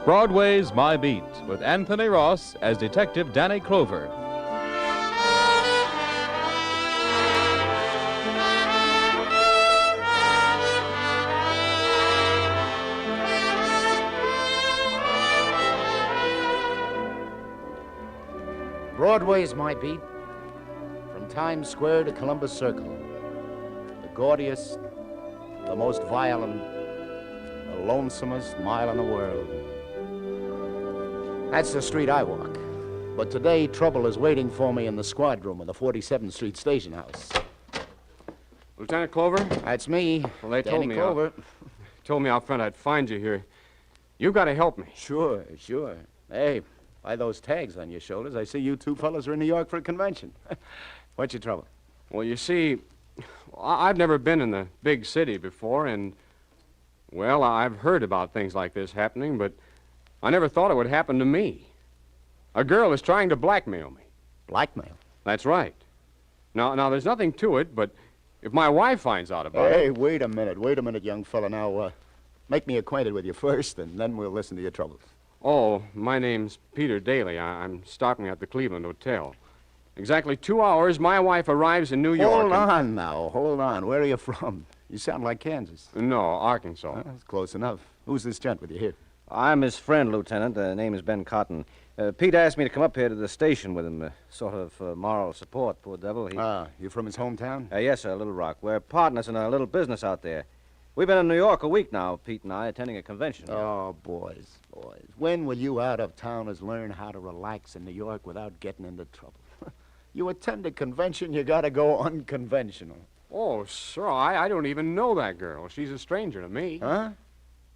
Broadway's My Beat, with Anthony Ross as Detective Danny Clover. Broadway's My Beat, from Times Square to Columbus Circle. The gaudiest, the most violent, the lonesomest mile in the world. That's the street I walk. But today, trouble is waiting for me in the squad room of the 47th Street Station House. Lieutenant Clover? That's me. Well, they Danny Clover. Told me out front I'd find you here. You got to help me. Sure. Hey, by those tags on your shoulders, I see you two fellas are in New York for a convention. What's your trouble? Well, you see, I've never been in the big city before, and, well, I've heard about things like this happening, but I never thought it would happen to me. A girl is trying to blackmail me. Blackmail? That's right. Now, there's nothing to it, but if my wife finds out about it... Hey, wait a minute, young fella. Now, make me acquainted with you first, and then we'll listen to your troubles. Oh, my name's Peter Daly. I'm stopping at the Cleveland Hotel. Exactly 2 hours, my wife arrives in New York. Hold on. Where are you from? You sound like Kansas. No, Arkansas. That's close enough. Who's this gent with you here? I'm his friend, Lieutenant. Name is Ben Cotton. Pete asked me to come up here to the station with him, sort of moral support, poor devil. You from his hometown? Yes, sir, Little Rock. We're partners in a little business out there. We've been in New York a week now, Pete and I, attending a convention. Oh, boys. When will you out-of-towners learn how to relax in New York without getting into trouble? You attend a convention, you gotta go unconventional. Oh, sir, I don't even know that girl. She's a stranger to me. Huh?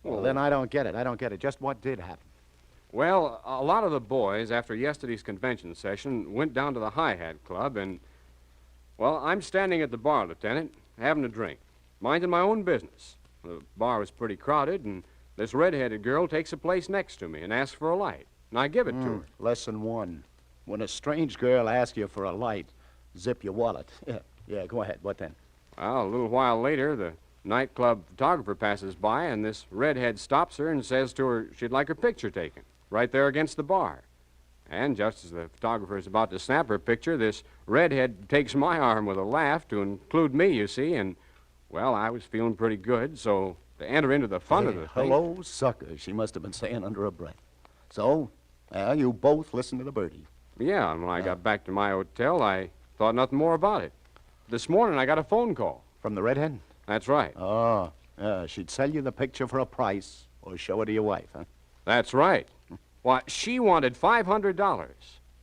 Well, then I don't get it. Just what did happen? Well, a lot of the boys, after yesterday's convention session, went down to the Hi-Hat Club, and, well, I'm standing at the bar, Lieutenant, having a drink, minding my own business. The bar was pretty crowded, and this red-headed girl takes a place next to me and asks for a light, and I give it to her. Lesson 1. When a strange girl asks you for a light, zip your wallet. Yeah, go ahead. What then? Well, a little while later, the nightclub photographer passes by, and this redhead stops her and says to her she'd like her picture taken, right there against the bar. And just as the photographer is about to snap her picture, this redhead takes my arm with a laugh to include me, you see, and, well, I was feeling pretty good, so to enter into the fun of the thing... Hello, sucker, she must have been saying under her breath. So, you both listened to the birdie. Yeah, and when I got back to my hotel, I thought nothing more about it. This morning, I got a phone call. From the redhead? That's right. Oh, she'd sell you the picture for a price or show it to your wife, huh? That's right. Why, she wanted $500.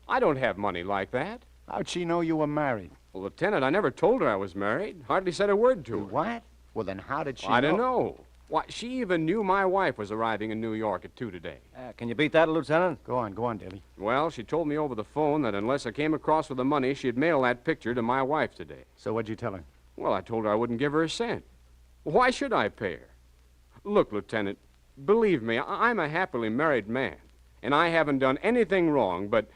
I don't have money like that. How'd she know you were married? Well, Lieutenant, I never told her I was married. Hardly said a word to her. What? Well, then how did she I don't know. Why, she even knew my wife was arriving in New York at 2 today. Can you beat that, Lieutenant? Go on, Davy. Well, she told me over the phone that unless I came across with the money, she'd mail that picture to my wife today. So what'd you tell her? Well, I told her I wouldn't give her a cent. Why should I pay her? Look, Lieutenant, believe me, I'm a happily married man, and I haven't done anything wrong, but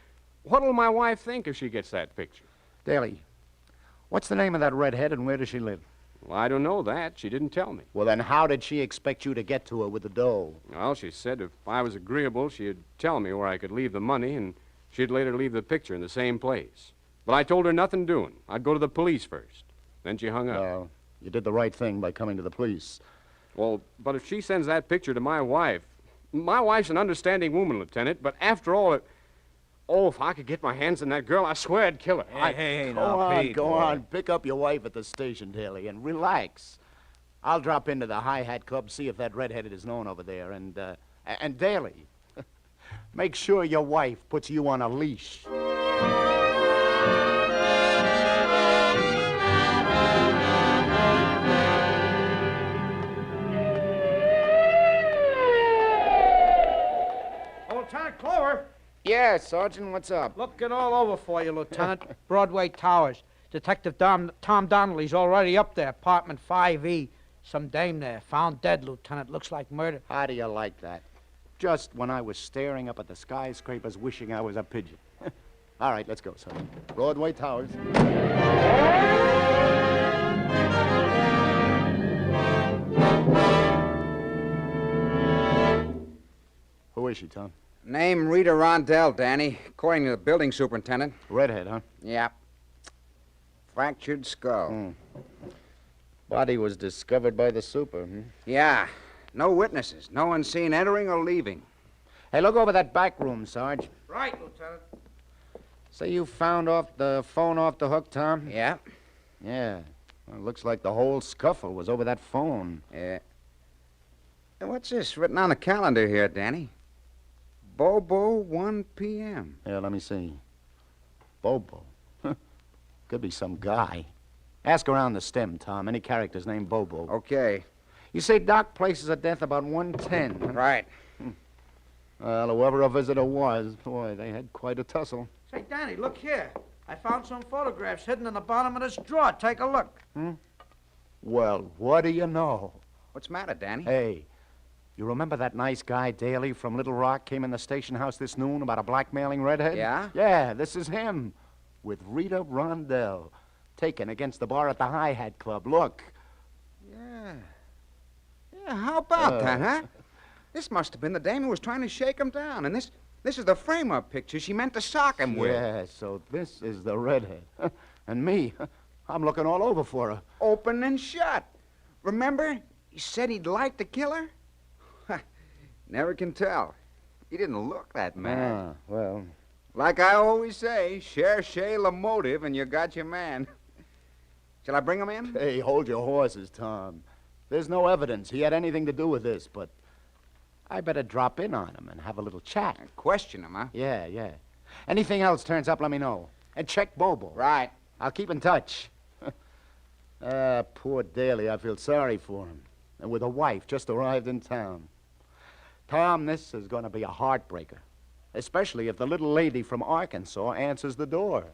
what'll my wife think if she gets that picture? Daly, what's the name of that redhead and where does she live? Well, I don't know that. She didn't tell me. Well, then how did she expect you to get to her with the dough? Well, she said if I was agreeable, she'd tell me where I could leave the money, and she'd later leave the picture in the same place. But I told her nothing doing. I'd go to the police first. Then she hung up. Well, you did the right thing by coming to the police. Well, but if she sends that picture to my wife's an understanding woman, Lieutenant, but after all, if I could get my hands on that girl, I swear I'd kill her. Hey, Go on. Pick up your wife at the station, Daly, and relax. I'll drop into the Hi-Hat Club, see if that redheaded is known over there, and Daly, make sure your wife puts you on a leash. Lieutenant Clover. Yeah, Sergeant, what's up? Looking all over for you, Lieutenant. Broadway Towers. Detective Tom Donnelly's already up there, apartment 5E. Some dame there, found dead, Lieutenant. Looks like murder. How do you like that? Just when I was staring up at the skyscrapers wishing I was a pigeon. All right, let's go, Sergeant. Broadway Towers. Who is she, Tom? Name Rita Rondell, Danny, according to the building superintendent. Redhead, huh? Yep. Fractured skull. Body was discovered by the super, Yeah. No witnesses. No one seen entering or leaving. Hey, look over that back room, Sarge. Right, Lieutenant. Say you found the phone off the hook, Tom? Yeah. Yeah. Well, it looks like the whole scuffle was over that phone. Yeah. Hey, what's this written on the calendar here, Danny? Bobo, 1 p.m. Yeah, let me see. Bobo. Could be some guy. Ask around the stem, Tom. Any characters named Bobo. Okay. You say Doc places a death about 1:10. Right. Well, whoever a visitor was, boy, they had quite a tussle. Say, Danny, look here. I found some photographs hidden in the bottom of this drawer. Take a look. Well, what do you know? What's the matter, Danny? Hey, you remember that nice guy, Daly, from Little Rock, came in the station house this noon about a blackmailing redhead? Yeah? Yeah, this is him. With Rita Rondell. Taken against the bar at the Hi Hat Club. Look. Yeah. Yeah, how about that, huh? This must have been the dame who was trying to shake him down. And this is the frame-up picture she meant to sock him with. Yeah, so this is the redhead. And me, I'm looking all over for her. Open and shut. Remember, he said he'd like to kill her? Never can tell. He didn't look that mad. Ah, well. Like I always say, cherchez le motive and you got your man. Shall I bring him in? Hey, hold your horses, Tom. There's no evidence he had anything to do with this, but I better drop in on him and have a little chat. Question him, huh? Yeah. Anything else turns up, let me know. And check Bobo. Right. I'll keep in touch. Poor Daly. I feel sorry for him. And with a wife just arrived in town. Tom, this is going to be a heartbreaker. Especially if the little lady from Arkansas answers the door.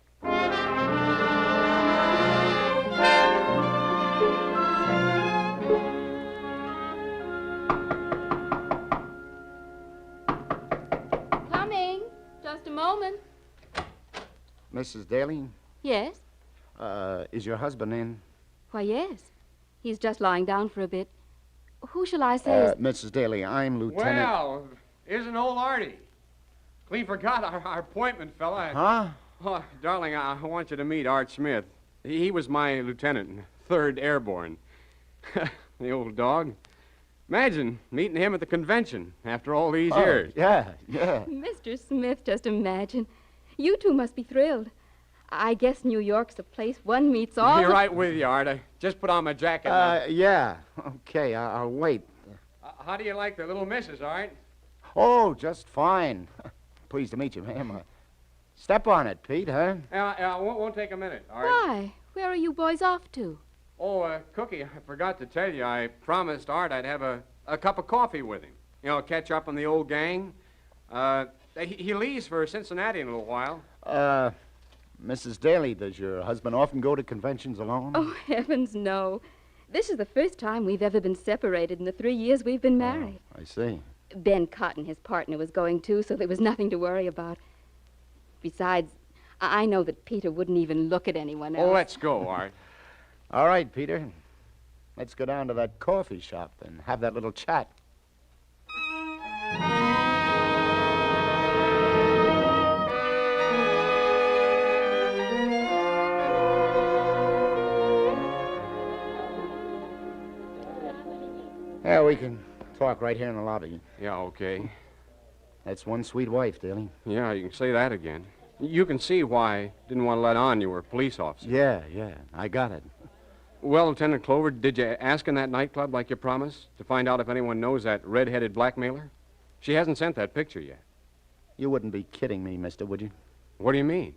Coming. Just a moment. Mrs. Daly, Yes? is your husband in? Why, yes. He's just lying down for a bit. Who shall I say is... Mrs. Daly, I'm Lieutenant... Well, isn't old Artie? We forgot our appointment, fella. Huh? Oh, darling, I want you to meet Art Smith. He was my lieutenant, 3rd Airborne. The old dog. Imagine meeting him at the convention after all these years. Yeah. Mr. Smith, just imagine. You two must be thrilled. I guess New York's a place one meets all... Be right with you, Art. I just put on my jacket. Yeah. Okay, I'll wait. How do you like the little missus, Art? Oh, just fine. Pleased to meet you, ma'am. Step on it, Pete, huh? Won't take a minute, Art. Why? Where are you boys off to? Oh, Cookie, I forgot to tell you. I promised Art I'd have a cup of coffee with him. You know, catch up on the old gang. He leaves for Cincinnati in a little while. Mrs. Daly, does your husband often go to conventions alone? Oh, heavens, no. This is the first time we've ever been separated in the 3 years we've been married. I see. Ben Cotton, his partner, was going too, so there was nothing to worry about. Besides, I know that Peter wouldn't even look at anyone else. Oh, let's go, Art. All right, Peter. Let's go down to that coffee shop and have that little chat. Yeah, we can talk right here in the lobby. Yeah, okay. That's one sweet wife, Daly. Yeah, you can say that again. You can see why I didn't want to let on you were a police officer. Yeah, I got it. Well, Lieutenant Clover, did you ask in that nightclub like you promised to find out if anyone knows that red-headed blackmailer? She hasn't sent that picture yet. You wouldn't be kidding me, mister, would you? What do you mean?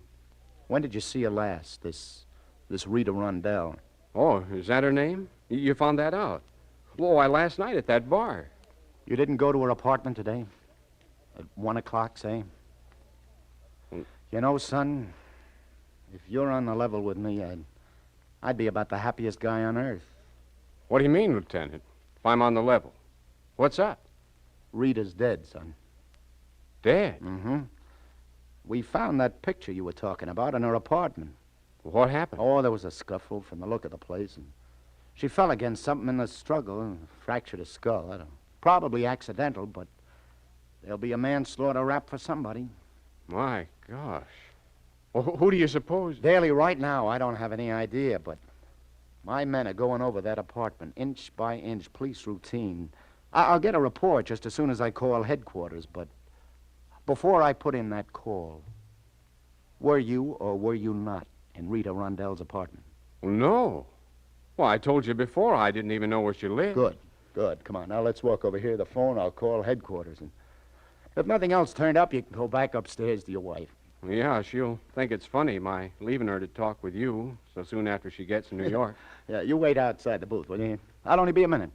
When did you see her last, this Rita Rondell? Oh, is that her name? You found that out? Well, why, last night at that bar. You didn't go to her apartment today? At 1 o'clock, say? You know, son, if you're on the level with me, I'd be about the happiest guy on earth. What do you mean, Lieutenant? If I'm on the level? What's up? Rita's dead, son. Dead? Mm-hmm. We found that picture you were talking about in her apartment. What happened? Oh, there was a scuffle from the look of the place, and she fell against something in the struggle and fractured her skull. Probably accidental, but There'll be a manslaughter rap for somebody. My gosh. Well, who do you suppose? Daly, right now, I don't have any idea, but my men are going over that apartment, inch by inch, police routine. I'll get a report just as soon as I call headquarters, but before I put in that call, were you or were you not in Rita Rondell's apartment? No. Well, I told you before I didn't even know where she lived. Good. Come on, now let's walk over here to the phone. I'll call headquarters, and if nothing else turned up, you can go back upstairs to your wife. Yeah, she'll think it's funny, my leaving her to talk with you so soon after she gets to New York. Yeah, you wait outside the booth, will you? I'll only be a minute.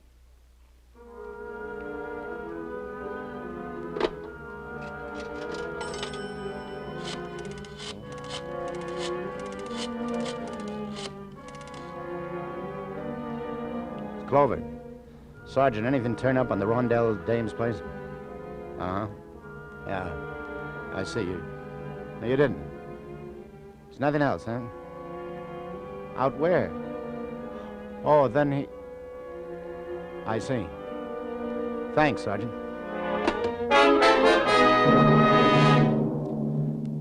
Clover. Sergeant, anything turn up on the Rondell dame's place? Uh-huh. Yeah. I see you. No, you didn't. There's nothing else, huh? Out where? Oh, then he... I see. Thanks, Sergeant.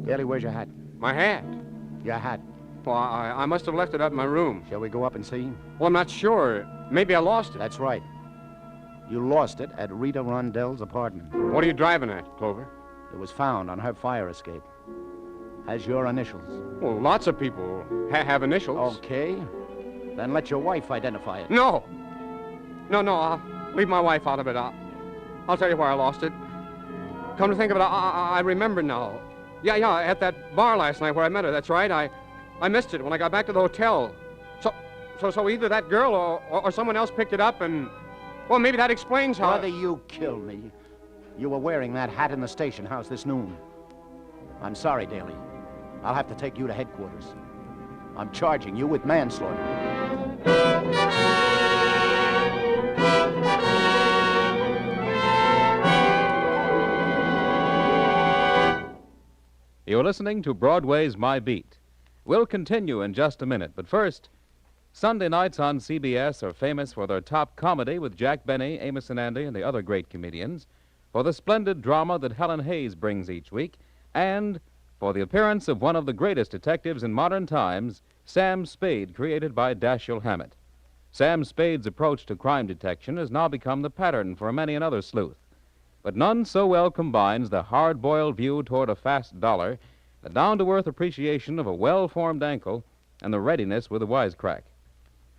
Daly, where's your hat? My hat? Your hat. Well, I must have left it up in my room. Shall we go up and see? Well, I'm not sure. Maybe I lost it. That's right. You lost it at Rita Rondell's apartment. What are you driving at, Clover? It was found on her fire escape. Has your initials. Well, lots of people have initials. Okay. Then let your wife identify it. No, I'll leave my wife out of it. I'll tell you where I lost it. Come to think of it, I remember now. Yeah, at that bar last night where I met her. That's right. I missed it when I got back to the hotel. So either that girl or someone else picked it up and... Well, maybe that explains how... Brother, you killed me. You were wearing that hat in the station house this noon. I'm sorry, Daly. I'll have to take you to headquarters. I'm charging you with manslaughter. You're listening to Broadway's My Beat. We'll continue in just a minute, but first, Sunday nights on CBS are famous for their top comedy with Jack Benny, Amos and Andy, and the other great comedians, for the splendid drama that Helen Hayes brings each week, and for the appearance of one of the greatest detectives in modern times, Sam Spade, created by Dashiell Hammett. Sam Spade's approach to crime detection has now become the pattern for many another sleuth, but none so well combines the hard-boiled view toward a fast dollar, the down-to-earth appreciation of a well-formed ankle, and the readiness with a wisecrack.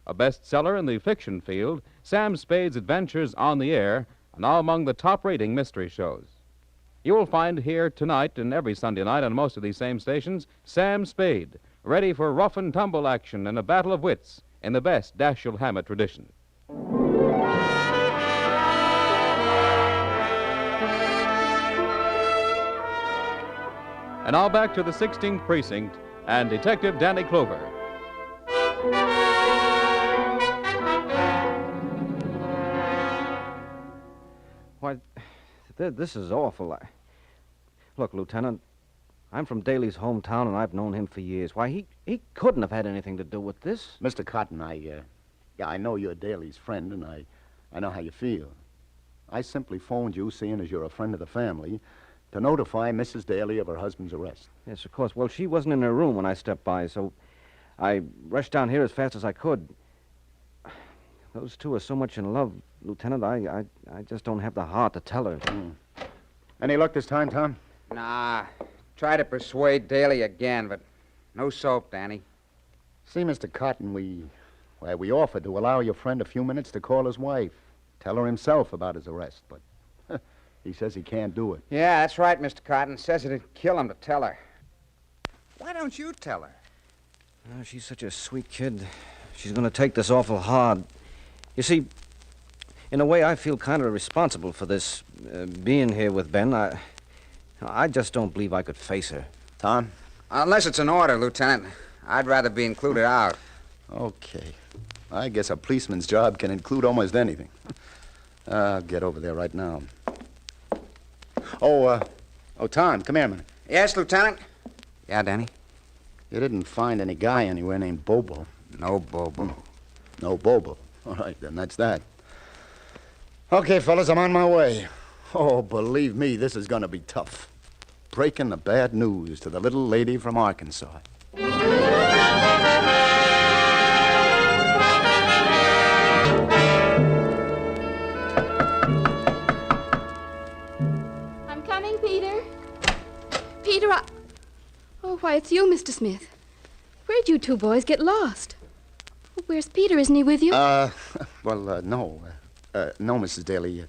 A bestseller in the fiction field, Sam Spade's adventures on the air are now among the top-rating mystery shows. You will find here tonight and every Sunday night on most of these same stations, Sam Spade, ready for rough-and-tumble action and a battle of wits in the best Dashiell Hammett tradition. And now back to the 16th Precinct and Detective Danny Clover. Why, this is awful. Look, Lieutenant, I'm from Daly's hometown, and I've known him for years. Why, he couldn't have had anything to do with this. Mr. Cotton, I know you're Daly's friend, and I know how you feel. I simply phoned you, seeing as you're a friend of the family, to notify Mrs. Daly of her husband's arrest. Yes, of course. Well, she wasn't in her room when I stepped by, so I rushed down here as fast as I could. Those two are so much in love, Lieutenant, I just don't have the heart to tell her. Any luck this time, Tom? Nah. Try to persuade Daly again, but no soap, Danny. See, Mr. Cotton, we offered to allow your friend a few minutes to call his wife, tell her himself about his arrest, but he says he can't do it. Yeah, that's right, Mr. Cotton. Says it'd kill him to tell her. Why don't you tell her? Oh, she's such a sweet kid. She's going to take this awful hard. You see, in a way, I feel kind of responsible for this, being here with Ben. I just don't believe I could face her. Tom? Unless it's an order, Lieutenant. I'd rather be included out. Okay. I guess a policeman's job can include almost anything. I'll get over there right now. Oh, Tom, come here a minute. Yes, Lieutenant? Yeah, Danny? You didn't find any guy anywhere named Bobo. No Bobo. No Bobo. All right, then, that's that. Okay, fellas, I'm on my way. Oh, believe me, this is going to be tough. Breaking the bad news to the little lady from Arkansas. I'm coming, Peter. Peter, Oh, why, it's you, Mr. Smith. Where'd you two boys get lost? Where's Peter? Isn't he with you? No. No, Mrs. Daly.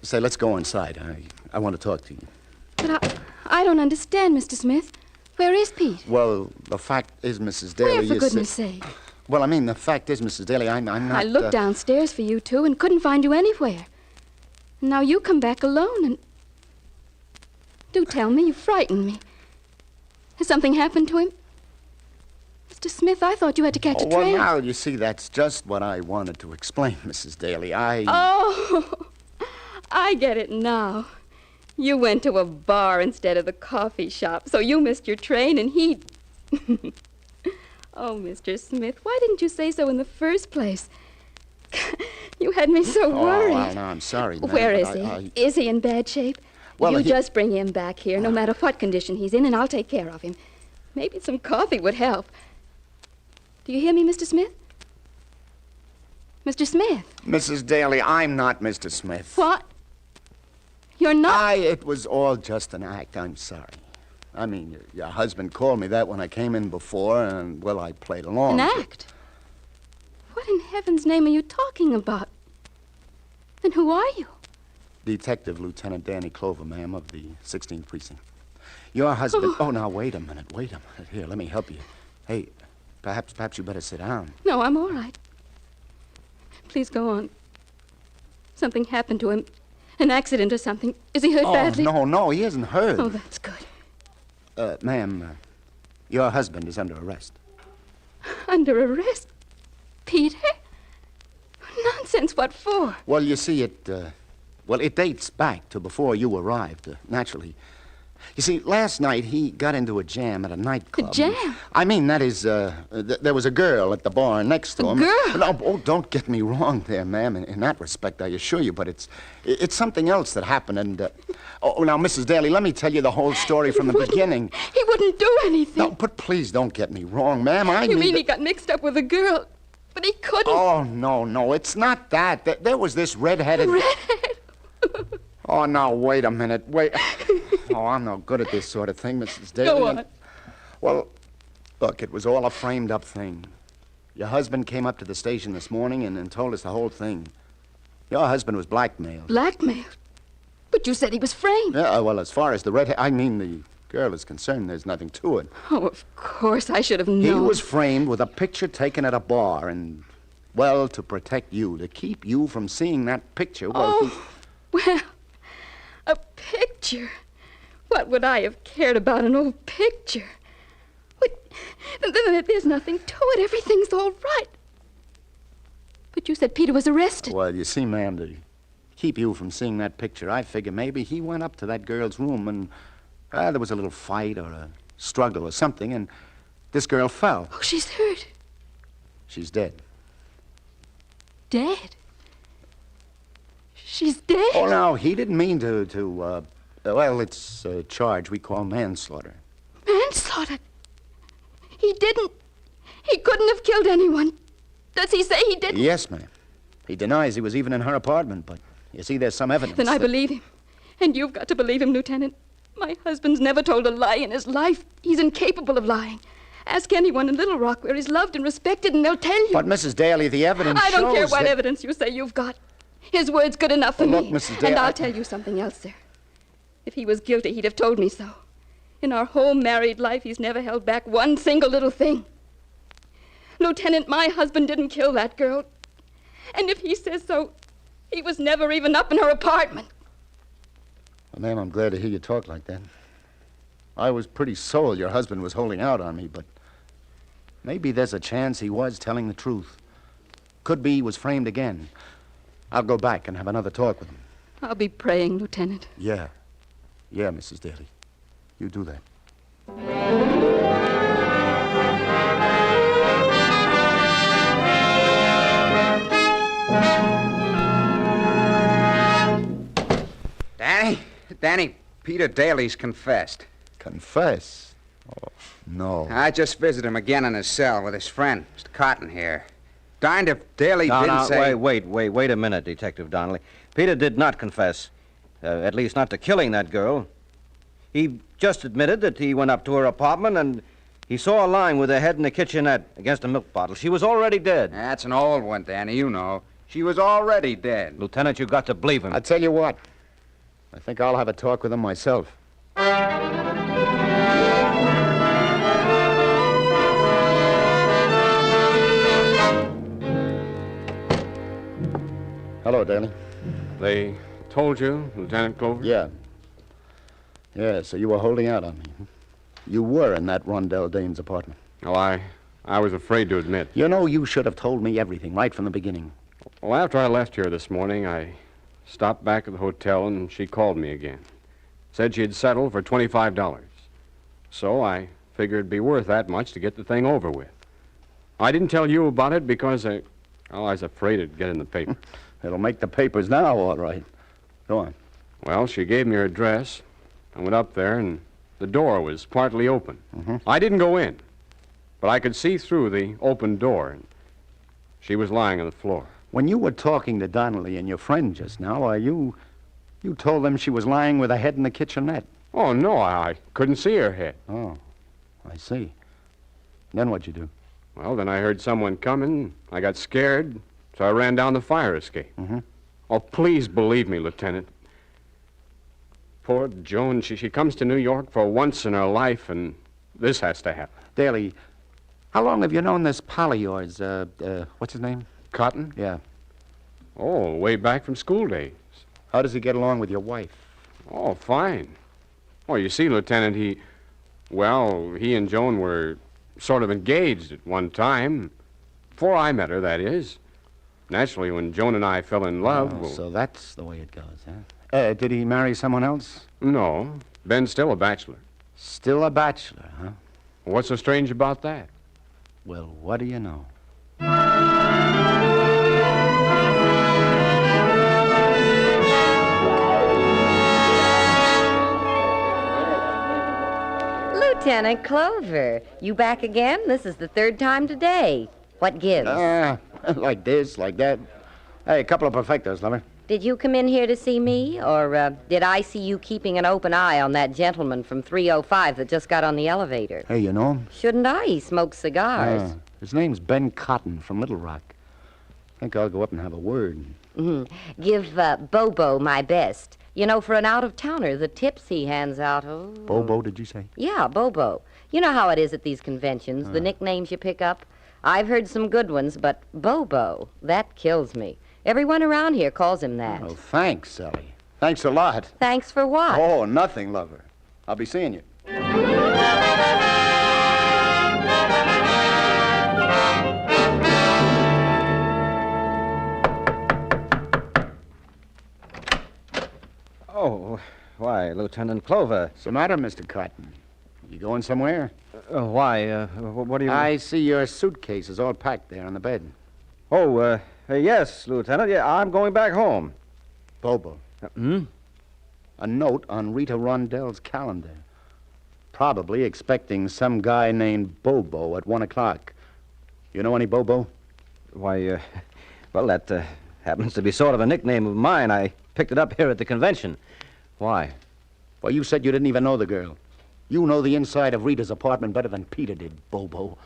Say, let's go inside. I want to talk to you. But I don't understand, Mr. Smith. Where is Pete? Well, the fact is, Mrs. Daly... Where, for goodness sake? Well, I mean, the fact is, Mrs. Daly, I'm not... I looked downstairs for you two and couldn't find you anywhere. And now you come back alone and... Do tell me, you frightened me. Has something happened to him? Mr. Smith, I thought you had to catch a train. Well, now, you see, that's just what I wanted to explain, Mrs. Daly. Oh, I get it now. You went to a bar instead of the coffee shop, so you missed your train and he... Oh, Mr. Smith, why didn't you say so in the first place? You had me so worried. Oh, no, I'm sorry, ma'am. Where is he? Is he in bad shape? Well, you just bring him back here, no matter what condition he's in, and I'll take care of him. Maybe some coffee would help. Do you hear me, Mr. Smith? Mr. Smith? Mrs. Daly, I'm not Mr. Smith. What? You're not? It was all just an act. I'm sorry. I mean, your husband called me that when I came in before, and, well, I played along. An act? What in heaven's name are you talking about? And who are you? Detective Lieutenant Danny Clover, ma'am, of the 16th Precinct. Your husband... Oh, now, wait a minute. Here, let me help you. Hey, perhaps you better sit down. No, I'm all right. Please go on. Something happened to him. An accident or something. Is he hurt badly? No, he isn't hurt. Oh, that's good. Ma'am, your husband is under arrest. Under arrest? Peter? Nonsense, what for? Well, you see, it dates back to before you arrived, naturally. You see, last night he got into a jam at a nightclub. A jam? I mean, that is, there was a girl at the bar next to him. A girl? No, don't get me wrong there, ma'am. In that respect, I assure you, but it's something else that happened, and, now, Mrs. Daly, let me tell you the whole story from the beginning. He wouldn't do anything. No, but please don't get me wrong, ma'am. You mean he got mixed up with a girl, but he couldn't? Oh, no, it's not that. There was this red-headed... Redhead? Oh, now, wait a minute. Oh, I'm no good at this sort of thing, Mrs. Daly. Go on. Well, look, it was all a framed-up thing. Your husband came up to the station this morning and told us the whole thing. Your husband was blackmailed. Blackmailed? But you said he was framed. Yeah, well, as far as the the girl is concerned, there's nothing to it. Oh, of course, I should have known. He was framed with a picture taken at a bar and, well, to protect you, to keep you from seeing that picture. Well, a picture. What would I have cared about an old picture? There's nothing to it. Everything's all right. But you said Peter was arrested. Well, you see, ma'am, to keep you from seeing that picture, I figure maybe he went up to that girl's room and there was a little fight or a struggle or something, and this girl fell. Oh, she's hurt. She's dead. Dead? She's dead? Oh, no, he didn't mean to, well, it's a charge we call manslaughter. Manslaughter? He didn't. He couldn't have killed anyone. Does he say he didn't? Yes, ma'am. He denies he was even in her apartment, but you see, there's some evidence. Then I believe him. And you've got to believe him, Lieutenant. My husband's never told a lie in his life. He's incapable of lying. Ask anyone in Little Rock where he's loved and respected, and they'll tell you. But, Mrs. Daly, the evidence I don't care shows what that... evidence you say you've got. His word's good enough for Look, me. Mrs. Daly... And I'll tell you something else, sir. If he was guilty, he'd have told me so. In our whole married life, he's never held back one single little thing. Lieutenant, my husband didn't kill that girl. And if he says so, he was never even up in her apartment. Well, ma'am, I'm glad to hear you talk like that. I was pretty sold your husband was holding out on me, but maybe there's a chance he was telling the truth. Could be he was framed again. I'll go back and have another talk with him. I'll be praying, Lieutenant. Yeah, Mrs. Daly. You do that. Danny, Peter Daly's confessed. Confess? Oh, no. I just visited him again in his cell with his friend, Mr. Cotton here. Darned if Daly didn't say... Wait a minute, Detective Donnelly. Peter did not confess. At least not to killing that girl. He just admitted that he went up to her apartment and he saw her lying with her head in the kitchenette against a milk bottle. She was already dead. That's an old one, Danny, you know. She was already dead. Lieutenant, you got to believe him. I tell you what. I think I'll have a talk with him myself. Hello, Daly. They told you, Lieutenant Clover? Yeah. Yeah, so you were holding out on me. You were in that Rondell Dane's apartment. Oh, I was afraid to admit. You know, you should have told me everything right from the beginning. Well, after I left here this morning, I stopped back at the hotel and she called me again. Said she'd settled for $25. So I figured it'd be worth that much to get the thing over with. I didn't tell you about it because I was afraid it'd get in the paper. It'll make the papers now, all right. Go on. Well, she gave me her address. I went up there and the door was partly open. Mm-hmm. I didn't go in, but I could see through the open door, and she was lying on the floor. When you were talking to Donnelly and your friend just now, you told them she was lying with her head in the kitchenette. Oh, no, I couldn't see her head. Oh, I see. Then what'd you do? Well, then I heard someone coming. I got scared, so I ran down the fire escape. Mm-hmm. Oh, please believe me, Lieutenant. Poor Joan, she comes to New York for once in her life, and this has to happen. Daly, how long have you known this pal of yours? What's his name? Cotton? Yeah. Oh, way back from school days. How does he get along with your wife? Oh, fine. Oh, you see, Lieutenant, he and Joan were sort of engaged at one time. Before I met her, that is. Naturally, when Joan and I fell in love... Oh, so that's the way it goes, huh? Did he marry someone else? No. Ben's still a bachelor. Still a bachelor, huh? What's so strange about that? Well, what do you know? Lieutenant Clover, you back again? This is the third time today. What gives? Like this, like that. Hey, a couple of perfectos, lover. Did you come in here to see me, or did I see you keeping an open eye on that gentleman from 305 that just got on the elevator? Hey, you know him? Shouldn't I? He smokes cigars. His name's Ben Cotton from Little Rock. I think I'll go up and have a word. Mm-hmm. Give Bobo my best. You know, for an out-of-towner, the tips he hands out... Oh. Bobo, did you say? Yeah, Bobo. You know how it is at these conventions, the nicknames you pick up? I've heard some good ones, but Bobo, that kills me. Everyone around here calls him that. Oh, thanks, Sally. Thanks a lot. Thanks for what? Oh, nothing, lover. I'll be seeing you. Oh, why, Lieutenant Clover. What's the matter, Mr. Cotton? You going somewhere? Why, what do you... I see your suitcase is all packed there on the bed. Oh, yes, Lieutenant. Yeah, I'm going back home. Bobo. A note on Rita Rondell's calendar. Probably expecting some guy named Bobo at 1 o'clock. You know any Bobo? Why, well, that happens to be sort of a nickname of mine. I picked it up here at the convention. Why? Well, you said you didn't even know the girl. You know the inside of Rita's apartment better than Peter did, Bobo.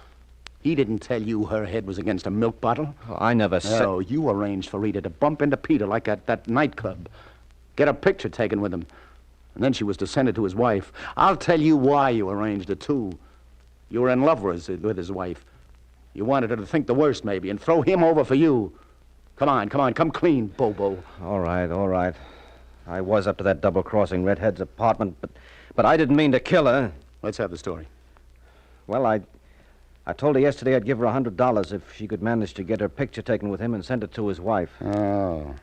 He didn't tell you her head was against a milk bottle. Oh, I never said... No, you arranged for Rita to bump into Peter like at that nightclub. Get a picture taken with him. And then she was to send it to his wife. I'll tell you why you arranged it, too. You were in love with his wife. You wanted her to think the worst, maybe, and throw him over for you. Come on, come clean, Bobo. All right. I was up to that double-crossing redhead's apartment, but I didn't mean to kill her. Let's have the story. Well, I told her yesterday I'd give her $100 if she could manage to get her picture taken with him and send it to his wife. Oh.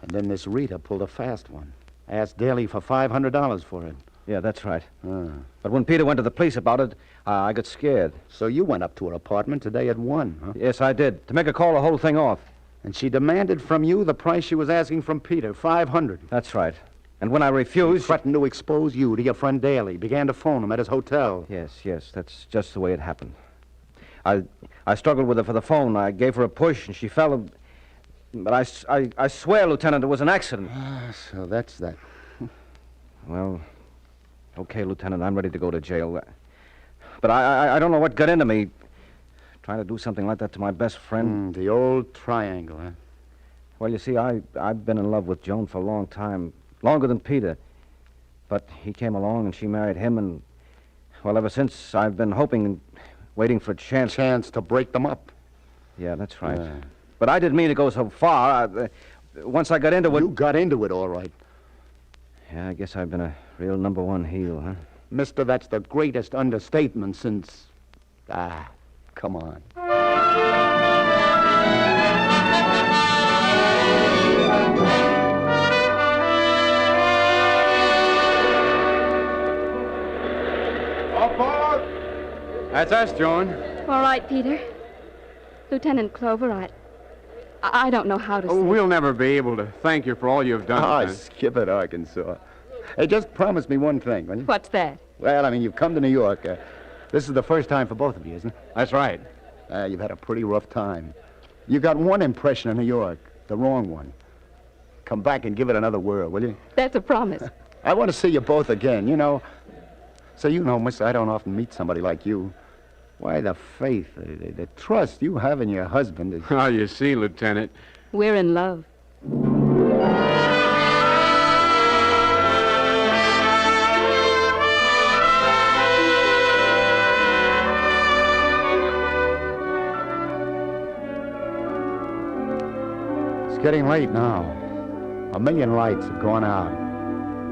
And then this Rita pulled a fast one. Asked Daly for $500 for it. Yeah, that's right. But when Peter went to the police about it, I got scared. So you went up to her apartment today at 1, huh? Yes, I did, to make her call the whole thing off. And she demanded from you the price she was asking from Peter, $500. That's right. And when I He refused... threatened to expose you to your friend Daly. Began to phone him at his hotel. Yes, that's just the way it happened. I struggled with her for the phone. I gave her a push, and she fell. But I swear, Lieutenant, it was an accident. So that's that. Well, okay, Lieutenant, I'm ready to go to jail. But I don't know what got into me. Trying to do something like that to my best friend. The old triangle, huh? Well, you see, I've been in love with Joan for a long time. Longer than Peter. But he came along, and she married him, and... Well, ever since, I've been hoping and waiting for a chance. Chance to break them up. Yeah, that's right. Yeah. But I didn't mean to go so far. Once I got into it... You got into it, all right. Yeah, I guess I've been a real number one heel, huh? Mister, that's the greatest understatement since... come on. That's us, Joan. All right, Peter. Lieutenant Clover, I don't know how to say. We'll never be able to thank you for all you've done. Lieutenant. Skip it, Arkansas. Hey, just promise me one thing, will you? What's that? Well, I mean, you've come to New York. This is the first time for both of you, isn't it? That's right. You've had a pretty rough time. You got one impression of New York, the wrong one. Come back and give it another whirl, will you? That's a promise. I want to see you both again, you know. So you know, miss, I don't often meet somebody like you. Why, the faith, the trust you have in your husband is... Oh, you see, Lieutenant. We're in love. It's getting late now. 1,000,000 lights have gone out.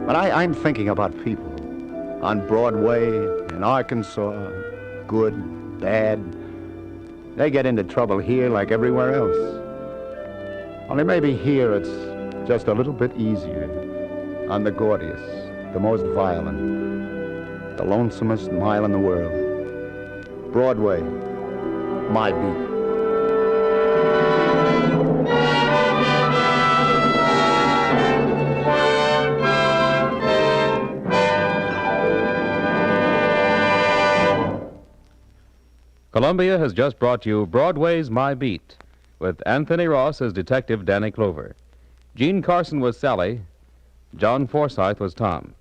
But I'm thinking about people. On Broadway, in Arkansas, good, bad. They get into trouble here like everywhere else. Only maybe here it's just a little bit easier. On the gaudiest, the most violent, the lonesomest mile in the world. Broadway, my beat. Columbia has just brought you Broadway's My Beat, with Anthony Ross as Detective Danny Clover. Gene Carson was Sally. John Forsythe was Tom.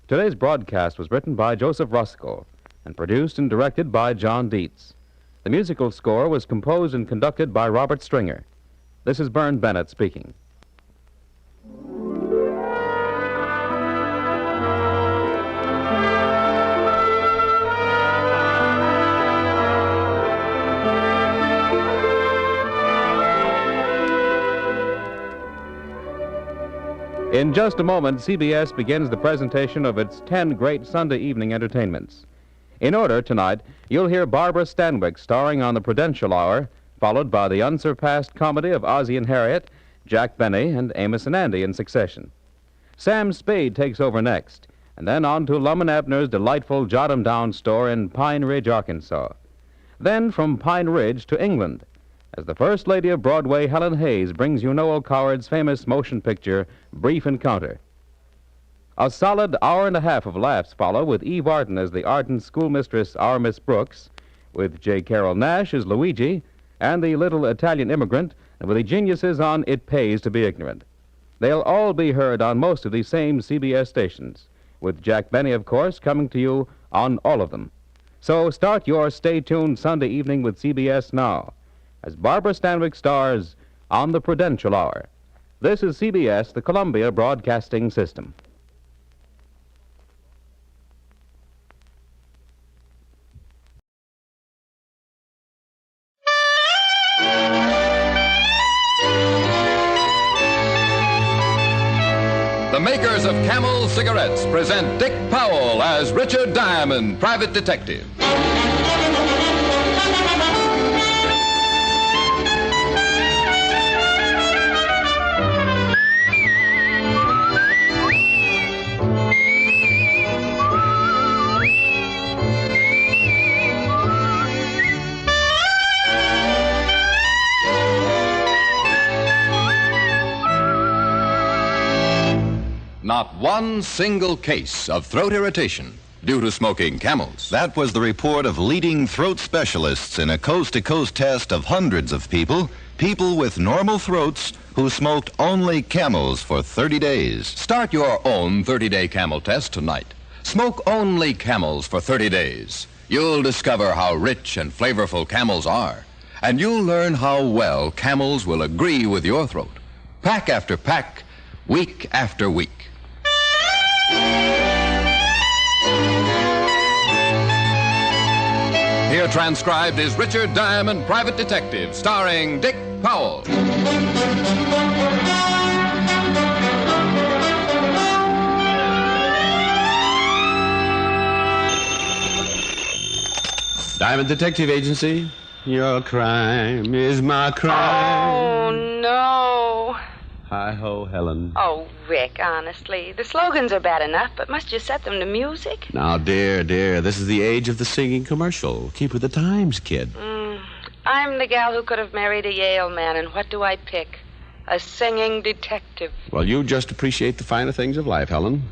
Today's broadcast was written by Joseph Rusko and produced and directed by John Dietz. The musical score was composed and conducted by Robert Stringer. This is Bern Bennett speaking. In just a moment, CBS begins the presentation of its 10 great Sunday evening entertainments. In order, tonight, you'll hear Barbara Stanwyck starring on the Prudential Hour, followed by the unsurpassed comedy of Ozzie and Harriet, Jack Benny, and Amos and Andy in succession. Sam Spade takes over next, and then on to Lum and Abner's delightful Jot 'em Down store in Pine Ridge, Arkansas. Then from Pine Ridge to England, as the First Lady of Broadway, Helen Hayes, brings you Noel Coward's famous motion picture, Brief Encounter. A solid hour and a half of laughs follow with Eve Arden as the ardent schoolmistress, our Miss Brooks, with J. Carroll Nash as Luigi, and the little Italian immigrant, with the geniuses on It Pays to Be Ignorant. They'll all be heard on most of these same CBS stations, with Jack Benny, of course, coming to you on all of them. So start your stay-tuned Sunday evening with CBS now, as Barbara Stanwyck stars on the Prudential Hour. This is CBS, the Columbia Broadcasting System. The makers of Camel cigarettes present Dick Powell as Richard Diamond, private detective. not one single case of throat irritation due to smoking Camels. That was the report of leading throat specialists in a coast-to-coast test of hundreds of people with normal throats who smoked only Camels for 30 days. Start your own 30-day Camel test tonight. Smoke only Camels for 30 days. You'll discover how rich and flavorful Camels are, and you'll learn how well Camels will agree with your throat. Pack after pack, week after week. Here transcribed is Richard Diamond, Private Detective, starring Dick Powell. Diamond Detective Agency, your crime is my crime. Oh, no. Hi-ho, Helen. Oh, Rick, honestly. The slogans are bad enough, but must you set them to music? Now, dear, this is the age of the singing commercial. Keep with the times, kid. I'm the gal who could have married a Yale man, and what do I pick? A singing detective. Well, you just appreciate the finer things of life, Helen.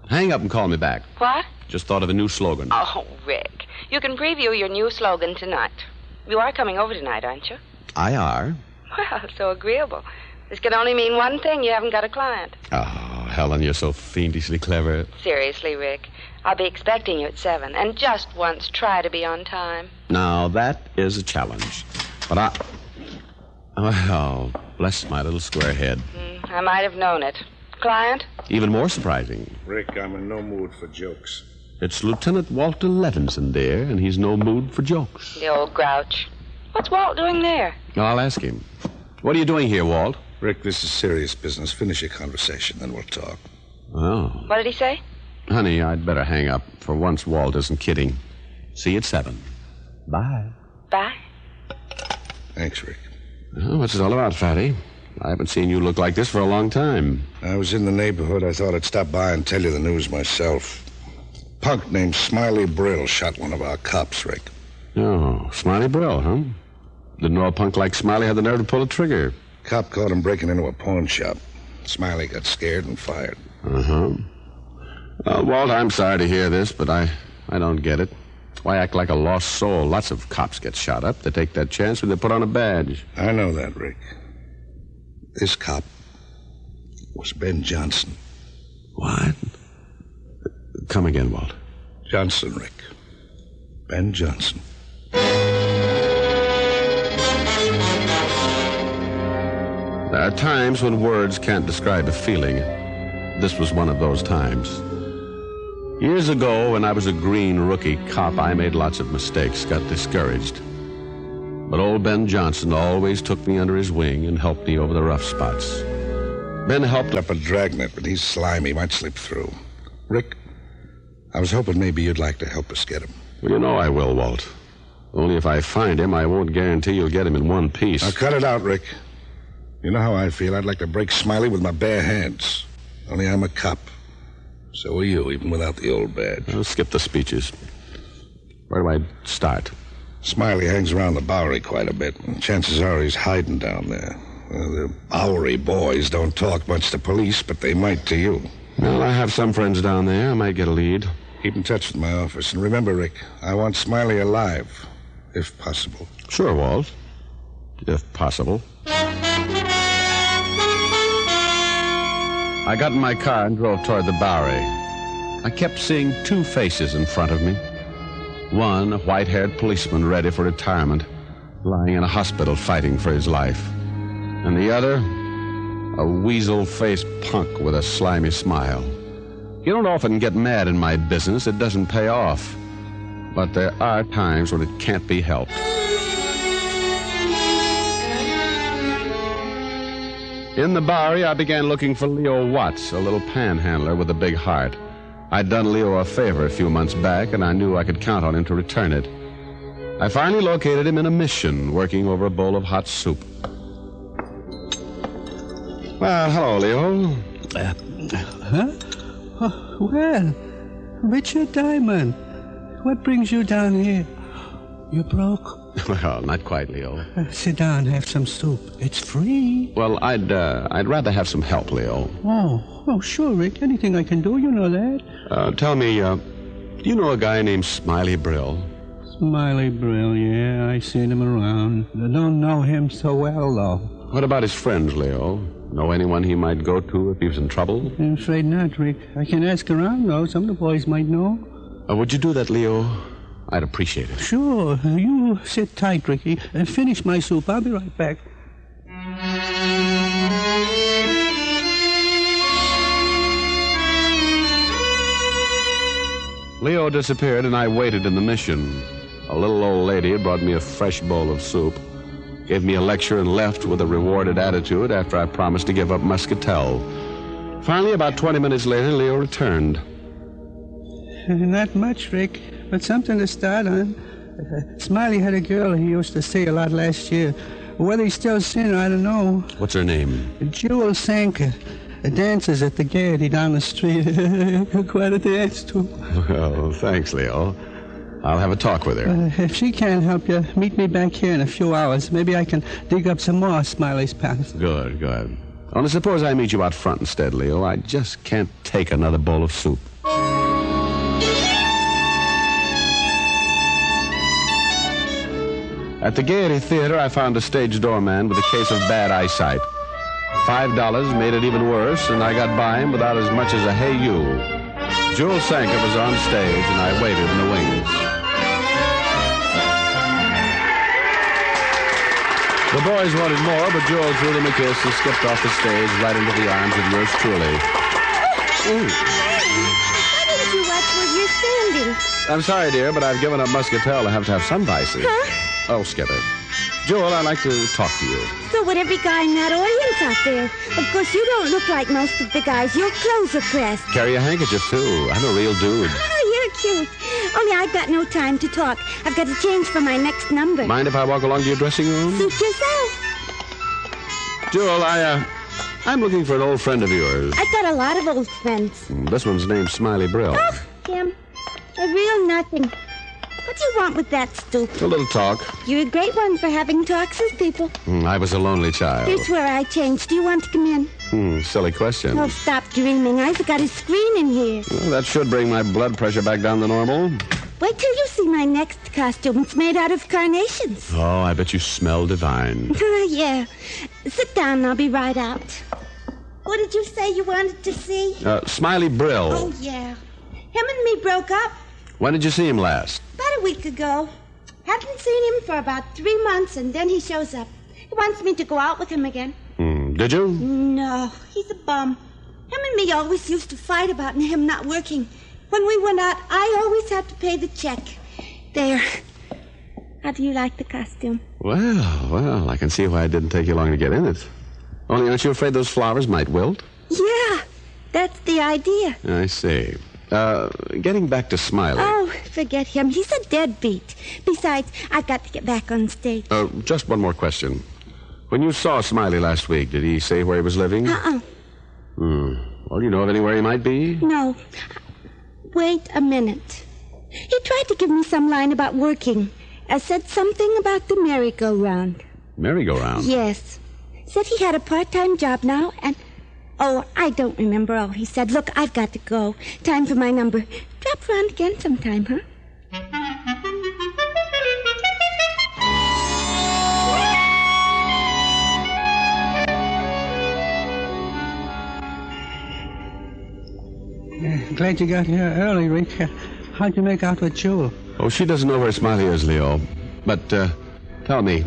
Hang up and call me back. What? Just thought of a new slogan. Oh, Rick, you can preview your new slogan tonight. You are coming over tonight, aren't you? I are. Well, so agreeable. This can only mean one thing. You haven't got a client. Oh, Helen, you're so fiendishly clever. Seriously, Rick. I'll be expecting you at 7. And just once, try to be on time. Now, that is a challenge. But Oh, bless my little square head. I might have known it. Client? Even more surprising. Rick, I'm in no mood for jokes. It's Lieutenant Walter Levinson, dear, and he's no mood for jokes. The old grouch. What's Walt doing there? I'll ask him. What are you doing here, Walt? Rick, this is serious business. Finish your conversation, then we'll talk. Oh. What did he say? Honey, I'd better hang up. For once, Walt isn't kidding. See you at 7. Bye. Bye. Thanks, Rick. Oh, what's it all about, Fatty? I haven't seen you look like this for a long time. I was in the neighborhood. I thought I'd stop by and tell you the news myself. Punk named Smiley Brill shot one of our cops, Rick. Oh, Smiley Brill, huh? Didn't know a punk like Smiley had the nerve to pull a trigger. Cop caught him breaking into a pawn shop. Smiley got scared and fired. Uh-huh. Walt, I'm sorry to hear this, but I don't get it. Why act like a lost soul? Lots of cops get shot up. They take that chance when they put on a badge. I know that, Rick. This cop was Ben Johnson. What? Come again, Walt. Johnson, Rick. Ben Johnson. There are times when words can't describe a feeling. This was one of those times. Years ago, when I was a green rookie cop, I made lots of mistakes, got discouraged. But old Ben Johnson always took me under his wing and helped me over the rough spots. Ben helped up a dragnet, but he's slimy, might slip through. Rick, I was hoping maybe you'd like to help us get him. Well, you know I will, Walt. Only if I find him, I won't guarantee you'll get him in one piece. Now, cut it out, Rick. You know how I feel. I'd like to break Smiley with my bare hands. Only I'm a cop. So are you, even without the old badge. I'll skip the speeches. Where do I start? Smiley hangs around the Bowery quite a bit, and chances are he's hiding down there. The Bowery boys don't talk much to police, but they might to you. Well, I have some friends down there. I might get a lead. Keep in touch with my office. And remember, Rick, I want Smiley alive, if possible. Sure, Walt. If possible. I got in my car and drove toward the Bowery. I kept seeing two faces in front of me. One, a white-haired policeman ready for retirement, lying in a hospital fighting for his life. And the other, a weasel-faced punk with a slimy smile. You don't often get mad in my business. It doesn't pay off. But there are times when it can't be helped. In the Bowery, I began looking for Leo Watts, a little panhandler with a big heart. I'd done Leo a favor a few months back, and I knew I could count on him to return it. I finally located him in a mission, working over a bowl of hot soup. Well, hello, Leo. Huh? Well, Richard Diamond, what brings you down here? You broke? Well, not quite, Leo. Sit down, have some soup. It's free. Well, I'd rather have some help, Leo. Oh, sure, Rick. Anything I can do, you know that. Tell me, do you know a guy named Smiley Brill? Smiley Brill, yeah, I seen him around. I don't know him so well, though. What about his friends, Leo? Know anyone he might go to if he was in trouble? I'm afraid not, Rick. I can ask around, though. Some of the boys might know. Would you do that, Leo? I'd appreciate it. Sure. You sit tight, Ricky. Finish my soup. I'll be right back. Leo disappeared, and I waited in the mission. A little old lady brought me a fresh bowl of soup, gave me a lecture, and left with a rewarded attitude after I promised to give up muscatel. Finally, about 20 minutes later, Leo returned. Not much, Rick, but something to start on. Smiley had a girl he used to see a lot last year. Whether he's still seeing her, I don't know. What's her name? Jewel Sanker. Dances at the Gaiety down the street. Quite a dance, too. Well, thanks, Leo. I'll have a talk with her. If she can't help you, meet me back here in a few hours. Maybe I can dig up some more Smiley's past. Good. Only suppose I meet you out front instead, Leo. I just can't take another bowl of soup. At the Gaiety Theater, I found a stage doorman with a case of bad eyesight. $5 made it even worse, and I got by him without as much as a hey you. Jewel Sanker was on stage, and I waited in the wings. The boys wanted more, but Jewel threw them a kiss and skipped off the stage right into the arms of yours truly. Ooh. Why didn't you watch where you're standing? I'm sorry, dear, but I've given up muscatel. I have to have some vices. Huh? Oh, skip it. Jewel, I'd like to talk to you. So would every guy in that audience out there. Of course, you don't look like most of the guys. Your clothes are pressed. Carry a handkerchief, too. I'm a real dude. Oh, you're cute. Only I've got no time to talk. I've got to change for my next number. Mind if I walk along to your dressing room? Suit yourself. Jewel, I'm looking for an old friend of yours. I've got a lot of old friends. This one's named Smiley Brill. Oh, Tim. A real nothing. What do you want with that stoop? A little talk. You're a great one for having talks with people. I was a lonely child. Here's where I changed. Do you want to come in? Silly question. Oh, stop dreaming. I forgot a screen in here. Well, that should bring my blood pressure back down to normal. Wait till you see my next costume. It's made out of carnations. Oh, I bet you smell divine. Yeah. Sit down and I'll be right out. What did you say you wanted to see? Smiley Brill. Oh, yeah. Him and me broke up. When did you see him last? About a week ago. Haven't seen him for about 3 months, and then he shows up. He wants me to go out with him again. Did you? No, he's a bum. Him and me always used to fight about him not working. When we went out, I always had to pay the check. There. How do you like the costume? Well, I can see why it didn't take you long to get in it. Only aren't you afraid those flowers might wilt? Yeah, that's the idea. I see. Getting back to Smiley. Oh, forget him. He's a deadbeat. Besides, I've got to get back on stage. Just one more question. When you saw Smiley last week, did he say where he was living? Uh-uh. Well, you know of anywhere he might be? No. Wait a minute. He tried to give me some line about working. Said something about the merry-go-round. Merry-go-round? Yes. Said he had a part-time job now, and... Oh, I don't remember all he said. Look, I've got to go. Time for my number. Drop around again sometime, huh? Glad you got here early, Rick. How'd you make out with Jewel? Oh, she doesn't know where Smiley is, Leo. But, tell me,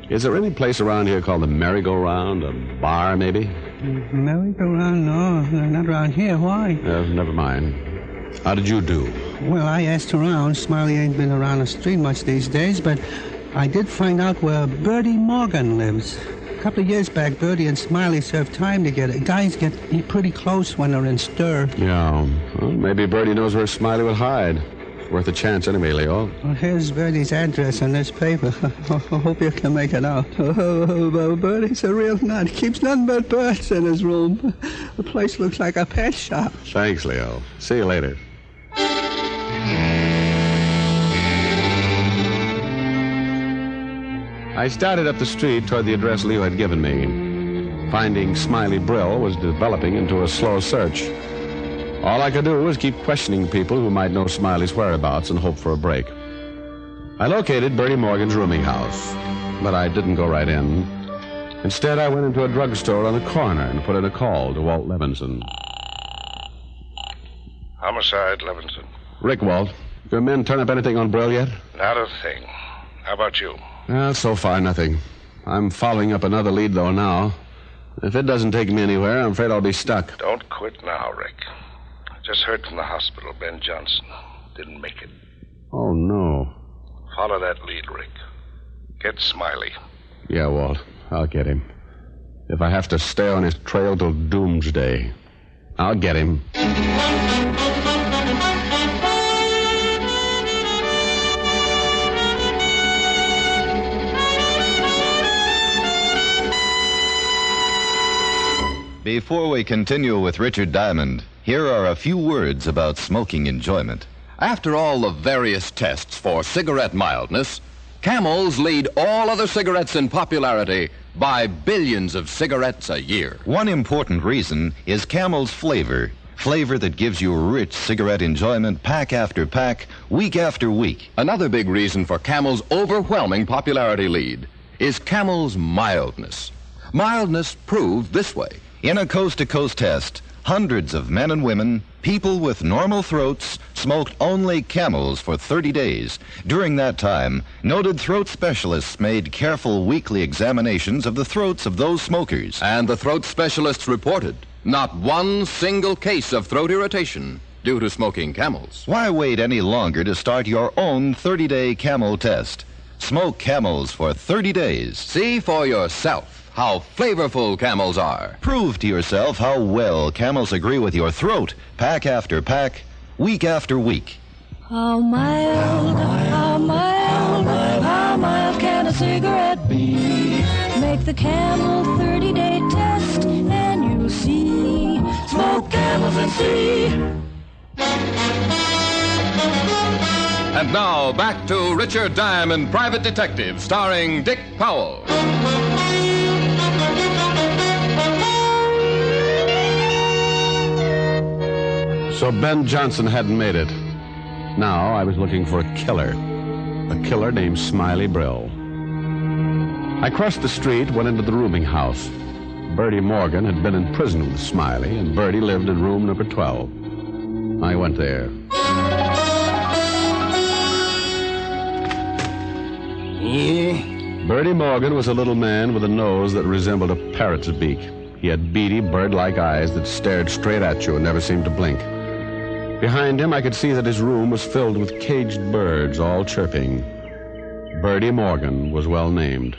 is there any place around here called the Merry-Go-Round? A bar, maybe? Merry-Go-Round? No, not around here. Why? Never mind. How did you do? Well, I asked around. Smiley ain't been around the street much these days, but I did find out where Bertie Morgan lives. A couple of years back, Bertie and Smiley served time together. Guys get pretty close when they're in stir. Yeah. Well, maybe Bertie knows where Smiley would hide. Worth a chance anyway, Leo. Well, here's Bertie's address on this paper. I hope you can make it out. Oh, Bertie's a real nut. He keeps nothing but birds in his room. The place looks like a pet shop. Thanks, Leo. See you later. I started up the street toward the address Leo had given me. Finding Smiley Brill was developing into a slow search. All I could do was keep questioning people who might know Smiley's whereabouts and hope for a break. I located Bertie Morgan's rooming house, but I didn't go right in. Instead, I went into a drugstore on the corner and put in a call to Walt Levinson. Homicide, Levinson. Rick, Walt. Your men turn up anything on Brill yet? Not a thing. How about you? Well, so far, nothing. I'm following up another lead, though, now. If it doesn't take me anywhere, I'm afraid I'll be stuck. Don't quit now, Rick. I just heard from the hospital. Ben Johnson didn't make it. Oh, no. Follow that lead, Rick. Get Smiley. Yeah, Walt. I'll get him. If I have to stay on his trail till doomsday, I'll get him. Before we continue with Richard Diamond, here are a few words about smoking enjoyment. After all the various tests for cigarette mildness, Camels lead all other cigarettes in popularity by billions of cigarettes a year. One important reason is Camel's flavor. Flavor that gives you rich cigarette enjoyment pack after pack, week after week. Another big reason for Camel's overwhelming popularity lead is Camel's mildness. Mildness proved this way. In a coast-to-coast test, hundreds of men and women, people with normal throats, smoked only Camels for 30 days. During that time, noted throat specialists made careful weekly examinations of the throats of those smokers. And the throat specialists reported not one single case of throat irritation due to smoking Camels. Why wait any longer to start your own 30-day Camel test? Smoke Camels for 30 days. See for yourself how flavorful Camels are. Prove to yourself how well Camels agree with your throat, pack after pack, week after week. How mild, how mild, how mild can a cigarette be? Make the Camel 30-day test and you'll see. Smoke Camels and see. And now, back to Richard Diamond, Private Detective, starring Dick Powell. So Ben Johnson hadn't made it. Now I was looking for a killer named Smiley Brill. I crossed the street, went into the rooming house. Bertie Morgan had been in prison with Smiley, and Bertie lived in room number 12. I went there. Bertie Morgan was a little man with a nose that resembled a parrot's beak. He had beady, bird-like eyes that stared straight at you and never seemed to blink. Behind him, I could see that his room was filled with caged birds, all chirping. Bertie Morgan was well named.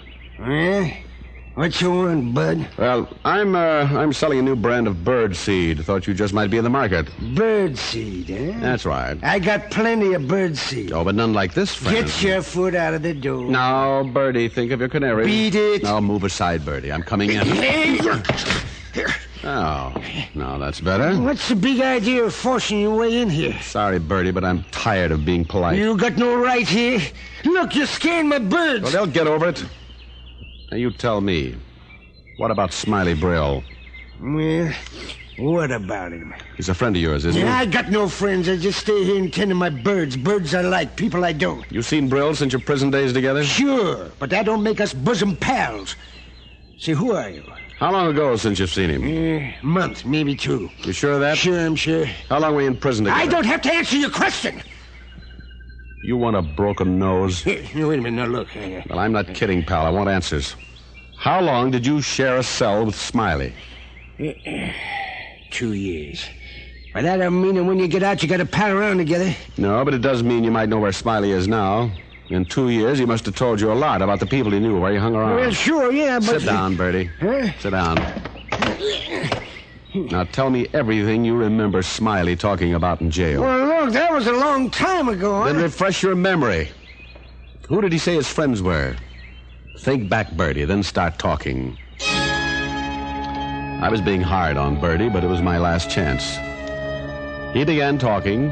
What you want, bud? Well, I'm selling a new brand of bird seed. Thought you just might be in the market. Bird seed, eh? That's right. I got plenty of bird seed. Oh, but none like this, friend. Get your foot out of the door. Now, Bertie, think of your canary. Beat it. Now, move aside, Bertie. I'm coming in. Oh, no, that's better. What's the big idea of forcing your way in here? Sorry, Bertie, but I'm tired of being polite. You got no right here. Look, you're scaring my birds. Well, they'll get over it. Now, you tell me. What about Smiley Brill? Well, what about him? He's a friend of yours, isn't he? I got no friends. I just stay here and tend to my birds. Birds I like, people I don't. You seen Brill since your prison days together? Sure, but that don't make us bosom pals. Say, who are you? How long ago since you've seen him? Month, maybe 2. You sure of that? Sure, I'm sure. How long were you in prison together? I don't have to answer your question. You want a broken nose? Wait a minute, now look. Well, I'm not kidding, pal. I want answers. How long did you share a cell with Smiley? 2 years. By that I mean that when you get out, you got to pal around together. No, but it does mean you might know where Smiley is now. In 2 years, he must have told you a lot about the people he knew, where he hung around. Well, sure, yeah, but... Sit down, Bertie. Huh? Sit down. Now, tell me everything you remember Smiley talking about in jail. Well, look, that was a long time ago. Then refresh your memory. Who did he say his friends were? Think back, Bertie, then start talking. I was being hard on Bertie, but it was my last chance. He began talking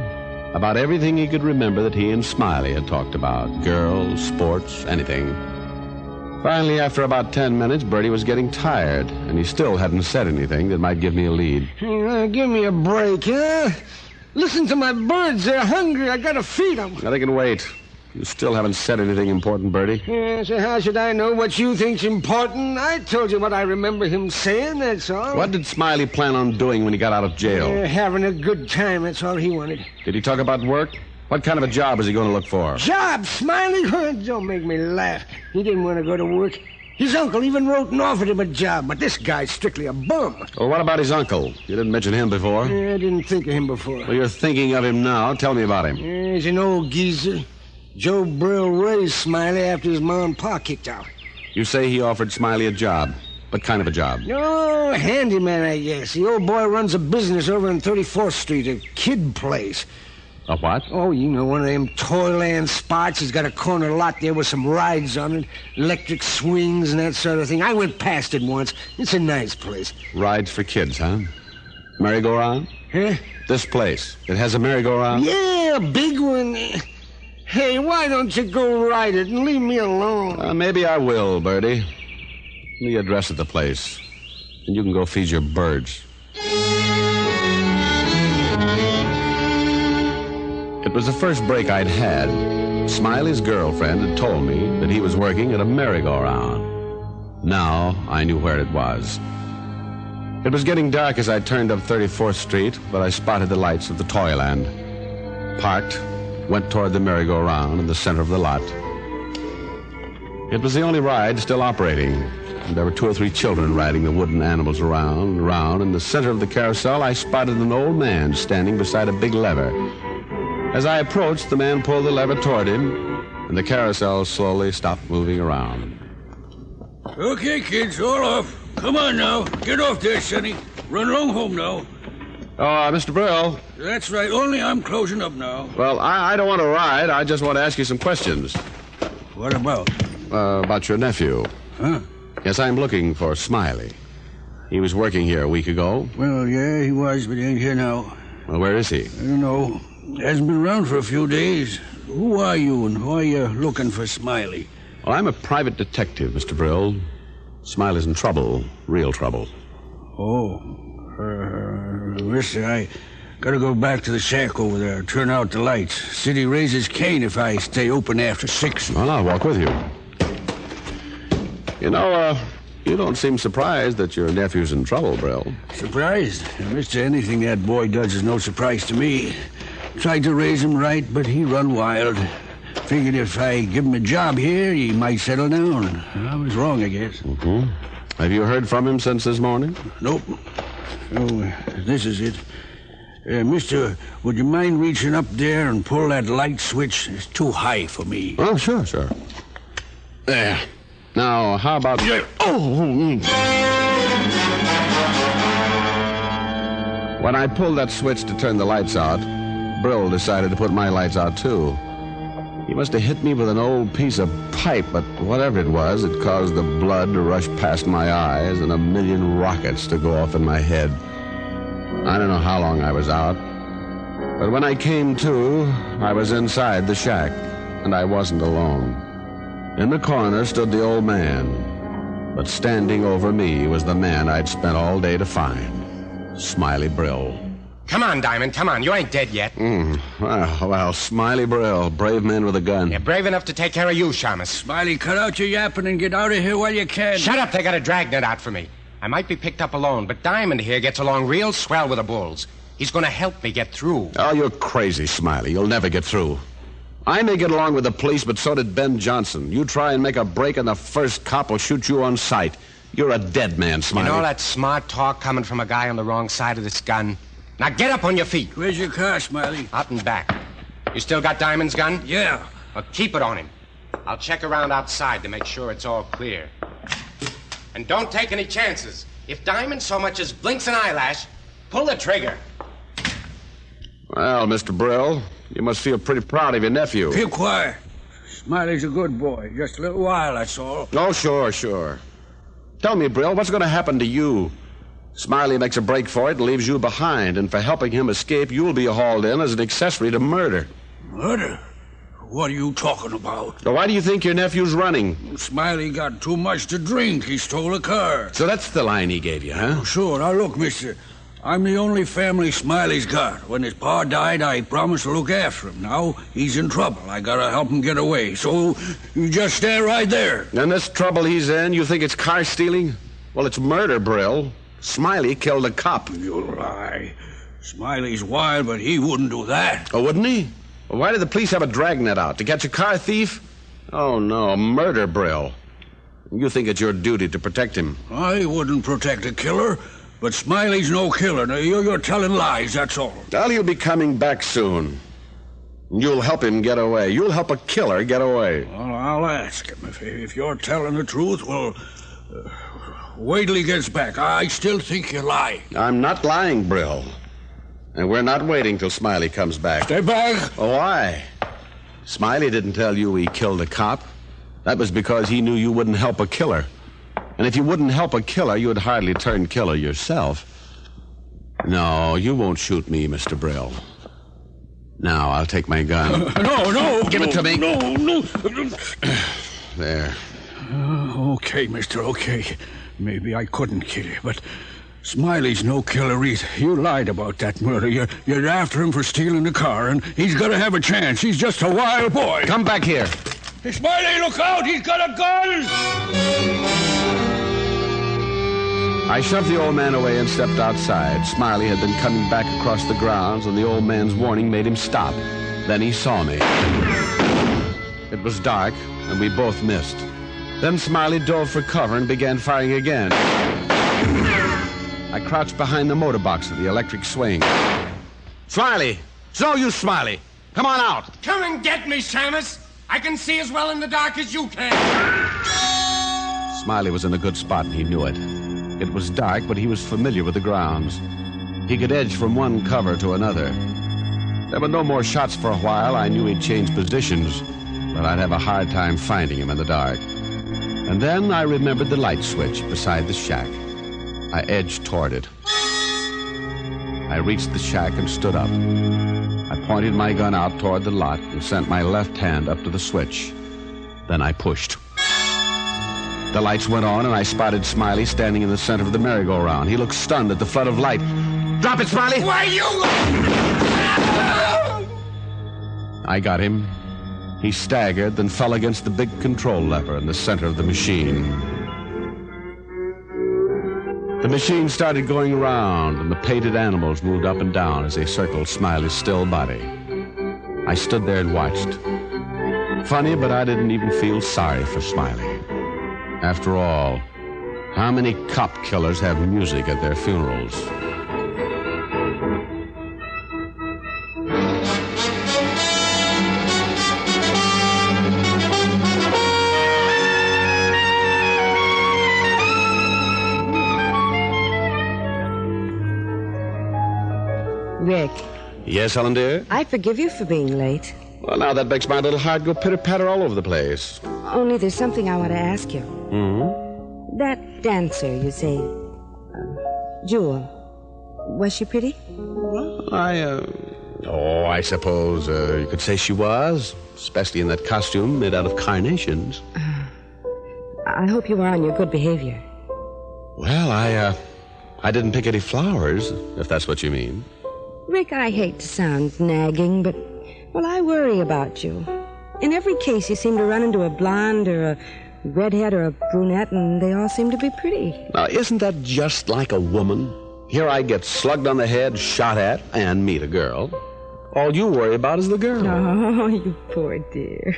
about everything he could remember that he and Smiley had talked about. Girls, sports, anything. Finally, after about 10 minutes, Bertie was getting tired, and he still hadn't said anything that might give me a lead. Give me a break, huh? Listen to my birds. They're hungry. I gotta feed them. Now, they can wait. You still haven't said anything important, Bertie. So how should I know what you think's important? I told you what I remember him saying, that's all. What did Smiley plan on doing when he got out of jail? Having a good time, that's all he wanted. Did he talk about work? What kind of a job was he going to look for? Job, Smiley? Don't make me laugh. He didn't want to go to work. His uncle even wrote and offered him a job, but this guy's strictly a bum. Well, what about his uncle? You didn't mention him before. I didn't think of him before. Well, you're thinking of him now. Tell me about him. He's an old geezer. Joe Brill raised Smiley after his mom and pa kicked out. You say he offered Smiley a job. What kind of a job? Oh, handyman, I guess. The old boy runs a business over on 34th Street, a kid place. A what? Oh, you know, one of them toyland spots. He's got a corner lot there with some rides on it, electric swings and that sort of thing. I went past it once. It's a nice place. Rides for kids, huh? Merry-go-round? Huh? This place. It has a merry-go-round? Yeah, a big one. Hey, why don't you go ride it and leave me alone? Maybe I will, Bertie. The address of the place. And you can go feed your birds. It was the first break I'd had. Smiley's girlfriend had told me that he was working at a merry-go-round. Now I knew where it was. It was getting dark as I turned up 34th Street, but I spotted the lights of the Toyland. Parked, went toward the merry-go-round in the center of the lot. It was the only ride still operating, and there were 2 or 3 children riding the wooden animals around and around. In the center of the carousel, I spotted an old man standing beside a big lever. As I approached, the man pulled the lever toward him, and the carousel slowly stopped moving around. Okay, kids, all off. Come on now. Get off there, Sonny. Run along home now. Oh, Mr. Brill. That's right. Only I'm closing up now. Well, I don't want to ride. I just want to ask you some questions. What about? About your nephew. Huh? Yes, I'm looking for Smiley. He was working here a week ago. Well, yeah, he was, but he ain't here now. Well, where is he? I don't know. Hasn't been around for a few days. Who are you, and why are you looking for Smiley? Well, I'm a private detective, Mr. Brill. Smiley's in trouble. Real trouble. Oh. Mister, I gotta go back to the shack over there. Turn out the lights. City raises Cain if I stay open after 6. Well, I'll walk with you. You know, you don't seem surprised that your nephew's in trouble, Brill. Surprised? Mister, anything that boy does is no surprise to me. Tried to raise him right, but he run wild. Figured if I give him a job here, he might settle down. I was wrong, I guess. Mm-hmm. Have you heard from him since this morning? Nope. Oh, this is it. Mister, would you mind reaching up there and pull that light switch? It's too high for me. Oh, sure. There. Now, how about... When I pulled that switch to turn the lights out, Brill decided to put my lights out, too. He must have hit me with an old piece of pipe, but whatever it was, it caused the blood to rush past my eyes and a million rockets to go off in my head. I don't know how long I was out, but when I came to, I was inside the shack, and I wasn't alone. In the corner stood the old man, but standing over me was the man I'd spent all day to find, Smiley Brill. Come on, Diamond, come on. You ain't dead yet. Well, Smiley Brill, brave man with a gun. You're brave enough to take care of you, Shamus. Smiley, cut out your yapping and get out of here while you can. Shut up, they got a dragnet out for me. I might be picked up alone, but Diamond here gets along real swell with the bulls. He's going to help me get through. Oh, you're crazy, Smiley. You'll never get through. I may get along with the police, but so did Ben Johnson. You try and make a break, and the first cop will shoot you on sight. You're a dead man, Smiley. You know that smart talk coming from a guy on the wrong side of this gun? Now get up on your feet. Where's your car, Smiley? Out and back. You still got Diamond's gun? Yeah. Well, keep it on him. I'll check around outside to make sure it's all clear. And don't take any chances. If Diamond so much as blinks an eyelash, pull the trigger. Well, Mr. Brill, you must feel pretty proud of your nephew. Keep quiet. Smiley's a good boy. Just a little while, that's all. Oh, sure. Tell me, Brill, what's going to happen to you? Smiley makes a break for it and leaves you behind, and for helping him escape, you'll be hauled in as an accessory to murder. Murder? What are you talking about? So why do you think your nephew's running? Smiley got too much to drink. He stole a car. So that's the line he gave you, huh? Oh, sure. Now, look, mister. I'm the only family Smiley's got. When his pa died, I promised to look after him. Now, he's in trouble. I gotta help him get away. So, you just stay right there. And this trouble he's in, you think it's car stealing? Well, it's murder, Brill. Smiley killed a cop. You lie. Smiley's wild, but he wouldn't do that. Oh, wouldn't he? Well, why did the police have a dragnet out? To catch a car thief? Oh, no. Murder, Brill. You think it's your duty to protect him. I wouldn't protect a killer. But Smiley's no killer. Now, you're telling lies, that's all. Well, he'll be coming back soon. You'll help him get away. You'll help a killer get away. Well, I'll ask him. If you're telling the truth, well, wait till he gets back. I still think you lie. I'm not lying, Brill. And we're not waiting till Smiley comes back. Stay back. Oh, why? Smiley didn't tell you he killed a cop. That was because he knew you wouldn't help a killer. And if you wouldn't help a killer, you'd hardly turn killer yourself. No, you won't shoot me, Mr. Brill. Now, I'll take my gun. No. Give it to me. No. There. Okay, mister, okay. Maybe I couldn't kill you, but Smiley's no killer either. You lied about that murder. You're after him for stealing the car, and he's got to have a chance. He's just a wild boy. Come back here. Hey, Smiley, look out! He's got a gun! I shoved the old man away and stepped outside. Smiley had been coming back across the grounds, and the old man's warning made him stop. Then he saw me. It was dark, and we both missed. Then Smiley dove for cover and began firing again. I crouched behind the motor box of the electric swing. Smiley! It's no use, Smiley! Come on out! Come and get me, Shamus! I can see as well in the dark as you can! Smiley was in a good spot, and he knew it. It was dark, but he was familiar with the grounds. He could edge from one cover to another. There were no more shots for a while. I knew he'd change positions, but I'd have a hard time finding him in the dark. And then I remembered the light switch beside the shack. I edged toward it. I reached the shack and stood up. I pointed my gun out toward the lot and sent my left hand up to the switch. Then I pushed. The lights went on, and I spotted Smiley standing in the center of the merry-go-round. He looked stunned at the flood of light. Drop it, Smiley! Why, you... I got him. He staggered, then fell against the big control lever in the center of the machine. The machine started going around, and the painted animals moved up and down as they circled Smiley's still body. I stood there and watched. Funny, but I didn't even feel sorry for Smiley. After all, how many cop killers have music at their funerals? Rick. Yes, Helen, dear? I forgive you for being late. Well, now that makes my little heart go pitter-patter all over the place. Only there's something I want to ask you. Mm-hmm. That dancer, you say, Jewel, was she pretty? Well, I suppose you could say she was, especially in that costume made out of carnations. I hope you were on your good behavior. Well, I didn't pick any flowers, if that's what you mean. Rick, I hate to sound nagging, but, well, I worry about you. In every case, you seem to run into a blonde or a redhead or a brunette, and they all seem to be pretty. Now, isn't that just like a woman? Here I get slugged on the head, shot at, and meet a girl. All you worry about is the girl. Oh, you poor dear.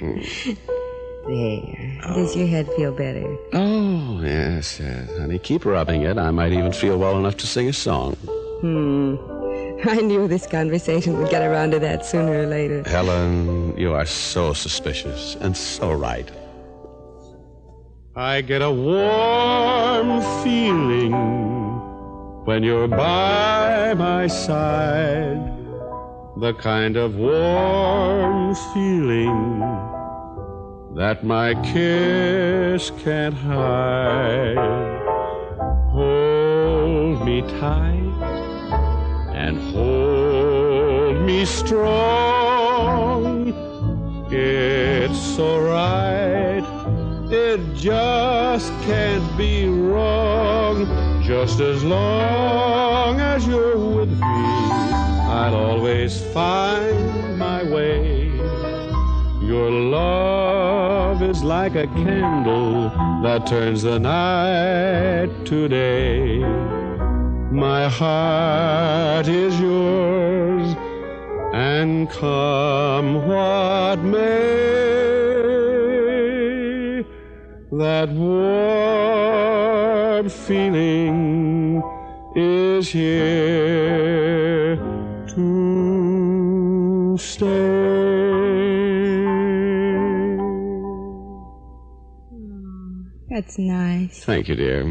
There. Does your head feel better? Oh, yes, honey. Keep rubbing it. I might even feel well enough to sing a song. I knew this conversation would get around to that sooner or later. Helen, you are so suspicious and so right. I get a warm feeling when you're by my side, the kind of warm feeling that my kiss can't hide. Hold me tight and hold me strong. so right. It just can't be wrong. Just as long as you're with me, I'll always find my way. Your love is like a candle that turns the night to day. My heart is yours, and come what may, that warm feeling is here to stay. That's nice. Thank you, dear.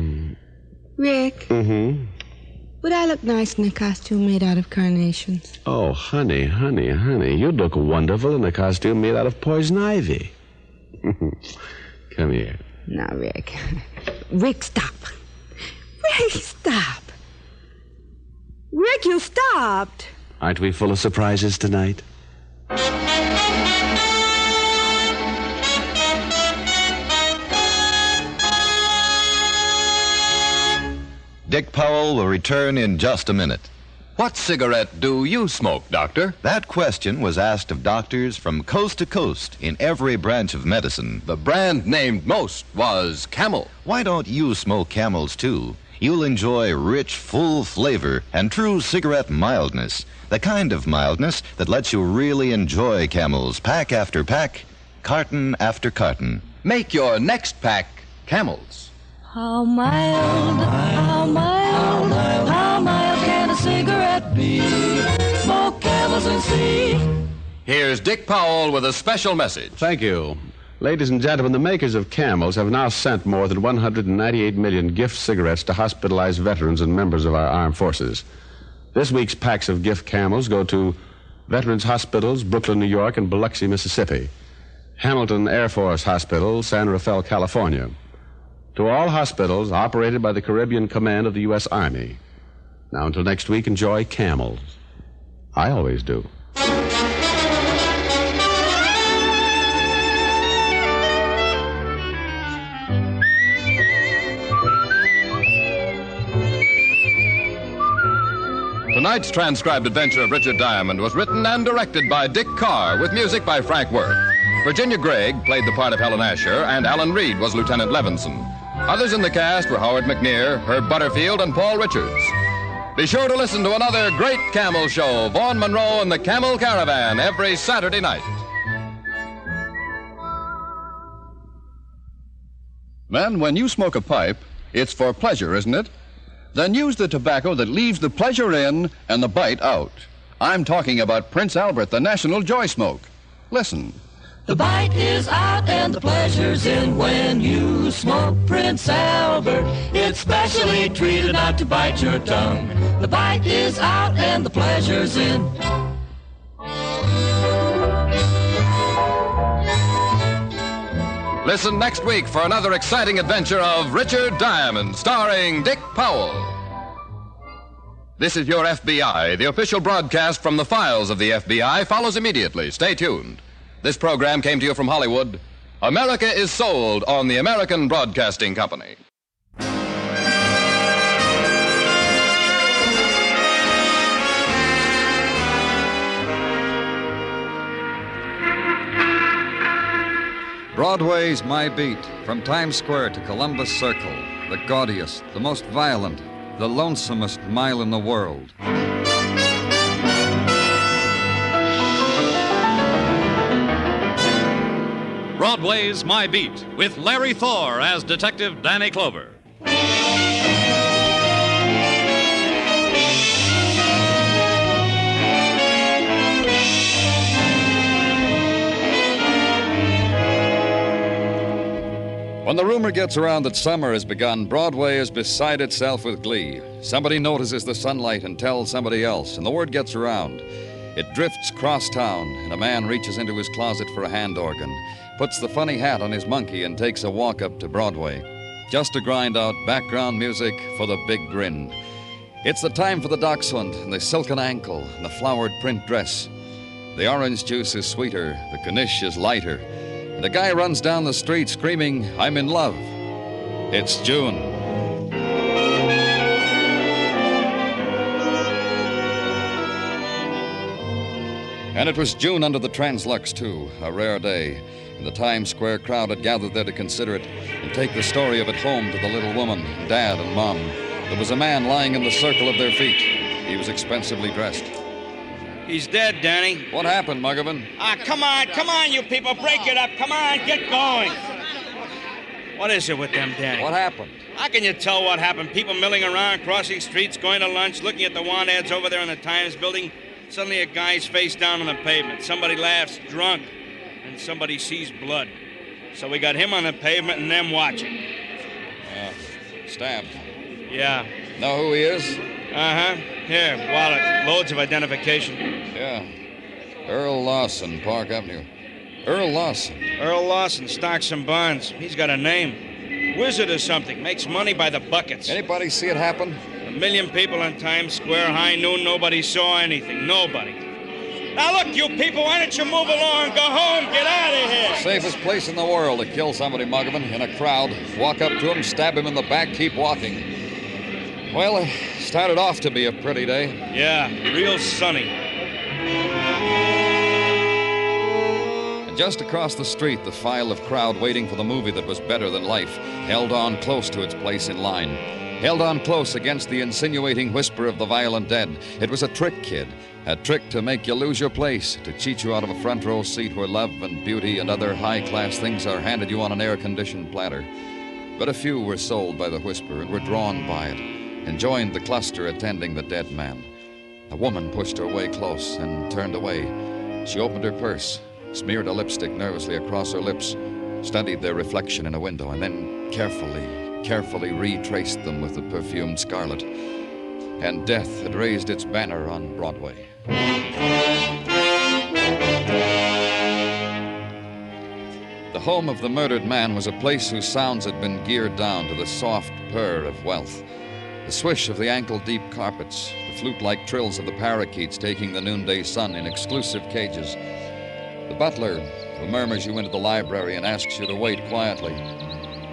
Rick, would I look nice in a costume made out of carnations? Oh, honey, you'd look wonderful in a costume made out of poison ivy. Come here. Now, Rick. Rick, stop. Rick, stop. Rick, you stopped. Aren't we full of surprises tonight? Dick Powell will return in just a minute. What cigarette do you smoke, Doctor? That question was asked of doctors from coast to coast in every branch of medicine. The brand named most was Camel. Why don't you smoke Camels, too? You'll enjoy rich, full flavor and true cigarette mildness. The kind of mildness that lets you really enjoy Camels pack after pack, carton after carton. Make your next pack Camels. How mild, how mild, how mild can a cigarette be? Smoke Camels and see. Here's Dick Powell with a special message. Thank you. Ladies and gentlemen, the makers of Camels have now sent more than 198 million gift cigarettes to hospitalized veterans and members of our armed forces. This week's packs of gift Camels go to Veterans Hospitals, Brooklyn, New York, and Biloxi, Mississippi. Hamilton Air Force Hospital, San Rafael, California. To all hospitals operated by the Caribbean Command of the U.S. Army. Now, until next week, enjoy Camels. I always do. Tonight's transcribed adventure of Richard Diamond was written and directed by Dick Carr, with music by Frank Worth. Virginia Gregg played the part of Helen Asher, and Alan Reed was Lieutenant Levinson. Others in the cast were Howard McNear, Herb Butterfield, and Paul Richards. Be sure to listen to another great Camel show, Vaughn Monroe and the Camel Caravan, every Saturday night. Men, when you smoke a pipe, it's for pleasure, isn't it? Then use the tobacco that leaves the pleasure in and the bite out. I'm talking about Prince Albert, the National Joy Smoke. Listen. The bite is out and the pleasure's in when you smoke Prince Albert. It's specially treated not to bite your tongue. The bite is out and the pleasure's in. Listen next week for another exciting adventure of Richard Diamond, starring Dick Powell. This is your FBI. The official broadcast from the files of the FBI follows immediately. Stay tuned. This program came to you from Hollywood. America is sold on the American Broadcasting Company. Broadway's my beat, from Times Square to Columbus Circle, the gaudiest, the most violent, the lonesomest mile in the world. Broadway's My Beat, with Larry Thor as Detective Danny Clover. When the rumor gets around that summer has begun, Broadway is beside itself with glee. Somebody notices the sunlight and tells somebody else, and the word gets around. It drifts cross town, and a man reaches into his closet for a hand organ, puts the funny hat on his monkey, and takes a walk up to Broadway, just to grind out background music for the big grin. It's the time for the dachshund, and the silken ankle, and the flowered print dress. The orange juice is sweeter, the Knish is lighter. and a guy runs down the street screaming, "I'm in love." It's June. And it was June under the Translux, too, a rare day. And the Times Square crowd had gathered there to consider it and take the story of it home to the little woman, Dad and Mom. There was a man lying in the circle of their feet. He was expensively dressed. He's dead, Danny. What happened, Muggavan? Come on, you people. Break it up. Come on, get going. What is it with them, Danny? What happened? How can you tell what happened? People milling around, crossing streets, going to lunch, looking at the want ads over there in the Times building. Suddenly a guy's face down on the pavement. Somebody laughs, drunk, and somebody sees blood. So we got him on the pavement and them watching. Stabbed. Yeah. Know who he is? Uh-huh. Here, wallet. Loads of identification. Yeah. Earl Lawson, Park Avenue. Earl Lawson. Earl Lawson, stocks and bonds. He's got a name. Wizard or something. Makes money by the buckets. Anybody see it happen? 1 million people on Times Square, high noon. Nobody saw anything. Nobody. Now, look, you people, why don't you move along? Go home. Get out of here. Safest place in the world to kill somebody, Muggavan, in a crowd. Walk up to him, stab him in the back, keep walking. Well, it started off to be a pretty day. Yeah, real sunny. And just across the street, the file of crowd waiting for the movie that was better than life held on close to its place in line. Held on close against the insinuating whisper of the violent dead. It was a trick, kid. A trick to make you lose your place, to cheat you out of a front row seat where love and beauty and other high-class things are handed you on an air-conditioned platter. But a few were sold by the whisper and were drawn by it, and joined the cluster attending the dead man. A woman pushed her way close and turned away. She opened her purse, smeared a lipstick nervously across her lips, studied their reflection in a window, and then carefully retraced them with the perfumed scarlet. And death had raised its banner on Broadway. The home of the murdered man was a place whose sounds had been geared down to the soft purr of wealth. The swish of the ankle-deep carpets, the flute-like trills of the parakeets taking the noonday sun in exclusive cages. The butler who murmurs you into the library and asks you to wait quietly.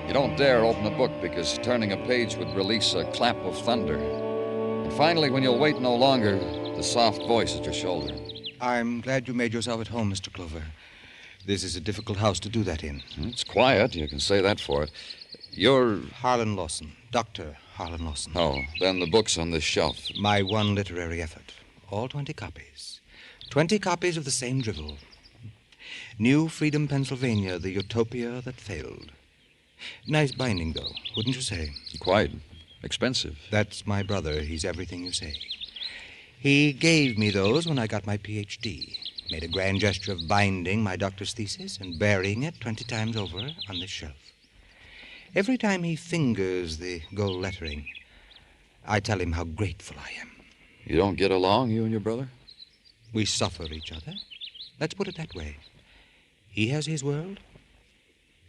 You don't dare open a book because turning a page would release a clap of thunder. And finally, when you'll wait no longer, the soft voice at your shoulder. I'm glad you made yourself at home, Mr. Clover. This is a difficult house to do that in. It's quiet, you can say that for it. You're... Harlan Lawson, Dr. Harlan Lawson. Oh, then the book's on this shelf. My one literary effort. All 20 copies. 20 copies of the same drivel. New Freedom, Pennsylvania, the utopia that failed. Nice binding, though, wouldn't you say? Quite. Expensive. That's my brother. He's everything you say. He gave me those when I got my Ph.D. Made a grand gesture of binding my doctor's thesis and burying it 20 times over on this shelf. Every time he fingers the gold lettering, I tell him how grateful I am. You don't get along, you and your brother? We suffer each other. Let's put it that way. He has his world.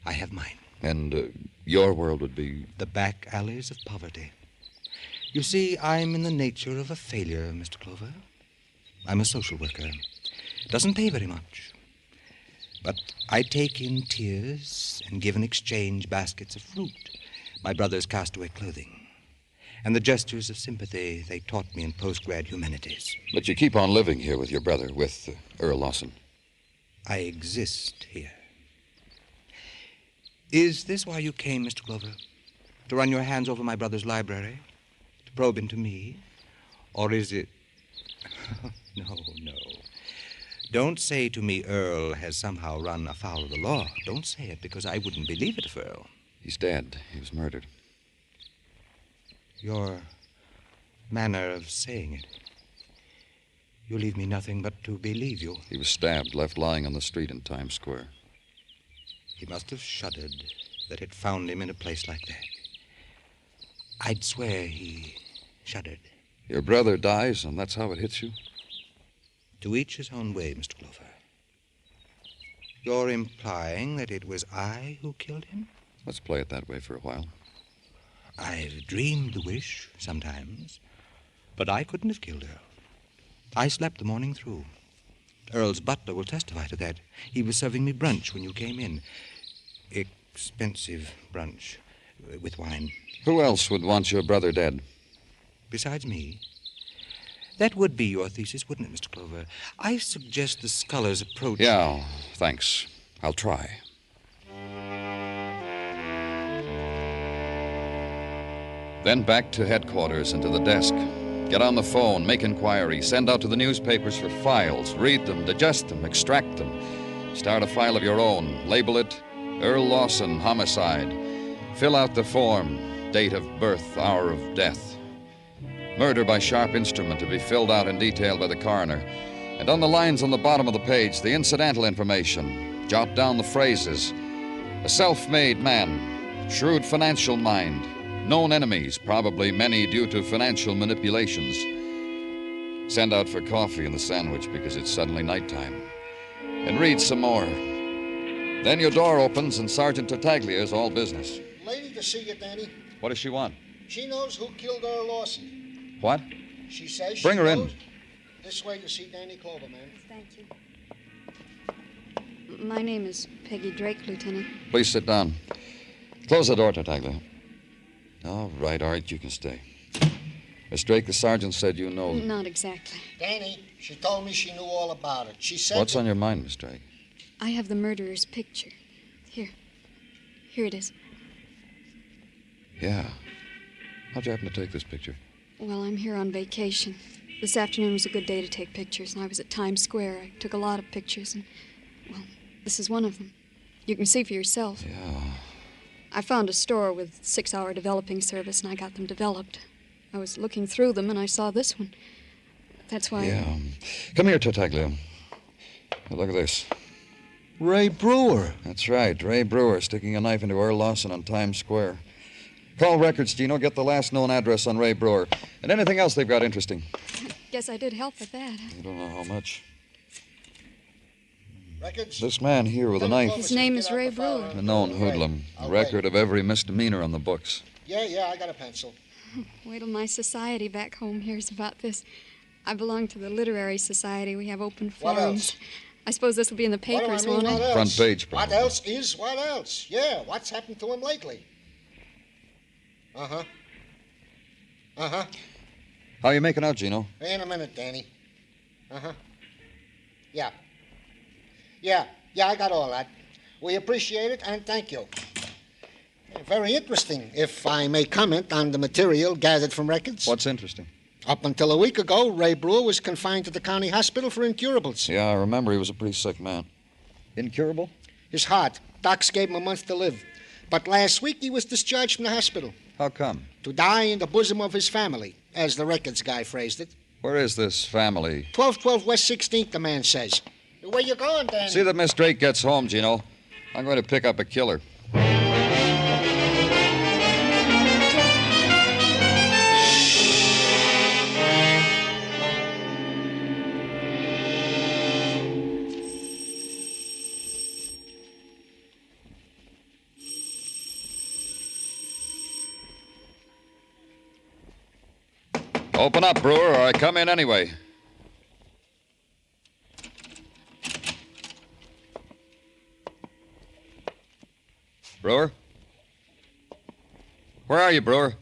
I have mine. And your world would be? The back alleys of poverty. You see, I'm in the nature of a failure, Mr. Clover. I'm a social worker. Doesn't pay very much. But I take in tears and give in exchange baskets of fruit, my brother's castaway clothing, and the gestures of sympathy they taught me in post-grad humanities. But you keep on living here with your brother, with Earl Lawson. I exist here. Is this why you came, Mr. Clover? To run your hands over my brother's library? To probe into me? Or is it... No. Don't say to me Earl has somehow run afoul of the law. Don't say it, because I wouldn't believe it of Earl. He's dead. He was murdered. Your manner of saying it. You leave me nothing but to believe you. He was stabbed, left lying on the street in Times Square. He must have shuddered that it found him in a place like that. I'd swear he shuddered. Your brother dies, and that's how it hits you? To each his own way, Mr. Clover. You're implying that it was I who killed him? Let's play it that way for a while. I've dreamed the wish sometimes, but I couldn't have killed Earl. I slept the morning through. Earl's butler will testify to that. He was serving me brunch when you came in. Expensive brunch with wine. Who else would want your brother dead? Besides me? That would be your thesis, wouldn't it, Mr. Clover? I suggest the scholar's approach... Yeah, thanks. I'll try. Then back to headquarters and to the desk. Get on the phone, make inquiries, send out to the newspapers for files, read them, digest them, extract them. Start a file of your own. Label it Earl Lawson, homicide. Fill out the form, date of birth, hour of death. Murder by sharp instrument to be filled out in detail by the coroner. And on the lines on the bottom of the page, the incidental information. Jot down the phrases. A self-made man, shrewd financial mind, known enemies, probably many due to financial manipulations. Send out for coffee and the sandwich because it's suddenly nighttime. And read some more. Then your door opens and Sergeant Tartaglia's all business. Lady to see you, Danny. What does she want? She knows who killed Earl Lawson. What? She says Bring her in. This way to see Danny Clover, man. Thank you. My name is Peggy Drake, Lieutenant. Please sit down. Close the door, Tartaglia. All right, you can stay. Miss Drake, the sergeant said you know... Not exactly. Danny, she told me she knew all about it. She said... What's on your mind, Miss Drake? I have the murderer's picture. Here it is. Yeah. How'd you happen to take this picture? Well, I'm here on vacation. This afternoon was a good day to take pictures, and I was at Times Square. I took a lot of pictures, and, well, this is one of them. You can see for yourself. Yeah. I found a store with 6-hour developing service, and I got them developed. I was looking through them, and I saw this one. That's why... Yeah. Come here, Tartaglia. Look at this. Ray Brewer. That's right, Ray Brewer sticking a knife into Earl Lawson on Times Square. Call records, Gino. Get the last known address on Ray Brewer. And anything else they've got interesting. Guess I did help with that. I don't know how much. Records? This man here with a knife. His name is Ray Brewer. A known hoodlum. A record of every misdemeanor on the books. Yeah, I got a pencil. Wait till my society back home hears about this. I belong to the Literary Society. We have open What forums. else? I suppose this will be in the papers, What won't it? else? Front page, probably. What else is what else? Yeah, what's happened to him lately? Uh-huh. How you making out, Gino? In a minute, Danny. Uh-huh. Yeah, I got all that. We appreciate it, and thank you. Very interesting, if I may comment on the material gathered from records. What's interesting? Up until a week ago, Ray Brewer was confined to the county hospital for incurables. Yeah, I remember he was a pretty sick man. Incurable? His heart. Docs gave him a month to live. But last week, he was discharged from the hospital. How come? To die in the bosom of his family, as the records guy phrased it. Where is this family? 1212 West 16th, the man says. Where you going, Danny? See that Miss Drake gets home, Gino. I'm going to pick up a killer. Open up, Brewer, or I come in anyway. Brewer? Where are you, Brewer?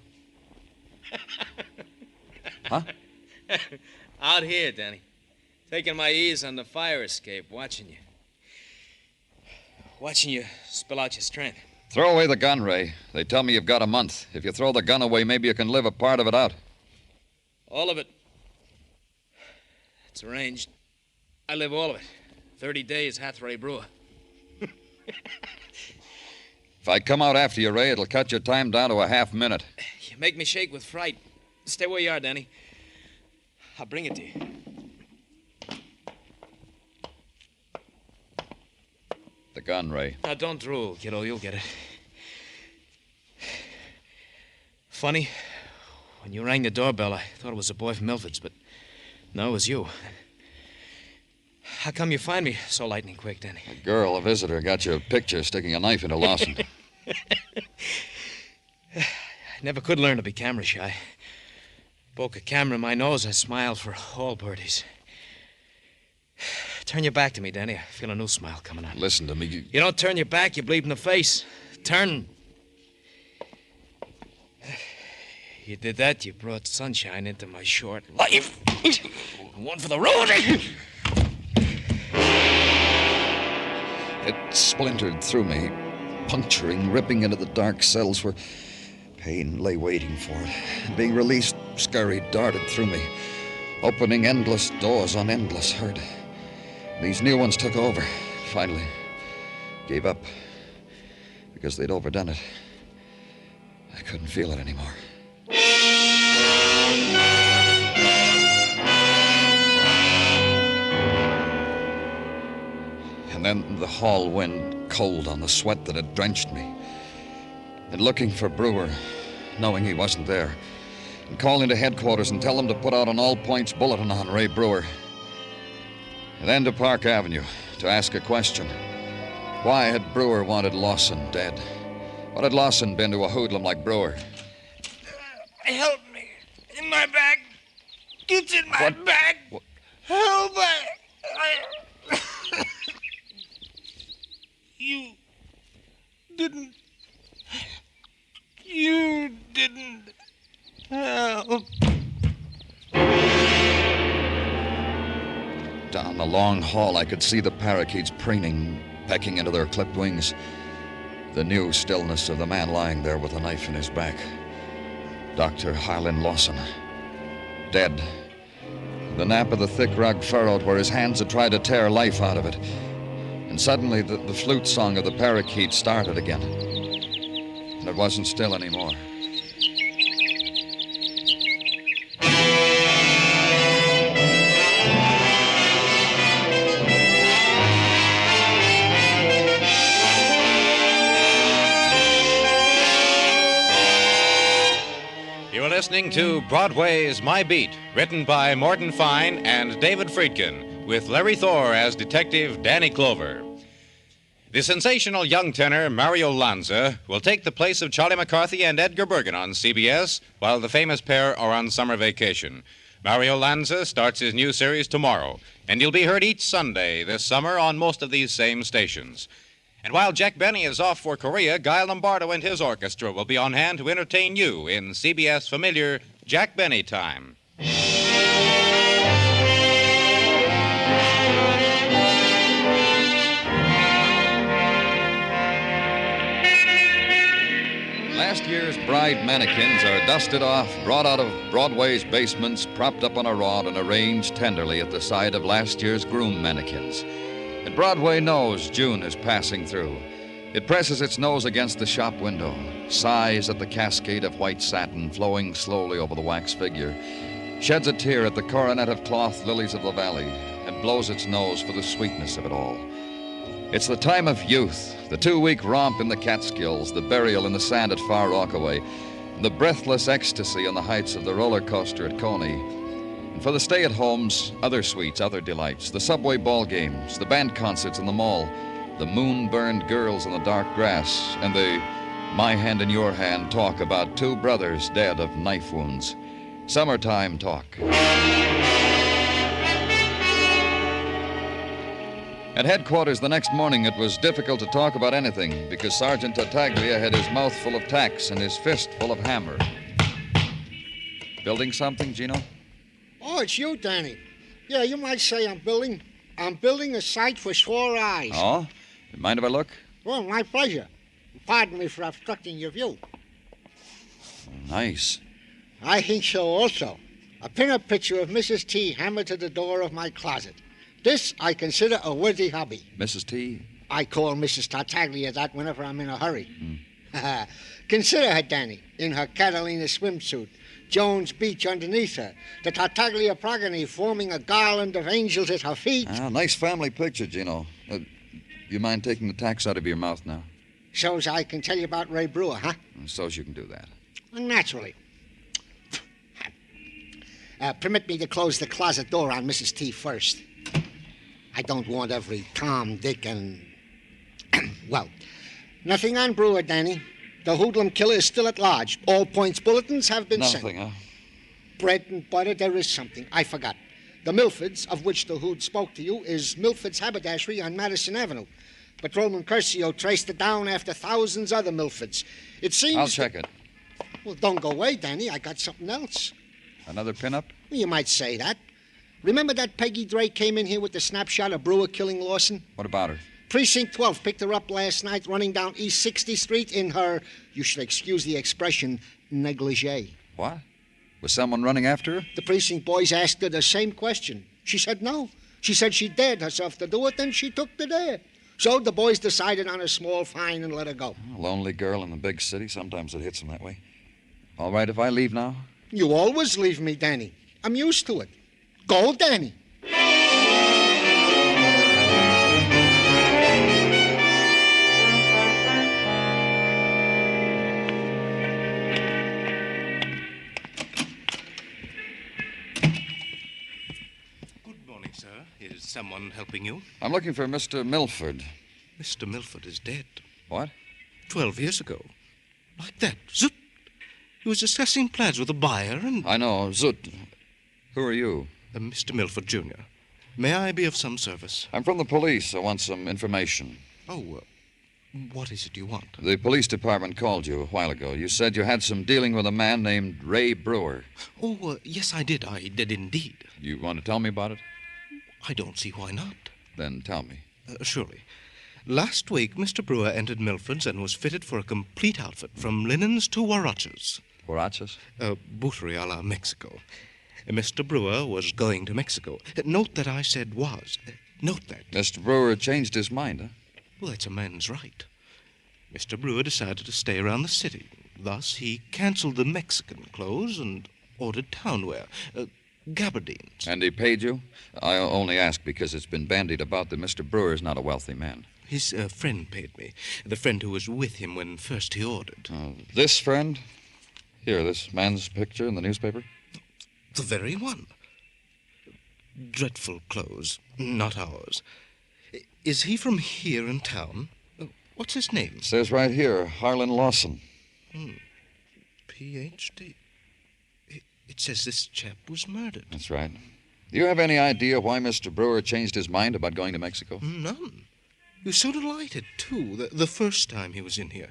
Huh? Out here, Danny. Taking my ease on the fire escape, watching you. Watching you spill out your strength. Throw away the gun, Ray. They tell me you've got a month. If you throw the gun away, maybe you can live a part of it out. All of it. It's arranged. I live all of it. 30 days, hath Ray Brewer. If I come out after you, Ray, it'll cut your time down to a half minute. You make me shake with fright. Stay where you are, Danny. I'll bring it to you. The gun, Ray. Now, don't drool, kiddo. You'll get it. Funny, when you rang the doorbell, I thought it was a boy from Milford's, but no, it was you. How come you find me so lightning quick, Danny? A girl, a visitor, got your picture sticking a knife into Lawson. I never could learn to be camera shy. Poke a camera in my nose, I smiled for all birdies. Turn your back to me, Danny. I feel a new smile coming on. Listen to me. You don't turn your back, you bleed in the face. Turn. You did that, you brought sunshine into my short life. One for the road. It splintered through me, puncturing, ripping into the dark cells where pain lay waiting for it. Being released, scurried, darted through me, opening endless doors on endless hurt. These new ones took over, finally. Gave up, because they'd overdone it. I couldn't feel it anymore. And then the hall wind cold on the sweat that had drenched me. And looking for Brewer, knowing he wasn't there. And calling to headquarters and tell them to put out an all-points bulletin on Ray Brewer. And then to Park Avenue to ask a question. Why had Brewer wanted Lawson dead? What had Lawson been to a hoodlum like Brewer? Help me. In my back. It's in my back. What? Help me. You didn't help. Down the long hall, I could see the parakeets preening, pecking into their clipped wings. The new stillness of the man lying there with a knife in his back. Dr. Harlan Lawson. Dead. The nap of the thick rug furrowed where his hands had tried to tear life out of it. And suddenly the flute song of the parakeet started again. And it wasn't still anymore. You are listening to Broadway's My Beat, written by Morton Fine and David Friedkin, with Larry Thor as Detective Danny Clover. The sensational young tenor Mario Lanza will take the place of Charlie McCarthy and Edgar Bergen on CBS while the famous pair are on summer vacation. Mario Lanza starts his new series tomorrow, and he'll be heard each Sunday this summer on most of these same stations. And while Jack Benny is off for Korea, Guy Lombardo and his orchestra will be on hand to entertain you in CBS familiar Jack Benny time. Last year's bride mannequins are dusted off, brought out of Broadway's basements, propped up on a rod, and arranged tenderly at the side of last year's groom mannequins. And Broadway knows June is passing through. It presses its nose against the shop window, sighs at the cascade of white satin flowing slowly over the wax figure, sheds a tear at the coronet of cloth lilies of the valley, and blows its nose for the sweetness of it all. It's the time of youth, the 2-week romp in the Catskills, the burial in the sand at Far Rockaway, and the breathless ecstasy on the heights of the roller coaster at Coney. And for the stay-at-homes, other sweets, other delights, the subway ball games, the band concerts in the mall, the moon-burned girls in the dark grass, and the my hand in your hand talk about two brothers dead of knife wounds. Summertime talk. At headquarters the next morning, it was difficult to talk about anything because Sergeant Tartaglia had his mouth full of tacks and his fist full of hammer. Building something, Gino? Oh, it's you, Danny. Yeah, you might say I'm building a sight for sore eyes. Oh? Mind if I look? Well, my pleasure. Pardon me for obstructing your view. Nice. I think so also. A pin-up picture of Mrs. T hammered to the door of my closet. This I consider a worthy hobby. Mrs. T? I call Mrs. Tartaglia that whenever I'm in a hurry. Consider her, Danny, in her Catalina swimsuit, Jones Beach underneath her, the Tartaglia progeny forming a garland of angels at her feet. Ah, nice family picture, Gino. You mind taking the tacks out of your mouth now? So's I can tell you about Ray Brewer, huh? So's you can do that. Naturally. Permit me to close the closet door on Mrs. T first. I don't want every Tom, Dick, and... well, nothing on Brewer, Danny. The hoodlum killer is still at large. All points bulletins have been sent. Nothing, huh? Bread and butter, there is something. I forgot. The Milfords, of which the hood spoke to you, is Milford's Haberdashery on Madison Avenue. Patrolman Curcio traced it down after thousands other Milfords. It seems... I'll check it. Well, don't go away, Danny. I got something else. Another pinup? You might say that. Remember that Peggy Drake came in here with the snapshot of Brewer killing Lawson? What about her? Precinct 12 picked her up last night running down East 60th Street in her, you should excuse the expression, negligee. What? Was someone running after her? The precinct boys asked her the same question. She said no. She said she dared herself to do it, then she took the dare. So the boys decided on a small fine and let her go. A lonely girl in the big city. Sometimes it hits them that way. All right if I leave now? You always leave me, Danny. I'm used to it. Go, Danny. Is someone helping you? I'm looking for Mr. Milford. Mr. Milford is dead. What? 12 years ago. Like that. Zoot. He was discussing plans with a buyer and... I know. Zoot. Who are you? Mr. Milford, Jr. May I be of some service? I'm from the police. I want some information. Oh, what is it you want? The police department called you a while ago. You said you had some dealing with a man named Ray Brewer. Oh, yes, I did. I did indeed. You want to tell me about it? I don't see why not. Then tell me. Surely. Last week, Mr. Brewer entered Milford's and was fitted for a complete outfit, from linens to huaraches. Huaraches? Bootery a la Mexico. Mr. Brewer was going to Mexico. Note that I said was. Note that. Mr. Brewer changed his mind, huh? Well, that's a man's right. Mr. Brewer decided to stay around the city. Thus, he canceled the Mexican clothes and ordered town wear. Gabardines. And he paid you? I only ask because it's been bandied about that Mr. Brewer is not a wealthy man. His friend paid me. The friend who was with him when first he ordered. This friend? Here, this man's picture in the newspaper? The very one. Dreadful clothes. Not ours. Is he from here in town? What's his name? It says right here, Harlan Lawson. Ph.D. It says this chap was murdered. That's right. Do you have any idea why Mr. Brewer changed his mind about going to Mexico? None. He was so delighted, too, the first time he was in here.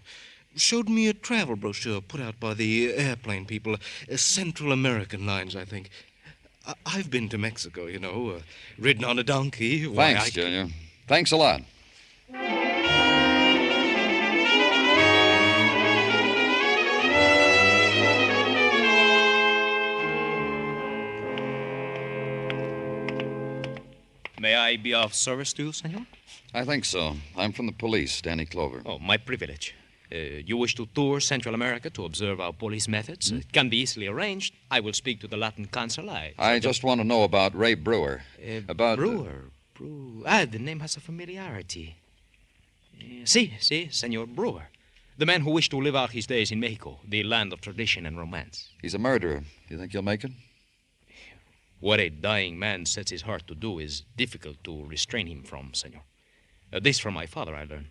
Showed me a travel brochure put out by the airplane people, Central American Lines, I think. I've been to Mexico, you know, ridden on a donkey. Thanks, Junior. Thanks a lot. May I be of service to you, senor? I think so. I'm from the police, Danny Clover. Oh, my privilege. You wish to tour Central America to observe our police methods? It can be easily arranged. I will speak to the Latin consul. I just want to know about Ray Brewer. Brewer? The name has a familiarity. Si, Senor Brewer. The man who wished to live out his days in Mexico, the land of tradition and romance. He's a murderer. Do you think he'll make it? What a dying man sets his heart to do is difficult to restrain him from, senor. This from my father I learned.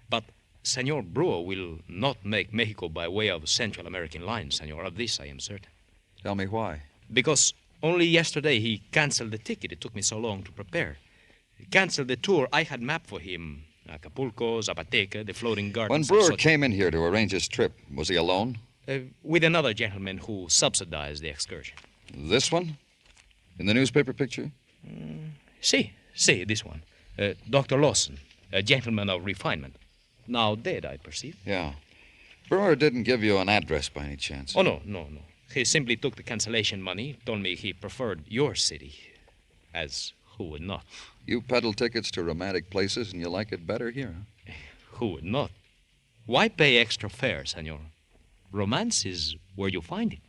But Senor Brewer will not make Mexico by way of Central American lines, senor. Of this I am certain. Tell me why. Because only yesterday he canceled the ticket it took me so long to prepare. He canceled the tour I had mapped for him. Acapulco, Zapateca, the floating gardens. When Brewer came in here to arrange his trip, was he alone? With another gentleman who subsidized the excursion. This one? In the newspaper picture? Si, this one. Dr. Lawson, a gentleman of refinement. Now dead, I perceive. Yeah. Brewer didn't give you an address by any chance? Oh, no. He simply took the cancellation money, told me he preferred your city. As who would not? You peddle tickets to romantic places and you like it better here, huh? Who would not? Why pay extra fare, senor? Romance is where you find it.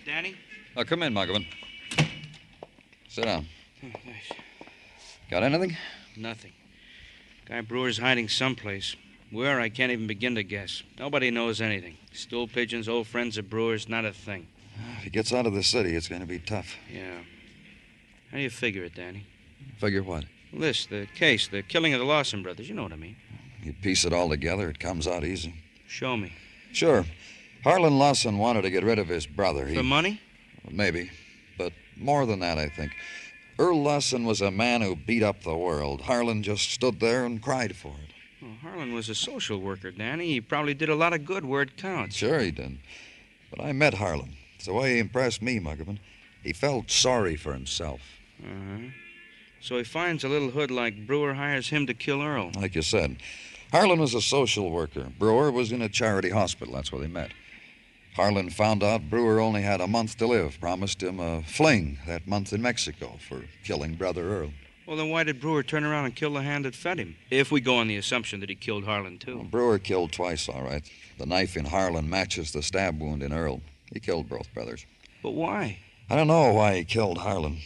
Danny? Oh, come in, Muggavan. Sit down. Oh, thanks. Got anything? Nothing. Guy Brewer's hiding someplace. Where, I can't even begin to guess. Nobody knows anything. Stool pigeons, old friends of Brewer's, not a thing. If he gets out of the city, it's going to be tough. Yeah. How do you figure it, Danny? Figure what? List, the case, the killing of the Lawson brothers. You know what I mean. You piece it all together, it comes out easy. Show me. Sure. Harlan Lawson wanted to get rid of his brother. For money? Maybe. But more than that, I think. Earl Lawson was a man who beat up the world. Harlan just stood there and cried for it. Well, Harlan was a social worker, Danny. He probably did a lot of good where it counts. Sure he did. But I met Harlan. It's the way he impressed me, Muggavan. He felt sorry for himself. Uh-huh. So he finds a little hood like Brewer, hires him to kill Earl. Like you said. Harlan was a social worker. Brewer was in a charity hospital. That's where they met. Harlan found out Brewer only had a month to live, promised him a fling that month in Mexico for killing Brother Earl. Well, then why did Brewer turn around and kill the hand that fed him? If we go on the assumption that he killed Harlan, too. Well, Brewer killed twice, all right. The knife in Harlan matches the stab wound in Earl. He killed both brothers. But why? I don't know why he killed Harlan.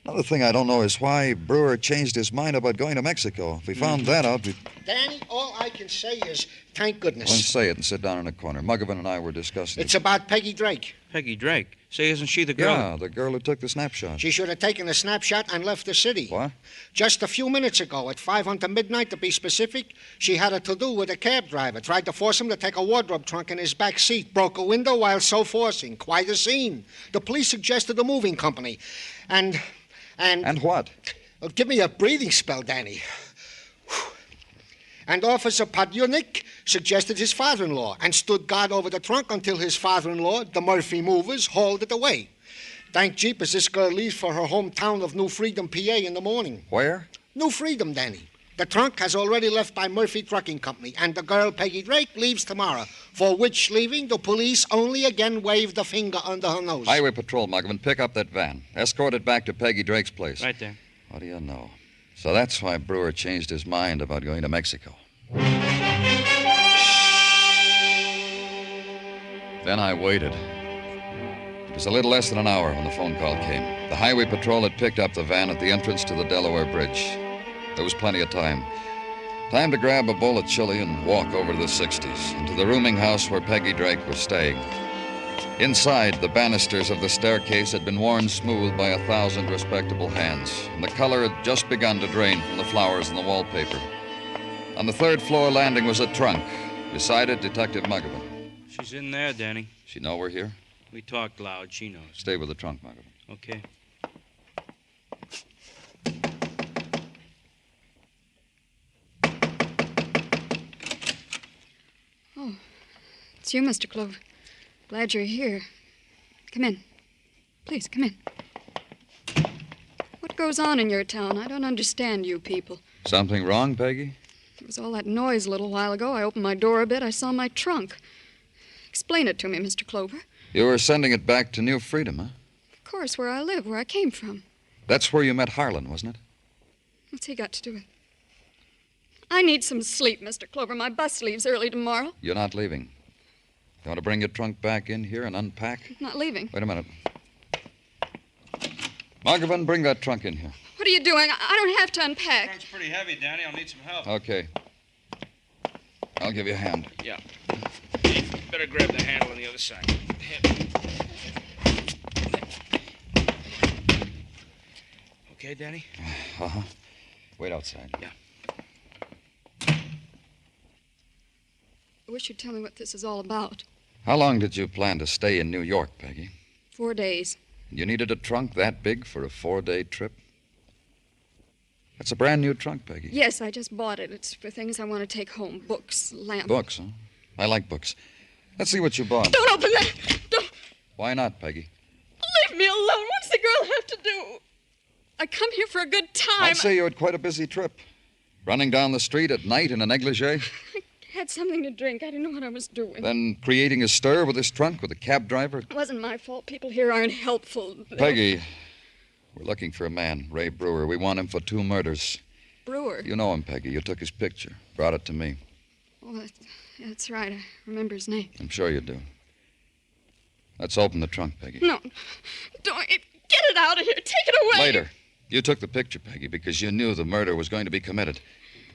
Another thing I don't know is why Brewer changed his mind about going to Mexico. If we found that out, we'd... Danny, all I can say is, thank goodness. Let's say it and sit down in a corner. Muggavan and I were discussing It's about Peggy Drake. Peggy Drake? Say, isn't she the girl? Yeah, the girl who took the snapshot. She should have taken a snapshot and left the city. What? Just a few minutes ago, at 5 until midnight to be specific, she had a to-do with a cab driver. Tried to force him to take a wardrobe trunk in his back seat. Broke a window while so forcing. Quite a scene. The police suggested a moving company. And what? Well, give me a breathing spell, Danny. And Officer Padyunik suggested his father-in-law and stood guard over the trunk until his father-in-law, the Murphy Movers, hauled it away. Thank jeepers this girl leaves for her hometown of New Freedom, PA in the morning. Where? New Freedom, Danny. The trunk has already left by Murphy Trucking Company, and the girl, Peggy Drake, leaves tomorrow, for which leaving the police only again waved a finger under her nose. Highway Patrol, Muggavan, pick up that van. Escort it back to Peggy Drake's place. Right there. What do you know? So that's why Brewer changed his mind about going to Mexico. Then I waited. It was a little less than an hour when the phone call came. The Highway Patrol had picked up the van at the entrance to the Delaware Bridge. There was plenty of time. Time to grab a bowl of chili and walk over to the 60s, and to the rooming house where Peggy Drake was staying. Inside, the banisters of the staircase had been worn smooth by 1,000 respectable hands, and the color had just begun to drain from the flowers in the wallpaper. On the third floor landing was a trunk. Beside it, Detective Muggavan. She's in there, Danny. She know we're here? We talked loud. She knows. Stay with the trunk, Muggavan. Okay. Oh, it's you, Mr. Clover. Glad you're here. Come in. Please, come in. What goes on in your town? I don't understand you people. Something wrong, Peggy? There was all that noise a little while ago. I opened my door a bit. I saw my trunk. Explain it to me, Mr. Clover. You were sending it back to New Freedom, huh? Of course, where I live, where I came from. That's where you met Harlan, wasn't it? What's he got to do with it? I need some sleep, Mr. Clover. My bus leaves early tomorrow. You're not leaving. You want to bring your trunk back in here and unpack? I'm not leaving. Wait a minute. Muggavan, bring that trunk in here. What are you doing? I don't have to unpack. The trunk's pretty heavy, Danny. I'll need some help. Okay. I'll give you a hand. Yeah. Better grab the handle on the other side. Okay, Danny? Uh-huh. Wait outside. Yeah. I wish you'd tell me what this is all about. How long did you plan to stay in New York, Peggy? 4 days. You needed a trunk that big for a 4-day trip? That's a brand new trunk, Peggy. Yes, I just bought it. It's for things I want to take home. Books, lamps. Books, huh? I like books. Let's see what you bought. Don't open that! Don't! Why not, Peggy? Leave me alone. What's the girl have to do? I come here for a good time. I'd say you had quite a busy trip. Running down the street at night in a negligee. I had something to drink. I didn't know what I was doing. Then creating a stir with this trunk with a cab driver. It wasn't my fault. People here aren't helpful. Peggy, we're looking for a man, Ray Brewer. We want him for 2 murders. Brewer? You know him, Peggy. You took his picture, brought it to me. Oh, that's right. I remember his name. I'm sure you do. Let's open the trunk, Peggy. No. Don't. Get it out of here. Take it away. Later. You took the picture, Peggy, because you knew the murder was going to be committed.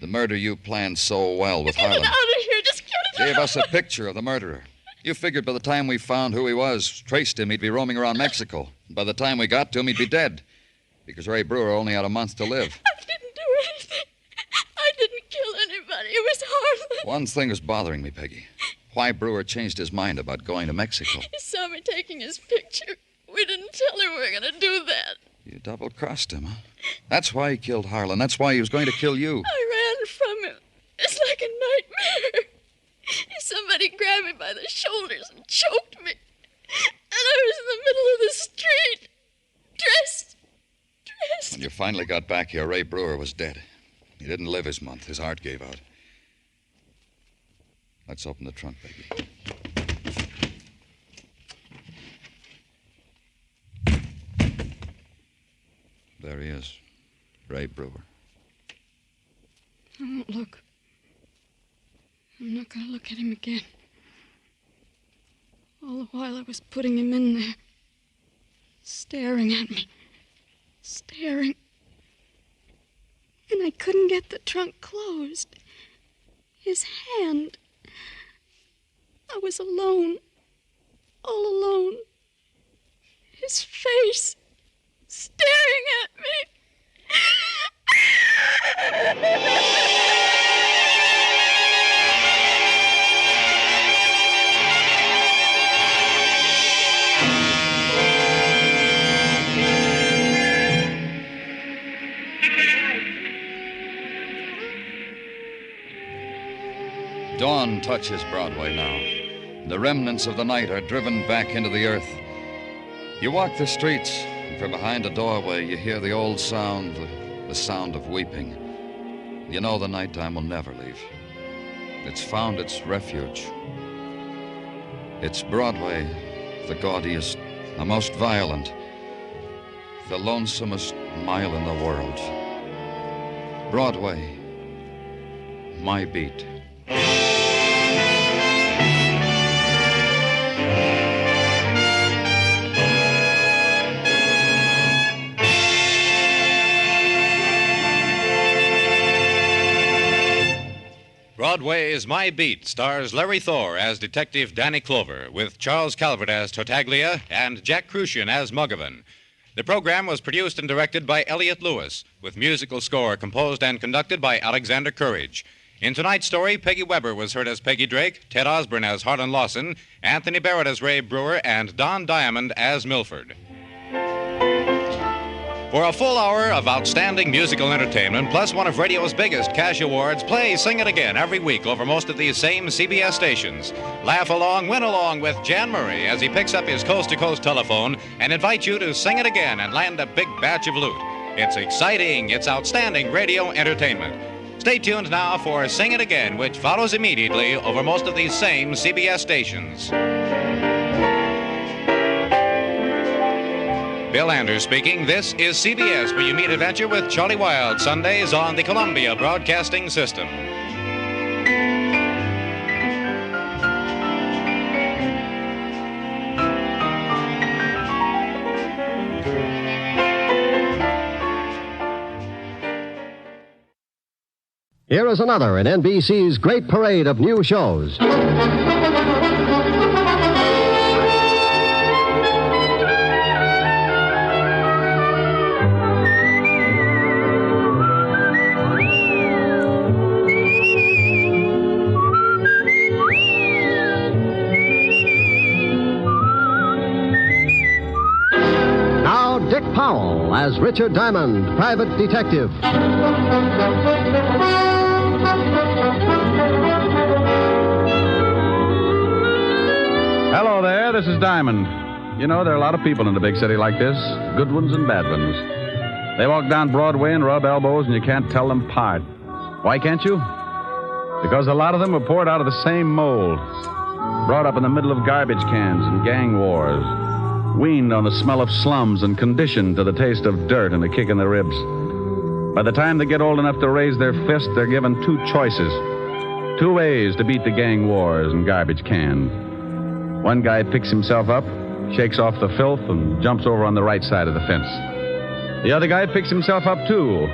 The murder you planned so well with Harlan. Get it out of here. Just get it out. Gave us a picture of the murderer. You figured by the time we found who he was, traced him, he'd be roaming around Mexico. By the time we got to him, he'd be dead. Because Ray Brewer only had a month to live. I didn't One thing is bothering me, Peggy. Why Brewer changed his mind about going to Mexico. He saw me taking his picture. We didn't tell him we were going to do that. You double-crossed him, huh? That's why he killed Harlan. That's why he was going to kill you. I ran from him. It's like a nightmare. Somebody grabbed me by the shoulders and choked me. And I was in the middle of the street, dressed. When you finally got back here, Ray Brewer was dead. He didn't live his month. His heart gave out. Let's open the trunk, Peggy. There he is, Ray Brewer. I won't look. I'm not going to look at him again. All the while I was putting him in there, staring at me, staring. And I couldn't get the trunk closed. His hand. I was alone, all alone. His face staring at me. Dawn touches Broadway now. The remnants of the night are driven back into the earth. You walk the streets, and from behind a doorway, you hear the old sound, the sound of weeping. You know the nighttime will never leave. It's found its refuge. It's Broadway, the gaudiest, the most violent, the lonesomest mile in the world. Broadway, my beat. Broadway is My Beat stars Larry Thor as Detective Danny Clover, with Charles Calvert as Tartaglia and Jack Crucian as Muggavan. The program was produced and directed by Elliott Lewis, with musical score composed and conducted by Alexander Courage. In tonight's story, Peggy Weber was heard as Peggy Drake, Ted Osborne as Harlan Lawson, Anthony Barrett as Ray Brewer, and Don Diamond as Milford. For a full hour of outstanding musical entertainment, plus one of radio's biggest cash awards, play Sing It Again every week over most of these same CBS stations. Laugh along, win along with Jan Murray as he picks up his coast-to-coast telephone and invites you to sing it again and land a big batch of loot. It's exciting, it's outstanding radio entertainment. Stay tuned now for Sing It Again, which follows immediately over most of these same CBS stations. Bill Anders speaking. This is CBS, where you meet adventure with Charlie Wilde, Sundays on the Columbia Broadcasting System. Here is another in NBC's great parade of new shows. Dick Powell as Richard Diamond, private detective. Hello there, this is Diamond. You know, there are a lot of people in a big city like this, good ones and bad ones. They walk down Broadway and rub elbows, and you can't tell them apart. Why can't you? Because a lot of them were poured out of the same mold, brought up in the middle of garbage cans and gang wars, weaned on the smell of slums and conditioned to the taste of dirt and a kick in the ribs. By the time they get old enough to raise their fist, they're given two choices, two ways to beat the gang wars and garbage can. One guy picks himself up, shakes off the filth, and jumps over on the right side of the fence. The other guy picks himself up, too.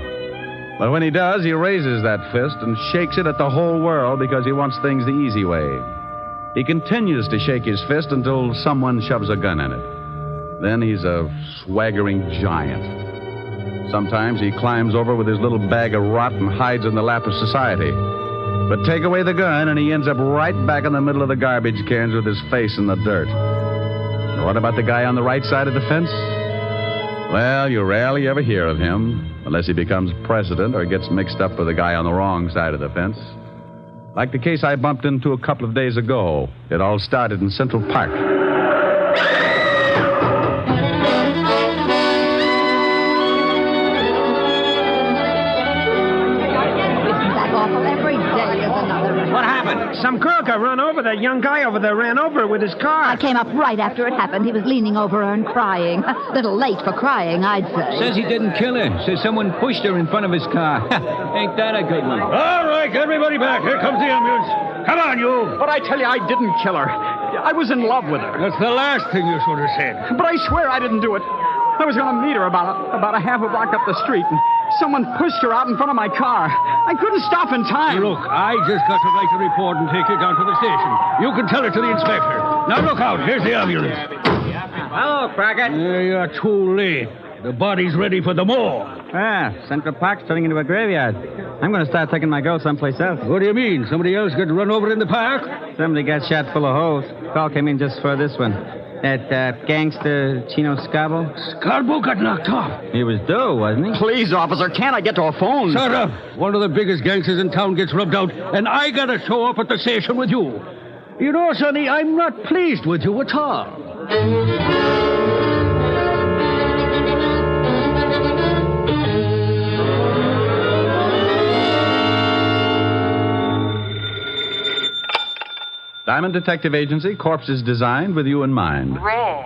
But when he does, he raises that fist and shakes it at the whole world because he wants things the easy way. He continues to shake his fist until someone shoves a gun in it. Then he's a swaggering giant. Sometimes he climbs over with his little bag of rot and hides in the lap of society. But take away the gun, and he ends up right back in the middle of the garbage cans with his face in the dirt. What about the guy on the right side of the fence? Well, you rarely ever hear of him, unless he becomes president or gets mixed up with the guy on the wrong side of the fence. Like the case I bumped into a couple of days ago. It all started in Central Park. What happened? Some crook I run over. That young guy over there ran over with his car. I came up right after it happened. He was leaning over her and crying. A little late for crying, I'd say. Says he didn't kill her. Says someone pushed her in front of his car. Ain't that a good one? All right, everybody back. Here comes the ambulance. Come on, you. But I tell you, I didn't kill her. I was in love with her. That's the last thing you should have said. But I swear I didn't do it. I was going to meet her about a half a block up the street, and someone pushed her out in front of my car. I couldn't stop in time. Look, I just got to write the report and take you down to the station. You can tell it to the inspector. Now look out. Here's the ambulance. Hello, Crockett. You're too late. The body's ready for the morgue. Ah, Central Park's turning into a graveyard. I'm going to start taking my girl someplace else. What do you mean? Somebody else got run over in the park? Somebody got shot full of holes. Call came in just for this one. That gangster Chino Scabo. Scabo got knocked off. He was due, wasn't he? Please, officer, can't I get to a phone? Shut up. One of the biggest gangsters in town gets rubbed out, and I got to show up at the station with you. You know, Sonny, I'm not pleased with you at all. Diamond Detective Agency, corpses designed with you in mind. Rick.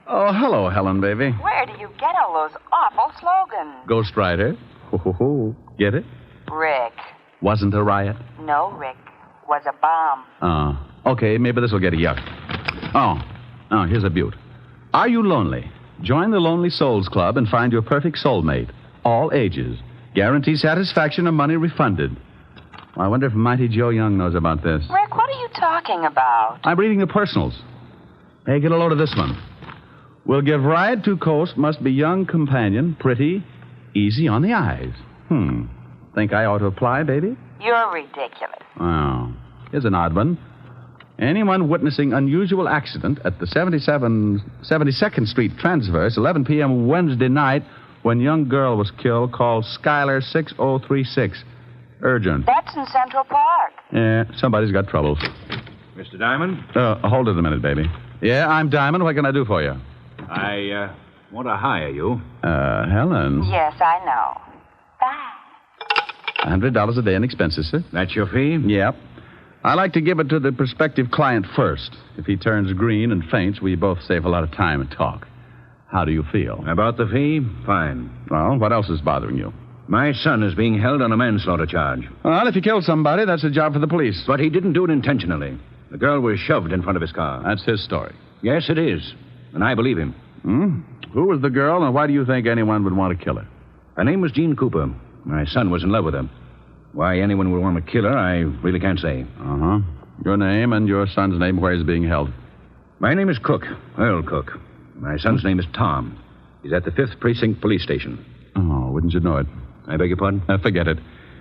Oh, hello, Helen, baby. Where do you get all those awful slogans? Ghost Rider. Ho, ho, ho. Get it? Rick. Wasn't a riot. No, Rick. Was a bomb. Okay, maybe this will get a yuck. Oh, here's a beaut. Are you lonely? Join the Lonely Souls Club and find your perfect soulmate. All ages. Guarantee satisfaction and money refunded. I wonder if Mighty Joe Young knows about this. Rick, what are you talking about? I'm reading the personals. Hey, get a load of this one. Will give ride to coast, must be young companion, pretty, easy on the eyes. Think I ought to apply, baby? You're ridiculous. Oh, here's an odd one. Anyone witnessing unusual accident at the 72nd Street Transverse, 11 p.m. Wednesday night, when young girl was killed, call Skylar 6036. Urgent. That's in Central Park. Yeah, somebody's got troubles. Mr. Diamond? Hold it a minute, baby. Yeah, I'm Diamond. What can I do for you? I want to hire you. Helen. Yes, I know. Bye. $100 a day in expenses, sir. That's your fee? Yep. I like to give it to the prospective client first. If he turns green and faints, we both save a lot of time and talk. How do you feel? About the fee? Fine. Well, what else is bothering you? My son is being held on a manslaughter charge. Well, if you killed somebody, that's a job for the police. But he didn't do it intentionally. The girl was shoved in front of his car. That's his story. Yes, it is. And I believe him. Who was the girl, and why do you think anyone would want to kill her? Her name was Jean Cooper. My son was in love with her. Why anyone would want to kill her, I really can't say. Uh-huh. Your name and your son's name, where he's being held? My name is Cook, Earl Cook. My son's name is Tom. He's at the 5th Precinct Police Station. Oh, wouldn't you know it? I beg your pardon? Forget it.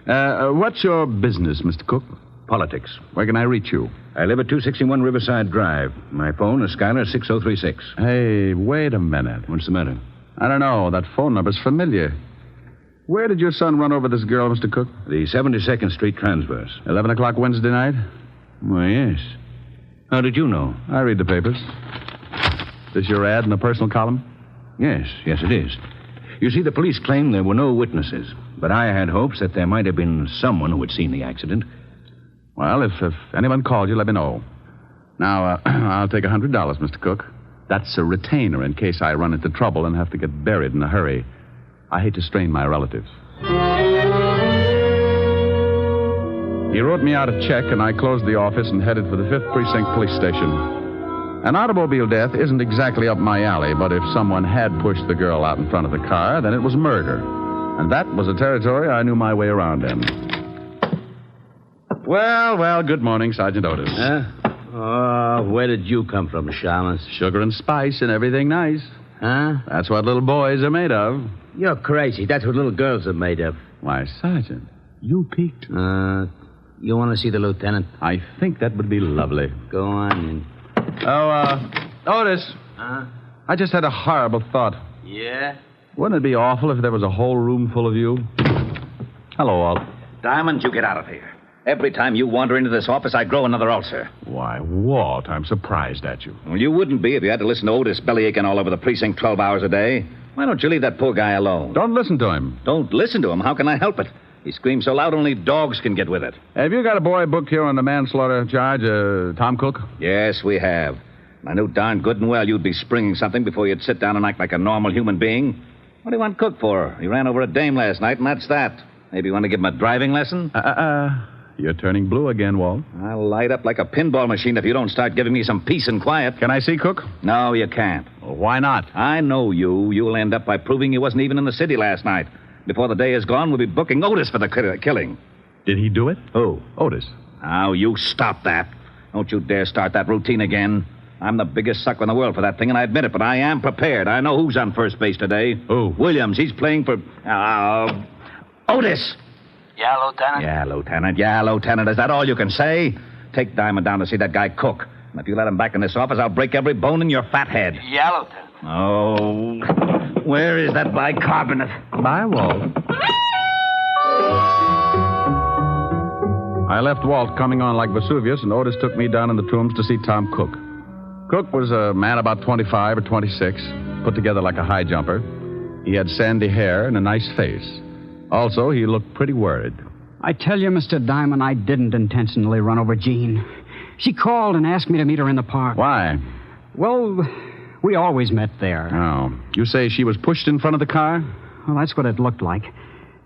What's your business, Mr. Cook? Politics. Where can I reach you? I live at 261 Riverside Drive. My phone is Skylar 6036. Hey, wait a minute. What's the matter? I don't know. That phone number's familiar. Where did your son run over this girl, Mr. Cook? The 72nd Street Transverse. 11 o'clock Wednesday night? Why, yes. How did you know? I read the papers. This your ad in the personal column? Yes, it is. You see, the police claim there were no witnesses, but I had hopes that there might have been someone who had seen the accident. Well, if anyone called you, let me know. Now, I'll take $100, Mr. Cook. That's a retainer in case I run into trouble and have to get buried in a hurry. I hate to strain my relatives. He wrote me out a check, and I closed the office and headed for the 5th Precinct Police Station. An automobile death isn't exactly up my alley, but if someone had pushed the girl out in front of the car, then it was murder. And that was a territory I knew my way around in. Well, good morning, Sergeant Otis. Where did you come from, Shamus? Sugar and spice and everything nice. Huh? That's what little boys are made of. You're crazy. That's what little girls are made of. Why, Sergeant, you peeked. You want to see the lieutenant? I think that would be lovely. Go on. Otis. Huh? I just had a horrible thought. Yeah? Wouldn't it be awful if there was a whole room full of you? Hello, Walt. Diamond, you get out of here. Every time you wander into this office, I grow another ulcer. Why, Walt, I'm surprised at you. Well, you wouldn't be if you had to listen to Otis bellyaching all over the precinct 12 hours a day. Why don't you leave that poor guy alone? Don't listen to him. Don't listen to him? How can I help it? He screams so loud only dogs can get with it. Have you got a boy booked here on the manslaughter charge, Tom Cook? Yes, we have. I knew darn good and well you'd be springing something before you'd sit down and act like a normal human being. What do you want Cook for? He ran over a dame last night, and that's that. Maybe you want to give him a driving lesson? You're turning blue again, Walt. I'll light up like a pinball machine if you don't start giving me some peace and quiet. Can I see Cook? No, you can't. Well, why not? I know you. You'll end up by proving you wasn't even in the city last night. Before the day is gone, we'll be booking Otis for the killing. Did he do it? Who? Otis. Now, you stop that. Don't you dare start that routine again. I'm the biggest sucker in the world for that thing, and I admit it, but I am prepared. I know who's on first base today. Who? Williams. He's playing for... Otis! Yeah, Lieutenant? Yeah, Lieutenant. Is that all you can say? Take Diamond down to see that guy Cook. And if you let him back in this office, I'll break every bone in your fat head. Yeah, Lieutenant. Oh, where is that bicarbonate? Bye, Walt. I left Walt coming on like Vesuvius, and Otis took me down in the tombs to see Tom Cook. Cook was a man about 25 or 26, put together like a high jumper. He had sandy hair and a nice face. Also, he looked pretty worried. I tell you, Mr. Diamond, I didn't intentionally run over Jean. She called and asked me to meet her in the park. Why? Well, we always met there. Oh. You say she was pushed in front of the car? Well, that's what it looked like.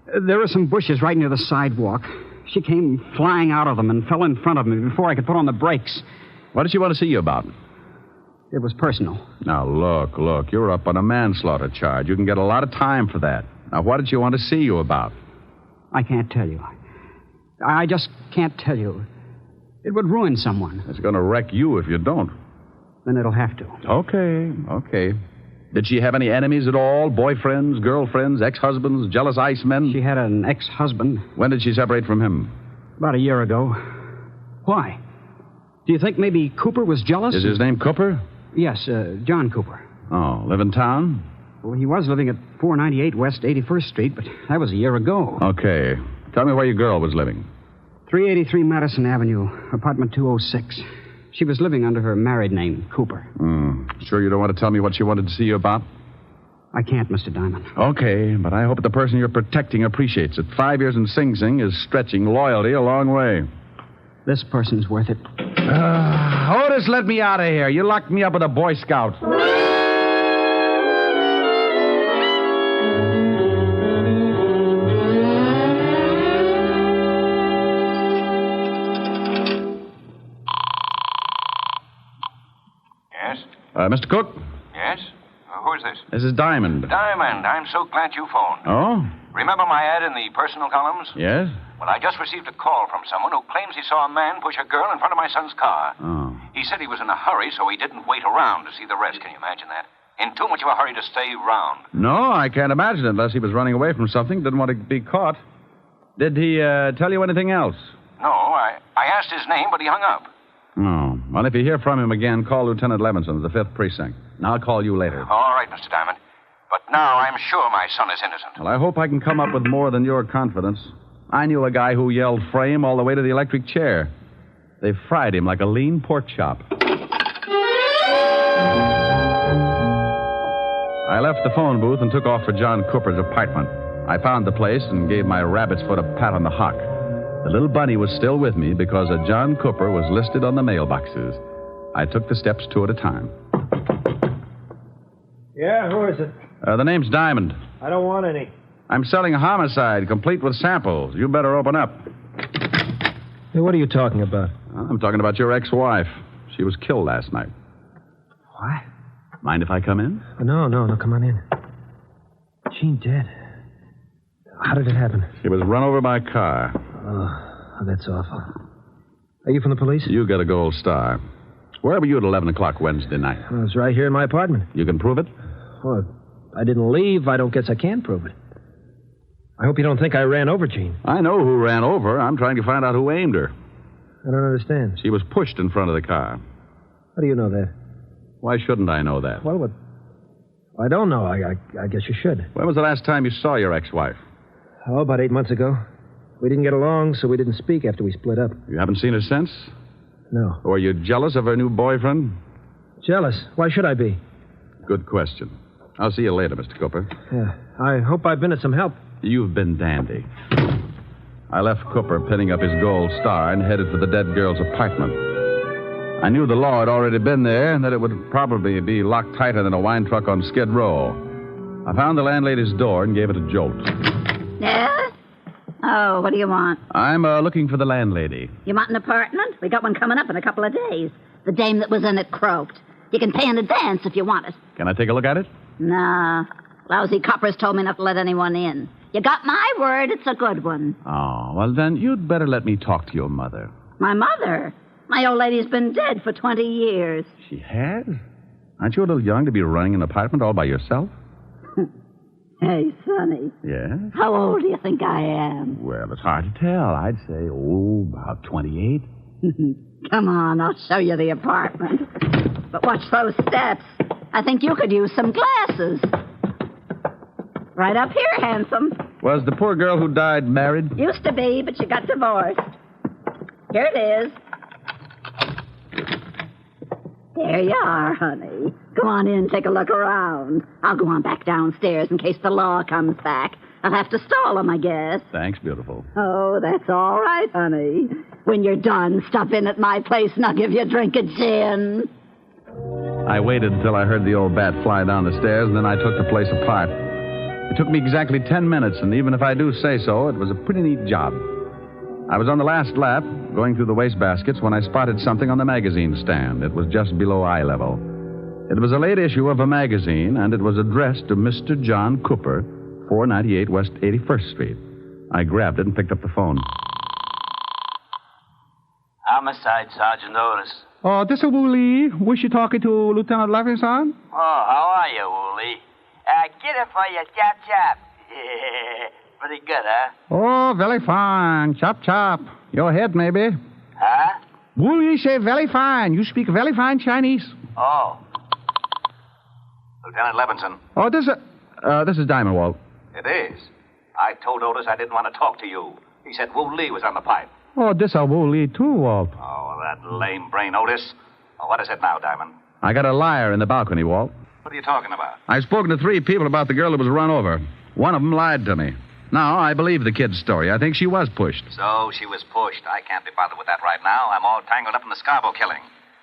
There were some bushes right near the sidewalk. She came flying out of them and fell in front of me before I could put on the brakes. What did she want to see you about? It was personal. Now, look. You're up on a manslaughter charge. You can get a lot of time for that. Now, what did she want to see you about? I can't tell you. I just can't tell you. It would ruin someone. It's going to wreck you if you don't. Then it'll have to. Okay. Did she have any enemies at all? Boyfriends, girlfriends, ex-husbands, jealous icemen? She had an ex-husband. When did she separate from him? About a year ago. Why? Do you think maybe Cooper was jealous? Is his name Cooper? Yes, John Cooper. Oh, live in town? Well, he was living at 498 West 81st Street, but that was a year ago. Okay. Tell me where your girl was living. 383 Madison Avenue, apartment 206. She was living under her married name, Cooper. Sure you don't want to tell me what she wanted to see you about? I can't, Mr. Diamond. Okay, but I hope the person you're protecting appreciates it. 5 years in Sing Sing is stretching loyalty a long way. This person's worth it. Otis, let me out of here. You locked me up with a Boy Scout. Mr. Cook? Yes? Who is this? This is Diamond. Diamond, I'm so glad you phoned. Oh? Remember my ad in the personal columns? Yes? Well, I just received a call from someone who claims he saw a man push a girl in front of my son's car. Oh. He said he was in a hurry, so he didn't wait around to see the rest. Can you imagine that? In too much of a hurry to stay round. No, I can't imagine it unless he was running away from something, didn't want to be caught. Did he tell you anything else? No, I asked his name, but he hung up. Oh. Well, if you hear from him again, call Lieutenant Levinson of the 5th Precinct. And I'll call you later. All right, Mr. Diamond. But now I'm sure my son is innocent. Well, I hope I can come up with more than your confidence. I knew a guy who yelled frame all the way to the electric chair. They fried him like a lean pork chop. I left the phone booth and took off for John Cooper's apartment. I found the place and gave my rabbit's foot a pat on the hock. The little bunny was still with me because a John Cooper was listed on the mailboxes. I took the steps two at a time. Yeah, who is it? The name's Diamond. I don't want any. I'm selling a homicide, complete with samples. You better open up. Hey, what are you talking about? I'm talking about your ex-wife. She was killed last night. What? Mind if I come in? No, come on in. Jean dead. How did it happen? She was run over by a car. Oh, that's awful. Are you from the police? You get a gold star. Where were you at 11 o'clock Wednesday night? I was right here in my apartment. You can prove it? Well, I didn't leave. I don't guess I can prove it. I hope you don't think I ran over Jean. I know who ran over her. I'm trying to find out who aimed her. I don't understand. She was pushed in front of the car. How do you know that? Why shouldn't I know that? Well, what? I don't know. I guess you should. When was the last time you saw your ex-wife? Oh, about 8 months ago. We didn't get along, so we didn't speak after we split up. You haven't seen her since? No. Or are you jealous of her new boyfriend? Jealous? Why should I be? Good question. I'll see you later, Mr. Cooper. Yeah. I hope I've been of some help. You've been dandy. I left Cooper pinning up his gold star and headed for the dead girl's apartment. I knew the law had already been there and that it would probably be locked tighter than a wine truck on Skid Row. I found the landlady's door and gave it a jolt. Yeah? Oh, what do you want? I'm looking for the landlady. You want an apartment? We got one coming up in a couple of days. The dame that was in it croaked. You can pay in advance if you want it. Can I take a look at it? Nah. Lousy coppers told me not to let anyone in. You got my word, it's a good one. Oh, well, then you'd better let me talk to your mother. My mother? My old lady's been dead for 20 years. She has? Aren't you a little young to be running an apartment all by yourself? Hey, Sonny. Yeah? How old do you think I am? Well, it's hard to tell. I'd say, about 28. Come on, I'll show you the apartment. But watch those steps. I think you could use some glasses. Right up here, handsome. Was the poor girl who died married? Used to be, but she got divorced. Here it is. There you are, honey. Go on in, take a look around. I'll go on back downstairs in case the law comes back. I'll have to stall him, I guess. Thanks, beautiful. Oh, that's all right, honey. When you're done, stop in at my place and I'll give you a drink of gin. I waited until I heard the old bat fly down the stairs, and then I took the place apart. It took me exactly 10 minutes, and even if I do say so, it was a pretty neat job. I was on the last lap, going through the wastebaskets, when I spotted something on the magazine stand. It was just below eye level. It was a late issue of a magazine, and it was addressed to Mr. John Cooper, 498 West 81st Street. I grabbed it and picked up the phone. Homicide, Sergeant Otis. Oh, this is Woolley. Was you talking to Lieutenant Levinson? Oh, how are you, Woolley? Get it for you, chop. Pretty good, huh? Oh, very fine. Chop. Your head, maybe. Huh? Woolley say very fine. You speak very fine Chinese. Oh. Lieutenant Levinson. Oh, this is Diamond, Walt. It is. I told Otis I didn't want to talk to you. He said Wu Lee was on the pipe. Oh, this is Woolley, too, Walt. Oh, that lame brain Otis. Oh, what is it now, Diamond? I got a liar in the balcony, Walt. What are you talking about? I've spoken to 3 people about the girl that was run over. One of them lied to me. Now, I believe the kid's story. I think she was pushed. So she was pushed. I can't be bothered with that right now. I'm all tangled up in the Scarborough killing.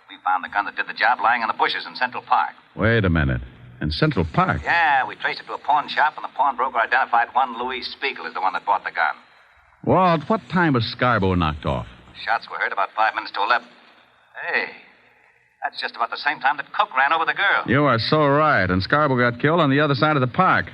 We found the gun that did the job lying in the bushes in Central Park. Wait a minute. In Central Park? Yeah, we traced it to a pawn shop, and the pawnbroker identified one Louis Spiegel as the one that bought the gun. Walt, what time was Scarborough knocked off? Shots were heard about 5 minutes to 11. Hey, that's just about the same time that Cook ran over the girl. You are so right. And Scarborough got killed on the other side of the park.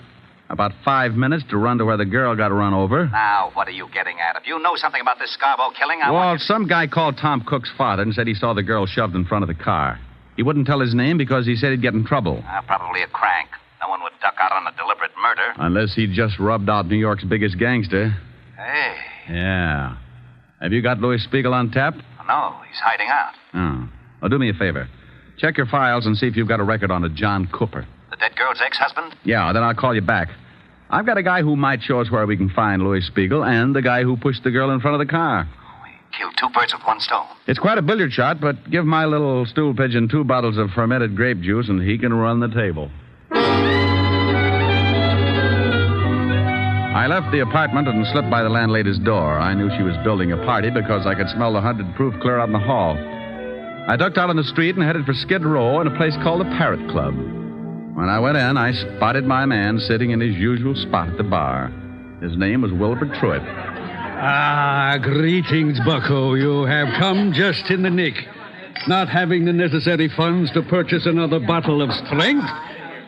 About 5 minutes to run to where the girl got run over. Now, what are you getting at? If you know something about this Scarborough killing, I want Walt, some guy called Tom Cook's father and said he saw the girl shoved in front of the car. He wouldn't tell his name because he said he'd get in trouble. Probably a crank. No one would duck out on a deliberate murder. Unless he just rubbed out New York's biggest gangster. Hey. Yeah. Have you got Louis Spiegel on tap? No, he's hiding out. Oh. Well, do me a favor. Check your files and see if you've got a record on a John Cooper. The dead girl's ex-husband? Yeah, then I'll call you back. I've got a guy who might show us where we can find Louis Spiegel and the guy who pushed the girl in front of the car. Killed 2 birds with 1 stone. It's quite a billiard shot, but give my little stool pigeon 2 bottles of fermented grape juice and he can run the table. I left the apartment and slipped by the landlady's door. I knew she was building a party because I could smell the 100 proof clear out in the hall. I ducked out on the street and headed for Skid Row in a place called the Parrot Club. When I went in, I spotted my man sitting in his usual spot at the bar. His name was Wilbur Truitt. Ah, greetings, Bucko. You have come just in the nick. Not having the necessary funds to purchase another bottle of strength,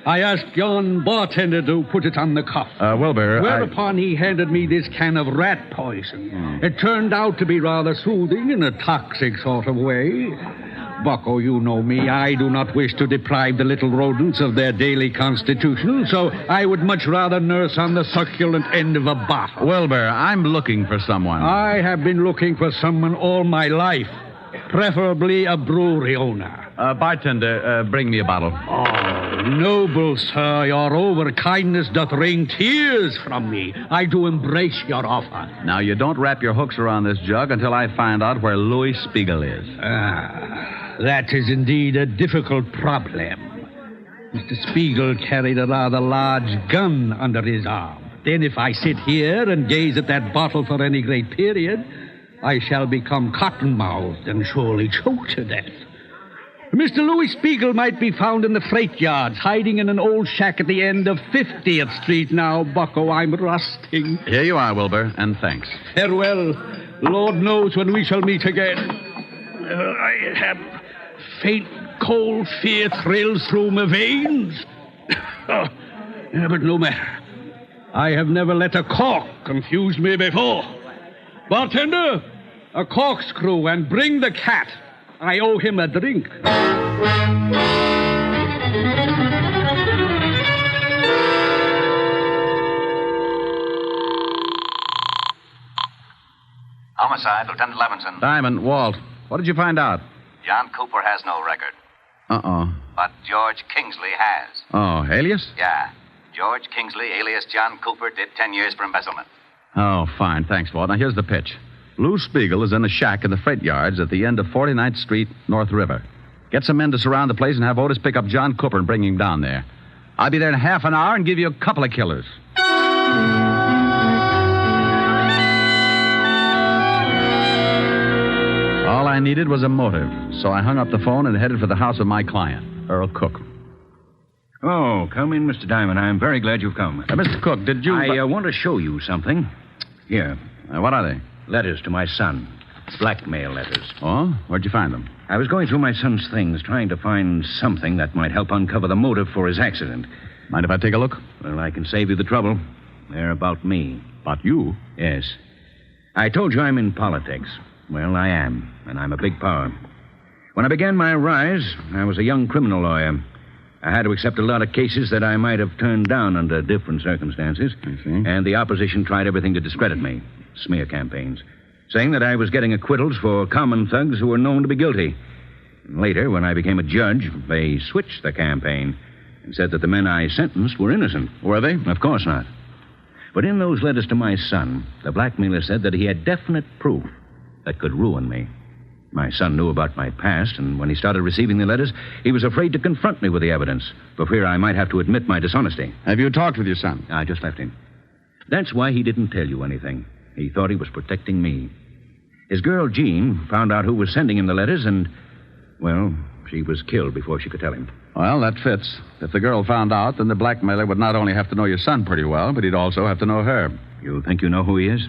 I asked yon bartender to put it on the cuff. Wilbur, Whereupon he handed me this can of rat poison. It turned out to be rather soothing in a toxic sort of way. Bucko, you know me. I do not wish to deprive the little rodents of their daily constitution, so I would much rather nurse on the succulent end of a bottle. Wilbur, I'm looking for someone. I have been looking for someone all my life, preferably a brewery owner. Bartender, bring me a bottle. Oh, noble sir, your overkindness doth wring tears from me. I do embrace your offer. Now, you don't wrap your hooks around this jug until I find out where Louis Spiegel is. That is indeed a difficult problem. Mr. Spiegel carried a rather large gun under his arm. Then if I sit here and gaze at that bottle for any great period, I shall become cotton-mouthed and surely choke to death. Mr. Louis Spiegel might be found in the freight yards, hiding in an old shack at the end of 50th Street now, Bucko. I'm rusting. Here you are, Wilbur, and thanks. Farewell. Lord knows when we shall meet again. I have faint, cold fear thrills through my veins. But no matter. I have never let a cork confuse me before. Bartender, a corkscrew, and bring the cat. I owe him a drink. Homicide, Lieutenant Levinson. Diamond, Walt, what did you find out? John Cooper has no record, Uh-oh. but George Kingsley has. Oh, alias? Yeah. George Kingsley, alias John Cooper, did 10 years for embezzlement. Oh, fine. Thanks, Walt. Now, here's the pitch. Lou Spiegel is in a shack in the freight yards at the end of 49th Street, North River. Get some men to surround the place and have Otis pick up John Cooper and bring him down there. I'll be there in half an hour and give you a couple of killers. All I needed was a motive, so I hung up the phone and headed for the house of my client, Earl Cook. Oh, come in, Mr. Diamond. I'm very glad you've come. Mr. Cook, did you... I want to show you something. Here. What are they? Letters to my son. Blackmail letters. Oh? Where'd you find them? I was going through my son's things, trying to find something that might help uncover the motive for his accident. Mind if I take a look? Well, I can save you the trouble. They're about me. About you? Yes. I told you I'm in politics. Well, I am, and I'm a big power. When I began my rise, I was a young criminal lawyer. I had to accept a lot of cases that I might have turned down under different circumstances. I see. And the opposition tried everything to discredit me. Smear campaigns. Saying that I was getting acquittals for common thugs who were known to be guilty. And later, when I became a judge, they switched the campaign and said that the men I sentenced were innocent. Were they? Of course not. But in those letters to my son, the blackmailer said that he had definite proof that could ruin me. My son knew about my past, and when he started receiving the letters, he was afraid to confront me with the evidence, for fear I might have to admit my dishonesty. Have you talked with your son? I just left him. That's why he didn't tell you anything. He thought he was protecting me. His girl, Jean, found out who was sending him the letters, and, well, she was killed before she could tell him. Well, that fits. If the girl found out, then the blackmailer would not only have to know your son pretty well, but he'd also have to know her. You think you know who he is?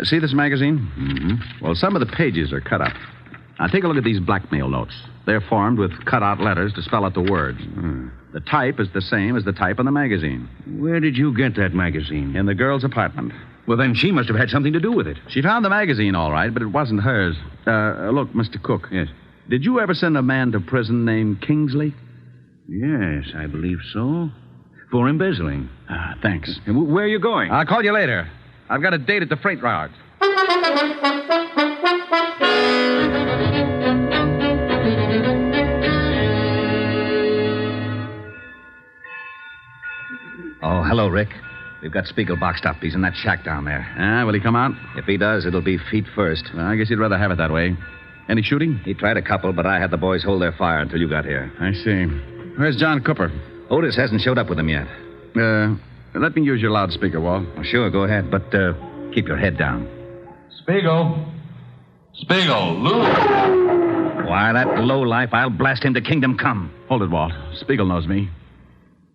See this magazine? Mm-hmm. Well, some of the pages are cut up. Now, take a look at these blackmail notes. They're formed with cut-out letters to spell out the words. The type is the same as the type on the magazine. Where did you get that magazine? In the girl's apartment. Well, then she must have had something to do with it. She found the magazine, all right, but it wasn't hers. Look, Mr. Cook. Yes? Did you ever send a man to prison named Kingsley? Yes, I believe so. For embezzling. Thanks. Where are you going? I'll call you later. I've got a date at the freight yards. Oh, hello, Rick. We've got Spiegel boxed up. He's in that shack down there. Will he come out? If he does, it'll be feet first. I guess he'd rather have it that way. Any shooting? He tried a couple, but I had the boys hold their fire until you got here. I see. Where's John Cooper? Otis hasn't showed up with him yet. Let me use your loudspeaker, Walt. Oh, sure, go ahead, but keep your head down. Spiegel, Lou. Why, that lowlife, I'll blast him to kingdom come. Hold it, Walt. Spiegel knows me.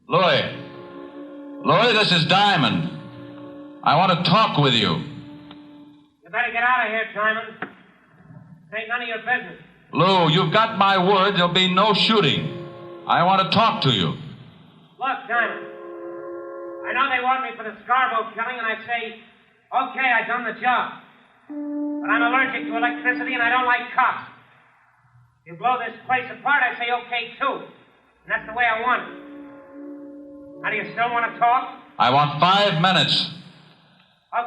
Louis, this is Diamond. I want to talk with you. You better get out of here, Diamond. This ain't none of your business. Lou, you've got my word there'll be no shooting. I want to talk to you. Look, Diamond. I know they want me for the Scarborough killing, and I say, okay, I done the job. But I'm allergic to electricity, and I don't like cops. You blow this place apart, I say okay, too. And that's the way I want it. Now, do you still want to talk? I want 5 minutes.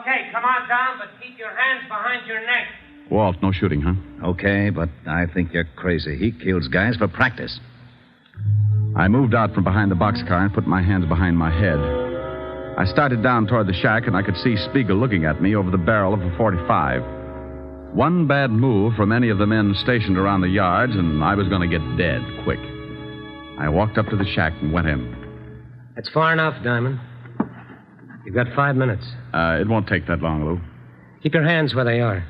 Okay, come on down, but keep your hands behind your neck. Walt, no shooting, huh? Okay, but I think you're crazy. He kills guys for practice. I moved out from behind the boxcar and put my hands behind my head. I started down toward the shack, and I could see Spiegel looking at me over the barrel of a .45. One bad move from any of the men stationed around the yards, and I was going to get dead quick. I walked up to the shack and went in. That's far enough, Diamond. You've got 5 minutes. It won't take that long, Lou. Keep your hands where they are.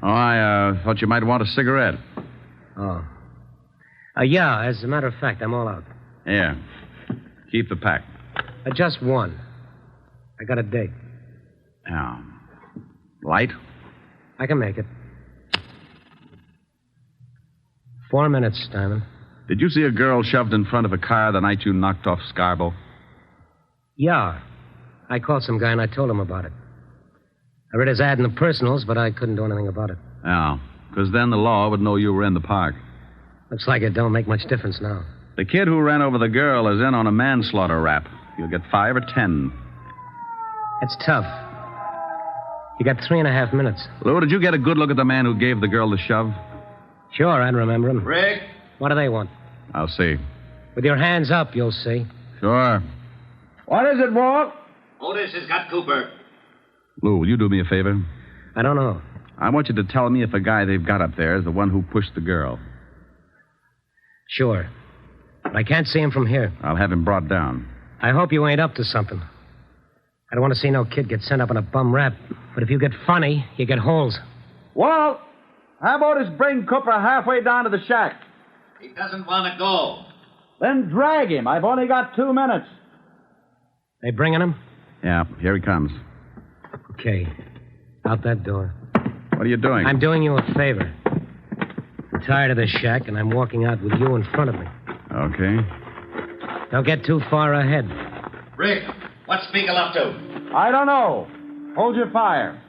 Oh, I thought you might want a cigarette. Oh. Yeah, as a matter of fact, I'm all out. Yeah. Keep the pack. Just one. I got a date. Yeah. Light? I can make it. 4 minutes, Diamond. Did you see a girl shoved in front of a car the night you knocked off Scarborough? Yeah. I called some guy and I told him about it. I read his ad in the personals, but I couldn't do anything about it. Yeah, because then the law would know you were in the park. Looks like it don't make much difference now. The kid who ran over the girl is in on a manslaughter rap. You'll get 5 or 10. It's tough. You got 3.5 minutes. Lou, did you get a good look at the man who gave the girl the shove? Sure, I'd remember him. Rick? What do they want? I'll see. With your hands up, you'll see. Sure. What is it, Walt? Otis has got Cooper. Lou, will you do me a favor? I don't know. I want you to tell me if the guy they've got up there is the one who pushed the girl. Sure. But I can't see him from here. I'll have him brought down. I hope you ain't up to something. I don't want to see no kid get sent up on a bum rap. But if you get funny, you get holes. Walt, how about us bring Cooper halfway down to the shack? He doesn't want to go. Then drag him. I've only got 2 minutes. They bringing him? Yeah, here he comes. Okay. Out that door. What are you doing? I'm doing you a favor. I'm tired of this shack, and I'm walking out with you in front of me. Okay. Don't get too far ahead. Rick, what's Spiegel up to? I don't know. Hold your fire.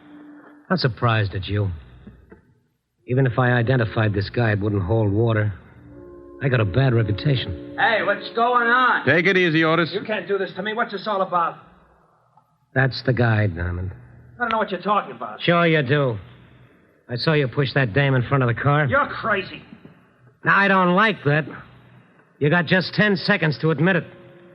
I'm surprised at you. Even if I identified this guy, it wouldn't hold water. I got a bad reputation. Hey, what's going on? Take it easy, Otis. You can't do this to me. What's this all about? That's the guy, Diamond. I don't know what you're talking about. Sure you do. I saw you push that dame in front of the car. You're crazy. Now, I don't like that. You got just 10 seconds to admit it.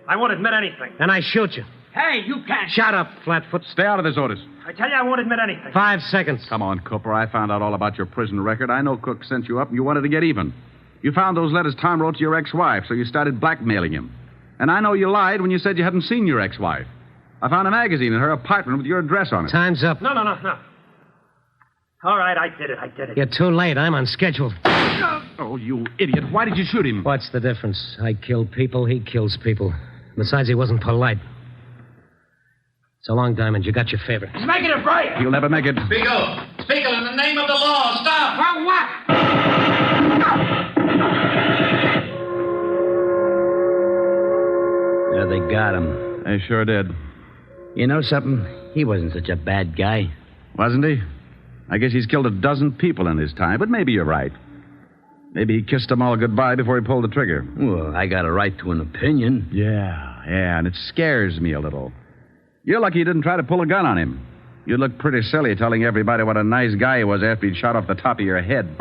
I won't admit anything. Then I shoot you. Hey, you can't. Shut up, Flatfoot. Stay out of this, Otis. I tell you, I won't admit anything. 5 seconds. Come on, Cooper. I found out all about your prison record. I know Cook sent you up and you wanted to get even. You found those letters Tom wrote to your ex-wife, so you started blackmailing him. And I know you lied when you said you hadn't seen your ex-wife. I found a magazine in her apartment with your address on it. Time's up. No. All right, I did it. You're too late. I'm on schedule. Oh, you idiot. Why did you shoot him? What's the difference? I kill people, he kills people. Besides, he wasn't polite. So long, Diamond. You got your favor. He's making a break. You'll never make it. Spiegel, in the name of the law, stop! For what? There, they got him. They sure did. You know something? He wasn't such a bad guy. Wasn't he? I guess he's killed a dozen people in his time, but maybe you're right. Maybe he kissed them all goodbye before he pulled the trigger. Well, I got a right to an opinion. Yeah, and it scares me a little. You're lucky you didn't try to pull a gun on him. You'd look pretty silly telling everybody what a nice guy he was after he'd shot off the top of your head.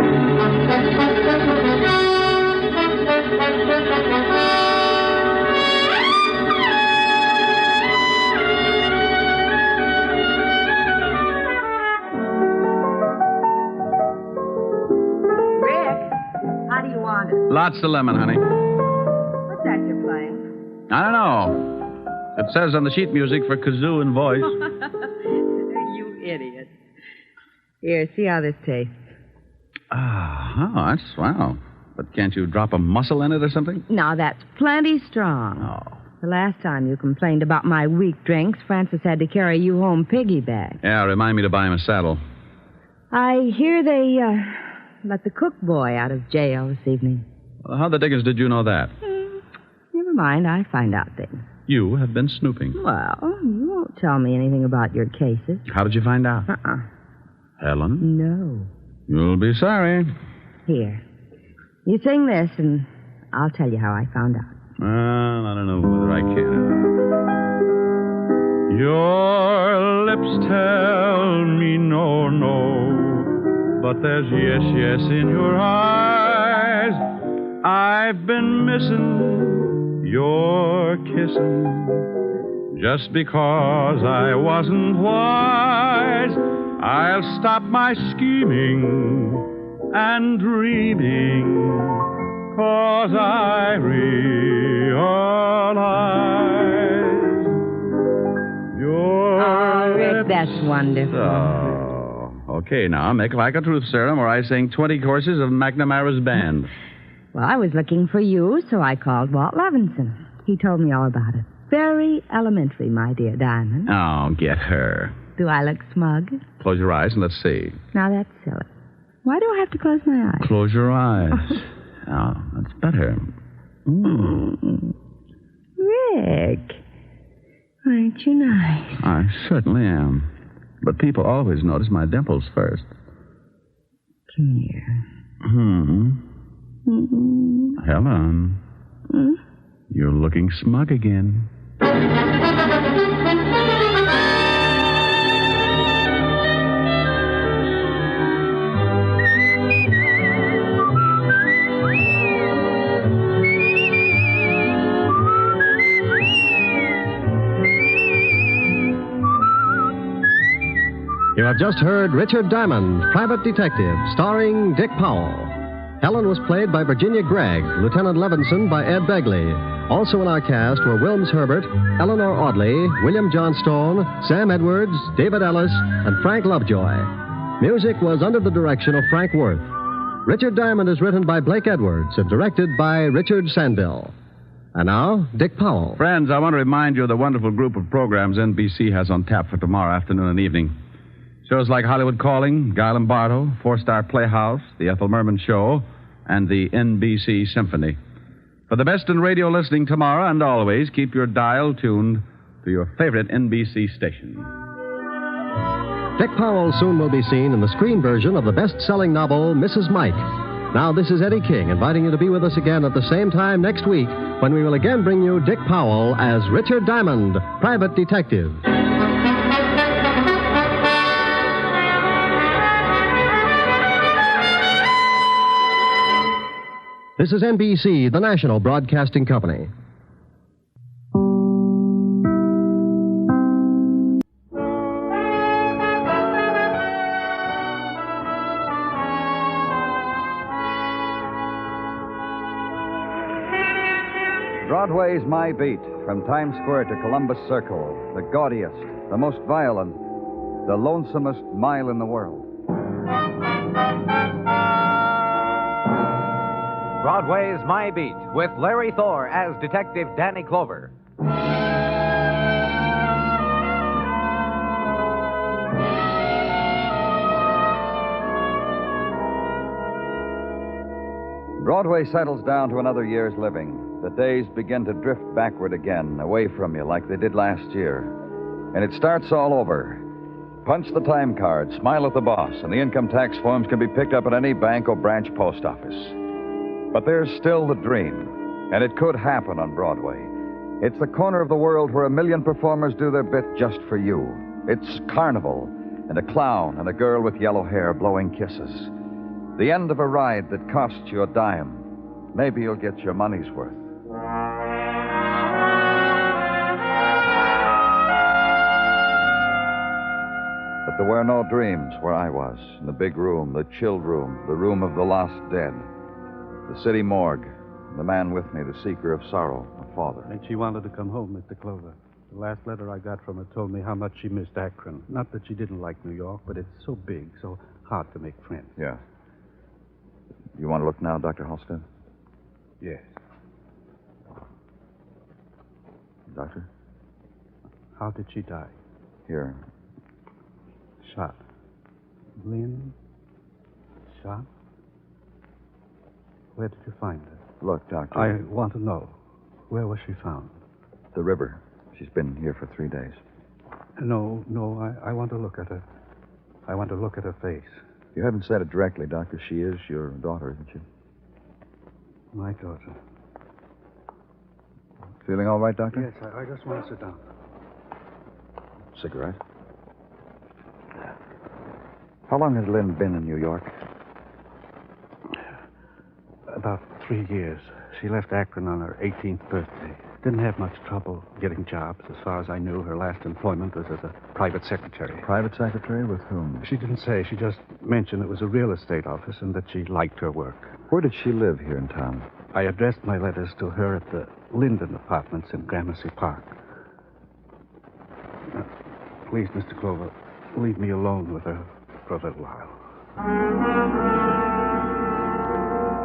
Lots of lemon, honey. What's that you're playing? I don't know. It says on the sheet music for kazoo and voice. You idiot. Here, see how this tastes. That's swell. But can't you drop a mussel in it or something? No, that's plenty strong. Oh. The last time you complained about my weak drinks, Francis had to carry you home piggyback. Yeah, remind me to buy him a saddle. I hear they let the cook boy out of jail this evening. Well, how the dickens did you know that? Never mind, I find out things. You have been snooping. Well, you won't tell me anything about your cases. How did you find out? Uh-uh. Helen? No. You'll be sorry. Here. You sing this, and I'll tell you how I found out. I don't know whether I can. Your lips tell me no, no, but there's yes, yes in your eyes. I've been missing your kissing just because I wasn't wise. I'll stop my scheming and dreaming, 'cause I realize your Rick, that's wonderful. Oh, okay, now make like a truth serum, or I sing 20 courses of McNamara's band. Well, I was looking for you, so I called Walt Levinson. He told me all about it. Very elementary, my dear Diamond. Oh, get her. Do I look smug? Close your eyes and let's see. Now, that's silly. Why do I have to close my eyes? Close your eyes. Oh, that's better. Rick, aren't you nice? I certainly am. But people always notice my dimples first. Come here. Helen, you're looking smug again. You have just heard Richard Diamond, Private Detective, starring Dick Powell. Helen was played by Virginia Gregg, Lieutenant Levinson by Ed Begley. Also in our cast were Wilms Herbert, Eleanor Audley, William Johnstone, Sam Edwards, David Ellis, and Frank Lovejoy. Music was under the direction of Frank Worth. Richard Diamond is written by Blake Edwards and directed by Richard Sandville. And now, Dick Powell. Friends, I want to remind you of the wonderful group of programs NBC has on tap for tomorrow afternoon and evening. Shows like Hollywood Calling, Guy Lombardo, Four-Star Playhouse, The Ethel Merman Show, and the NBC Symphony. For the best in radio listening tomorrow and always, keep your dial tuned to your favorite NBC station. Dick Powell soon will be seen in the screen version of the best-selling novel, Mrs. Mike. Now, this is Eddie King inviting you to be with us again at the same time next week when we will again bring you Dick Powell as Richard Diamond, Private Detective. This is NBC, the national broadcasting company. Broadway's My Beat, from Times Square to Columbus Circle, the gaudiest, the most violent, the lonesomest mile in the world. Broadway's My Beat, with Larry Thor as Detective Danny Clover. Broadway settles down to another year's living. The days begin to drift backward again, away from you like they did last year. And it starts all over. Punch the time card, smile at the boss, and the income tax forms can be picked up at any bank or branch post office. But there's still the dream, and it could happen on Broadway. It's the corner of the world where 1 million performers do their bit just for you. It's carnival, and a clown and a girl with yellow hair blowing kisses. The end of a ride that costs you a dime. Maybe you'll get your money's worth. But there were no dreams where I was, in the big room, the chilled room, the room of the lost dead. The city morgue, the man with me, the seeker of sorrow, my father. And she wanted to come home, Mr. Clover. The last letter I got from her told me how much she missed Akron. Not that she didn't like New York, but it's so big, so hard to make friends. Yeah. You want to look now, Dr. Halstead? Yes. Doctor? How did she die? Here. Shot. Lynn? Shot? Where did you find her? Look, Doctor. I want to know. Where was she found? The river. She's been here for 3 days. No, I want to look at her. I want to look at her face. You haven't said it directly, Doctor. She is your daughter, isn't she? My daughter. Feeling all right, Doctor? Yes, I just want to sit down. Cigarette? How long has Lynn been in New York? About 3 years. She left Akron on her 18th birthday. Didn't have much trouble getting jobs. As far as I knew, her last employment was as a private secretary. Private secretary? With whom? She didn't say. She just mentioned it was a real estate office and that she liked her work. Where did she live here in town? I addressed my letters to her at the Linden Apartments in Gramercy Park. Please, Mr. Clover, leave me alone with her for a little while.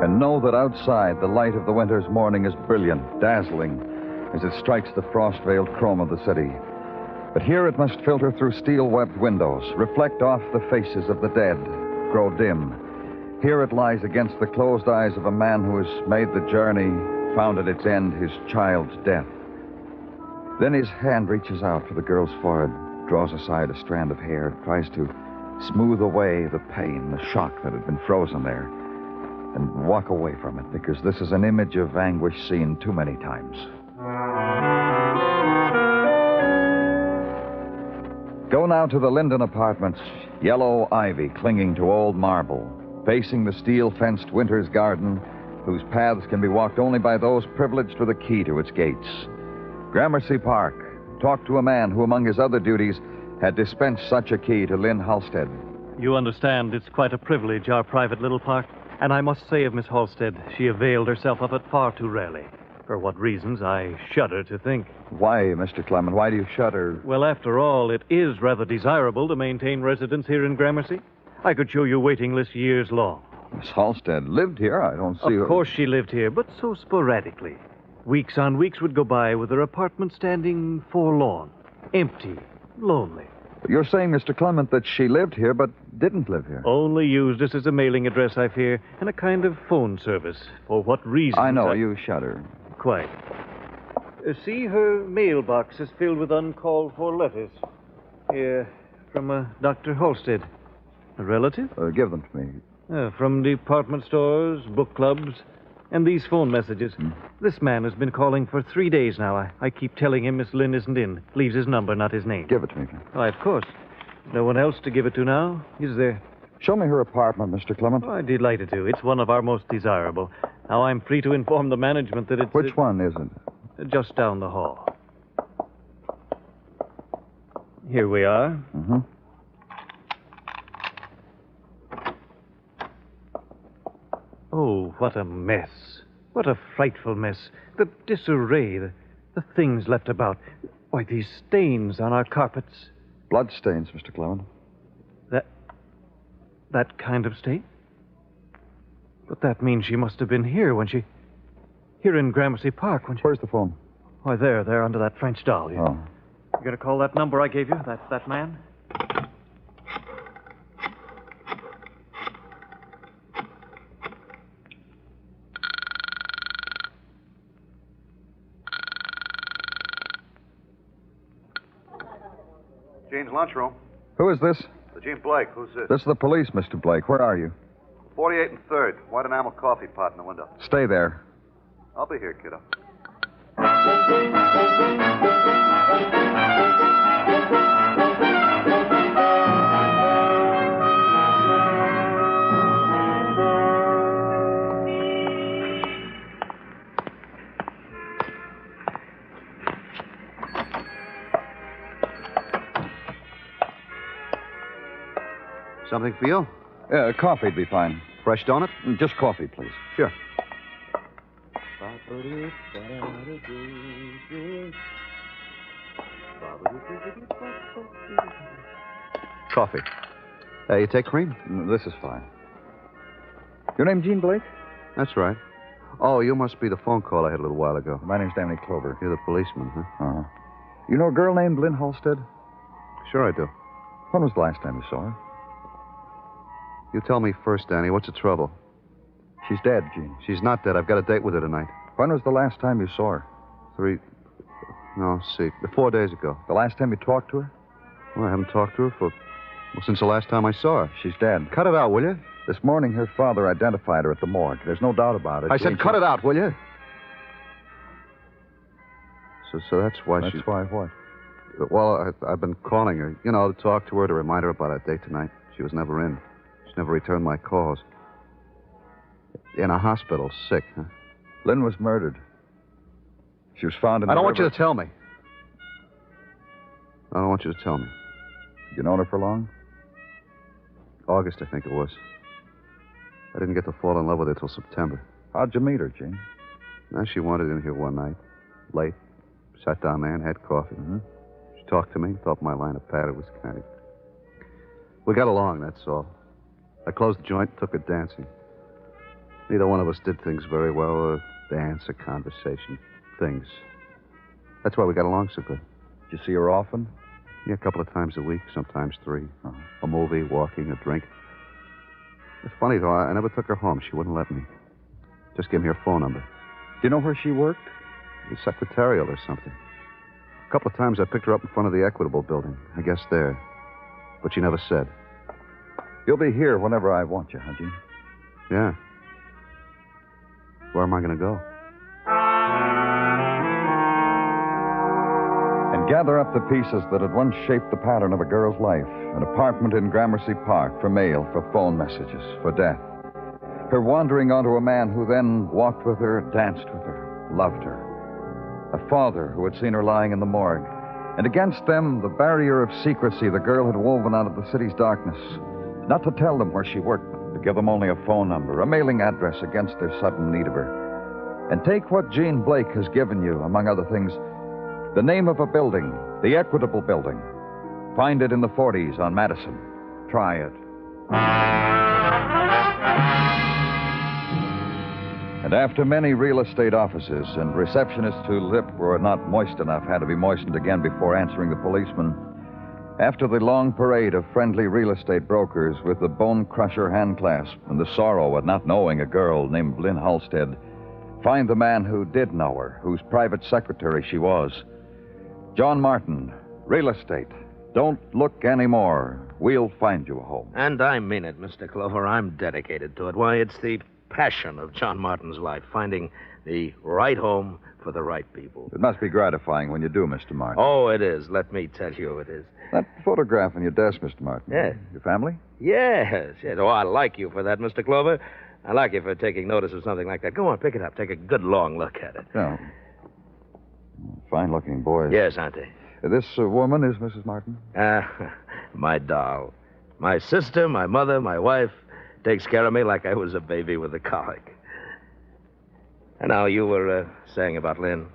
And know that outside, the light of the winter's morning is brilliant, dazzling, as it strikes the frost-veiled chrome of the city. But here it must filter through steel-webbed windows, reflect off the faces of the dead, grow dim. Here it lies against the closed eyes of a man who has made the journey, found at its end his child's death. Then his hand reaches out for the girl's forehead, draws aside a strand of hair, tries to smooth away the pain, the shock that had been frozen there, and walk away from it, because this is an image of anguish seen too many times. Go now to the Linden Apartments, yellow ivy clinging to old marble, facing the steel-fenced winter's garden, whose paths can be walked only by those privileged with a key to its gates. Gramercy Park. Talk to a man who, among his other duties, had dispensed such a key to Lynn Halstead. You understand it's quite a privilege, our private little park. And I must say of Miss Halstead, she availed herself of it far too rarely. For what reasons, I shudder to think. Why, Mr. Clement? Why do you shudder? Well, after all, it is rather desirable to maintain residence here in Gramercy. I could show you a waiting list years long. Miss Halstead lived here? I don't see... Of course she lived here, but so sporadically. Weeks on weeks would go by with her apartment standing forlorn, empty, lonely. You're saying, Mr. Clement, that she lived here but didn't live here? Only used this as a mailing address, I fear, and a kind of phone service. For what reason? I know, you shudder. Quite. See, her mailbox is filled with uncalled for letters. Here, from Dr. Halstead. A relative? Give them to me. From department stores, book clubs, and these phone messages. This man has been calling for 3 days now. I keep telling him Miss Lynn isn't in. Leaves his number, not his name. Give it to me. Why, of course. No one else to give it to now, is there? Show me her apartment, Mr. Clement. Oh, I'd be delighted to. It's one of our most desirable. Now, I'm free to inform the management that it's... Which one is it? Just down the hall. Here we are. Mm-hmm. Oh, what a mess. What a frightful mess. The disarray, the things left about. Why, these stains on our carpets. Blood stains, Mr. Clement. That kind of stain? But that means she must have been here when she... Here in Gramercy Park when she... Where's the phone? Why, there, under that French doll. Oh. You gonna call that number I gave you? That man? Jean's lunchroom. Who is this? The Jean Blake. Who's this? This is the police, Mr. Blake. Where are you? 48 and 3rd. White enamel coffee pot in the window. Stay there. I'll be here, kiddo. Something for you? Yeah, coffee'd be fine. Fresh donut? Just coffee, please. Sure. Coffee. You take cream? This is fine. Your name Jean Blake? That's right. Oh, you must be the phone call I had a little while ago. My name's Danny Clover. You're the policeman, huh? Uh-huh. You know a girl named Lynn Halstead? Sure I do. When was the last time you saw her? You tell me first, Danny. What's the trouble? She's dead, Jean. She's not dead. I've got a date with her tonight. When was the last time you saw her? 4 days ago. The last time you talked to her? Well, I haven't talked to her for Well, since the last time I saw her. She's dead. Cut it out, will you? This morning, her father identified her at the morgue. There's no doubt about it. I said cut it out, will you? So that's why That's why what? Well, I've been calling her, to talk to her, to remind her about our date tonight. She was never in. She never returned my calls. In a hospital, sick, huh? Lynn was murdered. She was found in the I don't want river. you to tell me. I don't want you to tell me. You known her for long? August, I think it was. I didn't get to fall in love with her till September. How'd you meet her, Gene? Now, she wandered in here one night, late, sat down there and had coffee. Mm-hmm. She talked to me, thought my line of patter was kind of... We got along, that's all. I closed the joint, took her dancing. Neither one of us did things very well, dance or conversation. Things. That's why we got along so good. Did you see her often? Yeah, a couple of times a week, sometimes 3. Uh-huh. A movie, walking, a drink. It's funny, though, I never took her home. She wouldn't let me. Just gave me her phone number. Do you know where she worked? The secretarial or something. A couple of times I picked her up in front of the Equitable building. I guess there. But she never said. You'll be here whenever I want you, huh, Gene? Yeah. Where am I going to go? And gather up the pieces that had once shaped the pattern of a girl's life. An apartment in Gramercy Park for mail, for phone messages, for death. Her wandering onto a man who then walked with her, danced with her, loved her. A father who had seen her lying in the morgue. And against them, the barrier of secrecy the girl had woven out of the city's darkness. Not to tell them where she worked, to give them only a phone number, a mailing address against their sudden need of her. And take what Jean Blake has given you, among other things, the name of a building, the Equitable Building. Find it in the 40s on Madison. Try it. And after many real estate offices and receptionists whose lips were not moist enough had to be moistened again before answering the policeman, after the long parade of friendly real estate brokers with the bone crusher handclasp and the sorrow at not knowing a girl named Lynn Halstead, find the man who did know her, whose private secretary she was. John Martin, real estate. Don't look anymore. We'll find you a home. And I mean it, Mr. Clover. I'm dedicated to it. Why, it's the passion of John Martin's life, finding the right home for the right people. It must be gratifying when you do, Mr. Martin. Oh, it is. Let me tell you it is. That photograph on your desk, Mr. Martin. Yes. Your family? Yes. Oh, I like you for that, Mr. Clover. I like you for taking notice of something like that. Go on, pick it up. Take a good long look at it. Yeah. Fine-looking boys. Yes, aren't they? This woman is Mrs. Martin? My doll. My sister, my mother, my wife takes care of me like I was a baby with a colic. And now you were saying about Lynn.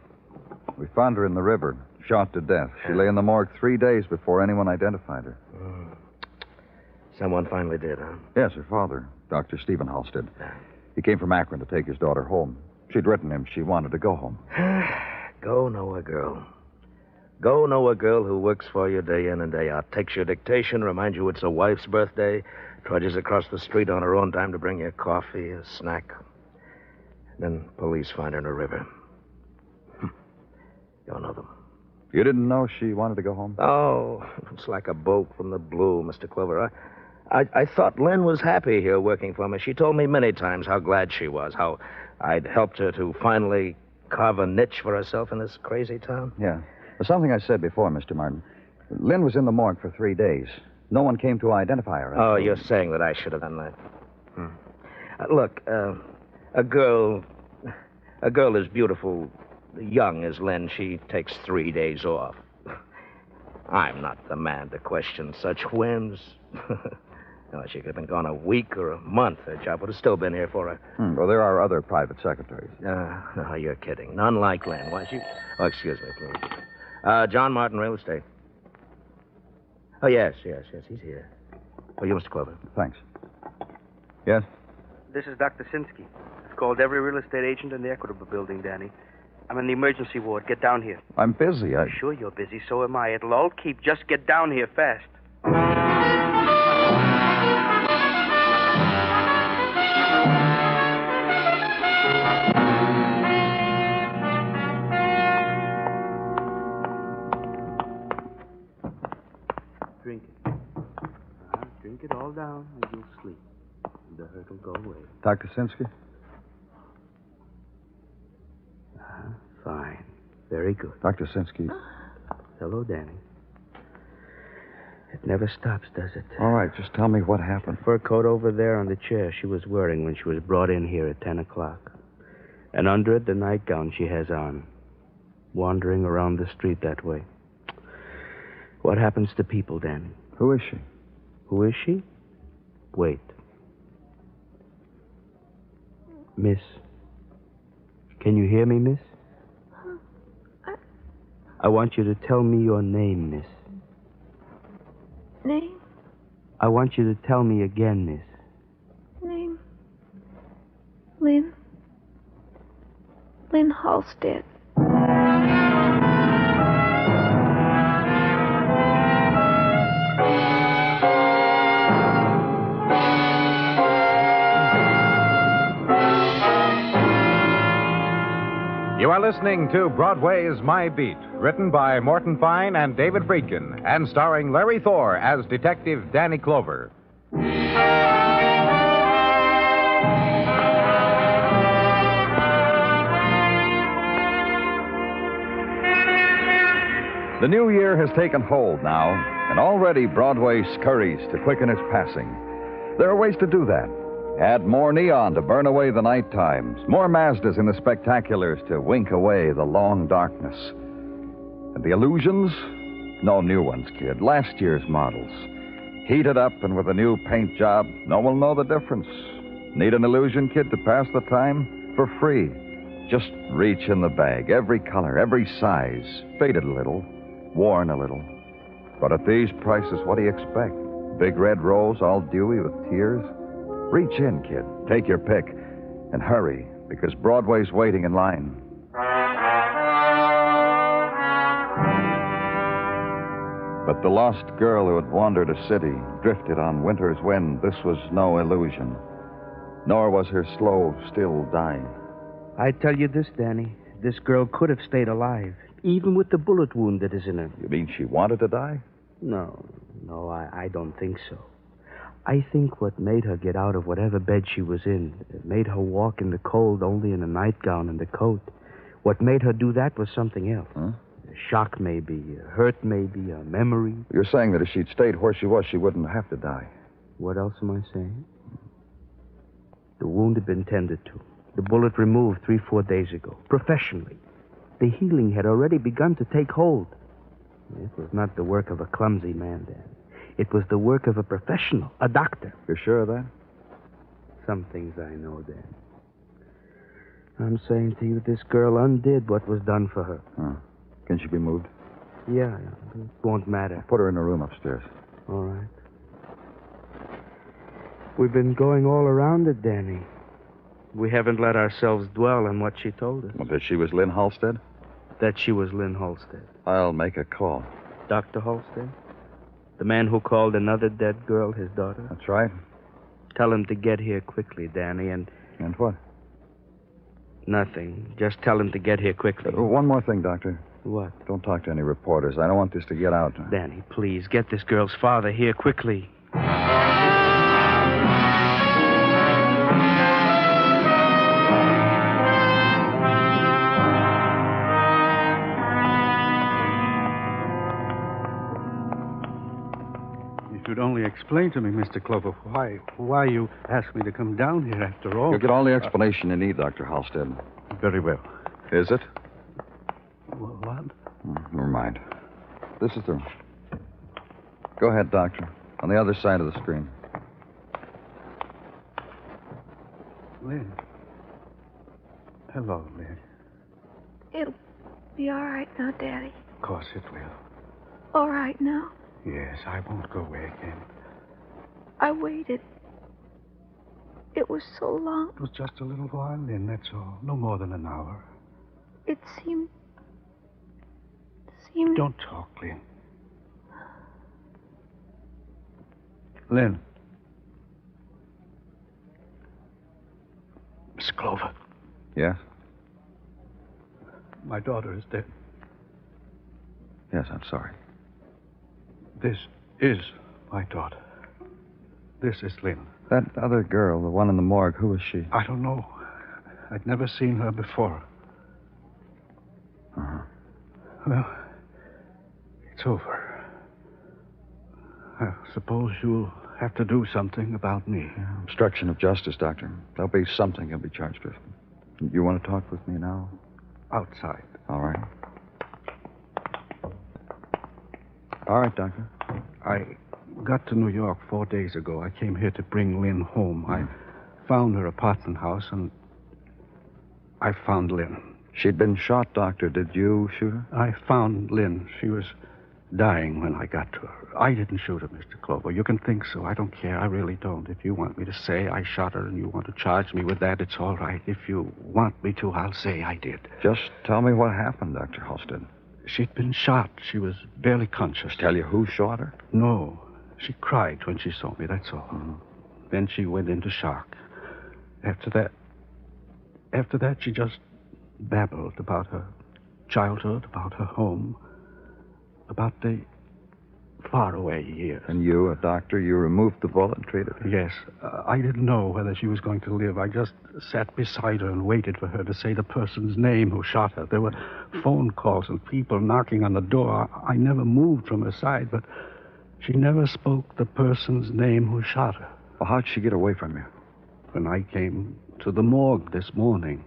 We found her in the river, shot to death. She lay in the morgue 3 days before anyone identified her. Someone finally did, huh? Yes, her father, Dr. Stephen Halstead. He came from Akron to take his daughter home. She'd written him she wanted to go home. Go know a girl. Go know a girl who works for you day in and day out, takes your dictation, reminds you it's a wife's birthday, trudges across the street on her own time to bring you coffee, a snack. Then police find her in a river. Don't know them. You didn't know she wanted to go home? Oh, it's like a bolt from the blue, Mr. Clover. I thought Lynn was happy here working for me. She told me many times how glad she was, how I'd helped her to finally carve a niche for herself in this crazy town. Yeah. Something I said before, Mr. Martin. Lynn was in the morgue for 3 days. No one came to identify her. Oh, you're saying that I should have done that. Look, a girl as beautiful, young as Lynn, she takes 3 days off. I'm not the man to question such whims. No, she could have been gone a week or a month. Her job would have still been here for her. Well, there are other private secretaries. No, you're kidding. None like Lynn. Why, she... Oh, excuse me, please. John Martin, real estate. Oh, yes, he's here. Oh, you, Mr. Clover. Thanks. Yes? This is Dr. Sinsky. I've called every real estate agent in the Equitable building, Danny. I'm in the emergency ward. Get down here. I'm busy. Sure you're busy. So am I. It'll all keep. Just get down here fast. Drink it. Drink it all down and you'll sleep. The hurt will go away. Dr. Sinsky? Fine. Very good. Dr. Sinsky. Hello, Danny. It never stops, does it? All right, just tell me what happened. The fur coat over there on the chair she was wearing when she was brought in here at 10 o'clock. And under it, the nightgown she has on. Wandering around the street that way. What happens to people, Danny? Who is she? Who is she? Wait. Miss. Can you hear me, miss? I want you to tell me your name, miss. Name? I want you to tell me again, miss. Name? Lynn. Lynn Halstead. You are listening to Broadway's My Beat, written by Morton Fine and David Friedkin, and starring Larry Thor as Detective Danny Clover. The new year has taken hold now, and already Broadway scurries to quicken its passing. There are ways to do that. Add more neon to burn away the night times, more Mazdas in the spectaculars to wink away the long darkness. And the illusions? No new ones, kid. Last year's models. Heated up and with a new paint job, no one will know the difference. Need an illusion, kid, to pass the time? For free. Just reach in the bag. Every color, every size. Faded a little, worn a little. But at these prices, what do you expect? Big red rose, all dewy with tears? Reach in, kid. Take your pick. And hurry, because Broadway's waiting in line. But the lost girl who had wandered a city, drifted on winter's wind, this was no illusion. Nor was her slow, still dying. I tell you this, Danny. This girl could have stayed alive, even with the bullet wound that is in her. You mean she wanted to die? No, I don't think so. I think what made her get out of whatever bed she was in, it made her walk in the cold only in a nightgown and a coat. What made her do that was something else. Huh? A shock, maybe. A hurt, maybe. A memory. You're saying that if she'd stayed where she was, she wouldn't have to die. What else am I saying? The wound had been tended to. The bullet removed 3-4 days ago. Professionally. The healing had already begun to take hold. It was not the work of a clumsy man, Dan. It was the work of a professional, a doctor. You're sure of that? Some things I know, Dan. I'm saying to you, this girl undid what was done for her. Huh. Can she be moved? Yeah, it won't matter. Put her in a room upstairs. All right. We've been going all around it, Danny. We haven't let ourselves dwell on what she told us. Well, that she was Lynn Halstead? That she was Lynn Halstead. I'll make a call. Dr. Halstead? The man who called another dead girl his daughter? That's right. Tell him to get here quickly, Danny, and... And what? Nothing. Just tell him to get here quickly. One more thing, Doctor. What? Don't talk to any reporters. I don't want this to get out. Danny, please, get this girl's father here quickly. You'd only explain to me, Mr. Clover, why you asked me to come down here after all. You'll get all the explanation you need, Dr. Halstead. Very well. Is it? What? Never mind. This is the room. Go ahead, Doctor. On the other side of the screen. Lynn. Hello, Lynn. It'll be all right now, Daddy. Of course it will. All right now. Yes, I won't go away again. I waited. It was so long. It was just a little while, Lynn, that's all. No more than an hour. It seemed... Don't talk, Lynn. Lynn. Miss Clover. Yes? My daughter is dead. Yes, I'm sorry. This is my daughter. This is Lynn. That other girl, the one in the morgue, who is she? I don't know. I'd never seen her before. Uh-huh. Well, it's over. I suppose you'll have to do something about me. Yeah, obstruction of justice, Doctor. There'll be something you'll be charged with. You want to talk with me now? Outside. All right. All right, Doctor. I got to New York 4 days ago. I came here to bring Lynn home. I found her apartment house, and I found Lynn. She'd been shot, Doctor. Did you shoot her? I found Lynn. She was dying when I got to her. I didn't shoot her, Mr. Clover. You can think so. I don't care. I really don't. If you want me to say I shot her and you want to charge me with that, it's all right. If you want me to, I'll say I did. Just tell me what happened, Dr. Halstead. She'd been shot. She was barely conscious. Tell you who shot her? No. She cried when she saw me, that's all. Mm-hmm. Then she went into shock. After that, she just babbled about her childhood, about her home, about the faraway years. And you, a doctor, you removed the bullet and treated her? Yes. I didn't know whether she was going to live. I just sat beside her and waited for her to say the person's name who shot her. There were phone calls and people knocking on the door. I never moved from her side, but she never spoke the person's name who shot her. Well, how'd she get away from you? When I came to the morgue this morning,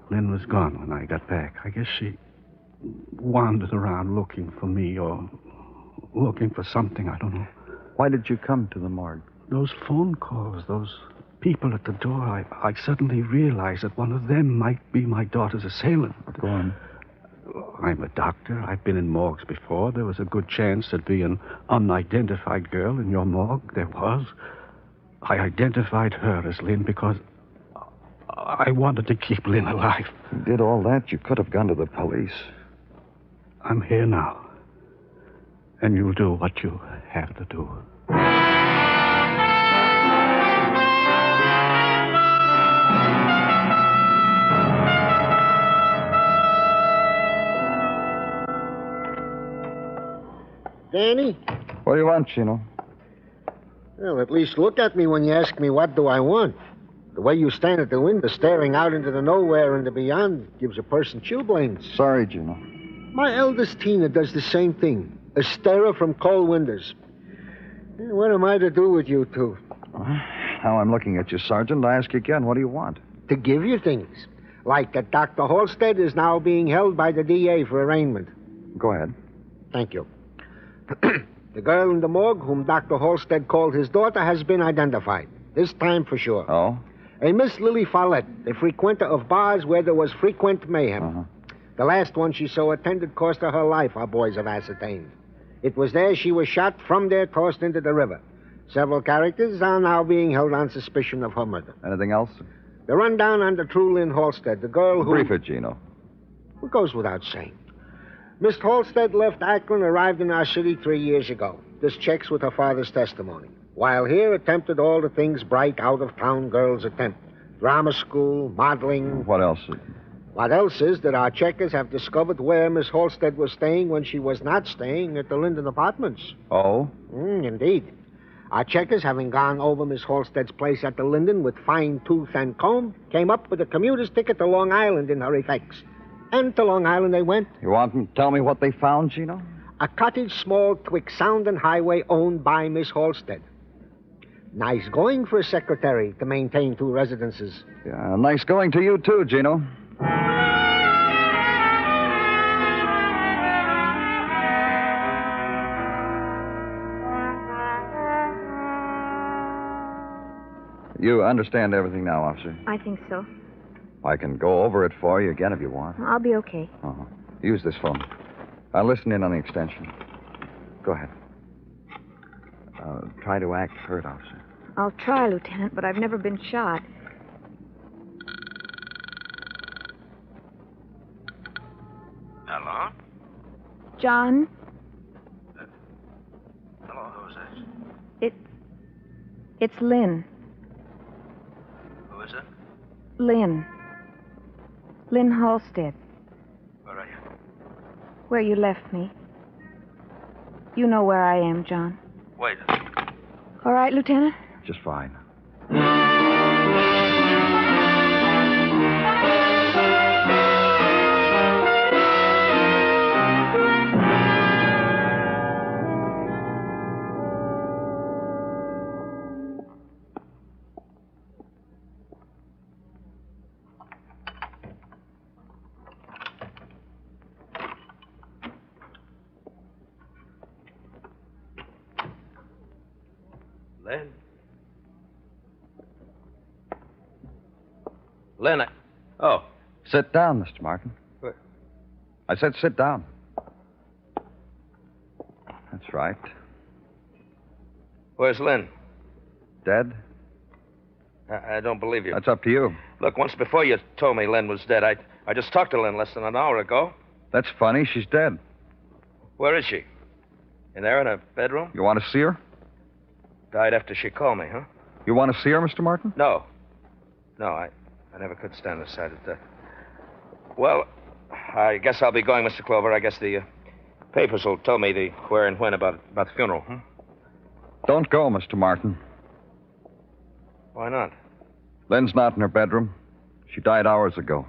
Lynn was gone when I got back. I guess she wandered around looking for me or looking for something, I don't know. Why did you come to the morgue? Those phone calls, those people at the door, I suddenly realized that one of them might be my daughter's assailant. Go on. I'm a doctor. I've been in morgues before. There was a good chance there'd be an unidentified girl in your morgue. There was. I identified her as Lynn because I wanted to keep Lynn alive. You did all that? You could have gone to the police. I'm here now. And you'll do what you have to do. Danny? What do you want, Chino? Well, at least look at me when you ask me what do I want. The way you stand at the window staring out into the nowhere and the beyond gives a person chilblains. Sorry, Gino. My eldest Tina does the same thing. A starer from cold windows. What am I to do with you two? Now I'm looking at you, Sergeant. I ask you again, what do you want? To give you things. Like that Dr. Halstead is now being held by the DA for arraignment. Go ahead. Thank you. The girl in the morgue, whom Dr. Halstead called his daughter, has been identified. This time for sure. Oh? A Miss Lily Follett, a frequenter of bars where there was frequent mayhem. Uh-huh. The last one she so attended cost her life, our boys have ascertained. It was there she was shot, from there tossed into the river. Several characters are now being held on suspicion of her murder. Anything else? The rundown on the true Lynn Halstead, the girl who... Brief it, Gino. It goes without saying. Miss Halstead left Akron, arrived in our city 3 years ago. This checks with her father's testimony. While here, attempted all the things bright out-of-town girls attempt. Drama school, modeling... What else? What else is that our checkers have discovered where Miss Halstead was staying when she was not staying at the Linden Apartments. Oh? Indeed. Our checkers, having gone over Miss Halstead's place at the Linden with fine tooth and comb, came up with a commuter's ticket to Long Island in her effects. And to Long Island they went. You want to tell me what they found, Gino? A cottage small twixt Sound and Highway owned by Miss Halstead. Nice going for a secretary to maintain 2 residences. Yeah, nice going to you, too, Gino. You understand everything now, officer? I think so. I can go over it for you again if you want. I'll be okay. Uh-huh. Use this phone. I'll listen in on the extension. Go ahead. Try to act hurt, officer. I'll try, Lieutenant, but I've never been shot. Hello? John? Hello, who's this? It's Lynn. Who is it? Lynn. Lynn Halstead. Where are you? Where you left me. You know where I am, John. Wait. All right, Lieutenant? Just fine. Lynn, Oh. Sit down, Mr. Martin. What? I said sit down. That's right. Where's Lynn? Dead? I don't believe you. That's up to you. Look, once before you told me Lynn was dead. I just talked to Lynn less than an hour ago. That's funny. She's dead. Where is she? In there in her bedroom? You want to see her? Died after she called me, huh? You want to see her, Mr. Martin? No. No, I never could stand the sight of death. Well, I guess I'll be going, Mr. Clover. I guess the papers will tell me the where and when about the funeral, huh? Don't go, Mr. Martin. Why not? Lynn's not in her bedroom. She died hours ago.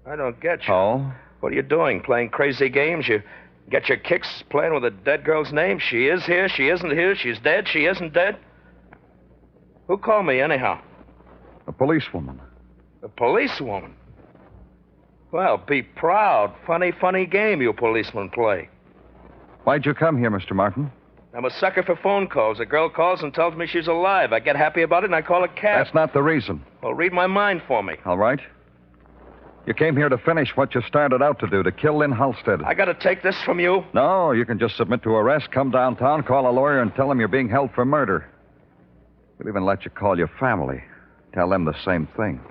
I don't get you. Oh? What are you doing? Playing crazy games? You get your kicks playing with a dead girl's name? She is here, she isn't here, she's dead, she isn't dead? Who called me, anyhow? A policewoman. A policewoman? Well, be proud. Funny, funny game you policemen play. Why'd you come here, Mr. Martin? I'm a sucker for phone calls. A girl calls and tells me she's alive. I get happy about it and I call a cab. That's not the reason. Well, read my mind for me. All right. You came here to finish what you started out to do, to kill Lynn Halstead. I gotta take this from you? No, you can just submit to arrest, come downtown, call a lawyer, and tell them you're being held for murder. We'll even let you call your family. Tell them the same thing.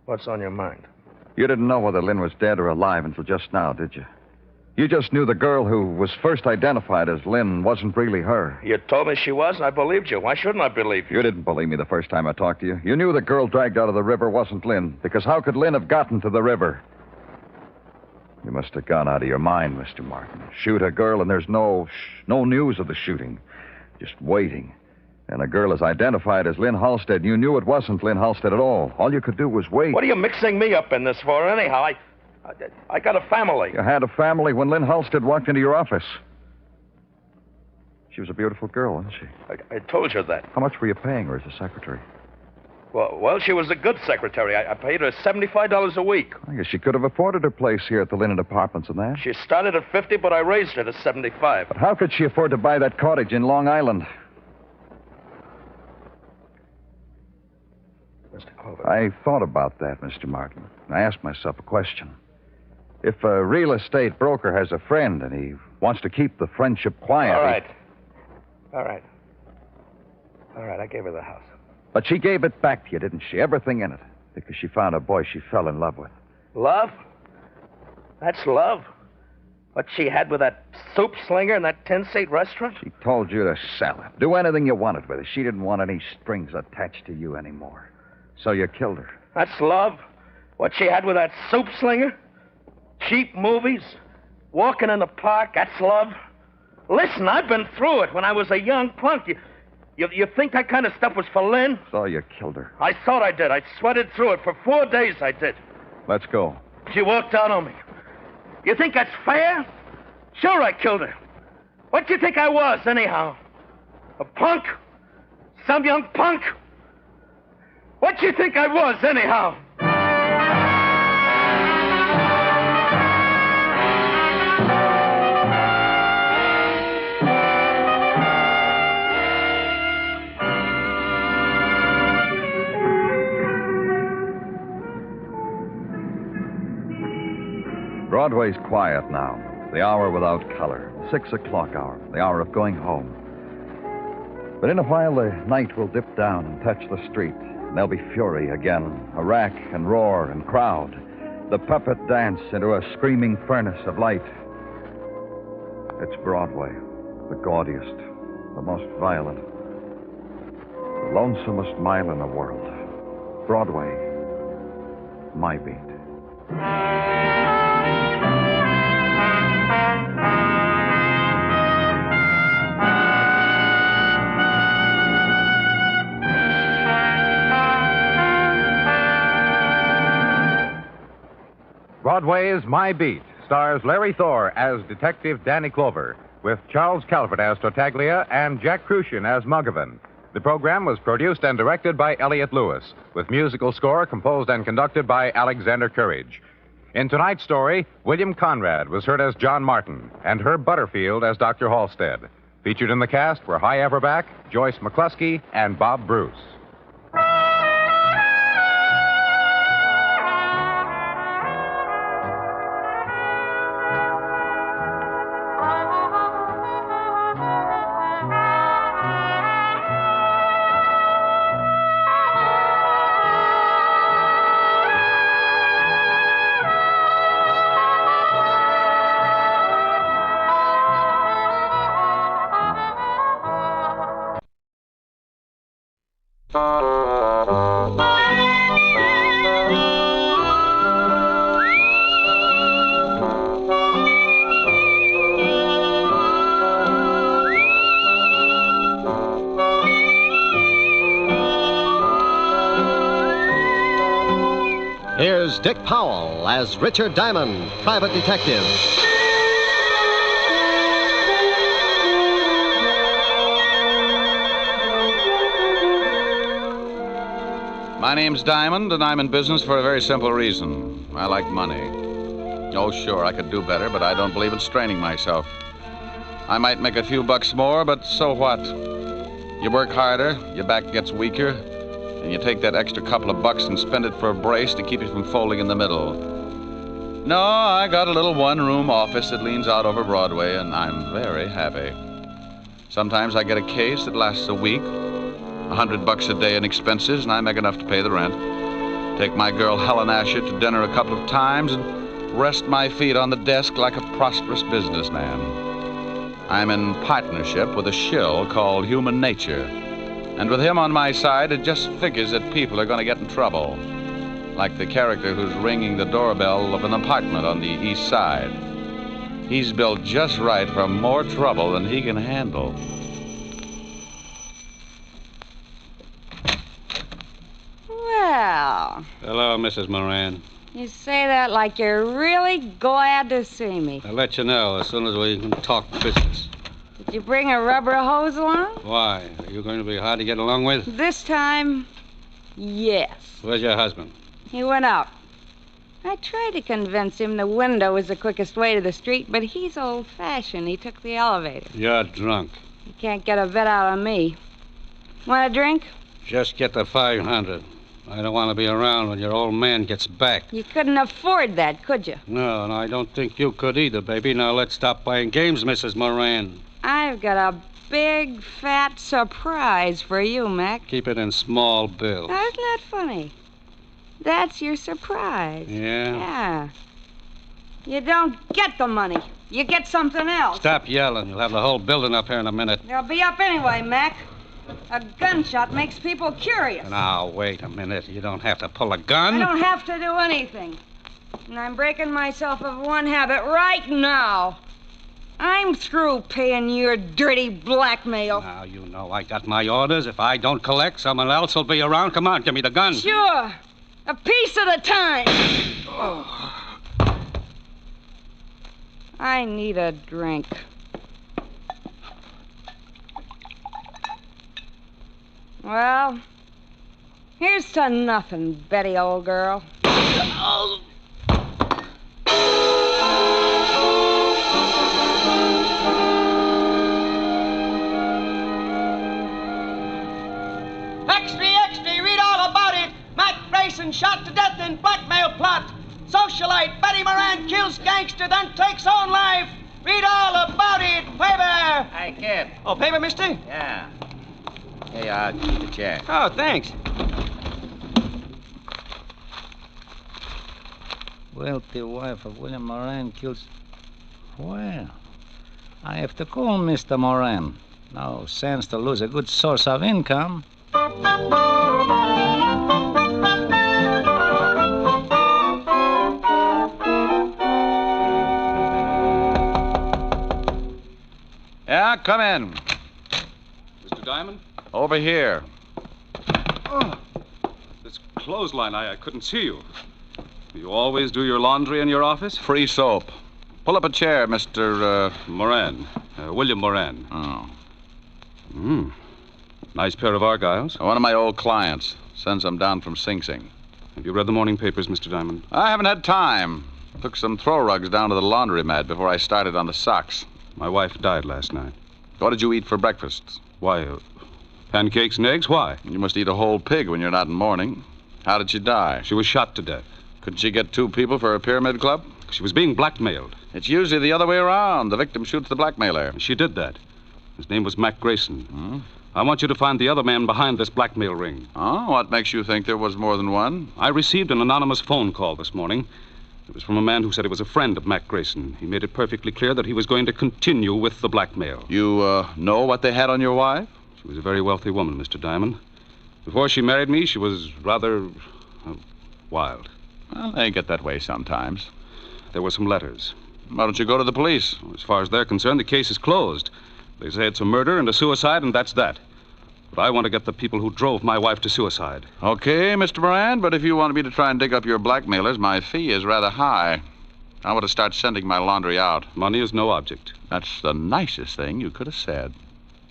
What's on your mind? You didn't know whether Lynn was dead or alive until just now, did you? You just knew the girl who was first identified as Lynn wasn't really her. You told me she was, and I believed you. Why shouldn't I believe you? You didn't believe me the first time I talked to you. You knew the girl dragged out of the river wasn't Lynn, because how could Lynn have gotten to the river? You must have gone out of your mind, Mr. Martin. Shoot a girl, and there's no news of the shooting. Just waiting. And a girl is identified as Lynn Halstead. You knew it wasn't Lynn Halstead at all. All you could do was wait. What are you mixing me up in this for, anyhow? I got a family. You had a family when Lynn Halstead walked into your office. She was a beautiful girl, wasn't she? I told you that. How much were you paying her as a secretary? Well, she was a good secretary. I paid her $75 a week. I guess she could have afforded her place here at the Linen Apartments and that. She started at $50, but I raised her to $75. But how could she afford to buy that cottage in Long Island? Mr. Clover. I thought about that, Mr. Martin. I asked myself a question. If a real estate broker has a friend and he wants to keep the friendship quiet... All right, I gave her the house. But she gave it back to you, didn't she? Everything in it. Because she found a boy she fell in love with. Love? That's love? What she had with that soup slinger in that 10-seat restaurant? She told you to sell it. Do anything you wanted with her. She didn't want any strings attached to you anymore. So you killed her. That's love? What she had with that soup slinger? Cheap movies? Walking in the park? That's love? Listen, I've been through it when I was a young punk. You think that kind of stuff was for Lynn? So you killed her. I thought I did. I sweated through it. For 4 days I did. Let's go. She walked out on me. You think that's fair? Sure, I killed her. What do you think I was, anyhow? A punk? Some young punk? What do you think I was, anyhow? Broadway's quiet now. The hour without color. 6 o'clock hour. The hour of going home. But in a while, the night will dip down and touch the street. And there'll be fury again. A rack and roar and crowd. The puppet dance into a screaming furnace of light. It's Broadway. The gaudiest. The most violent. The lonesomest mile in the world. Broadway. My beat. Broadway's My Beat stars Larry Thor as Detective Danny Clover, with Charles Calvert as Tartaglia and Jack Crucian as Muggavan. The program was produced and directed by Elliott Lewis, with musical score composed and conducted by Alexander Courage. In tonight's story, William Conrad was heard as John Martin and Herb Butterfield as Dr. Halstead. Featured in the cast were Hy Averback, Joyce McCluskey, and Bob Bruce. Here's Dick Powell as Richard Diamond, private detective. My name's Diamond, and I'm in business for a very simple reason. I like money. Oh, sure, I could do better, but I don't believe in straining myself. I might make a few bucks more, but so what? You work harder, your back gets weaker, and you take that extra couple of bucks and spend it for a brace to keep you from folding in the middle. No, I got a little one-room office that leans out over Broadway, and I'm very happy. Sometimes I get a case that lasts a week, $100 a day in expenses, and I make enough to pay the rent. Take my girl Helen Asher to dinner a couple of times and rest my feet on the desk like a prosperous businessman. I'm in partnership with a shill called Human Nature. And with him on my side, it just figures that people are going to get in trouble. Like the character who's ringing the doorbell of an apartment on the east side. He's built just right for more trouble than he can handle. Well, Hello, Mrs. Moran. you say that like you're really glad to see me. I'll let you know as soon as we can talk business. Did you bring a rubber hose along? Why? Are you going to be hard to get along with? This time, yes. Where's your husband? He went out. I tried to convince him the window was the quickest way to the street, but he's old-fashioned. He took the elevator. You're drunk. He can't get a bet out of me. Want a drink? Just get the 500. I don't want to be around when your old man gets back. You couldn't afford that, could you? No, and I don't think you could either, baby. Now let's stop playing games, Mrs. Moran. I've got a big, fat surprise for you, Mac. Keep it in small bills. That's not funny. That's your surprise. Yeah? Yeah. You don't get the money. You get something else. Stop yelling. You'll have the whole building up here in a minute. They'll be up anyway, Mac. A gunshot makes people curious. Now, wait a minute. You don't have to pull a gun. I don't have to do anything. And I'm breaking myself of one habit right now. I'm through paying your dirty blackmail. Now, you know I got my orders. If I don't collect, someone else will be around. Come on, give me the gun. Sure. A piece at a time. Oh. I need a drink. Well, here's to nothing, Betty, old girl. Extra, read all about it. Mac Grayson shot to death in blackmail plot. Socialite Betty Moran kills gangster, then takes own life. Read all about it. Paper. Hey, kid. Oh, paper, mister? Yeah. Here you are. Keep the check. Oh, thanks. Wealthy wife of William Moran kills... Well, I have to call Mr. Moran. No sense to lose a good source of income. Yeah, come in. Mr. Diamond? Over here. Oh, this clothesline, I couldn't see you. You always do your laundry in your office? Free soap. Pull up a chair, Mr. Moran. William Moran. Oh. Nice pair of Argyles. One of my old clients. Sends them down from Sing Sing. Have you read the morning papers, Mr. Diamond? I haven't had time. Took some throw rugs down to the laundromat before I started on the socks. My wife died last night. What did you eat for breakfast? Why, pancakes and eggs? Why? You must eat a whole pig when you're not in mourning. How did she die? She was shot to death. Couldn't she get 2 people for a pyramid club? She was being blackmailed. It's usually the other way around. The victim shoots the blackmailer. She did that. His name was Mac Grayson. I want you to find the other man behind this blackmail ring. Oh, what makes you think there was more than one? I received an anonymous phone call this morning. It was from a man who said he was a friend of Mac Grayson. He made it perfectly clear that he was going to continue with the blackmail. You, know what they had on your wife? She was a very wealthy woman, Mr. Diamond. Before she married me, she was rather wild. Well, they get that way sometimes. There were some letters. Why don't you go to the police? As far as they're concerned, the case is closed. They say it's a murder and a suicide, and that's that. But I want to get the people who drove my wife to suicide. Okay, Mr. Moran, but if you want me to try and dig up your blackmailers, my fee is rather high. I want to start sending my laundry out. Money is no object. That's the nicest thing you could have said.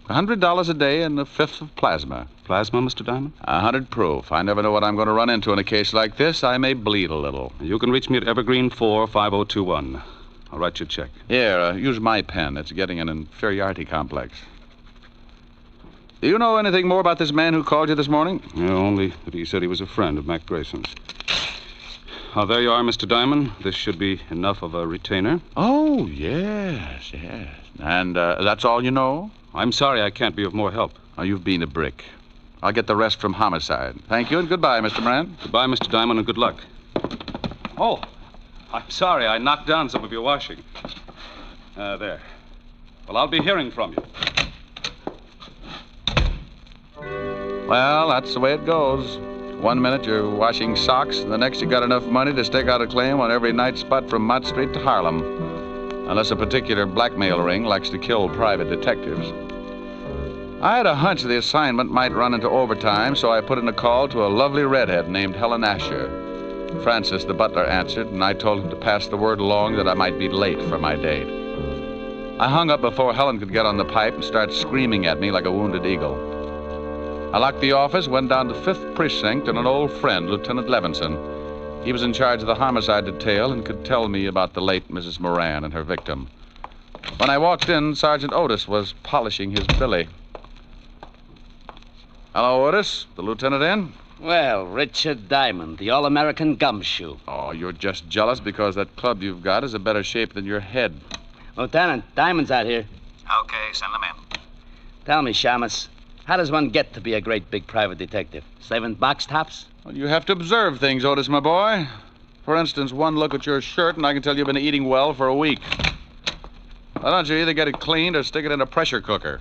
$100 a day and a fifth of plasma. Plasma, Mr. Diamond? 100 proof. I never know what I'm going to run into in a case like this. I may bleed a little. You can reach me at Evergreen 45021. I'll write you a check. Here, use my pen. It's getting an inferiority complex. Do you know anything more about this man who called you this morning? Yeah, only that he said he was a friend of Mac Grayson's. There you are, Mr. Diamond. This should be enough of a retainer. Oh, yes. And that's all you know? I'm sorry I can't be of more help. Oh, you've been a brick. I'll get the rest from homicide. Thank you and goodbye, Mr. Moran. Goodbye, Mr. Diamond, and good luck. Oh, I'm sorry I knocked down some of your washing. There. Well, I'll be hearing from you. Well, that's the way it goes. 1 minute you're washing socks, and the next you got enough money to stake out a claim on every night spot from Mott Street to Harlem. Unless a particular blackmail ring likes to kill private detectives. I had a hunch the assignment might run into overtime, so I put in a call to a lovely redhead named Helen Asher. Francis, the butler, answered, and I told him to pass the word along that I might be late for my date. I hung up before Helen could get on the pipe and start screaming at me like a wounded eagle. I locked the office, went down to 5th Precinct, and an old friend, Lieutenant Levinson. He was in charge of the homicide detail and could tell me about the late Mrs. Moran and her victim. When I walked in, Sergeant Otis was polishing his billy. Hello, Otis. The lieutenant in? Well, Richard Diamond, the all-American gumshoe. Oh, you're just jealous because that club you've got is a better shape than your head. Lieutenant, Diamond's out here. Okay, send them in. Tell me, Shamus, how does one get to be a great big private detective? Slaving box tops? Well, you have to observe things, Otis, my boy. For instance, one look at your shirt, and I can tell you've been eating well for a week. Why don't you either get it cleaned or stick it in a pressure cooker?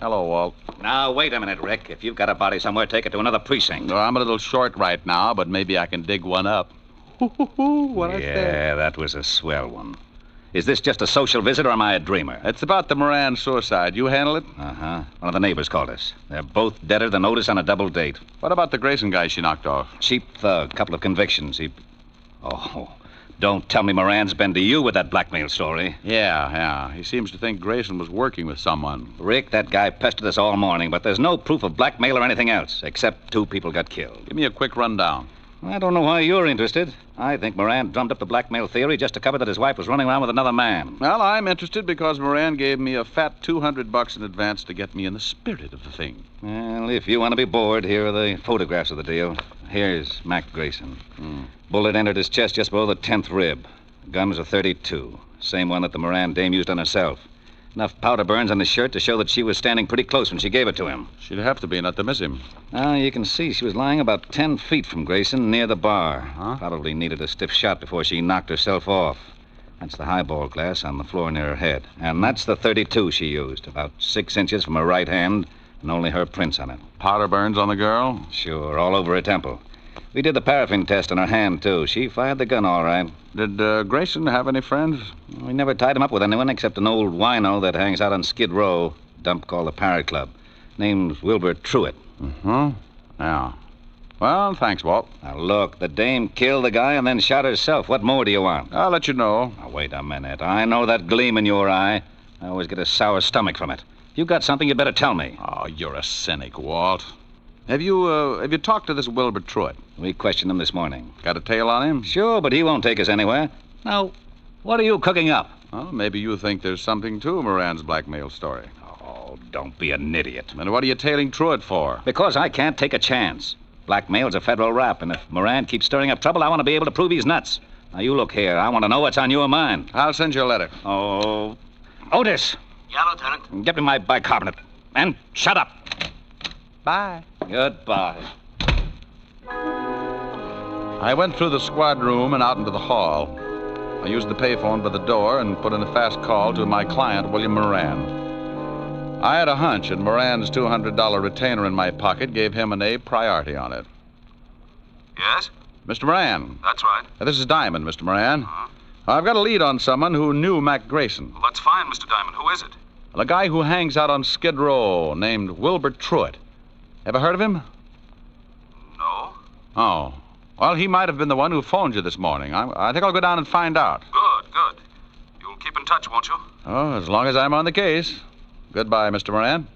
Hello, Walt. Now, wait a minute, Rick. If you've got a body somewhere, take it to another precinct. No, I'm a little short right now, but maybe I can dig one up. What I said. Yeah, that was a swell one. Is this just a social visit, or am I a dreamer? It's about the Moran suicide. You handle it? Uh-huh. One of the neighbors called us. They're both deader than Otis on a double date. What about the Grayson guy she knocked off? Cheap thug. Couple of convictions. Oh, don't tell me Moran's been to you with that blackmail story. Yeah. He seems to think Grayson was working with someone. Rick, that guy pestered us all morning, but there's no proof of blackmail or anything else, except 2 people got killed. Give me a quick rundown. I don't know why you're interested. I think Moran drummed up the blackmail theory just to cover that his wife was running around with another man. Well, I'm interested because Moran gave me a fat $200 in advance to get me in the spirit of the thing. Well, if you want to be bored, here are the photographs of the deal. Here's Mac Grayson. Bullet entered his chest just below the 10th rib. Gun was a .32. Same one that the Moran dame used on herself. Enough powder burns on the shirt to show that she was standing pretty close when she gave it to him. She'd have to be, not to miss him. Now, you can see she was lying about 10 feet from Grayson near the bar. Probably needed a stiff shot before she knocked herself off. That's the highball glass on the floor near her head. And that's the .32 she used, about 6 inches from her right hand, and only her prints on it. Powder burns on the girl? Sure, all over her temple. We did the paraffin test on her hand, too. She fired the gun all right. Did Grayson have any friends? We never tied him up with anyone except an old wino that hangs out on Skid Row, a dump called the Parrot Club. Name's Wilbur Truitt. Yeah. Well, thanks, Walt. Now, look, the dame killed the guy and then shot herself. What more do you want? I'll let you know. Now, wait a minute. I know that gleam in your eye. I always get a sour stomach from it. If you got something, you better tell me. Oh, you're a cynic, Walt. Have you talked to this Wilbur Truitt? We questioned him this morning. Got a tail on him? Sure, but he won't take us anywhere. Now, what are you cooking up? Well, maybe you think there's something to Moran's blackmail story. Oh, don't be an idiot. And what are you tailing Truitt for? Because I can't take a chance. Blackmail's a federal rap, and if Moran keeps stirring up trouble, I want to be able to prove he's nuts. Now, you look here. I want to know what's on your mind. I'll send you a letter. Oh, Otis. Yeah, Lieutenant. Get me my bicarbonate. And shut up. Bye. Goodbye. I went through the squad room and out into the hall. I used the payphone by the door and put in a fast call to my client, William Moran. I had a hunch, and Moran's $200 retainer in my pocket gave him an A priority on it. Yes? Mr. Moran. That's right. This is Diamond, Mr. Moran. I've got a lead on someone who knew Mac Grayson. Well, that's fine, Mr. Diamond. Who is it? A guy who hangs out on Skid Row named Wilbur Truitt. Ever heard of him? No. Oh. Well, he might have been the one who phoned you this morning. I think I'll go down and find out. Good, good. You'll keep in touch, won't you? Oh, as long as I'm on the case. Goodbye, Mr. Moran.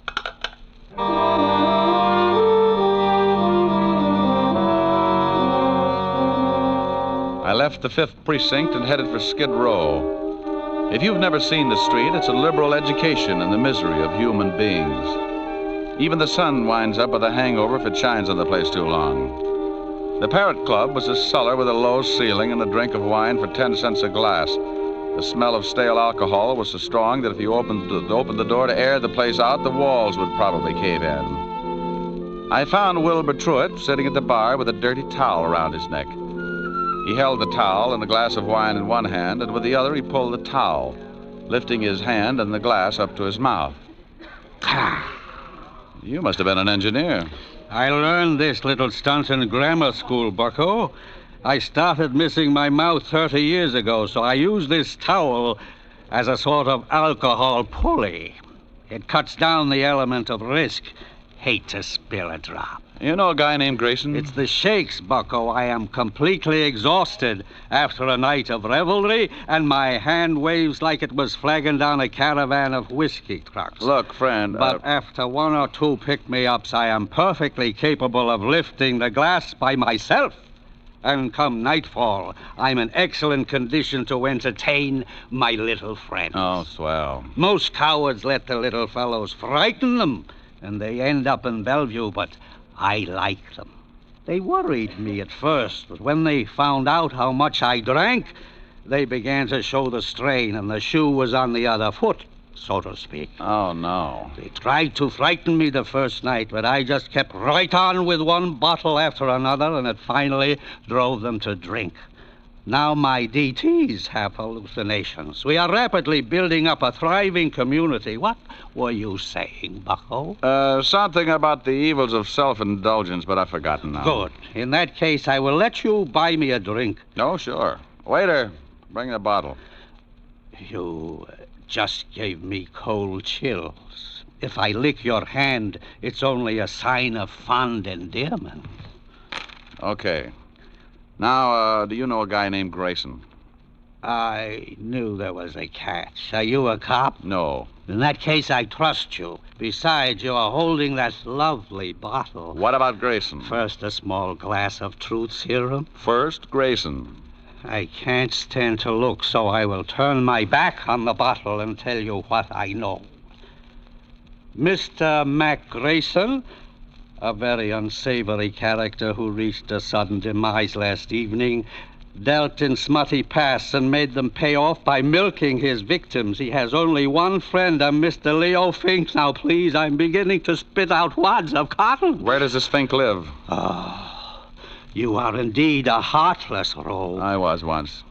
I left the 5th Precinct and headed for Skid Row. If you've never seen the street, it's a liberal education in the misery of human beings. Even the sun winds up with a hangover if it shines on the place too long. The Parrot Club was a cellar with a low ceiling and a drink of wine for 10 cents a glass. The smell of stale alcohol was so strong that if you opened the door to air the place out, the walls would probably cave in. I found Wilbur Truitt sitting at the bar with a dirty towel around his neck. He held the towel and a glass of wine in one hand, and with the other he pulled the towel, lifting his hand and the glass up to his mouth. You must have been an engineer. I learned this little stunt in grammar school, bucko. I started missing my mouth 30 years ago, so I use this towel as a sort of alcohol pulley. It cuts down the element of risk. Hate to spill a drop. You know a guy named Grayson? It's the shakes, bucko. I am completely exhausted after a night of revelry, and my hand waves like it was flagging down a caravan of whiskey trucks. Look, friend... But after 1 or 2 pick-me-ups, I am perfectly capable of lifting the glass by myself. And come nightfall, I'm in excellent condition to entertain my little friends. Oh, swell. Most cowards let the little fellows frighten them, and they end up in Bellevue, but I like them. They worried me at first, but when they found out how much I drank, they began to show the strain, and the shoe was on the other foot, so to speak. Oh, no. They tried to frighten me the first night, but I just kept right on with one bottle after another, and it finally drove them to drink. Now my DTs have hallucinations. We are rapidly building up a thriving community. What were you saying, bucko? Something about the evils of self-indulgence, but I've forgotten now. Good. In that case, I will let you buy me a drink. Oh, sure. Waiter, bring the bottle. You just gave me cold chills. If I lick your hand, it's only a sign of fond endearment. Okay. Now, do you know a guy named Grayson? I knew there was a catch. Are you a cop? No. In that case, I trust you. Besides, you are holding that lovely bottle. What about Grayson? First, a small glass of truth serum. First, Grayson. I can't stand to look, so I will turn my back on the bottle and tell you what I know. Mr. Mac Grayson, a very unsavory character who reached a sudden demise last evening, dealt in smutty pasts and made them pay off by milking his victims. He has only one friend, a Mr. Leo Fink. Now, please, I'm beginning to spit out wads of cotton. Where does this Fink live? You are indeed a heartless rogue. I was once.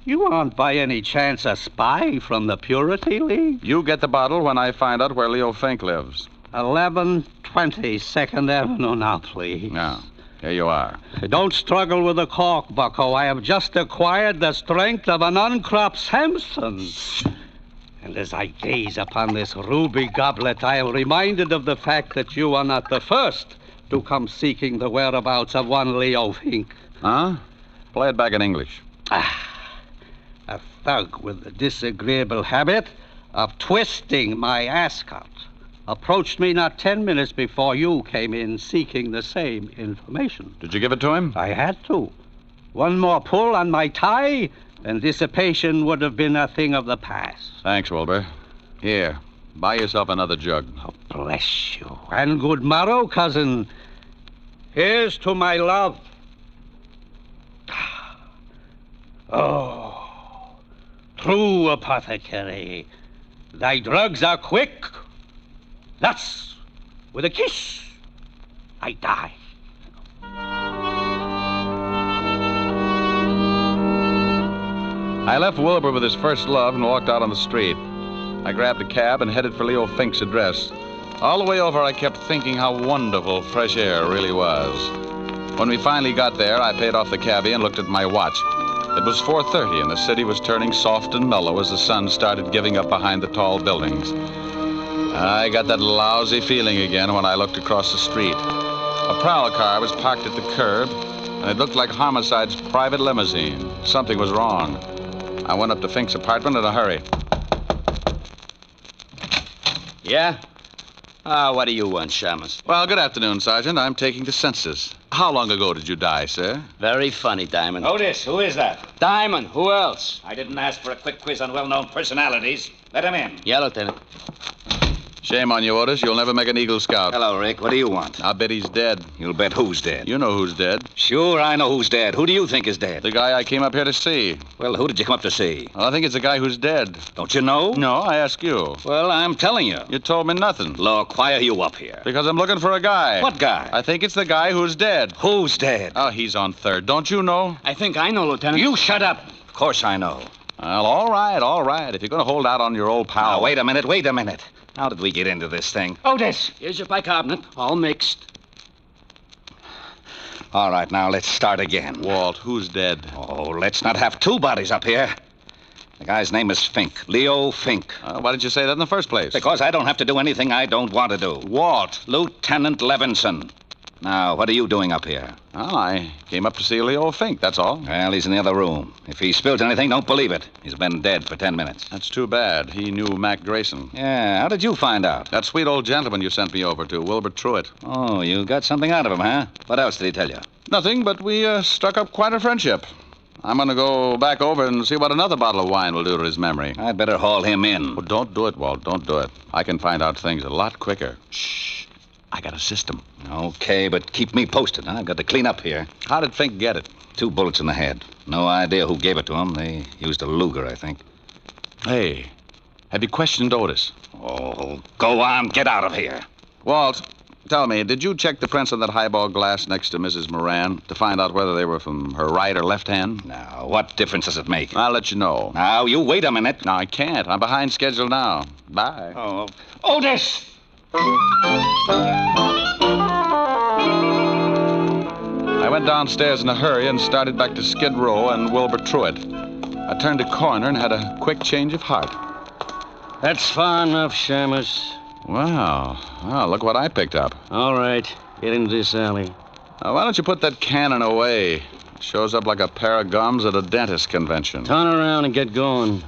You aren't by any chance a spy from the Purity League? You get the bottle when I find out where Leo Fink lives. 1120 2nd Avenue now, please. Now, here you are. Don't struggle with the cork, bucko. I have just acquired the strength of an uncropped Samson. And as I gaze upon this ruby goblet, I am reminded of the fact that you are not the first to come seeking the whereabouts of one Leo Fink. Huh? Play it back in English. A thug with the disagreeable habit of twisting my ascot approached me not 10 minutes before you came in seeking the same information. Did you give it to him? I had to. One more pull on my tie, and dissipation would have been a thing of the past. Thanks, Wilbur. Here, buy yourself another jug. Oh, bless you. And good morrow, cousin. Here's to my love. Oh, true apothecary. Thy drugs are quick. Thus, with a kiss, I die. I left Wilbur with his first love and walked out on the street. I grabbed a cab and headed for Leo Fink's address. All the way over, I kept thinking how wonderful fresh air really was. When we finally got there, I paid off the cabbie and looked at my watch. It was 4:30, and the city was turning soft and mellow as the sun started giving up behind the tall buildings. I got that lousy feeling again when I looked across the street. A prowl car was parked at the curb, and it looked like Homicide's private limousine. Something was wrong. I went up to Fink's apartment in a hurry. Yeah? What do you want, Shamus? Well, good afternoon, Sergeant. I'm taking the census. How long ago did you die, sir? Very funny, Diamond. Otis, who is that? Diamond, who else? I didn't ask for a quick quiz on well-known personalities. Let him in. Yeah, Lieutenant. Shame on you, Otis. You'll never make an Eagle Scout. Hello, Rick. What do you want? I'll bet he's dead. You'll bet who's dead? You know who's dead. Sure, I know who's dead. Who do you think is dead? The guy I came up here to see. Well, who did you come up to see? Well, I think it's the guy who's dead. Don't you know? No, I ask you. Well, I'm telling you. You told me nothing. Look, why are you up here? Because I'm looking for a guy. What guy? I think it's the guy who's dead. Who's dead? Oh, he's on third. Don't you know? I think I know, Lieutenant. You shut up. Of course I know. Well, all right. If you're going to hold out on your old pal... Now, wait a minute. How did we get into this thing? Otis! Here's your bicarbonate, all mixed. All right, now let's start again. Walt, who's dead? Oh, let's not have two bodies up here. The guy's name is Fink, Leo Fink. Why didn't you say that in the first place? Because I don't have to do anything I don't want to do. Walt. Lieutenant Levinson. Now, what are you doing up here? Well, I came up to see Leo Fink, that's all. Well, he's in the other room. If he spills anything, don't believe it. He's been dead for 10 minutes. That's too bad. He knew Mac Grayson. Yeah, how did you find out? That sweet old gentleman you sent me over to, Wilbur Truitt. Oh, you got something out of him, huh? What else did he tell you? Nothing, but we struck up quite a friendship. I'm going to go back over and see what another bottle of wine will do to his memory. I'd better haul him in. Well, don't do it, Walt. Don't do it. I can find out things a lot quicker. Shh. I got a system. Okay, but keep me posted. I've got to clean up here. How did Fink get it? 2 bullets in the head. No idea who gave it to him. They used a Luger, I think. Hey, have you questioned Otis? Oh, go on. Get out of here. Walt, tell me, did you check the prints on that highball glass next to Mrs. Moran to find out whether they were from her right or left hand? Now, what difference does it make? I'll let you know. Now, you wait a minute. No, I can't. I'm behind schedule now. Bye. Oh, Otis! I went downstairs in a hurry and started back to Skid Row and Wilbur Truitt. I turned a corner and had a quick change of heart. That's far enough, Shamus. Wow. Well, look what I picked up. All right. Get into this alley. Now, why don't you put that cannon away? It shows up like a pair of gums at a dentist convention. Turn around and get going.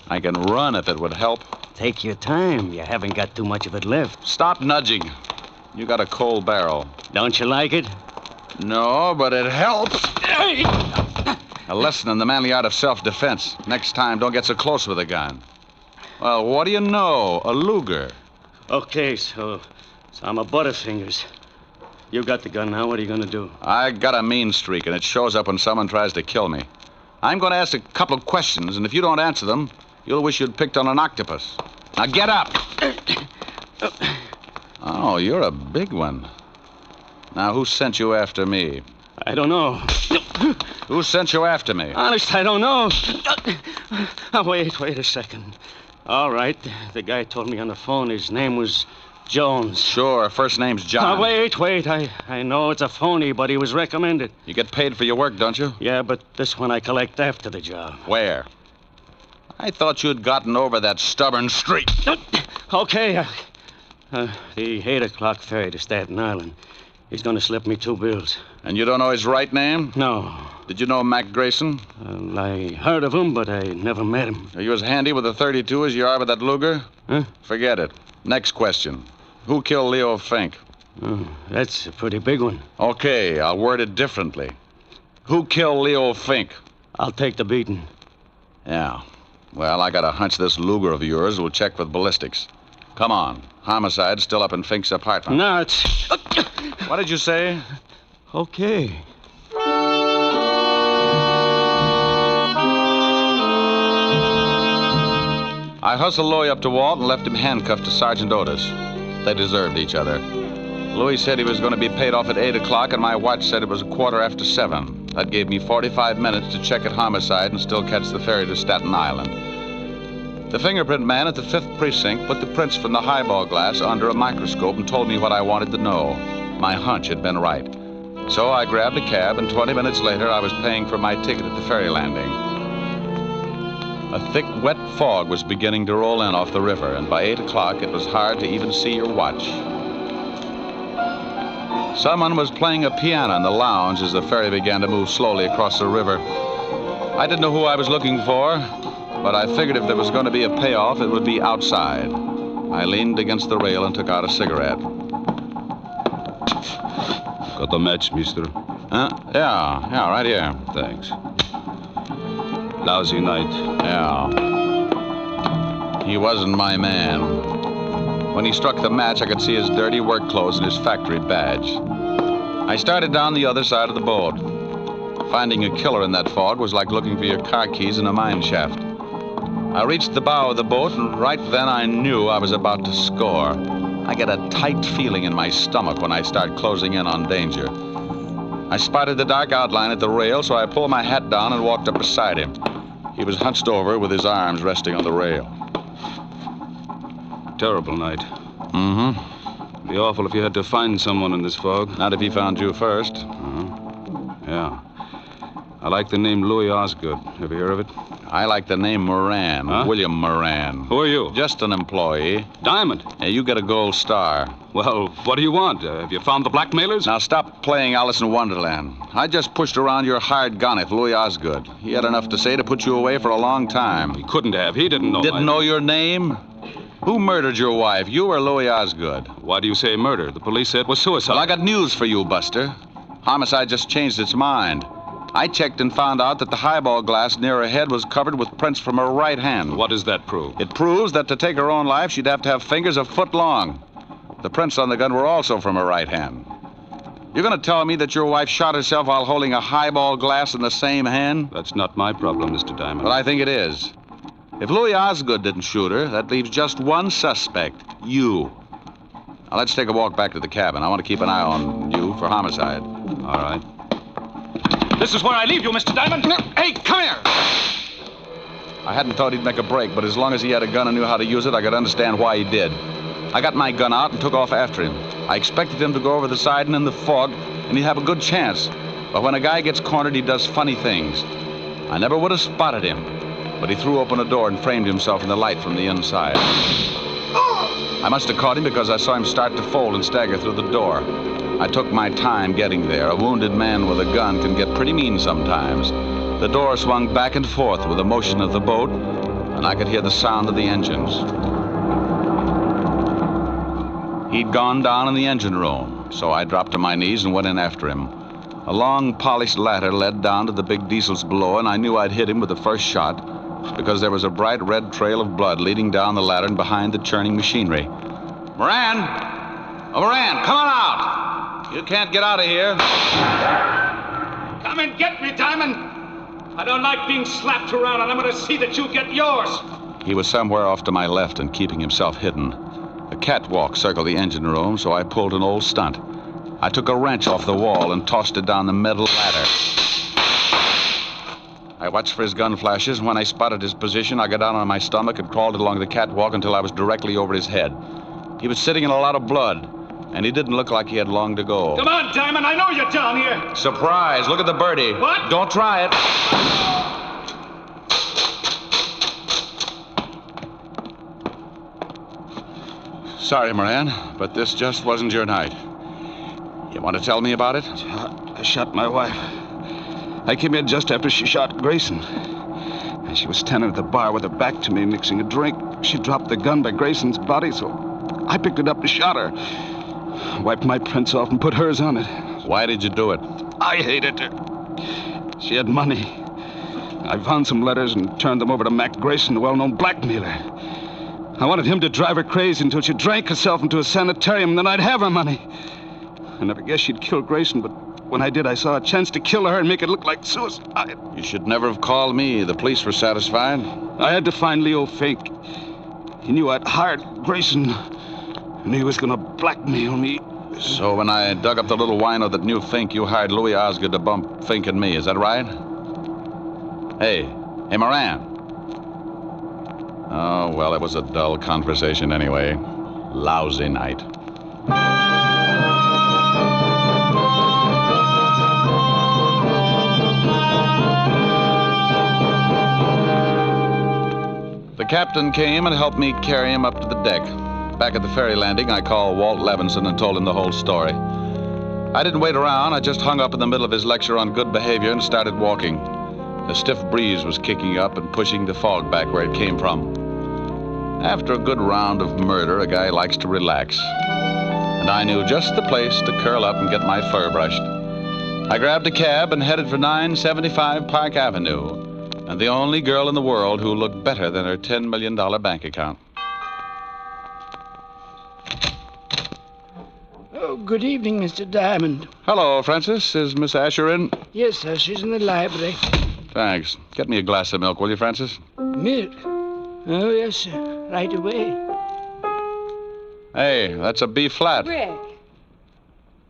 I can run if it would help. Take your time. You haven't got too much of it left. Stop nudging. You got a cold barrel. Don't you like it? No, but it helps. A lesson in the manly art of self-defense. Next time, don't get so close with a gun. Well, what do you know? A Luger. Okay, so I'm a Butterfingers. You got the gun now. What are you going to do? I got a mean streak, and it shows up when someone tries to kill me. I'm going to ask a couple of questions, and if you don't answer them, you'll wish you'd picked on an octopus. Now get up! Oh, you're a big one. Now, who sent you after me? I don't know. Who sent you after me? Honest, I don't know. Oh, wait a second. All right, the guy told me on the phone his name was Jones. Sure, first name's John. Oh, wait. I know it's a phony, but he was recommended. You get paid for your work, don't you? Yeah, but this one I collect after the job. Where? I thought you'd gotten over that stubborn streak. Okay, The 8 o'clock ferry to Staten Island. He's going to slip me 2 bills. And you don't know his right name? No. Did you know Mac Grayson? I heard of him, but I never met him. Are you as handy with a .32 as you are with that Luger? Huh? Forget it. Next question. Who killed Leo Fink? That's a pretty big one. Okay, I'll word it differently. Who killed Leo Fink? I'll take the beating. Yeah. Well, I got a hunch this Luger of yours will check with ballistics. Come on. Homicide's still up in Fink's apartment. No, it's... What did you say? Okay. I hustled Louis up to Walt and left him handcuffed to Sergeant Otis. They deserved each other. Louis said he was going to be paid off at 8 o'clock, and my watch said it was 7:15. That gave me 45 minutes to check at homicide and still catch the ferry to Staten Island. The fingerprint man at the 5th precinct put the prints from the highball glass under a microscope and told me what I wanted to know. My hunch had been right. So I grabbed a cab, and 20 minutes later, I was paying for my ticket at the ferry landing. A thick, wet fog was beginning to roll in off the river, and by 8 o'clock, it was hard to even see your watch. Someone was playing a piano in the lounge as the ferry began to move slowly across the river. I didn't know who I was looking for, but I figured if there was going to be a payoff, it would be outside. I leaned against the rail and took out a cigarette. Got the match, mister? Yeah, right here. Thanks. Lousy night. Yeah. He wasn't my man. When he struck the match, I could see his dirty work clothes and his factory badge. I started down the other side of the boat. Finding a killer in that fog was like looking for your car keys in a mine shaft. I reached the bow of the boat, and right then I knew I was about to score. I get a tight feeling in my stomach when I start closing in on danger. I spotted the dark outline at the rail, so I pulled my hat down and walked up beside him. He was hunched over with his arms resting on the rail. Terrible night. Mm-hmm. Be awful if you had to find someone in this fog. Not if he found you first. Yeah. I like the name Louis Osgood. Ever hear of it? I like the name Moran. Huh? William Moran. Who are you? Just an employee. Diamond. Yeah, you get a gold star. Well, what do you want? Have you found the blackmailers? Now stop playing Alice in Wonderland. I just pushed around your hired gun at Louis Osgood. He had enough to say to put you away for a long time. He couldn't have. He didn't know. Didn't know your name? Who murdered your wife, you or Louis Osgood? Why do you say murder? The police said it was suicide. Well, I got news for you, Buster. Homicide just changed its mind. I checked and found out that the highball glass near her head was covered with prints from her right hand. What does that prove? It proves that to take her own life, she'd have to have fingers a foot long. The prints on the gun were also from her right hand. You're going to tell me that your wife shot herself while holding a highball glass in the same hand? That's not my problem, Mr. Diamond. Well, I think it is. If Louis Osgood didn't shoot her, that leaves just one suspect, you. Now, let's take a walk back to the cabin. I want to keep an eye on you for homicide. All right. This is where I leave you, Mr. Diamond. Hey, come here! I hadn't thought he'd make a break, but as long as he had a gun and knew how to use it, I could understand why he did. I got my gun out and took off after him. I expected him to go over the side and in the fog, and he'd have a good chance. But when a guy gets cornered, he does funny things. I never would have spotted him, but he threw open a door and framed himself in the light from the inside. I must have caught him because I saw him start to fold and stagger through the door. I took my time getting there. A wounded man with a gun can get pretty mean sometimes. The door swung back and forth with the motion of the boat, and I could hear the sound of the engines. He'd gone down in the engine room, so I dropped to my knees and went in after him. A long, polished ladder led down to the big diesels below, and I knew I'd hit him with the first shot because there was a bright red trail of blood leading down the ladder and behind the churning machinery. Moran! Oh, Moran, come on out! You can't get out of here. Come and get me, Diamond. I don't like being slapped around, and I'm going to see that you get yours. He was somewhere off to my left and keeping himself hidden. A catwalk circled the engine room, so I pulled an old stunt. I took a wrench off the wall and tossed it down the metal ladder. I watched for his gun flashes, and when I spotted his position, I got down on my stomach and crawled along the catwalk until I was directly over his head. He was sitting in a lot of blood, and he didn't look like he had long to go. Come on, Diamond, I know you're down here. Surprise, look at the birdie. What? Don't try it. Sorry, Moran, but this just wasn't your night. You want to tell me about it? I shot my wife. I came in just after she shot Grayson. And she was standing at the bar with her back to me, mixing a drink. She dropped the gun by Grayson's body, so I picked it up and shot her. Wiped my prints off and put hers on it. Why did you do it? I hated her. She had money. I found some letters and turned them over to Mac Grayson, the well-known blackmailer. I wanted him to drive her crazy until she drank herself into a sanitarium, and then I'd have her money. I never guessed she'd kill Grayson, but when I did, I saw a chance to kill her and make it look like suicide. You should never have called me. The police were satisfied. I had to find Leo Fink. He knew I'd hired Grayson, and he was going to blackmail me. So when I dug up the little wino that knew Fink, you hired Louis Osgood to bump Fink and me. Is that right? Hey, Moran. Oh, well, it was a dull conversation anyway. Lousy night. The captain came and helped me carry him up to the deck. Back at the ferry landing, I called Walt Levinson and told him the whole story. I didn't wait around. I just hung up in the middle of his lecture on good behavior and started walking. A stiff breeze was kicking up and pushing the fog back where it came from. After a good round of murder, a guy likes to relax. And I knew just the place to curl up and get my fur brushed. I grabbed a cab and headed for 975 Park Avenue, and the only girl in the world who looked better than her $10 million bank account. Oh, good evening, Mr. Diamond. Hello, Francis. Is Miss Asher in? Yes, sir. She's in the library. Thanks. Get me a glass of milk, will you, Francis? Milk? Oh, yes, sir. Right away. Hey, that's a B flat. Rick,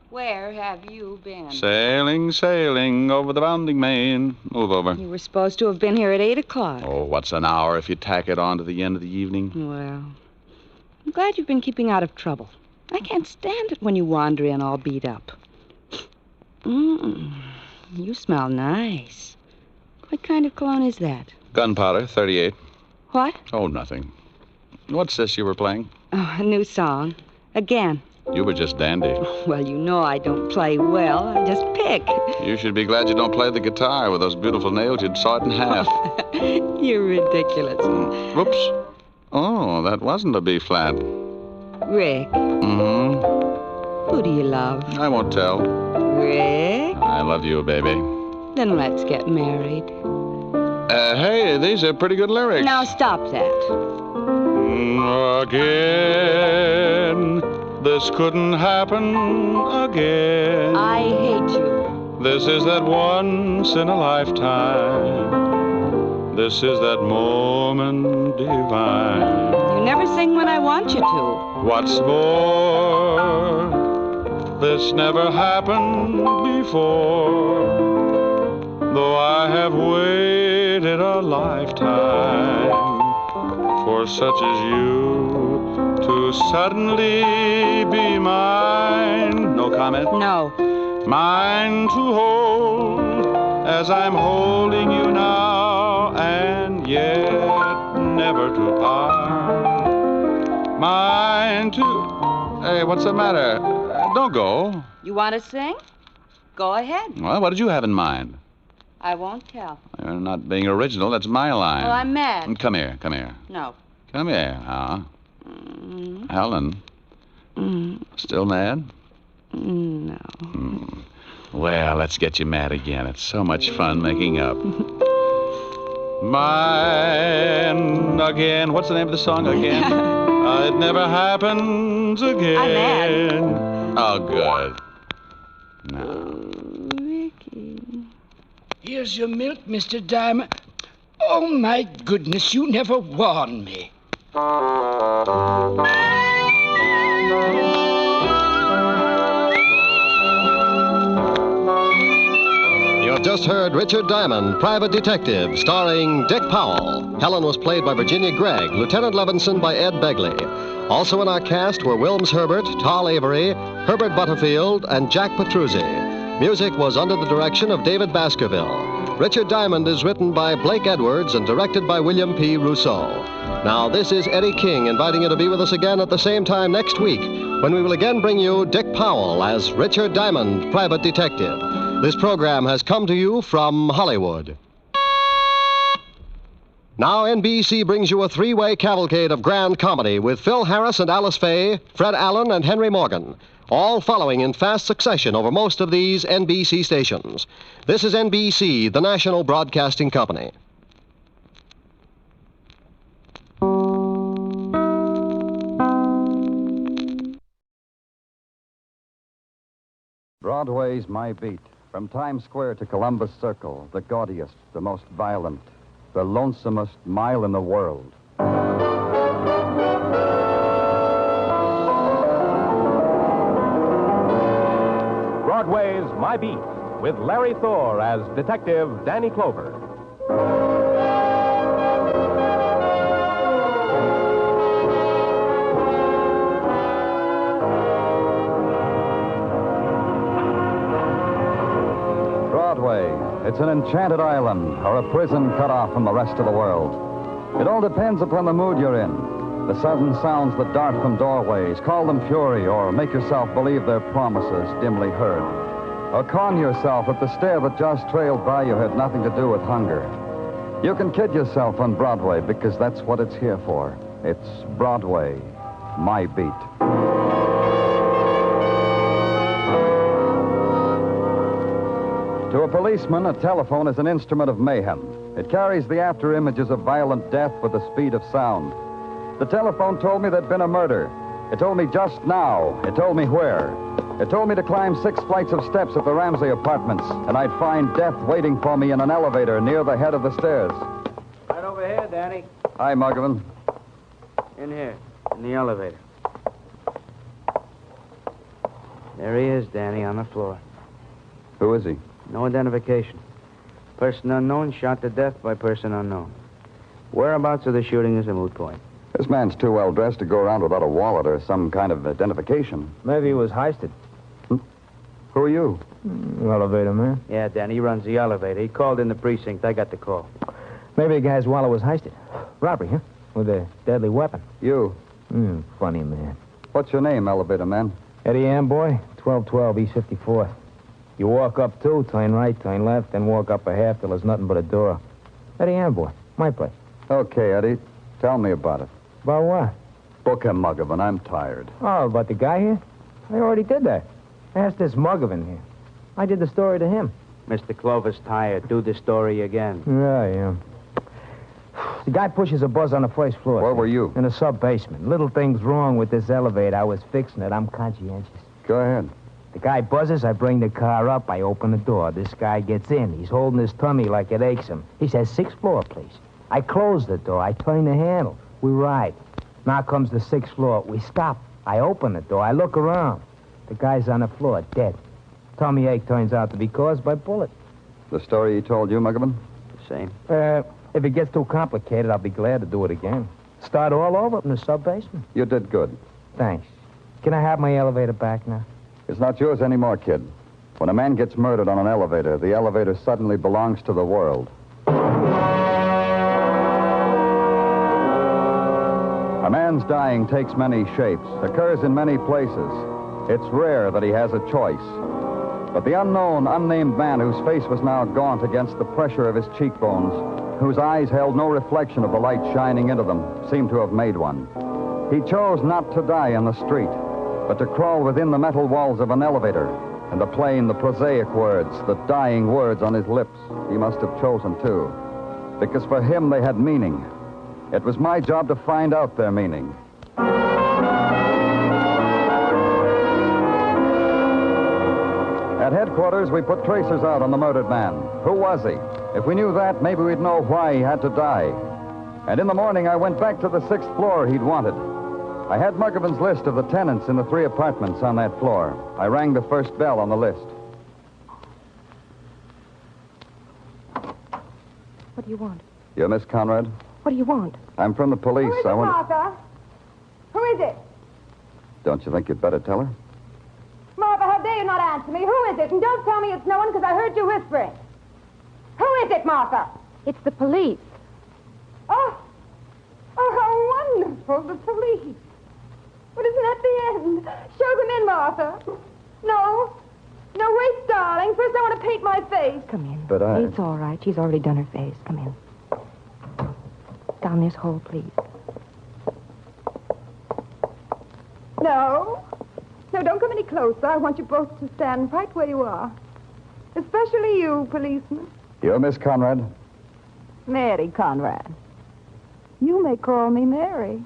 where have you been? Sailing, sailing over the bounding main. Move over. You were supposed to have been here at 8 o'clock. Oh, what's an hour if you tack it on to the end of the evening? Well, I'm glad you've been keeping out of trouble. I can't stand it when you wander in all beat up. You smell nice. What kind of cologne is that? Gunpowder, 38. What? Oh, nothing. What's this you were playing? Oh, a new song. Again. You were just dandy. Well, you know I don't play well. I just pick. You should be glad you don't play the guitar. With those beautiful nails, you'd saw it in half. You're ridiculous. Whoops. Oh, that wasn't a B flat. Rick. Mm-hmm. Who do you love? I won't tell. Rick? I love you, baby. Then let's get married. Hey, these are pretty good lyrics. Now stop that. Again, this couldn't happen again. I hate you. This is that once in a lifetime. This is that moment divine. You never sing when I want you to. What's more, this never happened before. Though I have waited a lifetime for such as you to suddenly be mine. No comment? No. Mine to hold as I'm holding you now, and yet never to part. Mine to... Hey, what's the matter? Don't go. You want to sing? Go ahead. Well, what did you have in mind? I won't tell. You're not being original. That's my line. Well, I'm mad. Come here, come here. No. Come here, Helen. Still mad? No. Well, let's get you mad again. It's so much fun making up. Mine again. What's the name of the song again? It never happens again. I'm mad. Oh, good. No. Ricky. Here's your milk, Mr. Diamond. Oh, my goodness, you never warned me. You have just heard Richard Diamond, Private Detective, starring Dick Powell. Helen was played by Virginia Gregg, Lieutenant Levinson by Ed Begley. Also in our cast were Wilms Herbert, Tal Avery, Herbert Butterfield, and Jack Petruzzi. Music was under the direction of David Baskerville. Richard Diamond is written by Blake Edwards and directed by William P. Rousseau. Now, this is Eddie King inviting you to be with us again at the same time next week when we will again bring you Dick Powell as Richard Diamond, private detective. This program has come to you from Hollywood. Now, NBC brings you a three-way cavalcade of grand comedy with Phil Harris and Alice Faye, Fred Allen and Henry Morgan, all following in fast succession over most of these NBC stations. This is NBC, the national broadcasting company. Broadway's my beat. From Times Square to Columbus Circle, the gaudiest, the most violent, the lonesomest mile in the world. Broadway's My Beat, with Larry Thor as Detective Danny Clover. Broadway, it's an enchanted island or a prison cut off from the rest of the world. It all depends upon the mood you're in. The sudden sounds that dart from doorways, call them fury, or make yourself believe they're promises dimly heard. Or con yourself that the stare that just trailed by you had nothing to do with hunger. You can kid yourself on Broadway because that's what it's here for. It's Broadway, my beat. To a policeman, a telephone is an instrument of mayhem. It carries the after images of violent death with the speed of sound. The telephone told me there'd been a murder. It told me just now. It told me where. It told me to climb 6 flights of steps at the Ramsey Apartments, and I'd find death waiting for me in an elevator near the head of the stairs. Right over here, Danny. Hi, Muggavan. In here, in the elevator. There he is, Danny, on the floor. Who is he? No identification. Person unknown, shot to death by person unknown. Whereabouts of the shooting is a moot point. This man's too well dressed to go around without a wallet or some kind of identification. Maybe he was heisted. Who are you? Elevator man. Yeah, Danny, he runs the elevator. He called in the precinct. I got the call. Maybe the guy's wallet was heisted. Robbery, huh? With a deadly weapon. You? Funny man. What's your name, elevator man? Eddie Amboy, 1212 East 54th. You walk up 2, turn right, turn left, then walk up a half till there's nothing but a door. Eddie Amboy, my place. Okay, Eddie. Tell me about it. About what? Book him, Muggavan. I'm tired. Oh, about the guy here? I already did that. Ask this Muggavan here. I did the story to him. Mr. Clover's tired. Do the story again. Yeah. The guy pushes a buzz on the first floor. Where were you? In the sub-basement. Little thing's wrong with this elevator. I was fixing it. I'm conscientious. Go ahead. The guy buzzes, I bring the car up, I open the door. This guy gets in. He's holding his tummy like it aches him. He says, 6th floor, please. I close the door. I turn the handle. We ride. Now comes the 6th floor. We stop. I open the door. I look around. The guy's on the floor, dead. Tummy ache turns out to be caused by bullet. The story he told you, Muggavan? The same. If it gets too complicated, I'll be glad to do it again. Start all over in the sub-basement. You did good. Thanks. Can I have my elevator back now? It's not yours anymore, kid. When a man gets murdered on an elevator, the elevator suddenly belongs to the world. A man's dying takes many shapes, occurs in many places. It's rare that he has a choice. But the unknown, unnamed man whose face was now gaunt against the pressure of his cheekbones, whose eyes held no reflection of the light shining into them, seemed to have made one. He chose not to die in the street, but to crawl within the metal walls of an elevator, and the plain, the prosaic words, the dying words on his lips, he must have chosen too. Because for him they had meaning. It was my job to find out their meaning. At headquarters, we put tracers out on the murdered man. Who was he? If we knew that, maybe we'd know why he had to die. And in the morning, I went back to the 6th floor he'd wanted. I had Muggavan's list of the tenants in the 3 apartments on that floor. I rang the first bell on the list. What do you want? You're Miss Conrad? What do you want? I'm from the police. Who is it, Martha? Who is it? Don't you think you'd better tell her? Martha, how dare you not answer me? Who is it? And don't tell me it's no one because I heard you whispering. Who is it, Martha? It's the police. Oh, how Wonderful. The police. But isn't that the end? Show them in, Martha. No. No, wait, darling. First I want to paint my face. Come in. But It's all right. She's already done her face. Come in. Down this hole, please. No. No, don't come any closer. I want you both to stand right where you are. Especially you, policeman. You're Miss Conrad? Mary Conrad. You may call me Mary,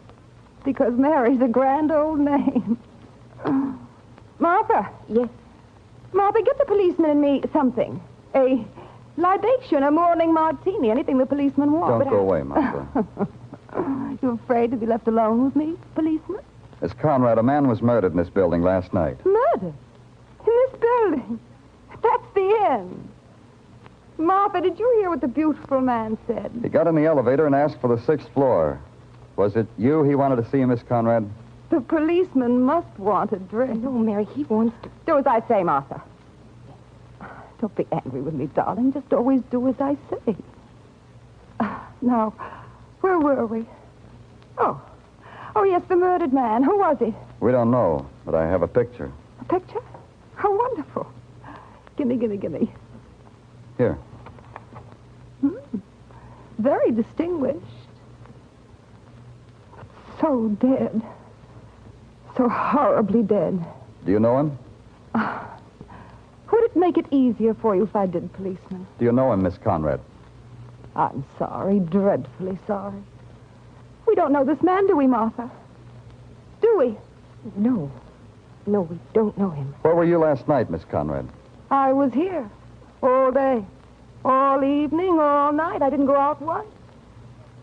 because Mary's a grand old name. Martha. Yes? Martha, get the policeman and me something. A libation, a morning martini, anything the policeman wants. Don't go away, Martha. You afraid to be left alone with me, policeman? Miss Conrad, a man was murdered in this building last night. Murder? In this building? That's the end. Martha, did you hear what the beautiful man said? He got in the elevator and asked for the 6th floor. Was it you he wanted to see, Miss Conrad? The policeman must want a drink. No, Mary, he wants to... Do as I say, Martha. Don't be angry with me, darling. Just always do as I say. Now, where were we? Oh, yes, the murdered man. Who was he? We don't know, but I have a picture. A picture? How wonderful. Gimme. Here. Very distinguished. So dead. So horribly dead. Do you know him? Would it make it easier for you if I did, policeman? Do you know him, Miss Conrad? I'm sorry, dreadfully sorry. We don't know this man, do we, Martha? Do we? No. No, we don't know him. Where were you last night, Miss Conrad? I was here. All day. All evening, all night. I didn't go out once.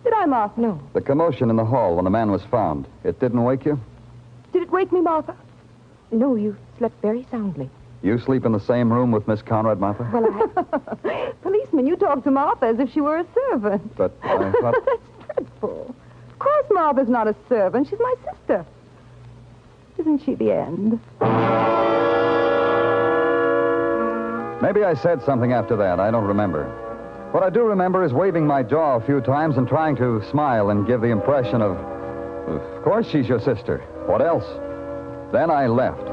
Did I, Martha? No. The commotion in the hall when the man was found, it didn't wake you? Did it wake me, Martha? No, you slept very soundly. You sleep in the same room with Miss Conrad, Martha? Well, Policeman, you talk to Martha as if she were a servant. But I thought... That's dreadful. Of course Martha's not a servant. She's my sister. Isn't she the end? Maybe I said something after that. I don't remember. What I do remember is waving my jaw a few times and trying to smile and give the impression of course she's your sister. What else? Then I left.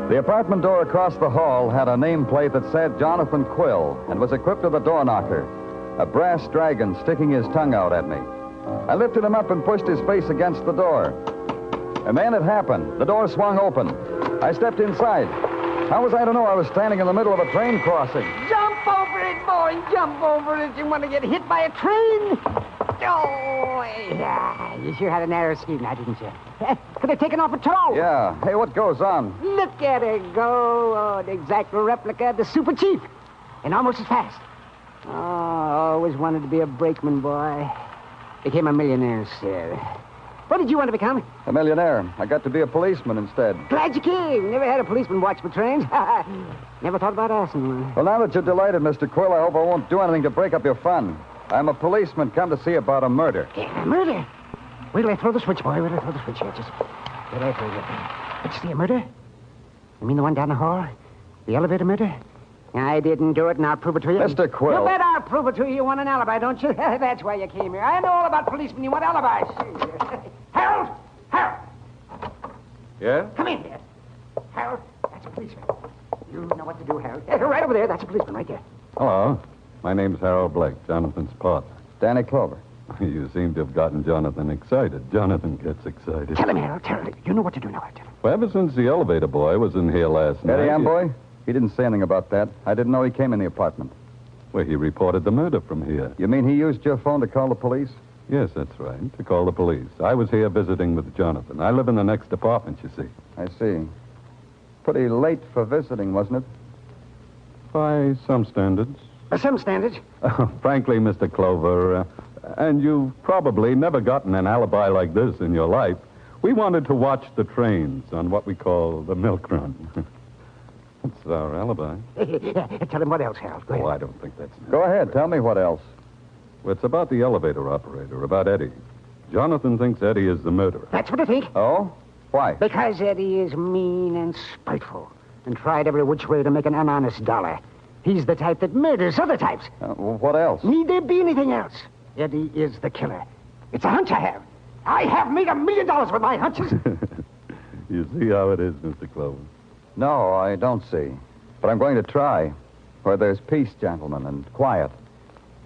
The apartment door across the hall had a nameplate that said Jonathan Quill and was equipped with a door knocker, a brass dragon sticking his tongue out at me. I lifted him up and pushed his face against the door. And then it happened. The door swung open. I stepped inside. How was I to know I was standing in the middle of a train crossing? Jump over it, boy. Jump over it. You want to get hit by a train? Oh, yeah. You sure had a narrow squeak now, didn't you? Could have taken off a toe. Yeah. Hey, what goes on? Look at her go. Oh, an exact replica of the Super Chief. And almost as fast. Oh, always wanted to be a brakeman, boy. Became a millionaire instead. What did you want to become? A millionaire. I got to be a policeman instead. Glad you came. Never had a policeman watch for trains. Never thought about asking one. Well, now that you're delighted, Mr. Quill, I hope I won't do anything to break up your fun. I'm a policeman come to see about a murder. Yeah, murder? Wait till I throw the switch, boy. Wait till I throw the switch here. Just wait till I throw it. Did you see a murder? You mean the one down the hall? The elevator murder? I didn't do it, and I'll prove it to you. Mr. Quill. You bet I'll prove it to you. You want an alibi, don't you? That's why you came here. I know all about policemen. You want alibis. Harold! Harold! Yeah? Come in there. Harold, that's a policeman. You know what to do, Harold. Right over there. That's a policeman right there. Hello. My name's Harold Blake, Jonathan's partner. Danny Clover. You seem to have gotten Jonathan excited. Jonathan gets excited. Tell him, Harold. Tell him. You know what to do now. Tell him. Well, ever since the elevator boy was in here last night... Eddie Amboy? He didn't say anything about that. I didn't know he came in the apartment. Well, he reported the murder from here. You mean he used your phone to call the police? Yes, that's right, to call the police. I was here visiting with Jonathan. I live in the next apartment, you see. I see. Pretty late for visiting, wasn't it? By some standards. By some standards? Frankly, Mr. Clover, and you've probably never gotten an alibi like this in your life. We wanted to watch the trains on what we call the milk run. That's our alibi. Tell him what else, Harold. Go ahead. Oh, I don't think that's necessary. Go ahead. Tell me what else. Well, it's about the elevator operator, about Eddie. Jonathan thinks Eddie is the murderer. That's what I think. Oh? Why? Because Eddie is mean and spiteful and tried every which way to make an honest dollar. He's the type that murders other types. What else? Need there be anything else? Eddie is the killer. It's a hunch I have. I have made $1 million with my hunches. You see how it is, Mr. Clover. No, I don't see. But I'm going to try. Where there's peace, gentlemen, and quiet.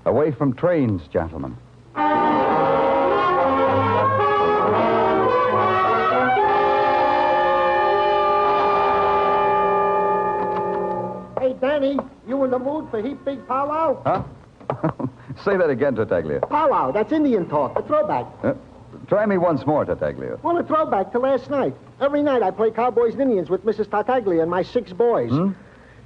Away from trains, gentlemen. Hey, Danny, you in the mood for heap big powwow? Huh? Say that again, Tartaglia. Powwow, that's Indian talk, a throwback. Try me once more, Tartaglia. Well, a throwback to last night. Every night I play cowboys and Indians with Mrs. Tartaglia and my 6 boys.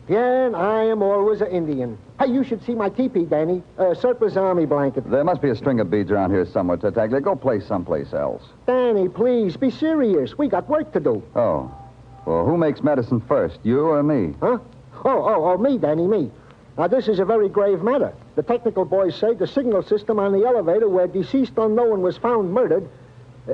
Yeah, and I am always an Indian. Hey, you should see my teepee, Danny. Surplus army blanket. There must be a string of beads around here somewhere, Tartaglia. Go play someplace else. Danny, please, be serious. We got work to do. Oh. Well, who makes medicine first, you or me? Huh? Oh, me, Danny, me. Now, this is a very grave matter. The technical boys say the signal system on the elevator where deceased unknown was found murdered...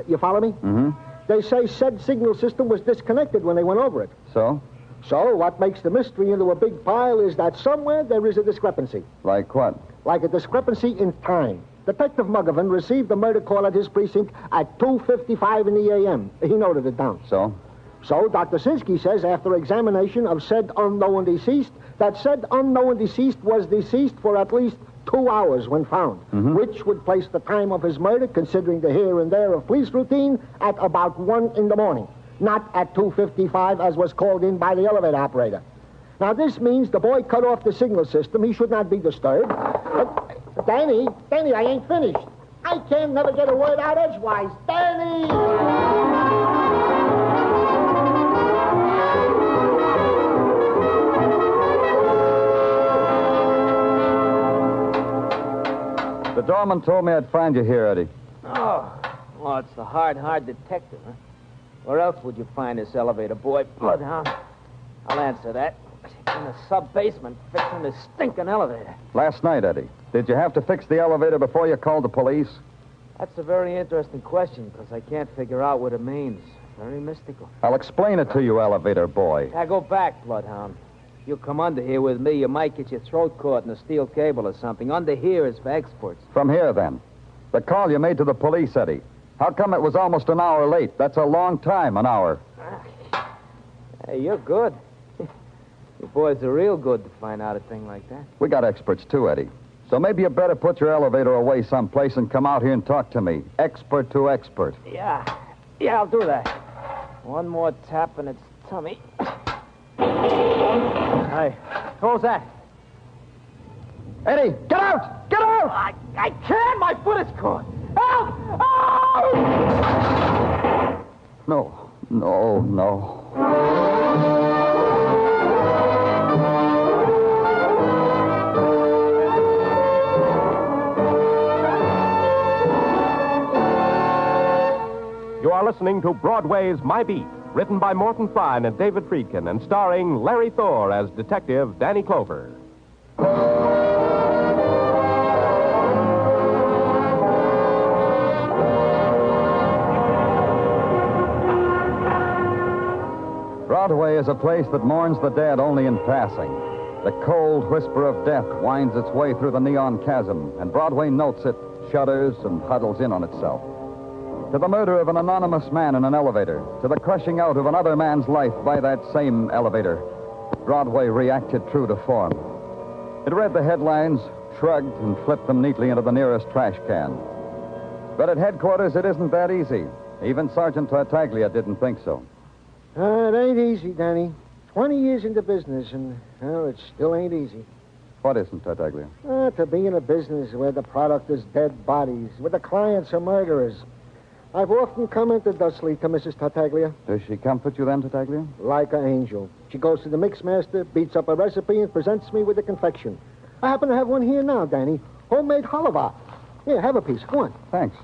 you follow me? Mm-hmm. They say said signal system was disconnected when they went over it. So? So, what makes the mystery into a big pile is that somewhere there is a discrepancy. Like what? Like a discrepancy in time. Detective Muggovan received the murder call at his precinct at 2:55 in the a.m. He noted it down. So? So, Dr. Sinsky says, after examination of said unknown deceased, that said unknown deceased was deceased for at least 2 hours when found, which would place the time of his murder, considering the here and there of police routine, at about 1 in the morning, not at 2:55 as was called in by the elevator operator. Now, this means the boy cut off the signal system. He should not be disturbed. Danny, I ain't finished. I can never get a word out edgewise. Danny! The doorman told me I'd find you here, Eddie. Oh, well, it's the hard detective, huh? Where else would you find this elevator boy? Bloodhound. I'll answer that. In the sub-basement, fixing this stinking elevator. Last night, Eddie. Did you have to fix the elevator before you called the police? That's a very interesting question, because I can't figure out what it means. Very mystical. I'll explain it to you, elevator boy. Now, go back, Bloodhound. If you come under here with me, you might get your throat caught in a steel cable or something. Under here is for experts. From here, then. The call you made to the police, Eddie. How come it was almost an hour late? That's a long time, an hour. Hey, you're good. You boys are real good to find out a thing like that. We got experts, too, Eddie. So maybe you better put your elevator away someplace and come out here and talk to me. Expert to expert. Yeah, I'll do that. One more tap in its tummy. Hey, who's that? Eddie, get out! Get out! I can't! My foot is caught! Help! Oh! No. You are listening to Broadway's My Beat, written by Morton Fine and David Friedkin, and starring Larry Thor as Detective Danny Clover. Broadway is a place that mourns the dead only in passing. The cold whisper of death winds its way through the neon chasm, and Broadway notes it, shudders, and huddles in on itself. To the murder of an anonymous man in an elevator, to the crushing out of another man's life by that same elevator, Broadway reacted true to form. It read the headlines, shrugged, and flipped them neatly into the nearest trash can. But at headquarters, it isn't that easy. Even Sergeant Tartaglia didn't think so. It ain't easy, Danny. 20 years into business, and, well, it still ain't easy. What isn't, Tartaglia? To be in a business where the product is dead bodies, where the clients are murderers. I've often commented thusly to Mrs. Tartaglia. Does she comfort you then, Tartaglia? Like an angel. She goes to the mix master, beats up a recipe, and presents me with a confection. I happen to have one here now, Danny. Homemade halva. Here, have a piece. Go on. Thanks.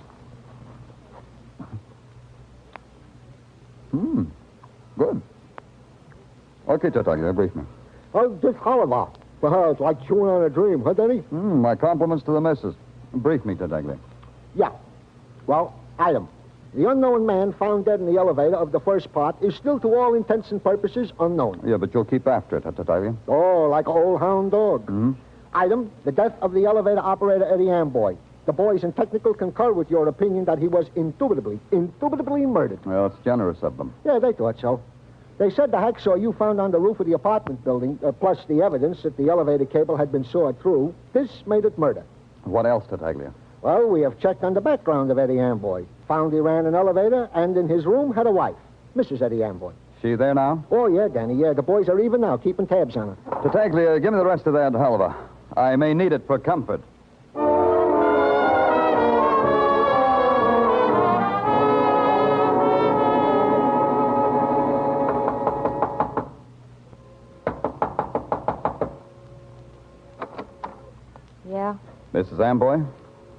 Good. Okay, Tartaglia, brief me. This halva. For her, it's like chewing on a dream, huh, Danny? My compliments to the missus. Brief me, Tartaglia. Yeah. Well, item. The unknown man found dead in the elevator of the first part is still, to all intents and purposes, unknown. Yeah, but you'll keep after it, Tartaglia. Oh, like an old hound dog. Item, the death of the elevator operator, Eddie Amboy. The boys in technical concur with your opinion that he was indubitably murdered. Well, it's generous of them. Yeah, they thought so. They said the hacksaw you found on the roof of the apartment building, plus the evidence that the elevator cable had been sawed through, this made it murder. What else, Tartaglia? Well, we have checked on the background of Eddie Amboy. Found he ran an elevator, and in his room had a wife, Mrs. Eddie Amboy. She there now? Oh, yeah, Danny, yeah. The boys are even now, keeping tabs on her. Tartaglia, give me the rest of that halva. I may need it for comfort. Yeah? Mrs. Amboy?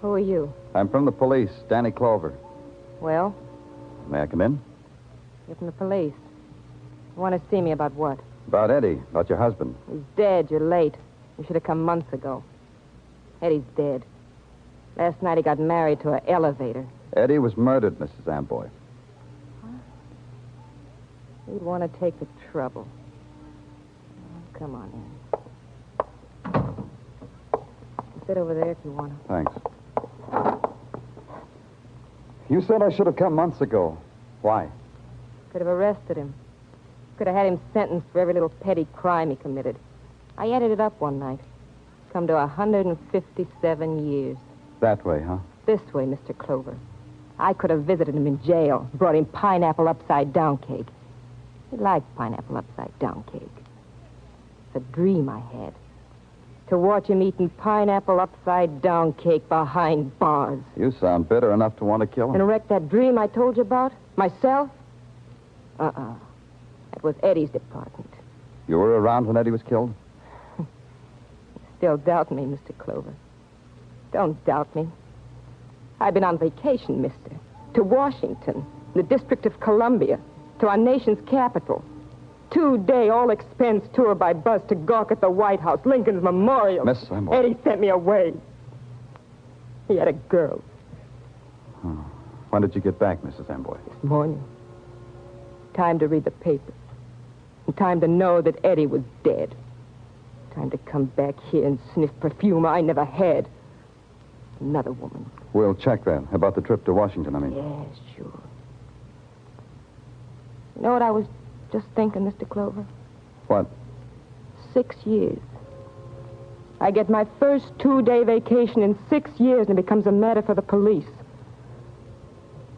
Who are you? I'm from the police, Danny Clover. Well? May I come in? You're from the police. You want to see me about what? About Eddie, about your husband. He's dead. You're late. You should have come months ago. Eddie's dead. Last night he got married to an elevator. Eddie was murdered, Mrs. Amboy. You'd want to take the trouble. Oh, come on in. Sit over there if you want to. Thanks. You said I should have come months ago. Why? Could have arrested him. Could have had him sentenced for every little petty crime he committed. I added it up one night. Come to 157 years. That way, huh? This way, Mr. Clover. I could have visited him in jail, brought him pineapple upside-down cake. He liked pineapple upside-down cake. It's a dream I had. To watch him eating pineapple upside-down cake behind bars. You sound bitter enough to want to kill him. And wreck that dream I told you about? Myself? That was Eddie's department. You were around when Eddie was killed? Still doubt me, Mr. Clover. Don't doubt me. I've been on vacation, mister. To Washington, the District of Columbia, to our nation's capital. 2-day all-expense tour by bus to gawk at the White House, Lincoln's Memorial. Miss Amboy. Eddie sent me away. He had a girl. Oh. When did you get back, Mrs. Amboy? This morning. Time to read the papers. And time to know that Eddie was dead. Time to come back here and sniff perfume I never had. Another woman. We'll check that. About the trip to Washington, I mean. Yes, sure. You know what I was just thinking, Mr. Clover? What? 6 years. I get my first 2-day vacation in 6 years and it becomes a matter for the police.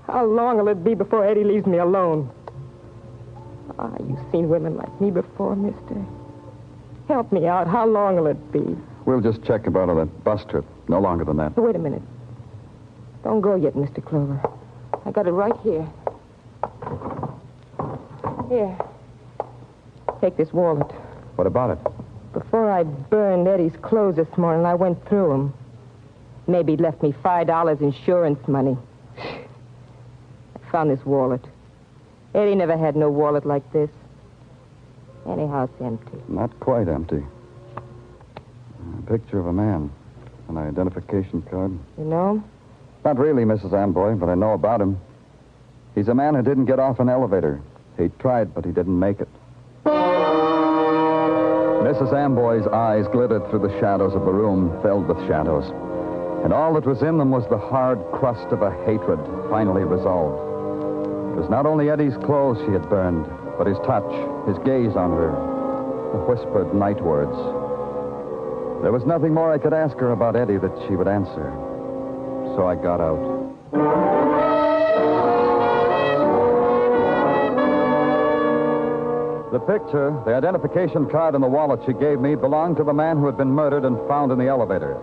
How long will it be before Eddie leaves me alone? You've seen women like me before, mister. Help me out. How long will it be? We'll just check about that bus trip. No longer than that. Wait a minute. Don't go yet, Mr. Clover. I got it right here. Here. Take this wallet. What about it? Before I burned Eddie's clothes this morning, I went through them. Maybe he'd left me $5 insurance money. I found this wallet. Eddie never had no wallet like this. Anyhow, it's empty. Not quite empty. A picture of a man. An identification card. You know him? Not really, Mrs. Amboy, but I know about him. He's a man who didn't get off an elevator. He tried, but he didn't make it. Mrs. Amboy's eyes glittered through the shadows of the room filled with shadows. And all that was in them was the hard crust of a hatred finally resolved. It was not only Eddie's clothes she had burned, but his touch, his gaze on her, the whispered night words. There was nothing more I could ask her about Eddie that she would answer. So I got out. The picture, the identification card, and the wallet she gave me belonged to the man who had been murdered and found in the elevator.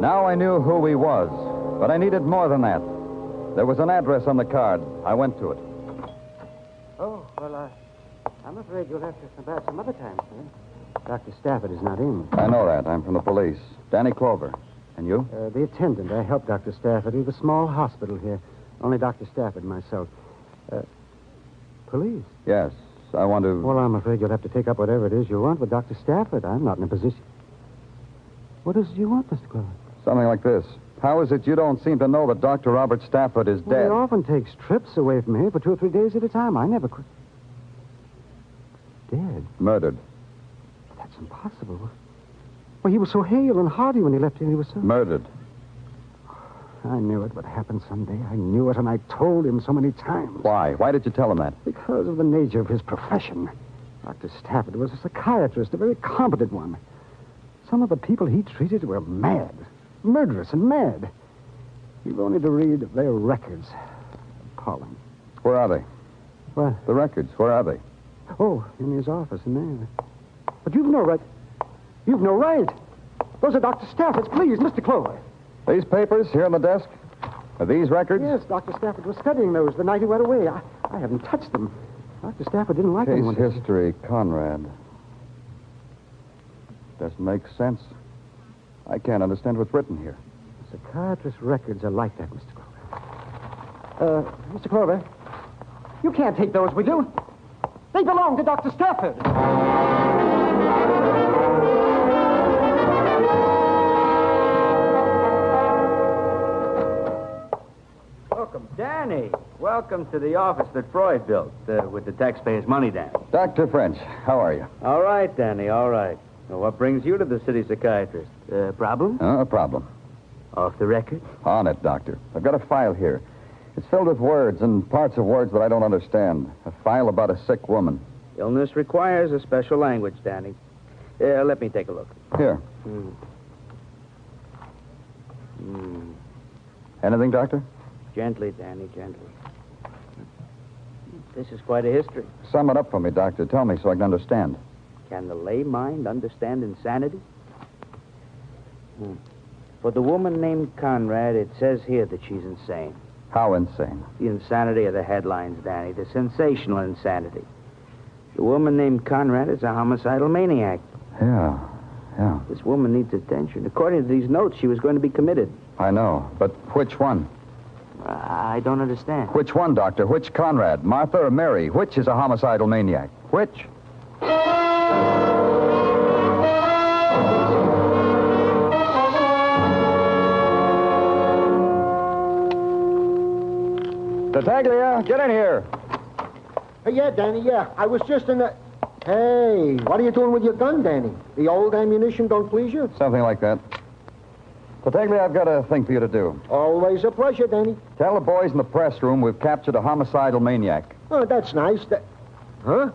Now I knew who he was, but I needed more than that. There was an address on the card. I went to it. Oh, well, I'm afraid you'll have to come back some other time, sir. Dr. Stafford is not in. I know that. I'm from the police. Danny Clover. And you? The attendant. I help Dr. Stafford. He has a small hospital here. Only Dr. Stafford and myself. Police? Yes. I want to... Well, I'm afraid you'll have to take up whatever it is you want with Dr. Stafford. I'm not in a position... What is it you want, Mr. Clover? Something like this. How is it you don't seem to know that Dr. Robert Stafford is dead? He often takes trips away from here for 2 or 3 days at a time. I never could... Dead? Murdered. That's impossible. Well, he was so hale and hearty when he left here. He was so... Murdered. I knew it would happen someday. I knew it, and I told him so many times. Why? Why did you tell him that? Because of the nature of his profession. Dr. Stafford was a psychiatrist, a very competent one. Some of the people he treated were mad, murderous and mad. You've only to read their records. Appalling. Where are they? What? The records, where are they? Oh, in his office in there. But you've no right. You've no right. Those are Dr. Stafford's. Please, Mr. Clover. These papers here on the desk? Are these records? Yes, Dr. Stafford was studying those the night he went away. I haven't touched them. Dr. Stafford didn't like Case anyone. history, Conrad. Doesn't make sense. I can't understand what's written here. Psychiatrist records are like that, Mr. Clover. Mr. Clover, you can't take those with you. They belong to Dr. Stafford. Welcome, Danny. Welcome to the office that Freud built with the taxpayers' money, Danny. Dr. French, how are you? All right, Danny, all right. Well, what brings you to the city psychiatrist? Problem? A problem. Off the record? On it, Doctor. I've got a file here. It's filled with words and parts of words that I don't understand. A file about a sick woman. Illness requires a special language, Danny. Let me take a look. Here. Anything, Doctor? Gently, Danny, gently. This is quite a history. Sum it up for me, Doctor. Tell me so I can understand. Can the lay mind understand insanity? For the woman named Conrad, it says here that she's insane. How insane? The insanity of the headlines, Danny. The sensational insanity. The woman named Conrad is a homicidal maniac. Yeah. This woman needs attention. According to these notes, she was going to be committed. I know, but which one? I don't understand. Which one, Doctor? Which Conrad? Martha or Mary? Which is a homicidal maniac? Which? Tartaglia, get in here. Yeah, Danny, yeah. I was just in the... Hey, what are you doing with your gun, Danny? The old ammunition don't please you? Something like that. Tartaglia, I've got a thing for you to do. Always a pleasure, Danny. Tell the boys in the press room we've captured a homicidal maniac. Oh, that's nice. Huh?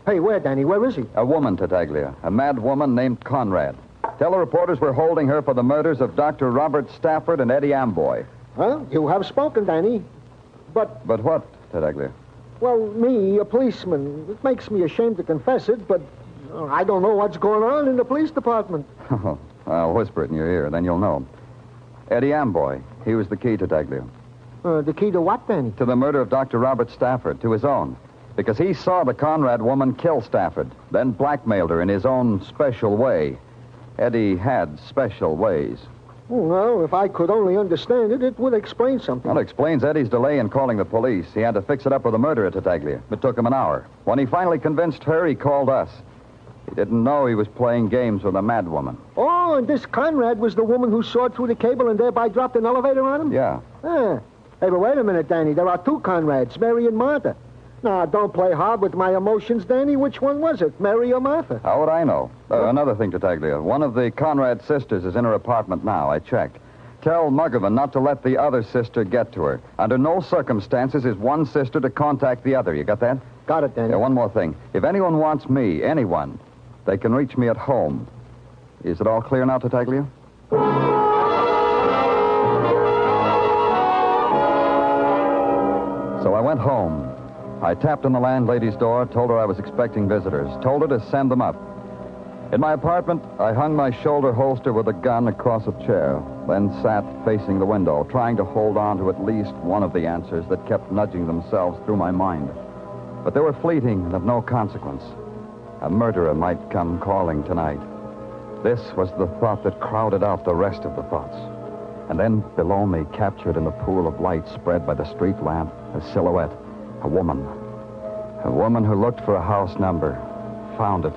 Hey, where, Danny? Where is he? A woman, Tartaglia. A mad woman named Conrad. Tell the reporters we're holding her for the murders of Dr. Robert Stafford and Eddie Amboy. Well, you have spoken, Danny. But what, Tartaglia? Well, me, a policeman. It makes me ashamed to confess it, but I don't know what's going on in the police department. Oh, I'll whisper it in your ear, then you'll know. Eddie Amboy, he was the key, Tartaglia. The key to what, Danny? To the murder of Dr. Robert Stafford, to his own. Because he saw the Conrad woman kill Stafford, then blackmailed her in his own special way. Eddie had special ways. Well, if I could only understand it, it would explain something. Well, it explains Eddie's delay in calling the police. He had to fix it up with the murderer, Tartaglia. It took him an hour. When he finally convinced her, he called us. He didn't know he was playing games with a mad woman. Oh, and this Conrad was the woman who sawed through the cable and thereby dropped an elevator on him? Yeah. Hey, but wait a minute, Danny. There are two Conrads, Mary and Martha. Now, don't play hard with my emotions, Danny. Which one was it, Mary or Martha? How would I know? Another thing, Tartaglia. One of the Conrad sisters is in her apartment now. I checked. Tell Muggavan not to let the other sister get to her. Under no circumstances is one sister to contact the other. You got that? Got it, Danny. Yeah, one more thing. If anyone wants me, anyone, they can reach me at home. Is it all clear now, Tartaglia? So I went home. I tapped on the landlady's door, told her I was expecting visitors, told her to send them up. In my apartment, I hung my shoulder holster with a gun across a chair, then sat facing the window, trying to hold on to at least one of the answers that kept nudging themselves through my mind. But they were fleeting and of no consequence. A murderer might come calling tonight. This was the thought that crowded out the rest of the thoughts. And then below me, captured in the pool of light spread by the street lamp, a silhouette, a woman. A woman who looked for a house number, found it,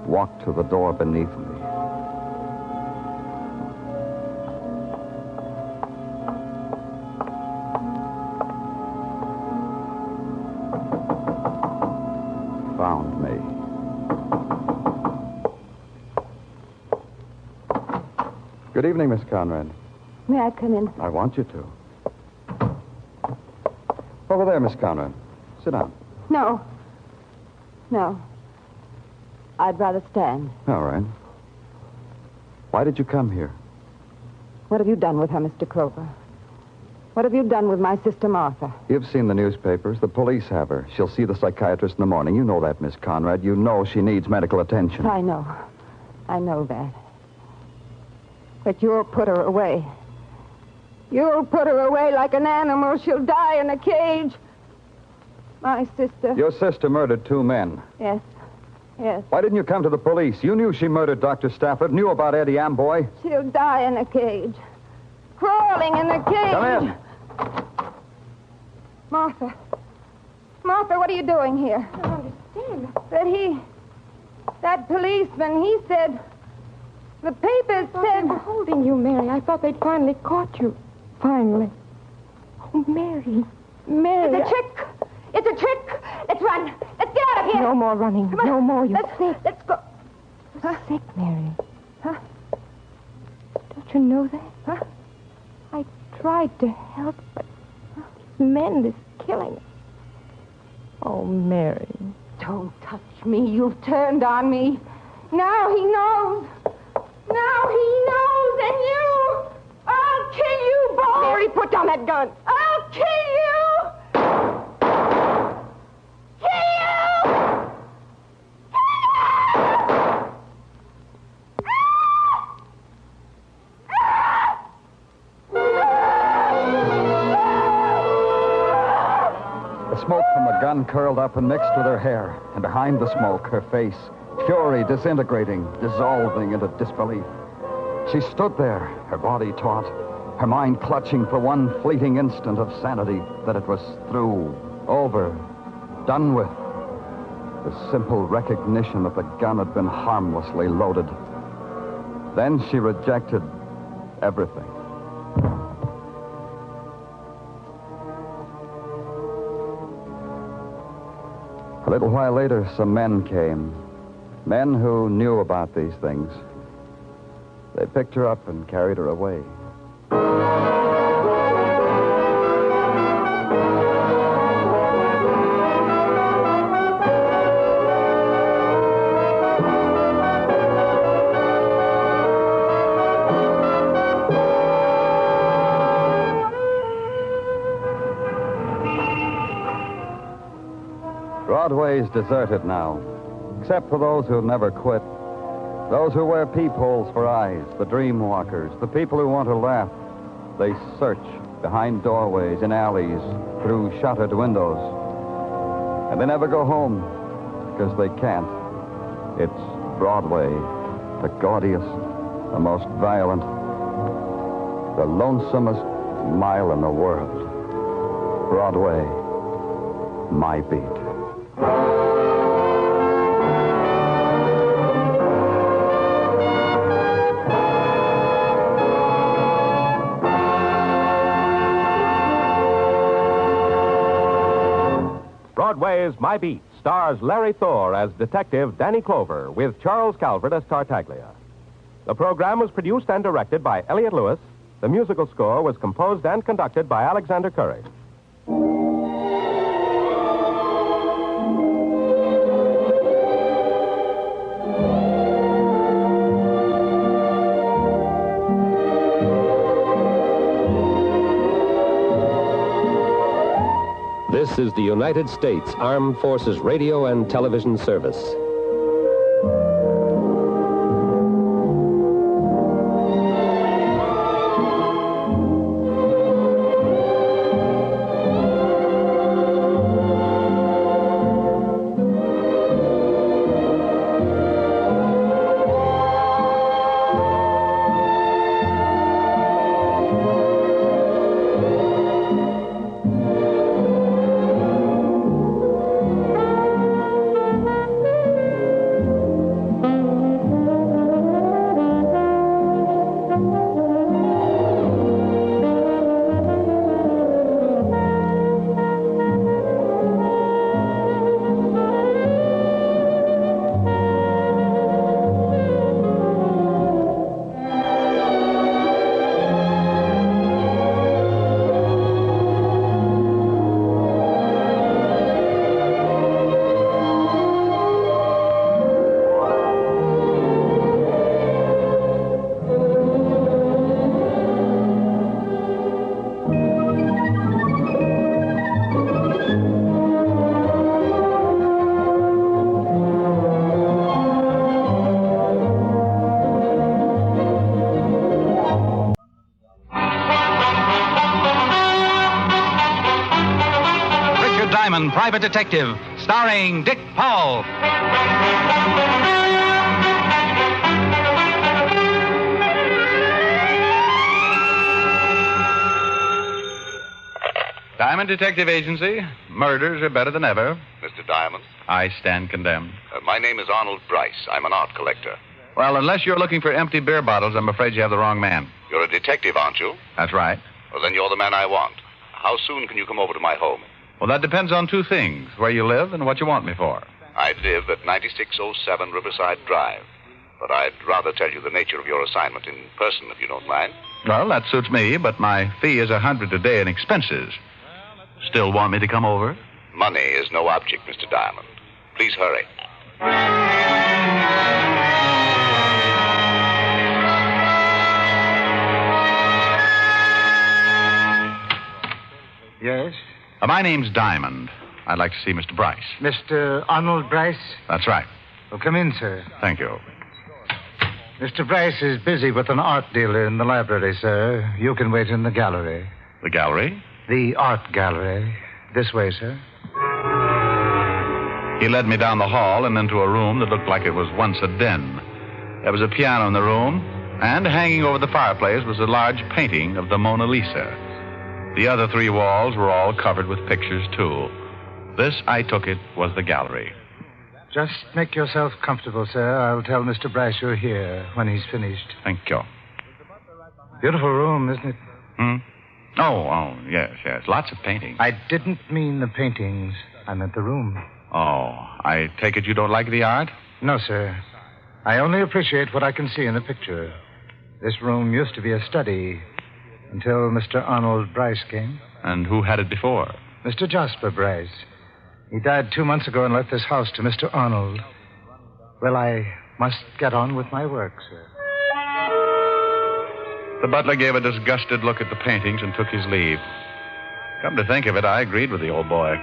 walked to the door beneath me. Found me. Good evening, Miss Conrad. May I come in? I want you to. Over there, Miss Conrad. Sit down. No. No. I'd rather stand. All right. Why did you come here? What have you done with her, Mr. Clover? What have you done with my sister Martha? You've seen the newspapers. The police have her. She'll see the psychiatrist in the morning. You know that, Miss Conrad. You know she needs medical attention. I know. I know that. But you'll put her away. You'll put her away like an animal. She'll die in a cage. My sister. Your sister murdered 2 men. Yes. Yes. Why didn't you come to the police? You knew she murdered Dr. Stafford, knew about Eddie Amboy. She'll die in a cage. Crawling in a cage. Come in. Martha. Martha, what are you doing here? I don't understand. That policeman, he said... The papers said... They were holding you, Mary. I thought they'd finally caught you. Finally. Oh, Mary. Mary. It's a trick. It's a trick. Let's run. Let's get out of here. No more running. Come on. No more. You're sick. Let's go. You're sick, Mary. Huh? Don't you know that? Huh? I tried to help, but these men, this killing. Oh, Mary. Don't touch me. You've turned on me. Now he knows. Now he knows, and you... I'll kill you both. Mary, put down that gun. I'll kill you. Kill you. The smoke from a gun curled up and mixed with her hair, and behind the smoke, her face, fury disintegrating, dissolving into disbelief. She stood there, her body taut, her mind clutching for one fleeting instant of sanity that it was through, over, done with. The simple recognition that the gun had been harmlessly loaded. Then she rejected everything. A little while later, some men came. Men who knew about these things. They picked her up and carried her away. Broadway's deserted now, except for those who never quit. Those who wear peepholes for eyes, the dream walkers, the people who want to laugh. They search behind doorways, in alleys, through shuttered windows. And they never go home, because they can't. It's Broadway, the gaudiest, the most violent, the lonesomest mile in the world. Broadway, my beat. Broadway's My Beat stars Larry Thor as Detective Danny Clover with Charles Calvert as Tartaglia. The program was produced and directed by Elliott Lewis. The musical score was composed and conducted by Alexander Curry. This is the United States Armed Forces Radio and Television Service. Private Detective, starring Dick Powell. Diamond Detective Agency. Murders are better than ever. Mr. Diamond? I stand condemned. My name is Arnold Bryce. I'm an art collector. Well, unless you're looking for empty beer bottles, I'm afraid you have the wrong man. You're a detective, aren't you? That's right. Well, then you're the man I want. How soon can you come over to my home? Well, that depends on two things, where you live and what you want me for. I live at 9607 Riverside Drive. But I'd rather tell you the nature of your assignment in person, if you don't mind. Well, that suits me, but my fee is $100 a day in expenses. Still want me to come over? Money is no object, Mr. Diamond. Please hurry. Yes? My name's Diamond. I'd like to see Mr. Bryce. Mr. Arnold Bryce? That's right. Well, come in, sir. Thank you. Mr. Bryce is busy with an art dealer in the library, sir. You can wait in the gallery. The gallery? The art gallery. This way, sir. He led me down the hall and into a room that looked like it was once a den. There was a piano in the room, and hanging over the fireplace was a large painting of the Mona Lisa. The other three walls were all covered with pictures, too. This, I took it, was the gallery. Just make yourself comfortable, sir. I'll tell Mr. Bryce you're here when he's finished. Thank you. Beautiful room, isn't it? Oh, yes. Lots of paintings. I didn't mean the paintings. I meant the room. Oh, I take it you don't like the art? No, sir. I only appreciate what I can see in a picture. This room used to be a study until Mr. Arnold Bryce came. And who had it before? Mr. Jasper Bryce. He died 2 months ago and left this house to Mr. Arnold. Well, I must get on with my work, sir. The butler gave a disgusted look at the paintings and took his leave. Come to think of it, I agreed with the old boy.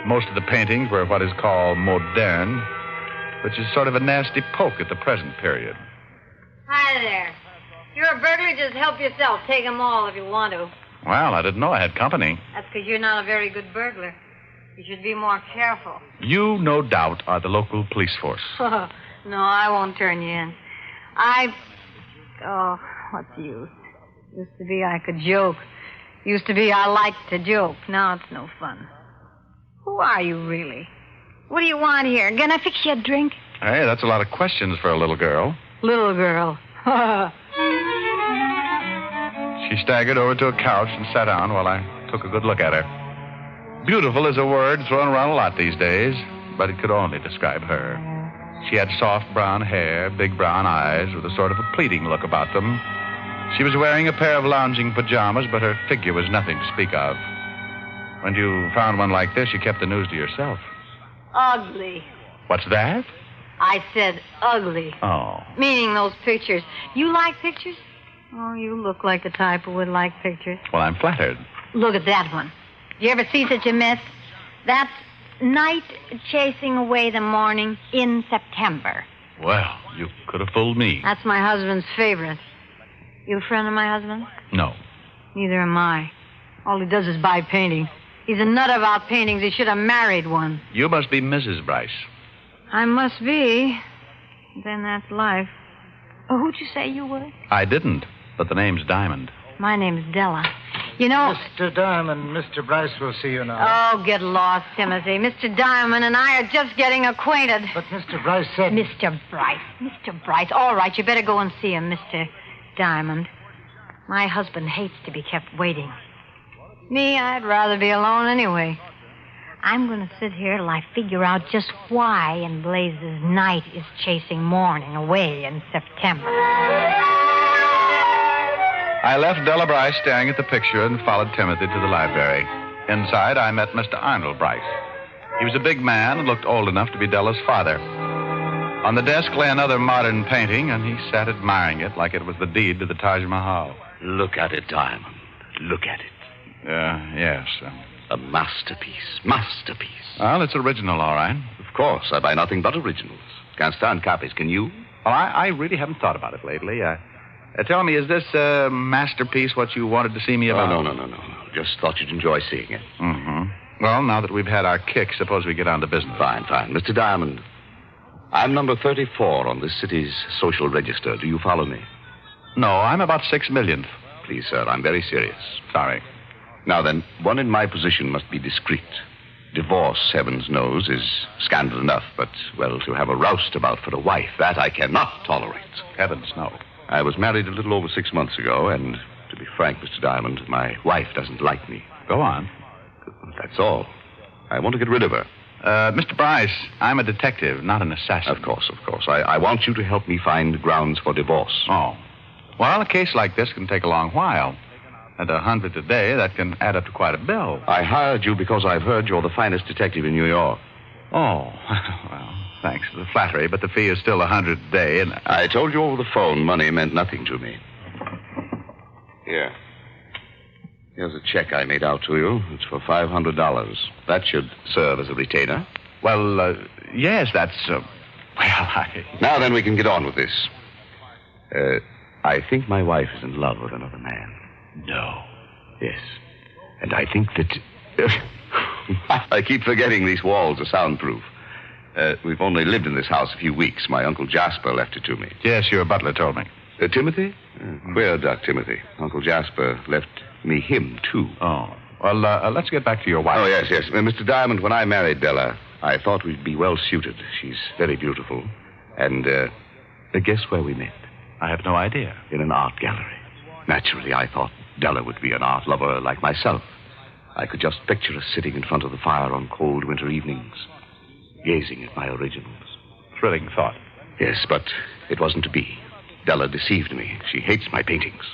Most of the paintings were what is called moderne, which is sort of a nasty poke at the present period. Hi there. If you're a burglar, just help yourself. Take them all if you want to. Well, I didn't know I had company. That's because you're not a very good burglar. You should be more careful. You, no doubt, are the local police force. No, I won't turn you in. Oh, what's the use? Used to be I could joke. Used to be I liked to joke. Now it's no fun. Who are you, really? What do you want here? Can I fix you a drink? Hey, that's a lot of questions for a little girl. Little girl. She staggered over to a couch and sat down while I took a good look at her. Beautiful is a word thrown around a lot these days, but it could only describe her. She had soft brown hair, big brown eyes with a sort of a pleading look about them. She was wearing a pair of lounging pajamas, but her figure was nothing to speak of. When you found one like this, you kept the news to yourself. Ugly. What's that? I said ugly. Oh. Meaning those pictures. You like pictures? Oh, you look like the type who would like pictures. Well, I'm flattered. Look at that one. You ever see such a mess? That's night chasing away the morning in September. Well, you could have fooled me. That's my husband's favorite. You a friend of my husband? No. Neither am I. All he does is buy paintings. He's a nut about paintings. He should have married one. You must be Mrs. Bryce. I must be. Then that's life. Oh, who'd you say you were? I didn't, but the name's Diamond. My name's Della. You know... Mr. Diamond, Mr. Bryce will see you now. Oh, get lost, Timothy. Mr. Diamond and I are just getting acquainted. But Mr. Bryce said... Mr. Bryce. All right, you better go and see him, Mr. Diamond. My husband hates to be kept waiting. Me, I'd rather be alone anyway. I'm going to sit here till I figure out just why in blazes night is chasing morning away in September. I left Della Bryce staring at the picture and followed Timothy to the library. Inside, I met Mr. Arnold Bryce. He was a big man and looked old enough to be Della's father. On the desk lay another modern painting, and he sat admiring it like it was the deed to the Taj Mahal. Look at it, Diamond. Look at it. Yes. A masterpiece. Masterpiece. Well, it's original, all right. Of course. I buy nothing but originals. Can't stand copies, can you? Well, I really haven't thought about it lately. Tell me, is this masterpiece what you wanted to see me about? Oh, no. Just thought you'd enjoy seeing it. Mm-hmm. Well, now that we've had our kick, suppose we get on to business. Fine. Mr. Diamond, I'm number 34 on this city's social register. Do you follow me? No, I'm about 6 millionth. Please, sir, I'm very serious. Sorry. Now then, one in my position must be discreet. Divorce, heavens knows, is scandal enough, but, well, to have a roustabout for a wife, that I cannot tolerate. Heavens, no. I was married a little over 6 months ago, and to be frank, Mr. Diamond, my wife doesn't like me. Go on. That's all. I want to get rid of her. Mr. Bryce, I'm a detective, not an assassin. Of course. I want you to help me find grounds for divorce. Oh. Well, a case like this can take a long while. At 100 a day, that can add up to quite a bill. I hired you because I've heard you're the finest detective in New York. Oh, well, thanks for the flattery, but the fee is still 100 a day, and... I told you over the phone money meant nothing to me. Here. Here's a check I made out to you. It's for $500. That should serve as a retainer. Well, yes, that's, Now then, we can get on with this. I think my wife is in love with another man. No. Yes. And I think that... I keep forgetting these walls are soundproof. We've only lived in this house a few weeks. My Uncle Jasper left it to me. Yes, your butler told me. Timothy? Queer duck, Timothy. Uncle Jasper left me him, too. Oh. Well, let's get back to your wife. Oh, yes. Mr. Diamond, when I married Bella, I thought we'd be well suited. She's very beautiful. And, guess where we met? I have no idea. In an art gallery. Naturally, I thought Della would be an art lover like myself. I could just picture us sitting in front of the fire on cold winter evenings, gazing at my originals. Thrilling thought. Yes, but it wasn't to be. Della deceived me. She hates my paintings.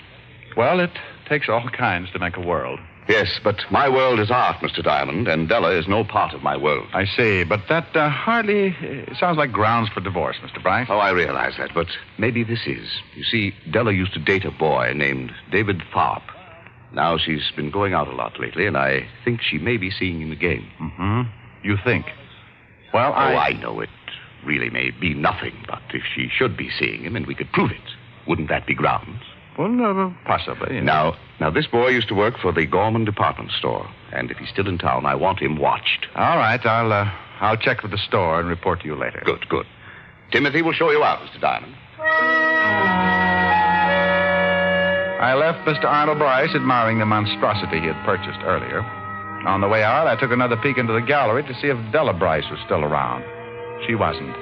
Well, it takes all kinds to make a world. Yes, but my world is art, Mr. Diamond, and Della is no part of my world. I see, but that hardly sounds like grounds for divorce, Mr. Bryce. Oh, I realize that, but maybe this is. You see, Della used to date a boy named David Tharp. Now she's been going out a lot lately, and I think she may be seeing him again. Mm-hmm. You think? Well, I know it really may be nothing, but if she should be seeing him and we could prove it, wouldn't that be grounds? Well, possibly. You know. Now, this boy used to work for the Gorman department store, and if he's still in town, I want him watched. All right, I'll check with the store and report to you later. Good. Timothy will show you out, Mr. Diamond. I left Mr. Arnold Bryce admiring the monstrosity he had purchased earlier. On the way out, I took another peek into the gallery to see if Della Bryce was still around. She wasn't.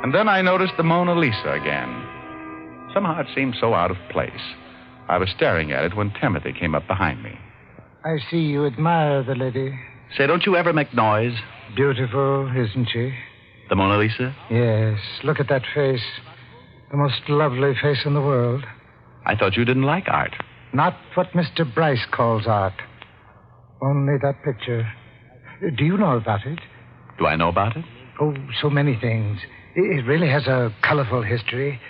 And then I noticed the Mona Lisa again. Somehow it seemed so out of place. I was staring at it when Timothy came up behind me. I see you admire the lady. Say, don't you ever make noise? Beautiful, isn't she? The Mona Lisa? Yes. Look at that face. The most lovely face in the world. I thought you didn't like art. Not what Mr. Bryce calls art. Only that picture. Do you know about it? Do I know about it? Oh, so many things. It really has a colorful history.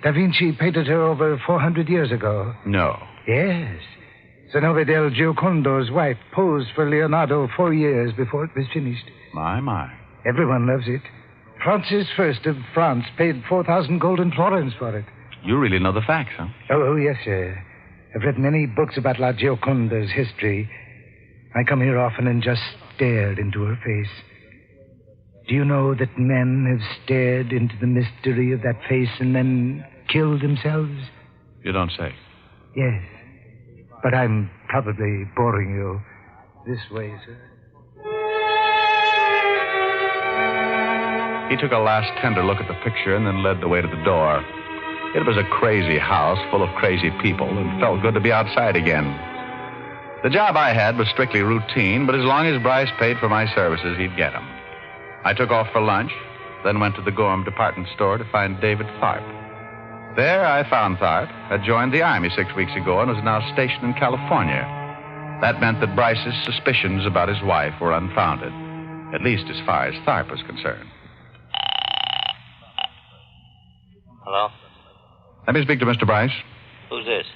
Da Vinci painted her over 400 years ago. No. Yes. Zenobia del Giocondo's wife posed for Leonardo 4 years before it was finished. My. Everyone loves it. Francis I of France paid 4,000 golden florins for it. You really know the facts, huh? Oh, yes, sir. I've read many books about La Gioconda's history. I come here often and just stared into her face. Do you know that men have stared into the mystery of that face and then killed themselves? You don't say. Yes. But I'm probably boring you. This way, sir. He took a last tender look at the picture and then led the way to the door. It was a crazy house full of crazy people, and felt good to be outside again. The job I had was strictly routine, but as long as Bryce paid for my services, he'd get them. I took off for lunch, then went to the Gorham department store to find David Tharp. There I found Tharp, had joined the Army 6 weeks ago and was now stationed in California. That meant that Bryce's suspicions about his wife were unfounded, at least as far as Tharp was concerned. Hello? Let me speak to Mr. Bryce. Who's this?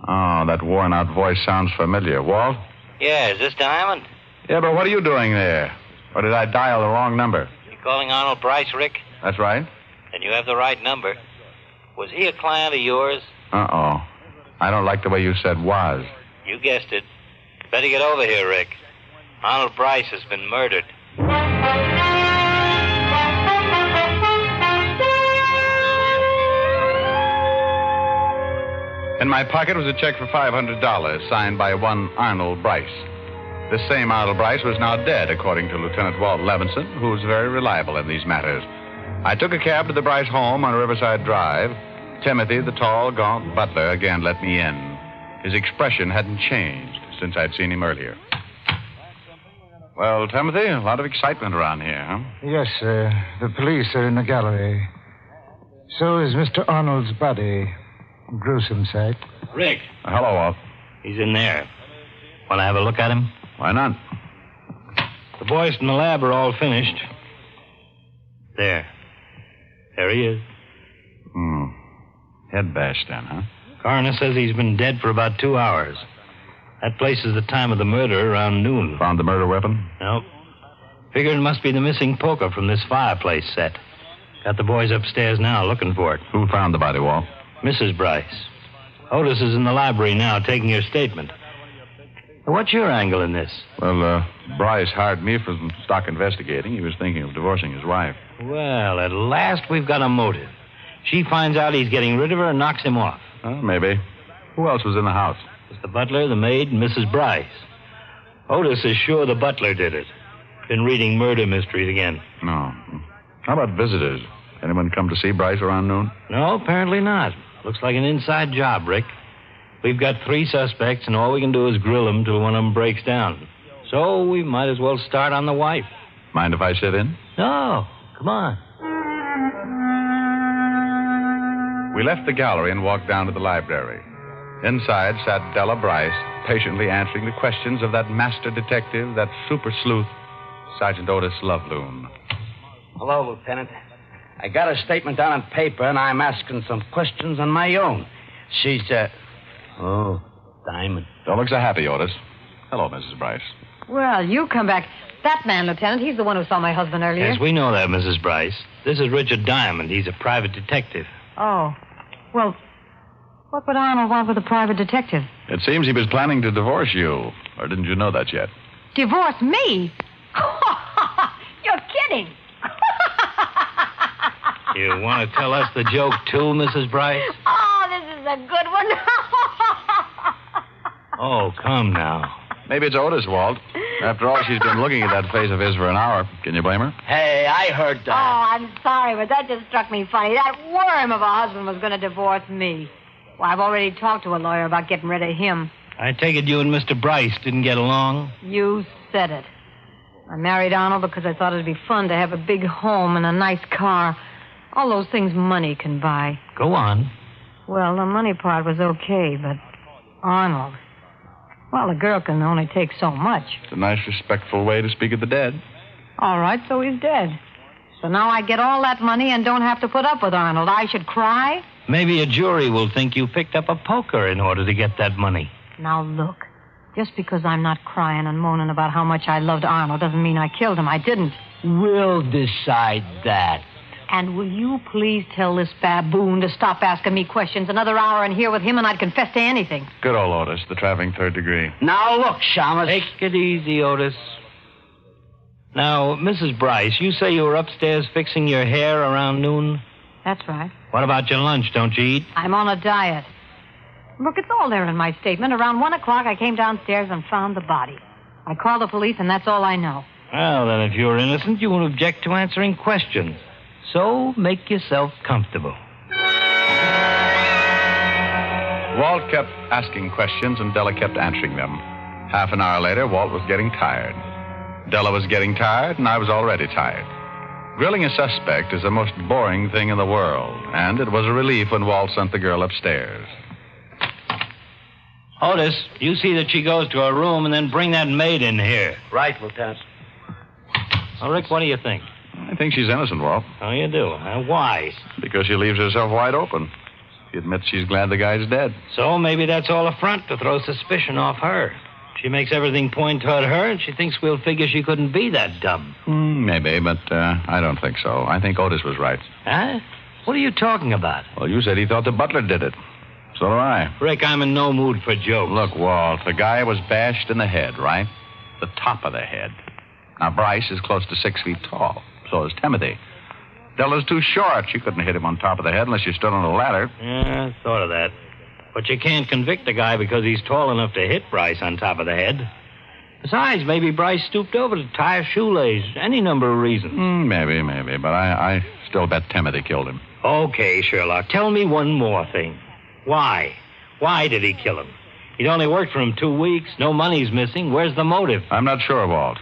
Oh, that worn-out voice sounds familiar. Walt? Yeah, is this Diamond? Yeah, but what are you doing there? Or did I dial the wrong number? You calling Arnold Bryce, Rick? That's right. Then you have the right number. Was he a client of yours? Uh-oh. I don't like the way you said was. You guessed it. Better get over here, Rick. Arnold Bryce has been murdered. In my pocket was a check for $500 signed by one Arnold Bryce. This same Arnold Bryce was now dead, according to Lieutenant Walt Levinson, who was very reliable in these matters. I took a cab to the Bryce home on Riverside Drive. Timothy, the tall, gaunt butler, again let me in. His expression hadn't changed since I'd seen him earlier. Well, Timothy, a lot of excitement around here, huh? Yes, sir. The police are in the gallery. So is Mr. Arnold's body. Gruesome sight. Rick. Hello, Walt. He's in there. Want to have a look at him? Why not? The boys from the lab are all finished. There he is. Head bashed then, huh? Coroner says he's been dead for about 2 hours. That places the time of the murder around noon. Found the murder weapon? Nope. Figure it must be the missing poker from this fireplace set. Got the boys upstairs now looking for it. Who found the body, Walt? Mrs. Bryce. Otis is in the library now taking her statement. What's your angle in this? Well, Bryce hired me for some stock investigating. He was thinking of divorcing his wife. Well, at last we've got a motive. She finds out he's getting rid of her and knocks him off. Maybe. Who else was in the house? It's the butler, the maid, and Mrs. Bryce. Otis is sure the butler did it. Been reading murder mysteries again. No. How about visitors? Anyone come to see Bryce around noon? No, apparently not. Looks like an inside job, Rick. We've got 3 suspects, and all we can do is grill them till one of them breaks down. So we might as well start on the wife. Mind if I sit in? No. Come on. We left the gallery and walked down to the library. Inside sat Della Bryce, patiently answering the questions of that master detective, that super sleuth, Sergeant Otis Loveloon. Hello, Lieutenant. I got a statement down on paper, and I'm asking some questions on my own. She's, Oh, Diamond. Don't look so happy, Otis. Hello, Mrs. Bryce. Well, you come back. That man, Lieutenant, he's the one who saw my husband earlier. Yes, we know that, Mrs. Bryce. This is Richard Diamond. He's a private detective. Oh. Well, what would Arnold want with a private detective? It seems he was planning to divorce you. Or didn't you know that yet? Divorce me? You're kidding. You want to tell us the joke, too, Mrs. Bryce? Oh, this is a good one. Oh, come now. Maybe it's Otis, Walt. After all, she's been looking at that face of his for an hour. Can you blame her? Hey, I heard that. Oh, I'm sorry, but that just struck me funny. That worm of a husband was going to divorce me. Well, I've already talked to a lawyer about getting rid of him. I take it you and Mr. Bryce didn't get along? You said it. I married Arnold because I thought it'd be fun to have a big home and a nice car. All those things money can buy. Go on. Well, the money part was okay, but Arnold... Well, a girl can only take so much. It's a nice, respectful way to speak of the dead. All right, so he's dead. So now I get all that money and don't have to put up with Arnold. I should cry? Maybe a jury will think you picked up a poker in order to get that money. Now, look. Just because I'm not crying and moaning about how much I loved Arnold doesn't mean I killed him. I didn't. We'll decide that. And will you please tell this baboon to stop asking me questions? Another hour in here with him and I'd confess to anything. Good old Otis, the traveling third degree. Now, look, Shamus. Take it easy, Otis. Now, Mrs. Bryce, you say you were upstairs fixing your hair around noon? That's right. What about your lunch? Don't you eat? I'm on a diet. Look, it's all there in my statement. Around 1 o'clock, I came downstairs and found the body. I called the police, and that's all I know. Well, then, if you're innocent, you won't object to answering questions. So make yourself comfortable. Walt kept asking questions, and Della kept answering them. Half an hour later, Walt was getting tired. Della was getting tired, and I was already tired. Grilling a suspect is the most boring thing in the world, and it was a relief when Walt sent the girl upstairs. Otis, you see that she goes to her room and then bring that maid in here. Right, Lieutenant. Well, Rick, what do you think? I think she's innocent, Walt. Oh, you do? Why? Because she leaves herself wide open. She admits she's glad the guy's dead. So maybe that's all a front to throw suspicion off her. She makes everything point toward her, and she thinks we'll figure she couldn't be that dumb. Maybe, but I don't think so. I think Otis was right. Huh? What are you talking about? Well, you said he thought the butler did it. So do I. Rick, I'm in no mood for jokes. Look, Walt, the guy was bashed in the head, right? the top of the head. Now, Bryce is close to 6 feet tall. So is Timothy. Della's too short. She couldn't hit him on top of the head unless she stood on a ladder. Yeah, thought of that. But you can't convict a guy because he's tall enough to hit Bryce on top of the head. Besides, maybe Bryce stooped over to tie a shoelace. Any number of reasons. Maybe. But I still bet Timothy killed him. Okay, Sherlock. Tell me one more thing. Why? Why did he kill him? He'd only worked for him 2 weeks. No money's missing. Where's the motive? I'm not sure, Walt.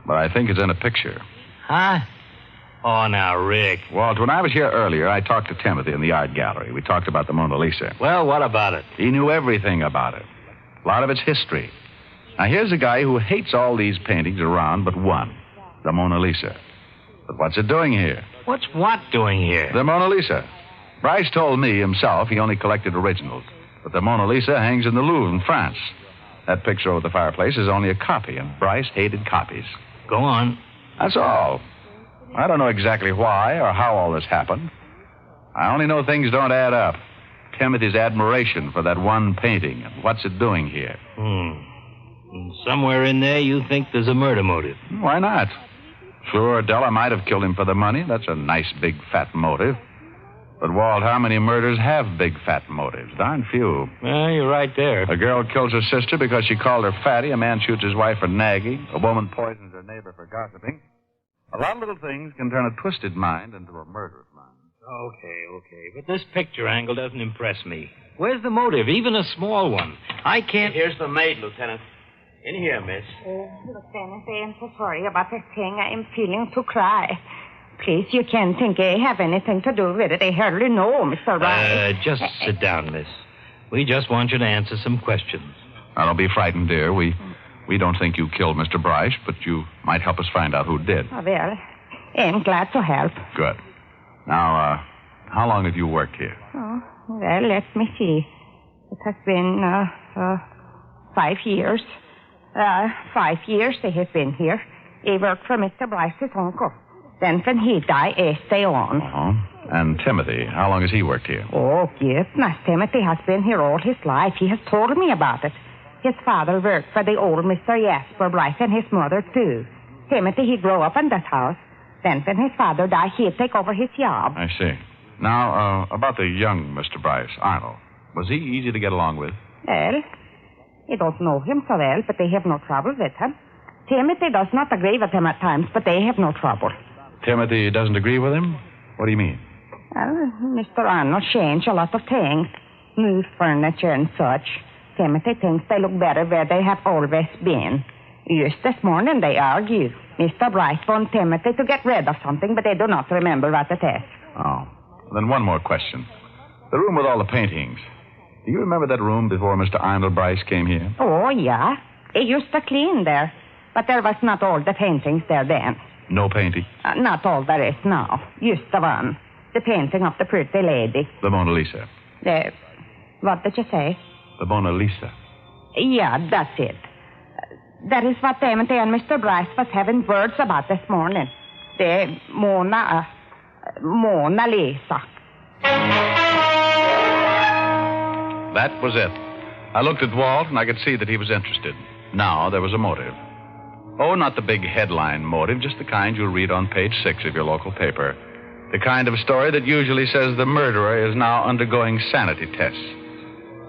But I think it's in a picture. Huh? Oh, now, Rick. Walt, when I was here earlier, I talked to Timothy in the art gallery. We talked about the Mona Lisa. Well, what about it? He knew everything about it. A lot of its history. Now, here's a guy who hates all these paintings around but one, the Mona Lisa. But what's it doing here? What's what doing here? The Mona Lisa. Bryce told me himself he only collected originals. But the Mona Lisa hangs in the Louvre in France. That picture over the fireplace is only a copy, and Bryce hated copies. Go on. That's all. I don't know exactly why or how all this happened. I only know things don't add up. Timothy's admiration for that one painting and what's it doing here. And somewhere in there you think there's a murder motive. Why not? Sure, Della might have killed him for the money. That's a nice, big, fat motive. But, Walt, how many murders have big, fat motives? Darn few. Well, you're right there. A girl kills her sister because she called her fatty. A man shoots his wife for nagging. A woman poisons her neighbor for gossiping. A lot of little things can turn a twisted mind into a murderous mind. Okay. But this picture angle doesn't impress me. Where's the motive, even a small one? I can't... Here's the maid, Lieutenant. In here, miss. Lieutenant, I am so sorry about this thing. I am feeling to cry. Please, you can't think I have anything to do with it. I hardly know, Mr. Rice. Just sit down, miss. We just want you to answer some questions. Now, don't be frightened, dear. We don't think you killed Mr. Bryce, but you might help us find out who did. Oh, well, I'm glad to help. Good. Now, how long have you worked here? Oh, well, let me see. It has been 5 years. 5 years I have been here. I worked for Mr. Bryce's uncle. Then when he died, I stay on. And Timothy, how long has he worked here? Oh, goodness. Timothy has been here all his life. He has told me about it. His father worked for the old Mr. Jasper Bryce and his mother, too. Timothy, he grew up in that house. Then when his father died, he'd take over his job. I see. Now, about the young Mr. Bryce, Arnold. Was he easy to get along with? Well, I don't know him so well, but they have no trouble with him. Timothy does not agree with him at times, but they have no trouble. Timothy doesn't agree with him? What do you mean? Well, Mr. Arnold changed a lot of things. New furniture and such. Timothy thinks they look better where they have always been. Just this morning they argue. Mr. Bryce wants Timothy to get rid of something, but they do not remember what it is. Oh. Then one more question. The room with all the paintings. Do you remember that room before Mr. Arnold Bryce came here? Oh, yeah. He used to clean there. But there was not all the paintings there then. No painting? Not all there is now. Just the one. The painting of the pretty lady. The Mona Lisa. What did you say? The Mona Lisa. Yeah, that's it. That is what Timothy and Mr. Bryce was having words about this morning. The Mona Lisa. That was it. I looked at Walt, and I could see that he was interested. Now there was a motive. Oh, not the big headline motive, just the kind you'll read on page 6 of your local paper. The kind of story that usually says the murderer is now undergoing sanity tests.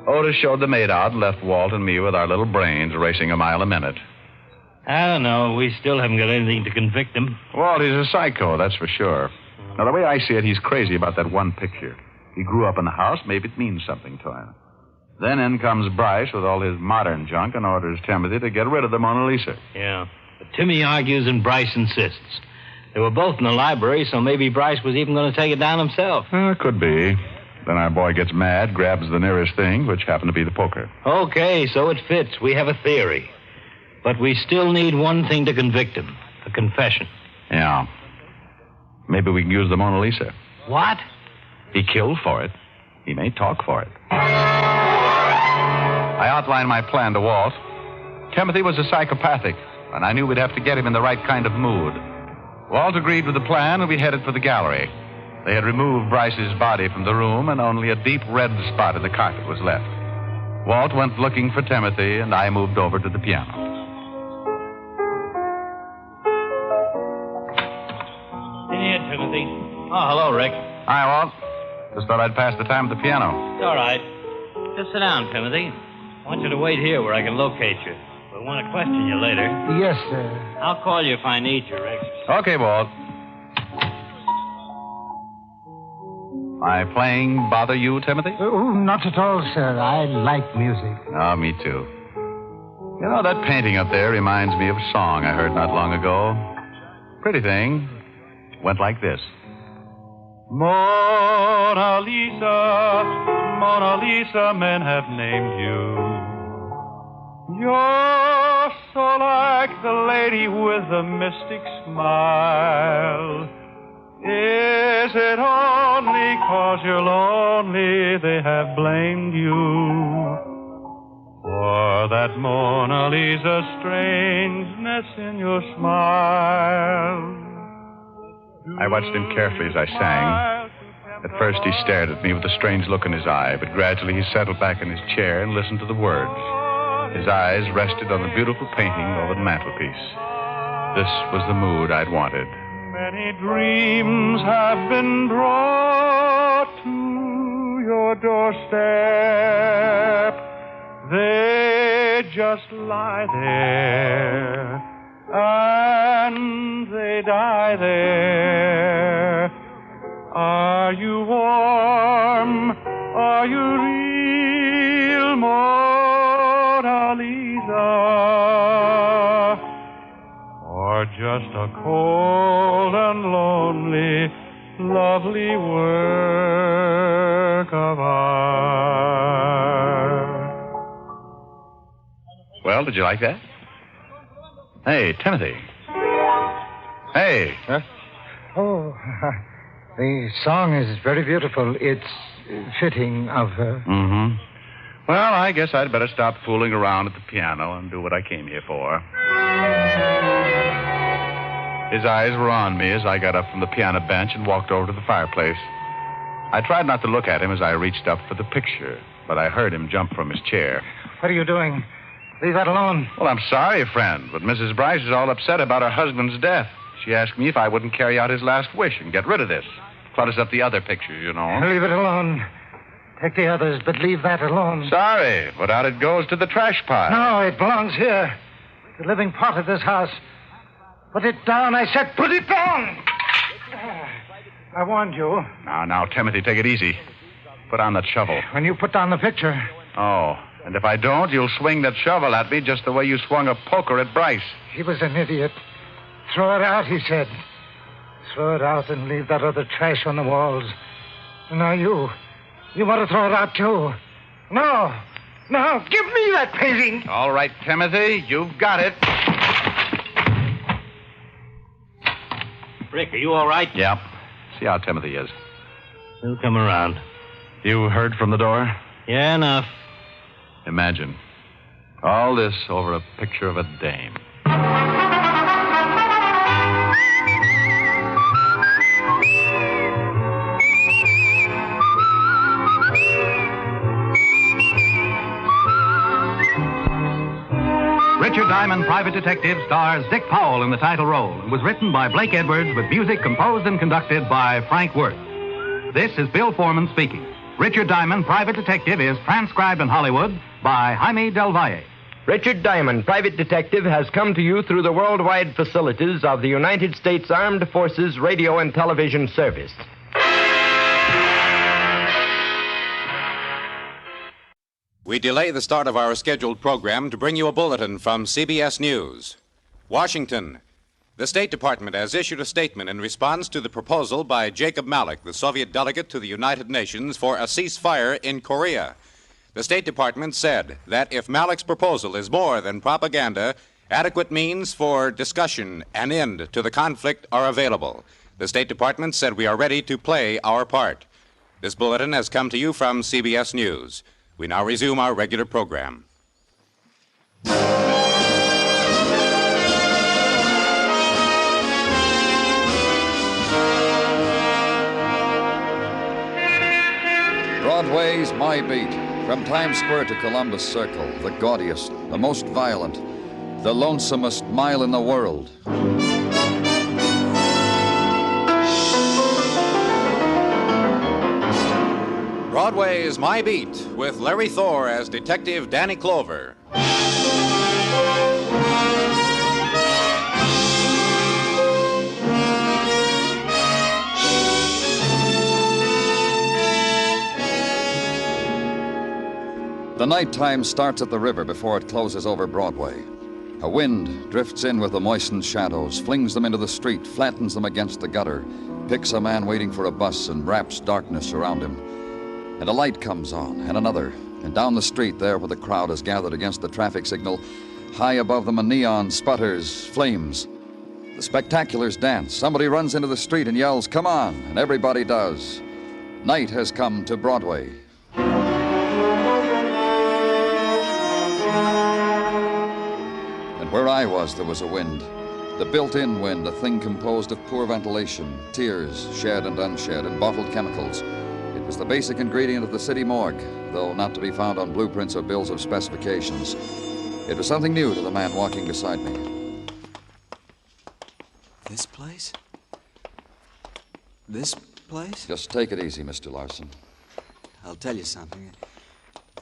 Otis showed the maid out and left Walt and me with our little brains racing a mile a minute. I don't know. We still haven't got anything to convict him. Walt, he's a psycho, that's for sure. Now, the way I see it, he's crazy about that one picture. He grew up in the house. Maybe it means something to him. Then in comes Bryce with all his modern junk and orders Timothy to get rid of the Mona Lisa. Yeah. But Timmy argues and Bryce insists. They were both in the library, so maybe Bryce was even going to take it down himself. Could be. Then our boy gets mad, grabs the nearest thing, which happened to be the poker. Okay, so it fits. We have a theory. But we still need one thing to convict him. A confession. Yeah. Maybe we can use the Mona Lisa. What? He killed for it. He may talk for it. I outlined my plan to Walt. Timothy was a psychopathic, and I knew we'd have to get him in the right kind of mood. Walt agreed with the plan, and we headed for the gallery. They had removed Bryce's body from the room, and only a deep red spot in the carpet was left. Walt went looking for Timothy, and I moved over to the piano. Oh, hello, Rick. Hi, Walt. Just thought I'd pass the time at the piano. It's all right. Just sit down, Timothy. I want you to wait here where I can locate you. We'll want to question you later. Yes, sir. I'll call you if I need you, Rick. Okay, Walt. My playing bother you, Timothy? Oh, not at all, sir. I like music. Oh, me too. You know, that painting up there reminds me of a song I heard not long ago. Pretty thing. Went like this. Mona Lisa, men have named you. You're so like the lady with the mystic smile. Is it only 'cause you're lonely they have blamed you for that Mona Lisa strangeness in your smile? I watched him carefully as I sang. At first he stared at me with a strange look in his eye, but gradually he settled back in his chair and listened to the words. His eyes rested on the beautiful painting over the mantelpiece. This was the mood I'd wanted. Many dreams have been brought to your doorstep. They just lie there, and they die there. Are you warm? Are you real, Mona Lisa? Or just a cold and lonely, lovely work of art? Well, did you like that? Hey, Timothy. Hey. Huh? Oh, the song is very beautiful. It's fitting of her. Mm-hmm. Well, I guess I'd better stop fooling around at the piano and do what I came here for. His eyes were on me as I got up from the piano bench and walked over to the fireplace. I tried not to look at him as I reached up for the picture, but I heard him jump from his chair. What are you doing? Leave that alone. Well, I'm sorry, friend, but Mrs. Bryce is all upset about her husband's death. She asked me if I wouldn't carry out his last wish and get rid of this. Clutters up the other pictures, you know. Leave it alone. Take the others, but leave that alone. Sorry, but out it goes to the trash pile. No, it belongs here. The living part of this house. Put it down, I said. Put it down! I warned you. Now, Timothy, take it easy. Put on that shovel. When you put down the picture. Oh, and if I don't, you'll swing that shovel at me just the way you swung a poker at Bryce. He was an idiot. Throw it out, he said. Throw it out and leave that other trash on the walls. Now you want to throw it out, too. No, give me that painting. All right, Timothy, you've got it. Rick, are you all right? Yeah. See how Timothy is. He'll come around. You heard from the door? Yeah, enough. Imagine. All this over a picture of a dame. Richard Diamond, Private Detective, stars Dick Powell in the title role and was written by Blake Edwards with music composed and conducted by Frank Worth. This is Bill Foreman speaking. Richard Diamond, Private Detective, is transcribed in Hollywood by Jaime Del Valle. Richard Diamond, Private Detective, has come to you through the worldwide facilities of the United States Armed Forces Radio and Television Service. We delay the start of our scheduled program to bring you a bulletin from CBS News. Washington. The State Department has issued a statement in response to the proposal by Jacob Malik, the Soviet delegate to the United Nations, for a ceasefire in Korea. The State Department said that if Malik's proposal is more than propaganda, adequate means for discussion and end to the conflict are available. The State Department said we are ready to play our part. This bulletin has come to you from CBS News. We now resume our regular program. Broadway's My Beat. From Times Square to Columbus Circle, the gaudiest, the most violent, the lonesomest mile in the world. Broadway's My Beat with Larry Thor as Detective Danny Clover. The nighttime starts at the river before it closes over Broadway. A wind drifts in with the moistened shadows, flings them into the street, flattens them against the gutter, picks a man waiting for a bus and wraps darkness around him. And a light comes on, and another, and down the street there where the crowd is gathered against the traffic signal, high above them a neon sputters, flames. The spectaculars dance. Somebody runs into the street and yells, "Come on," and everybody does. Night has come to Broadway. And where I was, there was a wind. The built-in wind, a thing composed of poor ventilation, tears, shed and unshed, and bottled chemicals. It was the basic ingredient of the city morgue, though not to be found on blueprints or bills of specifications. It was something new to the man walking beside me. This place? This place? Just take it easy, Mr. Larson. I'll tell you something.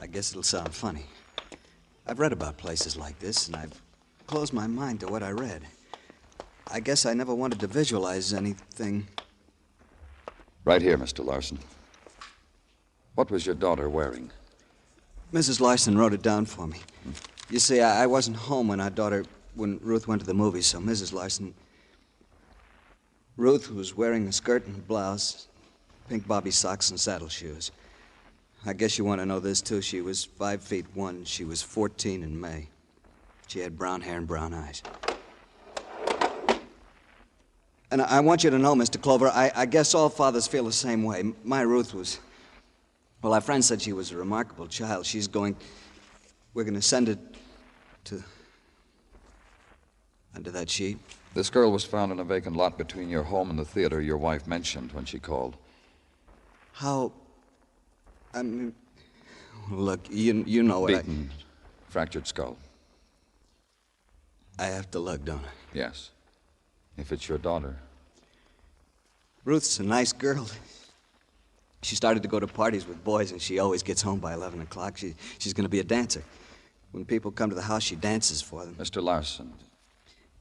I guess it'll sound funny. I've read about places like this, and I've closed my mind to what I read. I guess I never wanted to visualize anything. Right here, Mr. Larson. What was your daughter wearing? Mrs. Larson wrote it down for me. You see, I wasn't home when Ruth went to the movies, so Mrs. Larson... Ruth was wearing a skirt and a blouse, pink bobby socks and saddle shoes. I guess you want to know this, too. She was 5'1". She was 14 in May. She had brown hair and brown eyes. And I want you to know, Mr. Clover, I guess all fathers feel the same way. My Ruth was... Well, our friend said she was a remarkable child. We're going to send it to... under that sheet. This girl was found in a vacant lot between your home and the theater your wife mentioned when she called. How... I mean... Look, you know what Beaten, fractured skull. I have to look, don't I? Yes. If it's your daughter. Ruth's a nice girl. She started to go to parties with boys, and she always gets home by 11 o'clock. She's going to be a dancer. When people come to the house, she dances for them. Mr. Larson.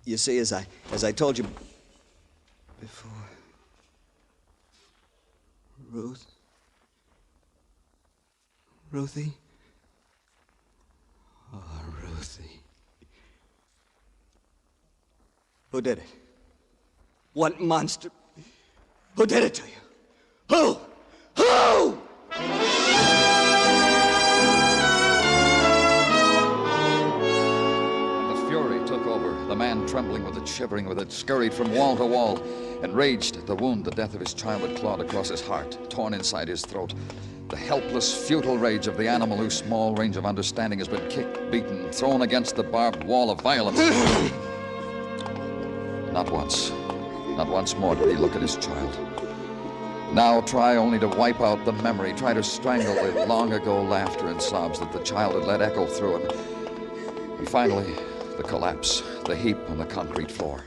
You see, as I told you before... Ruth? Ruthie? Oh, Ruthie. Who did it? What monster? Who did it to you? Who? Who? The fury took over. The man, trembling with it, shivering with it, scurried from wall to wall and raged at the wound the death of his child had clawed across his heart, torn inside his throat. The helpless, futile rage of the animal whose small range of understanding has been kicked, beaten, thrown against the barbed wall of violence. Not once more did he look at his child. Now try only to wipe out the memory, try to strangle the long-ago laughter and sobs that the child had let echo through him. And finally, the collapse, the heap on the concrete floor.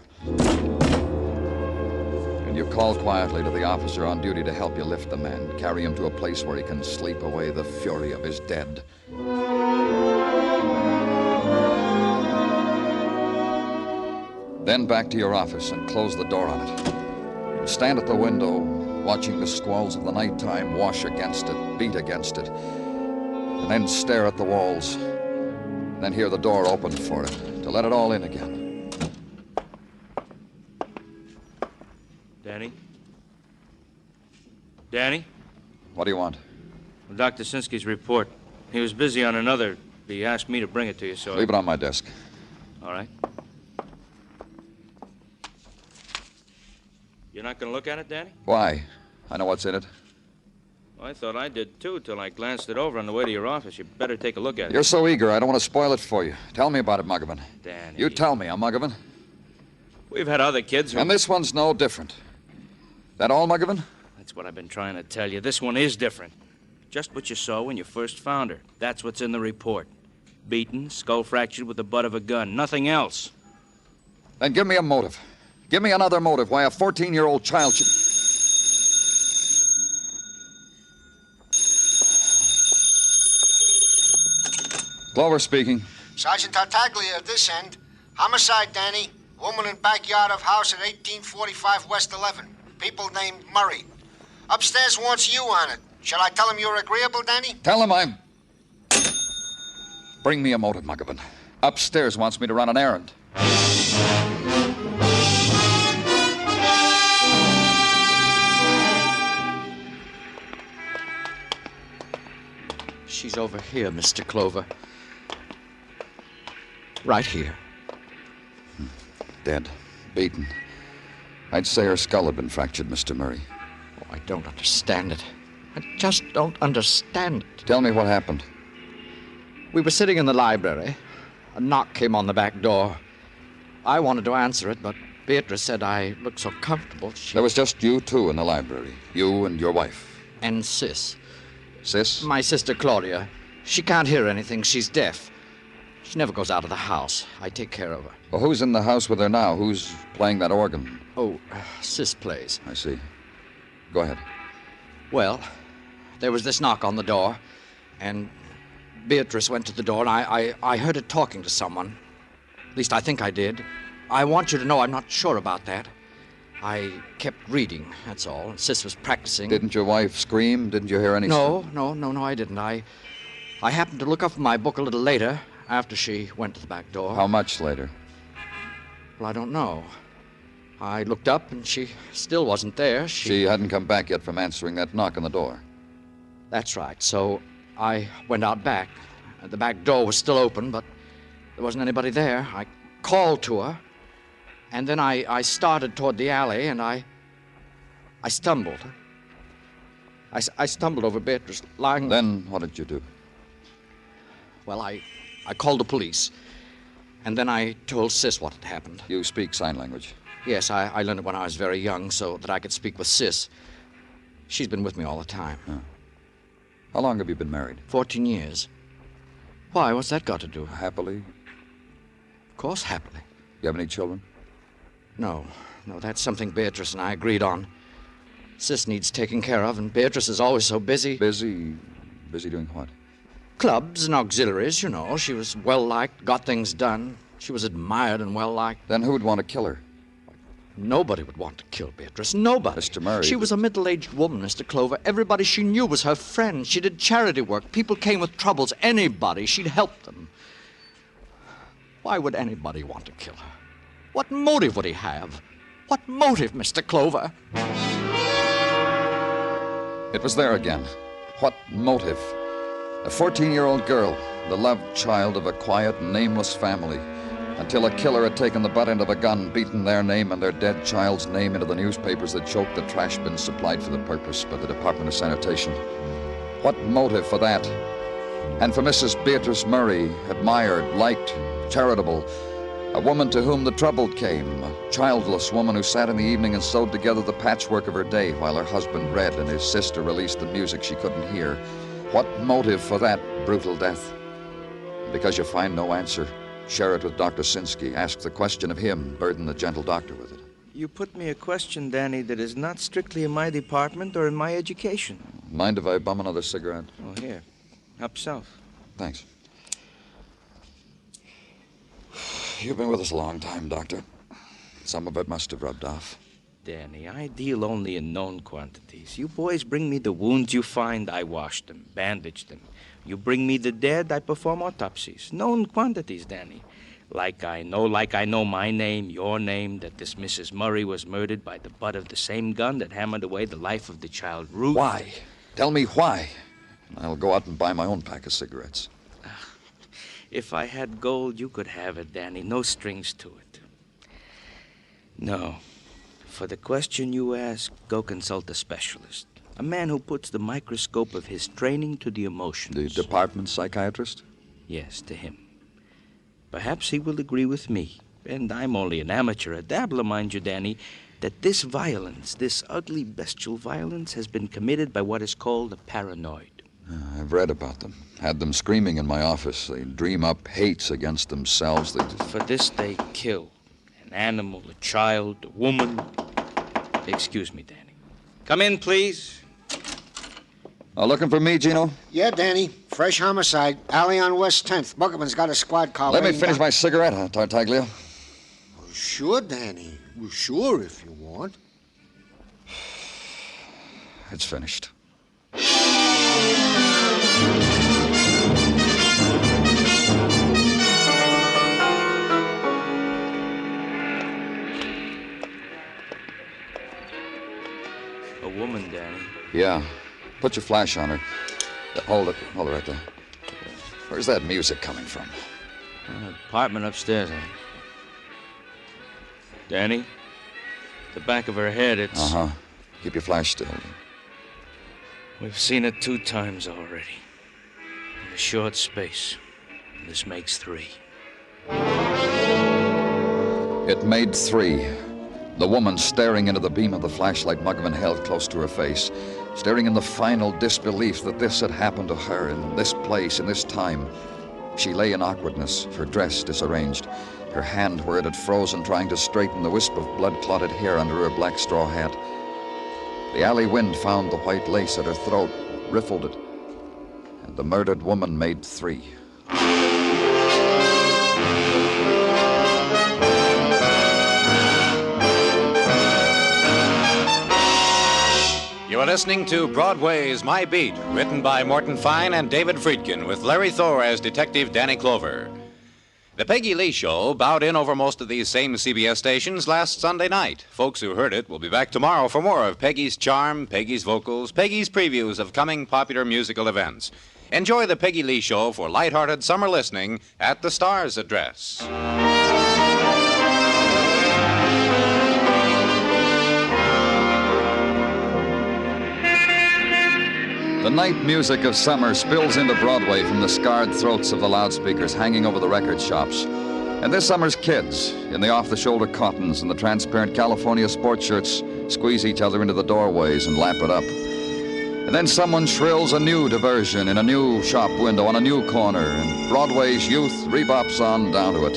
And you call quietly to the officer on duty to help you lift the man, carry him to a place where he can sleep away the fury of his dead. Then back to your office and close the door on it. Stand at the window, watching the squalls of the nighttime wash against it, beat against it, and then stare at the walls, and then hear the door open for it, to let it all in again. Danny? Danny? What do you want? Dr. Sinsky's report. He was busy on another. He asked me to bring it to you, so... Leave it on my desk. All right. You're not going to look at it, Danny? Why? I know what's in it. Well, I thought I did, too, till I glanced it over on the way to your office. You better take a look at it. You're so eager, I don't want to spoil it for you. Tell me about it, Muggavan. Danny. You tell me, Muggavan. We've had other kids who... And this one's no different. That all, Muggavan? That's what I've been trying to tell you. This one is different. Just what you saw when you first found her. That's what's in the report. Beaten, skull fractured with the butt of a gun. Nothing else. Then give me a motive. Give me another motive why a 14-year-old child should... Clover speaking. Sergeant Tartaglia at this end. Homicide, Danny. Woman in backyard of house at 1845 West 11. People named Murray. Upstairs wants you on it. Shall I tell him you're agreeable, Danny? Tell him I'm... Bring me a motive, Muggavan. Upstairs wants me to run an errand. She's over here, Mr. Clover. Right here. Dead. Beaten. I'd say her skull had been fractured, Mr. Murray. Oh, I don't understand it. I just don't understand it. Tell me what happened. We were sitting in the library. A knock came on the back door. I wanted to answer it, but Beatrice said I looked so comfortable. There was just you two in the library. You and your wife. And Sis. Sis? My sister Claudia. She can't hear anything. She's deaf. She never goes out of the house. I take care of her. Well, who's in the house with her now? Who's playing that organ? Oh, Sis plays. I see. Go ahead. Well, there was this knock on the door, and Beatrice went to the door, and I heard her talking to someone. At least I think I did. I want you to know I'm not sure about that. I kept reading, that's all. Sis was practicing. Didn't your wife scream? Didn't you hear anything? No, I didn't. I happened to look up from my book a little later, after she went to the back door. How much later? Well, I don't know. I looked up, and she still wasn't there. She hadn't come back yet from answering that knock on the door. That's right. So I went out back. The back door was still open, but there wasn't anybody there. I called to her, and then I started toward the alley, and I stumbled. I stumbled over Beatrice lying... Then what did you do? Well, I called the police, and then I told Sis what had happened. You speak sign language? Yes, I learned it when I was very young so that I could speak with Sis. She's been with me all the time. Huh. How long have you been married? 14 years. Why? What's that got to do? Happily? Of course, happily. You have any children? No, that's something Beatrice and I agreed on. Sis needs taking care of, and Beatrice is always so busy. Busy doing what? Clubs and auxiliaries, you know. She was well-liked, got things done. She was admired and well-liked. Then who would want to kill her? Nobody would want to kill Beatrice. Nobody. Mr. Murray... She was a middle-aged woman, Mr. Clover. Everybody she knew was her friend. She did charity work. People came with troubles. Anybody. She'd help them. Why would anybody want to kill her? What motive would he have? What motive, Mr. Clover? It was there again. What motive? A 14-year-old girl, the loved child of a quiet, nameless family, until a killer had taken the butt end of a gun, beaten their name and their dead child's name into the newspapers that choked the trash bins supplied for the purpose by the Department of Sanitation. What motive for that? And for Mrs. Beatrice Murray, admired, liked, charitable, a woman to whom the trouble came, a childless woman who sat in the evening and sewed together the patchwork of her day while her husband read and his sister released the music she couldn't hear. What motive for that brutal death? Because you find no answer, share it with Dr. Sinsky. Ask the question of him, burden the gentle doctor with it. You put me a question, Danny, that is not strictly in my department or in my education. Mind if I bum another cigarette? Oh, here. Help yourself. Thanks. You've been with us a long time, Doctor. Some of it must have rubbed off. Danny, I deal only in known quantities. You boys bring me the wounds you find, I wash them, bandage them. You bring me the dead, I perform autopsies. Known quantities, Danny. Like I know my name, your name, that this Mrs. Murray was murdered by the butt of the same gun that hammered away the life of the child Ruth. Why? Tell me why. I'll go out and buy my own pack of cigarettes. If I had gold, you could have it, Danny. No strings to it. No. For the question you ask, go consult a specialist. A man who puts the microscope of his training to the emotions. The department psychiatrist? Yes, to him. Perhaps he will agree with me, and I'm only an amateur, a dabbler, mind you, Danny, that this violence, this ugly, bestial violence, has been committed by what is called a paranoid. I've read about them. Had them screaming in my office. They dream up hates against themselves. For this they kill. An animal, a child, a woman. Excuse me, Danny. Come in, please. Looking for me, Gino? Yeah, Danny. Fresh homicide. Alley on West 10th. Buckman's got a squad car. Let me finish my cigarette, huh, Tartaglia? Oh, sure, Danny. Well, sure, if you want. It's finished. A woman, Danny. Yeah. Put your flash on her. Hold it right there. Where's that music coming from? An apartment upstairs, Danny? The back of her head, it's... Uh-huh. Keep your flash still. We've seen it 2 times already. In a short space. This makes 3. It made 3. The woman staring into the beam of the flashlight Muggavan held close to her face, staring in the final disbelief that this had happened to her in this place, in this time. She lay in awkwardness, her dress disarranged, her hand where it had frozen trying to straighten the wisp of blood-clotted hair under her black straw hat. The alley wind found the white lace at her throat, riffled it, and the murdered woman made 3. You are listening to Broadway's My Beat, written by Morton Fine and David Friedkin, with Larry Thor as Detective Danny Clover. The Peggy Lee Show bowed in over most of these same CBS stations last Sunday night. Folks who heard it will be back tomorrow for more of Peggy's charm, Peggy's vocals, Peggy's previews of coming popular musical events. Enjoy the Peggy Lee Show for lighthearted summer listening at the Star's address. The night music of summer spills into Broadway from the scarred throats of the loudspeakers hanging over the record shops. And this summer's kids, in the off-the-shoulder cottons and the transparent California sports shirts, squeeze each other into the doorways and lap it up. And then someone shrills a new diversion in a new shop window on a new corner, and Broadway's youth rebops on down to it.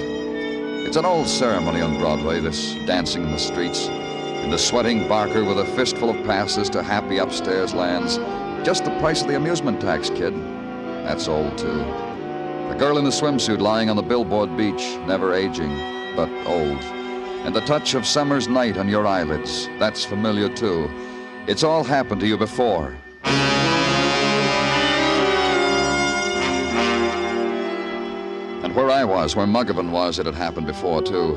It's an old ceremony on Broadway, this dancing in the streets, and the sweating barker with a fistful of passes to happy upstairs lands. Just the price of the amusement tax, kid. That's old, too. The girl in the swimsuit lying on the billboard beach, never aging, but old. And the touch of summer's night on your eyelids, that's familiar, too. It's all happened to you before. And where I was, where Muggavan was, it had happened before, too.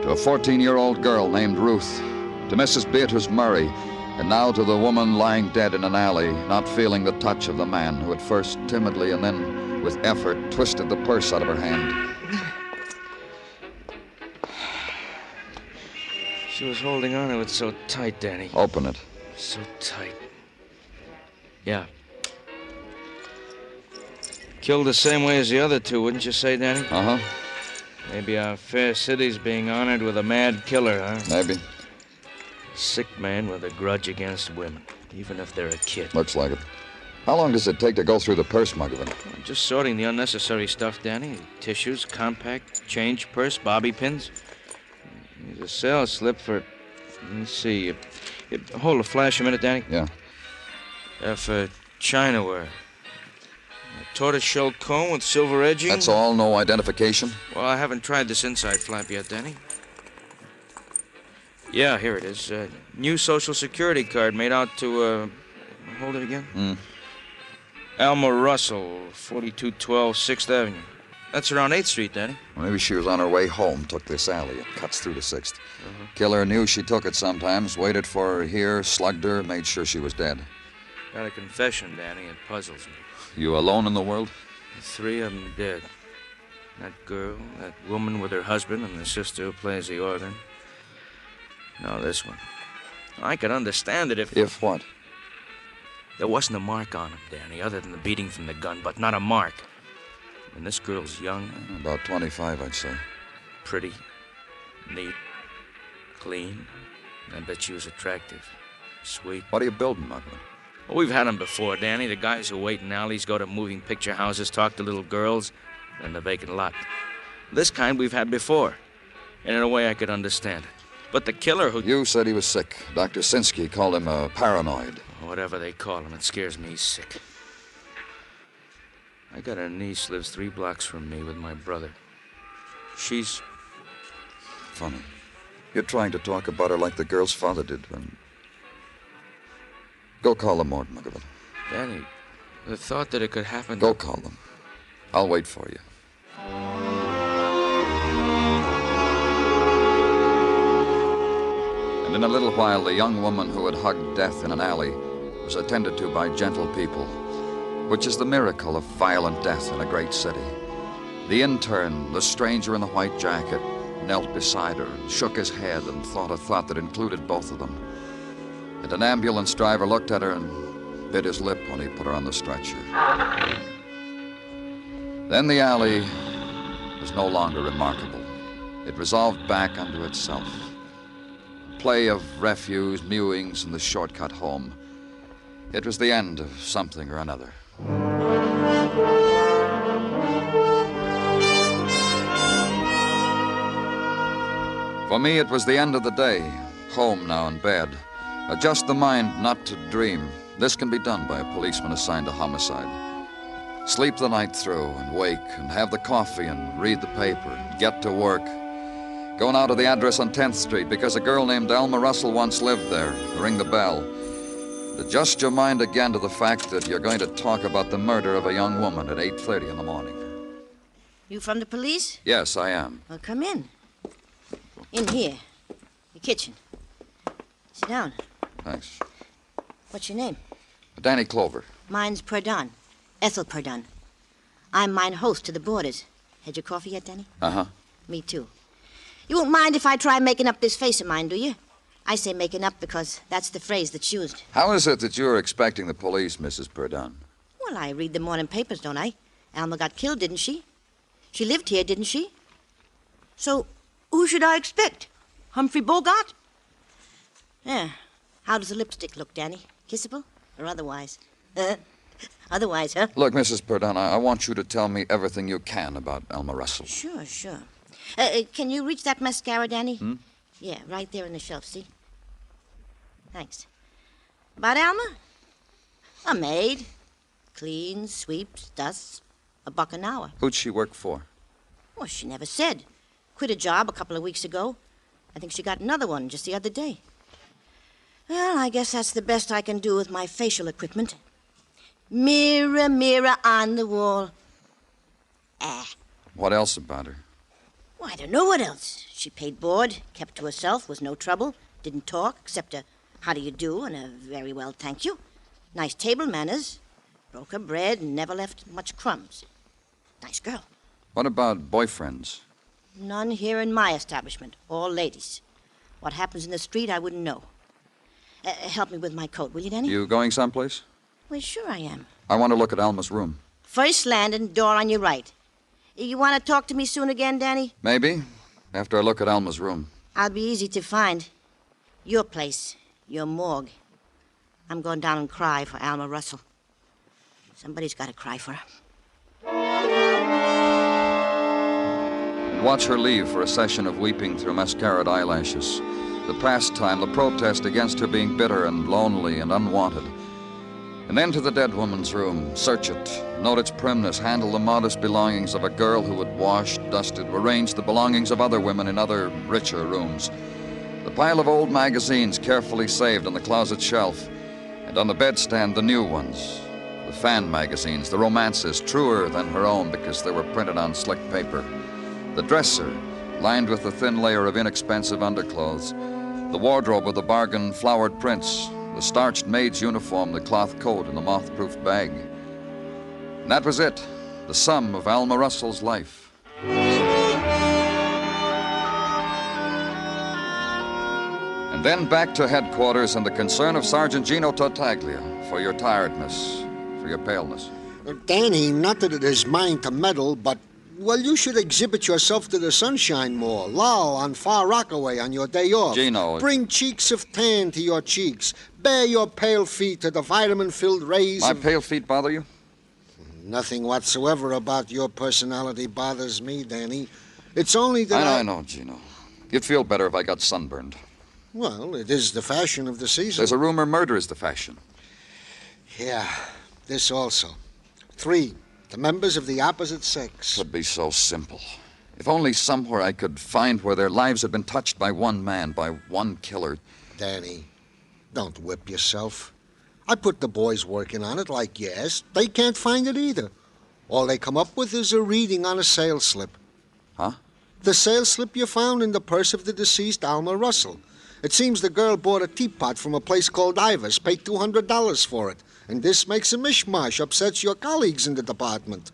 To a 14-year-old girl named Ruth. To Mrs. Beatrice Murray. And now to the woman lying dead in an alley, not feeling the touch of the man who had first timidly and then with effort twisted the purse out of her hand. She was holding on to it so tight, Danny. Open it. So tight. Yeah. Killed the same way as the other 2, wouldn't you say, Danny? Uh-huh. Maybe our fair city's being honored with a mad killer, huh? Maybe. Sick man with a grudge against women, even if they're a kid. Looks like it. How long does it take to go through the purse, Muggavan? I'm just sorting the unnecessary stuff, Danny. Tissues, compact, change purse, bobby pins. There's a sales slip for... Let me see. Hold the flash a minute, Danny. Yeah. For Chinaware. A tortoiseshell comb with silver edging. That's all? No identification? Well, I haven't tried this inside flap yet, Danny. Yeah, here it is. New Social Security card made out to, hold it again? Alma Russell, 4212 6th Avenue. That's around 8th Street, Danny. Well, maybe she was on her way home, took this alley. It cuts through to 6th. Killer knew she took it sometimes, waited for her here, slugged her, made sure she was dead. Got a confession, Danny. It puzzles me. You alone in the world? 3 of them dead. That girl, that woman with her husband, and the sister who plays the organ. No, this one. I could understand it if... If what? There wasn't a mark on him, Danny, other than the beating from the gun, but not a mark. And this girl's young. About 25, I'd say. Pretty. Neat. Clean. I bet she was attractive. Sweet. What are you building, Muggavan? Well, we've had them before, Danny. The guys who wait in alleys, go to moving picture houses, talk to little girls, and the vacant lot. This kind we've had before. And in a way I could understand it. But the killer who... You said he was sick. Dr. Sinsky called him a paranoid. Whatever they call him, it scares me sick. I got a niece lives 3 blocks from me with my brother. She's... Funny. You're trying to talk about her like the girl's father did when... Go call them, Mort McGill. Danny, the thought that it could happen... Go call them. I'll wait for you. And in a little while, the young woman who had hugged death in an alley was attended to by gentle people, which is the miracle of violent death in a great city. The intern, the stranger in the white jacket, knelt beside her and shook his head and thought a thought that included both of them. And an ambulance driver looked at her and bit his lip when he put her on the stretcher. Then the alley was no longer remarkable. It resolved back unto itself. A play of refuse, mewings, and the shortcut home. It was the end of something or another. For me, it was the end of the day. Home now in bed. Adjust the mind not to dream. This can be done by a policeman assigned to homicide. Sleep the night through and wake and have the coffee and read the paper and get to work. Go now to the address on 10th Street because a girl named Alma Russell once lived there. Ring the bell. Adjust your mind again to the fact that you're going to talk about the murder of a young woman at 8:30 in the morning. You from the police? Yes, I am. Well, come in. In here. The kitchen. Sit down. Thanks. What's your name? Danny Clover. Mine's Perdon. Ethel Perdon. I'm mine host to the boarders. Had your coffee yet, Danny? Uh-huh. Me too. You won't mind if I try making up this face of mine, do you? I say making up because that's the phrase that's used. How is it that you're expecting the police, Mrs. Perdon? Well, I read the morning papers, don't I? Alma got killed, didn't she? She lived here, didn't she? So, who should I expect? Humphrey Bogart? Yeah. How does the lipstick look, Danny? Kissable or otherwise? Otherwise, huh? Look, Mrs. Perdon, I want you to tell me everything you can about Alma Russell. Sure. Can you reach that mascara, Danny? Hmm? Yeah, right there on the shelf, see? Thanks. About Alma? A maid. Cleans, sweeps, dusts. $1 an hour. Who'd she work for? Well, she never said. Quit a job a couple of weeks ago. I think she got another one just the other day. Well, I guess that's the best I can do with my facial equipment. Mirror, mirror on the wall. What else about her? Well, I don't know what else. She paid board, kept to herself, was no trouble, didn't talk, except a how do you do and a very well, thank you. Nice table manners. Broke her bread and never left much crumbs. Nice girl. What about boyfriends? None here in my establishment. All ladies. What happens in the street, I wouldn't know. Help me with my coat, will you, Danny? You going someplace? Well, sure I am. I want to look at Alma's room. First landing, door on your right. You want to talk to me soon again, Danny? Maybe. After I look at Alma's room. I'll be easy to find. Your place. Your morgue. I'm going down and cry for Alma Russell. Somebody's got to cry for her. And watch her leave for a session of weeping through mascaraed eyelashes. The pastime, the protest against her being bitter and lonely and unwanted. And then to the dead woman's room. Search it. Note its primness. Handle the modest belongings of a girl who had washed, dusted, arranged the belongings of other women in other, richer rooms. The pile of old magazines carefully saved on the closet shelf. And on the bedstand, the new ones. The fan magazines, the romances, truer than her own because they were printed on slick paper. The dresser, lined with a thin layer of inexpensive underclothes. The wardrobe with the bargain flowered prints. The starched maid's uniform, the cloth coat, and the moth-proof bag. And that was it, the sum of Alma Russell's life. And then back to headquarters and the concern of Sergeant Gino Tartaglia for your tiredness, for your paleness. Danny, not that it is mine to meddle, but, well, you should exhibit yourself to the sunshine more. Loll on Far Rockaway on your day off. Gino. Bring cheeks of tan to your cheeks. Bare your pale feet to the vitamin-filled rays My pale feet bother you? Nothing whatsoever about your personality bothers me, Danny. It's only that I know, Gino. You'd feel better if I got sunburned. Well, it is the fashion of the season. There's a rumor murder is the fashion. Yeah, this also. 3 to members of the opposite sex. Could be so simple. If only somewhere I could find where their lives had been touched by one man, by one killer. Danny, don't whip yourself. I put the boys working on it like you asked. They can't find it either. All they come up with is a reading on a sales slip. Huh? The sales slip you found in the purse of the deceased Alma Russell. It seems the girl bought a teapot from a place called Ivar's, paid $200 for it. And this makes a mishmash, upsets your colleagues in the department.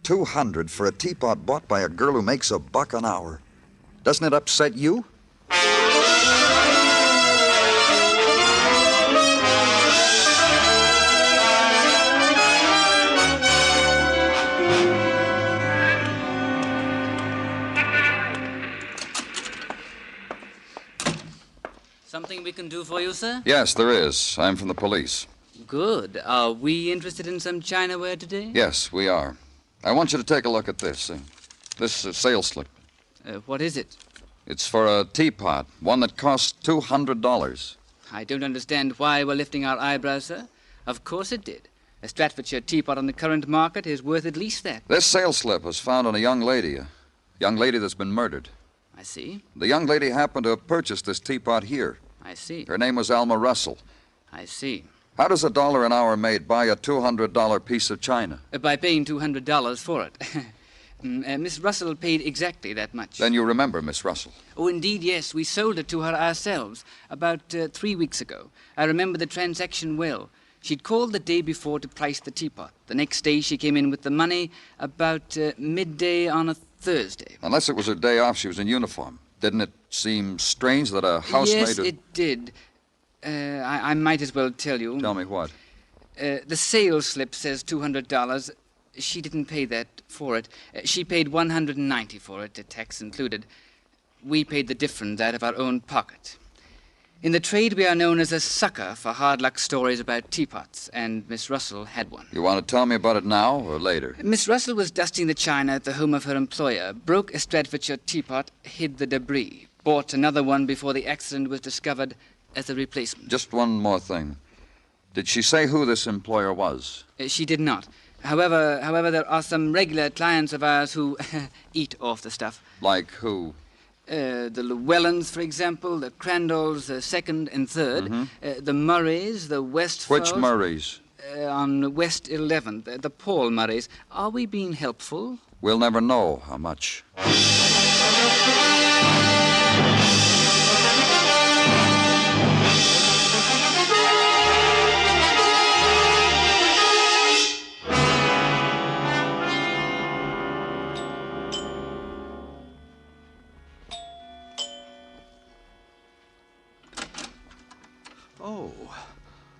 $200 for a teapot bought by a girl who makes $1 an hour. Doesn't it upset you? Something we can do for you, sir? Yes, there is. I'm from the police. Good. Are we interested in some chinaware today? Yes, we are. I want you to take a look at this. This sales slip. What is it? It's for a teapot, one that costs $200. I don't understand why we're lifting our eyebrows, sir. Of course it did. A Staffordshire teapot on the current market is worth at least that. This sales slip was found on a young lady that's been murdered. I see. The young lady happened to have purchased this teapot here. I see. Her name was Alma Russell. I see. How does $1 an hour maid buy a $200 piece of china? By paying $200 for it. Miss Russell paid exactly that much. Then you remember Miss Russell. Oh, indeed, yes. We sold it to her ourselves about 3 weeks ago. I remember the transaction well. She'd called the day before to price the teapot. The next day she came in with the money about midday on a Thursday. Unless it was her day off, she was in uniform. Didn't it seem strange that a housemaid... Yes, it did. I might as well tell you. Tell me what? The sales slip says $200. She didn't pay that for it. She paid $190 for it, tax included. We paid the difference out of our own pocket. In the trade, we are known as a sucker for hard luck stories about teapots, and Miss Russell had one. You want to tell me about it now or later? Miss Russell was dusting the china at the home of her employer, broke a Staffordshire teapot, hid the debris, bought another one before the accident was discovered as a replacement. Just one more thing. Did she say who this employer was? She did not. However, there are some regular clients of ours who eat off the stuff. Like who? The Llewellyns, for example, the Crandalls, second and third, the Murrays, the Westfalls. Which Murrays? On West 11th, the Paul Murrays. Are we being helpful? We'll never know how much.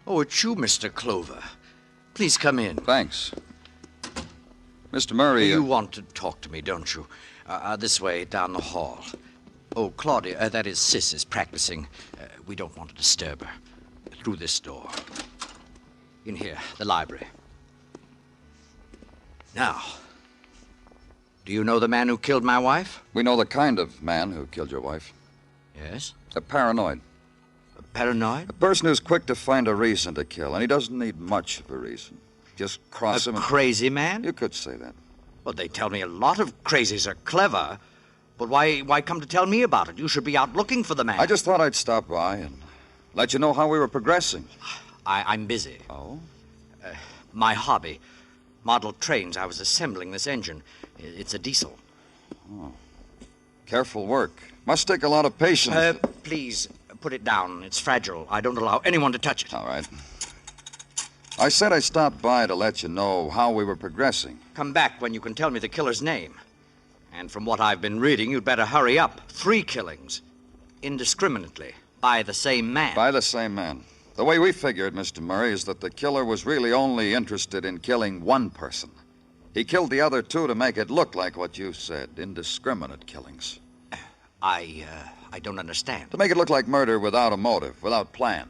Oh, it's you, Mr. Clover. Please come in. Thanks. Mr. Murray... You want to talk to me, don't you? This way, down the hall. Oh, Claudia, that is Sis, is practicing. We don't want to disturb her. Through this door. In here, the library. Now, do you know the man who killed my wife? We know the kind of man who killed your wife. Yes? A paranoid. Paranoid? A person who's quick to find a reason to kill, and he doesn't need much of a reason. Just cross him. A crazy man? You could say that. Well, they tell me a lot of crazies are clever. But why come to tell me about it? You should be out looking for the man. I just thought I'd stop by and let you know how we were progressing. I'm busy. Oh? My hobby. Model trains. I was assembling this engine. It's a diesel. Oh. Careful work. Must take a lot of patience. Please... Put it down. It's fragile. I don't allow anyone to touch it. All right. I said I stopped by to let you know how we were progressing. Come back when you can tell me the killer's name. And from what I've been reading, you'd better hurry up. 3 killings. Indiscriminately. By the same man. By the same man. The way we figure it, Mr. Murray, is that the killer was really only interested in killing one person. He killed the other 2 to make it look like what you said, indiscriminate killings. I don't understand. To make it look like murder without a motive, without plan.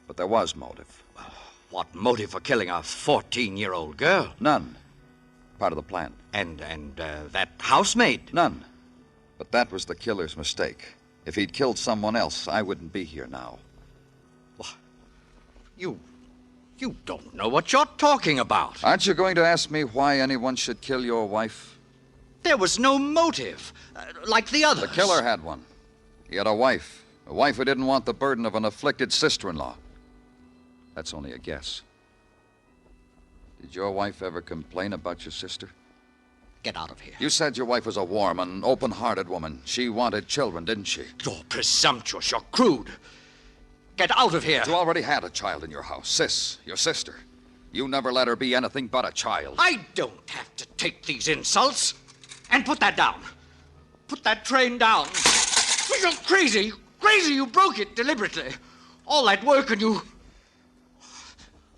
But there was motive. What motive for killing a 14-year-old girl? None. Part of the plan. And that housemaid? None. But that was the killer's mistake. If he'd killed someone else, I wouldn't be here now. You You don't know what you're talking about. Aren't you going to ask me why anyone should kill your wife? There was no motive, like the others. The killer had one. He had a wife who didn't want the burden of an afflicted sister-in-law. That's only a guess. Did your wife ever complain about your sister? Get out of here. You said your wife was a warm and open-hearted woman. She wanted children, didn't she? You're presumptuous. You're crude. Get out of here. You already had a child in your house. Sis, your sister. You never let her be anything but a child. I don't have to take these insults. And put that down. Put that train down. You're crazy. Crazy. You broke it deliberately. All that work and you...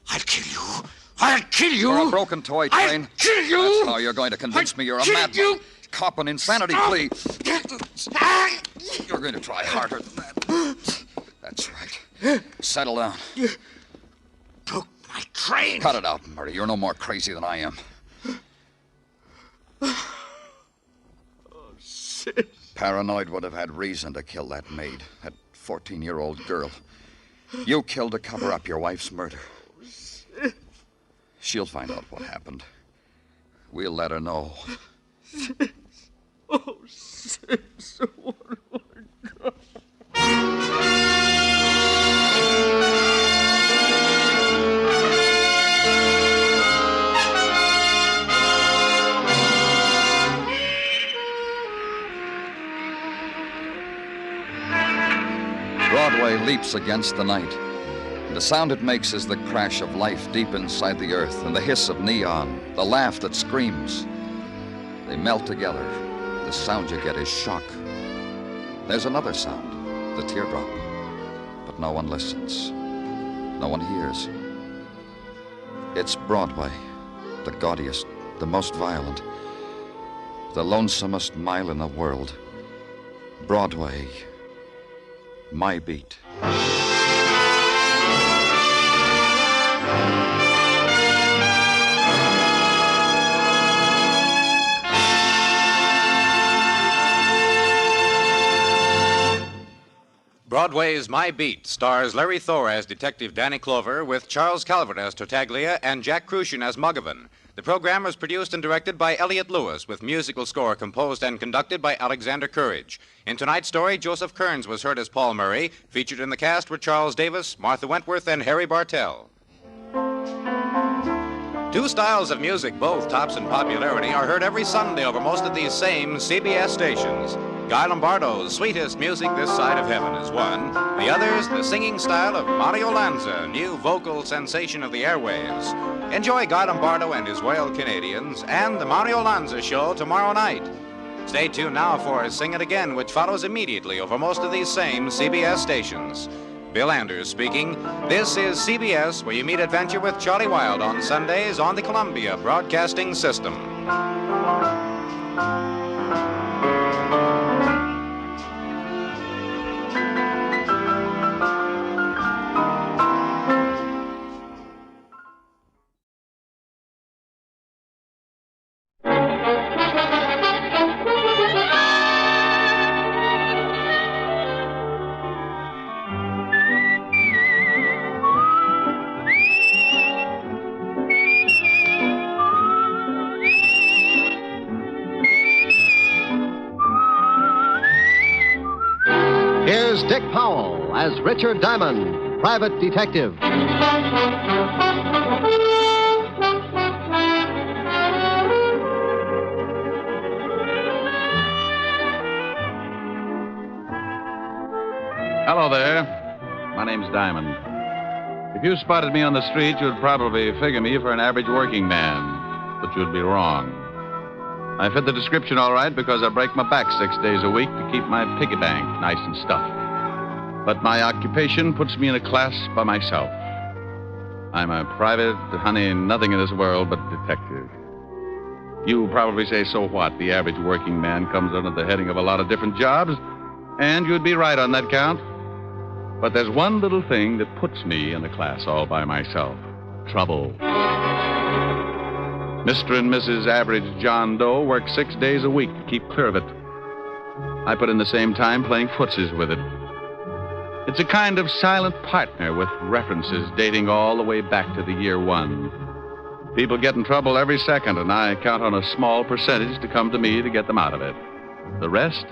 I'll kill you. I'll kill you. For a broken toy train. I'll kill you. That's how you're going to convince me you're a madman. You. Cop an insanity plea. You're going to try harder than that. That's right. Settle down. You broke my train. Cut it out, Murray. You're no more crazy than I am. Paranoid would have had reason to kill that maid, that 14-year-old girl. You killed to cover up your wife's murder. She'll find out what happened. We'll let her know. Oh, sis, what have I done? Broadway leaps against the night. The sound it makes is the crash of life deep inside the earth and the hiss of neon, the laugh that screams. They melt together. The sound you get is shock. There's another sound, the teardrop. But no one listens. No one hears. It's Broadway, the gaudiest, the most violent, the lonesomest mile in the world. Broadway, my beat. Broadway's My Beat stars Larry Thor as Detective Danny Clover with Charles Calvert as Tartaglia and Jack Crucian as Muggavan. The program was produced and directed by Elliott Lewis with musical score composed and conducted by Alexander Courage. In tonight's story, Joseph Kearns was heard as Paul Murray. Featured in the cast were Charles Davis, Martha Wentworth, and Harry Bartell. Two styles of music, both tops in popularity, are heard every Sunday over most of these same CBS stations. Guy Lombardo's Sweetest Music This Side of Heaven is one. The other's the singing style of Mario Lanza, new vocal sensation of the airwaves. Enjoy Guy Lombardo and his Royal Canadians and the Mario Lanza Show tomorrow night. Stay tuned now for Sing It Again, which follows immediately over most of these same CBS stations. Bill Anders speaking. This is CBS, where you meet adventure with Charlie Wilde on Sundays on the Columbia Broadcasting System. Here's Dick Powell as Richard Diamond, private detective. Hello there. My name's Diamond. If you spotted me on the street, you'd probably figure me for an average working man, but you'd be wrong. I fit the description all right because I break my back 6 days a week to keep my piggy bank nice and stuffed. But my occupation puts me in a class by myself. I'm a private, honey, nothing in this world but detective. You probably say, so what? The average working man comes under the heading of a lot of different jobs, and you'd be right on that count. But there's one little thing that puts me in a class all by myself. Trouble. Mr. and Mrs. Average John Doe work 6 days a week to keep clear of it. I put in the same time playing footsies with it. It's a kind of silent partner with references dating all the way back to the year 1. People get in trouble every second, and I count on a small percentage to come to me to get them out of it. The rest,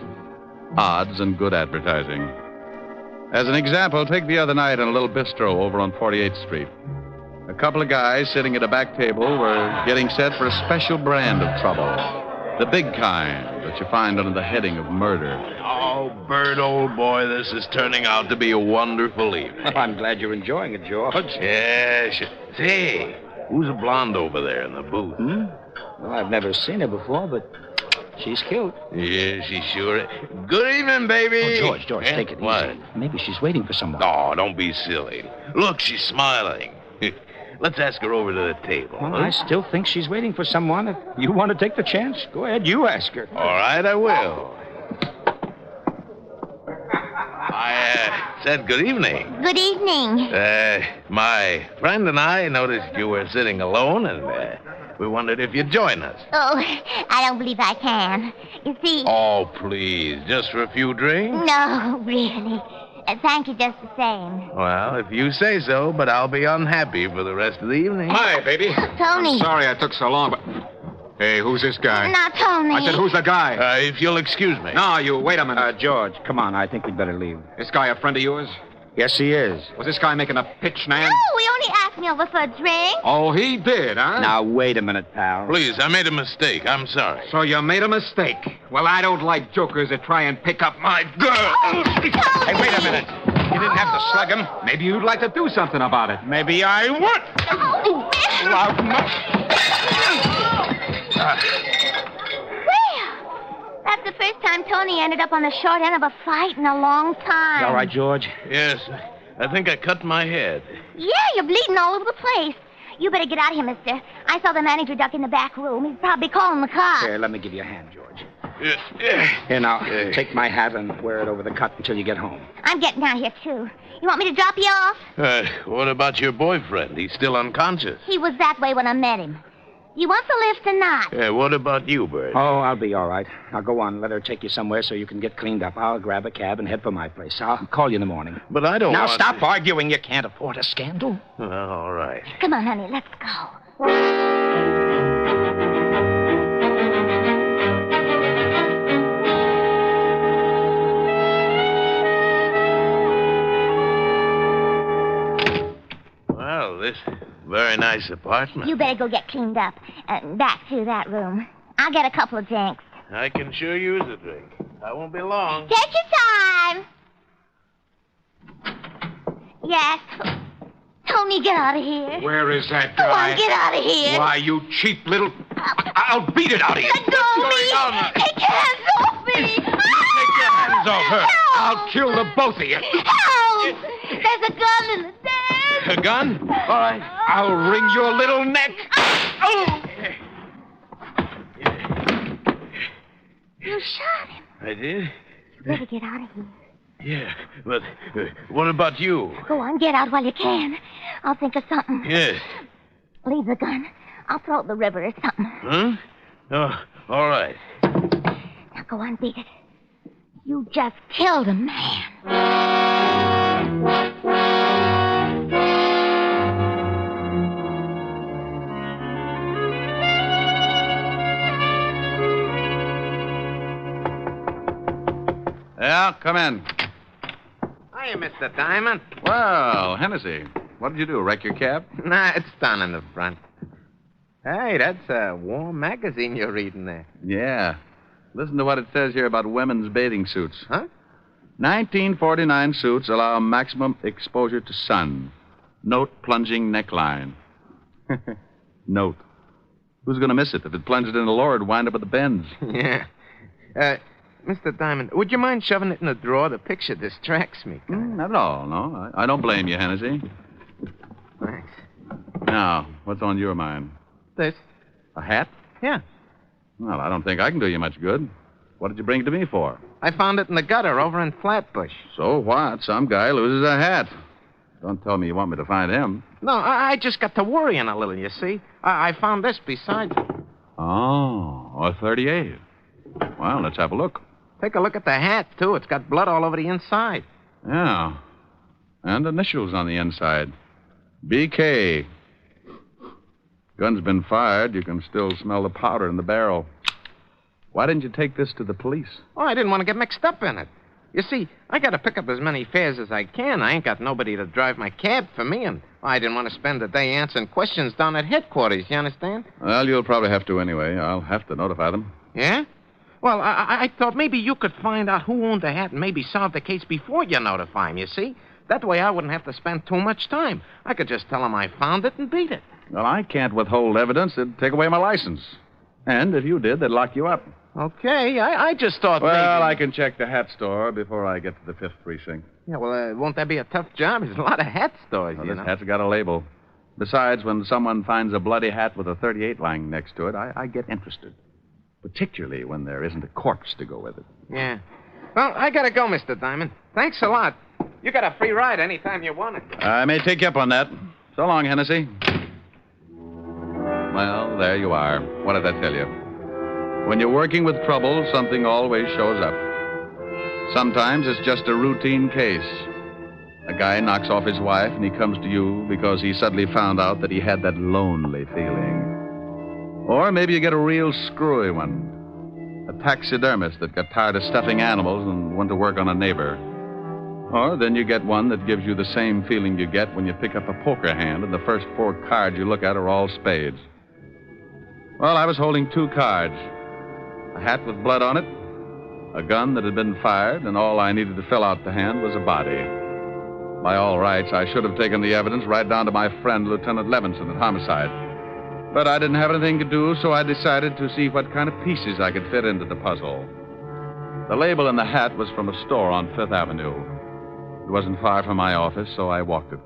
odds and good advertising. As an example, take the other night in a little bistro over on 48th Street. A couple of guys sitting at a back table were getting set for a special brand of trouble. The big kind that you find under the heading of murder. Oh, Bert, old boy, this is turning out to be a wonderful evening. Well, I'm glad you're enjoying it, George. Yes. Say, who's a blonde over there in the booth? Well, I've never seen her before, but she's cute. Yeah, she sure is. Good evening, baby. Oh, George, take it easy. What? Maybe she's waiting for someone. Oh, don't be silly. Look, she's smiling. Let's ask her over to the table. Well, I still think she's waiting for someone. If you want to take the chance, go ahead, you ask her. All right, I will. I said good evening. Good evening. My friend and I noticed you were sitting alone, and we wondered if you'd join us. Oh, I don't believe I can. You see... Oh, please, just for a few drinks? No, really. Thank you just the same. Well, if you say so, but I'll be unhappy for the rest of the evening. Hi, baby. Tony. I'm sorry I took so long, but... Hey, who's this guy? Not Tony. I said, who's the guy? If you'll excuse me. No, you wait a minute. George, come on. I think we'd better leave. This guy a friend of yours? Yes, he is. Was this guy making a pitch, Nan? No, he only asked me over for a drink. Oh, he did, huh? Now, wait a minute, pal. Please, I made a mistake. I'm sorry. So you made a mistake. Well, I don't like jokers that try and pick up my girl. Hey, wait a minute. You didn't have to slug him. Maybe you'd like to do something about it. Maybe I would. Loud much. Well, that's the first time Tony ended up on the short end of a fight in a long time. You all right, George? Yes, I think I cut my head. Yeah, you're bleeding all over the place. You better get out of here, mister. I saw the manager duck in the back room. He's probably calling the cops. Here, let me give you a hand, George. Here, now, take my hat and wear it over the cut until you get home. I'm getting out of here, too. You want me to drop you off? What about your boyfriend? He's still unconscious. He was that way when I met him. You want the lift or not? What about you, Bert? Oh, I'll be all right. Now, go on. Let her take you somewhere so you can get cleaned up. I'll grab a cab and head for my place. I'll call you in the morning. But I don't Now, want stop to... arguing. You can't afford a scandal. All right. Come on, honey. Let's go. Well, this very nice apartment. You better go get cleaned up. Back to that room. I'll get a couple of drinks. I can sure use a drink. I won't be long. Take your time. Yes. Tony, get out of here. Where is that Go guy? on, get out of here. Why, you cheap little... I'll beat it out of you. Let go of me. Take your hands off me. Take your hands off her. I'll kill the both of you. Help! There's a gun in the desk. A gun? All right. I'll wring your little neck. Oh! You shot him. I did? You better get out of here. Yeah, but what about you? Go on, get out while you can. I'll think of something. Yes. Leave the gun. I'll throw it in the river or something. Huh? Oh, all right. Now go on, beat it. You just killed a man. Yeah, come in. Hiya, Mr. Diamond. Well, Hennessy, what did you do, wreck your cab? Nah, it's down in the front. Hey, that's a warm magazine you're reading there. Yeah. Listen to what it says here about women's bathing suits. Huh? 1949 suits allow maximum exposure to sun. Note plunging neckline. Note. Who's going to miss it? If it plunged in the lower, it'd wind up at the bends. Yeah. Mr. Diamond, would you mind shoving it in the drawer? The picture distracts me. Not at all, no. I don't blame you, Hennessy. Thanks. Now, what's on your mind? This. A hat? Yeah. Well, I don't think I can do you much good. What did you bring it to me for? I found it in the gutter over in Flatbush. So what? Some guy loses a hat. Don't tell me you want me to find him. No, I just got to worrying a little, you see. I found this beside it. Oh, a 38. Well, let's have a look. Take a look at the hat, too. It's got blood all over the inside. Yeah. And initials on the inside. BK. Gun's been fired. You can still smell the powder in the barrel. Why didn't you take this to the police? Oh, I didn't want to get mixed up in it. You see, I got to pick up as many fares as I can. I ain't got nobody to drive my cab for me, and I didn't want to spend the day answering questions down at headquarters, you understand? Well, you'll probably have to anyway. I'll have to notify them. Yeah? Well, I thought maybe you could find out who owned the hat and maybe solve the case before you notify him, you see? That way I wouldn't have to spend too much time. I could just tell him I found it and beat it. Well, I can't withhold evidence. It'd take away my license. And if you did, they'd lock you up. Okay, I just thought well, maybe... I can check the hat store before I get to the 5th precinct. Yeah, well, won't that be a tough job? There's a lot of hat stores, well, you this know. hat's got a label. Besides, when someone finds a bloody hat with a .38 lying next to it, I get interested. Particularly when there isn't a corpse to go with it. Yeah. Well, I gotta go, Mr. Diamond. Thanks a lot. You got a free ride anytime you want it. I may take you up on that. So long, Hennessy. Well, there you are. What did I tell you? When you're working with trouble, something always shows up. Sometimes it's just a routine case. A guy knocks off his wife and he comes to you because he suddenly found out that he had that lonely feeling. Or maybe you get a real screwy one. A taxidermist that got tired of stuffing animals and went to work on a neighbor. Or then you get one that gives you the same feeling you get when you pick up a poker hand and the first 4 cards you look at are all spades. Well, I was holding 2 cards. A hat with blood on it, a gun that had been fired, and all I needed to fill out the hand was a body. By all rights, I should have taken the evidence right down to my friend, Lieutenant Levinson, at homicide. But I didn't have anything to do, so I decided to see what kind of pieces I could fit into the puzzle. The label in the hat was from a store on 5th Avenue. It wasn't far from my office, so I walked it.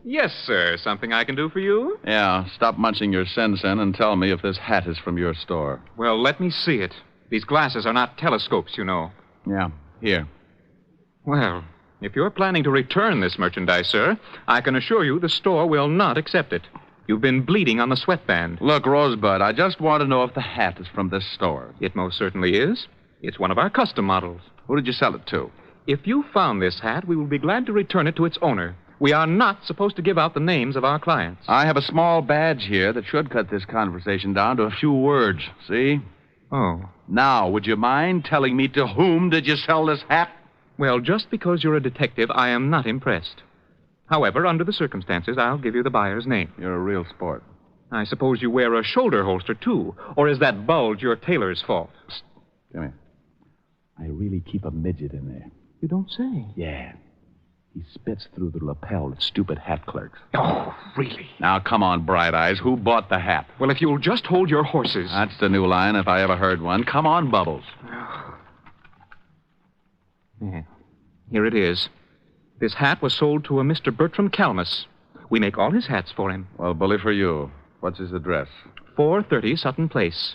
Yes, sir. Something I can do for you? Yeah, stop munching your sen-sen and tell me if this hat is from your store. Well, let me see it. These glasses are not telescopes, you know. Yeah, here. Well, if you're planning to return this merchandise, sir, I can assure you the store will not accept it. You've been bleeding on the sweatband. Look, Rosebud, I just want to know if the hat is from this store. It most certainly is. It's one of our custom models. Who did you sell it to? If you found this hat, we will be glad to return it to its owner. We are not supposed to give out the names of our clients. I have a small badge here that should cut this conversation down to a few words. See? Oh. Now, would you mind telling me to whom did you sell this hat? Well, just because you're a detective, I am not impressed. However, under the circumstances, I'll give you the buyer's name. You're a real sport. I suppose you wear a shoulder holster, too. Or is that bulge your tailor's fault? Psst. Come here. I really keep a midget in there. You don't say. Yeah. He spits through the lapel at stupid hat clerks. Oh, really? Now, come on, Bright Eyes. Who bought the hat? Well, if you'll just hold your horses. That's the new line, if I ever heard one. Come on, Bubbles. Yeah. Here it is. This hat was sold to a Mr. Bertram Calmus. We make all his hats for him. Well, bully for you. What's his address? 430 Sutton Place.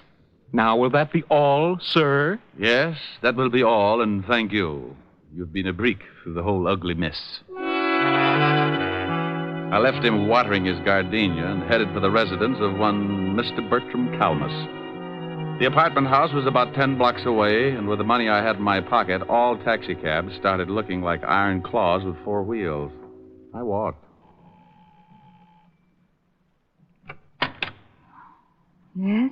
Now, will that be all, sir? Yes, that will be all, and thank you. You've been a brick through the whole ugly mess. I left him watering his gardenia and headed for the residence of one Mr. Bertram Calmus. The apartment house was about 10 blocks away, and with the money I had in my pocket, all taxicabs started looking like iron claws with 4 wheels. I walked. Yes?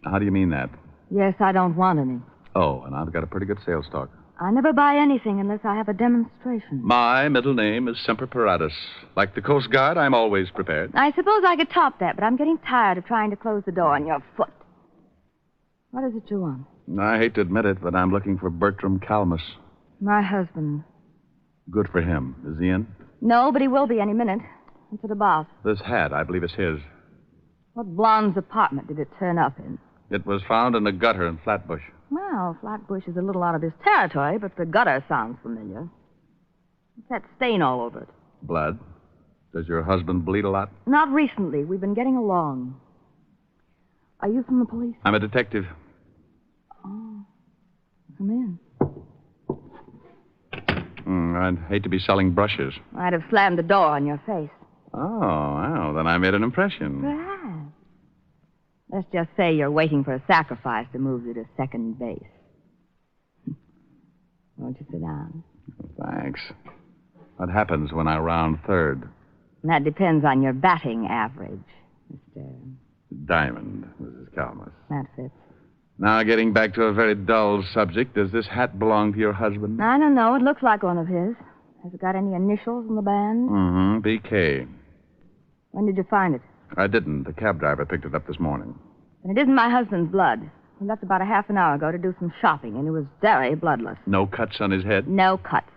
How do you mean that? Yes, I don't want any. Oh, and I've got a pretty good sales stock. I never buy anything unless I have a demonstration. My middle name is Semper Paratus. Like the Coast Guard, I'm always prepared. I suppose I could top that, but I'm getting tired of trying to close the door on your foot. What is it you want? I hate to admit it, but I'm looking for Bertram Calmus. My husband. Good for him. Is he in? No, but he will be any minute. What's it about? This hat, I believe, is his. What blonde's apartment did it turn up in? It was found in a gutter in Flatbush. Well, Flatbush is a little out of his territory, but the gutter sounds familiar. What's that stain all over it? Blood. Does your husband bleed a lot? Not recently. We've been getting along. Are you from the police? I'm a detective. Oh. Come in. I'd hate to be selling brushes. I'd have slammed the door on your face. Oh, well, then I made an impression. Perhaps. Let's just say you're waiting for a sacrifice to move you to second base. Won't you sit down? Thanks. What happens when I round third? And that depends on your batting average, Mr. Diamond, Mrs. Calmus. That's it. Now, getting back to a very dull subject, does this hat belong to your husband? I don't know. It looks like one of his. Has it got any initials in the band? Mm-hmm. BK. When did you find it? I didn't. The cab driver picked it up this morning. And it isn't my husband's blood. He left about a half an hour ago to do some shopping, and he was very bloodless. No cuts on his head? No cuts.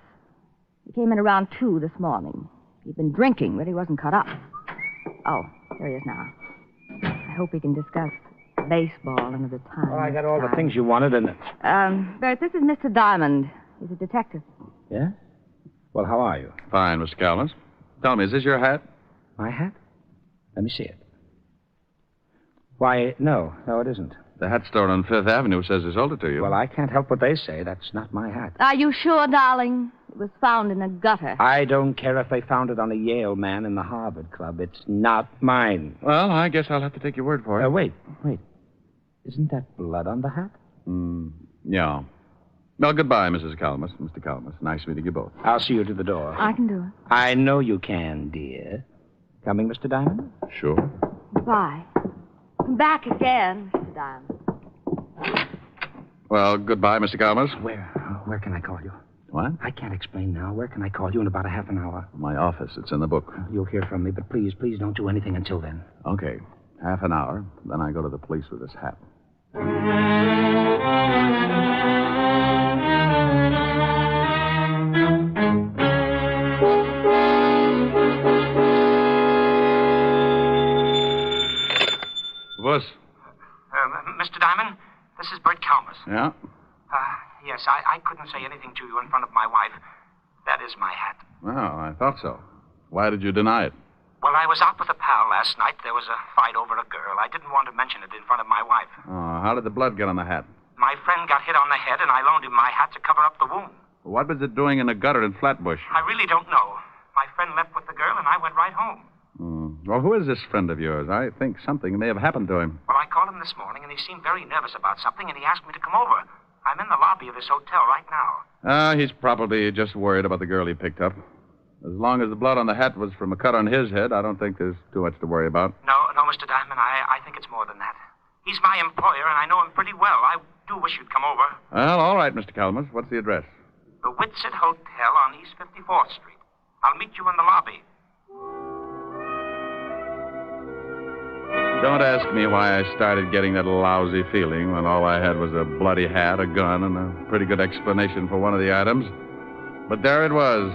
He came in around 2 this morning. He'd been drinking, but he wasn't cut up. Oh, there he is now. I hope we can discuss baseball another time. Well, I got all the things you wanted, and... Bert, this is Mr. Diamond. He's a detective. Yeah? Well, how are you? Fine, Mr. Calmus. Tell me, is this your hat? My hat? Let me see it. Why, no, it isn't. The hat store on Fifth Avenue says they sold it to you. Well, I can't help what they say. That's not my hat. Are you sure, darling? It was found in a gutter. I don't care if they found it on a Yale man in the Harvard Club. It's not mine. Well, I guess I'll have to take your word for it. Wait. Isn't that blood on the hat? Yeah. Well, goodbye, Mrs. Calmus, Mr. Calmus. Nice meeting you both. I'll see you to the door. I can do it. I know you can, dear. Coming, Mr. Diamond? Sure. Goodbye. Come back again, Mr. Diamond. Well, goodbye, Mr. Calmus. Where can I call you? What? I can't explain now. Where can I call you in about a half an hour? My office. It's in the book. You'll hear from me, but please don't do anything until then. Okay. Half an hour. Then I go to the police with this hat. Wuss. Mr. Diamond, this is Bert Calmus. Yeah? Yes, I couldn't say anything to you in front of my wife. That is my hat. Well, I thought so. Why did you deny it? Well, I was out with a pal last night. There was a fight over a girl. I didn't want to mention it in front of my wife. Oh, how did the blood get on the hat? My friend got hit on the head, and I loaned him my hat to cover up the wound. What was it doing in a gutter in Flatbush? I really don't know. My friend left with the girl, and I went right home. Well, who is this friend of yours? I think something may have happened to him. Well, I called him this morning, and he seemed very nervous about something, and he asked me to come over. I'm in the lobby of his hotel right now. He's probably just worried about the girl he picked up. As long as the blood on the hat was from a cut on his head, I don't think there's too much to worry about. No, Mr. Diamond, I think it's more than that. He's my employer, and I know him pretty well. I do wish you'd come over. Well, all right, Mr. Calmus. What's the address? The Whitsett Hotel on East 54th Street. I'll meet you in the lobby. Don't ask me why I started getting that lousy feeling when all I had was a bloody hat, a gun, and a pretty good explanation for one of the items. But there it was,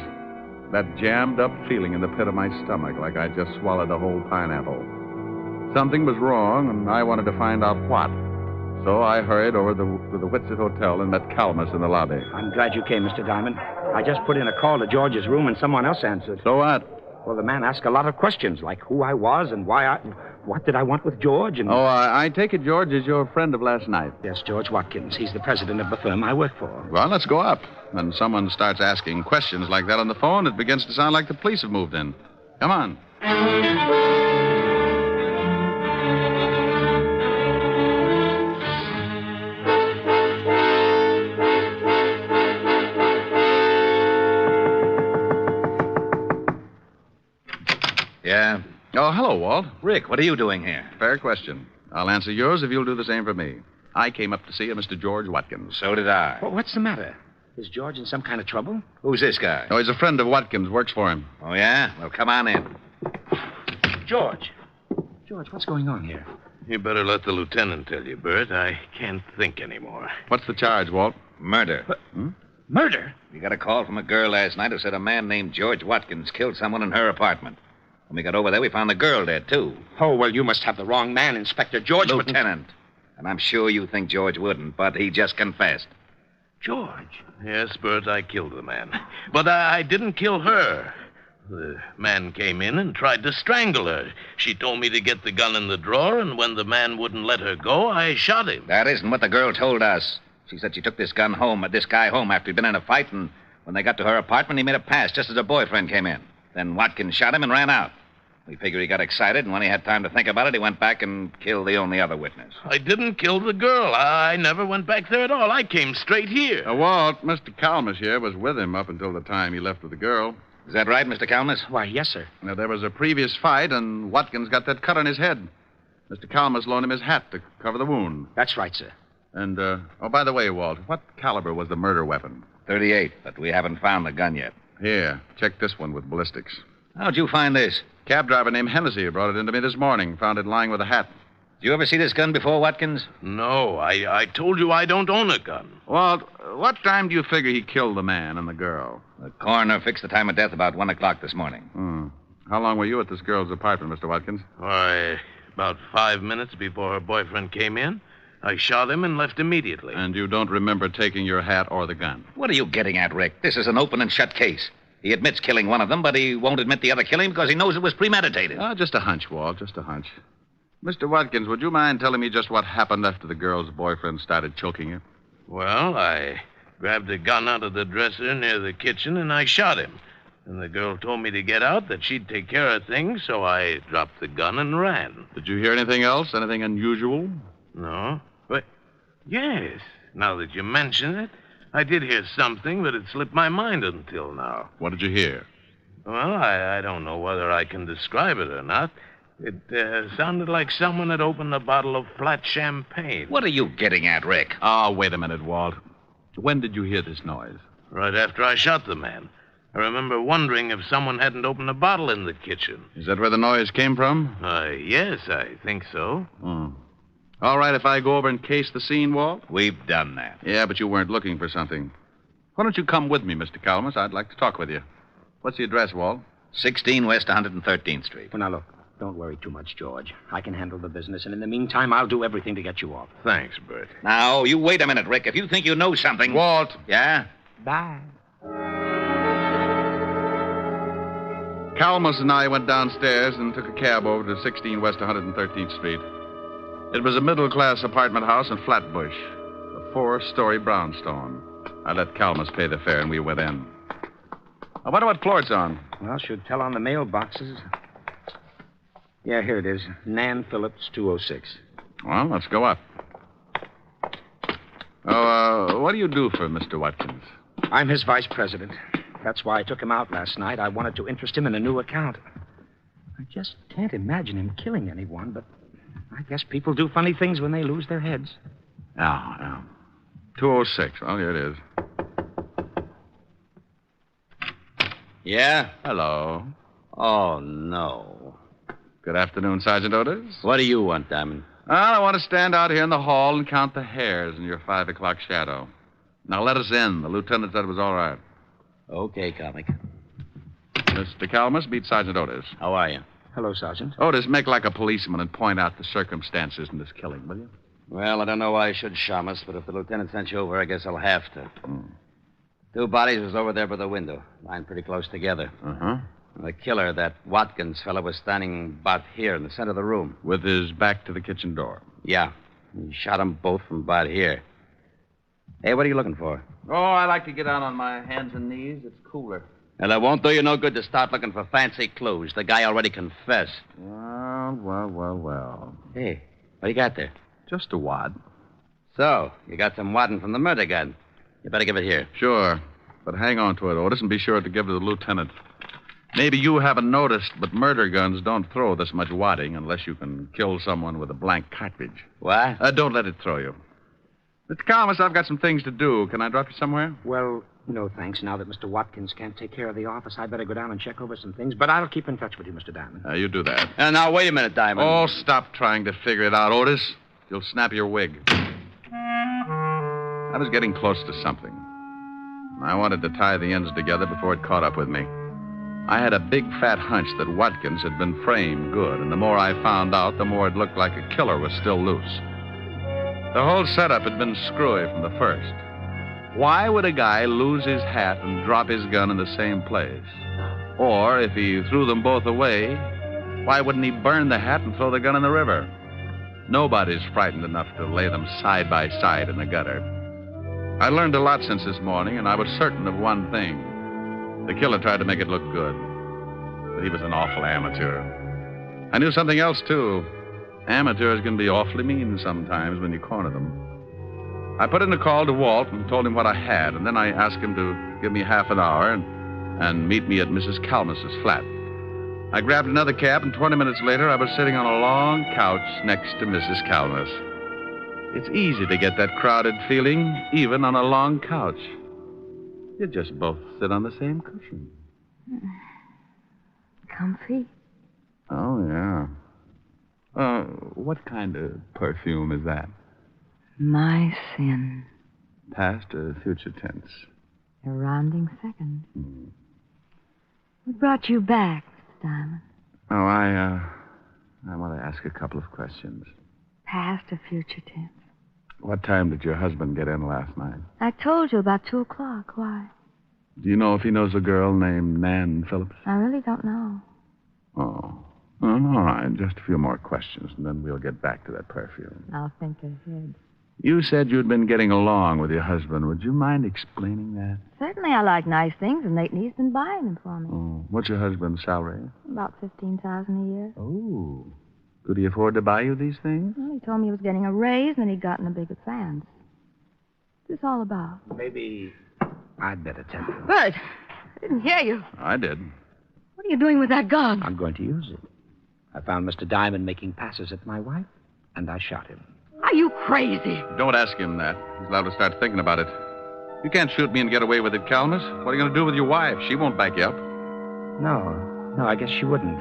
that jammed-up feeling in the pit of my stomach, like I just swallowed a whole pineapple. Something was wrong, and I wanted to find out what. So I hurried over to the Whitsett Hotel and met Calmus in the lobby. I'm glad you came, Mr. Diamond. I just put in a call to George's room, and someone else answered. So what? Well, the man asked a lot of questions, like who I was and what did I want with George, and... Oh, I take it George is your friend of last night. Yes, George Watkins. He's the president of the firm I work for. Well, let's go up. When someone starts asking questions like that on the phone, it begins to sound like the police have moved in. Come on. Yeah? Oh, hello, Walt. Rick, what are you doing here? Fair question. I'll answer yours if you'll do the same for me. I came up to see a Mr. George Watkins. So did I. Well, what's the matter? Is George in some kind of trouble? Who's this guy? Oh, he's a friend of Watkins. Works for him. Oh, yeah? Well, come on in. George, what's going on here? You better let the lieutenant tell you, Bert. I can't think anymore. What's the charge, Walt? Murder. Murder? We got a call from a girl last night who said a man named George Watkins killed someone in her apartment. When we got over there, we found the girl dead, too. Oh, well, you must have the wrong man, Inspector. George Lieutenant. And I'm sure you think George wouldn't, but he just confessed. George? Yes, Bert, I killed the man. But I didn't kill her. The man came in and tried to strangle her. She told me to get the gun in the drawer, and when the man wouldn't let her go, I shot him. That isn't what the girl told us. She said she took this guy home after he'd been in a fight, and when they got to her apartment, he made a pass just as her boyfriend came in. Then Watkins shot him and ran out. We figured he got excited, and when he had time to think about it, he went back and killed the only other witness. I didn't kill the girl. I never went back there at all. I came straight here. Walt, Mr. Calmus here was with him up until the time he left with the girl. Is that right, Mr. Calmus? Why, yes, sir. Now, there was a previous fight, and Watkins got that cut on his head. Mr. Calmus loaned him his hat to cover the wound. That's right, sir. And, by the way, Walt, what caliber was the murder weapon? .38, but we haven't found the gun yet. Here, check this one with ballistics. How'd you find this? Cab driver named Hennessy brought it into me this morning. Found it lying with a hat. Did you ever see this gun before, Watkins? No, I told you I don't own a gun. Walt, what time do you figure he killed the man and the girl? The coroner fixed the time of death about 1 o'clock this morning. How long were you at this girl's apartment, Mr. Watkins? Why, about 5 minutes before her boyfriend came in. I shot him and left immediately. And you don't remember taking your hat or the gun? What are you getting at, Rick? This is an open and shut case. He admits killing one of them, but he won't admit the other killing because he knows it was premeditated. Just a hunch, Walt, just a hunch. Mr. Watkins, would you mind telling me just what happened after the girl's boyfriend started choking her? Well, I grabbed a gun out of the dresser near the kitchen and I shot him. And the girl told me to get out, that she'd take care of things, so I dropped the gun and ran. Did you hear anything else? Anything unusual? No. But, yes, now that you mention it, I did hear something, but it slipped my mind until now. What did you hear? Well, I don't know whether I can describe it or not. It sounded like someone had opened a bottle of flat champagne. What are you getting at, Rick? Oh, wait a minute, Walt. When did you hear this noise? Right after I shot the man. I remember wondering if someone hadn't opened a bottle in the kitchen. Is that where the noise came from? Yes, I think so. All right, if I go over and case the scene, Walt? We've done that. Yeah, but you weren't looking for something. Why don't you come with me, Mr. Calmus? I'd like to talk with you. What's the address, Walt? 16 West 113th Street. Well, now, look, don't worry too much, George. I can handle the business, and in the meantime, I'll do everything to get you off. Thanks, Bert. Now, you wait a minute, Rick. If you think you know something... Walt. Yeah? Bye. Calmus and I went downstairs and took a cab over to 16 West 113th Street. It was a middle-class apartment house in Flatbush, a 4-story brownstone. I let Calmus pay the fare, and we went in. I wonder what floor it's on. Well, should tell on the mailboxes. Yeah, here it is. Nan Phillips, 206. Well, let's go up. What do you do for Mr. Watkins? I'm his vice president. That's why I took him out last night. I wanted to interest him in a new account. I just can't imagine him killing anyone, but I guess people do funny things when they lose their heads. Yeah. 206. Oh, here it is. Yeah? Hello. Oh, no. Good afternoon, Sergeant Otis. What do you want, Diamond? Well, I want to stand out here in the hall and count the hairs in your 5 o'clock shadow. Now, let us in. The lieutenant said it was all right. Okay, comic. Mr. Calmus, beat Sergeant Otis. How are you? Hello, Sergeant. Otis, make like a policeman and point out the circumstances in this killing, will you? Well, I don't know why I should, Shamus, but if the lieutenant sent you over, I guess I'll have to. 2 bodies was over there by the window, lying pretty close together. Uh-huh. The killer, that Watkins fellow, was standing about here in the center of the room. With his back to the kitchen door. Yeah. He shot them both from about here. Hey, what are you looking for? Oh, I like to get down on my hands and knees. It's cooler. Well, it won't do you no good to start looking for fancy clues. The guy already confessed. Well. Hey, what do you got there? Just a wad. So, you got some wadding from the murder gun. You better give it here. Sure. But hang on to it, Otis, and be sure to give it to the lieutenant. Maybe you haven't noticed, but murder guns don't throw this much wadding unless you can kill someone with a blank cartridge. What? Don't let it throw you. Mr. Calmus, I've got some things to do. Can I drop you somewhere? Well, no, thanks. Now that Mr. Watkins can't take care of the office, I'd better go down and check over some things. But I'll keep in touch with you, Mr. Diamond. You do that. Now, wait a minute, Diamond. Oh, stop trying to figure it out, Otis. You'll snap your wig. I was getting close to something. I wanted to tie the ends together before it caught up with me. I had a big, fat hunch that Watkins had been framed good, and the more I found out, the more it looked like a killer was still loose. The whole setup had been screwy from the first. Why would a guy lose his hat and drop his gun in the same place? Or, if he threw them both away, why wouldn't he burn the hat and throw the gun in the river? Nobody's frightened enough to lay them side by side in the gutter. I learned a lot since this morning, and I was certain of one thing. The killer tried to make it look good, but he was an awful amateur. I knew something else, too. Amateurs can be awfully mean sometimes when you corner them. I put in a call to Walt and told him what I had, and then I asked him to give me half an hour, and and meet me at Mrs. Calmus's flat. I grabbed another cab, and 20 minutes later, I was sitting on a long couch next to Mrs. Calmus. It's easy to get that crowded feeling, even on a long couch. You just both sit on the same cushion. Comfy? Oh, yeah. What kind of perfume is that? My sin. Past or future tense? A rounding second. What brought you back, Mr. Diamond? Oh, I want to ask a couple of questions. Past or future tense? What time did your husband get in last night? I told you about 2 o'clock. Why? Do you know if he knows a girl named Nan Phillips? I really don't know. Oh. Well, all right. Just a few more questions, and then we'll get back to that perfume. I'll think ahead. You said you'd been getting along with your husband. Would you mind explaining that? Certainly I like nice things, and lately he's been buying them for me. Oh. What's your husband's salary? About $15,000 a year. Oh. Could he afford to buy you these things? Well, he told me he was getting a raise, and that he'd gotten a big advance. What's this all about? Maybe I'd better tell you. Bert, I didn't hear you. I did. What are you doing with that gun? I'm going to use it. I found Mr. Diamond making passes at my wife, and I shot him. Are you crazy? Don't ask him that. He's allowed to start thinking about it. You can't shoot me and get away with it, Calmus. What are you going to do with your wife? She won't back you up. No, I guess she wouldn't.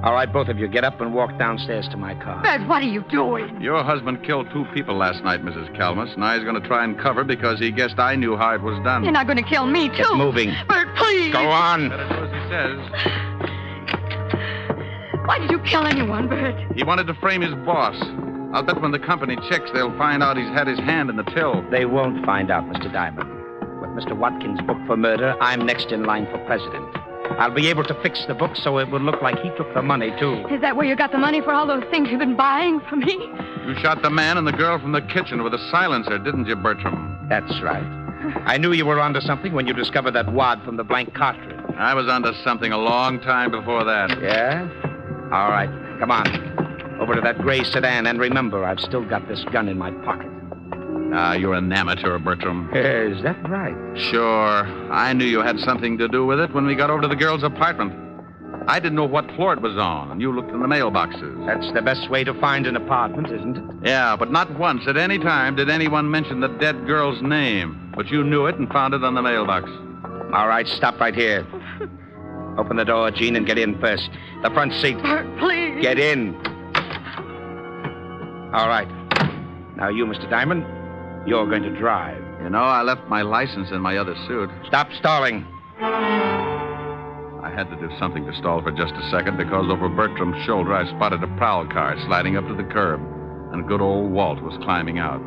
All right, both of you, get up and walk downstairs to my car. Bert, what are you doing? Your husband killed 2 people last night, Mrs. Calmus. Now he's going to try and cover because he guessed I knew how it was done. You're not going to kill me, too. Get moving. Bert, please. Go on. Better do as he says. Why did you kill anyone, Bert? He wanted to frame his boss. I'll bet when the company checks, they'll find out he's had his hand in the till. They won't find out, Mr. Diamond. With Mr. Watkins' book for murder, I'm next in line for president. I'll be able to fix the book so it will look like he took the money, too. Is that where you got the money for all those things you've been buying for me? You shot the man and the girl from the kitchen with a silencer, didn't you, Bertram? That's right. I knew you were onto something when you discovered that wad from the blank cartridge. I was onto something a long time before that. Yeah? All right, come on. Over to that gray sedan, and remember, I've still got this gun in my pocket. You're an amateur, Bertram. Is that right? Sure. I knew you had something to do with it when we got over to the girl's apartment. I didn't know what floor it was on, and you looked in the mailboxes. That's the best way to find an apartment, isn't it? Yeah, but not once at any time did anyone mention the dead girl's name. But you knew it and found it on the mailbox. All right, stop right here. Open the door, Gene, and get in first. The front seat. Bert, please. Get in. All right. Now you, Mr. Diamond, you're going to drive. You know, I left my license in my other suit. Stop stalling. I had to do something to stall for just a second because over Bertram's shoulder I spotted a prowl car sliding up to the curb, and good old Walt was climbing out.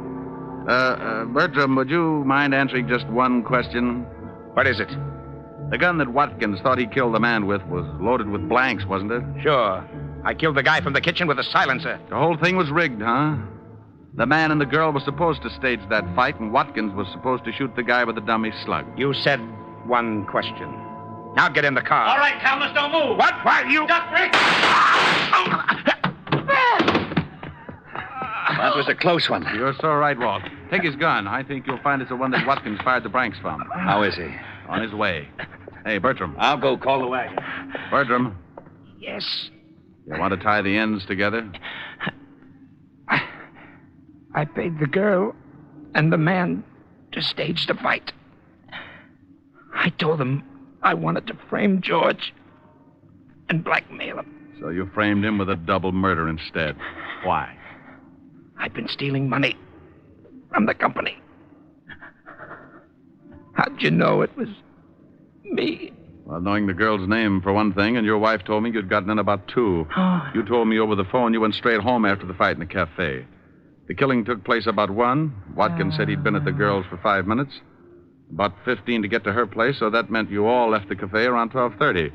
Bertram, would you mind answering just one question? What is it? The gun that Watkins thought he killed the man with was loaded with blanks, wasn't it? Sure. I killed the guy from the kitchen with a silencer. The whole thing was rigged, huh? The man and the girl were supposed to stage that fight, and Watkins was supposed to shoot the guy with the dummy slug. You said one question. Now get in the car. All right, Calmus, don't move. What? Why, you... Duck, Rick! That was a close one. You're so right, Walt. Take his gun. I think you'll find it's the one that Watkins fired the blanks from. How is he? On his way. Hey, Bertram. I'll go call the wagon. Bertram. Yes. You want to tie the ends together? I paid the girl and the man to stage the fight. I told them I wanted to frame George and blackmail him. So you framed him with a double murder instead. Why? I've been stealing money from the company. How'd you know it was me? Well, knowing the girl's name, for one thing, and your wife told me you'd gotten in about 2. Oh. You told me over the phone you went straight home after the fight in the cafe. The killing took place about 1. Watkins said he'd been at the girl's for 5 minutes. About 15 to get to her place, so that meant you all left the cafe around 12:30.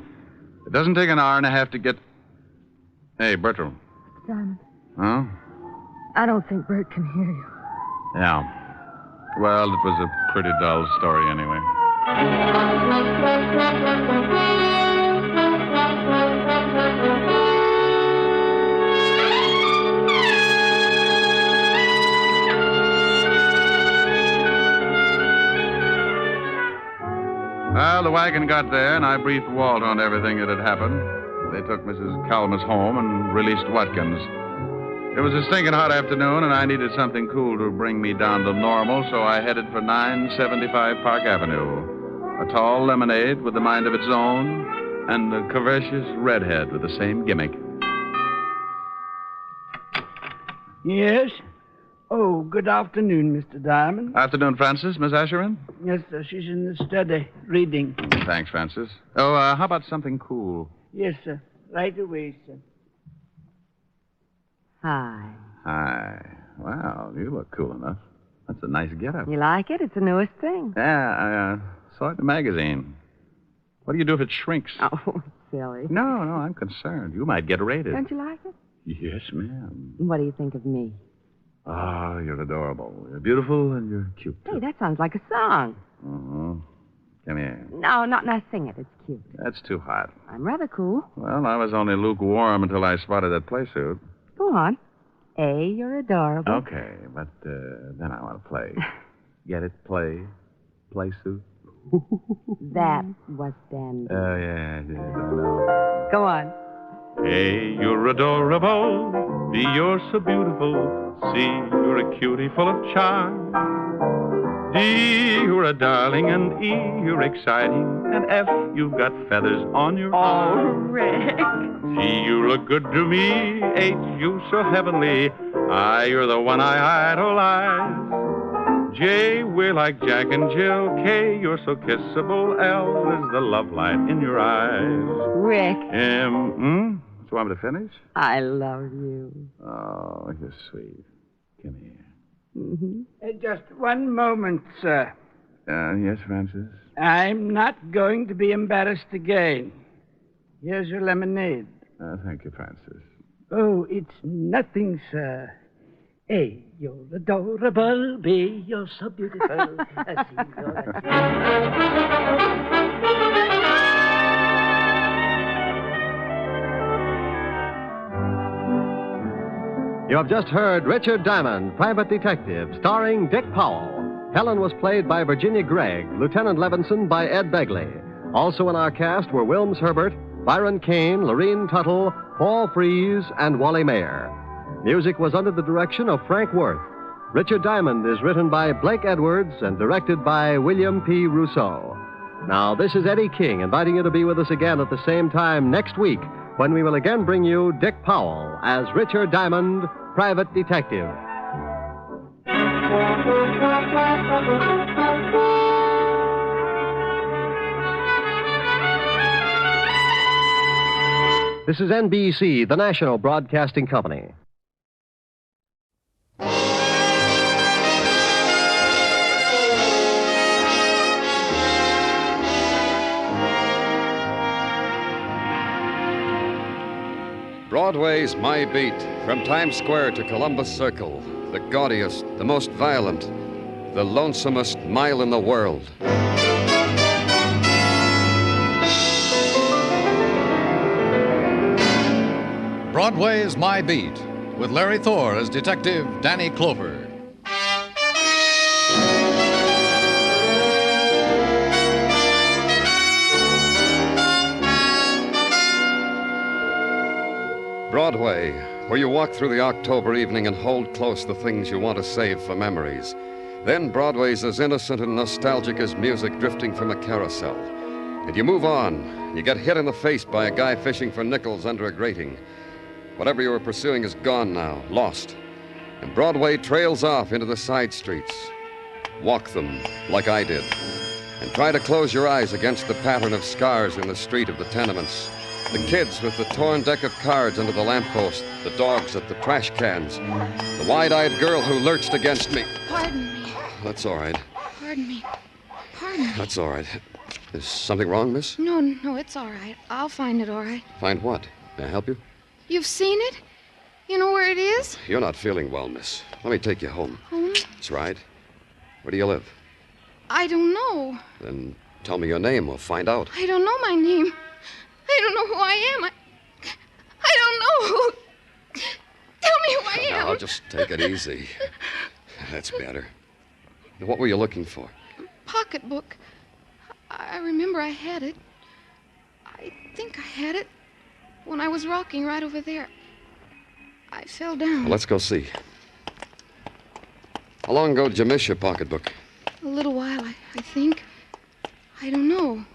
It doesn't take an hour and a half to get... Hey, Bertram. Diamond, Huh? I don't think Bert can hear you. Yeah. Well, it was a pretty dull story anyway. Well, Well, the wagon got there, and I briefed Walt on everything that had happened. They took Mrs. Calmus home and released Watkins. It was a stinking hot afternoon, and I needed something cool to bring me down to normal, so I headed for 975 Park Avenue. A tall lemonade with a mind of its own, and a curvaceous redhead with the same gimmick. Yes? Oh, good afternoon, Mr. Diamond. Afternoon, Francis. Miss Asherin? Yes, sir. She's in the study, reading. Thanks, Francis. Oh, how about something cool? Yes, sir. Right away, sir. Hi. Hi. Wow, you look cool enough. That's a nice getup. You like it? It's the newest thing. Yeah, I saw it in the magazine. What do you do if it shrinks? Oh, silly. No, I'm concerned. You might get raided. Don't you like it? Yes, ma'am. What do you think of me? Oh, you're adorable. You're beautiful and you're cute. Hey, that sounds like a song. Uh-huh. Come here. No, not sing it. It's cute. That's too hot. I'm rather cool. Well, I was only lukewarm until I spotted that play suit. Go on. A, you're adorable. Okay, but then I want to play. Get it? Play suit. That was then. Oh, yeah, I know. Go on. Hey, you're adorable. B, you're so beautiful. C, you're a cutie full of charm. D, you're a darling. And E, you're exciting. And F, you've got feathers on your arm. Oh, Rick. G, you look good to me. H, you so heavenly. I, you're the one I idolize. J, we're like Jack and Jill. K, you're so kissable. L is the love light in your eyes. Rick. M, do you want me to finish? I love you. Oh, you're sweet. Come here. Mm-hmm. Just one moment, sir. Yes, Francis? I'm not going to be embarrassed again. Here's your lemonade. Thank you, Francis. Oh, it's nothing, sir. A, you're adorable. B, you're so beautiful. C, You have just heard Richard Diamond, Private Detective, starring Dick Powell. Helen was played by Virginia Gregg, Lieutenant Levinson by Ed Begley. Also in our cast were Wilms Herbert, Byron Kane, Lorene Tuttle, Paul Freese, and Wally Mayer. Music was under the direction of Frank Worth. Richard Diamond is written by Blake Edwards and directed by William P. Rousseau. Now, this is Eddie King inviting you to be with us again at the same time next week when we will again bring you Dick Powell as Richard Diamond, Private Detective. This is NBC, the national broadcasting company. Broadway's My Beat, from Times Square to Columbus Circle, the gaudiest, the most violent, the lonesomest mile in the world. Broadway's My Beat, with Larry Thor as Detective Danny Clover. Broadway, where you walk through the October evening and hold close the things you want to save for memories. Then Broadway's as innocent and nostalgic as music drifting from a carousel. And you move on. You get hit in the face by a guy fishing for nickels under a grating. Whatever you were pursuing is gone now, lost. And Broadway trails off into the side streets. Walk them, like I did. And try to close your eyes against the pattern of scars in the street of the tenements. The kids with the torn deck of cards under the lamppost, the dogs at the trash cans, the wide-eyed girl who lurched against me. Pardon me. That's all right. Pardon me. Pardon me. That's all right. Is something wrong, miss? No, it's all right. I'll find it all right. Find what? May I help you? You've seen it? You know where it is? You're not feeling well, miss. Let me take you home. Home? That's right. Where do you live? I don't know. Then tell me your name. We'll find out. I don't know my name. I don't know who I am. I don't know who... Tell me who I am. Now, just take it easy. That's better. What were you looking for? Pocketbook. I remember I had it. I think I had it when I was rocking right over there. I fell down. Well, let's go see. How long ago did you miss your pocketbook? A little while, I think. I don't know.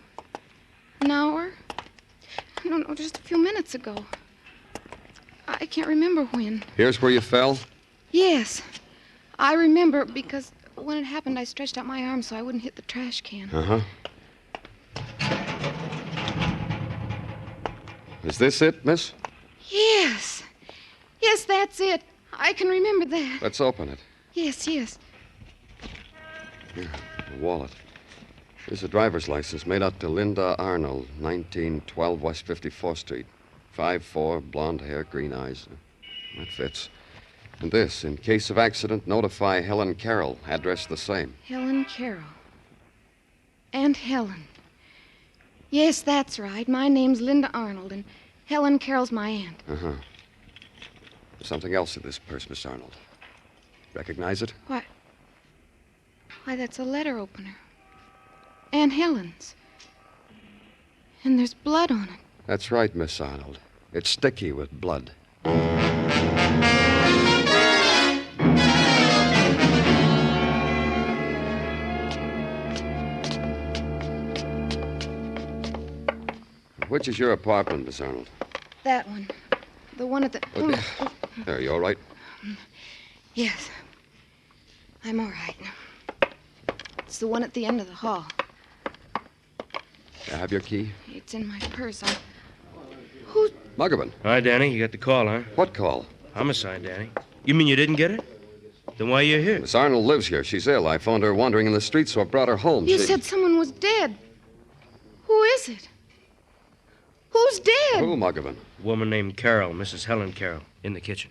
An hour? I don't know, just a few minutes ago. I can't remember when. Here's where you fell? Yes. I remember because when it happened, I stretched out my arm so I wouldn't hit the trash can. Uh-huh. Is this it, miss? Yes. Yes, that's it. I can remember that. Let's open it. Yes. Here, a wallet. Here's a driver's license made out to Linda Arnold, 1912 West 54th Street. 5'4", blonde hair, green eyes. That fits. And this, in case of accident, notify Helen Carrol. Address the same. Helen Carrol. And Helen. Yes, that's right. My name's Linda Arnold, and Helen Carroll's my aunt. Uh-huh. There's something else in this purse, Miss Arnold. Recognize it? Why, that's a letter opener. Aunt Helen's. And there's blood on it. That's right, Miss Arnold. It's sticky with blood. Which is your apartment, Miss Arnold? That one. The one at the... There, you all right? Yes. I'm all right. It's the one at the end of the hall. I have your key? It's in my purse. Muggavan. Hi, Danny. You got the call, huh? What call? Homicide, Danny. You mean you didn't get it? Then why are you here? Miss Arnold lives here. She's ill. I found her wandering in the streets, so I brought her home. You said someone was dead. Who is it? Who's dead? Who, Muggavan? A woman named Carol, Mrs. Helen Carrol, in the kitchen.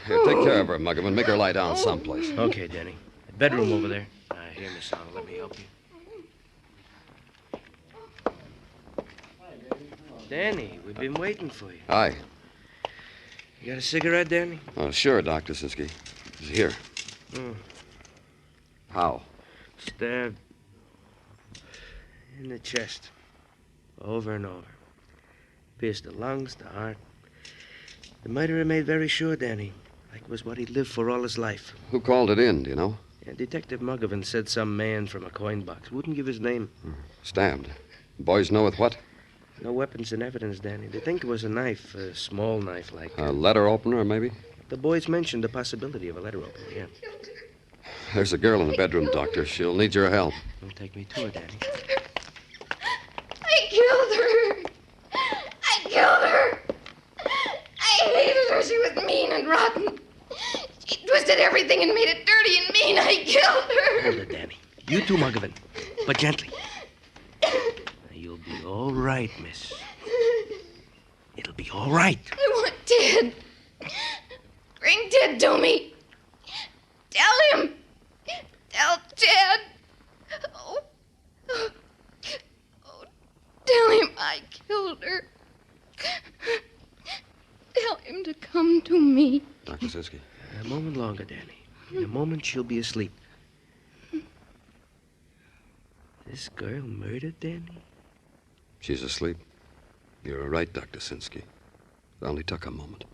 Here, take care of her, Muggavan. Make her lie down someplace. Okay, Danny. The bedroom over there. Here, Miss Arnold. Let me help you. Danny, we've been waiting for you. Hi. You got a cigarette, Danny? Oh, sure, Dr. Sinsky. It's here. How? Stabbed in the chest. Over and over. Pierced the lungs, the heart. The murderer made very sure, Danny. Like it was what he'd lived for all his life. Who called it in, do you know? Yeah, Detective Muggavan said some man from a coin box. Wouldn't give his name. Stabbed. Boys know with what? No weapons and evidence, Danny. They think it was a knife, a small knife like... A letter opener, maybe? The boys mentioned the possibility of a letter opener, yeah. There's a girl in the bedroom, Doctor. She'll need your help. Don't take me to her, Danny. I killed her. I killed her. I hated her. She was mean and rotten. She twisted everything and made it dirty and mean. I killed her. Hold it, Danny. You too, Muggavan. But gently. You'll be all right, miss. It'll be all right. I want Ted. Bring Ted to me. Tell him. Tell Ted. Oh. Tell him I killed her. Tell him to come to me. Dr. Sinsky. A moment longer, Danny. In a moment, she'll be asleep. This girl murdered Danny? She's asleep. You're right, Dr. Sinsky. It only took a moment.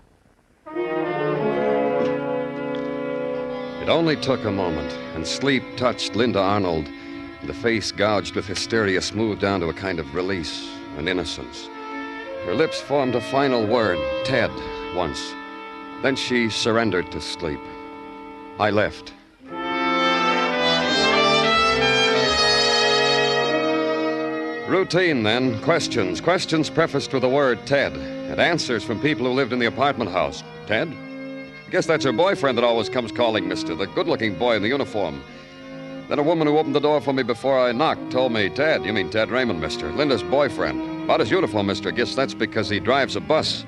It only took a moment, and sleep touched Linda Arnold. The face, gouged with hysteria, smoothed down to a kind of release, an innocence. Her lips formed a final word, Ted, once. Then she surrendered to sleep. I left. Routine, then. Questions. Questions prefaced with the word Ted. And answers from people who lived in the apartment house. Ted? I guess that's her boyfriend that always comes calling, mister. The good-looking boy in the uniform. Then a woman who opened the door for me before I knocked told me, Ted, you mean Ted Raymond, mister. Linda's boyfriend. About his uniform, mister. I guess that's because he drives a bus.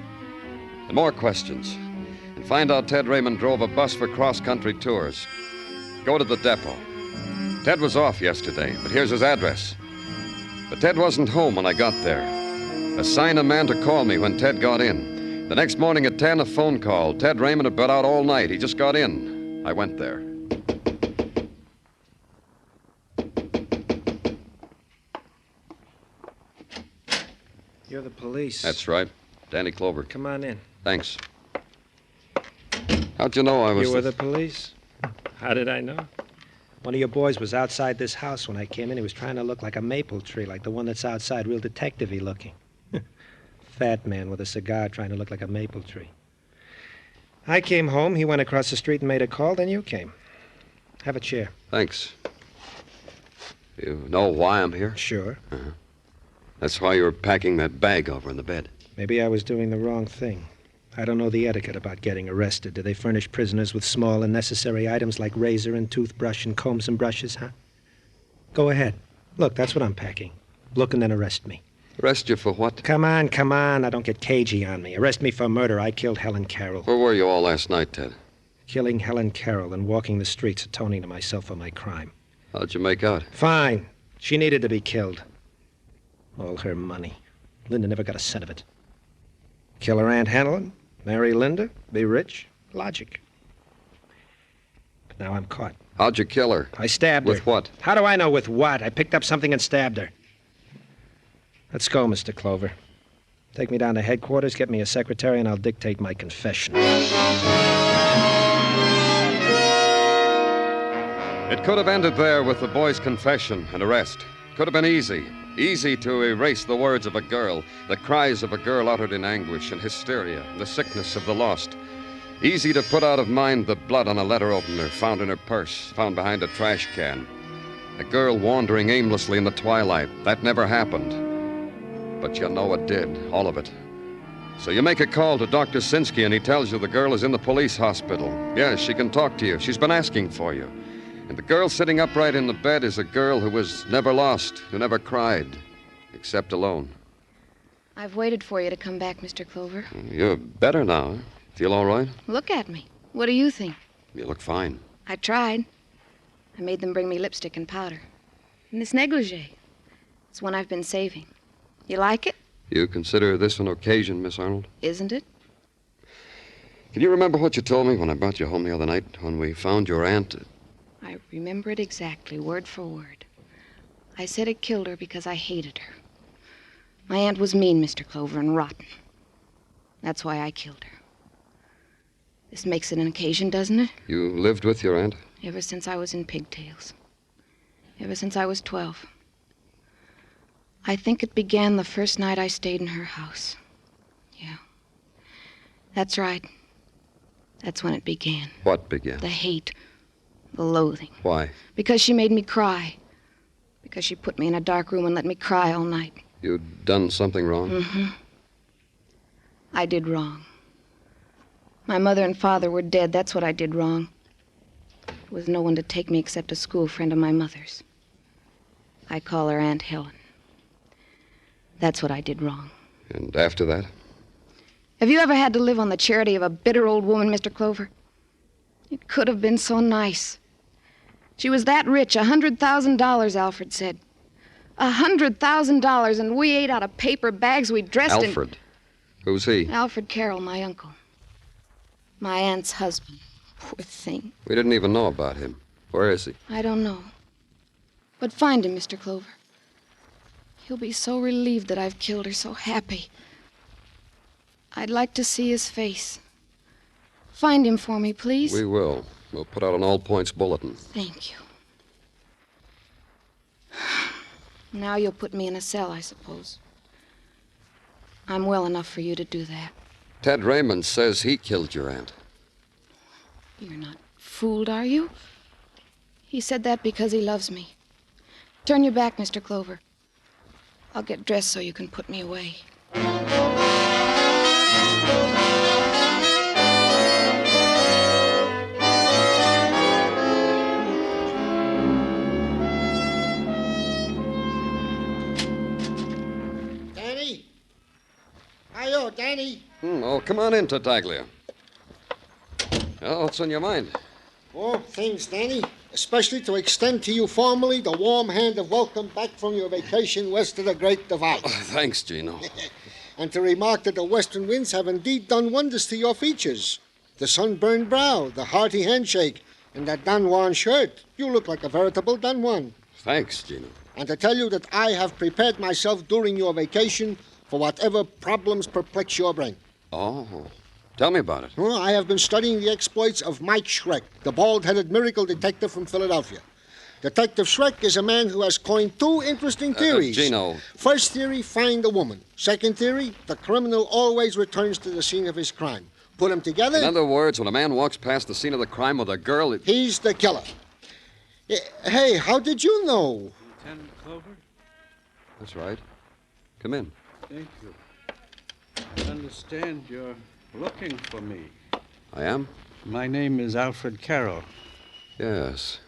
And more questions. And find out Ted Raymond drove a bus for cross-country tours. Go to the depot. Ted was off yesterday, but here's his address. But Ted wasn't home when I got there. Assign a man to call me when Ted got in. The next morning at 10, a phone call. Ted Raymond had been out all night. He just got in. I went there. You're the police. That's right. Danny Clover. Come on in. Thanks. How'd you know I was... You were the police? How did I know? One of your boys was outside this house when I came in. He was trying to look like a maple tree, like the one that's outside, real detective-y looking. Fat man with a cigar trying to look like a maple tree. I came home, he went across the street and made a call, then you came. Have a chair. Thanks. You know why I'm here? Sure. Uh-huh. That's why you were packing that bag over in the bed. Maybe I was doing the wrong thing. I don't know the etiquette about getting arrested. Do they furnish prisoners with small and necessary items like razor and toothbrush and combs and brushes, huh? Go ahead. Look, that's what I'm packing. Look and then arrest me. Arrest you for what? Come on. Now don't get cagey on me. Arrest me for murder. I killed Helen Carrol. Where were you all last night, Ted? Killing Helen Carrol and walking the streets, atoning to myself for my crime. How'd you make out? Fine. She needed to be killed. All her money. Linda never got a cent of it. Kill her Aunt Helen, marry Linda, be rich. Logic. But now I'm caught. How'd you kill her? I stabbed her. With what? How do I know with what? I picked up something and stabbed her. Let's go, Mr. Clover. Take me down to headquarters, get me a secretary, and I'll dictate my confession. It could have ended there with the boy's confession and arrest. Could have been easy. Easy to erase the words of a girl, the cries of a girl uttered in anguish and hysteria, the sickness of the lost. Easy to put out of mind the blood on a letter opener found in her purse, found behind a trash can. A girl wandering aimlessly in the twilight. That never happened. But you know it did, all of it. So you make a call to Dr. Sinsky, and he tells you the girl is in the police hospital. Yes, she can talk to you. She's been asking for you. And the girl sitting upright in the bed is a girl who was never lost, who never cried, except alone. I've waited for you to come back, Mr. Clover. You're better now. Feel all right? Look at me. What do you think? You look fine. I tried. I made them bring me lipstick and powder. And this negligee. It's one I've been saving. You like it? You consider this an occasion, Miss Arnold? Isn't it? Can you remember what you told me when I brought you home the other night, when we found your aunt? I remember it exactly, word for word. I said it killed her because I hated her. My aunt was mean, Mr. Clover, and rotten. That's why I killed her. This makes it an occasion, doesn't it? You lived with your aunt? Ever since I was in pigtails. Ever since I was 12. I think it began the first night I stayed in her house. Yeah. That's right. That's when it began. What began? The hate. The loathing. Why? Because she made me cry. Because she put me in a dark room and let me cry all night. You'd done something wrong? Mm-hmm. I did wrong. My mother and father were dead. That's what I did wrong. There was no one to take me except a school friend of my mother's. I call her Aunt Helen. That's what I did wrong. And after that? Have you ever had to live on the charity of a bitter old woman, Mr. Clover? It could have been so nice. She was that rich, $100,000, Alfred said. $100,000, and we ate out of paper bags we dressed in... Alfred? Who's he? Alfred Carrol, my uncle. My aunt's husband. Poor thing. We didn't even know about him. Where is he? I don't know. But find him, Mr. Clover. He'll be so relieved that I've killed her, so happy. I'd like to see his face. Find him for me, please. We will. We'll put out an all-points bulletin. Thank you. Now you'll put me in a cell, I suppose. I'm well enough for you to do that. Ted Raymond says he killed your aunt. You're not fooled, are you? He said that because he loves me. Turn your back, Mr. Clover. I'll get dressed so you can put me away. Danny? Hi-yo, Danny. Oh, come on in, Tartaglia. Oh, what's on your mind? All things, Danny. Especially to extend to you formally the warm hand of welcome back from your vacation west of the Great Divide. Oh, thanks, Gino. And to remark that the western winds have indeed done wonders to your features. The sunburned brow, the hearty handshake, and that Don Juan shirt. You look like a veritable Don Juan. Thanks, Gino. And to tell you that I have prepared myself during your vacation for whatever problems perplex your brain. Oh, tell me about it. Well, I have been studying the exploits of Mike Schreck, the bald-headed miracle detective from Philadelphia. Detective Schreck is a man who has coined two interesting theories. Gino. First theory, find a woman. Second theory, the criminal always returns to the scene of his crime. Put them together... In other words, when a man walks past the scene of the crime with a girl... He's the killer. Hey, how did you know? Lieutenant Clover? That's right. Come in. Thank you. I understand you're looking for me. I am? My name is Alfred Carroll. Yes.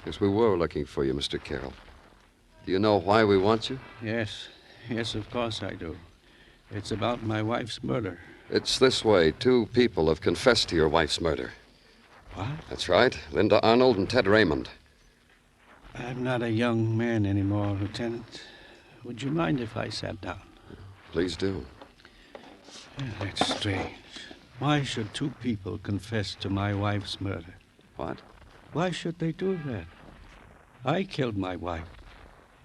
Yes, we were looking for you, Mr. Carroll. Do you know why we want you? Yes. Yes, of course I do. It's about my wife's murder. It's this way. 2 people have confessed to your wife's murder. What? That's right. Linda Arnold and Ted Raymond. I'm not a young man anymore, Lieutenant. Would you mind if I sat down? Please do. That's strange. Why should 2 people confess to my wife's murder? What? Why should they do that? I killed my wife.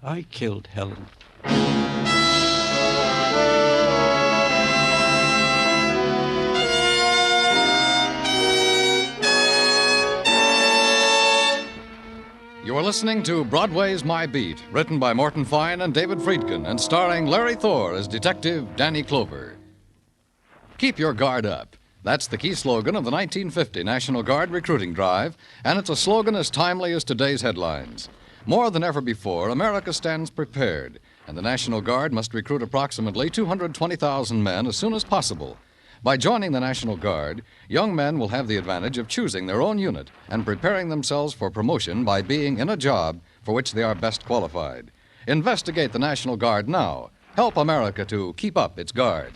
I killed Helen. You are listening to Broadway's My Beat, written by Morton Fine and David Friedkin, and starring Larry Thor as Detective Danny Clover. Keep your guard up. That's the key slogan of the 1950 National Guard recruiting drive, and it's a slogan as timely as today's headlines. More than ever before, America stands prepared, and the National Guard must recruit approximately 220,000 men as soon as possible. By joining the National Guard, young men will have the advantage of choosing their own unit and preparing themselves for promotion by being in a job for which they are best qualified. Investigate the National Guard now. Help America to keep up its guard.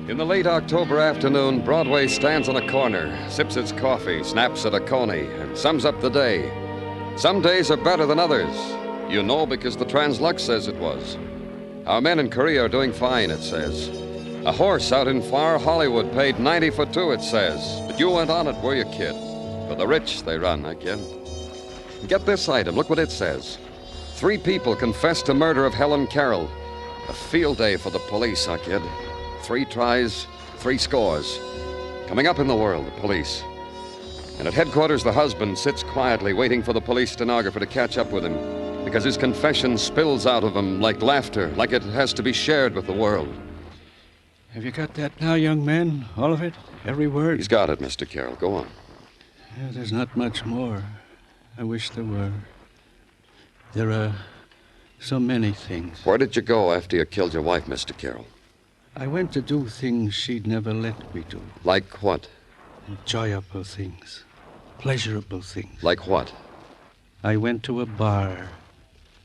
In the late October afternoon, Broadway stands on a corner, sips its coffee, snaps at a coney, and sums up the day. Some days are better than others. You know because the Translux says it was. Our men in Korea are doing fine, it says. A horse out in far Hollywood paid 90 for 2, it says. But you went on it, were you, kid? For the rich, they run, again. Get this item. Look what it says. 3 people confessed to murder of Helen Carrol. A field day for the police, kid. 3 tries, 3 scores. Coming up in the world, the police. And at headquarters, the husband sits quietly waiting for the police stenographer to catch up with him because his confession spills out of him like laughter, like it has to be shared with the world. Have you got that now, young man? All of it? Every word? He's got it, Mr. Carroll. Go on. Yeah, there's not much more. I wish there were. There are so many things. Where did you go after you killed your wife, Mr. Carroll? I went to do things she'd never let me do. Like what? Enjoyable things. Pleasurable things. Like what? I went to a bar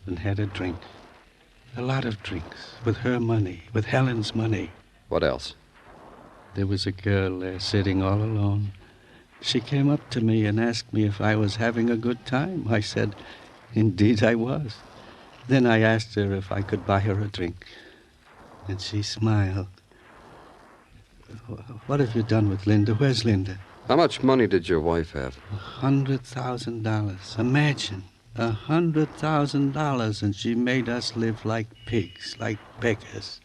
and had a drink. A lot of drinks. With her money. With Helen's money. What else? There was a girl there sitting all alone. She came up to me and asked me if I was having a good time. I said, indeed I was. Then I asked her if I could buy her a drink. And she smiled. What have you done with Linda? Where's Linda? How much money did your wife have? $100,000. Imagine. $100,000, and she made us live like pigs, like beggars.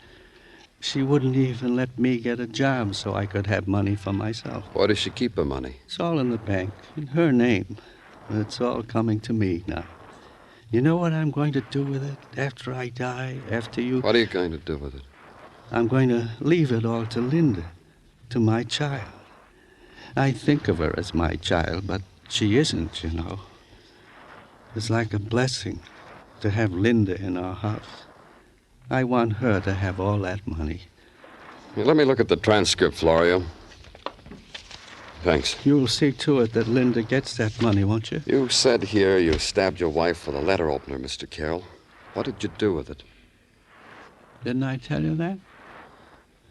She wouldn't even let me get a job so I could have money for myself. Why does she keep her money? It's all in the bank, in her name. It's all coming to me now. You know what I'm going to do with it after I die, after you... What are you going to do with it? I'm going to leave it all to Linda, to my child. I think of her as my child, but she isn't, you know. It's like a blessing to have Linda in our house. I want her to have all that money. Here, let me look at the transcript, Florio. Thanks. You'll see to it that Linda gets that money, won't you? You said here you stabbed your wife with a letter opener, Mr. Carroll. What did you do with it? Didn't I tell you that?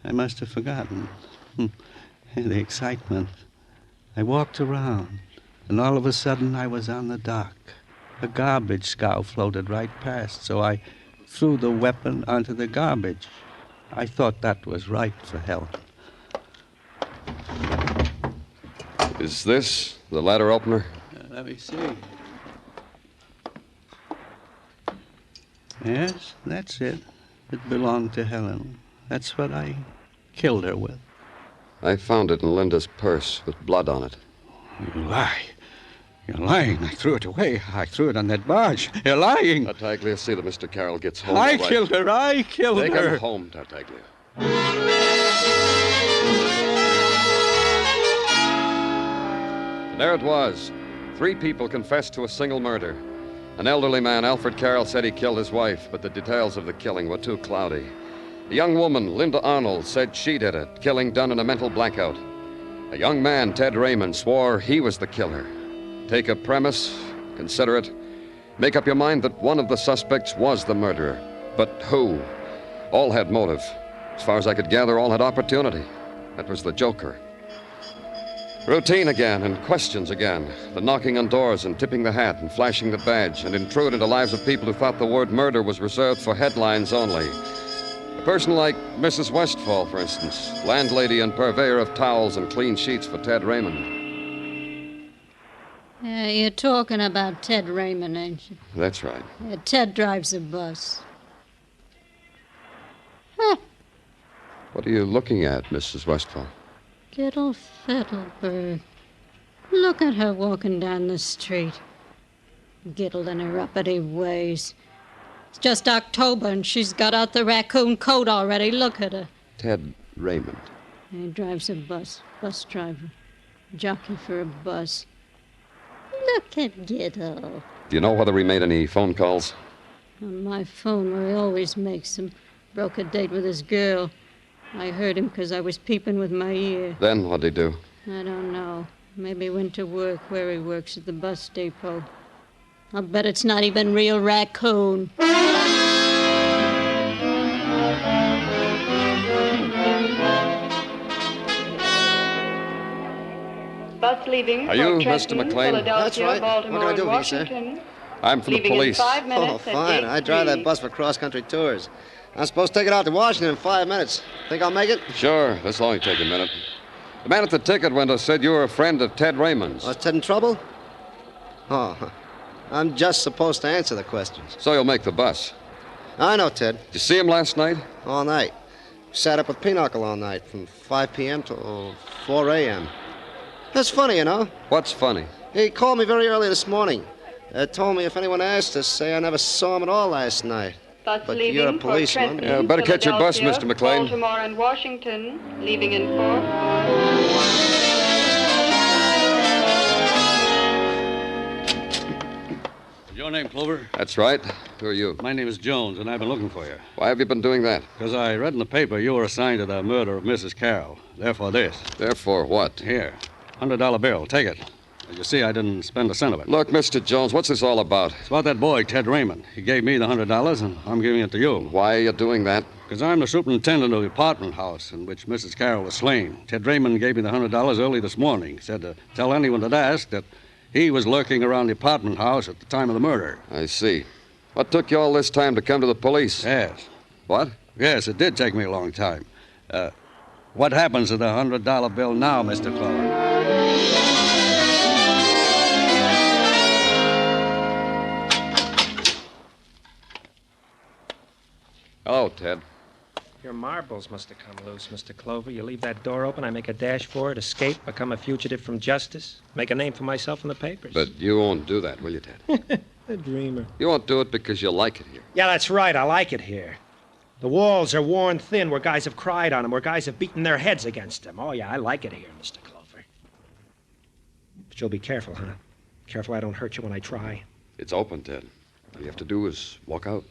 I must have forgotten. In the excitement. I walked around, and all of a sudden I was on the dock. A garbage scow floated right past, so I threw the weapon onto the garbage. I thought that was right for Helen. Is this the letter opener? Let me see. Yes, that's it. It belonged to Helen. That's what I killed her with. I found it in Linda's purse with blood on it. You lie. You're lying. I threw it away. I threw it on that barge. You're lying. Tartaglia, see that Mr. Carroll gets home. I killed her. I killed Take her. him home, Tartaglia. And there it was. 3 people confessed to a single murder. An elderly man, Alfred Carroll, said he killed his wife, but the details of the killing were too cloudy. A young woman, Linda Arnold, said she did it, killing done in a mental blackout. A young man, Ted Raymond, swore he was the killer. Take a premise, consider it. Make up your mind that one of the suspects was the murderer. But who? All had motive. As far as I could gather, all had opportunity. That was the Joker. Routine again, and questions again. The knocking on doors and tipping the hat and flashing the badge and intrude into lives of people who thought the word murder was reserved for headlines only. A person like Mrs. Westfall, for instance, landlady and purveyor of towels and clean sheets for Ted Raymond. You're talking about Ted Raymond, ain't you? That's right. Ted drives a bus. Huh. What are you looking at, Mrs. Westfall? Good old Fiddlebird. Look at her walking down the street. Giddled in her uppity ways. It's just October and she's got out the raccoon coat already. Look at her. Ted Raymond. He drives a bus driver. Jockey for a bus. Look at Giddle. Do you know whether he made any phone calls? On my phone, where he always makes them. Broke a date with his girl. I heard him because I was peeping with my ear. Then what'd he do? I don't know. Maybe he went to work where he works at the bus depot. I'll bet it's not even real raccoon. Bus leaving Are you for Trenton, Mr. McLean? Philadelphia, That's right. Baltimore, What can I do and for you, sir? Washington. I'm from the Leaving police. in 5 minutes Oh, at fine. I drive that 8:03. bus for cross-country tours. I'm supposed to take it out to Washington in 5 minutes. Think I'll make it? Sure, this'll only take a minute. The man at the ticket window said you were a friend of Ted Raymond's. Was Ted in trouble? Oh, I'm just supposed to answer the questions. So you'll make the bus. I know Ted. Did you see him last night? All night. Sat up with Pinochle all night from 5 p.m. till 4 a.m. That's funny, you know. What's funny? He called me very early this morning. Told me if anyone asked to say I never saw him at all last night. Bus But leaving you're a for policeman. Trenton, Yeah, better catch your bus, Philadelphia, Mr. McLean. Baltimore and Washington, leaving in 4. Your name, Clover? That's right. Who are you? My name is Jones, and I've been looking for you. Why have you been doing that? Because I read in the paper you were assigned to the murder of Mrs. Carroll. Therefore, this. Therefore what? Here. $100 bill. Take it. You see, I didn't spend a cent of it. Look, Mr. Jones, what's this all about? It's about that boy, Ted Raymond. He gave me the $100, and I'm giving it to you. Why are you doing that? Because I'm the superintendent of the apartment house in which Mrs. Carroll was slain. Ted Raymond gave me the $100 early this morning. He said to tell anyone that asked that he was lurking around the apartment house at the time of the murder. I see. What took you all this time to come to the police? Yes. What? Yes, it did take me a long time. What happens to the $100 bill now, Mr. Clover? Hello, Ted. Your marbles must have come loose, Mr. Clover. You leave that door open, I make a dash for it, escape, become a fugitive from justice, make a name for myself in the papers. But you won't do that, will you, Ted? A dreamer. You won't do it because you like it here. Yeah, that's right. I like it here. The walls are worn thin where guys have cried on them, where guys have beaten their heads against them. Oh, yeah, I like it here, Mr. Clover. But you'll be careful, huh? Careful I don't hurt you when I try. It's open, Ted. All you have to do is walk out.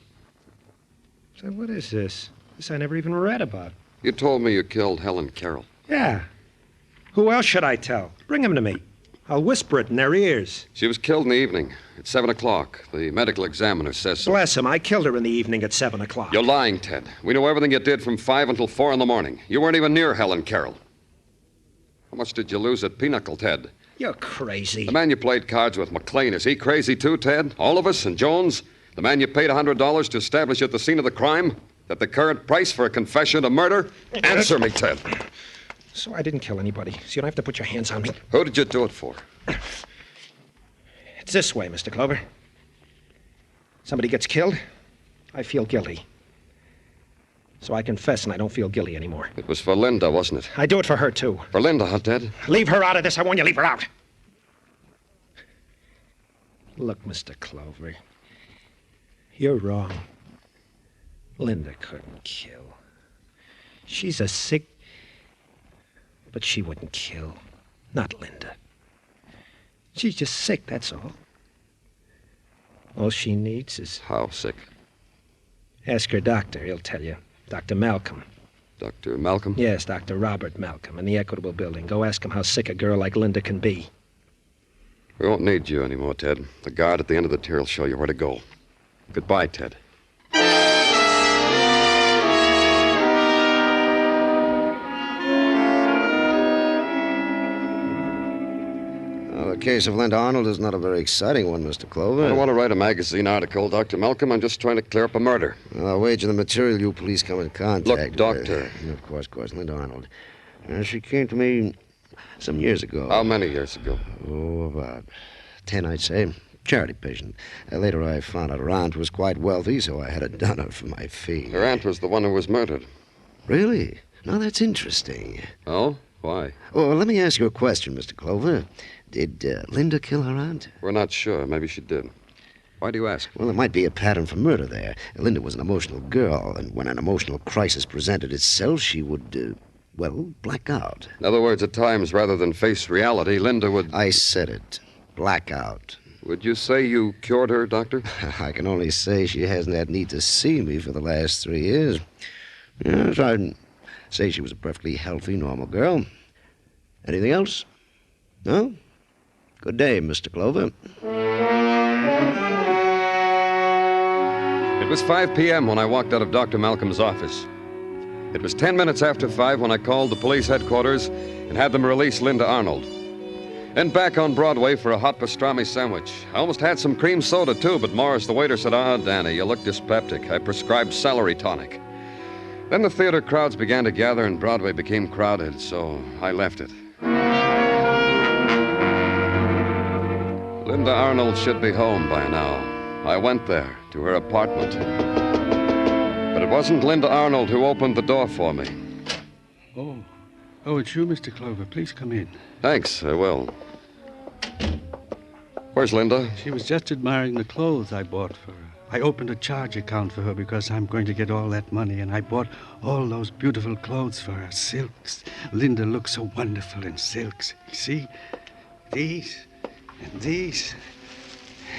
So what is this? This I never even read about. You told me you killed Helen Carrol. Yeah. Who else should I tell? Bring him to me. I'll whisper it in their ears. She was killed in the evening at 7 o'clock. The medical examiner says so. Bless him. I killed her in the evening at 7 o'clock. You're lying, Ted. We know everything you did from 5 until 4 in the morning. You weren't even near Helen Carrol. How much did you lose at Pinochle, Ted? You're crazy. The man you played cards with, McLean, is he crazy too, Ted? All of us and Jones? The man you paid $100 to establish at the scene of the crime? That the current price for a confession to murder? Answer me, Ted. So I didn't kill anybody, so you don't have to put your hands on me. Who did you do it for? It's this way, Mr. Clover. Somebody gets killed, I feel guilty. So I confess, and I don't feel guilty anymore. It was for Linda, wasn't it? I do it for her, too. For Linda, huh, Ted? Leave her out of this. I warn you, leave her out. Look, Mr. Clover, you're wrong. Linda couldn't kill. She's a sick... But she wouldn't kill. Not Linda. She's just sick, that's all. All she needs is... How sick? Ask her doctor. He'll tell you. Dr. Malcolm. Dr. Malcolm? Yes, Dr. Robert Malcolm in the Equitable Building. Go ask him how sick a girl like Linda can be. We won't need you anymore, Ted. The guard at the end of the tier will show you where to go. Goodbye, Ted. The case of Linda Arnold is not a very exciting one, Mr. Clover. I don't want to write a magazine article, Dr. Malcolm. I'm just trying to clear up a murder. Well, I'll wager the material you police come in contact Look, Doctor. Of course, Linda Arnold. She came to me some years ago. How many years ago? Oh, about 10, I'd say. Charity patient. Later, I found out her aunt was quite wealthy, so I had it done her for my fee. Her aunt was the one who was murdered. Really? Now, that's interesting. Oh? Why? Oh, let me ask you a question, Mr. Clover. Did Linda kill her aunt? We're not sure. Maybe she did. Why do you ask? Well, there might be a pattern for murder there. Linda was an emotional girl, and when an emotional crisis presented itself, she would, black out. In other words, at times, rather than face reality, Linda would... I said it. Black out. Would you say you cured her, Doctor? I can only say she hasn't had need to see me for the last 3 years. Yes, I'd say she was a perfectly healthy, normal girl. Anything else? No? Good day, Mr. Clover. It was 5 p.m. when I walked out of Dr. Malcolm's office. It was 10 minutes after 5 when I called the police headquarters and had them release Linda Arnold. Then back on Broadway for a hot pastrami sandwich. I almost had some cream soda, too, but Morris, the waiter, said, Danny, you look dyspeptic. I prescribed celery tonic. Then the theater crowds began to gather and Broadway became crowded, so I left it. Linda Arnold should be home by now. I went there, to her apartment. But it wasn't Linda Arnold who opened the door for me. Oh, it's you, Mr. Clover. Please come in. Thanks, I will. Where's Linda? She was just admiring the clothes I bought for her. I opened a charge account for her because I'm going to get all that money, and I bought all those beautiful clothes for her. Silks. Linda looks so wonderful in silks. See? These, and these,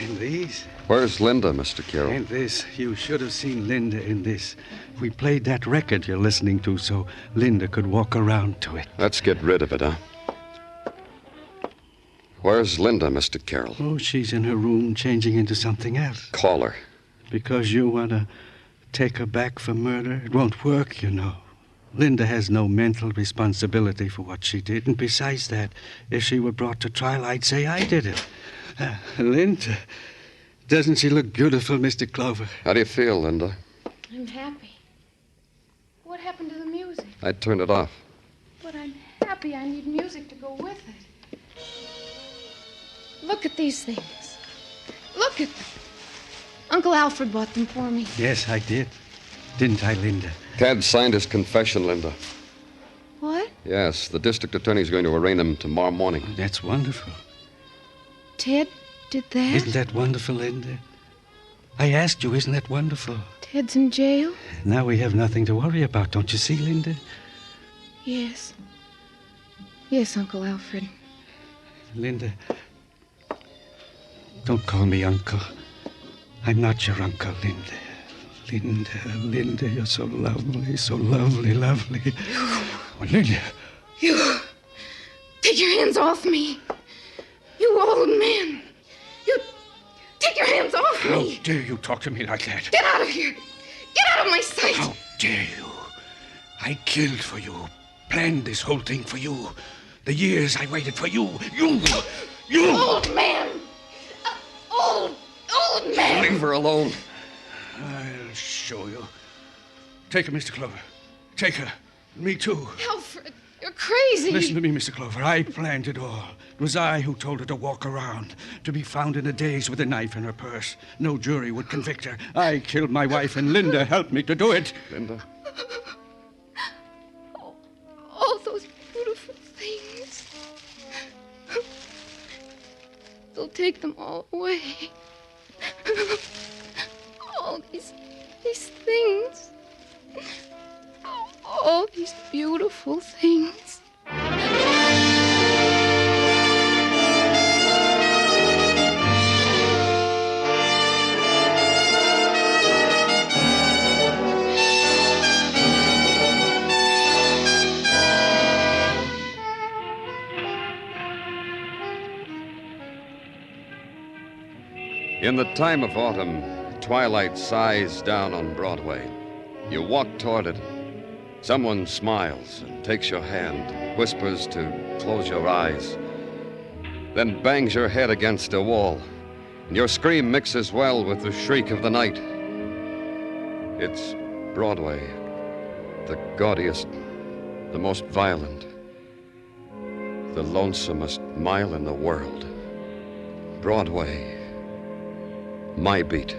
and these. Where's Linda, Mr. Carroll? And this. You should have seen Linda in this. We played that record you're listening to so Linda could walk around to it. Let's get rid of it, huh? Where's Linda, Mr. Carroll? Oh, she's in her room changing into something else. Call her. Because you want to take her back for murder? It won't work, you know. Linda has no mental responsibility for what she did. And besides that, if she were brought to trial, I'd say I did it. Linda, doesn't she look beautiful, Mr. Clover? How do you feel, Linda? I'm happy. What happened to the music? I turned it off. But I'm happy. I need music to go with it. Look at these things. Look at them. Uncle Alfred bought them for me. Yes, I did. Didn't I, Linda? Ted signed his confession, Linda. What? Yes, the district attorney's going to arraign him tomorrow morning. Oh, that's wonderful. Ted did that? Isn't that wonderful, Linda? I asked you, isn't that wonderful? Ted's in jail? Now we have nothing to worry about, don't you see, Linda? Yes. Yes, Uncle Alfred. Linda, don't call me Uncle. I'm not your uncle, Linda. Linda, you're so lovely, lovely. Oh, Linda. You. Take your hands off me. You old man. You. Take your hands off me. How dare you talk to me like that? Get out of here. Get out of my sight. How dare you? I killed for you. Planned this whole thing for you. The years I waited for you. You. Old man. Old man. Leave her alone. I'll show you. Take her, Mr. Clover. Take her. Me, too. Alfred, you're crazy. Listen to me, Mr. Clover. I planned it all. It was I who told her to walk around, to be found in a daze with a knife in her purse. No jury would convict her. I killed my wife, and Linda helped me to do it. Linda? All those beautiful things. They'll take them all away. All these things. All these beautiful things. In the time of autumn, twilight sighs down on Broadway. You walk toward it. Someone smiles and takes your hand, whispers to close your eyes, then bangs your head against a wall, and your scream mixes well with the shriek of the night. It's Broadway, the gaudiest, the most violent, the lonesomest mile in the world. Broadway, my beat.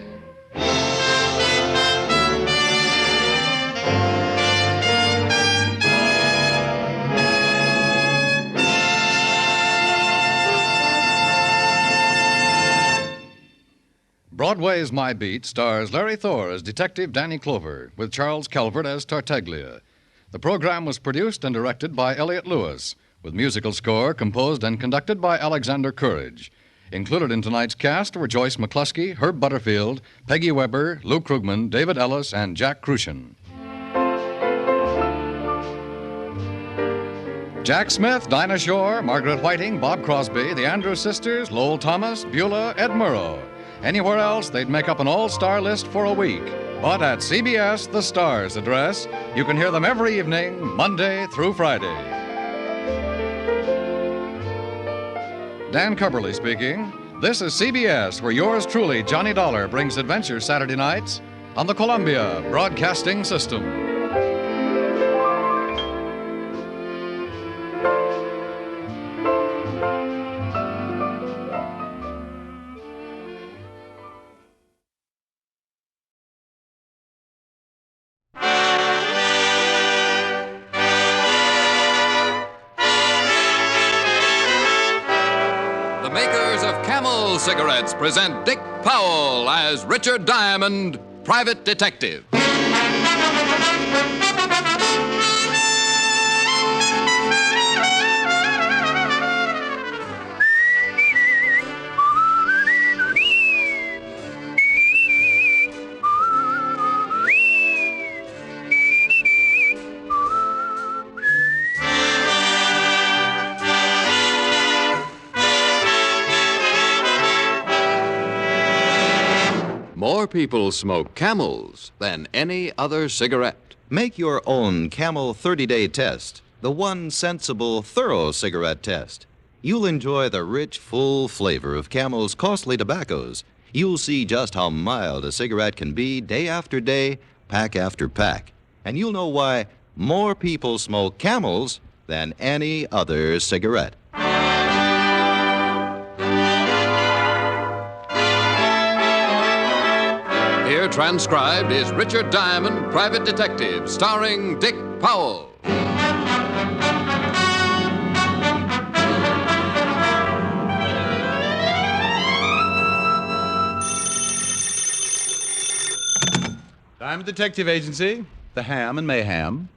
Broadway's My Beat stars Larry Thor as Detective Danny Clover, with Charles Calvert as Tartaglia. The program was produced and directed by Elliott Lewis, with musical score composed and conducted by Alexander Courage. Included in tonight's cast were Joyce McCluskey, Herb Butterfield, Peggy Weber, Lou Krugman, David Ellis, and Jack Crucian. Jack Smith, Dinah Shore, Margaret Whiting, Bob Crosby, the Andrews Sisters, Lowell Thomas, Beulah, Ed Murrow. Anywhere else, they'd make up an all-star list for a week. But at CBS, the Stars address, you can hear them every evening, Monday through Friday. Dan Cubberly speaking. This is CBS, where yours truly, Johnny Dollar, brings adventure Saturday nights on the Columbia Broadcasting System. Cigarettes present Dick Powell as Richard Diamond, Private Detective. More people smoke Camels than any other cigarette. Make your own Camel 30-day test, the one sensible, thorough cigarette test. You'll enjoy the rich, full flavor of Camel's costly tobaccos. You'll see just how mild a cigarette can be day after day, pack after pack. And you'll know why more people smoke Camels than any other cigarette. Here transcribed is Richard Diamond, Private Detective, starring Dick Powell. Diamond Detective Agency, the Ham and Mayhem.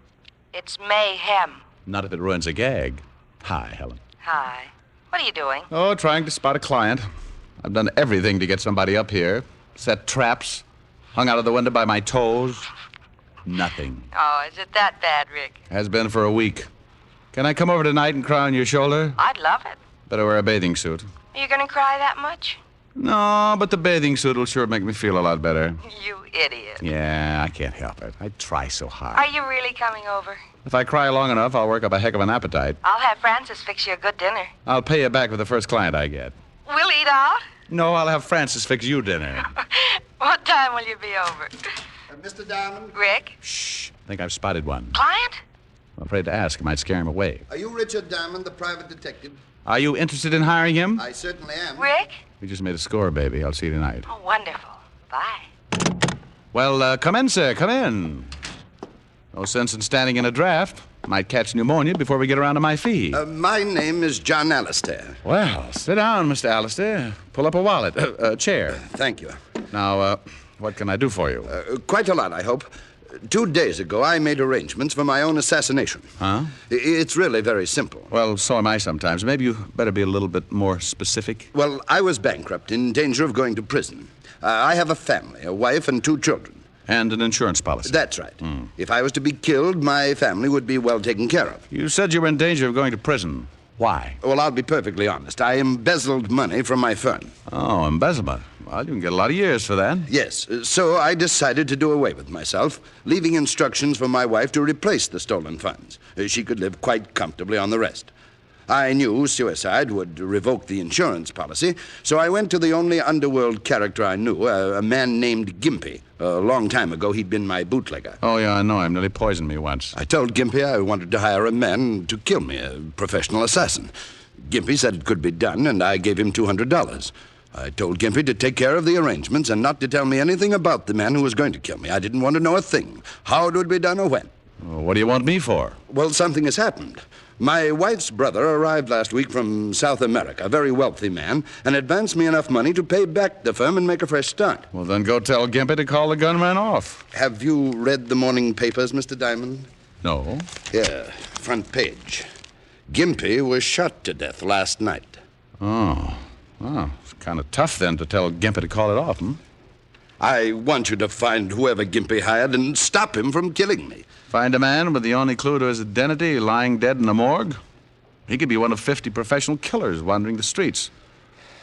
It's mayhem. Not if it ruins a gag. Hi, Helen. Hi. What are you doing? Oh, trying to spot a client. I've done everything to get somebody up here. Set traps. Hung out of the window by my toes. Nothing. Oh, is it that bad, Rick? Has been for a week. Can I come over tonight and cry on your shoulder? I'd love it. Better wear a bathing suit. Are you going to cry that much? No, but the bathing suit will sure make me feel a lot better. You idiot. Yeah, I can't help it. I try so hard. Are you really coming over? If I cry long enough, I'll work up a heck of an appetite. I'll have Francis fix you a good dinner. I'll pay you back for the first client I get. We'll eat out? No, I'll have Francis fix you dinner. What time will you be over? Mr. Diamond? Rick? Shh. I think I've spotted one. Client? I'm afraid to ask. I might scare him away. Are you Richard Diamond, the private detective? Are you interested in hiring him? I certainly am. Rick? We just made a score, baby. I'll see you tonight. Oh, wonderful. Bye. Well, come in, sir. Come in. No sense in standing in a draft. Might catch pneumonia before we get around to my fee. My name is John Alistair. Well, sit down, Mr. Alistair. Pull up a wallet. A chair. Thank you. Now, what can I do for you? Quite a lot, I hope. 2 days ago, I made arrangements for my own assassination. Huh? It's really very simple. Well, so am I sometimes. Maybe you better be a little bit more specific. Well, I was bankrupt, in danger of going to prison. I have a family, a wife and 2 children. And an insurance policy. That's right. If I was to be killed, my family would be well taken care of. You said you were in danger of going to prison. Why? Well, I'll be perfectly honest. I embezzled money from my firm. Oh, embezzlement. Well, you can get a lot of years for that. Yes. So I decided to do away with myself, leaving instructions for my wife to replace the stolen funds. She could live quite comfortably on the rest. I knew suicide would revoke the insurance policy, so I went to the only underworld character I knew, a man named Gimpy. A long time ago, he'd been my bootlegger. Oh, yeah, I know him. Nearly poisoned me once. I told Gimpy I wanted to hire a man to kill me, a professional assassin. Gimpy said it could be done, and I gave him $200. I told Gimpy to take care of the arrangements and not to tell me anything about the man who was going to kill me. I didn't want to know a thing, how it would be done or when. Well, what do you want me for? Well, something has happened. My wife's brother arrived last week from South America, a very wealthy man, and advanced me enough money to pay back the firm and make a fresh start. Well, then go tell Gimpy to call the gunman off. Have you read the morning papers, Mr. Diamond? No. Yeah, front page. Gimpy was shot to death last night. Oh. Well, it's kind of tough, then, to tell Gimpy to call it off, hmm? I want you to find whoever Gimpy hired and stop him from killing me. Find a man with the only clue to his identity lying dead in a morgue? He could be one of 50 professional killers wandering the streets.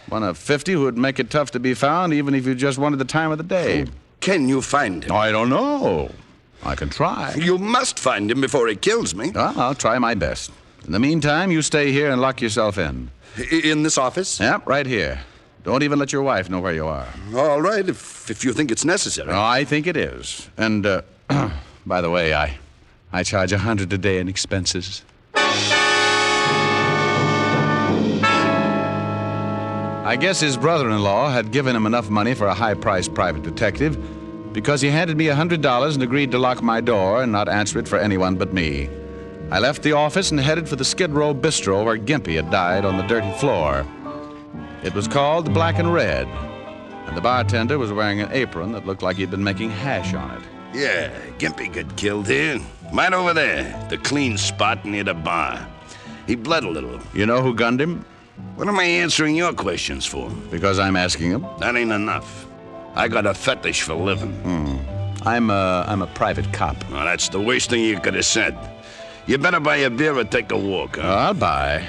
One of 50 who would make it tough to be found even if you just wanted the time of the day. Can you find him? I don't know. I can try. You must find him before he kills me. Well, I'll try my best. In the meantime, you stay here and lock yourself in. In this office? Yep, right here. Don't even let your wife know where you are. All right, if you think it's necessary. No, I think it is. And, by the way, I charge $100 a day in expenses. I guess his brother-in-law had given him enough money for a high-priced private detective because he handed me $100 and agreed to lock my door and not answer it for anyone but me. I left the office and headed for the Skid Row Bistro where Gimpy had died on the dirty floor. It was called the Black and Red, and the bartender was wearing an apron that looked like he'd been making hash on it. Yeah, Gimpy got killed here. Right over there, the clean spot near the bar. He bled a little. You know who gunned him? What am I answering your questions for? Because I'm asking him. That ain't enough. I got a fetish for living. I'm a private cop. Oh, that's the worst thing you could have said. You better buy a beer or take a walk, huh? I'll buy.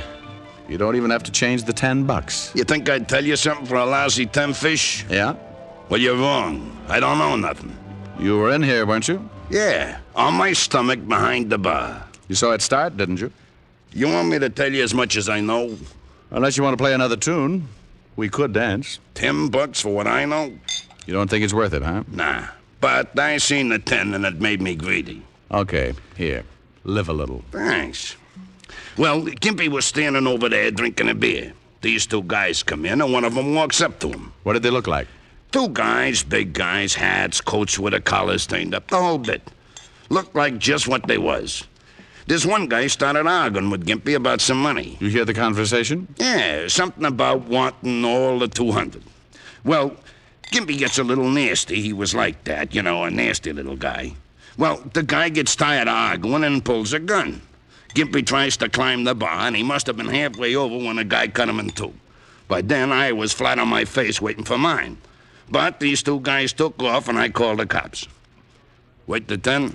You don't even have to change the $10. You think I'd tell you something for a lousy 10 fish? Yeah? Well, you're wrong. I don't know nothing. You were in here, weren't you? Yeah, on my stomach behind the bar. You saw it start, didn't you? You want me to tell you as much as I know? Unless you want to play another tune. We could dance. $10 for what I know? You don't think it's worth it, huh? Nah, but I seen the 10 and it made me greedy. Okay, here. Live a little. Thanks. Well, Gimpy was standing over there drinking a beer. These 2 guys come in, and one of them walks up to him. What did they look like? 2 guys, big guys, hats, coats with the collars turned up, the whole bit. Looked like just what they was. This one guy started arguing with Gimpy about some money. You hear the conversation? Yeah, something about wanting all the 200. Well, Gimpy gets a little nasty. He was like that, you know, a nasty little guy. Well, the guy gets tired of arguing and pulls a gun. Gimpy tries to climb the bar, and he must have been halfway over when the guy cut him in 2. By then, I was flat on my face waiting for mine. But these 2 guys took off, and I called the cops. Wait to 10.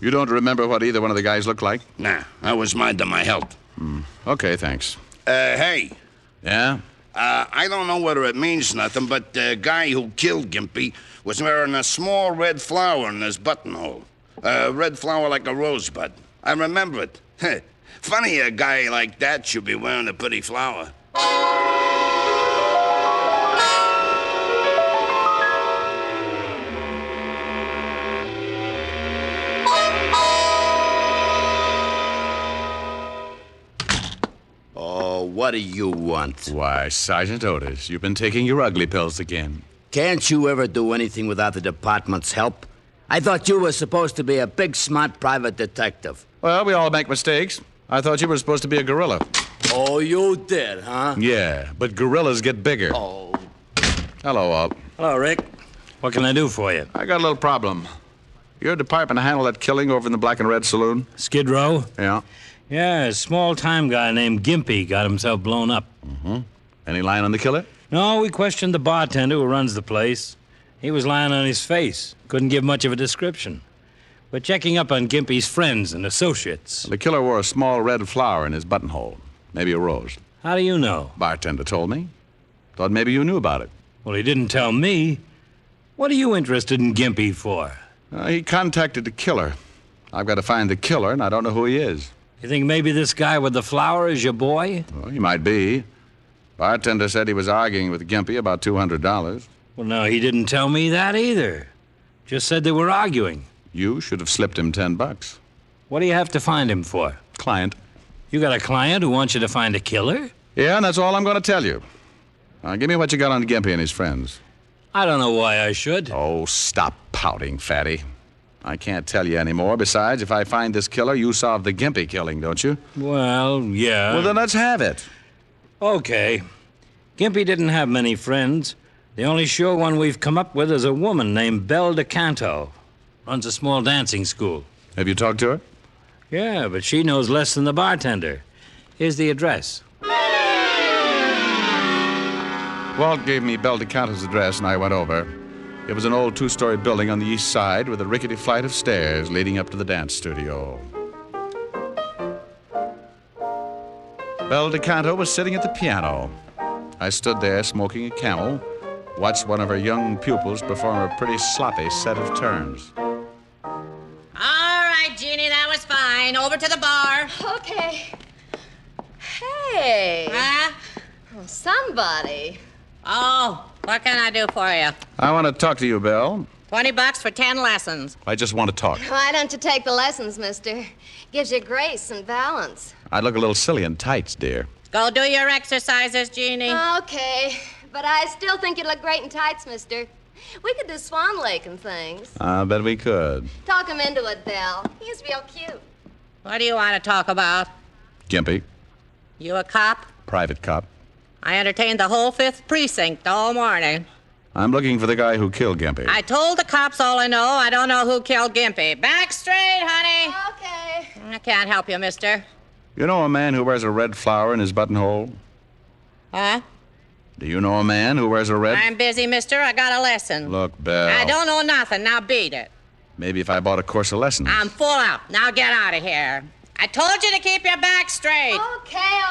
You don't remember what either one of the guys looked like? Nah, I was minding my health. Okay, thanks. Hey. Yeah? I don't know whether it means nothing, but the guy who killed Gimpy was wearing a small red flower in his buttonhole. A red flower like a rosebud. I remember it. Funny a guy like that should be wearing a pretty flower. What do you want? Why, Sergeant Otis, you've been taking your ugly pills again. Can't you ever do anything without the department's help? I thought you were supposed to be a big, smart private detective. Well, we all make mistakes. I thought you were supposed to be a gorilla. Oh, you did, huh? Yeah, but gorillas get bigger. Oh. Hello, Walt. Hello, Rick. What can I do for you? I got a little problem. Your department handle that killing over in the Black and Red Saloon? Skid Row? Yeah. Yeah, a small-time guy named Gimpy got himself blown up. Mm-hmm. Any line on the killer? No, we questioned the bartender who runs the place. He was lying on his face. Couldn't give much of a description. We're checking up on Gimpy's friends and associates. The killer wore a small red flower in his buttonhole. Maybe a rose. How do you know? Bartender told me. Thought maybe you knew about it. Well, he didn't tell me. What are you interested in Gimpy for? He contacted the killer. I've got to find the killer, and I don't know who he is. You think maybe this guy with the flower is your boy? Well, he might be. Bartender said he was arguing with Gimpy about $200. Well, no, he didn't tell me that either. Just said they were arguing. You should have slipped him $10. What do you have to find him for? Client. You got a client who wants you to find a killer? Yeah, and that's all I'm going to tell you. Now, give me what you got on Gimpy and his friends. I don't know why I should. Oh, stop pouting, fatty. I can't tell you anymore. Besides, if I find this killer, you solve the Gimpy killing, don't you? Well, yeah. Well, then let's have it. Okay. Gimpy didn't have many friends. The only sure one we've come up with is a woman named Belle DeCanto. Runs a small dancing school. Have you talked to her? Yeah, but she knows less than the bartender. Here's the address. Walt gave me Belle DeCanto's address, and I went over. It was an old two-story building on the east side with a rickety flight of stairs leading up to the dance studio. Belle DeCanto was sitting at the piano. I stood there smoking a Camel, watched one of her young pupils perform a pretty sloppy set of turns. All right, Jeannie, that was fine. Over to the bar. Okay. Hey. Huh? Oh, somebody. Oh, what can I do for you? I want to talk to you, Belle. $20 for 10 lessons. I just want to talk. Why don't you take the lessons, mister? Gives you grace and balance. I'd look a little silly in tights, dear. Go do your exercises, Jeannie. Okay, but I still think you'd look great in tights, mister. We could do Swan Lake and things. I bet we could. Talk him into it, Belle. He's real cute. What do you want to talk about? Gimpy. You a cop? Private cop. I entertained the whole 5th precinct all morning. I'm looking for the guy who killed Gimpy. I told the cops all I know. I don't know who killed Gimpy. Back straight, honey. Okay. I can't help you, mister. You know a man who wears a red flower in his buttonhole? Huh? Do you know a man who wears a red... I'm busy, mister. I got a lesson. Look, Belle. I don't know nothing. Now beat it. Maybe if I bought a course of lessons. I'm full out. Now get out of here. I told you to keep your back straight. Okay,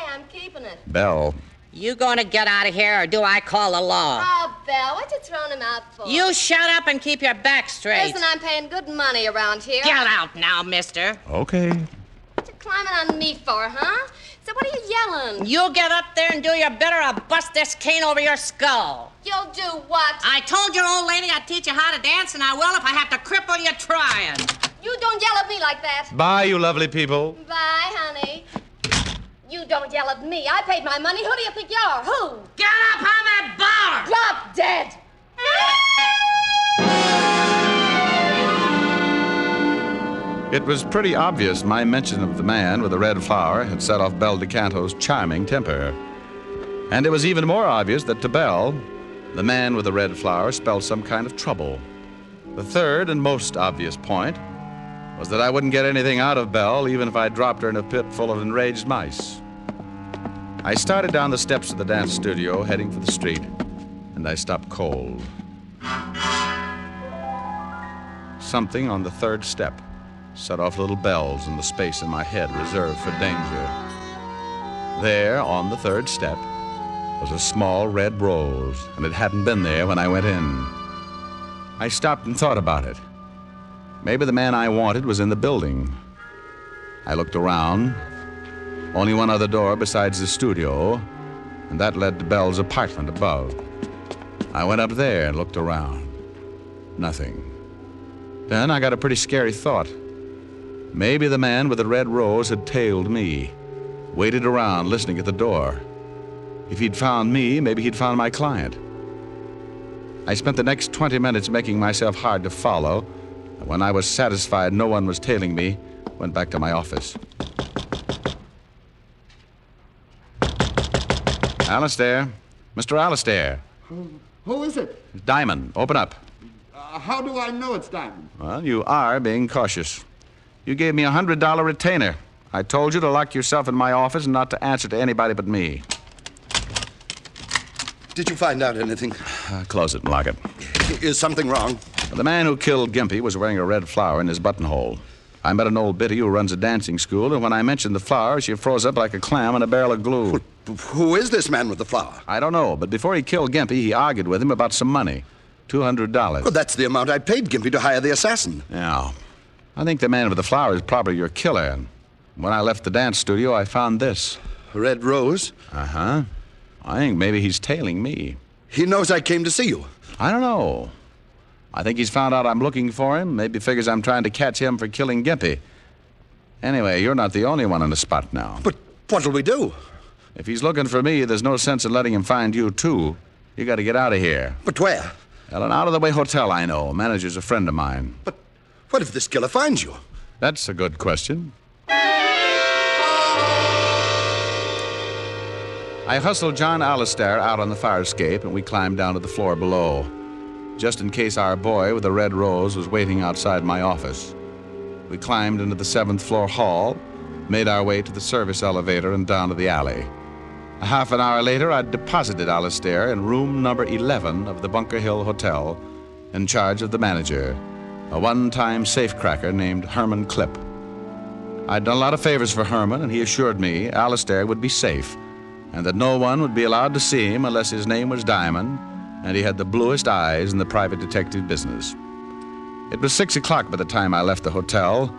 I'm keeping it. Belle. You gonna get out of here, or do I call the law? Oh, Belle, what you throwing him out for? You shut up and keep your back straight. Listen, I'm paying good money around here. Get out now, mister. Okay. What you climbing on me for, huh? So what are you yelling? You get up there and do your bit, or I'll bust this cane over your skull. You'll do what? I told your old lady I'd teach you how to dance, and I will if I have to cripple you trying. You don't yell at me like that. Bye, you lovely people. Bye, honey. You don't yell at me. I paid my money. Who do you think you are? Who? Get up on that bar! Drop dead! It was pretty obvious my mention of the man with the red flower had set off Belle DeCanto's charming temper. And it was even more obvious that to Belle, the man with the red flower spelled some kind of trouble. The third and most obvious point was that I wouldn't get anything out of Belle even if I dropped her in a pit full of enraged mice. I started down the steps of the dance studio, heading for the street, and I stopped cold. Something on the third step set off little bells in the space in my head reserved for danger. There, on the third step, was a small red rose, and it hadn't been there when I went in. I stopped and thought about it. Maybe the man I wanted was in the building. I looked around. Only one other door besides the studio, and that led to Belle's apartment above. I went up there and looked around. Nothing. Then I got a pretty scary thought. Maybe the man with the red rose had tailed me, waited around listening at the door. If he'd found me, maybe he'd found my client. I spent the next 20 minutes making myself hard to follow, and when I was satisfied no one was tailing me, went back to my office. Alistair. Mr. Alistair. Who is it? Diamond, open up. How do I know it's Diamond? Well, you are being cautious. You gave me a $100 retainer. I told you to lock yourself in my office and not to answer to anybody but me. Did you find out anything? Close it and lock it. Is something wrong? The man who killed Gimpy was wearing a red flower in his buttonhole. I met an old biddy who runs a dancing school, and when I mentioned the flower, she froze up like a clam in a barrel of glue. Who is this man with the flower? I don't know, but before he killed Gimpy, he argued with him about some money. $200. Well, that's the amount I paid Gimpy to hire the assassin. Yeah. I think the man with the flower is probably your killer. And when I left the dance studio, I found this. A red rose? Uh-huh. I think maybe he's tailing me. He knows I came to see you. I don't know. I think he's found out I'm looking for him. Maybe figures I'm trying to catch him for killing Gimpy. Anyway, you're not the only one on the spot now. But what'll we do? If he's looking for me, there's no sense in letting him find you, too. You got to get out of here. But where? Well, an out-of-the-way hotel I know. Manager's a friend of mine. But what if this killer finds you? That's a good question. I hustled John Alistair out on the fire escape, and we climbed down to the floor below, just in case our boy with the red rose was waiting outside my office. We climbed into the 7th floor hall, made our way to the service elevator and down to the alley. A half an hour later, I'd deposited Alistair in room number 11 of the Bunker Hill Hotel, in charge of the manager, a one-time safecracker named Herman Clipp. I'd done a lot of favors for Herman, and he assured me Alistair would be safe, and that no one would be allowed to see him unless his name was Diamond, and he had the bluest eyes in the private detective business. It was 6 o'clock by the time I left the hotel,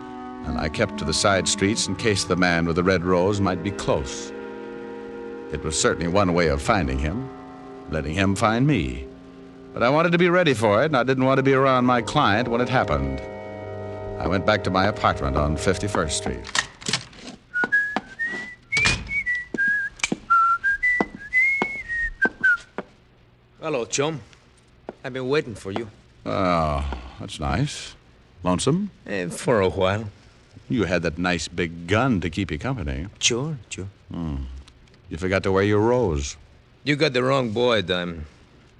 and I kept to the side streets in case the man with the red rose might be close. It was certainly one way of finding him, letting him find me. But I wanted to be ready for it, and I didn't want to be around my client when it happened. I went back to my apartment on 51st Street. Hello, chum. I've been waiting for you. Oh, that's nice. Lonesome? For a while. You had that nice big gun to keep you company. Sure. You forgot to wear your rose. You got the wrong boy, Diamond.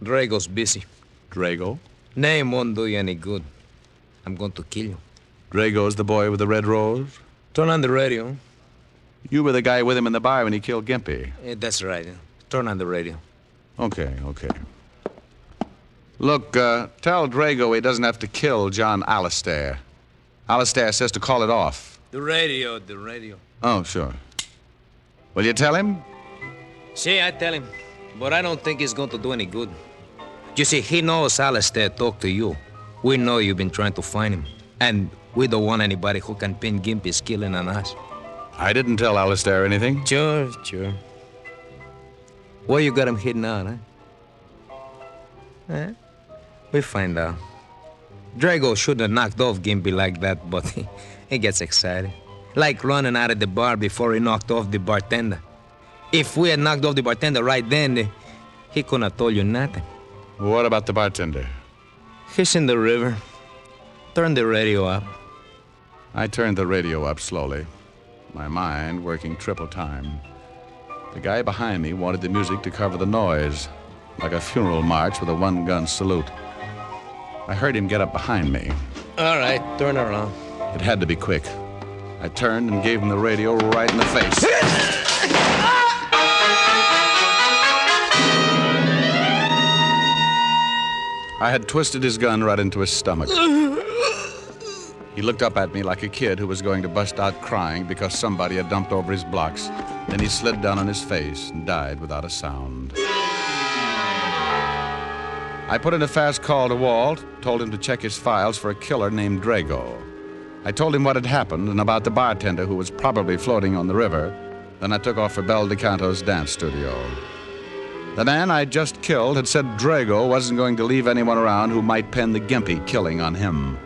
Drago's busy. Drago? Name won't do you any good. I'm going to kill you. Drago's the boy with the red rose? Turn on the radio. You were the guy with him in the bar when he killed Gimpy. That's right. Turn on the radio. Okay. Look, tell Drago he doesn't have to kill John Alistair. Alistair says to call it off. The radio. Oh, sure. Will you tell him? See, I tell him. But I don't think it's going to do any good. You see, he knows Alistair talked to you. We know you've been trying to find him. And we don't want anybody who can pin Gimpy's killing on us. I didn't tell Alistair anything. Sure. Where you got him hidden out, huh? We find out. Drago shouldn't have knocked off Gimpy like that, but he gets excited. Like running out of the bar before he knocked off the bartender. If we had knocked off the bartender right then, he couldn't have told you nothing. What about the bartender? He's in the river. Turn the radio up. I turned the radio up slowly, my mind working triple time. The guy behind me wanted the music to cover the noise, like a funeral march with a one-gun salute. I heard him get up behind me. All right, turn around. It had to be quick. I turned and gave him the radio right in the face. I had twisted his gun right into his stomach. He looked up at me like a kid who was going to bust out crying because somebody had dumped over his blocks. Then he slid down on his face and died without a sound. I put in a fast call to Walt, told him to check his files for a killer named Drago. I told him what had happened and about the bartender who was probably floating on the river. Then I took off for Bel DeCanto's dance studio. The man I'd just killed had said Drago wasn't going to leave anyone around who might pin the Gimpy killing on him.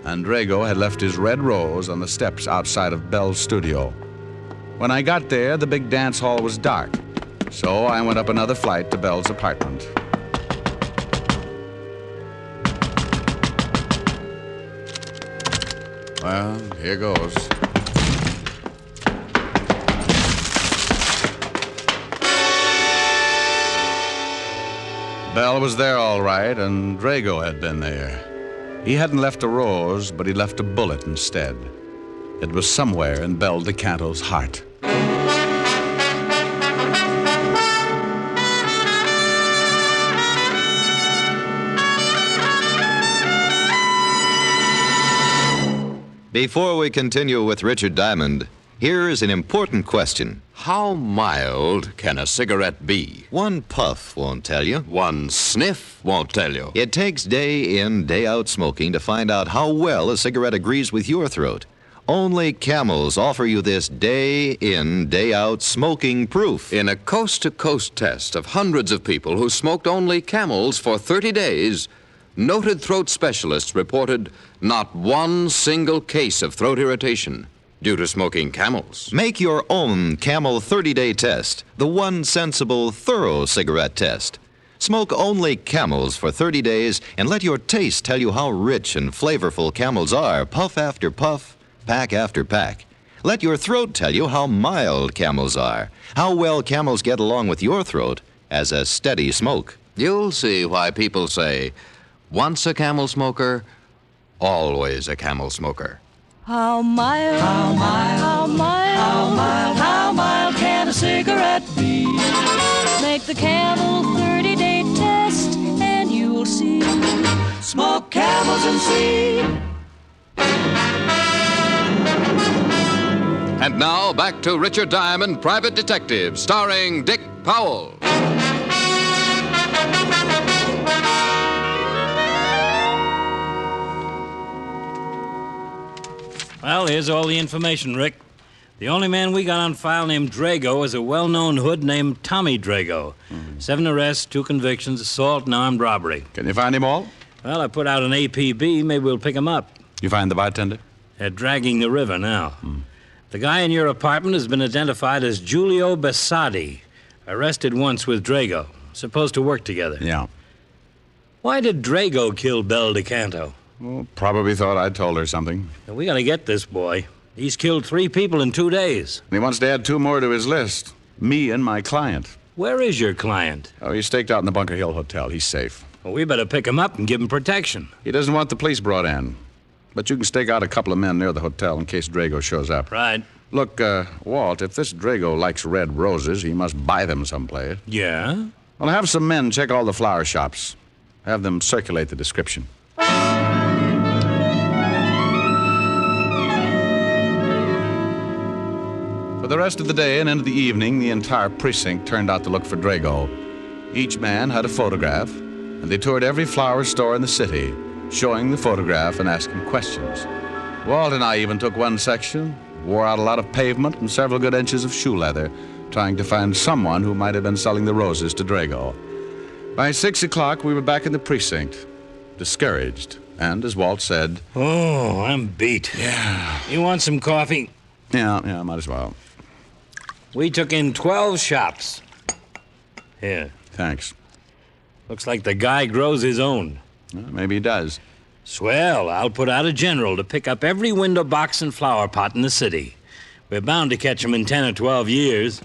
And Drago had left his red rose on the steps outside of Bel's studio. When I got there, the big dance hall was dark, so I went up another flight to Bell's apartment. Well, here goes. Bell was there all right, and Drago had been there. He hadn't left a rose, but he left a bullet instead. It was somewhere in Belle DeCanto's heart. Before we continue with Richard Diamond, here is an important question. How mild can a cigarette be? One puff won't tell you. One sniff won't tell you. It takes day in, day out smoking to find out how well a cigarette agrees with your throat. Only Camels offer you this day in, day out smoking proof. In a coast-to-coast test of hundreds of people who smoked only Camels for 30 days, noted throat specialists reported not one single case of throat irritation due to smoking Camels. Make your own Camel 30-day test, the one sensible, thorough cigarette test. Smoke only Camels for 30 days and let your taste tell you how rich and flavorful Camels are, puff after puff, pack after pack. Let your throat tell you how mild Camels are, how well Camels get along with your throat as a steady smoke. You'll see why people say, once a Camel smoker, always a Camel smoker. How mild, how mild, how mild, how mild, how mild can a cigarette be? Make the Camel 30-day test and you'll see. Smoke Camels and see. And now, back to Richard Diamond, Private Detective, starring Dick Powell. Well, here's all the information, Rick. The only man we got on file named Drago is a well-known hood named Tommy Drago. 7 arrests, 2 convictions, assault and armed robbery. Can you find him all? Well, I put out an APB. Maybe we'll pick him up. You find the bartender? They're dragging the river now. The guy in your apartment has been identified as Giulio Bassati. Arrested once with Drago. Supposed to work together. Yeah. Why did Drago kill Belle DeCanto? Well, probably thought I'd told her something. Now, we gotta get this boy. He's killed 3 people in 2 days. And he wants to add 2 more to his list. Me and my client. Where is your client? Oh, he's staked out in the Bunker Hill Hotel. He's safe. Well, we better pick him up and give him protection. He doesn't want the police brought in. But you can stake out a couple of men near the hotel in case Drago shows up. Right. Look, Walt, if this Drago likes red roses, he must buy them someplace. Yeah? Well, have some men check all the flower shops. Have them circulate the description. For the rest of the day and into the evening, the entire precinct turned out to look for Drago. Each man had a photograph, and they toured every flower store in the city, showing the photograph and asking questions. Walt and I even took one section, wore out a lot of pavement and several good inches of shoe leather, trying to find someone who might have been selling the roses to Drago. By 6 o'clock, we were back in the precinct, discouraged, and, as Walt said... Oh, I'm beat. Yeah. You want some coffee? Yeah, might as well. We took in 12 shops. Here. Thanks. Looks like the guy grows his own. Well, maybe he does. Swell. I'll put out a general to pick up every window box and flower pot in the city. We're bound to catch him in 10 or 12 years.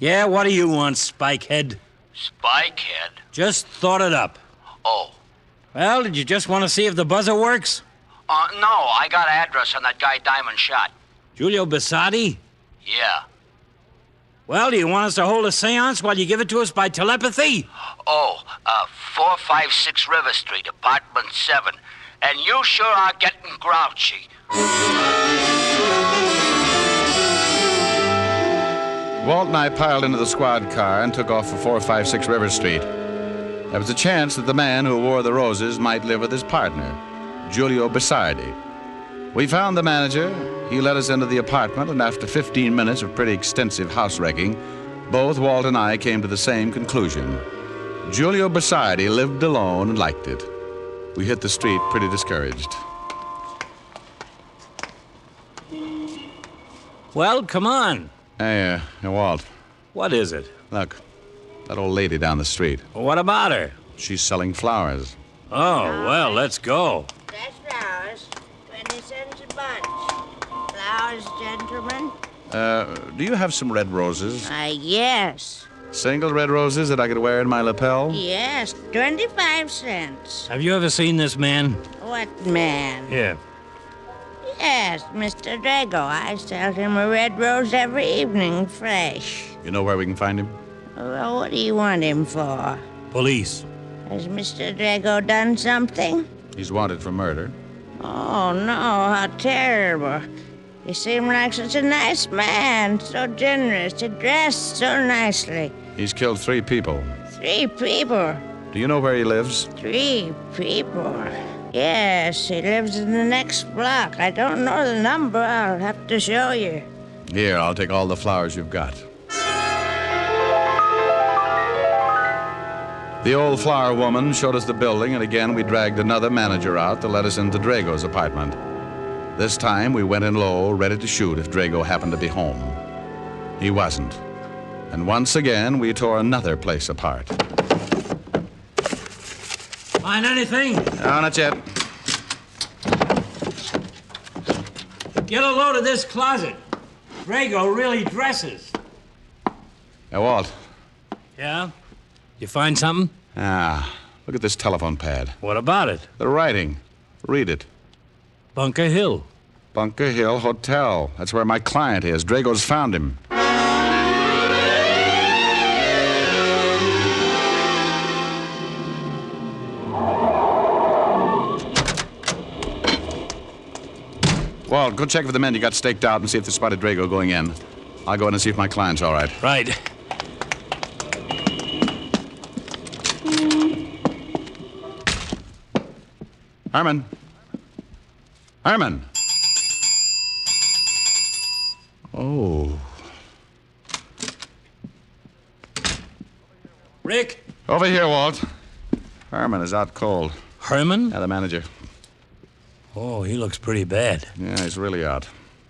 Yeah, what do you want, Spikehead? Spikehead? Just thought it up. Oh. Well, did you just want to see if the buzzer works? No, I got an address on that guy Diamond shot. Giulio Bassati? Yeah. Well, do you want us to hold a seance while you give it to us by telepathy? 456 River Street, apartment 7. And you sure are getting grouchy. Walt and I piled into the squad car and took off for 456 River Street. There was a chance that the man who wore the roses might live with his partner, Giulio Bassardi. We found the manager. He led us into the apartment, and after 15 minutes of pretty extensive house wrecking, both Walt and I came to the same conclusion. Giulio Bassardi lived alone and liked it. We hit the street pretty discouraged. Well, come on. Hey, Walt. What is it? Look, that old lady down the street. What about her? She's selling flowers. Oh, well, let's go. Fresh flowers, 20 cents a bunch. Flowers, gentlemen? Do you have some red roses? Yes. Single red roses that I could wear in my lapel? Yes, 25 cents. Have you ever seen this man? What man? Here. Yes, Mr. Drago. I sell him a red rose every evening, fresh. You know where we can find him? Well, what do you want him for? Police. Has Mr. Drago done something? He's wanted for murder. Oh, no, how terrible. He seemed like such a nice man, so generous. He dressed so nicely. He's killed 3 people. 3 people. Do you know where he lives? 3 people. Yes, he lives in the next block. I don't know the number. I'll have to show you. Here, I'll take all the flowers you've got. The old flower woman showed us the building, and again we dragged another manager out to let us into Drago's apartment. This time we went in low, ready to shoot if Drago happened to be home. He wasn't. And once again, we tore another place apart. Find anything? No, not yet. Get a load of this closet. Drago really dresses. Hey, Walt. Yeah? You find something? Look at this telephone pad. What about it? The writing. Read it. Bunker Hill. Bunker Hill Hotel. That's where my client is. Drago's found him. Walt, go check for the men you got staked out and see if they spotted Drago going in. I'll go in and see if my client's all right. Right. Herman. Herman. Oh. Rick? Over here, Walt. Herman is out cold. Herman? Yeah, the manager. Oh, he looks pretty bad. Yeah, he's really out.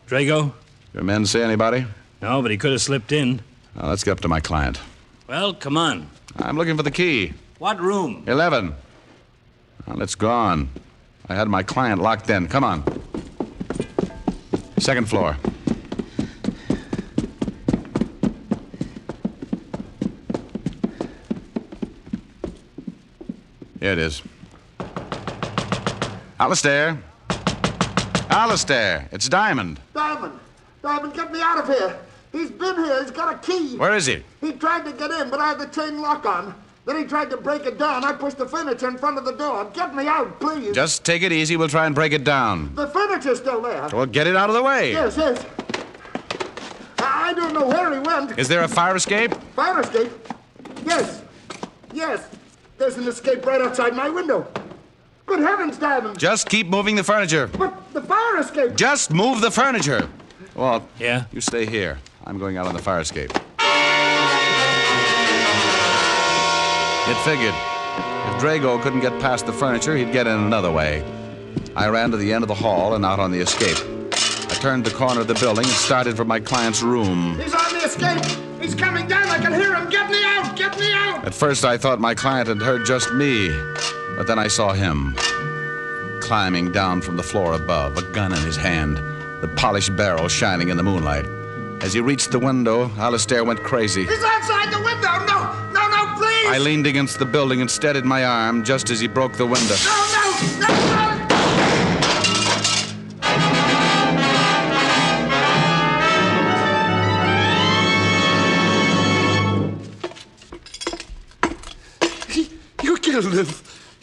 Drago? Your men see anybody? No, but he could have slipped in. Now, let's get up to my client. Well, come on. I'm looking for the key. What room? 11. Now, let's go on. I had my client locked in. Come on. 2nd floor. Here it is. Alistair. Alistair, it's Diamond. Diamond, get me out of here. He's been here. He's got a key. Where is he? He tried to get in, but I had the chain lock on. Then he tried to break it down. I pushed the furniture in front of the door. Get me out, please. Just take it easy. We'll try and break it down. The furniture's still there. Well, get it out of the way. Yes. I don't know where he went. Is there a fire escape? Fire escape? Yes. There's an escape right outside my window. Good heavens, Diamond. Just keep moving the furniture. But the fire escape... Just move the furniture. Walt. Yeah? You stay here. I'm going out on the fire escape. It figured. If Drago couldn't get past the furniture, he'd get in another way. I ran to the end of the hall and out on the escape. I turned the corner of the building and started for my client's room. He's on the escape. He's coming down. I can hear him. Get me out. Get me out. At first, I thought my client had heard just me. But then I saw him climbing down from the floor above, a gun in his hand, the polished barrel shining in the moonlight. As he reached the window, Alistair went crazy. He's outside the window. No, please. I leaned against the building and steadied my arm just as he broke the window. No. You killed him.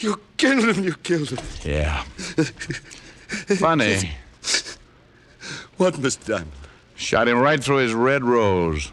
You killed him. Yeah. Funny. What, Mr. Diamond? Shot him right through his red rose.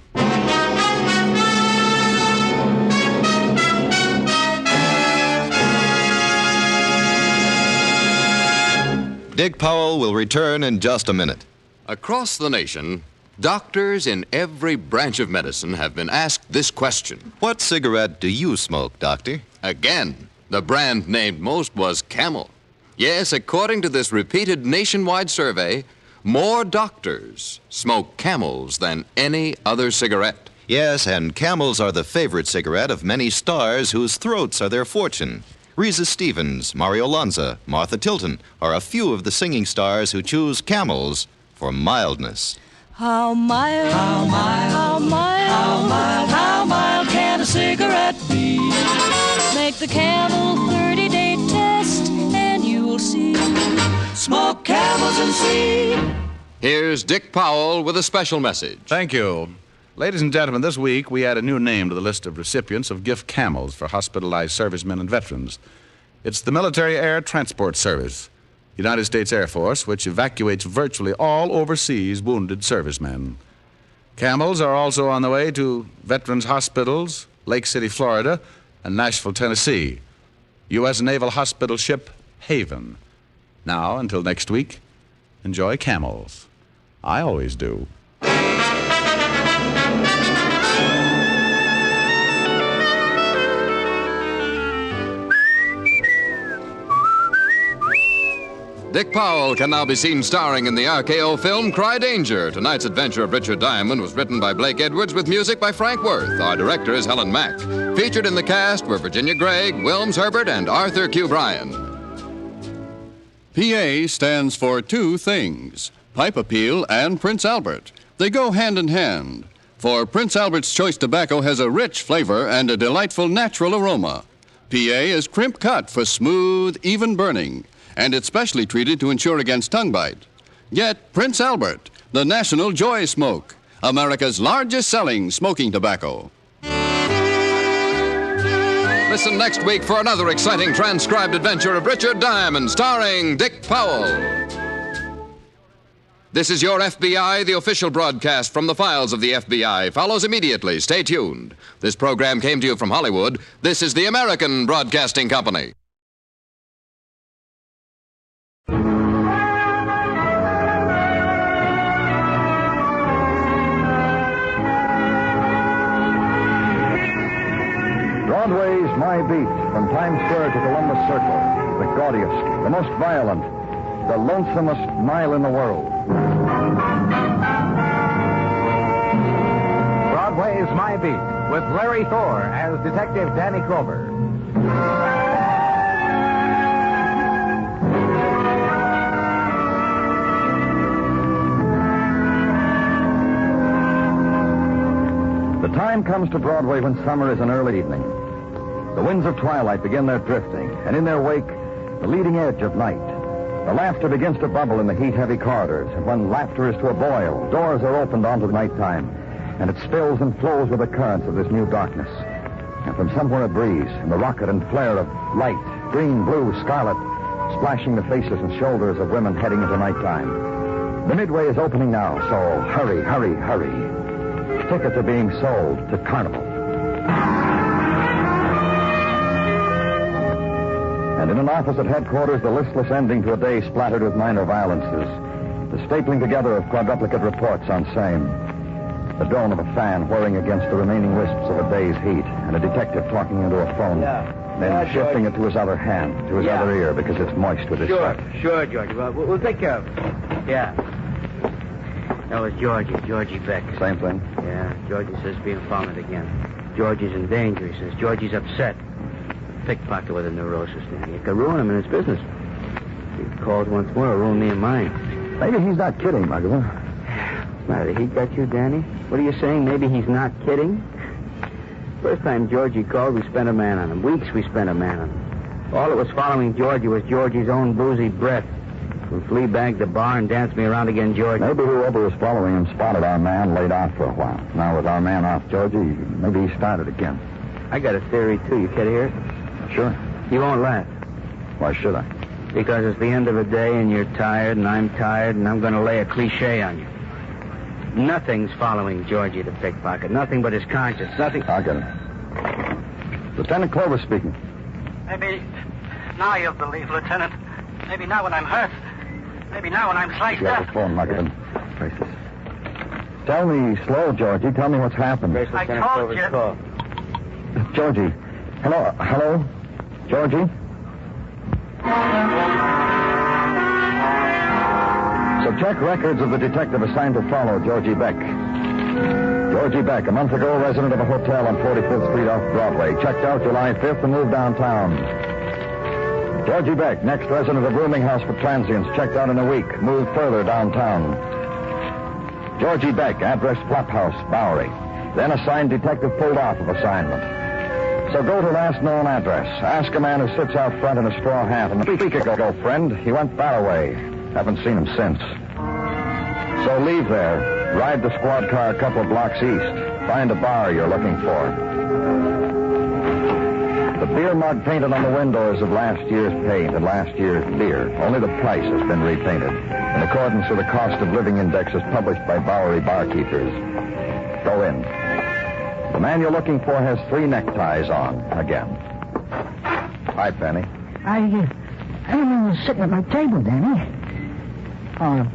Dick Powell will return in just a minute. Across the nation, doctors in every branch of medicine have been asked this question. What cigarette do you smoke, Doctor? Again, the brand named most was Camel. Yes, according to this repeated nationwide survey, More doctors smoke Camels than any other cigarette. Yes, and Camels are the favorite cigarette of many stars whose throats are their fortune. Reza Stevens, Mario Lanza, Martha Tilton are a few of the singing stars who choose Camels for mildness. How mild, how mild, how mild, how mild, how mild can a cigarette be? Make the Camel 30-day test and you'll see. Smoke Camels and see. Here's Dick Powell with a special message. Thank you. Ladies and gentlemen, this week we add a new name to the list of recipients of gift Camels for hospitalized servicemen and veterans. It's the Military Air Transport Service, United States Air Force, which evacuates virtually all overseas wounded servicemen. Camels are also on the way to veterans hospitals, Lake City, Florida, and Nashville, Tennessee. U.S. Naval Hospital ship Haven. Now, until next week, enjoy Camels. I always do. Dick Powell can now be seen starring in the RKO film Cry Danger. Tonight's adventure of Richard Diamond was written by Blake Edwards with music by Frank Worth. Our director is Helen Mack. Featured in the cast were Virginia Gregg, Wilms Herbert, and Arthur Q. Bryan. PA stands for two things, Pipe Appeal and Prince Albert. They go hand in hand. For Prince Albert's Choice Tobacco has a rich flavor and a delightful natural aroma. PA is crimp cut for smooth, even burning, and it's specially treated to ensure against tongue bite. Get Prince Albert, the National Joy Smoke, America's largest selling smoking tobacco. Listen next week for another exciting transcribed adventure of Richard Diamond, starring Dick Powell. This is Your FBI, the official broadcast from the files of the FBI. Follows immediately. Stay tuned. This program came to you from Hollywood. This is the American Broadcasting Company. Broadway's My Beat, from Times Square to Columbus Circle, the gaudiest, the most violent, the lonesomest mile in the world. Broadway's My Beat, with Larry Thor as Detective Danny Clover. The time comes to Broadway when summer is an early evening. The winds of twilight begin their drifting, and in their wake, the leading edge of night. The laughter begins to bubble in the heat-heavy corridors, and when laughter is to a boil, doors are opened onto the nighttime, and it spills and flows with the currents of this new darkness. And from somewhere a breeze, and the rocket and flare of light, green, blue, scarlet, splashing the faces and shoulders of women heading into nighttime. The Midway is opening now, so hurry, hurry, hurry. Tickets are being sold to Carnival. And in an office at headquarters, the listless ending to a day splattered with minor violences. The stapling together of quadruplicate reports on same. The drone of a fan whirring against the remaining wisps of a day's heat, and a detective talking into a phone. Then shifting it to his other hand, to his other ear, because it's moist with his sweat. Sure, Georgie. Well, we'll take care of it. Yeah. That was Georgie Beck. Same thing? Yeah, Georgie says being followed again. Georgie's in danger, he says. Georgie's upset. Pickpocket with a neurosis. It could ruin him in his business. If he calls once more, it'll ruin me and mine. Maybe he's not kidding, Margaret. Matter, he got you, Danny? What are you saying? Maybe he's not kidding? First time Georgie called, we spent a man on him. Weeks we spent a man on him. All that was following Georgie was Georgie's own boozy breath. From Fleabag to bar and danced me around again, Georgie. Maybe whoever was following him spotted our man, laid off for a while. Now with our man off, Georgie, maybe he started again. I got a theory, too. You care to hear it? Sure. You won't laugh. Why should I? Because it's the end of the day and you're tired and I'm tired and I'm going to lay a cliche on you. Nothing's following Georgie the pickpocket. Nothing but his conscience. Nothing. I'll get it. Lieutenant Clover speaking. Maybe now you'll believe, Lieutenant. Maybe now when I'm hurt. Maybe now when I'm sliced You have up. the phone, Margaret. Braces. Tell me slow, Georgie. Tell me what's happened. I told you. Call. Georgie. Hello? Hello? Georgie? So check records of the detective assigned to follow Georgie Beck. Georgie Beck, a month ago resident of a hotel on 45th Street off Broadway, checked out July 5th and moved downtown. Georgie Beck, next resident of rooming house for transients, checked out in a week, moved further downtown. Georgie Beck, address Flap House, Bowery. Then assigned detective pulled off of assignment. So go to last known address. Ask a man who sits out front in a straw hat. And a week ago, friend, he went that way. Haven't seen him since. So leave there. Ride the squad car a couple of blocks east. Find a bar you're looking for. The beer mug painted on the window is of last year's paint and last year's beer. Only the price has been repainted, in accordance with the cost of living indexes published by Bowery barkeepers. Go in. The man you're looking for has 3 neckties on, again. Hi, Penny. I was sitting at my table, Danny. Oh,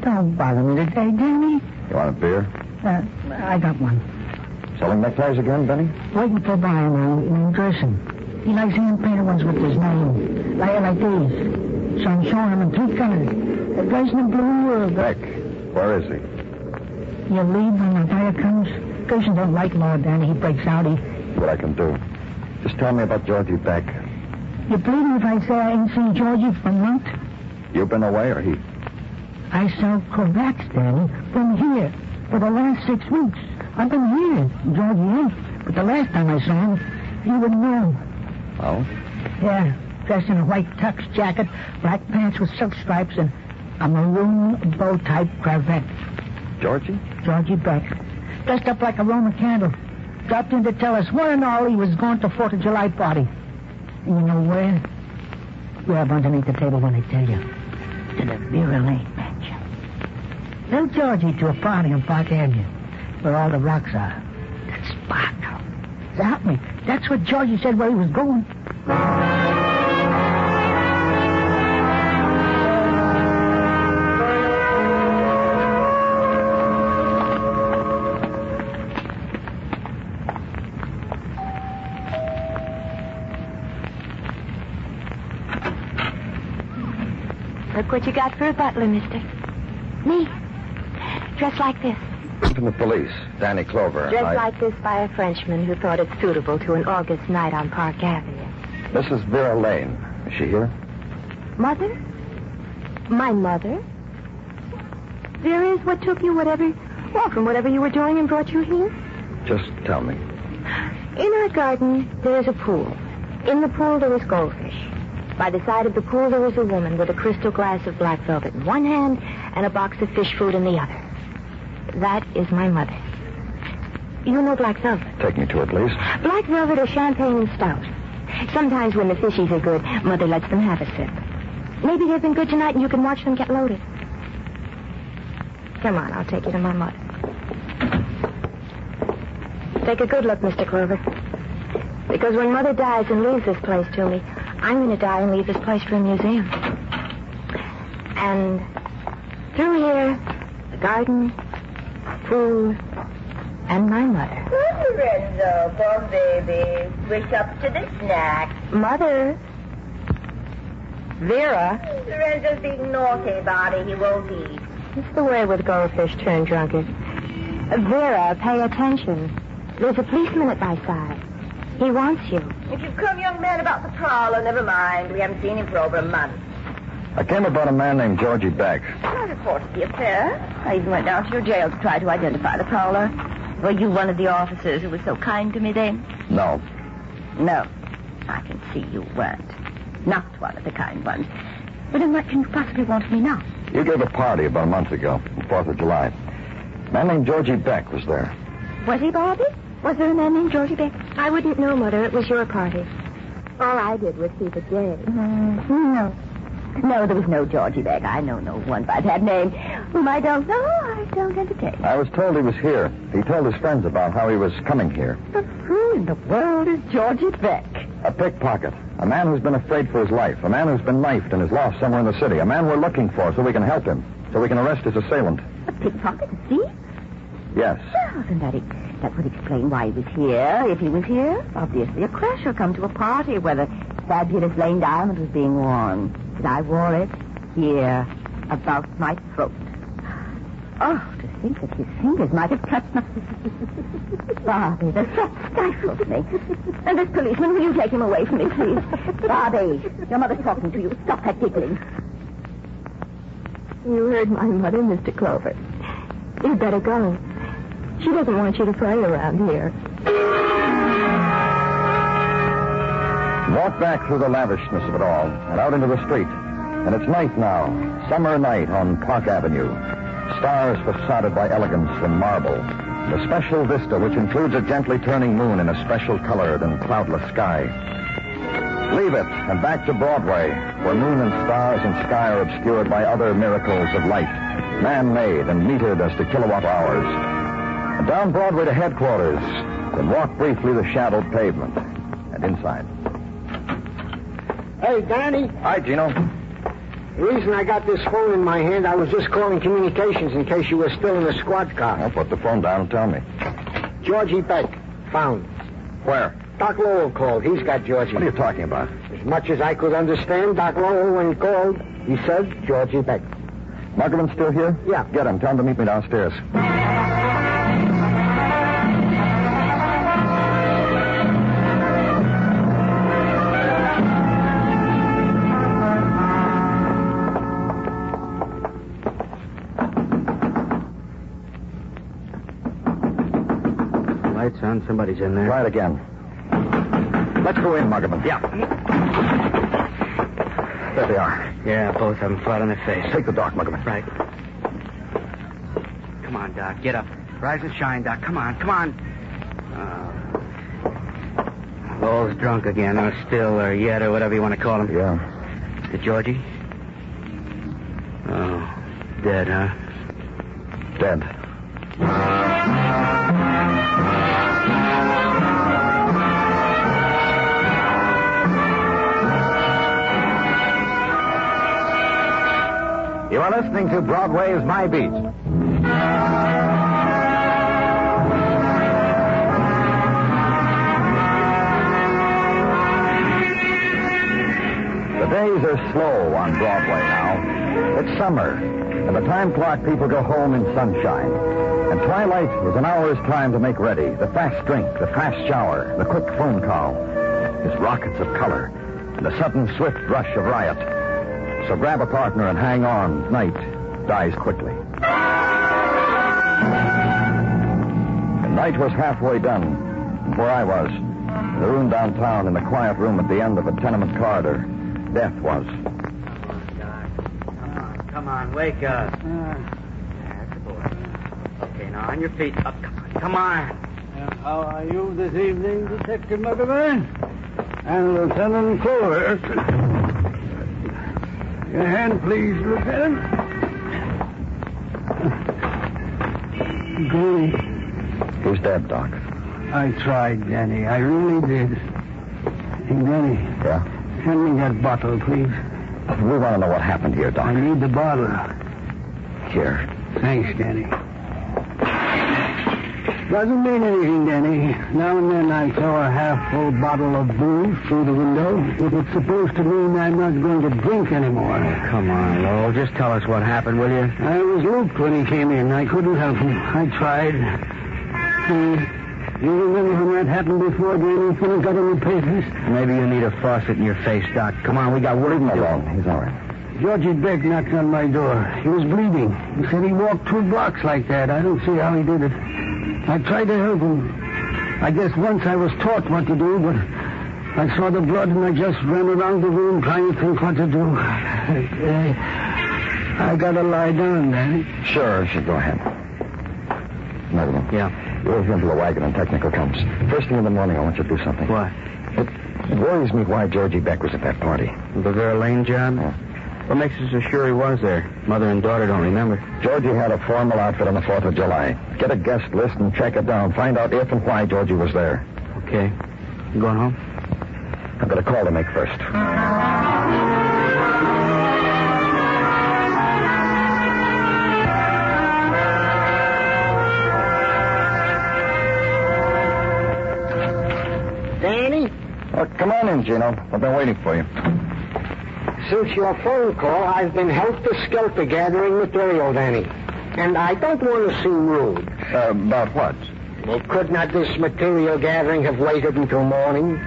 don't bother me today, Danny. You want a beer? I got one. Selling neckties again, Benny? Waiting for Brian in dressing. He likes hand-painted ones with his name. Like these. So I'm showing him in 3 colors. Dressing in blue. Beck, where is he? You leave when the fire comes? Gerson don't like Lord Danny. He breaks out. What I can do. Just tell me about Georgie Beck. You believe me if I say I ain't seen Georgie for a month? You been away or he? I sell Corvettes, Danny, from here for the last 6 weeks. I've been here. Georgie ain't. But the last time I saw him, you wouldn't know him. Oh? Yeah. Dressed in a white tux jacket, black pants with silk stripes, and a maroon bow-type cravat. Georgie? Georgie Beck. Dressed up like a Roman candle. Dropped in to tell us one and all he was going to 4th of July party. And you know where? Grab underneath the table when I tell you. To the Vera Lane mansion. Little Georgie to a party on Park Avenue, where all the rocks are. That sparkle. Help me. That's what Georgie said where he was going. Look what you got for a butler, mister. Me. Dressed like this. From the police, Danny Clover. Dressed like this by a Frenchman who thought it suitable to an August night on Park Avenue. Mrs. Vera Lane. Is she here? Mother? My mother? Vera is what took you from whatever you were doing and brought you here? Just tell me. In our garden, there is a pool. In the pool, there is goldfish. By the side of the pool, there is a woman with a crystal glass of black velvet in one hand and a box of fish food in the other. That is my mother. You know black velvet? Take me to her, please. Black velvet or champagne and stout. Sometimes when the fishies are good, Mother lets them have a sip. Maybe they've been good tonight and you can watch them get loaded. Come on, I'll take you to my mother. Take a good look, Mr. Clover. Because when Mother dies and leaves this place to me, I'm going to die and leave this place for a museum. And through here, the garden, pool, and my mother. Lorenzo, poor baby. Wish up to the snack. Mother. Vera. Lorenzo's being naughty, Bobby. He won't eat. It's the way with goldfish turned drunkard. Vera, pay attention. There's a policeman at my side. He wants you. If you've come, young man, about the prowler, never mind. We haven't seen him for over a month. I came about a man named Georgie Beck. I reported the affair. I even went down to your jail to try to identify the prowler. Were you one of the officers who was so kind to me then? No. No. I can see you weren't. Not one of the kind ones. But then what can you possibly want of me now? You gave a party about a month ago, the 4th of July. A man named Georgie Beck was there. Was he, Bobby? Was there a man named Georgie Beck? I wouldn't know, Mother. It was your party. All I did was see the day. No. No, there was no Georgie Beck. I know no one by that name. Whom I don't know, I don't entertain. I was told he was here. He told his friends about how he was coming here. But who in the world is Georgie Beck? A pickpocket. A man who's been afraid for his life. A man who's been knifed and is lost somewhere in the city. A man we're looking for so we can help him. So we can arrest his assailant. A pickpocket? A thief? Yes. Well, then that would explain why he was here. If he was here, obviously a crasher come to a party where the fabulous Lane diamond was being worn. And I wore it here, about my throat. Oh, to think that his fingers might have touched my... Bobby, the thought stifles me. And this policeman, will you take him away from me, please? Bobby, your mother's talking to you. Stop that giggling. You heard my mother, Mr. Clover. You better go. She doesn't want you to play around here. Walk back through the lavishness of it all and out into the street. And it's night now, summer night on Park Avenue. Stars facaded by elegance and marble. And a special vista which includes a gently turning moon in a special colored and cloudless sky. Leave it and back to Broadway, where moon and stars and sky are obscured by other miracles of light, man-made and metered as to kilowatt hours. And down Broadway to headquarters, then walk briefly the shadowed pavement and inside. Hey, Danny. Hi, Gino. The reason I got this phone in my hand, I was just calling communications in case you were still in the squad car. Well, put the phone down and tell me. Georgie Beck. Found. Where? Doc Lowell called. He's got Georgie. What are you talking about? As much as I could understand, Doc Lowell, when he called, he said Georgie Beck. Muggerman's still here? Yeah. Get him. Tell him to meet me downstairs. Lights on. Somebody's in there. Try it again. Let's go in, Muggerman. Yeah. There they are. Yeah, both of them flat on their face. Take the dark, Muggerman. Right. Come on, Doc. Get up. Rise and shine, Doc. Come on. Come on. Lowell's drunk again, or still, or yet, or whatever you want to call him. Yeah. Is it Georgie? Oh, dead, huh? Dead. You are listening to Broadway's My Beat. The days are slow on Broadway now. It's summer, and the time clock people go home in sunshine. And twilight is an hour's time to make ready. The fast drink, the fast shower, the quick phone call. It's rockets of color, and the sudden swift rush of riot. So grab a partner and hang on. Night dies quickly. The night was halfway done. Where I was, the room downtown in the quiet room at the end of a tenement corridor, death was. Come on, wake up. That's the boy. Okay, now on your feet. Up, come on. How are you this evening, Detective Muggerman? And Lieutenant Clover. Your hand, please, Lieutenant. Danny. Who's dead, Doc? I tried, Danny. I really did. Hey, Danny. Yeah? Hand me that bottle, please. We want to know what happened here, Doc. I need the bottle. Here. Thanks, Danny. Doesn't mean anything, Danny. Now and then I throw a half-full bottle of booze through the window. If it's supposed to mean I'm not going to drink anymore. Oh, come on, Lowell. Just tell us what happened, will you? I was looped when he came in. I couldn't help him. I tried. You remember when that happened before, Danny? When it got in the papers? Maybe you need a faucet in your face, Doc. Come on, we got work to do. Alone. He's all right. Georgie Beck knocked on my door. He was bleeding. He said he walked 2 blocks like that. I don't see how he did it. I tried to help him. I guess once I was taught what to do, but I saw the blood and I just ran around the room trying to think what to do. I gotta lie down, Danny. Sure, go ahead. Muggerman. Yeah? We'll into the wagon and technical comes. First thing in the morning, I want you to do something. What? It worries me why Georgie Beck was at that party. The Vera Lane job? Yeah. What makes us so sure he was there? Mother and daughter don't remember. Georgie had a formal outfit on the 4th of July. Get a guest list and check it down. Find out if and why Georgie was there. Okay. You going home? I've got a call to make first. Danny? Well, come on in, Gino. I've been waiting for you. Since your phone call, I've been helter-skelter gathering material, Danny. And I don't want to seem rude. About what? Well, could not this material gathering have waited until morning?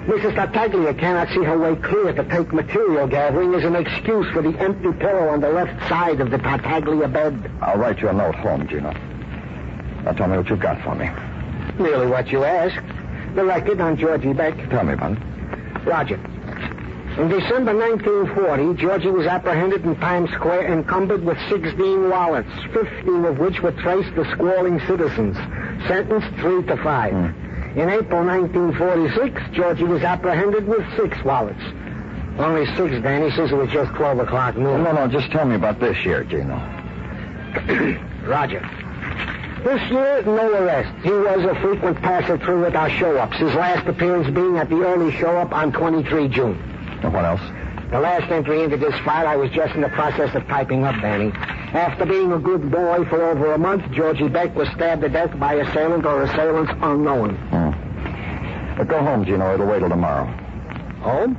Mrs. Tartaglia cannot see her way clear to take material gathering as an excuse for the empty pillow on the left side of the Tartaglia bed. I'll write you a note home, Gino. Now tell me what you've got for me. Merely what you asked. The record on Georgie Beck. Tell me, bud. Roger. In December 1940, Georgie was apprehended in Times Square encumbered with 16 wallets, 15 of which were traced to squalling citizens, sentenced 3 to 5. In April 1946, Georgie was apprehended with 6 wallets. Only 6, Danny, since it was just 12 o'clock noon. No, just tell me about this year, Gino. Roger. This year, no arrest. He was a frequent passer through at our show-ups, his last appearance being at the early show-up on 23 June. And what else? The last entry into this file I was just in the process of typing up, Danny. After being a good boy for over a month, Georgie Beck was stabbed to death by assailant or assailants unknown. But go home, Gino. It'll wait till tomorrow. Home?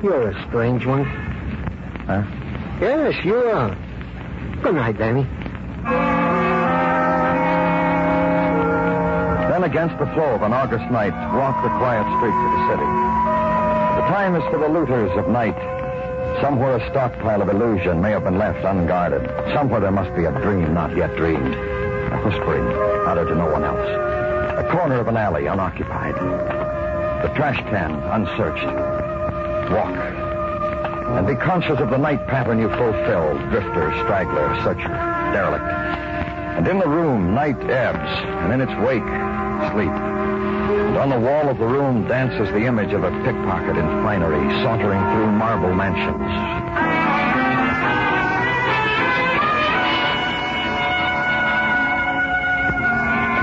You're a strange one. Huh? Yes, you are. Good night, Danny. Then against the flow of an August night, walk the quiet streets of the city. The time is for the looters of night. Somewhere a stockpile of illusion may have been left unguarded. Somewhere there must be a dream not yet dreamed. A whispering uttered to no one else. A corner of an alley unoccupied. The trash can unsearched. Walk. And be conscious of the night pattern you fulfill. Drifter, straggler, searcher, derelict. And in the room, night ebbs. And in its wake, sleep. And on the wall of the room dances the image of a pickpocket in finery sauntering through marble mansions.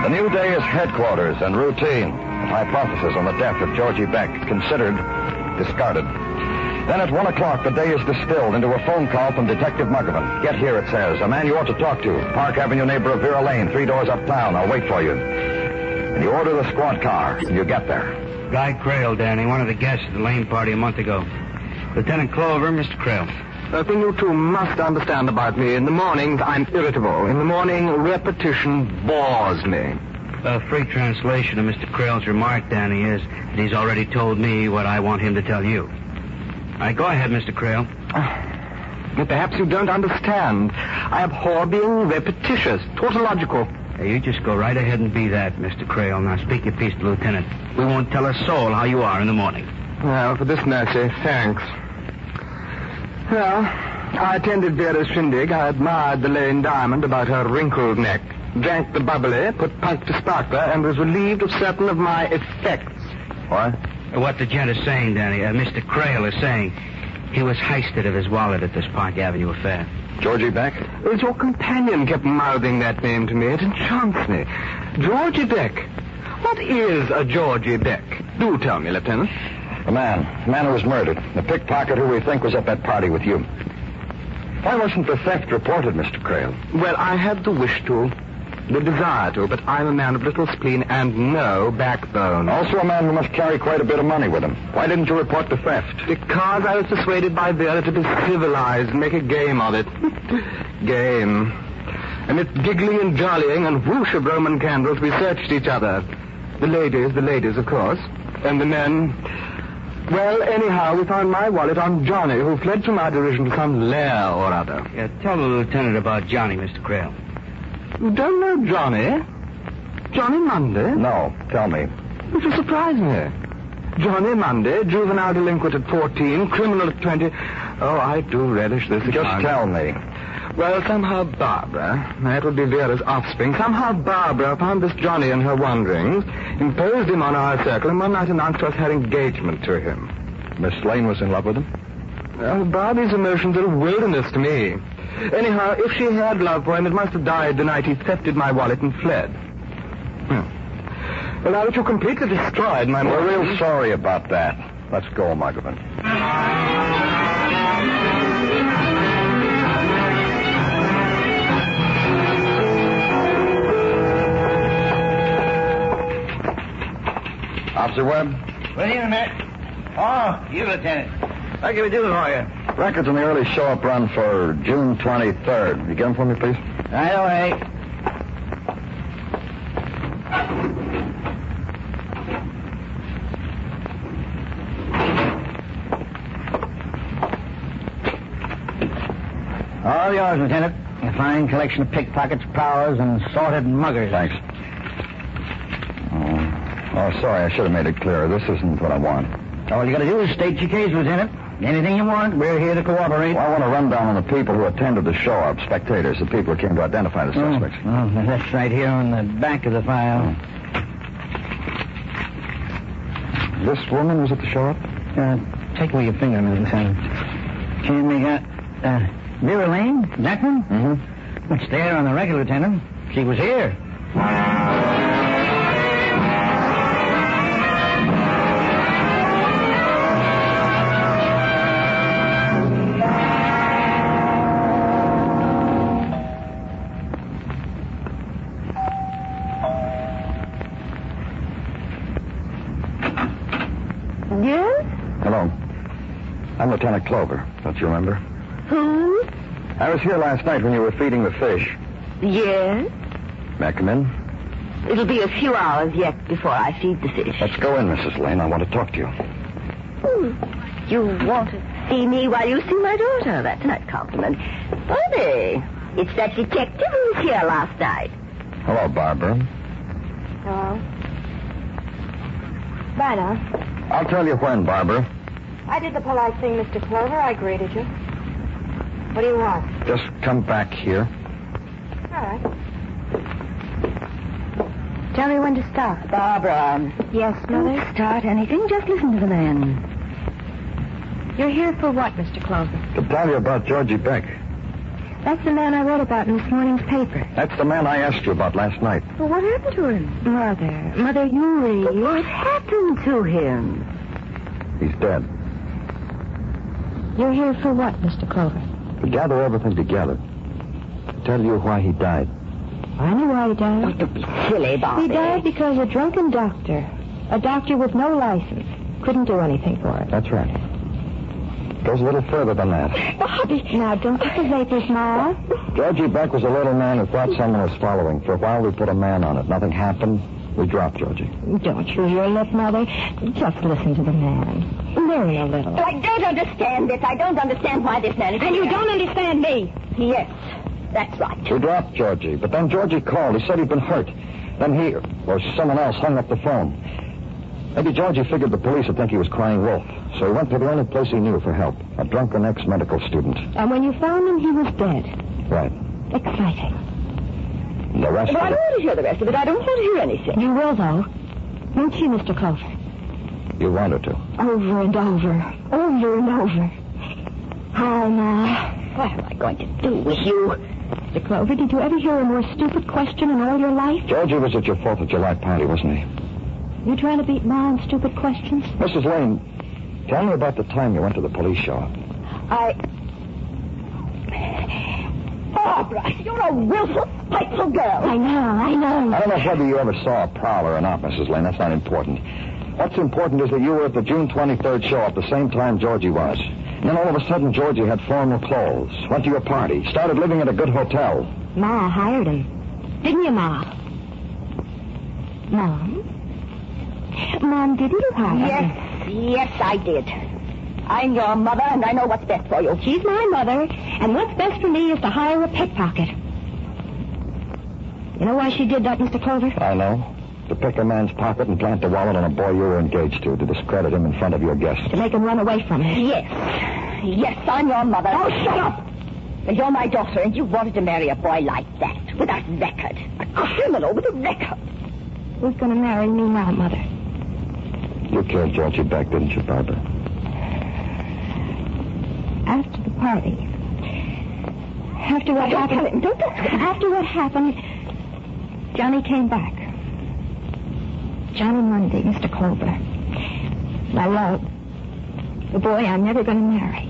The new day is headquarters and routine. Hypothesis on the death of Georgie Beck considered, discarded. Then at 1 o'clock, the day is distilled into a phone call from Detective Muggavan. Get here, it says. A man you ought to talk to. Park Avenue neighbor of Vera Lane, 3 doors uptown. I'll wait for you. And you order the squad car, and you get there. Guy Crail, Danny, one of the guests at the Lane party a month ago. Lieutenant Clover, Mr. Crail. The thing you two must understand about me. In the mornings, I'm irritable. In the morning, repetition bores me. A free translation of Mr. Crail's remark, Danny, is that he's already told me what I want him to tell you. All right, go ahead, Mr. Crail. Perhaps you don't understand. I abhor being repetitious, tautological. Hey, you just go right ahead and be that, Mr. Crail. Now speak your piece to Lieutenant. We won't tell a soul how you are in the morning. Well, for this mercy, thanks. Well, I attended Vera's shindig. I admired the Lane diamond about her wrinkled neck, drank the bubbly, put punk to sparkler, and was relieved of certain of my effects. What? What the gent is saying, Danny, Mr. Crail is saying, he was heisted of his wallet at this Park Avenue affair. Georgie Beck? As your companion kept mouthing that name to me, it enchants me. Georgie Beck. What is a Georgie Beck? Do tell me, Lieutenant. The man who was murdered. The pickpocket who we think was at that party with you. Why wasn't the theft reported, Mr. Crail? Well, I had the wish to, the desire to, but I'm a man of little spleen and no backbone. Also a man who must carry quite a bit of money with him. Why didn't you report the theft? Because I was persuaded by Vera to be civilized and make a game of it. Game. Amidst giggling and jollying and whoosh of Roman candles, we searched each other. The ladies, of course. And the men. Well, anyhow, we found my wallet on Johnny, who fled from our derision to some lair or other. Yeah, tell the lieutenant about Johnny, Mr. Crail. You don't know Johnny? Johnny Monday? No, tell me. It will surprise me. Johnny Monday, juvenile delinquent at 14, criminal at 20. Oh, I do relish this. Just tell me. Well, somehow Barbara, that would be Vera's offspring, somehow Barbara found this Johnny in her wanderings, imposed him on our circle, and one night announced to us her engagement to him. Miss Lane was in love with him? Well, Barbie's emotions are a wilderness to me. Anyhow, if she had love for him, it must have died the night he thefted my wallet and fled. Well, now that you completely destroyed my... We're real sorry about that. Let's go, Muggavan. Officer Webb? What do you mean? Oh, you, Lieutenant. What can we do for you? Records on the early show-up run for June 23rd. You get them for me, please? Right away. All yours, Lieutenant. A fine collection of pickpockets, prowlers, and assorted muggers. Thanks. Oh, sorry, I should have made it clearer. This isn't what I want. All you gotta do is state your case, Lieutenant. Anything you want, we're here to cooperate. Well, I want a rundown on the people who attended the show-up, spectators, the people who came to identify the suspects. Oh, that's right here on the back of the file. This woman was at the show-up? Take away your finger, Mr. Lieutenant. Can we got, Vera Lane? That one? Mm-hmm. It's there on the record, Lieutenant. She was here. Yes? Hello. I'm Lieutenant Clover. Don't you remember? Who? I was here last night when you were feeding the fish. Yes? May I come in? It'll be a few hours yet before I feed the fish. Let's go in, Mrs. Lane. I want to talk to you. You want to see me while you see my daughter? That's a nice compliment. Bobby, it's that detective who was here last night. Hello, Barbara. Hello. Bye now. I'll tell you when, Barbara. I did the polite thing, Mr. Clover. I greeted you. What do you want? Just come back here. All right. Tell me when to start. Barbara. Yes, Mother? Don't start anything. Just listen to the man. You're here for what, Mr. Clover? To tell you about Georgie Beck. That's the man I read about in this morning's paper. That's the man I asked you about last night. Well, what happened to him? Mother, you read. What happened to him? He's dead. You're here for what, Mr. Clover? To gather everything together. To tell you why he died. I know why he died. Oh, don't be silly, Bobby. He died because a drunken doctor, a doctor with no license, couldn't do anything for it. That's right. Goes a little further than that. Bobby! Now, don't get the vapors, Ma. Georgie Beck was a little man who thought someone was following. For a while, we put a man on it. Nothing happened. We dropped Georgie. Don't chew your lip, Mother. Just listen to the man. Very a little. I don't understand this. I don't understand why this man is And here. you don't understand me. Yes, that's right. We dropped Georgie, but then Georgie called. He said he'd been hurt. Then he, or someone else, hung up the phone. Maybe Georgie figured the police would think he was crying wolf, so he went to the only place he knew for help, a drunken ex-medical student. And when you found him, he was dead. Right. Exciting. And the rest Well, I of don't it... want to hear the rest of it. I don't want to hear anything. You will, though. Won't you, Mr. Clover? You wanted to. Over and over. Over and over. Hi, Ma. What am I going to do with you? Mr. Clover, did you ever hear a more stupid question in all your life? Georgie was at your 4th of July party, wasn't he? You trying to beat Ma on stupid questions? Mrs. Lane, tell me about the time you went to the police show. Barbara, you're a willful, spiteful girl. I know. I don't know whether you ever saw a prowler or not, Mrs. Lane. That's not important. What's important is that you were at the June 23rd show at the same time Georgie was. And then all of a sudden, Georgie had formal clothes, went to your party, started living at a good hotel. Ma hired him. Didn't you, Ma? Mom, didn't you hire him? Yes, I did. I'm your mother, and I know what's best for you. She's my mother, and what's best for me is to hire a pickpocket. You know why she did that, Mr. Clover? I know. To pick a man's pocket and plant the wallet on a boy you were engaged to discredit him in front of your guests. To make him run away from her. Yes, I'm your mother. Oh, shut up! And you're my daughter, and you wanted to marry a boy like that, with a record. A criminal with a record. Who's going to marry me now, Mother? You killed Georgie Beck, didn't you, Barbara? After the party. After what happened... Don't tell him. After what happened, Johnny came back. Johnny Monday, Mr. Clover. My love. The boy I'm never going to marry.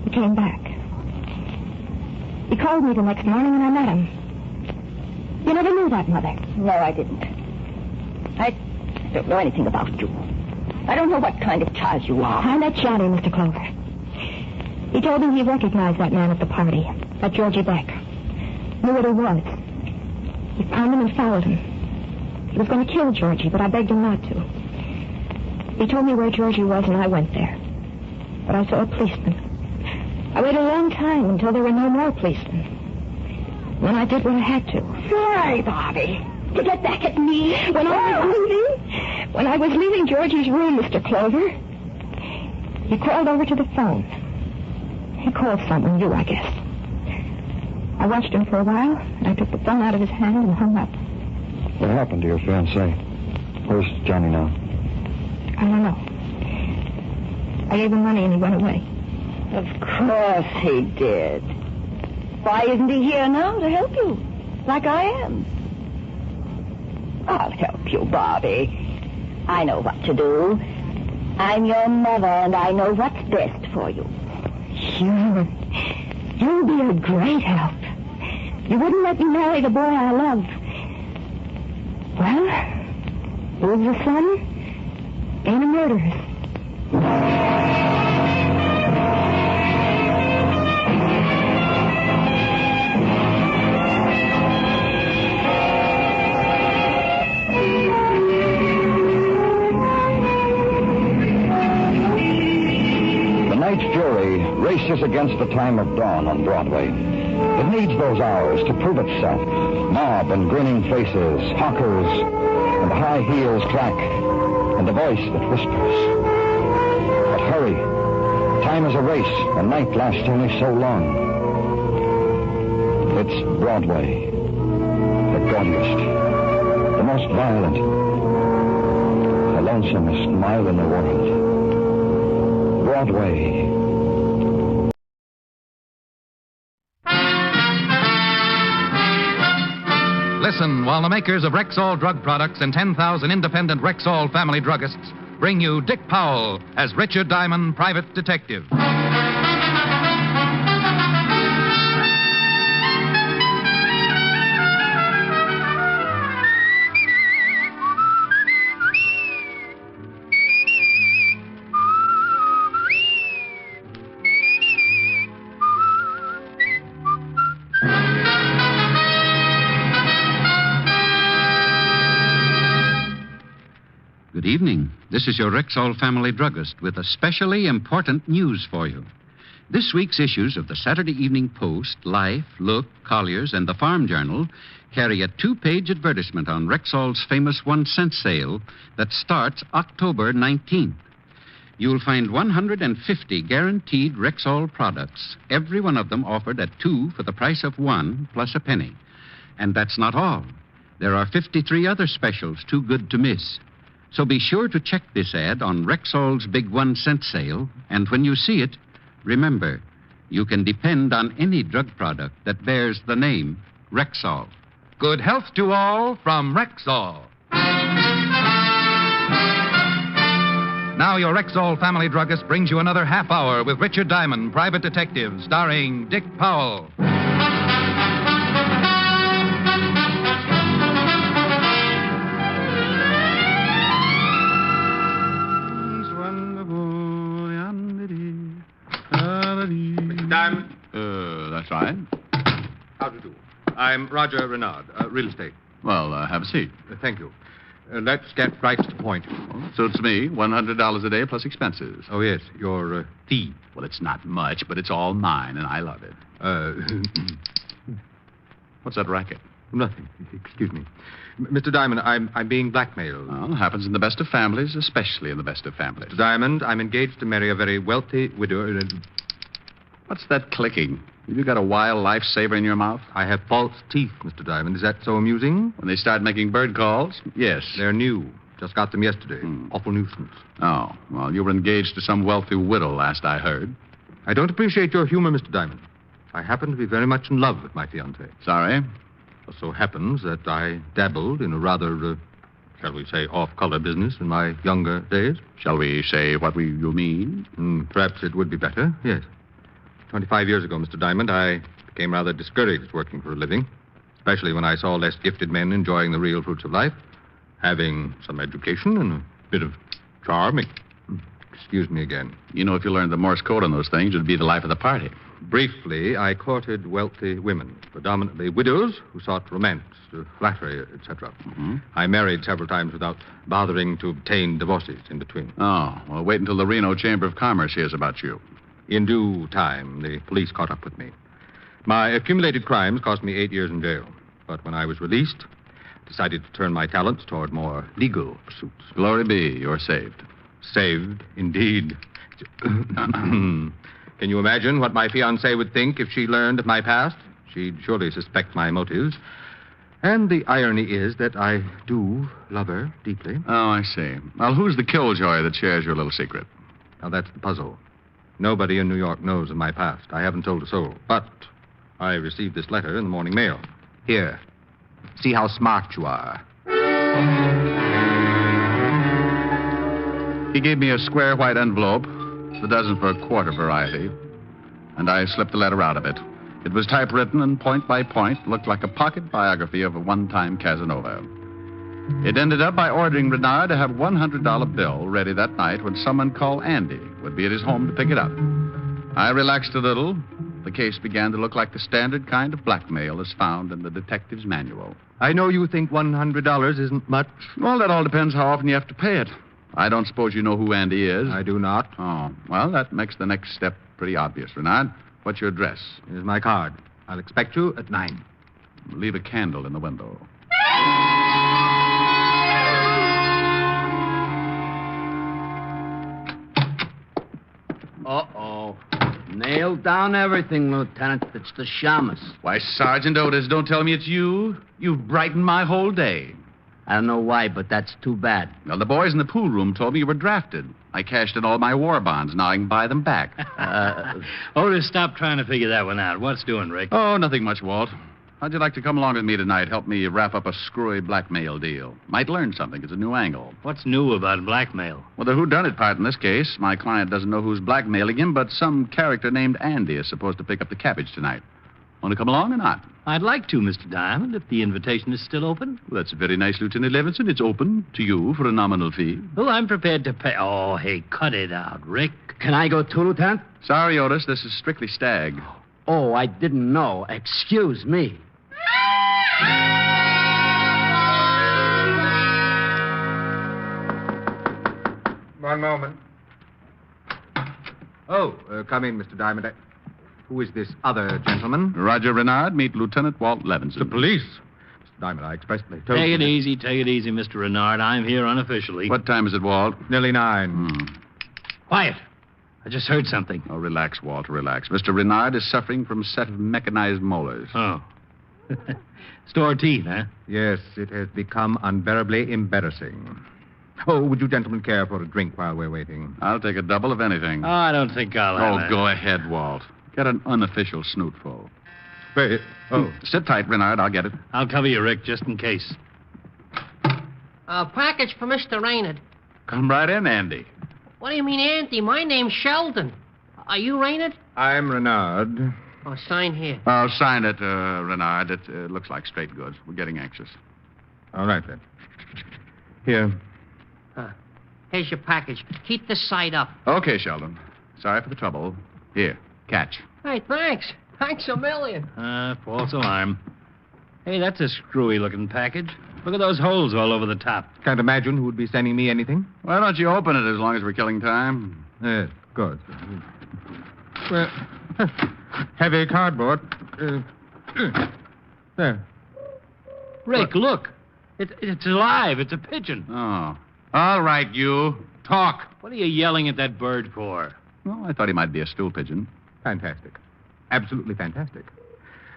He came back. He called me the next morning and I met him. You never knew that, Mother. No, I didn't. I don't know anything about you. I don't know what kind of child you are. I met Johnny, Mr. Clover. He told me he recognized that man at the party, that Georgie Beck. knew what he was. He found him and followed him. He was going to kill Georgie, but I begged him not to. He told me where Georgie was, and I went there. But I saw a policeman. I waited a long time until there were no more policemen. Then I did what I had to. Why, Bobby? To get back at me? When I was leaving Georgie's room, Mr. Clover, he crawled over to the phone. He called someone, you, I guess. I watched him for a while, and I took the phone out of his hand and hung up. What happened to your fiancé? Where's Johnny now? I don't know. I gave him money and he went away. Of course he did. Why isn't he here now to help you? Like I am. I'll help you, Bobby. I know what to do. I'm your mother, and I know what's best for you. You'll be a great help. You wouldn't let me marry the boy I love. Well, who's the son? Ain't a murderer. Tonight's jury races against the time of dawn on Broadway. It needs those hours to prove itself. Mob and grinning faces, hawkers, and high heels clack, and a voice that whispers. But hurry. Time is a race, and night lasts only so long. It's Broadway. The gaudiest, the most violent, the lonesomest mile in the world. Broadway. Listen while the makers of Rexall drug products and 10,000 independent Rexall family druggists bring you Dick Powell as Richard Diamond, private detective. Good evening. This is your Rexall family druggist with especially important news for you. This week's issues of the Saturday Evening Post, Life, Look, Collier's, and the Farm Journal carry a 2-page advertisement on Rexall's famous 1-cent sale that starts October 19th. You'll find 150 guaranteed Rexall products, every one of them offered at 2 for the price of 1 plus a penny. And that's not all. There are 53 other specials too good to miss. So be sure to check this ad on Rexall's big 1-cent sale, and when you see it, remember, you can depend on any drug product that bears the name Rexall. Good health to all from Rexall. Now your Rexall family druggist brings you another half hour with Richard Diamond, private detective, starring Dick Powell. Diamond? That's right. How do you do? I'm Roger Renard, real estate. Well, have a seat. Thank you. Let's get right to the point. Suits me. $100 a day plus expenses. Oh, yes. Your fee. Well, it's not much, but it's all mine, and I love it. What's that racket? Nothing. Excuse me. Mr. Diamond, I'm being blackmailed. Well, happens in the best of families, especially in the best of families. Mr. Diamond, I'm engaged to marry a very wealthy widow. What's that clicking? Have you got a wild lifesaver in your mouth? I have false teeth, Mr. Diamond. Is that so amusing? When they start making bird calls? Yes. They're new. Just got them yesterday. Awful nuisance. Oh, well, you were engaged to some wealthy widow, last I heard. I don't appreciate your humor, Mr. Diamond. I happen to be very much in love with my fiancée. Sorry? It so happens that I dabbled in a rather, shall we say, off-color business in my younger days. Shall we say what you mean? Perhaps it would be better, yes. 25 years ago, Mr. Diamond, I became rather discouraged working for a living, especially when I saw less gifted men enjoying the real fruits of life, having some education and a bit of charm. Excuse me again. You know, if you learned the Morse code on those things, it would be the life of the party. Briefly, I courted wealthy women, predominantly widows who sought romance, flattery, etc. Mm-hmm. I married several times without bothering to obtain divorces in between. Oh, well, wait until the Reno Chamber of Commerce hears about you. In due time, the police caught up with me. My accumulated crimes cost me 8 years in jail. But when I was released, I decided to turn my talents toward more legal pursuits. Glory be, you're saved. Saved, indeed. Can you imagine what my fiancée would think if she learned of my past? She'd surely suspect my motives. And the irony is that I do love her deeply. Oh, I see. Well, who's the killjoy that shares your little secret? Now, that's the puzzle. Nobody in New York knows of my past. I haven't told a soul. But I received this letter in the morning mail. Here. See how smart you are. He gave me a square white envelope, the dozen for a quarter variety, and I slipped the letter out of it. It was typewritten and point by point looked like a pocket biography of a one-time Casanova. It ended up by ordering Renard to have a $100 bill ready that night when someone called Andy would be at his home to pick it up. I relaxed a little. The case began to look like the standard kind of blackmail as found in the detective's manual. I know you think $100 isn't much. Well, that all depends how often you have to pay it. I don't suppose you know who Andy is. I do not. Oh, well, that makes the next step pretty obvious, Renard. What's your address? Here's my card. I'll expect you at 9. Leave a candle in the window. Uh-oh. Nailed down everything, Lieutenant. It's the shamus. Why, Sergeant Otis, don't tell me it's you. You've brightened my whole day. I don't know why, but that's too bad. Well, the boys in the pool room told me you were drafted. I cashed in all my war bonds. Now I can buy them back. Otis, stop trying to figure that one out. What's doing, Rick? Oh, nothing much, Walt. How'd you like to come along with me tonight? Help me wrap up a screwy blackmail deal. Might learn something. It's a new angle. What's new about blackmail? Well, the whodunit part in this case. My client doesn't know who's blackmailing him, but some character named Andy is supposed to pick up the cabbage tonight. Want to come along or not? I'd like to, Mr. Diamond, if the invitation is still open. Well, that's very nice, Lieutenant Levinson. It's open to you for a nominal fee. Oh, I'm prepared to pay. Oh, hey, cut it out, Rick. Can I go too, Lieutenant? Sorry, Otis. This is strictly stag. Oh, I didn't know. Excuse me. One moment. Oh, come in, Mr. Diamond. Who is this other gentleman? Roger Renard. Meet Lieutenant Walt Levinson. The police. Mr. Diamond, I expressly told you. Take it easy, Mr. Renard. I'm here unofficially. What time is it, Walt? Nearly 9. Quiet. I just heard something. Oh, relax, Walt, relax. Mr. Renard is suffering from a set of mechanized molars. Oh. Store teeth, huh? Yes, it has become unbearably embarrassing. Oh, would you gentlemen care for a drink while we're waiting? I'll take a double of anything. Oh, I don't think I'll have go ahead, Walt. Get an unofficial snootful. Wait. Oh. Sit tight, Renard. I'll get it. I'll cover you, Rick, just in case. A package for Mr. Raynard. Come right in, Andy. What do you mean, Andy? My name's Sheldon. Are you Raynard? I'm Renard. Oh, sign here. I'll sign it, Renard. It looks like straight goods. We're getting anxious. All right, then. Here. Here's your package. Keep this side up. Okay, Sheldon. Sorry for the trouble. Here, catch. Hey, thanks. Thanks a million. False alarm. Hey, that's a screwy-looking package. Look at those holes all over the top. Can't imagine who would be sending me anything. Why don't you open it as long as we're killing time? Yes, good. Well, heavy cardboard. There. Rick, look. It's alive. It's a pigeon. Oh. All right, you. Talk. What are you yelling at that bird for? Well, I thought he might be a stool pigeon. Fantastic. Absolutely fantastic.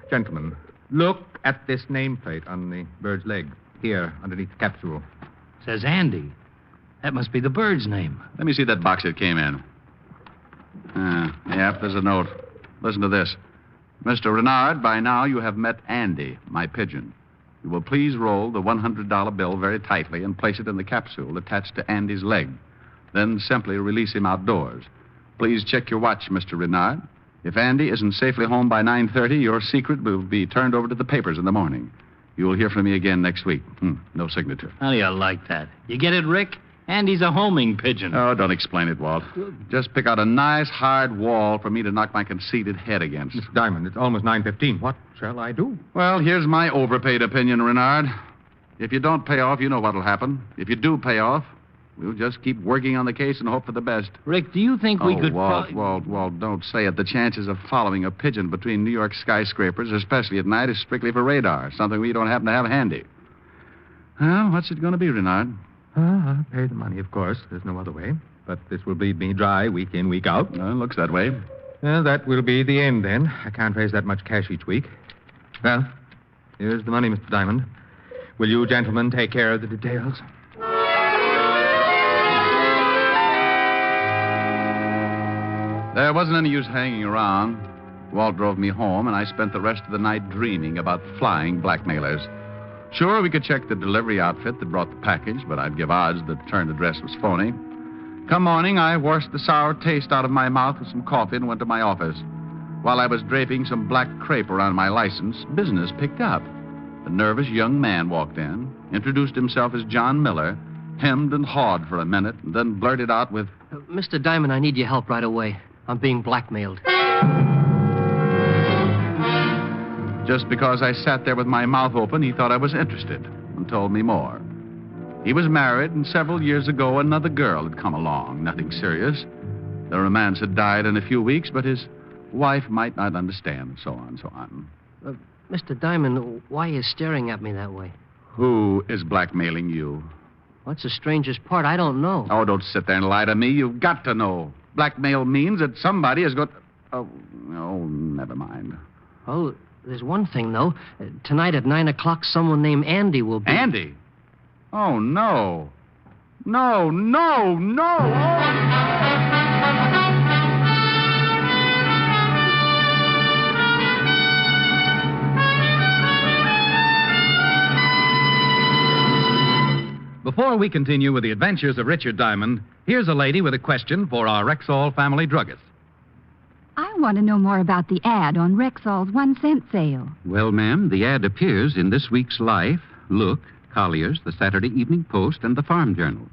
Gentlemen, look at this nameplate on the bird's leg. Here, underneath the capsule. Says Andy. That must be the bird's name. Let me see that box it came in. Yep, there's a note. Listen to this. Mr. Renard, by now you have met Andy, my pigeon. You will please roll the $100 bill very tightly and place it in the capsule attached to Andy's leg. Then simply release him outdoors. Please check your watch, Mr. Renard. If Andy isn't safely home by 9:30, your secret will be turned over to the papers in the morning. You will hear from me again next week. No signature. How do you like that? You get it, Rick? Andy's a homing pigeon. Oh, don't explain it, Walt. Just pick out a nice, hard wall for me to knock my conceited head against. Mr. Diamond, it's almost 9:15. What shall I do? Well, here's my overpaid opinion, Renard. If you don't pay off, you know what'll happen. If you do pay off, we'll just keep working on the case and hope for the best. Rick, do you think we could... Walt, don't say it. The chances of following a pigeon between New York skyscrapers, especially at night, is strictly for radar, something we don't happen to have handy. Well, what's it going to be, Renard? I'll pay the money, of course. There's no other way. But this will bleed me dry week in, week out. Looks that way. That will be the end, then. I can't raise that much cash each week. Well, here's the money, Mr. Diamond. Will you gentlemen take care of the details? There wasn't any use hanging around. Walt drove me home, and I spent the rest of the night dreaming about flying blackmailers. Sure, we could check the delivery outfit that brought the package, but I'd give odds the return address was phony. Come morning, I washed the sour taste out of my mouth with some coffee and went to my office. While I was draping some black crepe around my license, business picked up. A nervous young man walked in, introduced himself as John Miller, hemmed and hawed for a minute, and then blurted out with... Mr. Diamond, I need your help right away. I'm being blackmailed. Just because I sat there with my mouth open, he thought I was interested and told me more. He was married, and several years ago, another girl had come along. Nothing serious. The romance had died in a few weeks, but his wife might not understand, so on, so on. Mr. Diamond, why are you staring at me that way? Who is blackmailing you? What's the strangest part? I don't know. Oh, don't sit there and lie to me. You've got to know. Blackmail means that somebody has got... Oh, never mind. Oh, there's one thing, though. Tonight at 9 o'clock, someone named Andy will be... Andy? Oh, no. No. Before we continue with the adventures of Richard Diamond, here's a lady with a question for our Rexall family druggist. I want to know more about the ad on Rexall's 1-cent sale. Well, ma'am, the ad appears in this week's Life, Look, Collier's, the Saturday Evening Post, and the Farm Journal.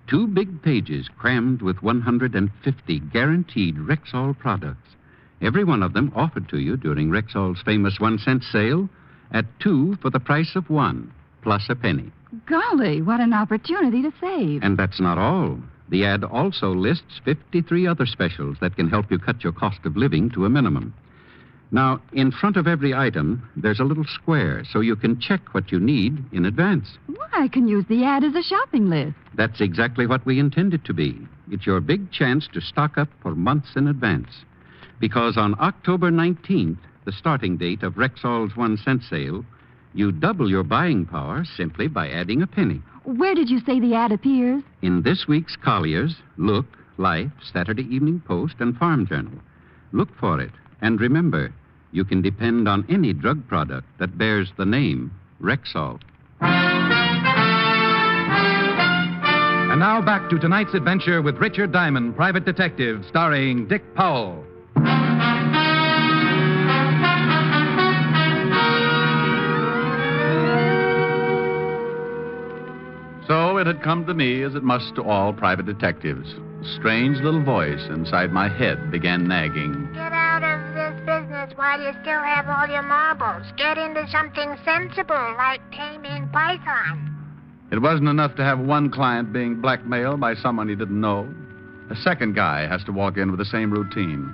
2 big pages crammed with 150 guaranteed Rexall products. Every one of them offered to you during Rexall's famous 1-cent sale at 2 for the price of 1, plus a penny. Golly, what an opportunity to save. And that's not all. The ad also lists 53 other specials that can help you cut your cost of living to a minimum. Now, in front of every item, there's a little square so you can check what you need in advance. Well, I can use the ad as a shopping list. That's exactly what we intend it to be. It's your big chance to stock up for months in advance. Because on October 19th, the starting date of Rexall's 1-cent sale, you double your buying power simply by adding a penny. Where did you say the ad appears? In this week's Collier's, Look, Life, Saturday Evening Post, and Farm Journal. Look for it. And remember, you can depend on any drug product that bears the name Rexall. And now back to tonight's adventure with Richard Diamond, Private Detective, starring Dick Powell. So it had come to me, as it must to all private detectives. A strange little voice inside my head began nagging. Get out of this business while you still have all your marbles. Get into something sensible, like taming python. It wasn't enough to have one client being blackmailed by someone he didn't know. A second guy has to walk in with the same routine.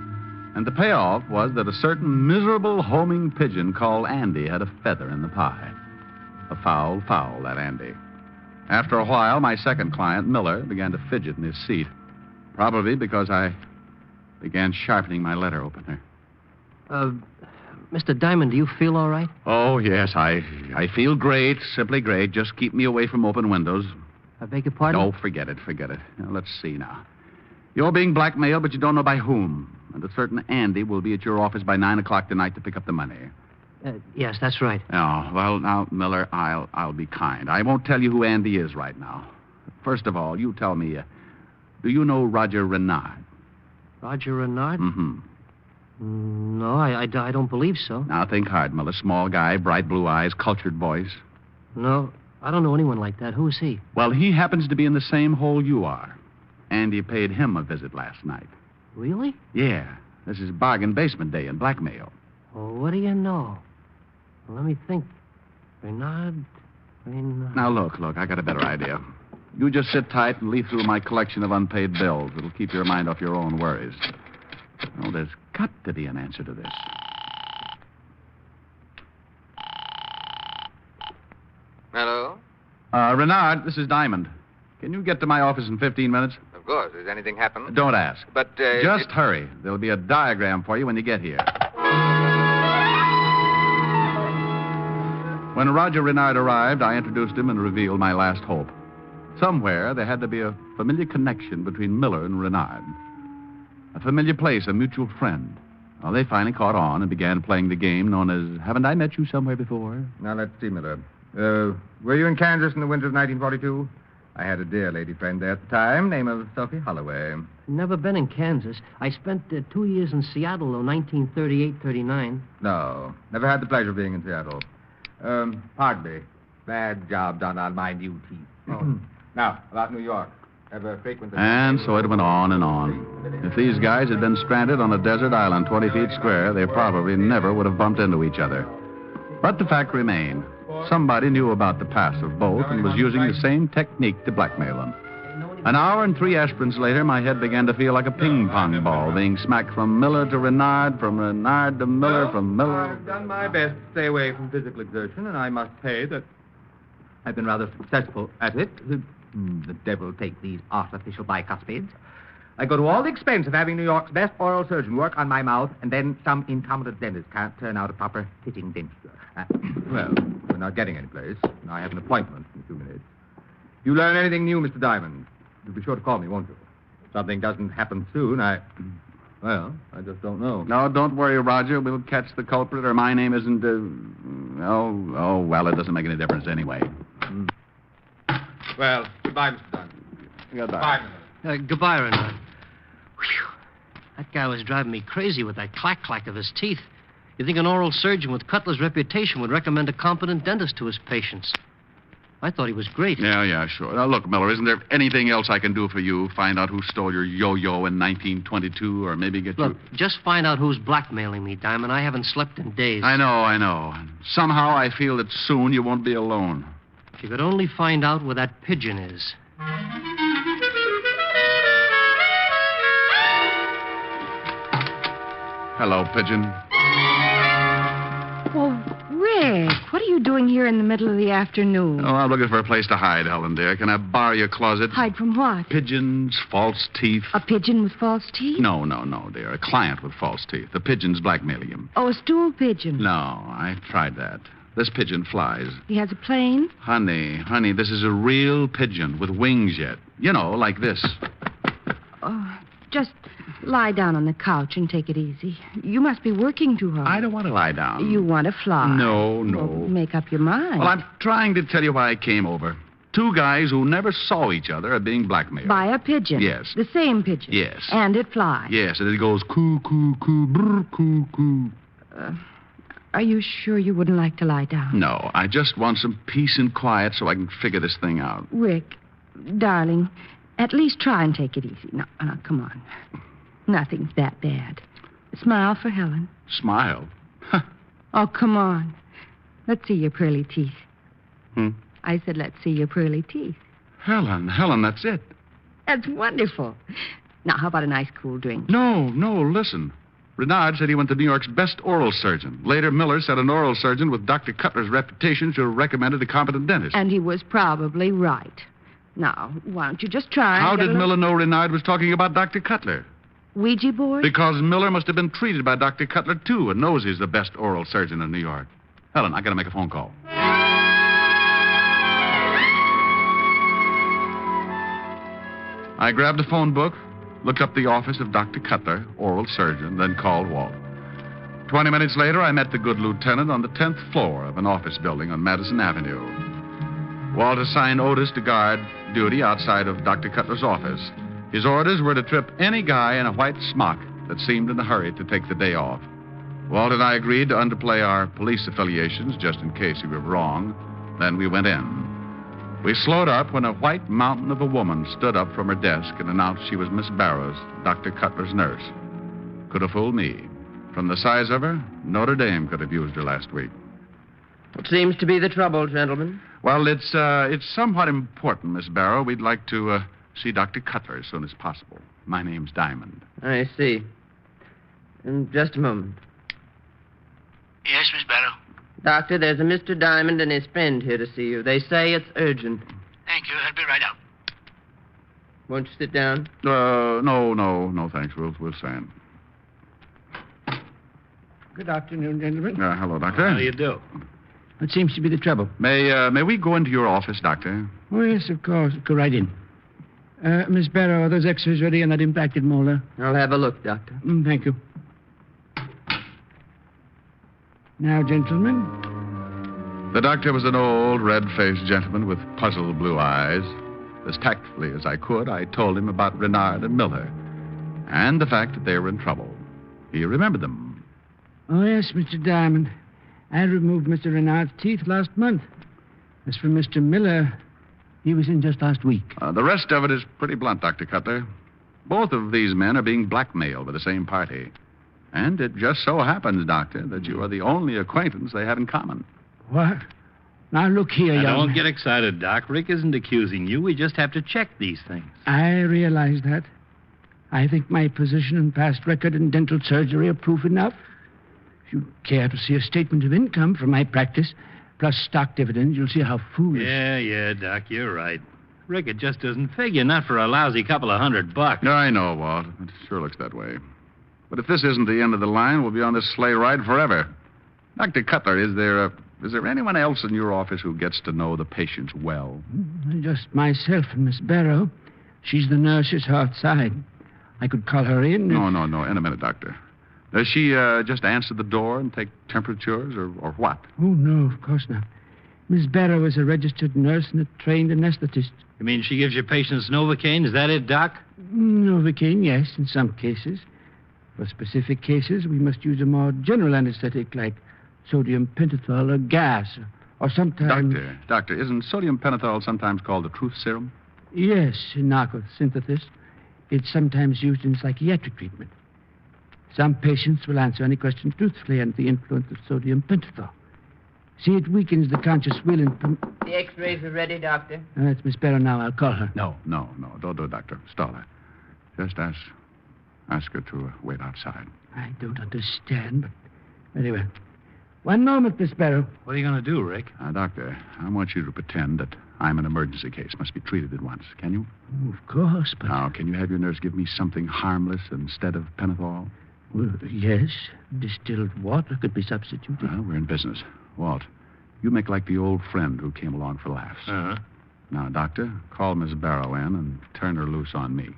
And the payoff was that a certain miserable homing pigeon called Andy had a feather in the pie. A foul, that Andy. After a while, my second client, Miller, began to fidget in his seat. Probably because I began sharpening my letter opener. Mr. Diamond, do you feel all right? Oh, yes, I feel great, simply great. Just keep me away from open windows. I beg your pardon? No, forget it. Now, let's see now. You're being blackmailed, but you don't know by whom. And a certain Andy will be at your office by 9 o'clock tonight to pick up the money. Yes, that's right. Oh, well, now, Miller, I'll be kind. I won't tell you who Andy is right now. First of all, you tell me, do you know Roger Renard? Roger Renard? Mm-hmm. No, I don't believe so. Now, think hard, Miller. Small guy, bright blue eyes, cultured voice. No, I don't know anyone like that. Who is he? Well, he happens to be in the same hole you are. Andy paid him a visit last night. Really? Yeah. This is bargain basement day in blackmail. Well, what do you know? Well, let me think. Renard. Now, look, I got a better idea. You just sit tight and leaf through my collection of unpaid bills. It'll keep your mind off your own worries. Oh, there's got to be an answer to this. Hello? Renard, this is Diamond. Can you get to my office in 15 minutes? Of course. Has anything happened? Don't ask. But, Just hurry. There'll be a diagram for you when you get here. When Roger Renard arrived, I introduced him and revealed my last hope. Somewhere, there had to be a familiar connection between Miller and Renard. A familiar place, a mutual friend. Well, they finally caught on and began playing the game known as Haven't I Met You Somewhere Before? Now, let's see, Miller. Were you in Kansas in the winter of 1942? I had a dear lady friend there at the time, name of Sophie Holloway. Never been in Kansas. I spent 2 years in Seattle, though, 1938-39. No, never had the pleasure of being in Seattle. Pardon me. Bad job done on my new teeth. Oh. Now, about New York. Ever frequented... And so it went on and on. If these guys had been stranded on a desert island 20 feet square, they probably never would have bumped into each other. But the fact remained. Somebody knew about the past of both and was using the same technique to blackmail them. An hour and 3 aspirins later, my head began to feel like a ping-pong ball, being smacked from Miller to Renard, from Renard to Miller, from Miller... I've done my best to stay away from physical exertion, and I must say that I've been rather successful at it. The devil take these artificial bicuspids. I go to all the expense of having New York's best oral surgeon work on my mouth, and then some incompetent dentist can't turn out a proper fitting denture. Well, we're not getting any place. I have an appointment in 2 minutes. If you learn anything new, Mr. Diamond, you'll be sure to call me, won't you? If something doesn't happen soon, I just don't know. No, don't worry, Roger. We'll catch the culprit, or my name isn't, well, it doesn't make any difference anyway. Well, goodbye, Mr. Diamond. Goodbye. Goodbye, Renard. Whew. That guy was driving me crazy with that clack-clack of his teeth. You think an oral surgeon with Cutler's reputation would recommend a competent dentist to his patients? I thought he was great. Yeah, sure. Now, look, Miller, isn't there anything else I can do for you? Find out who stole your yo-yo in 1922, or maybe get Look, just find out who's blackmailing me, Diamond. I haven't slept in days. I know. Somehow I feel that soon you won't be alone. If you could only find out where that pigeon is. Hello, Pigeon. Well, Rick, what are you doing here in the middle of the afternoon? Oh, I'm looking for a place to hide, Helen, dear. Can I borrow your closet? Hide from what? Pigeons, false teeth. A pigeon with false teeth? No, dear. A client with false teeth. The pigeon's blackmailing him. Oh, a stool pigeon. No, I tried that. This pigeon flies. He has a plane? Honey, this is a real pigeon with wings yet. You know, like this. Oh, just lie down on the couch and take it easy. You must be working too hard. I don't want to lie down. You want to fly. No. Well, make up your mind. Well, I'm trying to tell you why I came over. 2 guys who never saw each other are being blackmailed. By a pigeon? Yes. The same pigeon? Yes. And it flies? Yes, and it goes coo, coo, coo, brr, coo, coo. Are you sure you wouldn't like to lie down? No, I just want some peace and quiet so I can figure this thing out. Rick, darling, at least try and take it easy. Now, come on. Nothing's that bad. Smile for Helen. Smile? Oh, come on. Let's see your pearly teeth. I said, let's see your pearly teeth. Helen, that's it. That's wonderful. Now, how about a nice cool drink? No, listen. Renard said he went to New York's best oral surgeon. Later, Miller said an oral surgeon with Dr. Cutler's reputation should have recommended a competent dentist. And he was probably right. Now, why don't you just try How did Miller know Renard was talking about Dr. Cutler? Ouija board? Because Miller must have been treated by Dr. Cutler, too, and knows he's the best oral surgeon in New York. Helen, I got to make a phone call. I grabbed a phone book, looked up the office of Dr. Cutler, oral surgeon, then called Walt. 20 minutes later, I met the good lieutenant on the 10th floor of an office building on Madison Avenue. Walt assigned Otis to guard duty outside of Dr. Cutler's office. His orders were to trip any guy in a white smock that seemed in a hurry to take the day off. Walt and I agreed to underplay our police affiliations just in case he were wrong. Then we went in. We slowed up when a white mountain of a woman stood up from her desk and announced she was Miss Barrows, Dr. Cutler's nurse. Could have fooled me. From the size of her, Notre Dame could have used her last week. What seems to be the trouble, gentlemen? Well, it's somewhat important, Miss Barrow. We'd like to see Dr. Cutler as soon as possible. My name's Diamond. I see. In just a moment. Yes, Miss Barrow. Doctor, there's a Mr. Diamond and his friend here to see you. They say it's urgent. Thank you. I'll be right out. Won't you sit down? No, thanks. We'll stand. Good afternoon, gentlemen. Hello, Doctor. How do you do? What seems to be the trouble? May we go into your office, Doctor? Oh, yes, of course. Go right in. Miss Barrow, are those X-rays ready on that impacted molar? I'll have a look, Doctor. Thank you. Now, gentlemen. The doctor was an old, red-faced gentleman with puzzled blue eyes. As tactfully as I could, I told him about Renard and Miller and the fact that they were in trouble. He remembered them. Oh, yes, Mr. Diamond. I removed Mr. Renard's teeth last month. As for Mr. Miller, he was in just last week. The rest of it is pretty blunt, Dr. Cutler. Both of these men are being blackmailed by the same party. And it just so happens, Doctor, that you are the only acquaintance they have in common. What? Now, look here, young... Don't get excited, Doc. Rick isn't accusing you. We just have to check these things. I realize that. I think my position and past record in dental surgery are proof enough. If you care to see a statement of income from my practice, plus stock dividends, you'll see how foolish... Yeah, Doc, you're right. Rick, it just doesn't figure, not for a lousy couple of $100. I know, Walt. It sure looks that way. But if this isn't the end of the line, we'll be on this sleigh ride forever. Dr. Cutler, is there anyone else in your office who gets to know the patients well? Just myself and Miss Barrow. She's the nurse's outside. I could call her in. No. In a minute, Doctor. Does she just answer the door and take temperatures or what? Oh, no, of course not. Miss Barrow is a registered nurse and a trained anesthetist. You mean she gives your patients Novocaine? Is that it, Doc? Novocaine, yes, in some cases. For specific cases, we must use a more general anesthetic like sodium pentothal or gas, or sometimes... Doctor, isn't sodium pentothal sometimes called the truth serum? Yes, in narcosynthesis. It's sometimes used in psychiatric treatment. Some patients will answer any question truthfully under the influence of sodium pentothal. See, it weakens the conscious will and... The X-rays are ready, Doctor. That's Miss Barrow now. I'll call her. No. Don't do it, Doctor. Stall her. Just ask her to wait outside. I don't understand, but anyway. One moment, Miss Barrow. What are you going to do, Rick? Doctor, I want you to pretend that I'm an emergency case. Must be treated at once. Can you? Oh, of course, but... Now, can you have your nurse give me something harmless instead of pentothal? Well, yes. Distilled water could be substituted. Well, we're in business. Walt, you make like the old friend who came along for laughs. Uh-huh. Now, Doctor, call Miss Barrow in and turn her loose on me.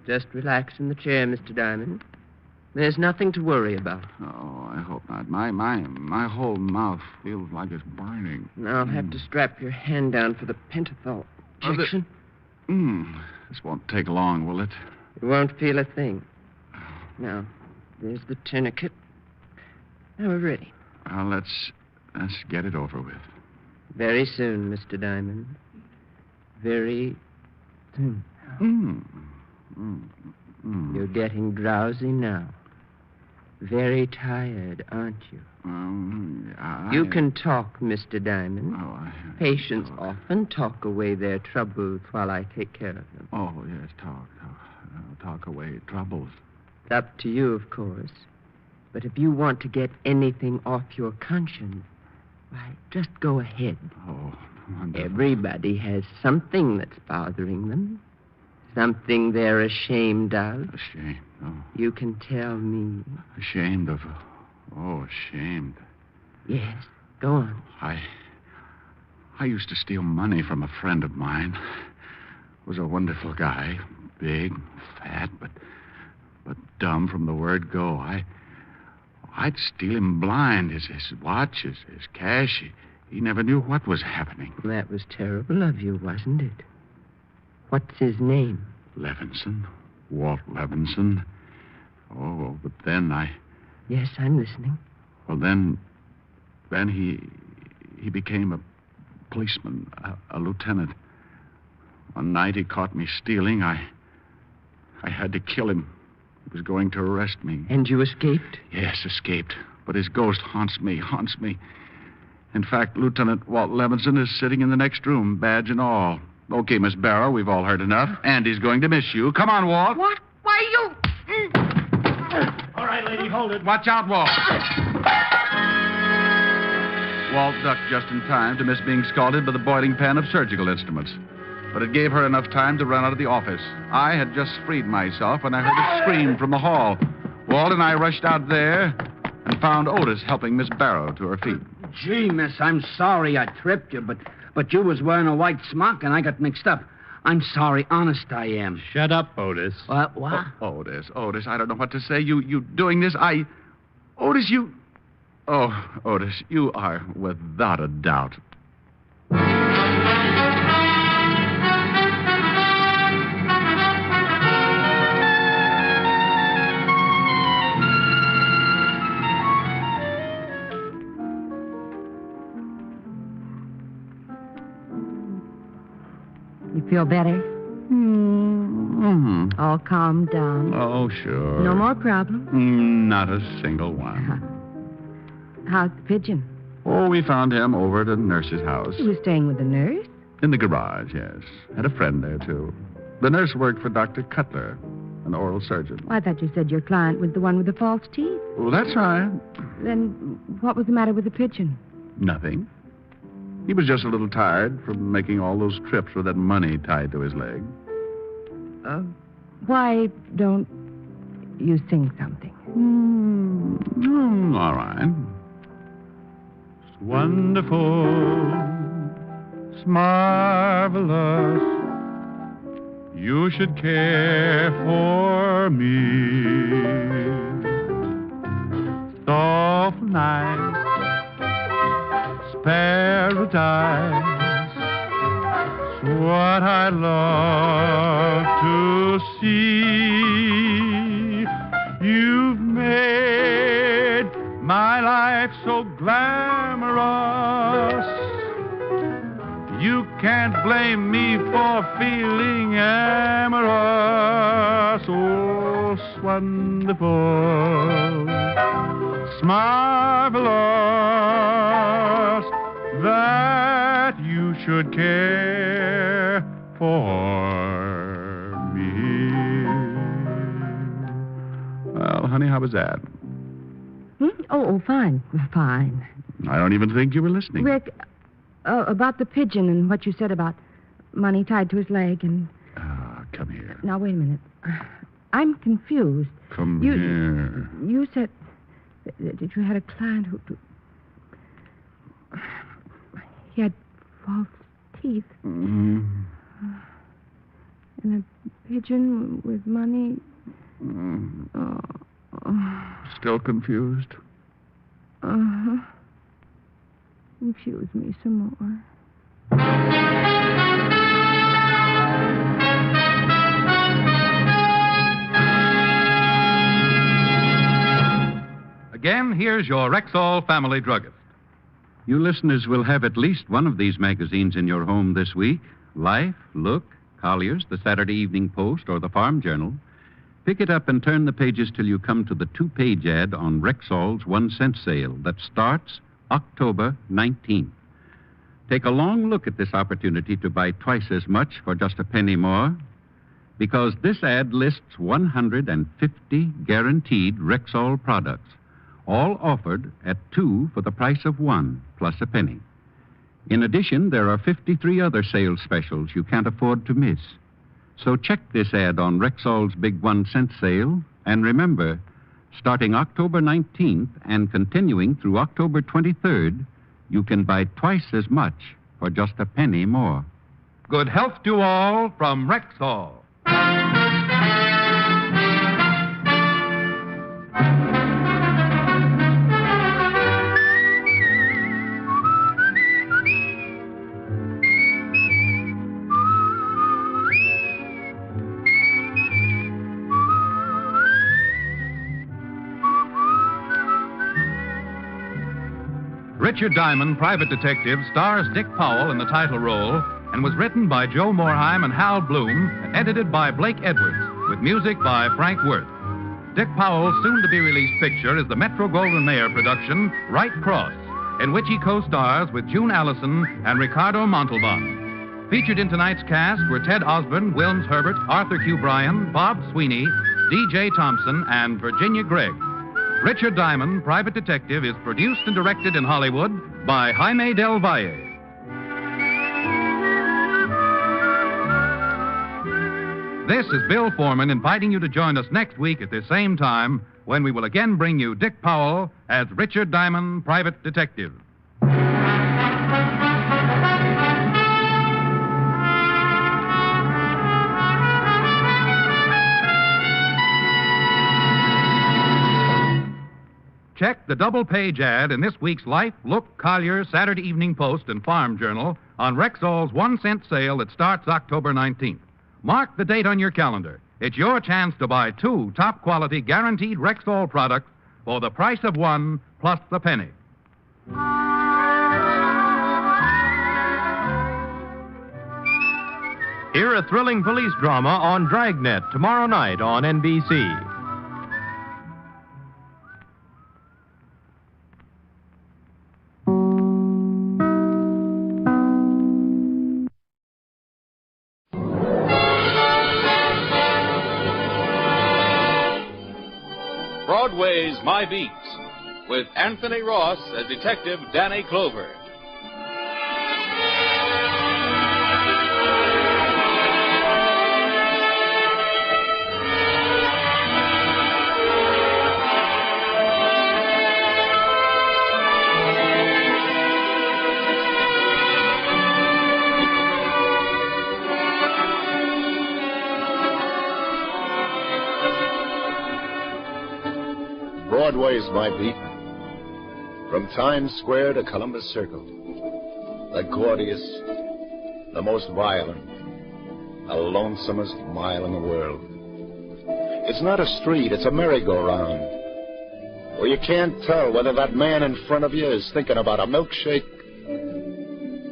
Just relax in the chair, Mr. Diamond. There's nothing to worry about. Oh, I hope not. My whole mouth feels like it's burning. Now I'll have to strap your hand down for the pentothal injection. This won't take long, will it? You won't feel a thing. Now, there's the tourniquet. Now we're ready. Well, let's get it over with. Very soon, Mr. Diamond. Very soon. You're getting drowsy now. Very tired, aren't you? You can talk, Mr. Diamond. Patients often talk away their troubles while I take care of them. Oh, yes, talk away troubles. It's up to you, of course. But if you want to get anything off your conscience, why, just go ahead. Oh, wonderful. Everybody has something that's bothering them. Something they're ashamed of. Ashamed? Oh. You can tell me. Ashamed of... ashamed. Yes, go on. I used to steal money from a friend of mine. Was a wonderful guy. Big, fat, but dumb from the word go. I'd steal him blind. His watch, his cash. He never knew what was happening. That was terrible of you, wasn't it? What's his name? Levinson. Walt Levinson. Oh, but then Yes, I'm listening. Well, then he became a policeman, a lieutenant. One night he caught me stealing. I had to kill him. He was going to arrest me. And you escaped? Yes, escaped. But his ghost haunts me. In fact, Lieutenant Walt Levinson is sitting in the next room, badge and all. Okay, Miss Barrow, we've all heard enough. Andy's going to miss you. Come on, Walt. What? Why, you... All right, lady, hold it. Watch out, Walt. Walt ducked just in time to miss being scalded by the boiling pan of surgical instruments. But it gave her enough time to run out of the office. I had just freed myself when I heard a scream from the hall. Walt and I rushed out there and found Otis helping Miss Barrow to her feet. Gee, miss, I'm sorry I tripped you, but you was wearing a white smock and I got mixed up. I'm sorry, honest I am. Shut up, Otis. What? Oh, Otis, I don't know what to say. You doing this? Otis, you... Oh, Otis, you are without a doubt. You feel better? Mm-hmm. All calmed down? Oh, sure. No more problems? Not a single one. How's the pigeon? Oh, we found him over at a nurse's house. He was staying with the nurse? In the garage, yes. Had a friend there, too. The nurse worked for Dr. Cutler, an oral surgeon. Well, I thought you said your client was the one with the false teeth. Well, that's right. Then what was the matter with the pigeon? Nothing. He was just a little tired from making all those trips with that money tied to his leg. Why don't you sing something? All right. It's wonderful. It's marvelous. You should care for me. Soft night. Paradise. It's what I love to see. You've made my life so glamorous. You can't blame me for feeling amorous. Oh, it's wonderful. It's marvelous that you should care for me. Well, honey, how was that? Oh, fine. I don't even think you were listening. Rick, about the pigeon and what you said about money tied to his leg and... Come here. Now, wait a minute. I'm confused. Come here. You said that you had a client who... He had false teeth. Mm-hmm. And a pigeon with money. Still confused? Uh-huh. Confuse me some more. Again, here's your Rexall family druggist. You listeners will have at least one of these magazines in your home this week. Life, Look, Collier's, the Saturday Evening Post, or the Farm Journal. Pick it up and turn the pages till you come to the 2-page ad on Rexall's 1-cent sale that starts October 19th. Take a long look at this opportunity to buy twice as much for just a penny more, because this ad lists 150 guaranteed Rexall products, all offered at 2 for the price of 1, plus a penny. In addition, there are 53 other sales specials you can't afford to miss. So check this ad on Rexall's big 1-cent sale, and remember, starting October 19th and continuing through October 23rd, you can buy twice as much for just a penny more. Good health to all from Rexall. Richard Diamond, Private Detective, stars Dick Powell in the title role and was written by Joe Morheim and Hal Bloom, edited by Blake Edwards, with music by Frank Worth. Dick Powell's soon-to-be-released picture is the Metro-Goldwyn-Mayer production, Right Cross, in which he co-stars with June Allison and Ricardo Montalban. Featured in tonight's cast were Ted Osborne, Wilms Herbert, Arthur Q. Bryan, Bob Sweeney, D.J. Thompson, and Virginia Gregg. Richard Diamond, Private Detective, is produced and directed in Hollywood by Jaime Del Valle. This is Bill Foreman inviting you to join us next week at the same time when we will again bring you Dick Powell as Richard Diamond, Private Detective. Check the double-page ad in this week's Life, Look, Collier, Saturday Evening Post, and Farm Journal on Rexall's 1-cent sale that starts October 19th. Mark the date on your calendar. It's your chance to buy 2 top-quality guaranteed Rexall products for the price of 1 plus the penny. Hear a thrilling police drama on Dragnet tomorrow night on NBC. Broadway's My Beats, with Anthony Ross as Detective Danny Clover. Broadway's My Beat. From Times Square to Columbus Circle. The gaudiest, the most violent, the lonesomest mile in the world. It's not a street, it's a merry-go-round, where you can't tell whether that man in front of you is thinking about a milkshake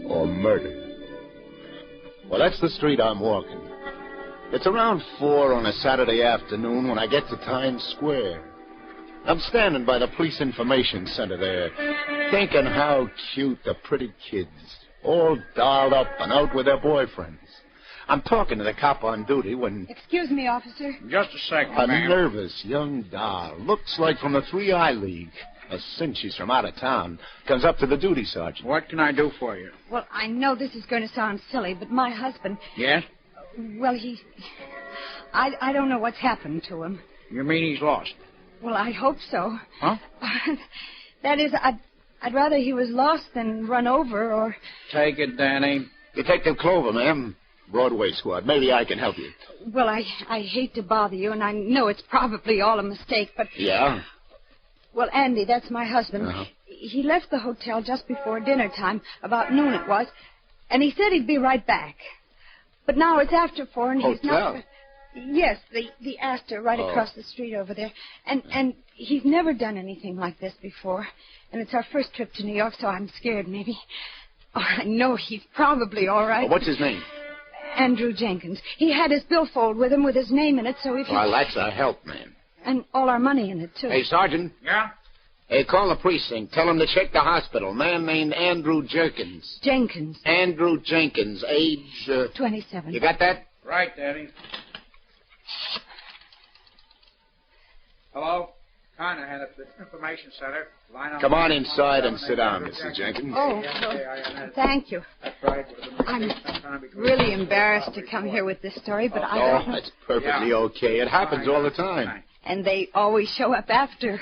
or murder. Well, that's the street I'm walking. It's around 4 on a Saturday afternoon when I get to Times Square. I'm standing by the police information center there, thinking how cute the pretty kids, all dolled up and out with their boyfriends. I'm talking to the cop on duty when... Excuse me, officer. Just a second, a nervous young doll, looks like from the 3-Eye League. Since she's from out of town, comes up to the duty sergeant. What can I do for you? Well, I know this is going to sound silly, but my husband... Yes? Well, I don't know what's happened to him. You mean he's lost? Well, I hope so. Huh? That is, I'd rather he was lost than run over or... Take it, Danny. Detective Clover, ma'am. Broadway squad. Maybe I can help you. Well, I hate to bother you, and I know it's probably all a mistake, but... Yeah? Well, Andy, that's my husband. Uh-huh. He left the hotel just before dinner time, about noon it was, and he said he'd be right back. But now it's after 4, and he's not... Yes, the Astor right across the street over there. And he's never done anything like this before. And it's our first trip to New York, so I'm scared, maybe. Oh, I know he's probably all right. What's his name? Andrew Jenkins. He had his billfold with him with his name in it, so if Well, that's a help, man. And all our money in it, too. Hey, Sergeant. Yeah? Hey, call the precinct. Tell him to check the hospital. Man named Andrew Jenkins. Jenkins. Andrew Jenkins, age... 27. You got that? Right, Daddy. Hello? Connor had at the information center. Come on inside and sit down, Mrs. Jenkins. Oh, thank you. I'm really embarrassed to come here with this story, but I don't know. That's perfectly okay. It happens all the time. And they always show up after,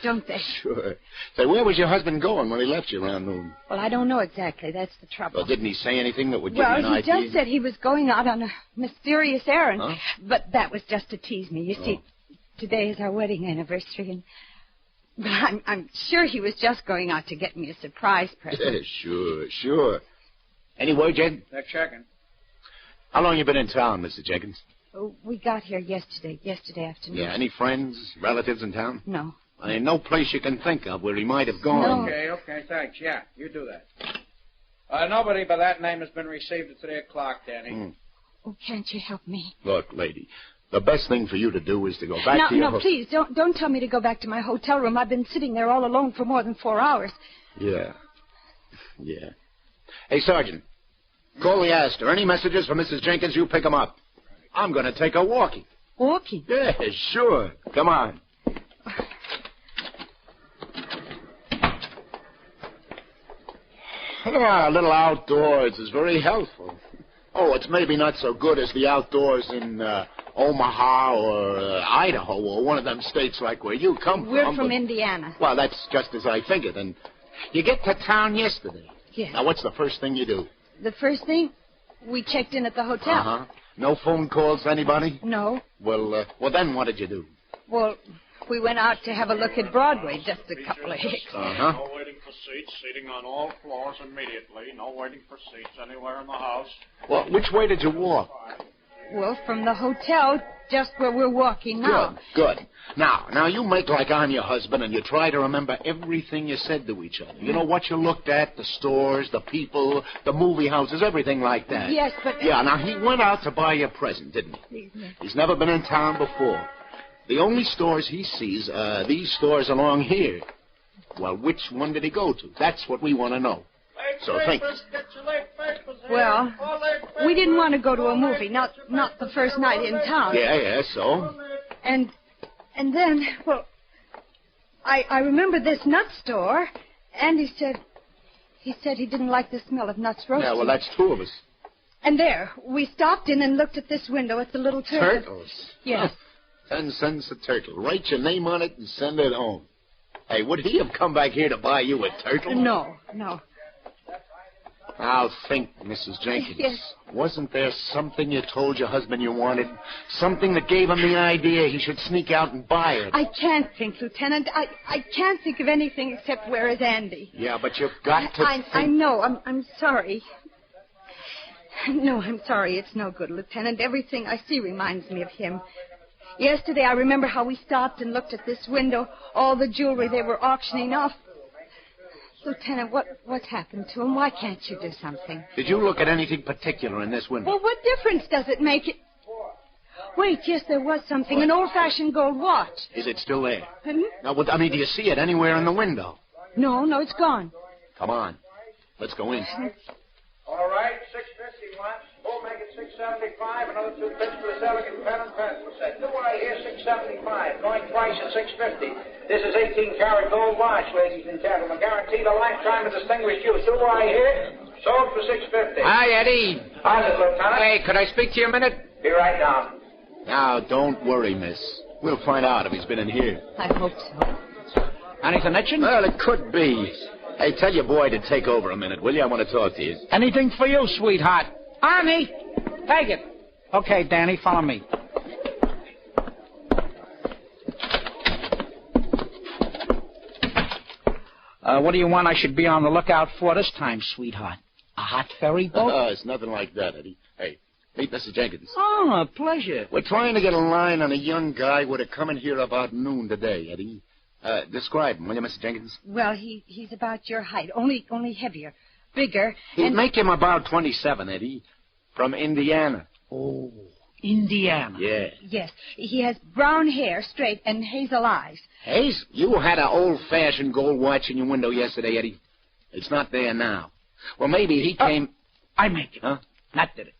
don't they? Sure. Say, where was your husband going when he left you around noon? Well, I don't know exactly. That's the trouble. Well, didn't he say anything that would give you an idea? Well, he just said he was going out on a mysterious errand. Huh? But that was just to tease me. You see, today is our wedding anniversary, and but I'm sure he was just going out to get me a surprise present. Yeah, sure. Any word, Jen? They're checking. How long you been in town, Mr. Jenkins? Oh, we got here yesterday afternoon. Yeah, any friends, relatives in town? No. Ain't no place you can think of where he might have gone. Okay, thanks. Yeah, you do that. Nobody by that name has been received at 3 o'clock, Danny. Oh, can't you help me? Look, lady, the best thing for you to do is to go back to your... No, please, don't tell me to go back to my hotel room. I've been sitting there all alone for more than 4 hours. Yeah. Hey, Sergeant, call the Astor. Any messages for Mrs. Jenkins, you pick them up. I'm going to take her walking. Walking? Yeah, sure. Come on. A little outdoors is very helpful. Oh, it's maybe not so good as the outdoors in Omaha or Idaho or one of them states like where you come from. We're from Indiana. Well, that's just as I figured. And you get to town yesterday. Yes. Now, what's the first thing you do? The first thing? We checked in at the hotel. Uh-huh. No phone calls to anybody? No. Well, then what did you do? Well, we went out to have a look at Broadway, just a couple of hicks. Uh-huh. No waiting for seats, seating on all floors immediately. No waiting for seats anywhere in the house. Well, which way did you walk? Well, from the hotel, just where we're walking now. Good. Now, you make like I'm your husband, and you try to remember everything you said to each other. You know what you looked at, the stores, the people, the movie houses, everything like that. Yes, but... Yeah, now, he went out to buy you a present, didn't he? He's never been in town before. The only stores he sees are these stores along here. Well, which one did he go to? That's what we want to know. So think. Well, we didn't want to go to a movie, not the first night in town. Yeah, so? And then, well, I remember this nut store, and he said he didn't like the smell of nuts roasting. Yeah, well, that's two of us. And there, we stopped in and looked at this window at the little turtle. Turtles? Yes. 10 cents a turtle. Write your name on it and send it home. Hey, would he have come back here to buy you a turtle? No. Now think, Mrs. Jenkins. Yes. Wasn't there something you told your husband you wanted? Something that gave him the idea he should sneak out and buy it? I can't think, Lieutenant. I can't think of anything except where is Andy. Yeah, but you've got to think... I know. I'm sorry. No, I'm sorry. It's no good, Lieutenant. Everything I see reminds me of him. Yesterday, I remember how we stopped and looked at this window, all the jewelry they were auctioning off. Lieutenant, what's happened to him? Why can't you do something? Did you look at anything particular in this window? Well, what difference does it make? Wait, yes, there was something. An old-fashioned gold watch. Is it still there? Hmm? Now, do you see it anywhere in the window? No, it's gone. Come on. Let's go in. All right, $6.50 once. We'll make it $6.75. Another 2 bits for the delegate pen and pencil set. Do I hear $6.75? Going twice at $6.50. This is 18-karat gold watch, ladies and gentlemen. Guaranteed a lifetime of distinguished use. Do I hear? Sold for $6.50. Hi, Eddie. How's it, Lieutenant? Hey, could I speak to you a minute? Be right down. Now, don't worry, miss. We'll find out if he's been in here. I hope so. Anything itching? Well, it could be. Hey, tell your boy to take over a minute, will you? I want to talk to you. Anything for you, sweetheart. Arnie, take it. Okay, Danny, follow me. What do you want I should be on the lookout for this time, sweetheart? A hot ferry boat? It's nothing like that, Eddie. Hey, meet Mrs. Jenkins. Oh, a pleasure. We're trying to get a line on a young guy who to come in here about noon today, Eddie. Describe him, will you, Mrs. Jenkins? Well, he's about your height, only heavier, bigger. He'd make him about 27, Eddie. From Indiana. Oh, Indiana. Yeah. Yes, he has brown hair, straight, and hazel eyes. Hazel? You had an old-fashioned gold watch in your window yesterday, Eddie. It's not there now. Well, maybe he came... I make him. Huh? That did it.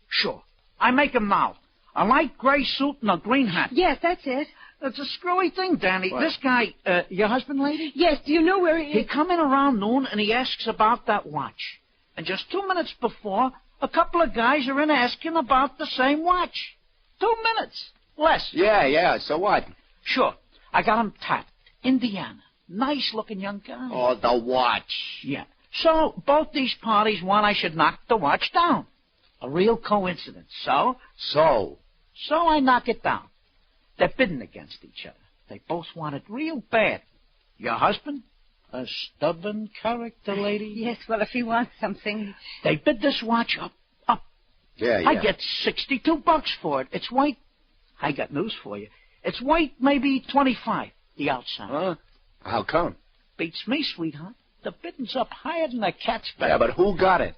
Sure. I make him now. A light gray suit and a green hat. Yes, that's it. It's a screwy thing, Danny. What? This guy, your husband, lady? Yes, do you know where he is? He come in around noon and he asks about that watch. And just 2 minutes before, a couple of guys are in asking about the same watch. 2 minutes. Less. Yeah, so what? Sure. I got him tapped. Indiana. Nice-looking young guy. Oh, the watch. Yeah. So, both these parties want I should knock the watch down. A real coincidence. So? So I knock it down. They're bidding against each other. They both want it real bad. Your husband? A stubborn character, lady. Yes, well, if he wants something... They bid this watch up. Yeah. I get $62 for it. It's white. I got news for you. It's white, maybe 25. The outside. Huh? How come? Beats me, sweetheart. The bidding's up higher than a cat's back. Yeah, but who got it?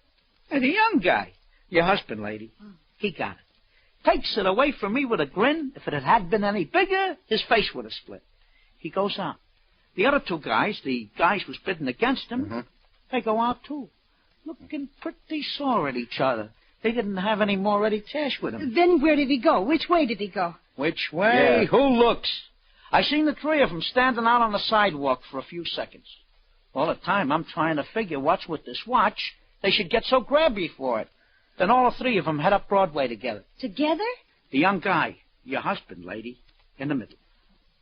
And the young guy. Your husband, lady. He got it. Takes it away from me with a grin. If it had been any bigger, his face would have split. He goes out. The other two guys, the guys who's bidding against him, they go out too. Looking pretty sore at each other. They didn't have any more ready cash with them. Then where did he go? Which way did he go? Which way? Yeah. Who looks? I seen the three of them standing out on the sidewalk for a few seconds. All the time I'm trying to figure what's with this watch. They should get so grabby for it. Then all the three of them head up Broadway together. Together? The young guy, your husband, lady, in the middle.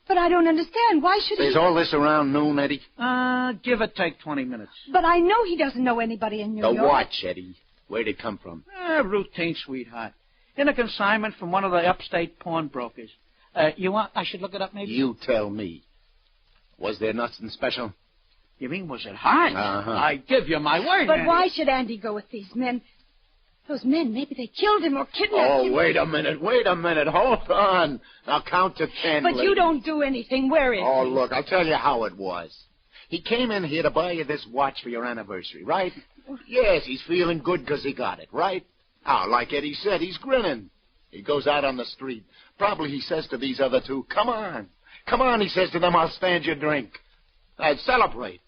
But I don't understand. Why should Is all this around noon, Eddie? Give or take 20 minutes. But I know he doesn't know anybody in New York. The watch, Eddie. Where'd it come from? Routine, sweetheart. In a consignment from one of the upstate pawnbrokers. You want I should look it up, maybe? You tell me. Was there nothing special? You mean, was it hot? I give you my word. But why should Andy go with these men? Those men, maybe they killed him or kidnapped him. Oh, wait a minute. Hold on. I'll count to 10. But you don't do anything. Where is he? Oh, look, I'll tell you how it was. He came in here to buy you this watch for your anniversary, right? Yes, he's feeling good because he got it, right? Now, like Eddie said, he's grinning. He goes out on the street. Probably he says to these other two, come on. Come on, he says to them, I'll stand your drink. I'd celebrate.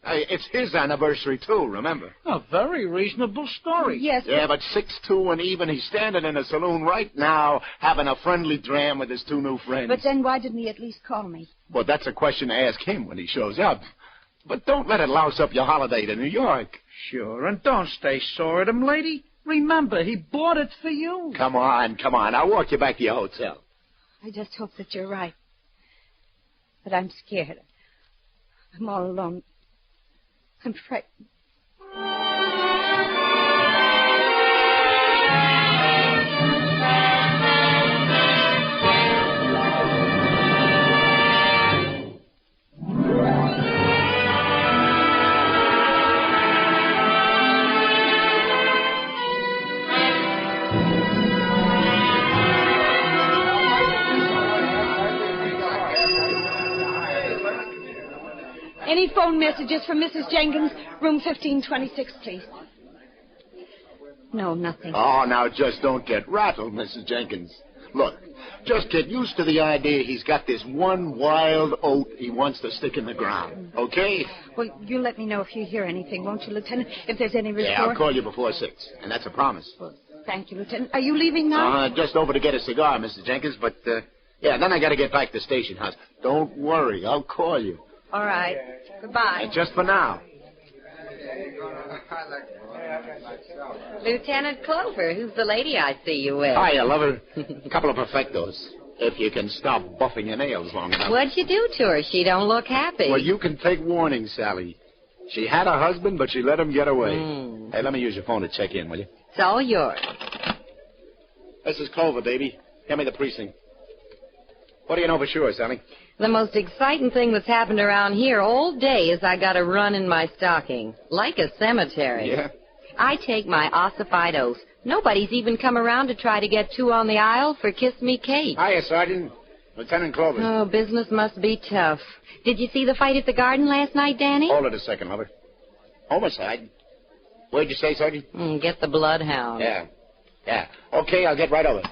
It's his anniversary, too, remember? A very reasonable story. Yes. Yeah, but 6'2" and even, he's standing in a saloon right now having a friendly dram with his two new friends. But then why didn't he at least call me? Well, that's a question to ask him when he shows up. But don't let it louse up your holiday to New York. Sure, and don't stay sore at him, lady. Remember, he bought it for you. Come on. I'll walk you back to your hotel. I just hope that you're right. But I'm scared. I'm all alone. I'm frightened. Any phone messages from Mrs. Jenkins, room 1526, please? No, nothing. Oh, now just don't get rattled, Mrs. Jenkins. Look, just get used to the idea he's got this one wild oat he wants to stick in the ground, okay? Well, you'll let me know if you hear anything, won't you, Lieutenant? If there's any report. Yeah, I'll call you before 6, and that's a promise. Well, thank you, Lieutenant. Are you leaving now? Just over to get a cigar, Mrs. Jenkins, but, yeah, then I got to get back to station house. Don't worry, I'll call you. All right. Goodbye. And just for now. Lieutenant Clover, who's the lady I see you with? Hiya, lover. A couple of perfectos. If you can stop buffing your nails long enough. What'd you do to her? She don't look happy. Well, you can take warning, Sally. She had a husband, but she let him get away. Hey, let me use your phone to check in, will you? It's all yours. This is Clover, baby. Get me the precinct. What do you know for sure, Sally? The most exciting thing that's happened around here all day is I got a run in my stocking. Like a cemetery. Yeah? I take my ossified oath. Nobody's even come around to try to get two on the aisle for Kiss Me Kate. Hiya, Sergeant. Lieutenant Clover. Oh, business must be tough. Did you see the fight at the garden last night, Danny? Hold it a second, lover. Homicide? What'd you say, Sergeant? Get the bloodhound. Yeah. Okay, I'll get right over.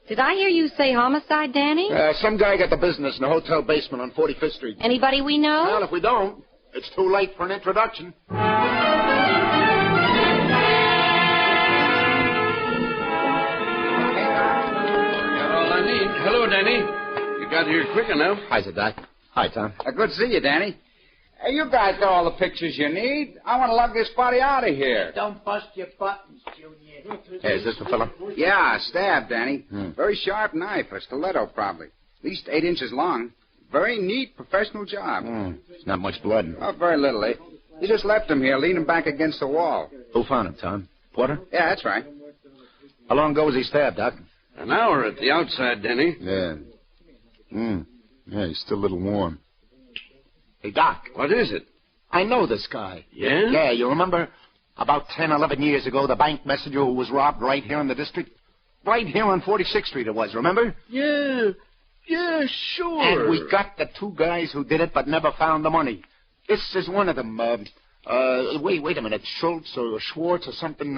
Did I hear you say homicide, Danny? Some guy got the business in a hotel basement on 45th Street. Anybody we know? Well, if we don't, it's too late for an introduction. Hello, Danny. You got here quick enough. Hi, Doc. Hi, Tom. Good to see you, Danny. Hey, you guys got all the pictures you need. I want to lug this body out of here. Don't bust your buttons, Junior. Hey, is this the fella? Yeah, stab, Danny. Very sharp knife, a stiletto probably. At least 8 inches long. Very neat, professional job. There's not much blood. Oh, very little, eh? You just left him here, leaning back against the wall. Who found him, Tom? Porter? Yeah, that's right. How long ago was he stabbed, Doc? An hour at the outside, Danny. Yeah. Yeah, he's still a little warm. Hey, Doc. What is it? I know this guy. Yeah? Yeah, you remember? About 10, 11 years ago, the bank messenger who was robbed right here in the district? Right here on 46th Street it was, remember? Yeah. Yeah, sure. And we got the two guys who did it but never found the money. This is one of them. Wait a minute. Schultz or Schwartz or something.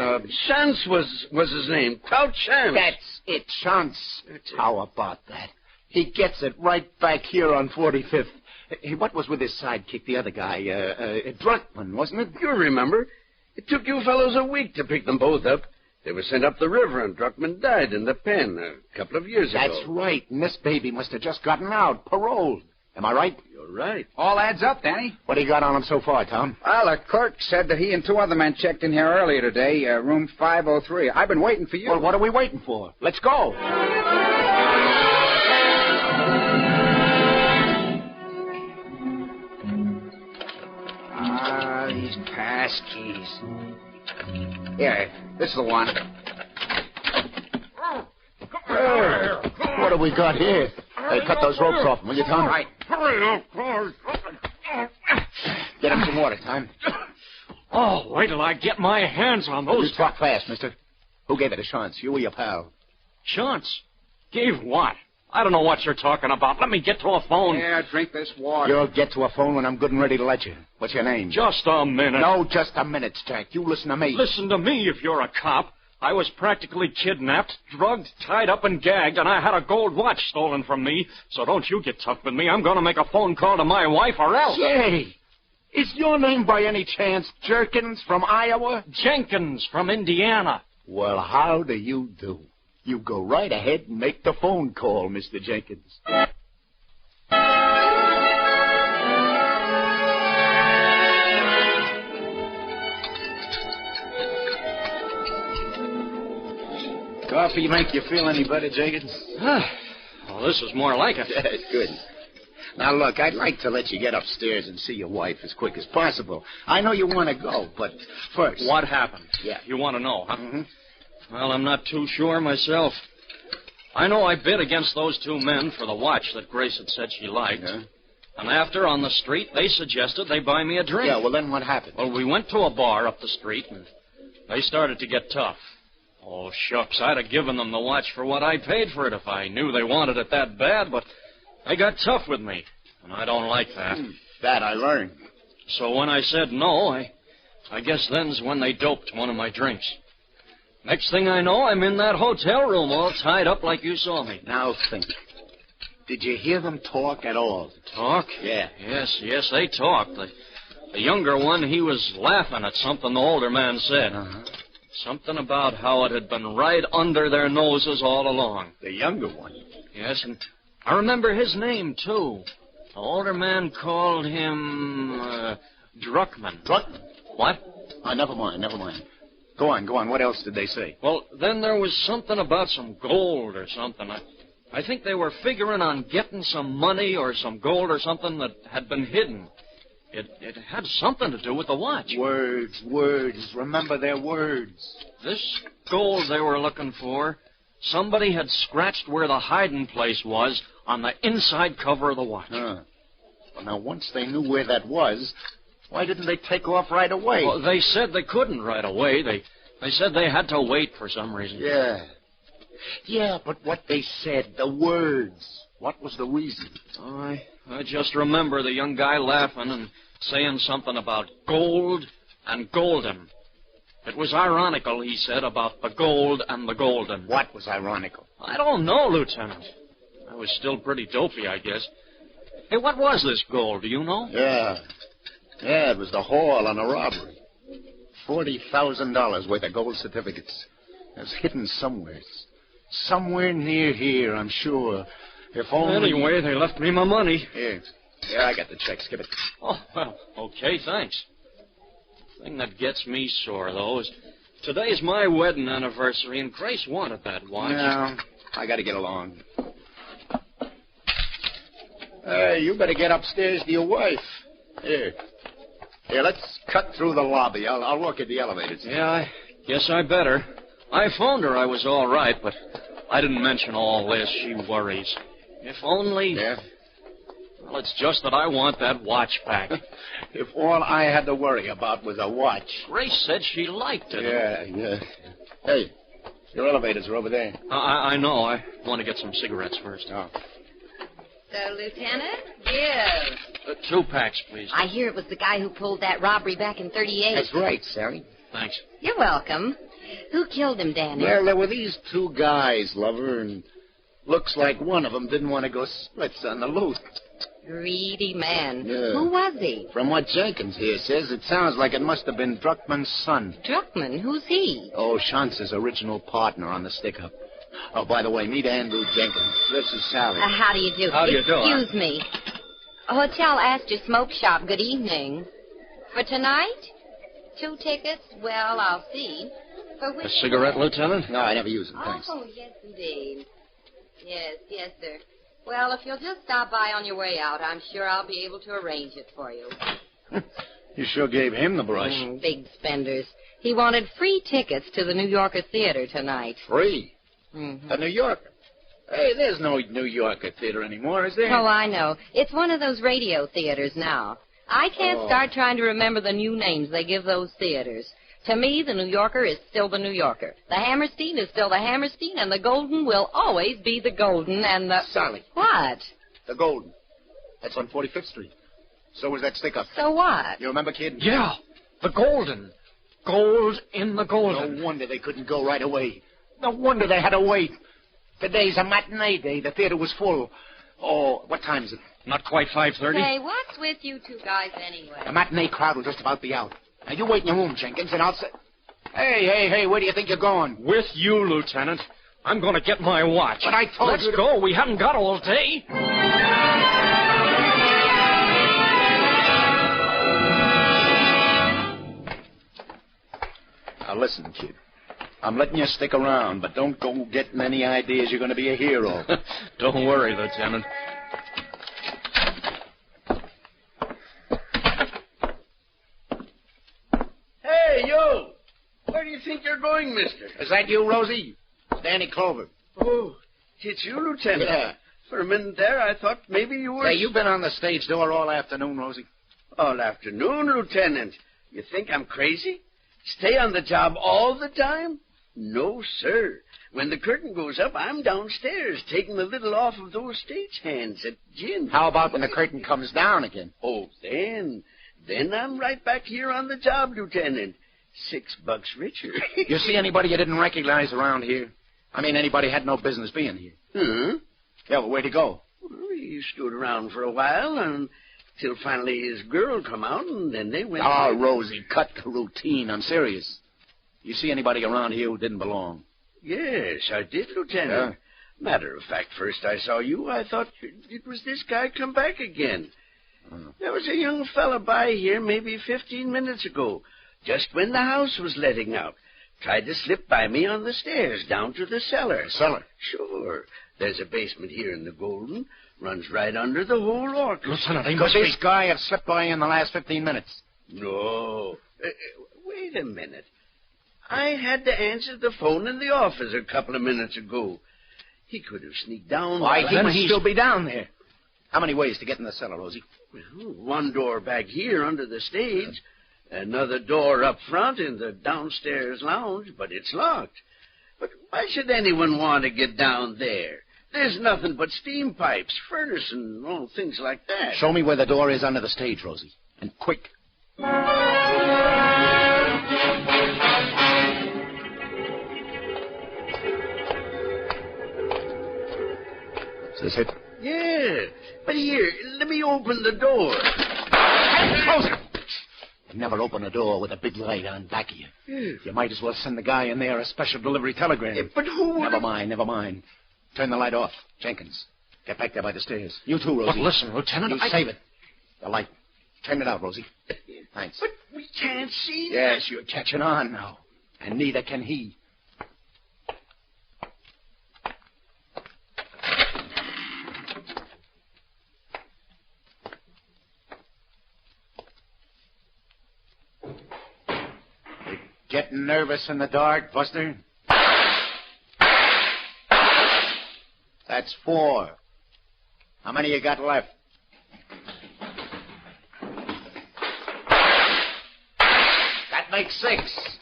Chance was his name. Kraut Chance. That's it, Chance. How about that? He gets it right back here on 45th. Hey, what was with his sidekick, the other guy? Druckman, wasn't it? You remember. It took you fellows a week to pick them both up. They were sent up the river, and Druckman died in the pen a couple of years ago. That's right. And this baby must have just gotten out, paroled. Am I right? You're right. All adds up, Danny. What do you got on him so far, Tom? Well, the clerk said that he and two other men checked in here earlier today, room 503. I've been waiting for you. Well, what are we waiting for? Let's go. These pass keys. Here, this is the one. What have we got here? Hey, cut those ropes off, will you, Tom? Right. Get him some water, Tom. Oh, wait till I get my hands on those. You talk fast, mister. Who gave it a chance, you or your pal? Chance? Gave what? I don't know what you're talking about. Let me get to a phone. Yeah, drink this water. You'll get to a phone when I'm good and ready to let you. What's your name? Just a minute. No, just a minute, Jack. You listen to me. Listen to me if you're a cop. I was practically kidnapped, drugged, tied up, and gagged, and I had a gold watch stolen from me. So don't you get tough with me. I'm going to make a phone call to my wife or else. Say, is your name by any chance Jerkins from Iowa? Jenkins from Indiana. Well, how do you do? You go right ahead and make the phone call, Mr. Jenkins. Coffee make you feel any better, Jenkins? Well, this is more like it. That's good. Now, look, I'd like to let you get upstairs and see your wife as quick as possible. I know you want to go, but first... What happened? Yeah. You want to know, huh? Mm-hmm. Well, I'm not too sure myself. I know I bid against those two men for the watch that Grace had said she liked. Yeah. And after, on the street, they suggested they buy me a drink. Yeah, well, then what happened? Well, we went to a bar up the street, and they started to get tough. Oh, shucks, I'd have given them the watch for what I paid for it if I knew they wanted it that bad, but they got tough with me, and I don't like that. That I learned. So when I said no, I guess then's when they doped one of my drinks. Next thing I know, I'm in that hotel room all tied up like you saw me. Now think. Did you hear them talk at all? Talk? Yeah. Yes, they talked. The younger one, he was laughing at something the older man said. Uh-huh. Something about how it had been right under their noses all along. The younger one? Yes, and I remember his name, too. The older man called him, Druckman. Druckman? What? Never mind. Go on. What else did they say? Well, then there was something about some gold or something. I think they were figuring on getting some money or some gold or something that had been hidden. It had something to do with the watch. Words. Remember their words. This gold they were looking for, somebody had scratched where the hiding place was on the inside cover of the watch. Well, now, once they knew where that was, why didn't they take off right away? Well, they said they couldn't right away. They said they had to wait for some reason. Yeah, but what they said, the words, what was the reason? I just remember the young guy laughing and saying something about gold and golden. It was ironical, he said, about the gold and the golden. What was ironical? I don't know, Lieutenant. I was still pretty dopey, I guess. Hey, what was this gold, do you know? Yeah, it was the haul on a robbery. $40,000 worth of gold certificates. It was hidden somewhere. Somewhere near here, I'm sure. If only... Anyway, they left me my money. Here. Yeah, I got the checks. Give it. Oh, well, okay, thanks. The thing that gets me sore, though, is today's my wedding anniversary, and Grace wanted that watch. Yeah, I got to get along. You better get upstairs to your wife. Here, let's cut through the lobby. I'll look at the elevators. Yeah, I guess I better. I phoned her I was all right, but I didn't mention all this. She worries. If only... Yeah? Well, it's just that I want that watch back. If all I had to worry about was a watch. Grace said she liked it. Yeah. Hey, your elevators are over there. I know. I want to get some cigarettes first. Oh. So, Lieutenant, give. 2 packs, please. I hear it was the guy who pulled that robbery back in 38. That's right, Sally. Thanks. You're welcome. Who killed him, Danny? Well, there were these 2 guys, lover, and looks like one of them didn't want to go splits on the loot. Greedy man. Yeah. Who was he? From what Jenkins here says, it sounds like it must have been Druckman's son. Druckman? Who's he? Oh, Chance's original partner on the stick-up. Oh, by the way, meet Andrew Jenkins. This is Sally. How do you do? How do you do? Excuse me. Hotel Astor Smoke Shop, good evening. For tonight? 2 tickets? Well, I'll see. For which... A cigarette, Lieutenant? No, I never use them, thanks. Oh, yes, indeed. Yes, sir. Well, if you'll just stop by on your way out, I'm sure I'll be able to arrange it for you. You sure gave him the brush. Big spenders. He wanted free tickets to the New Yorker Theater tonight. Free? Mm-hmm. The New Yorker? Hey, there's no New Yorker Theater anymore, is there? Oh, I know. It's one of those radio theaters now. I can't start trying to remember the new names they give those theaters. To me, the New Yorker is still the New Yorker. The Hammerstein is still the Hammerstein, and the Golden will always be the Golden, and the... Sally. What? The Golden. That's on 45th Street. So was that stick-up. So what? You remember, kid? Yeah, the Golden. Gold in the Golden. No wonder they couldn't go right away. No wonder they had to wait. Today's a matinee day. The theater was full. Oh, what time is it? Not quite 5:30. Say, what's with you 2 guys anyway? The matinee crowd will just about be out. Now, you wait in your room, Jenkins, and I'll say... Hey, where do you think you're going? With you, Lieutenant. I'm going to get my watch. But I told Let's you to... go. We haven't got all day. Now, listen, kid. I'm letting you stick around, but don't go getting any ideas you're going to be a hero. Don't worry, Lieutenant. Hey, you! Where do you think you're going, mister? Is that you, Rosie? It's Danny Clover. Oh, it's you, Lieutenant. Yeah. For a minute there, I thought maybe you were... Hey, you've been on the stage door all afternoon, Rosie. All afternoon, Lieutenant. You think I'm crazy? Stay on the job all the time? No, sir. When the curtain goes up, I'm downstairs taking a little off of those stagehands at gin. How about when the curtain comes down again? Oh, then I'm right back here on the job, Lieutenant. $6 richer. You see anybody you didn't recognize around here? I mean, anybody had no business being here. Huh? Yeah, well, where'd he go? Well, he stood around for a while until finally his girl come out, and then they went... Oh, Rosie, cut the routine. I'm serious. You see anybody around here who didn't belong? Yes, I did, Lieutenant. Yeah? Matter of fact, first I saw you, I thought it was this guy come back again. There was a young fella by here maybe 15 minutes ago, just when the house was letting out. Tried to slip by me on the stairs down to the cellar. Cellar? Sure. There's a basement here in the Golden. Runs right under the whole orchestra. Lieutenant, because this guy had slipped by in the last 15 minutes. No. Wait a minute. I had to answer the phone in the office a couple of minutes ago. He could have sneaked down... Why, he must still be down there. How many ways to get in the cellar, Rosie? Well, one door back here under the stage. Another door up front in the downstairs lounge, but it's locked. But why should anyone want to get down there? There's nothing but steam pipes, furnace, and all things like that. Show me where the door is under the stage, Rosie. And quick. Is this it? Yeah. But here, let me open the door. Close it! Never open a door with a big light on back of you. You might as well send the guy in there a special delivery telegram. But who... Never mind. Turn the light off. Jenkins, get back there by the stairs. You too, Rosie. But listen, Lieutenant, You save it. The light. Turn it out, Rosie. Thanks. But we can't see... Yes, you're catching on now. And neither can he. Getting nervous in the dark, Buster? That's 4. How many you got left? That makes 6.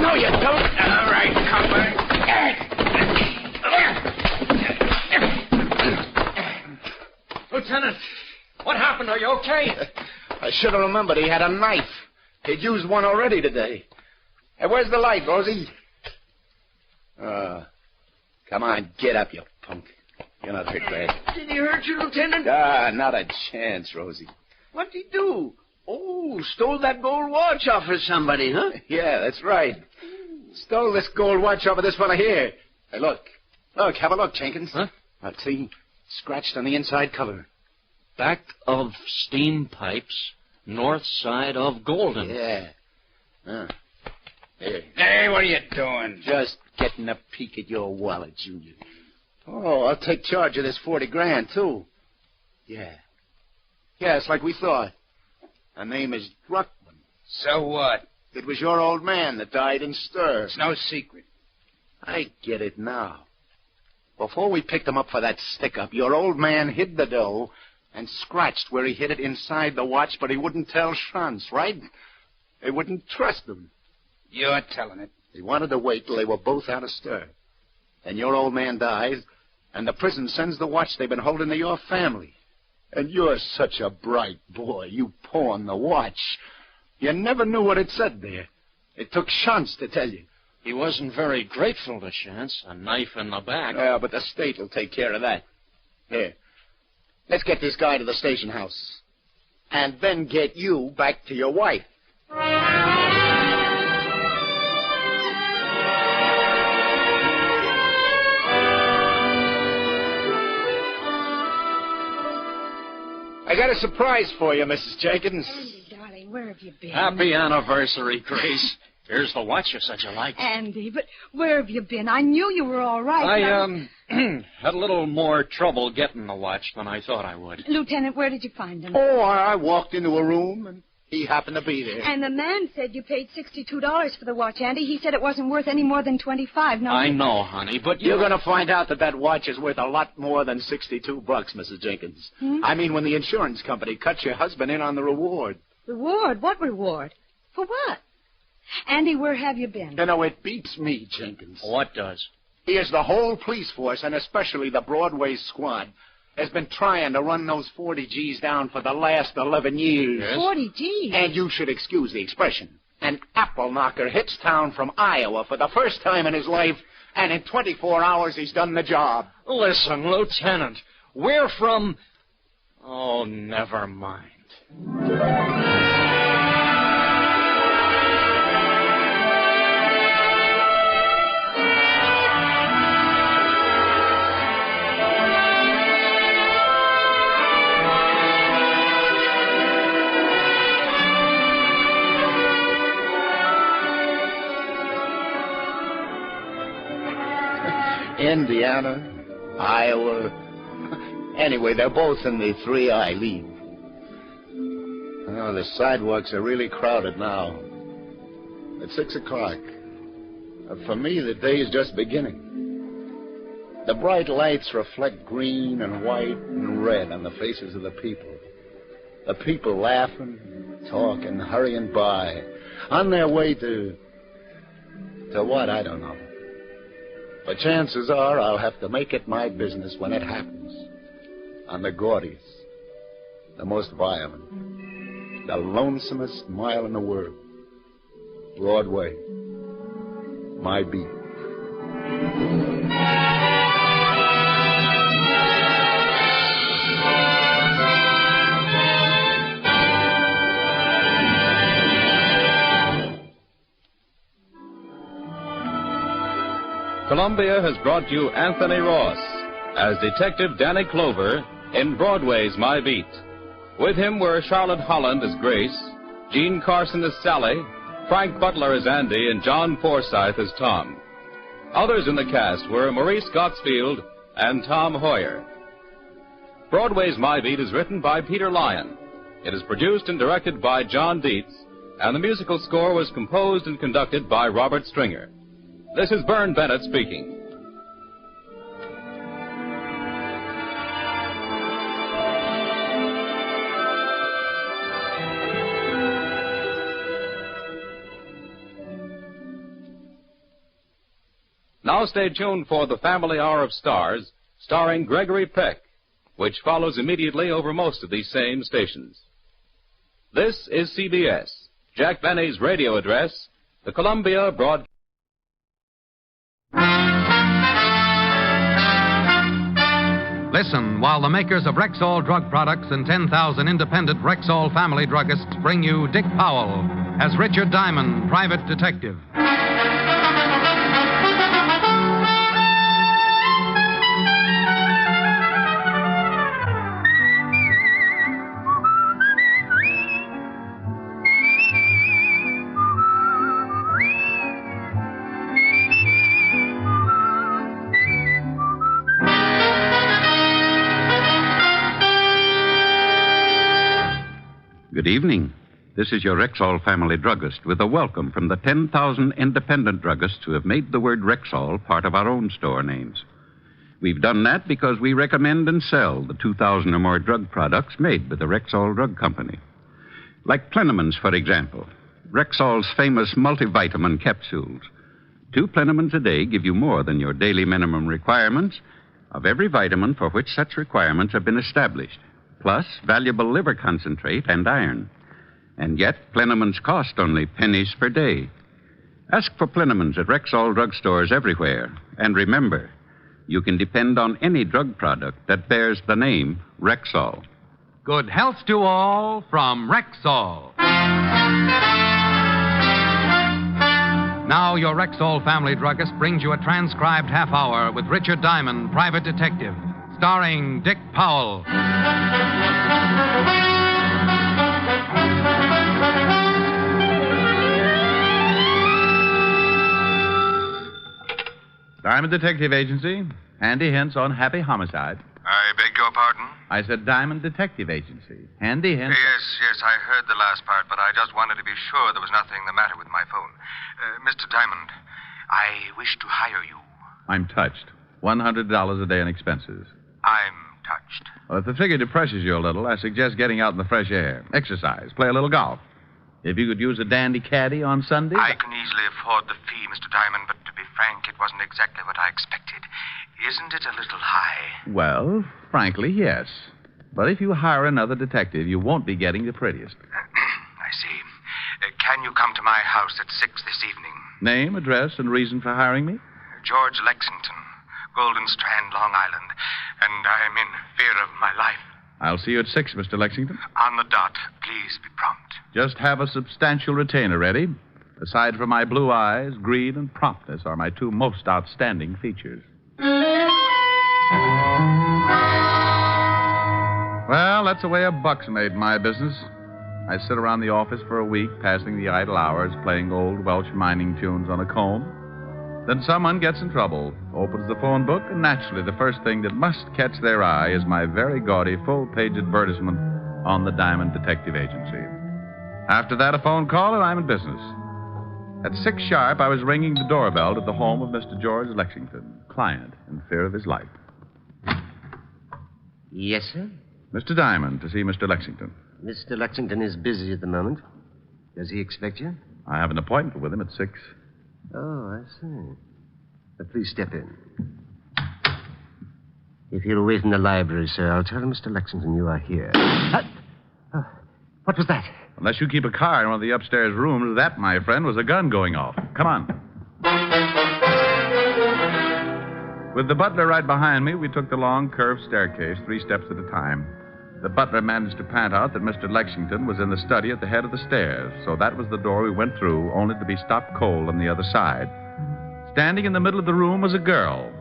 No, you don't. All right, come back. Lieutenant. What happened? Are you okay? I should have remembered he had a knife. He'd used one already today. Hey, where's the light, Rosie? Come on, get up, you punk. You're not hurt bad. Did he hurt you, Lieutenant? Not a chance, Rosie. What'd he do? Oh, stole that gold watch off of somebody, huh? Yeah, that's right. Stole this gold watch off of this fella here. Hey, look. Look, have a look, Jenkins. Huh? Let's see. Scratched on the inside cover. Back of steam pipes, north side of Golden. Yeah. Here. Hey, what are you doing? Just getting a peek at your wallet, Junior. Oh, I'll take charge of this 40 grand, too. Yeah. Yeah, it's like we thought. Her name is Druckman. So what? It was your old man that died in stir. It's no secret. I get it now. Before we picked him up for that stick-up, your old man hid the dough and scratched where he hid it inside the watch, but he wouldn't tell Schranz, right? They wouldn't trust him. You're telling it. He wanted to wait till they were both out of stir. Then your old man dies, and the prison sends the watch they've been holding to your family. And you're such a bright boy. You pawn the watch. You never knew what it said there. It took Schantz to tell you. He wasn't very grateful to Chance. A knife in the back. Yeah, but the state will take care of that. Here. Let's get this guy to the station house. And then get you back to your wife. I got a surprise for you, Mrs. Jenkins. Andy, darling, where have you been? Happy anniversary, Grace. Here's the watch you said you liked. Andy, but where have you been? I knew you were all right. I had a little more trouble getting the watch than I thought I would. Lieutenant, where did you find him? Oh, I walked into a room, and he happened to be there. And the man said you paid $62 for the watch, Andy. He said it wasn't worth any more than $25. No, I know, honey, but you're going to find out that watch is worth a lot more than $62, Mrs. Jenkins. I mean, when the insurance company cuts your husband in on the reward. Reward? What reward? For what? Andy, where have you been? You know, it beats me, Jenkins. What does? Here's the whole police force, and especially the Broadway squad, has been trying to run those 40 G's down for the last 11 years. Yes? 40 G's? And you should excuse the expression. An apple knocker hits town from Iowa for the first time in his life, and in 24 hours he's done the job. Listen, Lieutenant, we're from... Oh, never mind. Indiana, Iowa. Anyway, they're both in the 3I League. Oh, the sidewalks are really crowded now. It's 6 o'clock. For me, the day is just beginning. The bright lights reflect green and white and red on the faces of the people. The people laughing, talking, hurrying by, on their way to what, I don't know. But chances are I'll have to make it my business when it happens. On the gaudiest, the most violent, the lonesomest mile in the world. Broadway, my beat. Columbia has brought you Anthony Ross as Detective Danny Clover in Broadway's My Beat. With him were Charlotte Holland as Grace, Gene Carson as Sally, Frank Butler as Andy, and John Forsythe as Tom. Others in the cast were Maurice Gottsfield and Tom Hoyer. Broadway's My Beat is written by Peter Lyon. It is produced and directed by John Dietz, and the musical score was composed and conducted by Robert Stringer. This is Vern Bennett speaking. Now stay tuned for the Family Hour of Stars, starring Gregory Peck. which follows immediately over most of these same stations. This is CBS, Jack Benny's radio address, the Columbia Broadcasting. Listen while the makers of Rexall drug products and 10,000 independent Rexall family druggists bring you Dick Powell as Richard Diamond, private detective. Good evening. This is your Rexall family druggist with a welcome from the 10,000 independent druggists who have made the word Rexall part of our own store names. We've done that because we recommend and sell the 2,000 or more drug products made by the Rexall Drug Company. Like Plenamins, for example. Rexall's famous multivitamin capsules. 2 Plenamins a day give you more than your daily minimum requirements of every vitamin for which such requirements have been established. Plus valuable liver concentrate and iron. And yet, Plenamins cost only pennies per day. Ask for Plenamins at Rexall drugstores everywhere. And remember, you can depend on any drug product that bears the name Rexall. Good health to all from Rexall. Now, your Rexall family druggist brings you a transcribed half hour with Richard Diamond, private detective, starring Dick Powell. Diamond Detective Agency. Handy hints on happy homicide. I beg your pardon? I said Diamond Detective Agency. Handy hints. Yes, I heard the last part, but I just wanted to be sure there was nothing the matter with my phone. Mr. Diamond, I wish to hire you. I'm touched. $100 a day in expenses. I'm touched. Well, if the figure depresses you a little, I suggest getting out in the fresh air. Exercise. Play a little golf. If you could use a dandy caddy on Sunday. I can easily afford the fee, Mr. Diamond, but to be frank, it wasn't exactly what I expected. Isn't it a little high? Well, frankly, yes. But if you hire another detective, you won't be getting the prettiest. I see. Can you come to my house at 6 this evening? Name, address, and reason for hiring me? George Lexington, Golden Strand, Long Island. And I'm in fear of my life. I'll see you at 6, Mr. Lexington. On the dot. Please be prompt. Just have a substantial retainer ready. Aside from my blue eyes, greed and promptness are my 2 most outstanding features. Well, that's the way a buck's made in my business. I sit around the office for a week, passing the idle hours, playing old Welsh mining tunes on a comb. Then someone gets in trouble, opens the phone book, and naturally the first thing that must catch their eye is my very gaudy full-page advertisement on the Diamond Detective Agency. After that, a phone call, and I'm in business. At 6 sharp, I was ringing the doorbell at the home of Mr. George Lexington, client in fear of his life. Yes, sir? Mr. Diamond, to see Mr. Lexington. Mr. Lexington is busy at the moment. Does he expect you? I have an appointment with him at 6. Oh, I see. Please step in. If he'll wait in the library, sir, I'll tell Mr. Lexington you are here. What was that? Unless you keep a car in one of the upstairs rooms, that, my friend, was a gun going off. Come on. With the butler right behind me, we took the long, curved staircase 3 steps at a time. The butler managed to pant out that Mr. Lexington was in the study at the head of the stairs, so that was the door we went through, only to be stopped cold on the other side. Standing in the middle of the room was a girl.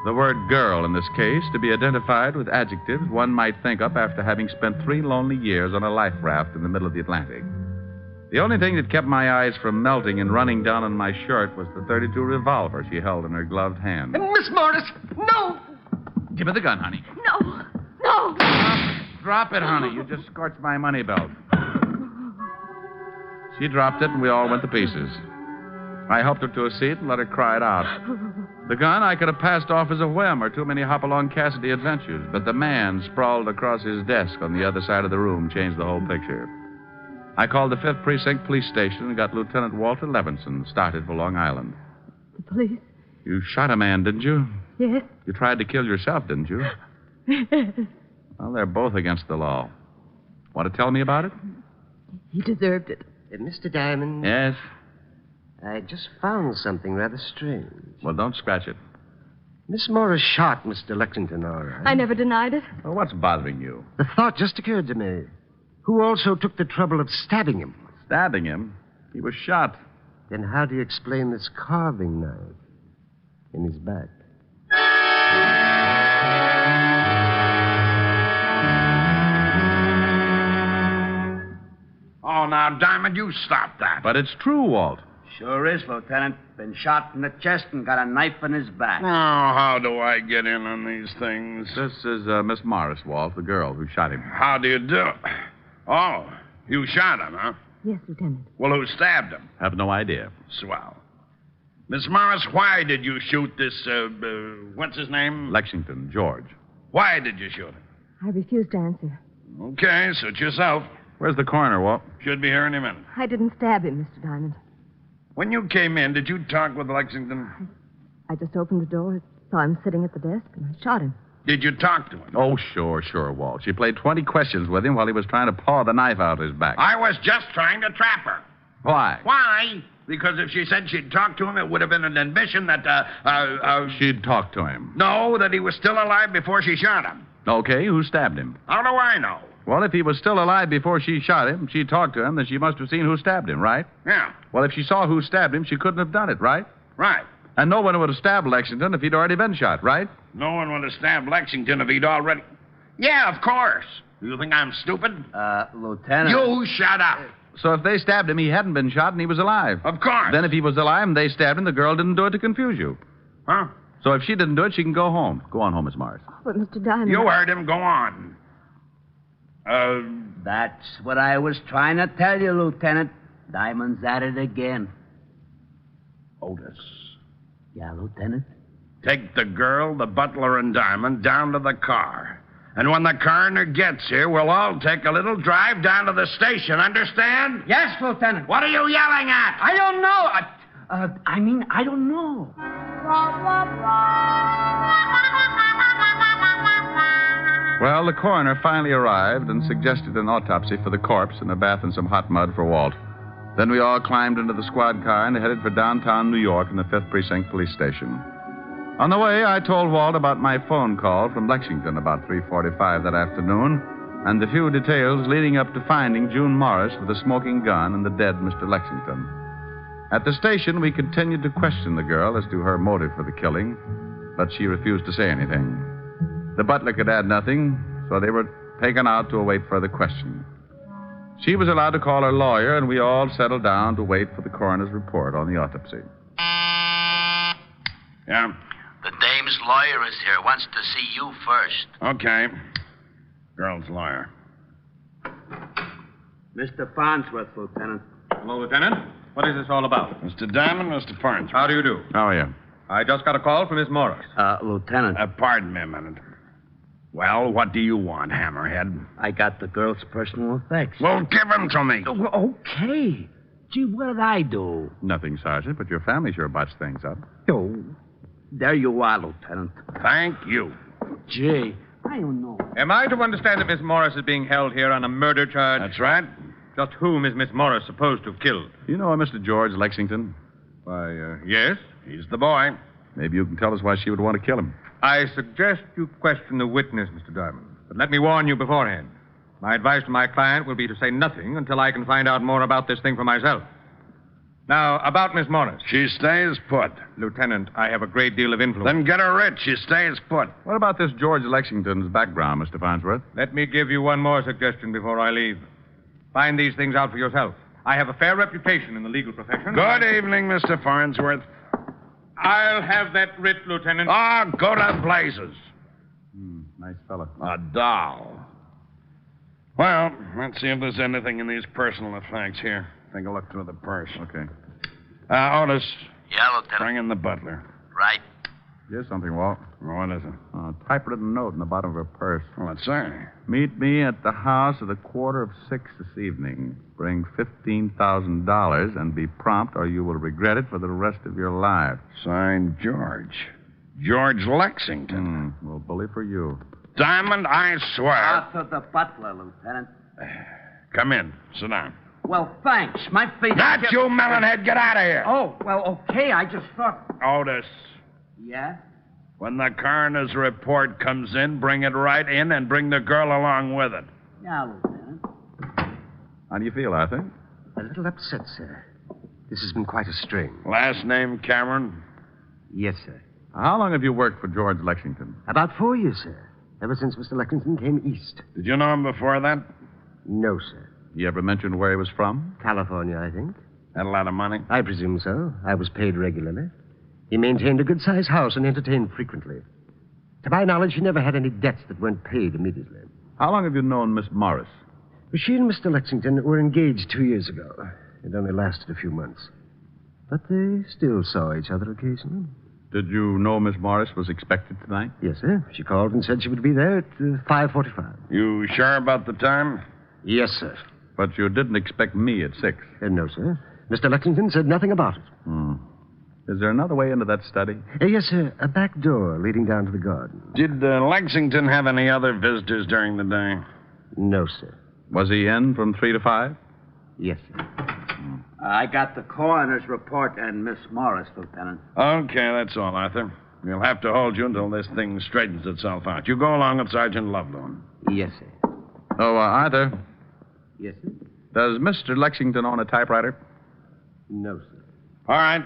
The word girl in this case to be identified with adjectives one might think up after having spent 3 lonely years on a life raft in the middle of the Atlantic. The only thing that kept my eyes from melting and running down on my shirt was the .32 revolver she held in her gloved hand. Miss Morris, no! Give me the gun, honey. No. No. Drop it, honey. You just scorched my money belt. She dropped it, and we all went to pieces. I helped her to a seat and let her cry it out. The gun I could have passed off as a whim or too many Hopalong Cassidy adventures, but the man sprawled across his desk on the other side of the room changed the whole picture. I called the 5th Precinct Police Station and got Lieutenant Walter Levinson started for Long Island. The police? You shot a man, didn't you? Yes. You tried to kill yourself, didn't you? Yes. Well, they're both against the law. Want to tell me about it? He deserved it. Mr. Diamond? Yes? I just found something rather strange. Well, don't scratch it. Miss Morris shot Mr. Lexington, all right. I never denied it. Well, what's bothering you? The thought just occurred to me. Who also took the trouble of stabbing him? Stabbing him? He was shot. Then how do you explain this carving knife in his back? Oh, now, Diamond, you stop that. But it's true, Walt. Sure is, Lieutenant. Been shot in the chest and got a knife in his back. Oh, how do I get in on these things? This is Miss Morris, Walt, the girl who shot him. How do you do? Oh, you shot him, huh? Yes, Lieutenant. Well, who stabbed him? Have no idea. Swell. Miss Morris, why did you shoot this, what's his name? Lexington, George. Why did you shoot him? I refused to answer. Okay, suit yourself. Where's the coroner, Walt? Should be here any minute. I didn't stab him, Mr. Diamond. When you came in, did you talk with Lexington? I just opened the door, saw him sitting at the desk, and I shot him. Did you talk to him? Oh, sure, Walt. She played 20 questions with him while he was trying to paw the knife out of his back. I was just trying to trap her. Why? Why? Because if she said she'd talk to him, it would have been an admission that, She'd talk to him. No, that he was still alive before she shot him. Okay, who stabbed him? How do I know? Well, if he was still alive before she shot him, she talked to him, then she must have seen who stabbed him, right? Yeah. Well, if she saw who stabbed him, she couldn't have done it, right? Right. And no one would have stabbed Lexington if he'd already been shot, right? No one would have stabbed Lexington if he'd already... Yeah, of course. You think I'm stupid? Lieutenant... You shut up. So if they stabbed him, he hadn't been shot and he was alive. Of course. Then if he was alive and they stabbed him, the girl didn't do it to confuse you. Huh? So if she didn't do it, she can go home. Go on home, Miss Morris. But, Mr. Diamond... You heard him. Go on. That's what I was trying to tell you, Lieutenant. Diamond's at it again. Otis. Yeah, Lieutenant? Take the girl, the butler, and Diamond down to the car. And when the coroner gets here, we'll all take a little drive down to the station. Understand? Yes, Lieutenant. What are you yelling at? I don't know. I don't know. Well, the coroner finally arrived and suggested an autopsy for the corpse and a bath in some hot mud for Walt. Then we all climbed into the squad car and headed for downtown New York and the 5th Precinct Police Station. On the way, I told Walt about my phone call from Lexington about 3:45 that afternoon and the few details leading up to finding June Morris with a smoking gun and the dead Mr. Lexington. At the station, we continued to question the girl as to her motive for the killing, but she refused to say anything. The butler could add nothing, so they were taken out to await further questioning. She was allowed to call her lawyer, and we all settled down to wait for the coroner's report on the autopsy. Yeah? The dame's lawyer is here. Wants to see you first. Okay. Girl's lawyer. Mr. Farnsworth, Lieutenant. Hello, Lieutenant. What is this all about? Mr. Diamond, Mr. Farnsworth. How do you do? How are you? I just got a call from Miss Morris. Lieutenant. Pardon me a minute. Well, what do you want, Hammerhead? I got the girl's personal effects. Well, give them to me. Okay. Gee, what did I do? Nothing, Sergeant, but your family sure botched things up. Oh, there you are, Lieutenant. Thank you. Gee, I don't know. Am I to understand that Miss Morris is being held here on a murder charge? That's right. Just whom is Miss Morris supposed to have killed? You know a Mr. George Lexington? Why, yes. He's the boy. Maybe you can tell us why she would want to kill him. I suggest you question the witness, Mr. Diamond. But let me warn you beforehand. My advice to my client will be to say nothing until I can find out more about this thing for myself. Now, about Miss Morris. She stays put. Lieutenant, I have a great deal of influence. Then get her rich. She stays put. What about this George Lexington's background, Mr. Farnsworth? Let me give you one more suggestion before I leave. Find these things out for yourself. I have a fair reputation in the legal profession. Good evening, Mr. Farnsworth. I'll have that writ, Lieutenant. Oh, go to blazes. Nice fella. A doll. Well, let's see if there's anything in these personal effects here. Take a look through the purse. Okay. Otis. Yeah, Lieutenant. Bring in the butler. Right. Here's something, Walt. What is it? A typewritten note in the bottom of her purse. Well, let's say. Meet me at the house at 5:15 this evening. Bring $15,000 and be prompt, or you will regret it for the rest of your life. Signed, George. George Lexington. Well, bully for you. Diamond, I swear. Arthur the butler, Lieutenant. Come in. Sit down. Well, thanks. My face... Not you, melonhead. Get out of here. Oh, well, okay. I just thought... Otis. Yeah? When the coroner's report comes in, bring it right in and bring the girl along with it. Yeah, Lieutenant. How do you feel, Arthur? A little upset, sir. This has been quite a strain. Last name Cameron? Yes, sir. How long have you worked for George Lexington? About 4 years, sir. Ever since Mr. Lexington came east. Did you know him before that? No, sir. You ever mentioned where he was from? California, I think. Had a lot of money? I presume so. I was paid regularly. He maintained a good-sized house and entertained frequently. To my knowledge, he never had any debts that weren't paid immediately. How long have you known Miss Morris? She and Mr. Lexington were engaged 2 years ago. It only lasted a few months. But they still saw each other occasionally. Did you know Miss Morris was expected tonight? Yes, sir. She called and said she would be there at 5:45. You sure about the time? Yes, sir. But you didn't expect me at 6. No, sir. Mr. Lexington said nothing about it. Is there another way into that study? Yes, sir. A back door leading down to the garden. Did Lexington have any other visitors during the day? No, sir. Was he in from 3 to 5? Yes, sir. I got the coroner's report and Miss Morris, Lieutenant. Okay, that's all, Arthur. We'll have to hold you until this thing straightens itself out. You go along with Sergeant Loveloon. Yes, sir. Oh, Arthur. Yes, sir. Does Mr. Lexington own a typewriter? No, sir. All right.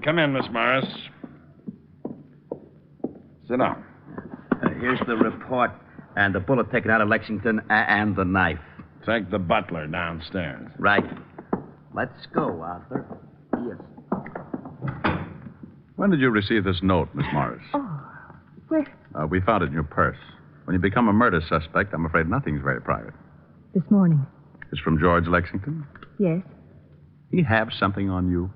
Come in, Miss Morris. Sit down. Here's the report and the bullet taken out of Lexington and the knife. Take the butler downstairs. Right. Let's go, Arthur. Yes. When did you receive this note, Miss Morris? Where? We found it in your purse. When you become a murder suspect, I'm afraid nothing's very private. This morning. It's from George Lexington? Yes. He have something on you?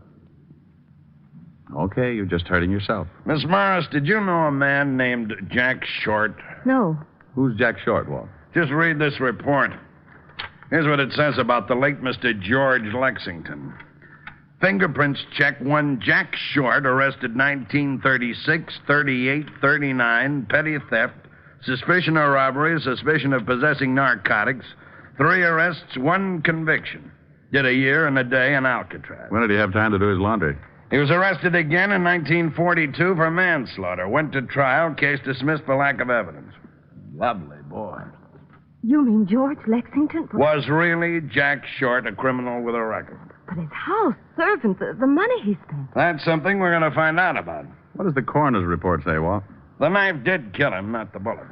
Okay, you're just hurting yourself. Miss Morris, did you know a man named Jack Short? No. Who's Jack Short, Walt? Just read this report. Here's what it says about the late Mr. George Lexington. Fingerprints check one Jack Short, arrested 1936, 38, 39, petty theft, suspicion of robbery, suspicion of possessing narcotics, 3 arrests, 1 conviction. Did a year and a day in Alcatraz. When did he have time to do his laundry? He was arrested again in 1942 for manslaughter. Went to trial, case dismissed for lack of evidence. Lovely boy. You mean George Lexington? Was really Jack Short a criminal with a record? But his house, servants, the money he spent. That's something we're going to find out about. What does the coroner's report say, Walt? The knife did kill him, not the bullet.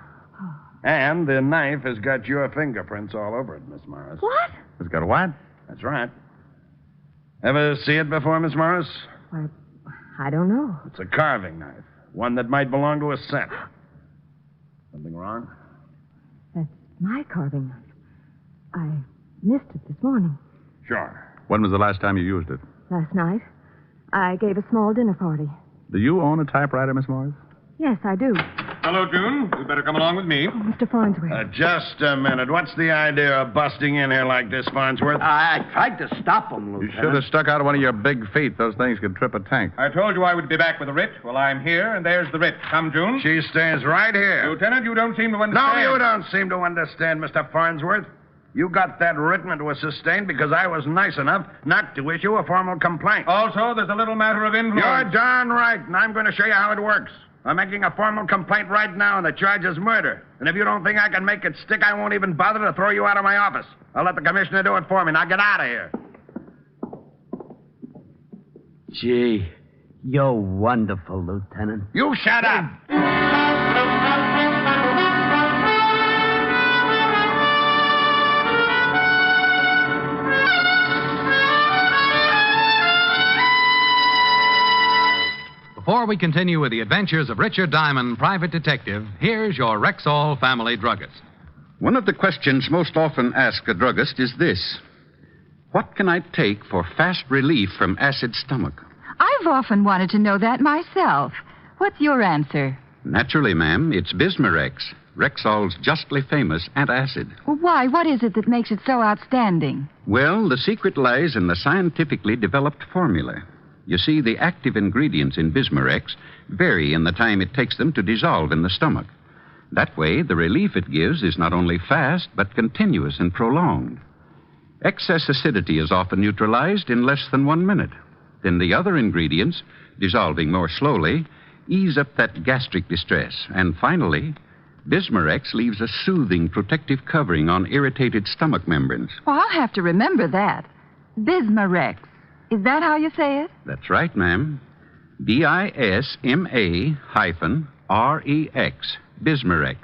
And the knife has got your fingerprints all over it, Miss Morris. What? It's got a what? That's right. Ever see it before, Miss Morris? Well, I don't know. It's a carving knife. One that might belong to a set. Something wrong? That's my carving knife. I missed it this morning. Sure. When was the last time you used it? Last night. I gave a small dinner party. Do you own a typewriter, Miss Morris? Yes, I do. Hello, June. You'd better come along with me. Oh, Mr. Farnsworth. Just a minute. What's the idea of busting in here like this, Farnsworth? I tried to stop him, Lieutenant. You should have stuck out one of your big feet. Those things could trip a tank. I told you I would be back with the writ. Well, I'm here, and there's the writ. Come, June. She stays right here. Lieutenant, you don't seem to understand. No, you don't seem to understand, Mr. Farnsworth. You got that written and it was sustained because I was nice enough not to issue a formal complaint. Also, there's a little matter of influence. You're darn right, and I'm going to show you how it works. I'm making a formal complaint right now, and the charge is murder. And if you don't think I can make it stick, I won't even bother to throw you out of my office. I'll let the commissioner do it for me. Now get out of here. Gee, you're wonderful, Lieutenant. You shut up! Before we continue with the adventures of Richard Diamond, private detective, here's your Rexall family druggist. One of the questions most often asked a druggist is this: what can I take for fast relief from acid stomach? I've often wanted to know that myself. What's your answer? Naturally, ma'am, it's Bismarex, Rexall's justly famous antacid. Well, why? What is it that makes it so outstanding? Well, the secret lies in the scientifically developed formula. You see, the active ingredients in Bismarex vary in the time it takes them to dissolve in the stomach. That way, the relief it gives is not only fast, but continuous and prolonged. Excess acidity is often neutralized in less than 1 minute. Then the other ingredients, dissolving more slowly, ease up that gastric distress. And finally, Bismarex leaves a soothing protective covering on irritated stomach membranes. Well, I'll have to remember that. Bismarex. Is that how you say it? That's right, ma'am. BISMA-REX. Bismarex.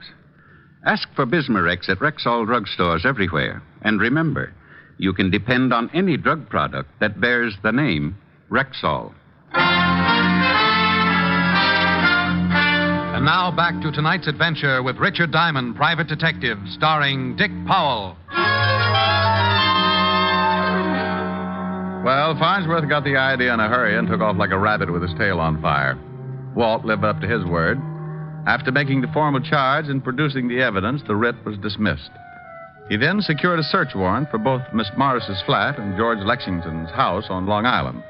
Ask for Bismarex at Rexall drugstores everywhere. And remember, you can depend on any drug product that bears the name Rexall. And now back to tonight's adventure with Richard Diamond, Private Detective, starring Dick Powell. Well, Farnsworth got the idea in a hurry and took off like a rabbit with his tail on fire. Walt lived up to his word. After making the formal charge and producing the evidence, the writ was dismissed. He then secured a search warrant for both Miss Morris's flat and George Lexington's house on Long Island.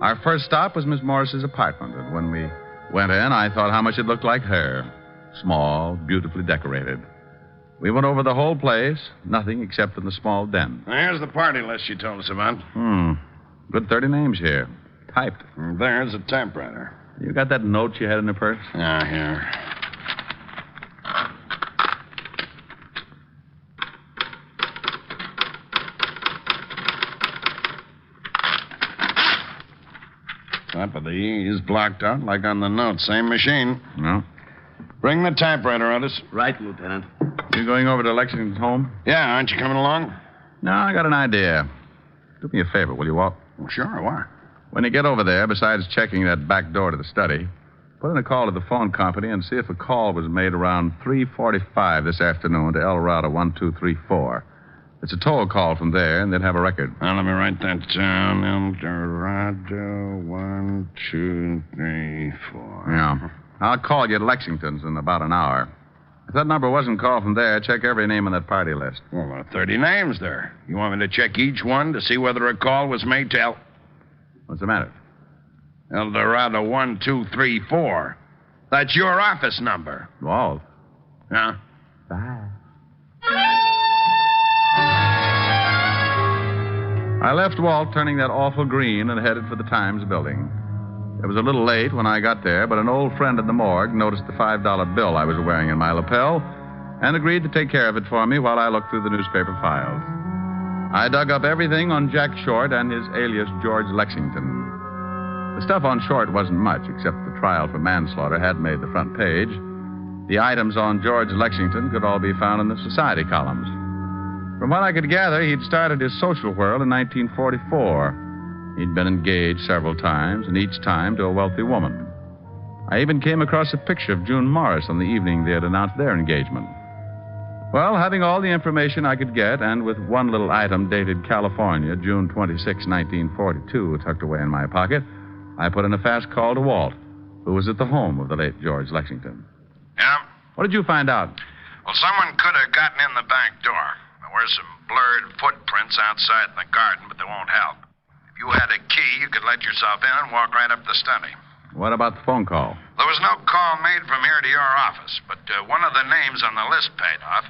Our first stop was Miss Morris's apartment, and when we went in, I thought how much it looked like her. Small, beautifully decorated. We went over the whole place, nothing except in the small den. Here's the party list you told us about. Good 30 names here. Typed. There's a typewriter. You got that note you had in the purse? Here. Top of the E is blocked out like on the note. Same machine. No. Bring the typewriter, Otis. Right, Lieutenant. You going over to Lexington's home? Yeah, aren't you coming along? No, I got an idea. Do me a favor, will you, Walt? Well, sure, why? When you get over there, besides checking that back door to the study, put in a call to the phone company and see if a call was made around 3:45 this afternoon to El Dorado 1234. It's a toll call from there, and they'd have a record. Now, let me write that down. El Dorado 1234. Yeah. I'll call you at Lexington's in about an hour. If that number wasn't called from there, check every name on that party list. Well, there are 30 names there. You want me to check each one to see whether a call was made to El... What's the matter? El Dorado 1234. That's your office number. Walt. Huh? Bye. I left Walt turning that awful green and headed for the Times building. It was a little late when I got there, but an old friend at the morgue noticed the $5 bill I was wearing in my lapel and agreed to take care of it for me while I looked through the newspaper files. I dug up everything on Jack Short and his alias George Lexington. The stuff on Short wasn't much, except the trial for manslaughter had made the front page. The items on George Lexington could all be found in the society columns. From what I could gather, he'd started his social whirl in 1944. He'd been engaged several times, and each time to a wealthy woman. I even came across a picture of June Morris on the evening they had announced their engagement. Well, having all the information I could get, and with one little item dated California, June 26, 1942, tucked away in my pocket, I put in a fast call to Walt, who was at the home of the late George Lexington. Yeah? What did you find out? Well, someone could have gotten in the back door. There were some blurred footprints outside in the garden, but they won't help. If you had a key, you could let yourself in and walk right up the study. What about the phone call? There was no call made from here to your office, but one of the names on the list paid off.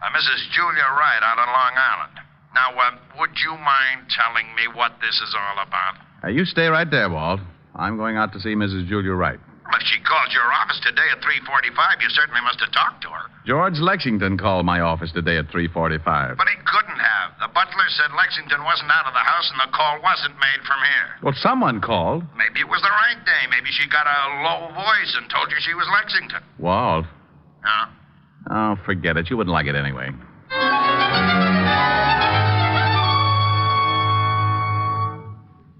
Mrs. Julia Wright out on Long Island. Now, would you mind telling me what this is all about? You stay right there, Walt. I'm going out to see Mrs. Julia Wright. Well, if she called your office today at 3:45, you certainly must have talked to her. George Lexington called my office today at 3:45. But he couldn't have. The butler said Lexington wasn't out of the house and the call wasn't made from here. Well, someone called. Maybe it was the right day. Maybe she got a low voice and told you she was Lexington. Walt. Huh? Oh, forget it. You wouldn't like it anyway.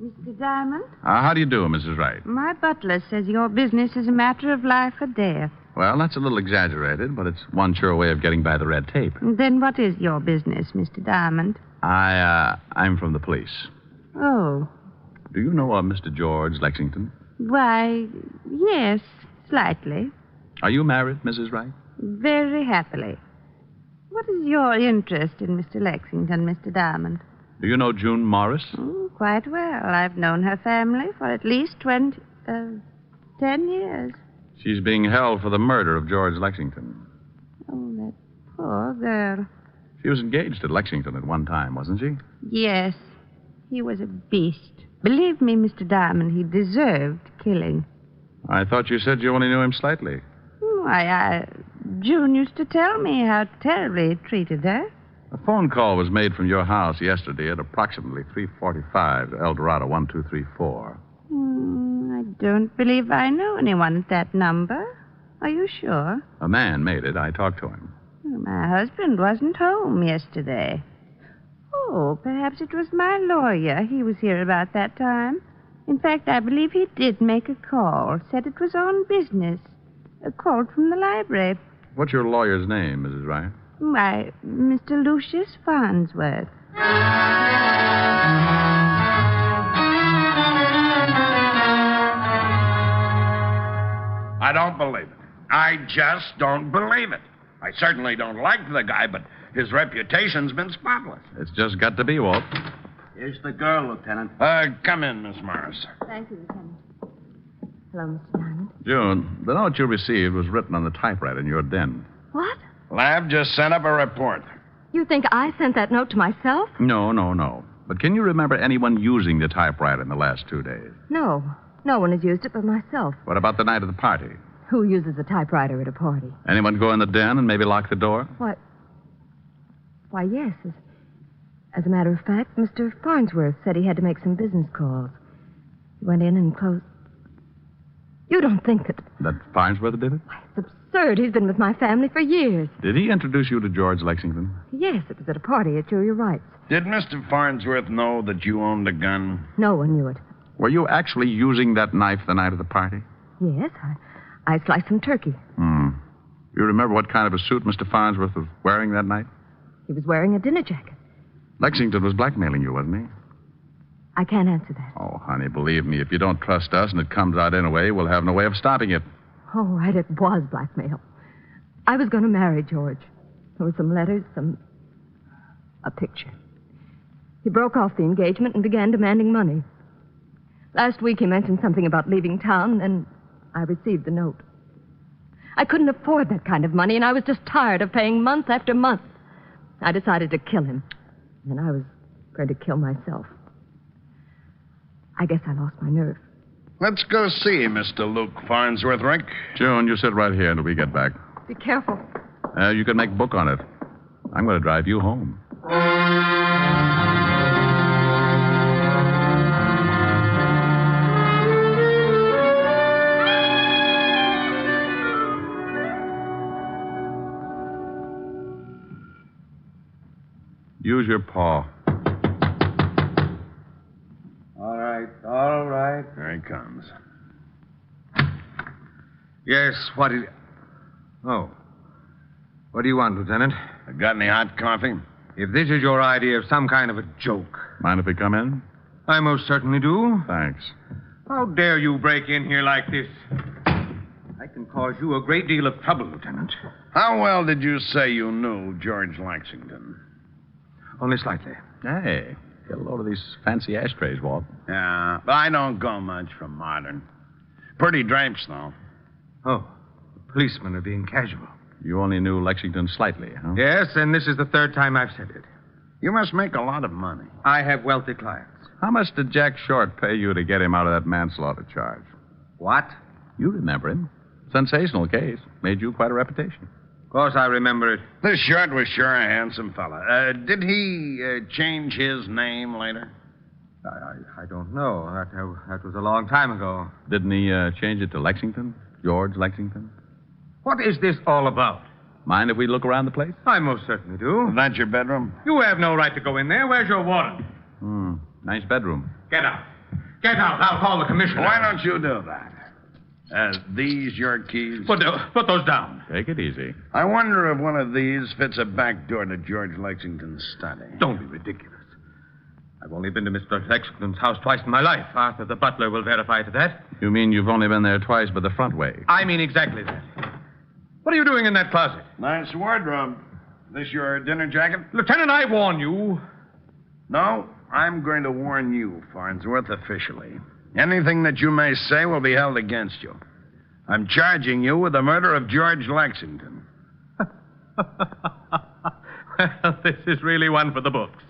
Mr. Diamond? How do you do, Mrs. Wright? My butler says your business is a matter of life or death. Well, that's a little exaggerated, but it's one sure way of getting by the red tape. Then what is your business, Mr. Diamond? I'm from the police. Oh. Do you know Mr. George Lexington? Why, yes, slightly. Are you married, Mrs. Wright? Very happily. What is your interest in Mr. Lexington, Mr. Diamond? Do you know June Morris? Oh, quite well. I've known her family for at least 10 years. She's being held for the murder of George Lexington. Poor girl. She was engaged to Lexington at one time, wasn't she? Yes. He was a beast. Believe me, Mr. Diamond, he deserved killing. I thought you said you only knew him slightly. Why, June used to tell me how terribly he treated her. A phone call was made from your house yesterday at approximately 3:45 to El Dorado 1234. I don't believe I know anyone at that number. Are you sure? A man made it. I talked to him. My husband wasn't home yesterday. Oh, perhaps it was my lawyer. He was here about that time. In fact, I believe he did make a call. Said it was on business. A call from the library. What's your lawyer's name, Mrs. Wright? Why, Mr. Lucius Farnsworth. I don't believe it. I just don't believe it. I certainly don't like the guy, but his reputation's been spotless. It's just got to be, Walt. Here's the girl, Lieutenant. Come in, Miss Morris. Thank you, Lieutenant. Hello, Mr. Diamond. June, the note you received was written on the typewriter in your den. What? Lav just sent up a report. You think I sent that note to myself? No. But can you remember anyone using the typewriter in the last 2 days? No. No one has used it but myself. What about the night of the party? Who uses a typewriter at a party? Anyone go in the den and maybe lock the door? What? Why, yes. As a matter of fact, Mr. Farnsworth said he had to make some business calls. He went in and closed. You don't think that... That Farnsworth did it? It's absurd. He's been with my family for years. Did he introduce you to George Lexington? Yes, it was at a party at Julia Wright's. Did Mr. Farnsworth know that you owned a gun? No one knew it. Were you actually using that knife the night of the party? Yes, I sliced some turkey. You remember what kind of a suit Mr. Farnsworth was wearing that night? He was wearing a dinner jacket. Lexington was blackmailing you, wasn't he? I can't answer that. Oh, honey, believe me, if you don't trust us and it comes out anyway, we'll have no way of stopping it. Oh, right, it was blackmail. I was going to marry George. There were some letters, a picture. He broke off the engagement and began demanding money. Last week he mentioned something about leaving town, and I received the note. I couldn't afford that kind of money, and I was just tired of paying month after month. I decided to kill him, and I was going to kill myself. I guess I lost my nerve. Let's go see Mr. Luke Farnsworth, Rick. June, you sit right here until we get back. Be careful. You can make book on it. I'm going to drive you home. Use your paw. All right. There he comes. Yes, what is... Oh. What do you want, Lieutenant? Got any hot coffee? If this is your idea of some kind of a joke... Mind if we come in? I most certainly do. Thanks. How dare you break in here like this? I can cause you a great deal of trouble, Lieutenant. How well did you say you knew George Lexington? Only slightly. Hey, get a load of these fancy ashtrays, Walt. Yeah, but I don't go much for modern. Pretty drapes, though. Oh, the policemen are being casual. You only knew Lexington slightly, huh? Yes, and this is the third time I've said it. You must make a lot of money. I have wealthy clients. How much did Jack Short pay you to get him out of that manslaughter charge? What? You remember him. Sensational case. Made you quite a reputation. Of course I remember it. This Short was sure a handsome fella. Did he change his name later? I don't know. That was a long time ago. Didn't he change it to Lexington? George Lexington? What is this all about? Mind if we look around the place? I most certainly do. Is that your bedroom? You have no right to go in there. Where's your warrant? Nice bedroom. Get out. Get out. I'll call the commissioner. Why don't you do that? These your keys? Put those down. Take it easy. I wonder if one of these fits a back door to George Lexington's study. Don't be ridiculous. I've only been to Mr. Lexington's house twice in my life. Arthur, the butler, will verify to that. You mean you've only been there twice but the front way? I mean exactly that. What are you doing in that closet? Nice wardrobe. This your dinner jacket? Lieutenant, I warn you. No, I'm going to warn you, Farnsworth, officially. Anything that you may say will be held against you. I'm charging you with the murder of George Lexington. this is really one for the books.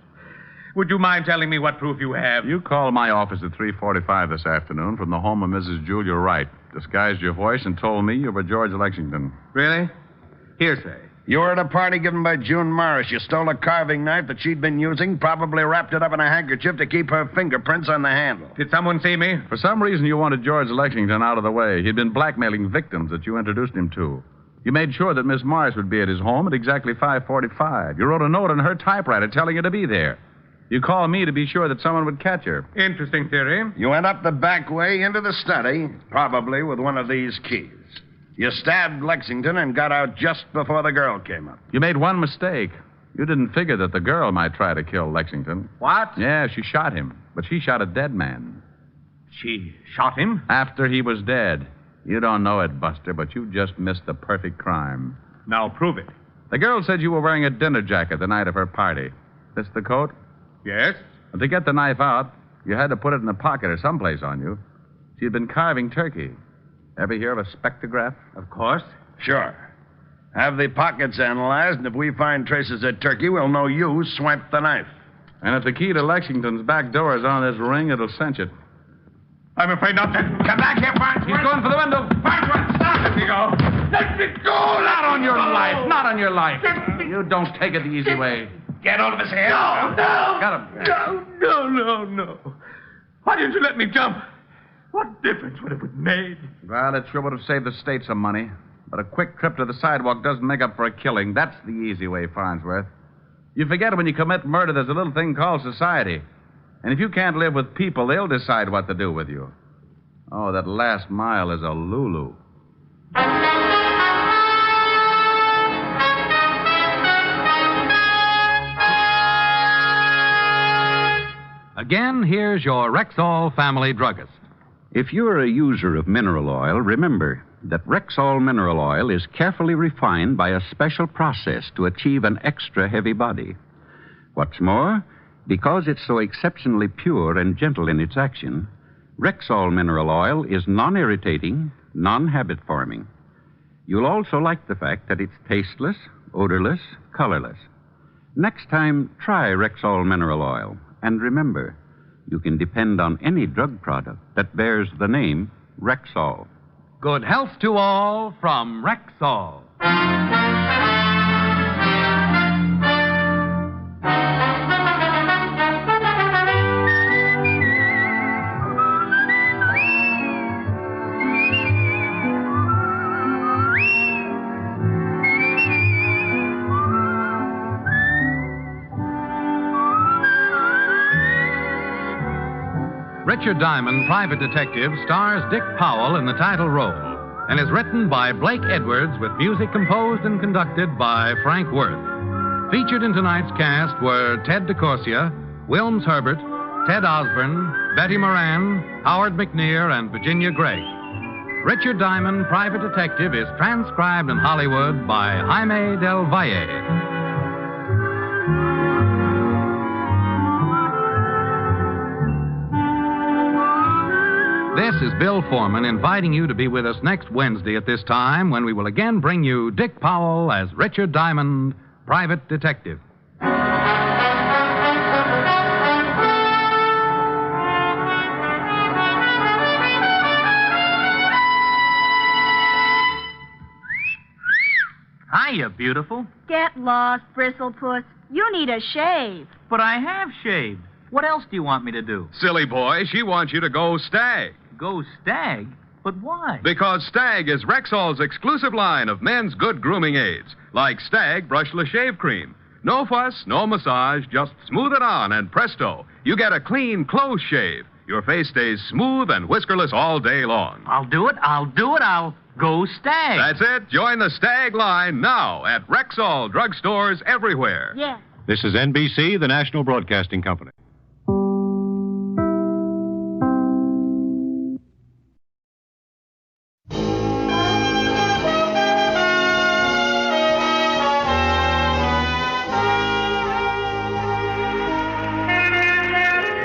Would you mind telling me what proof you have? You called my office at 3:45 this afternoon from the home of Mrs. Julia Wright, disguised your voice, and told me you were George Lexington. Really? Hearsay. You were at a party given by June Morris. You stole a carving knife that she'd been using, probably wrapped it up in a handkerchief to keep her fingerprints on the handle. Did someone see me? For some reason, you wanted George Lexington out of the way. He'd been blackmailing victims that you introduced him to. You made sure that Miss Morris would be at his home at exactly 5:45. You wrote a note on her typewriter telling her to be there. You called me to be sure that someone would catch her. Interesting theory. You went up the back way into the study, probably with one of these keys. You stabbed Lexington and got out just before the girl came up. You made one mistake. You didn't figure that the girl might try to kill Lexington. What? Yeah, she shot him, but she shot a dead man. She shot him? After he was dead. You don't know it, Buster, but you just missed the perfect crime. Now prove it. The girl said you were wearing a dinner jacket the night of her party. This the coat? Yes. Well, to get the knife out, you had to put it in a pocket or someplace on you. She had been carving turkey. Ever hear of a spectrograph? Of course. Sure. Have the pockets analyzed, and if we find traces of turkey, we'll know you swiped the knife. And if the key to Lexington's back door is on this ring, it'll cinch it. I'm afraid not to. Come back here, Farnsworth. He's going for the window. Farnsworth, stop. Let me go. Let me go. Not on your life. Not on your life. You don't take it the easy way. Get hold of his hair. No. Got him. No. Why didn't you let me jump? What difference would it have made? Well, it sure would have saved the state some money. But a quick trip to the sidewalk doesn't make up for a killing. That's the easy way, Farnsworth. You forget when you commit murder, there's a little thing called society. And if you can't live with people, they'll decide what to do with you. Oh, that last mile is a Lulu. Again, here's your Rexall family druggist. If you're a user of mineral oil, remember that Rexall mineral oil is carefully refined by a special process to achieve an extra heavy body. What's more, because it's so exceptionally pure and gentle in its action, Rexall mineral oil is non-irritating, non-habit-forming. You'll also like the fact that it's tasteless, odorless, colorless. Next time, try Rexall mineral oil. And remember, you can depend on any drug product that bears the name Rexall. Good health to all from Rexall. Richard Diamond, Private Detective, stars Dick Powell in the title role and is written by Blake Edwards with music composed and conducted by Frank Worth. Featured in tonight's cast were Ted DeCorsia, Wilms Herbert, Ted Osborne, Betty Moran, Howard McNear, and Virginia Gregg. Richard Diamond, Private Detective, is transcribed in Hollywood by Jaime Del Valle. This is Bill Foreman inviting you to be with us next Wednesday at this time when we will again bring you Dick Powell as Richard Diamond, Private Detective. Hiya, beautiful. Get lost, Bristlepuss. You need a shave. But I have shaved. What else do you want me to do? Silly boy, she wants you to go Stag. Go Stag? But why? Because Stag is Rexall's exclusive line of men's good grooming aids, like Stag Brushless Shave Cream. No fuss, no massage, just smooth it on, and presto, you get a clean, close shave. Your face stays smooth and whiskerless all day long. I'll do it. I'll go Stag. That's it. Join the Stag line now at Rexall drugstores everywhere. Yeah. This is NBC, the National Broadcasting Company.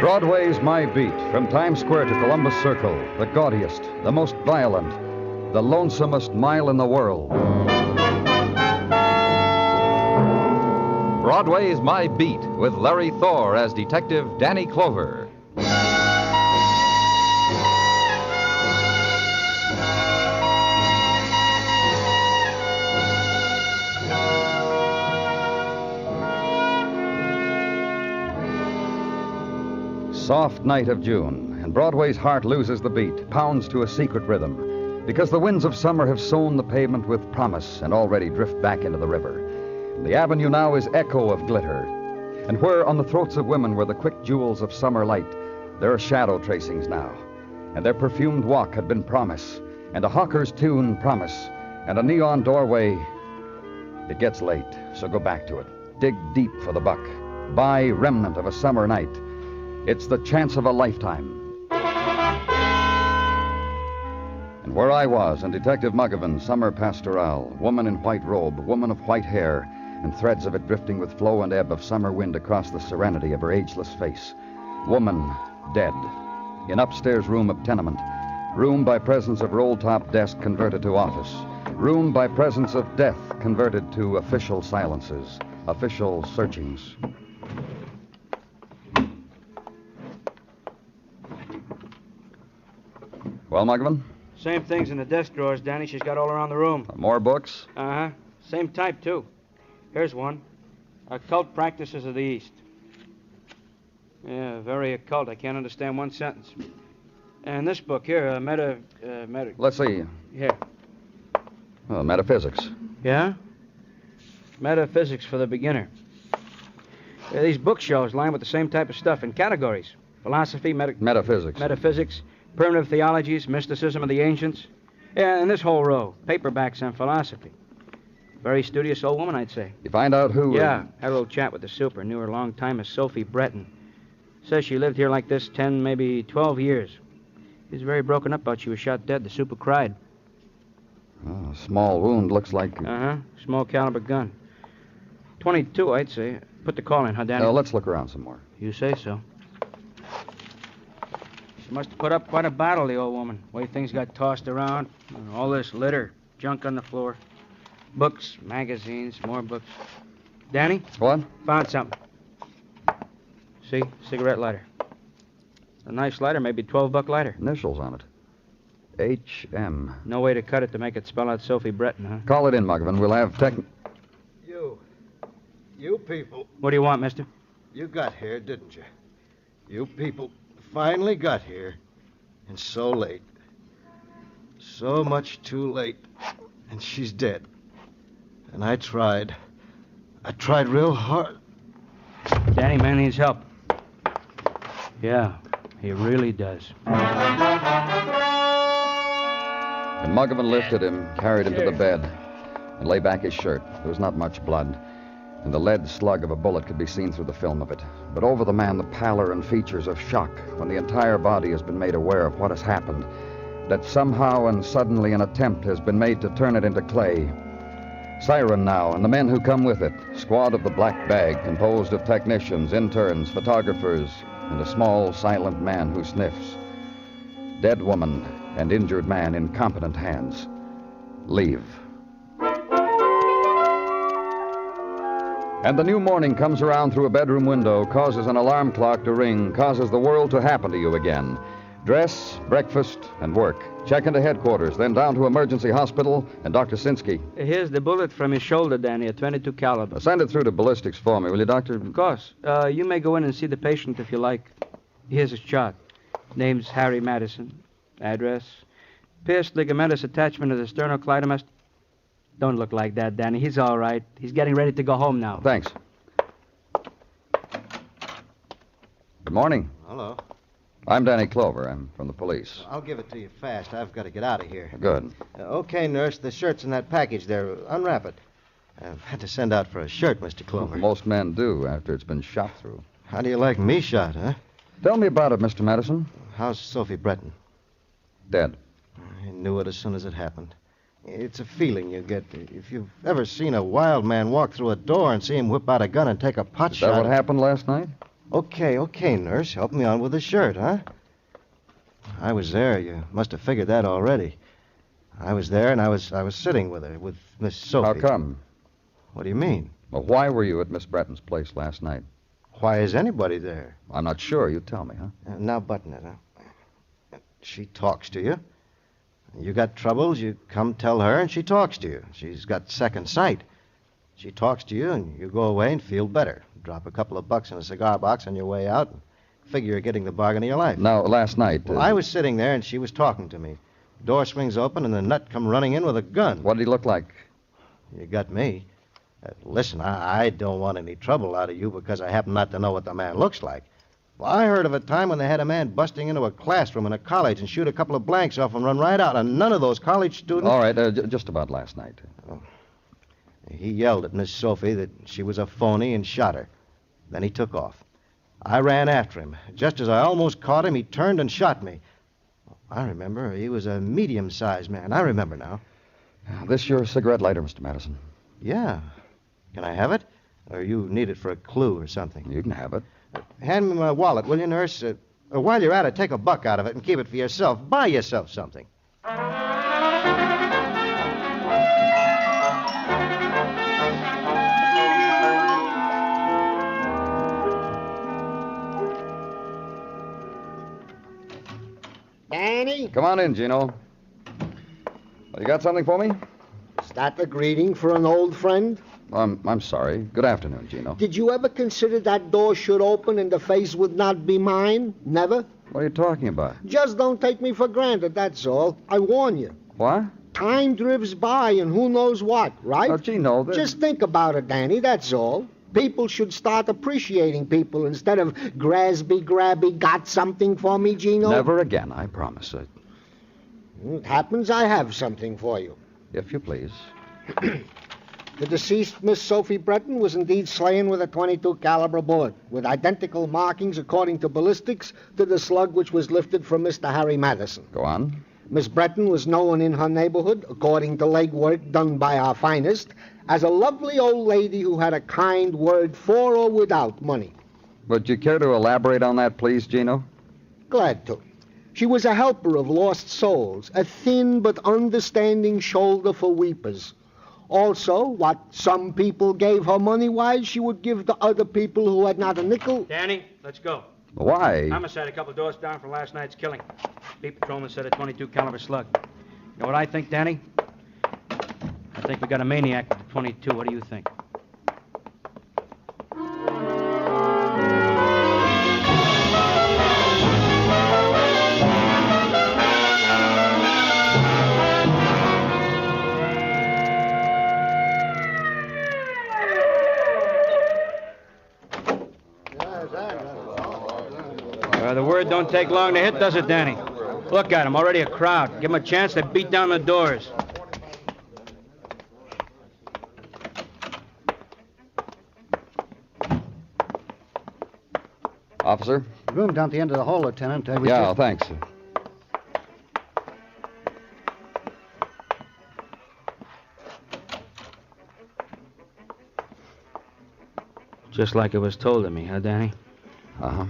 Broadway's My Beat, from Times Square to Columbus Circle, the gaudiest, the most violent, the lonesomest mile in the world. Broadway's My Beat with Larry Thor as Detective Danny Clover. Soft night of June, and Broadway's heart loses the beat, pounds to a secret rhythm, because the winds of summer have sown the pavement with promise and already drift back into the river. The avenue now is echo of glitter, and where on the throats of women were the quick jewels of summer light, there are shadow tracings now, and their perfumed walk had been promise, and a hawker's tune promise, and a neon doorway. It gets late, so go back to it. Dig deep for the buck. Buy remnant of a summer night. It's the chance of a lifetime. And where I was in Detective Muggavan, summer pastoral, woman in white robe, woman of white hair, and threads of it drifting with flow and ebb of summer wind across the serenity of her ageless face. Woman dead. In upstairs room of tenement. Room by presence of roll-top desk converted to office. Room by presence of death converted to official silences. Official searchings. Well, Muggavan? Same things in the desk drawers, Danny. She's got all around the room. More books? Uh-huh. Same type, too. Here's one. Occult Practices of the East. Yeah, very occult. I can't understand one sentence. And this book here, meta... Let's see. Here. Oh, metaphysics. Yeah? Metaphysics for the beginner. These bookshelves lined with the same type of stuff in categories. Philosophy, Metaphysics. Metaphysics, primitive theologies, mysticism of the ancients. Yeah, and this whole row, paperbacks on philosophy. Very studious old woman, I'd say. You find out who... Yeah, had a little chat with the super. Knew her a long time as Sophie Brettin. Says she lived here like this 10, maybe 12 years. She was very broken up about she was shot dead. The super cried. Oh, small wound, looks like... Uh-huh, small caliber gun. 22, I'd say. Put the call in, huh, Danny? Let's look around some more. You say so. She must have put up quite a battle, the old woman. The way things got tossed around. All this litter, junk on the floor. Books, magazines, more books. Danny? What? Found something. See? Cigarette lighter. A nice lighter, maybe $12 lighter. Initials on it. H.M. No way to cut it to make it spell out Sophie Brettin, huh? Call it in, Muggavan. We'll have You people. What do you want, mister? You got here, didn't you? You people finally got here. And so late. So much too late. And she's dead. And I tried. I tried real hard. Danny, man needs help. Yeah, he really does. And Muggavan lifted him, carried him to the bed, and lay back his shirt. There was not much blood, and the lead slug of a bullet could be seen through the film of it. But over the man, the pallor and features of shock when the entire body has been made aware of what has happened, that somehow and suddenly an attempt has been made to turn it into clay. Siren now, and the men who come with it, squad of the Black Bag, composed of technicians, interns, photographers, and a small, silent man who sniffs. Dead woman and injured man in competent hands. Leave. And the new morning comes around through a bedroom window, causes an alarm clock to ring, causes the world to happen to you again. Dress, breakfast, and work. Check into headquarters, then down to emergency hospital and Dr. Sinsky. Here's the bullet from his shoulder, Danny, a .22 caliber. Send it through to ballistics for me, will you, Doctor? Of course. You may go in and see the patient if you like. Here's his chart. Name's Harry Madison. Address. Pierced ligamentous attachment of the sternocleidomastoid. Don't look like that, Danny. He's all right. He's getting ready to go home now. Thanks. Good morning. Hello. I'm Danny Clover. I'm from the police. I'll give it to you fast. I've got to get out of here. Good. Okay, nurse. The shirt's in that package there. Unwrap it. I've had to send out for a shirt, Mr. Clover. Most men do after it's been shot through. How do you like me shot, huh? Tell me about it, Mr. Madison. How's Sophie Brettin? Dead. I knew it as soon as it happened. It's a feeling you get. If you've ever seen a wild man walk through a door and see him whip out a gun and take a pot shot... Is that what happened last night? Okay, nurse. Help me on with the shirt, huh? I was there. You must have figured that already. I was there, and I was sitting with her, with Miss Sophie. How come? What do you mean? Well, why were you at Miss Brettin's place last night? Why is anybody there? I'm not sure. You tell me, huh? Now button it, huh? She talks to you. You got troubles, you come tell her, and she talks to you. She's got second sight. She talks to you, and you go away and feel better. Drop a couple of bucks in a cigar box on your way out, and figure you're getting the bargain of your life. Now, last night... Well, I was sitting there, and she was talking to me. Door swings open, and the nut come running in with a gun. What did he look like? You got me. Listen, I don't want any trouble out of you because I happen not to know what the man looks like. Well, I heard of a time when they had a man busting into a classroom in a college and shoot a couple of blanks off and run right out, and none of those college students... All right, just about last night. Oh. He yelled at Miss Sophie that she was a phony and shot her. Then he took off. I ran after him. Just as I almost caught him, he turned and shot me. I remember. He was a medium-sized man. I remember now. This your cigarette lighter, Mr. Madison? Yeah. Can I have it? Or you need it for a clue or something? You can have it. Hand me my wallet, will you, nurse? While you're at it, take a buck out of it and keep it for yourself. Buy yourself something. Danny? Come on in, Gino. You got something for me? Is that a greeting for an old friend? I'm sorry. Good afternoon, Gino. Did you ever consider that door should open and the face would not be mine? Never? What are you talking about? Just don't take me for granted, that's all. I warn you. What? Time drifts by and who knows what, right? Oh, Gino, Just think about it, Danny, that's all. People should start appreciating people instead of grabby, got something for me, Gino? Never again, I promise. It happens I have something for you. If you please. The deceased Miss Sophie Brettin was indeed slain with a .22 caliber bullet, with identical markings according to ballistics to the slug which was lifted from Mr. Harry Madison. Go on. Miss Brettin was known in her neighborhood, according to legwork done by our finest, as a lovely old lady who had a kind word for or without money. Would you care to elaborate on that, please, Gino? Glad to. She was a helper of lost souls, a thin but understanding shoulder for weepers. Also, what some people gave her money-wise, she would give to other people who had not a nickel. Danny, let's go. Why? Homicide a couple doors down from last night's killing. Beat patrolman said a .22 caliber slug. You know what I think, Danny? I think we got a maniac with a .22. What do you think? The word don't take long to hit, does it, Danny? Look at him, already a crowd. Give him a chance, they beat down the doors. Officer? Room down at the end of the hall, Lieutenant. Yeah, thanks. Just like it was told to me, huh, Danny? Uh-huh.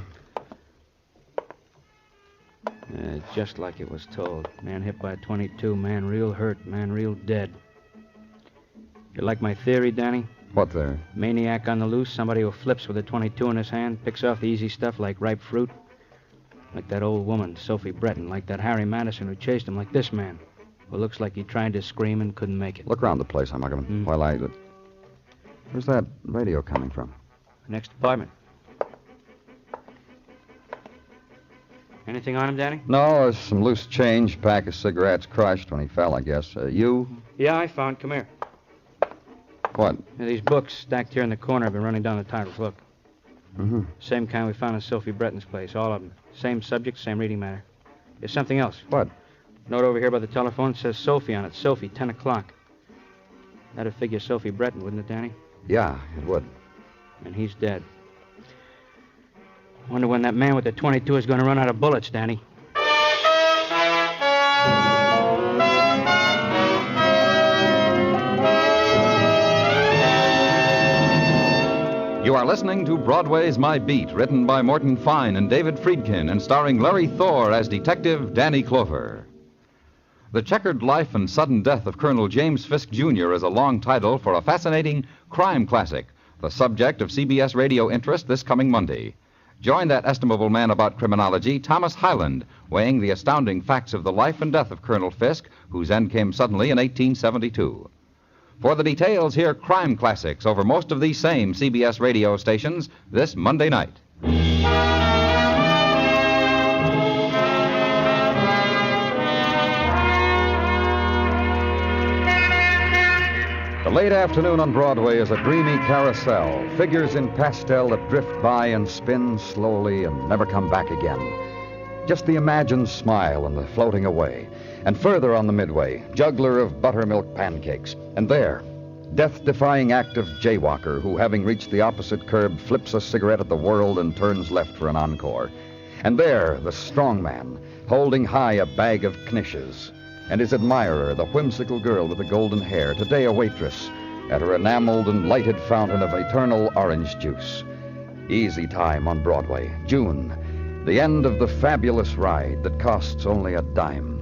Yeah, just like it was told. Man hit by a .22, man real hurt, man real dead. You like my theory, Danny? What theory? Maniac on the loose, somebody who flips with a .22 in his hand, picks off the easy stuff like ripe fruit. Like that old woman, Sophie Brettin, like that Harry Madison who chased him, like this man, who looks like he tried to scream and couldn't make it. Look around the place, Muggavan, while I... Where's that radio coming from? Next apartment. Anything on him, Danny? No, some loose change, pack of cigarettes crushed when he fell, I guess. You? Yeah, I found. Come here. What? Yeah, these books stacked here in the corner. I've been running down the titles. Look. Mm-hmm. Same kind we found in Sophie Brettin's place. All of them. Same subject, same reading matter. There's something else. What? Note over here by the telephone. It says Sophie on it. Sophie, 10 o'clock. That'd figure Sophie Brettin, wouldn't it, Danny? Yeah, it would. And he's dead. Wonder when that man with the .22 is going to run out of bullets, Danny. You are listening to Broadway's My Beat, written by Morton Fine and David Friedkin, and starring Larry Thor as Detective Danny Clover. The Checkered Life and Sudden Death of Colonel James Fisk, Jr. is a long title for a fascinating crime classic, the subject of CBS radio interest this coming Monday. Join that estimable man about criminology, Thomas Hyland, weighing the astounding facts of the life and death of Colonel Fisk, whose end came suddenly in 1872. For the details, hear Crime Classics over most of these same CBS radio stations this Monday night. The late afternoon on Broadway is a dreamy carousel, figures in pastel that drift by and spin slowly and never come back again. Just the imagined smile and the floating away. And further on the midway, juggler of buttermilk pancakes. And there, death-defying active jaywalker who, having reached the opposite curb, flips a cigarette at the world and turns left for an encore. And there, the strong man, holding high a bag of knishes. And his admirer, the whimsical girl with the golden hair, today a waitress at her enameled and lighted fountain of eternal orange juice. Easy Time on Broadway, June, the end of the fabulous ride that costs only a dime.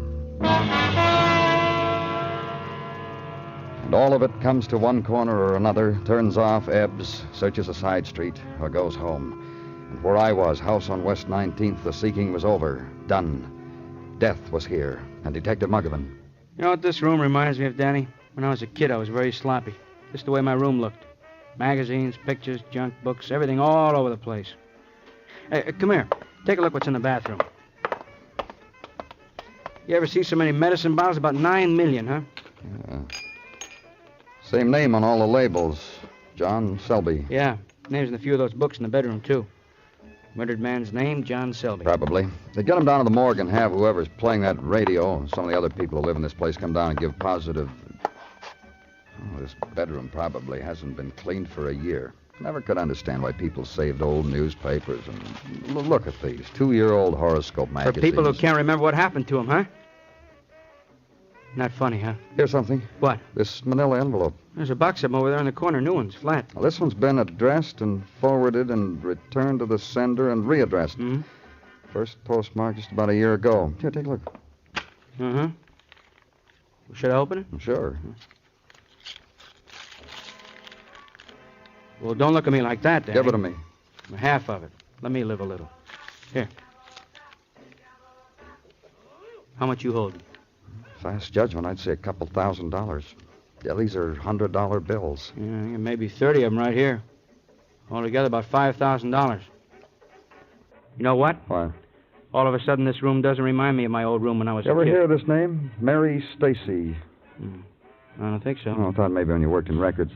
And all of it comes to one corner or another, turns off, ebbs, searches a side street, or goes home. And where I was, house on West 19th, the seeking was over, done. Death was here, and Detective Muggavan. You know what this room reminds me of, Danny? When I was a kid, I was very sloppy. Just the way my room looked. Magazines, pictures, junk, books, everything all over the place. Hey, come here. Take a look what's in the bathroom. You ever see so many medicine bottles? About 9 million, huh? Yeah. Same name on all the labels. John Selby. Yeah. Names in a few of those books in the bedroom, too. Murdered man's name, John Selby. Probably. They get him down to the morgue and have whoever's playing that radio and some of the other people who live in this place come down and give positive... Oh, this bedroom probably hasn't been cleaned for a year. Never could understand why people saved old newspapers and... Look at these 2-year-old horoscope magazines. For people who can't remember what happened to them, huh? Not funny, huh? Here's something. What? This manila envelope. There's a box of them over there in the corner, new ones, flat. Well, this one's been addressed and forwarded and returned to the sender and readdressed. Mm-hmm. First postmarked just about a year ago. Here, take a look. Uh-huh. Should I open it? Sure. Well, don't look at me like that, Danny. Give it to me. Half of it. Let me live a little. Here. How much you holding? Fast judgment, I'd say $2,000. Yeah, these are $100 bills. Yeah, maybe 30 of them right here. Altogether, about $5,000. You know what? What? All of a sudden, this room doesn't remind me of my old room when I was a kid. Ever hear of this name? Mary Stacy. I don't think so. Oh, I thought maybe when you worked in records.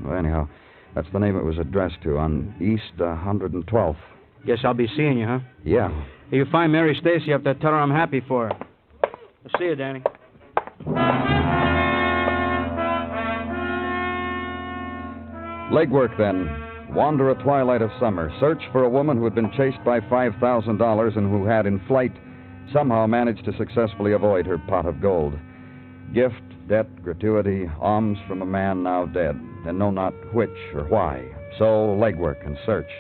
Well, anyhow, that's the name it was addressed to on East 112th. Guess I'll be seeing you, huh? Yeah. If you find Mary Stacy up there, tell her I'm happy for her. I'll see you, Danny. Legwork, then. Wander a twilight of summer. Search for a woman who had been chased by $5,000 and who had, in flight, somehow managed to successfully avoid her pot of gold. Gift, debt, gratuity, alms from a man now dead, and know not which or why. So, legwork and search.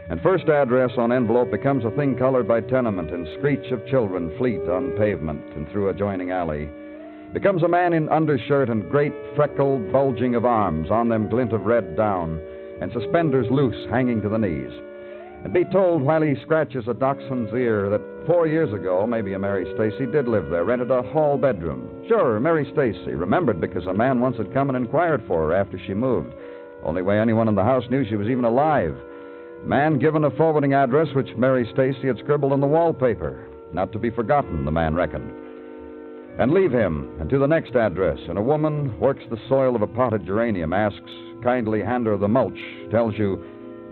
And first address on envelope becomes a thing colored by tenement and screech of children fleet on pavement and through adjoining alley. Becomes a man in undershirt and great freckled bulging of arms, on them glint of red down, and suspenders loose hanging to the knees. And be told while he scratches a dachshund's ear that 4 years ago, maybe a Mary Stacy did live there, rented a hall bedroom. Sure, Mary Stacy, remembered because a man once had come and inquired for her after she moved. Only way anyone in the house knew she was even alive. Man given a forwarding address which Mary Stacy had scribbled on the wallpaper. Not to be forgotten, the man reckoned. And leave him, and to the next address, and a woman works the soil of a potted geranium, asks, kindly hand her the mulch, tells you,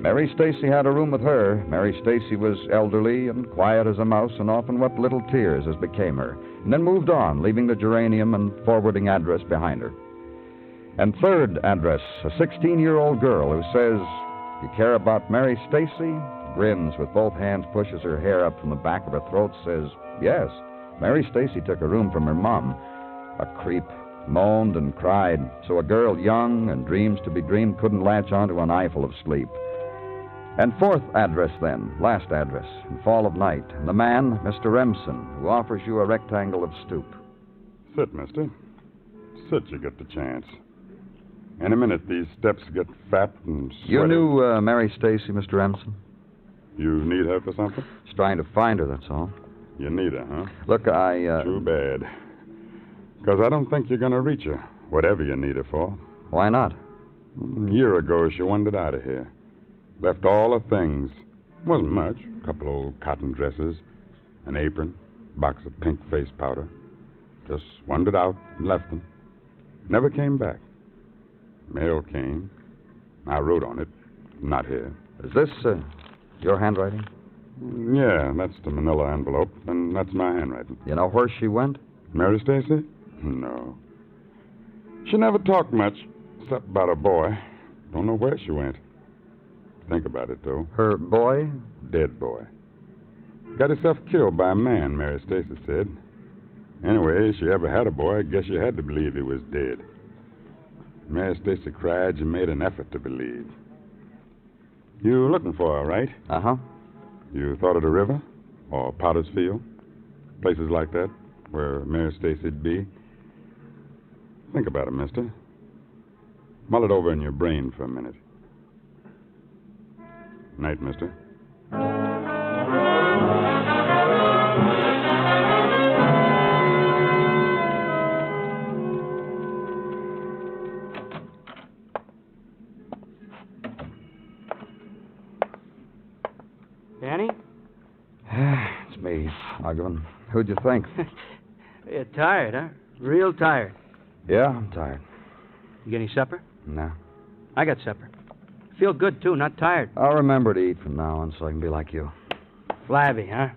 Mary Stacy had a room with her. Mary Stacy was elderly and quiet as a mouse and often wept little tears as became her, and then moved on, leaving the geranium and forwarding address behind her. And third address, a 16-year-old girl who says, you care about Mary Stacy? Grins with both hands, pushes her hair up from the back of her throat, says, yes. Mary Stacy took a room from her mom. A creep, moaned and cried, so a girl young and dreams to be dreamed couldn't latch onto an eyeful of sleep. And fourth address then, last address, in fall of night, and the man, Mr. Remsen, who offers you a rectangle of stoop. Sit, mister. Sit, you get the chance. Any minute, these steps get fat and sweaty. You knew Mary Stacy, Mr. Emerson? You need her for something? Just trying to find her, that's all. You need her, huh? Look, Too bad. Because I don't think you're going to reach her, whatever you need her for. Why not? A year ago, she wandered out of here. Left all her things. Wasn't much. A couple old cotton dresses, an apron, box of pink face powder. Just wandered out and left them. Never came back. Mail came. I wrote on it. Not here. Is this your handwriting? Yeah, that's the manila envelope, and that's my handwriting. You know where she went? Mary Stacy? No. She never talked much, except about her boy. Don't know where she went. Think about it, though. Her boy? Dead boy. Got herself killed by a man, Mary Stacy said. Anyway, if she ever had a boy, I guess you had to believe he was dead. Mary Stacy cried and made an effort to believe. You looking for her, right? Uh-huh. You thought of the river? Or Potter's Field? Places like that, where Mary Stacy'd be? Think about it, mister. Mull it over in your brain for a minute. Night, mister. Danny? It's me, Muggavan. Who'd you think? You're tired, huh? Real tired. Yeah, I'm tired. You get any supper? No. I got supper. Feel good, too, not tired. I'll remember to eat from now on so I can be like you. Flabby, huh?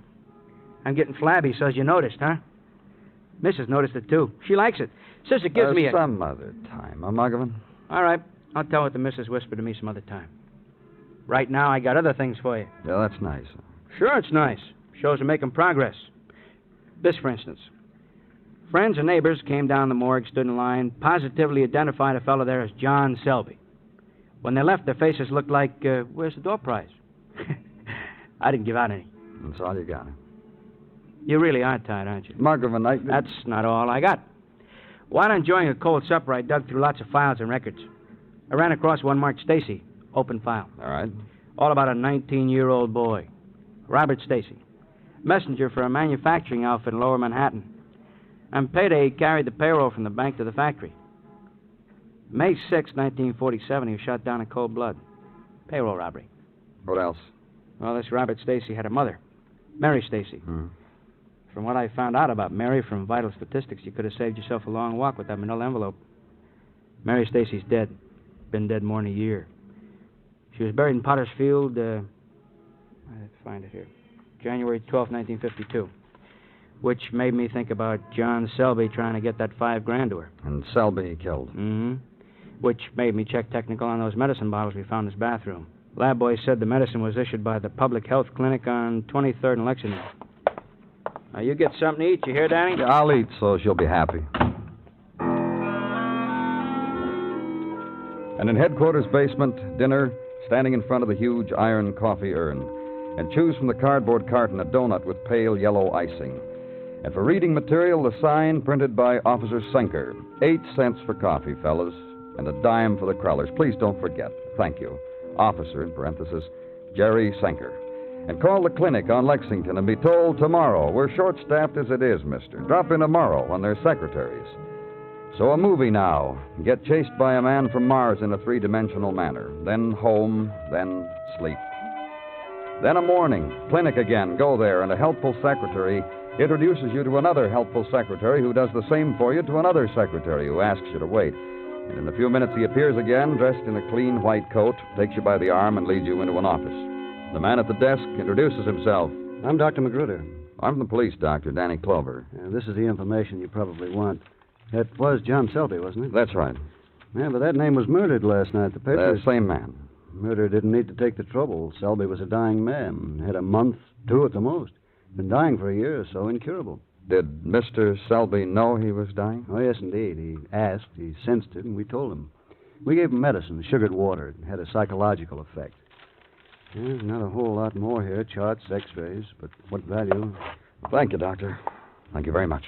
I'm getting flabby, so's you noticed, huh? Mrs. noticed it, too. She likes it. Says it gives me a... Some other time, huh, Muggavan? All right. I'll tell what the missus whispered to me some other time. Right now, I got other things for you. Yeah, that's nice. Sure, it's nice. Shows we're making progress. This, for instance. Friends and neighbors came down the morgue, stood in line, positively identified a fellow there as John Selby. When they left, their faces looked like, where's the door prize? I didn't give out any. That's all you got. You really are tired, aren't you? Muggavan, That's not all I got. While enjoying a cold supper, I dug through lots of files and records. I ran across one marked Stacy, open file. All right. All about a 19-year-old boy. Robert Stacy. Messenger for a manufacturing outfit in Lower Manhattan. On payday, he carried the payroll from the bank to the factory. May 6, 1947, he was shot down in cold blood. Payroll robbery. What else? Well, this Robert Stacy had a mother, Mary Stacy. Hmm. From what I found out about Mary from vital statistics, you could have saved yourself a long walk with that manila envelope. Mary Stacy's dead. Been dead more than a year. She was buried in Potter's Field, let's find it here, January 12, 1952. Which made me think about John Selby trying to get that $5,000 to her. And Selby killed. Mm-hmm. Which made me check technical on those medicine bottles we found in his bathroom. Lab boy said the medicine was issued by the Public Health Clinic on 23rd and Lexington. Now, you get something to eat, you hear, Danny? Yeah, I'll eat, so she'll be happy. And in headquarters basement, dinner, standing in front of the huge iron coffee urn. And choose from the cardboard carton a donut with pale yellow icing. And for reading material, the sign printed by Officer Senker. 8 cents for coffee, fellas, and a dime for the crullers. Please don't forget. Thank you. Officer, in parenthesis, Jerry Senker. And call the clinic on Lexington and be told tomorrow. We're short-staffed as it is, mister. Drop in tomorrow on their secretaries. So a movie now. Get chased by a man from Mars in a 3-dimensional manner. Then home, then sleep. Then a morning. Clinic again. Go there, and a helpful secretary introduces you to another helpful secretary who does the same for you to another secretary who asks you to wait. And in a few minutes he appears again, dressed in a clean white coat, takes you by the arm and leads you into an office. The man at the desk introduces himself. I'm Dr. Magruder. I'm from the police, Doctor, Danny Clover. This is the information you probably want. That was John Selby, wasn't it? That's right. Yeah, but that name was murdered last night. The papers... The same man. Murder didn't need to take the trouble. Selby was a dying man. Had a month, 2 at the most. Been dying for a year or so, incurable. Did Mr. Selby know he was dying? Oh, yes, indeed. He asked, he sensed it, and we told him. We gave him medicine, sugared water. It had a psychological effect. There's not a whole lot more here, charts, x-rays, but what value? Thank you, Doctor. Thank you very much.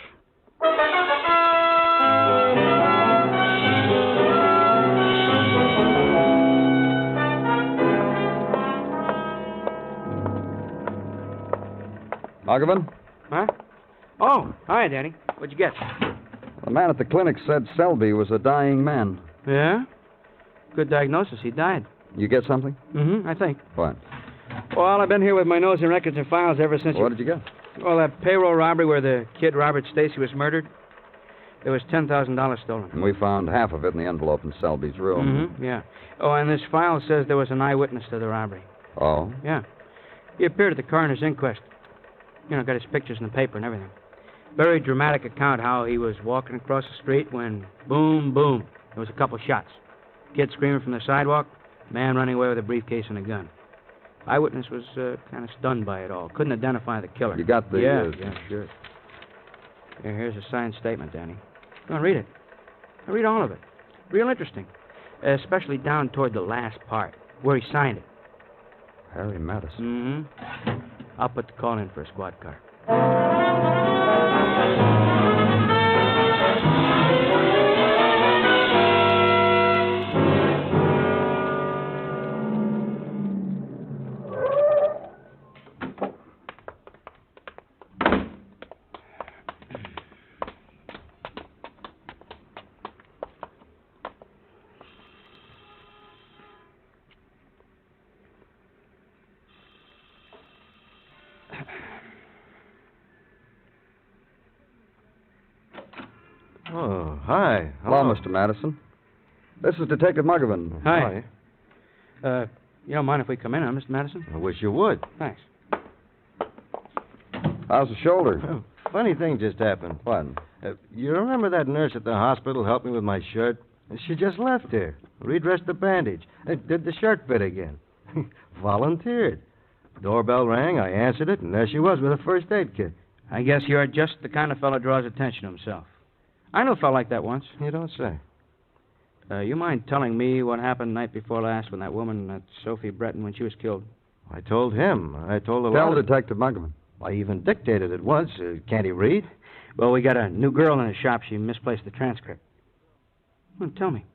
Muggavan? Huh? Oh, hi, Danny. What'd you get? The man at the clinic said Selby was a dying man. Yeah? Good diagnosis. He died. You get something? Mm-hmm, I think. What? Well, I've been here with my nose in records and files ever since... What did you get? Well, that payroll robbery where the kid Robert Stacy was murdered. There was $10,000 stolen. And we found half of it in the envelope in Selby's room. Mm-hmm, yeah. Oh, and this file says there was an eyewitness to the robbery. Oh? Yeah. He appeared at the coroner's inquest. You know, got his pictures in the paper and everything. Very dramatic account how he was walking across the street when, boom, boom, there was a couple shots. Kid screaming from the sidewalk, man running away with a briefcase and a gun. Eyewitness was kind of stunned by it all. Couldn't identify the killer. You got the... Yeah, sure. Here's a signed statement, Danny. Go on, read it. Read all of it. Real interesting. Especially down toward the last part, where he signed it. Harry Madison. Mm-hmm. I'll put the call in for a squad car. Oh, hi. Hello, Mr. Madison. This is Detective Muggavan. Hi. You don't mind if we come in, huh, Mr. Madison? I wish you would. Thanks. How's the shoulder? Oh, funny thing just happened. What? You remember that nurse at the hospital helped me with my shirt? She just left here. Redressed the bandage. Did the shirt fit again. Volunteered. Doorbell rang, I answered it, and there she was with a first aid kit. I guess you're just the kind of fellow draws attention to himself. I knew a fellow like that once. You don't say. You mind telling me what happened night before last when that woman, that Sophie Brettin, when she was killed? I told him. I told a Tell lot of... Detective Muggavan. I even dictated it once. Can't he read? Well, we got a new girl in the shop. She misplaced the transcript. Well, tell me.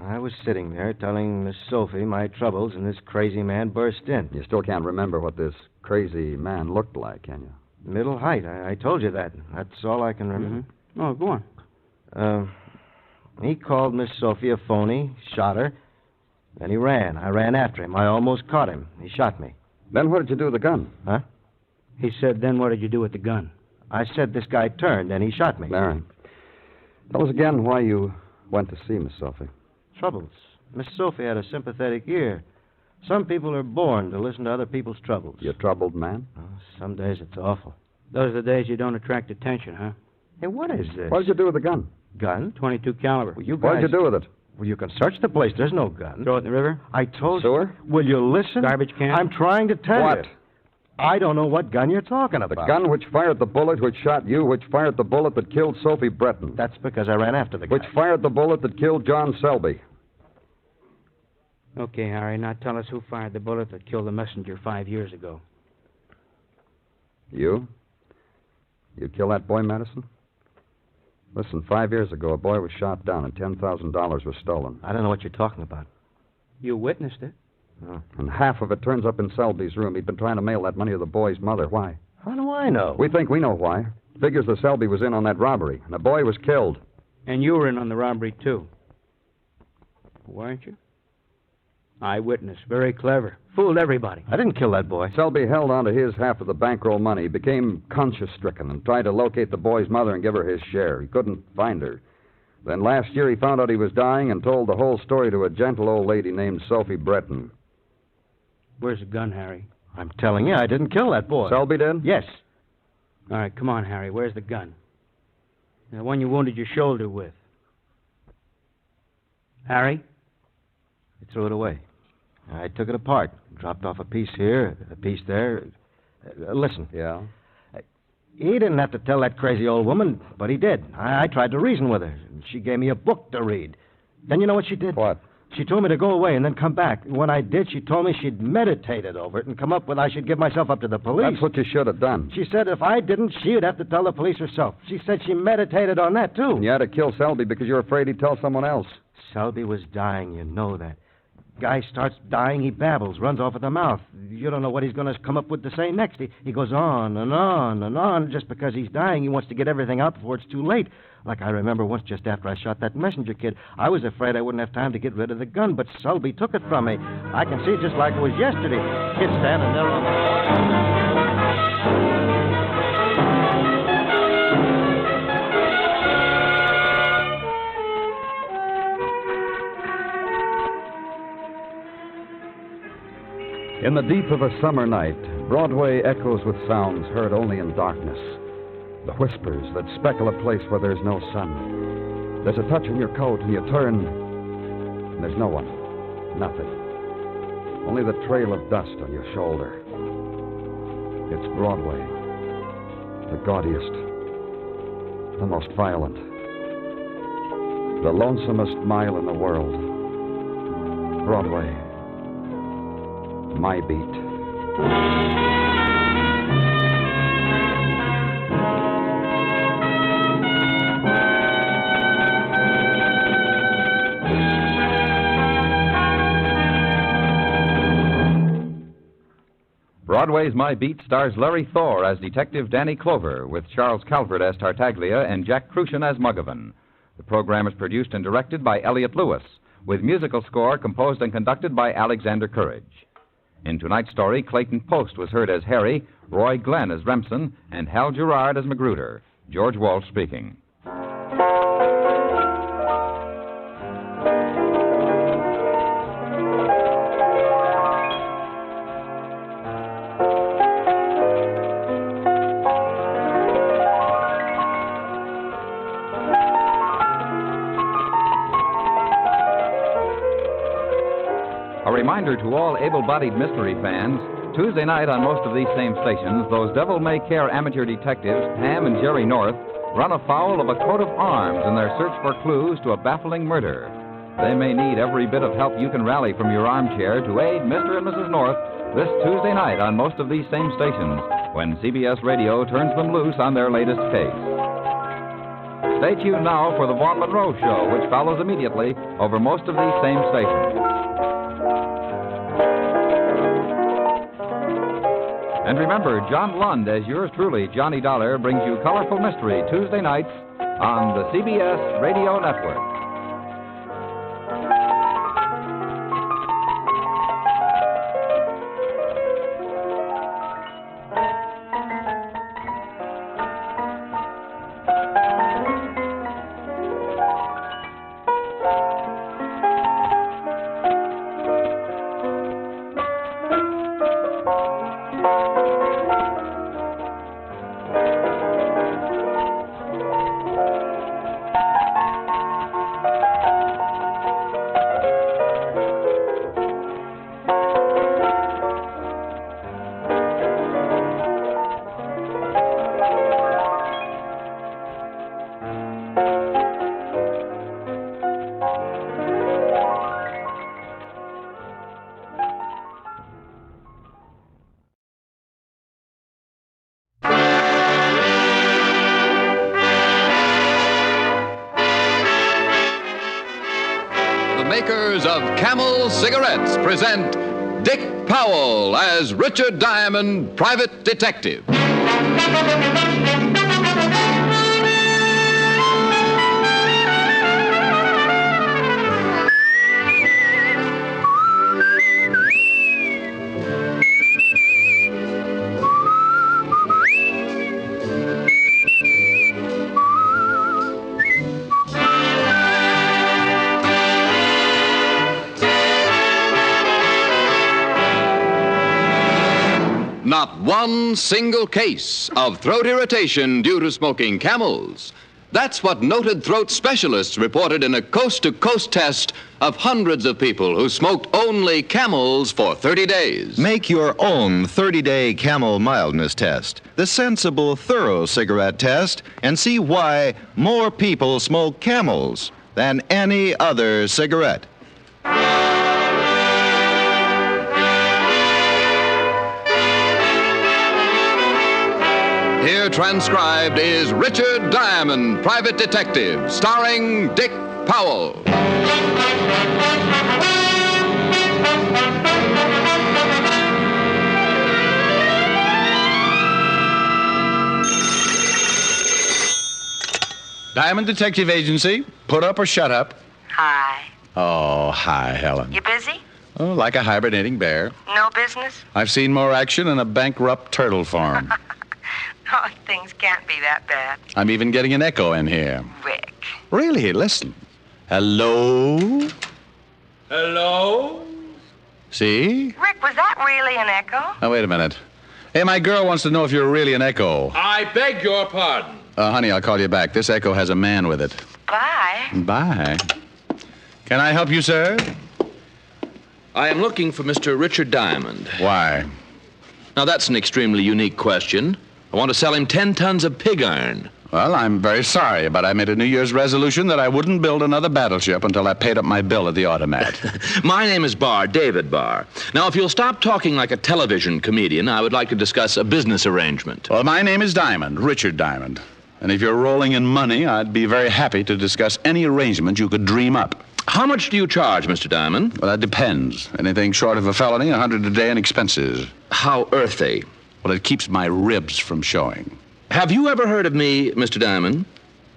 I was sitting there telling Miss Sophie my troubles, and this crazy man burst in. You still can't remember what this crazy man looked like, can you? Middle height. I told you that. That's all I can remember. Mm-hmm. Oh, go on. He called Miss Sophie a phony, shot her. Then he ran. I ran after him. I almost caught him. He shot me. Then what did you do with the gun? Huh? He said, then what did you do with the gun? I said this guy turned, and he shot me. Mary, tell us again why you went to see Miss Sophie. Troubles. Miss Sophie had a sympathetic ear. Some people are born to listen to other people's troubles. You a troubled man? Oh, some days it's awful. Those are the days you don't attract attention, huh? Hey, what is this? What did you do with the gun? Gun? .22 caliber. Well, you guys... What did you do with it? Well, you can search the place. There's no gun. Throw it in the river? I told Sewer? you. Will you listen? Garbage can? I'm trying to tell What? you. I don't know what gun you're talking about. The gun which fired the bullet which shot you, which fired the bullet that killed Sophie Brettin. That's because I ran after the guy. Which fired the bullet that killed John Selby. Okay, Harry, now tell us who fired the bullet that killed the messenger 5 years ago. You? You kill that boy, Madison? Listen, 5 years ago, a boy was shot down and $10,000 was stolen. I don't know what you're talking about. You witnessed it. Oh. And half of it turns up in Selby's room. He'd been trying to mail that money to the boy's mother. Why? How do I know? We think we know why. Figures that Selby was in on that robbery, and the boy was killed. And you were in on the robbery, too. Weren't you? Eyewitness. Very clever. Fooled everybody. I didn't kill that boy. Selby held on to his half of the bankroll money, became conscience-stricken, and tried to locate the boy's mother and give her his share. He couldn't find her. Then last year he found out he was dying and told the whole story to a gentle old lady named Sophie Brettin. Where's the gun, Harry? I'm telling you, I didn't kill that boy. Selby did? Yes. All right, come on, Harry. Where's the gun? The one you wounded your shoulder with. Harry? I threw it away. I took it apart. Dropped off a piece here, a piece there. Listen. Yeah? He didn't have to tell that crazy old woman, but he did. I tried to reason with her. She gave me a book to read. Then you know what she did? What? She told me to go away and then come back. When I did, she told me she'd meditated over it and come up with I should give myself up to the police. That's what you should have done. She said if I didn't, she'd have to tell the police herself. She said she meditated on that, too. And you had to kill Selby because you're afraid he'd tell someone else. Selby was dying, you know that. Guy starts dying, he babbles, runs off at the mouth. You don't know what he's going to come up with to say next. He goes on and on and on. Just because he's dying, he wants to get everything out before it's too late. Like I remember once just after I shot that messenger kid, I was afraid I wouldn't have time to get rid of the gun, but Selby took it from me. I can see it just like it was yesterday. Kid standing there on In the deep of a summer night, Broadway echoes with sounds heard only in darkness. The whispers that speckle a place where there's no sun. There's a touch on your coat and you turn, and there's no one. Nothing. Only the trail of dust on your shoulder. It's Broadway. The gaudiest. The most violent. The lonesomest mile in the world. Broadway. My beat. Broadway's My Beat stars Larry Thor as Detective Danny Clover, with Charles Calvert as Tartaglia and Jack Crucian as Muggavan. The program is produced and directed by Elliott Lewis, with musical score composed and conducted by Alexander Courage. In tonight's story, Clayton Post was heard as Harry, Roy Glenn as Remsen, and Hal Gerard as Magruder. George Walsh speaking. A reminder to all able-bodied mystery fans, Tuesday night on most of these same stations, those devil-may-care amateur detectives, Pam and Jerry North, run afoul of a coat of arms in their search for clues to a baffling murder. They may need every bit of help you can rally from your armchair to aid Mr. and Mrs. North this Tuesday night on most of these same stations, when CBS Radio turns them loose on their latest case. Stay tuned now for the Vaughn Monroe Show, which follows immediately over most of these same stations. And remember, John Lund, as yours truly, Johnny Dollar, brings you Colorful Mystery Tuesday nights on the CBS Radio Network. Makers of Camel cigarettes present Dick Powell as Richard Diamond, Private Detective. Not one single case of throat irritation due to smoking Camels. That's what noted throat specialists reported in a coast-to-coast test of hundreds of people who smoked only Camels for 30 days. Make your own 30-day Camel mildness test, the sensible, thorough cigarette test, and see why more people smoke Camels than any other cigarette. transcribed is Richard Diamond, Private Detective, starring Dick Powell. Diamond Detective Agency. Put up or shut up. Hi. Oh, hi, Helen. You busy? Oh, like a hibernating bear. No business? I've seen more action in a bankrupt turtle farm. Oh, things can't be that bad. I'm even getting an echo in here. Rick. Really? Listen. Hello? Hello? See? Rick, was that really an echo? Now, wait a minute. Hey, my girl wants to know if you're really an echo. I beg your pardon. Honey, I'll call you back. This echo has a man with it. Bye. Bye. Can I help you, sir? I am looking for Mr. Richard Diamond. Why? Now, that's an extremely unique question. I want to sell him 10 tons of pig iron. Well, I'm very sorry, but I made a New Year's resolution that I wouldn't build another battleship until I paid up my bill at the automat. My name is Barr, David Barr. Now, if you'll stop talking like a television comedian, I would like to discuss a business arrangement. Well, my name is Diamond, Richard Diamond. And if you're rolling in money, I'd be very happy to discuss any arrangement you could dream up. How much do you charge, Mr. Diamond? Well, that depends. Anything short of a felony, $100 a day in expenses. How earthy? Well, it keeps my ribs from showing. Have you ever heard of me, Mr. Diamond?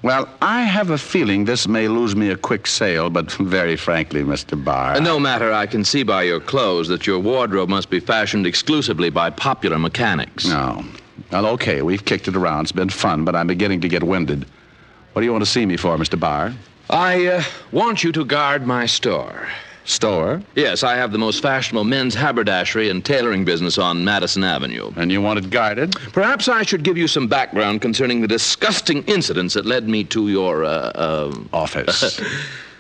Well, I have a feeling this may lose me a quick sale, but very frankly, Mr. Barr... No matter, I can see by your clothes that your wardrobe must be fashioned exclusively by popular mechanics. No. Well, okay, we've kicked it around. It's been fun, but I'm beginning to get winded. What do you want to see me for, Mr. Barr? I want you to guard my store. Store? Yes, I have the most fashionable men's haberdashery and tailoring business on Madison Avenue. And you want it guarded? Perhaps I should give you some background concerning the disgusting incidents that led me to your, office.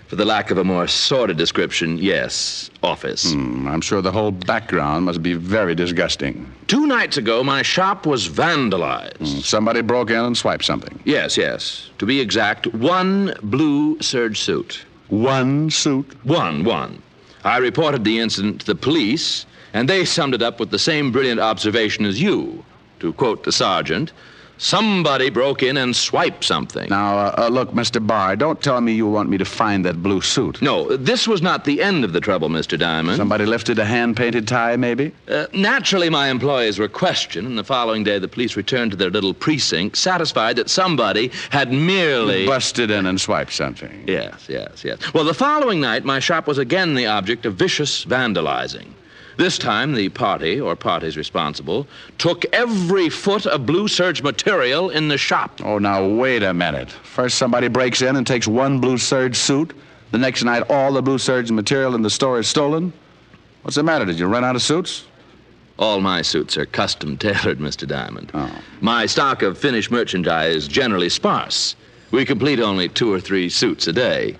For the lack of a more sordid description, yes, office. I'm sure the whole background must be very disgusting. 2 nights ago, my shop was vandalized. Somebody broke in and swiped something. Yes, yes. To be exact, 1 blue serge suit. 1 suit? One. I reported the incident to the police, and they summed it up with the same brilliant observation as you. To quote the sergeant, somebody broke in and swiped something. Now, look, Mr. Barr, don't tell me you want me to find that blue suit. No, this was not the end of the trouble, Mr. Diamond. Somebody lifted a hand-painted tie, maybe? Naturally, my employees were questioned, and the following day the police returned to their little precinct, satisfied that somebody had merely... busted in and swiped something. Yes. Well, the following night, my shop was again the object of vicious vandalizing. This time, the party, or parties responsible, took every foot of blue serge material in the shop. Oh, now, wait a minute. First, somebody breaks in and takes 1 blue serge suit. The next night, all the blue serge material in the store is stolen. What's the matter? Did you run out of suits? All my suits are custom tailored, Mr. Diamond. Oh. My stock of finished merchandise is generally sparse. We complete only 2 or 3 suits a day.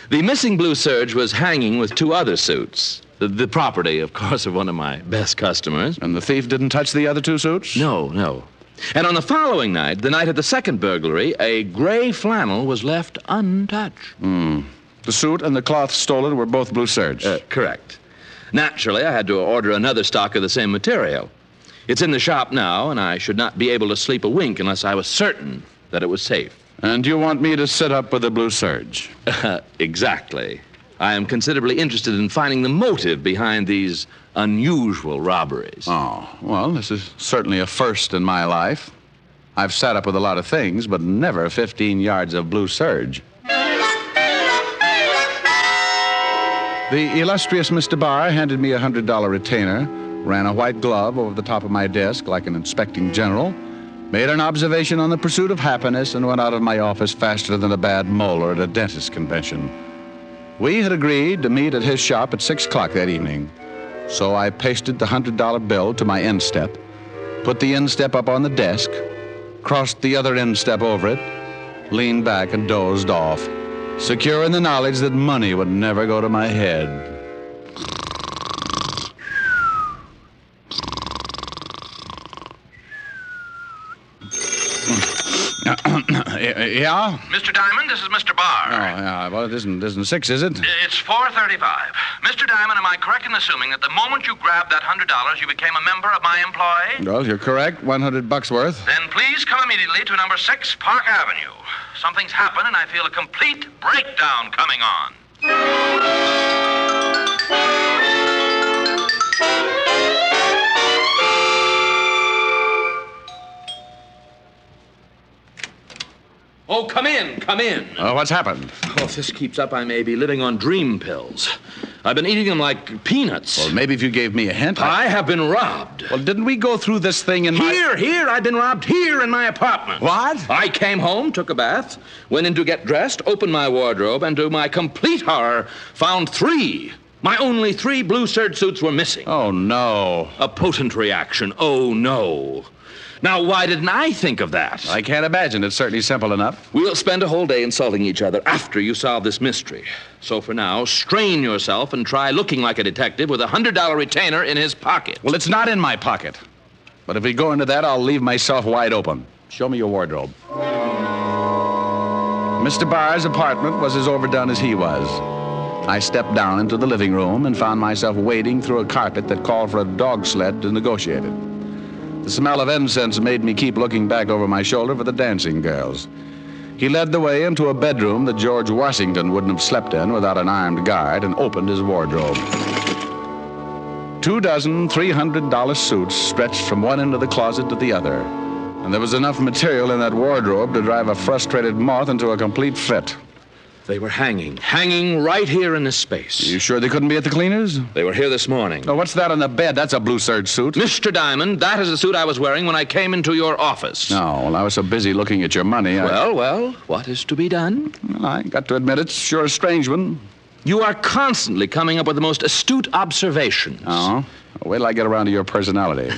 The missing blue serge was hanging with 2 other suits. The property, of course, of one of my best customers. And the thief didn't touch the other 2 suits? No. And on the following night, the night of the second burglary, a gray flannel was left untouched. The suit and the cloth stolen were both blue serge? Correct. Naturally, I had to order another stock of the same material. It's in the shop now, and I should not be able to sleep a wink unless I was certain that it was safe. And you want me to sit up with the blue serge? Exactly. I am considerably interested in finding the motive behind these unusual robberies. Oh, well, this is certainly a first in my life. I've sat up with a lot of things, but never 15 yards of blue serge. The illustrious Mr. Barr handed me a $100 retainer, ran a white glove over the top of my desk like an inspecting general, made an observation on the pursuit of happiness, and went out of my office faster than a bad molar at a dentist convention. We had agreed to meet at his shop at 6 o'clock that evening. So I pasted the $100 bill to my instep, put the instep up on the desk, crossed the other instep over it, leaned back and dozed off, secure in the knowledge that money would never go to my head. Yeah? Mr. Diamond, this is Mr. Barr. Oh, yeah. Well, it isn't 6, is it? It's 4:35. Mr. Diamond, am I correct in assuming that the moment you grabbed that $100, you became a member of my employ? Well, you're correct. $100 worth. Then please come immediately to number 6 Park Avenue. Something's happened, and I feel a complete breakdown coming on. Oh, come in. What's happened? Oh, if this keeps up, I may be living on dream pills. I've been eating them like peanuts. Well, maybe if you gave me a hint. I have been robbed. Well, didn't we go through this thing in Here, I've been robbed here in my apartment. What? I came home, took a bath, went in to get dressed, opened my wardrobe, and to my complete horror, found 3. My only 3 blue serge suits were missing. Oh, no. A potent reaction. Oh, no. Now, why didn't I think of that? I can't imagine. It's certainly simple enough. We'll spend a whole day insulting each other after you solve this mystery. So for now, strain yourself and try looking like a detective with a $100 retainer in his pocket. Well, it's not in my pocket. But if we go into that, I'll leave myself wide open. Show me your wardrobe. Mr. Barr's apartment was as overdone as he was. I stepped down into the living room and found myself wading through a carpet that called for a dog sled to negotiate it. The smell of incense made me keep looking back over my shoulder for the dancing girls. He led the way into a bedroom that George Washington wouldn't have slept in without an armed guard and opened his wardrobe. 2 dozen $300 suits stretched from one end of the closet to the other, and there was enough material in that wardrobe to drive a frustrated moth into a complete fit. They were hanging right here in this space. You sure they couldn't be at the cleaners? They were here this morning. Oh, what's that on the bed? That's a blue serge suit. Mr. Diamond, that is the suit I was wearing when I came into your office. No, well, I was so busy looking at your money. Well, what is to be done? Well, I got to admit it's sure a strange one. You are constantly coming up with the most astute observations. Oh? Wait till I get around to your personality.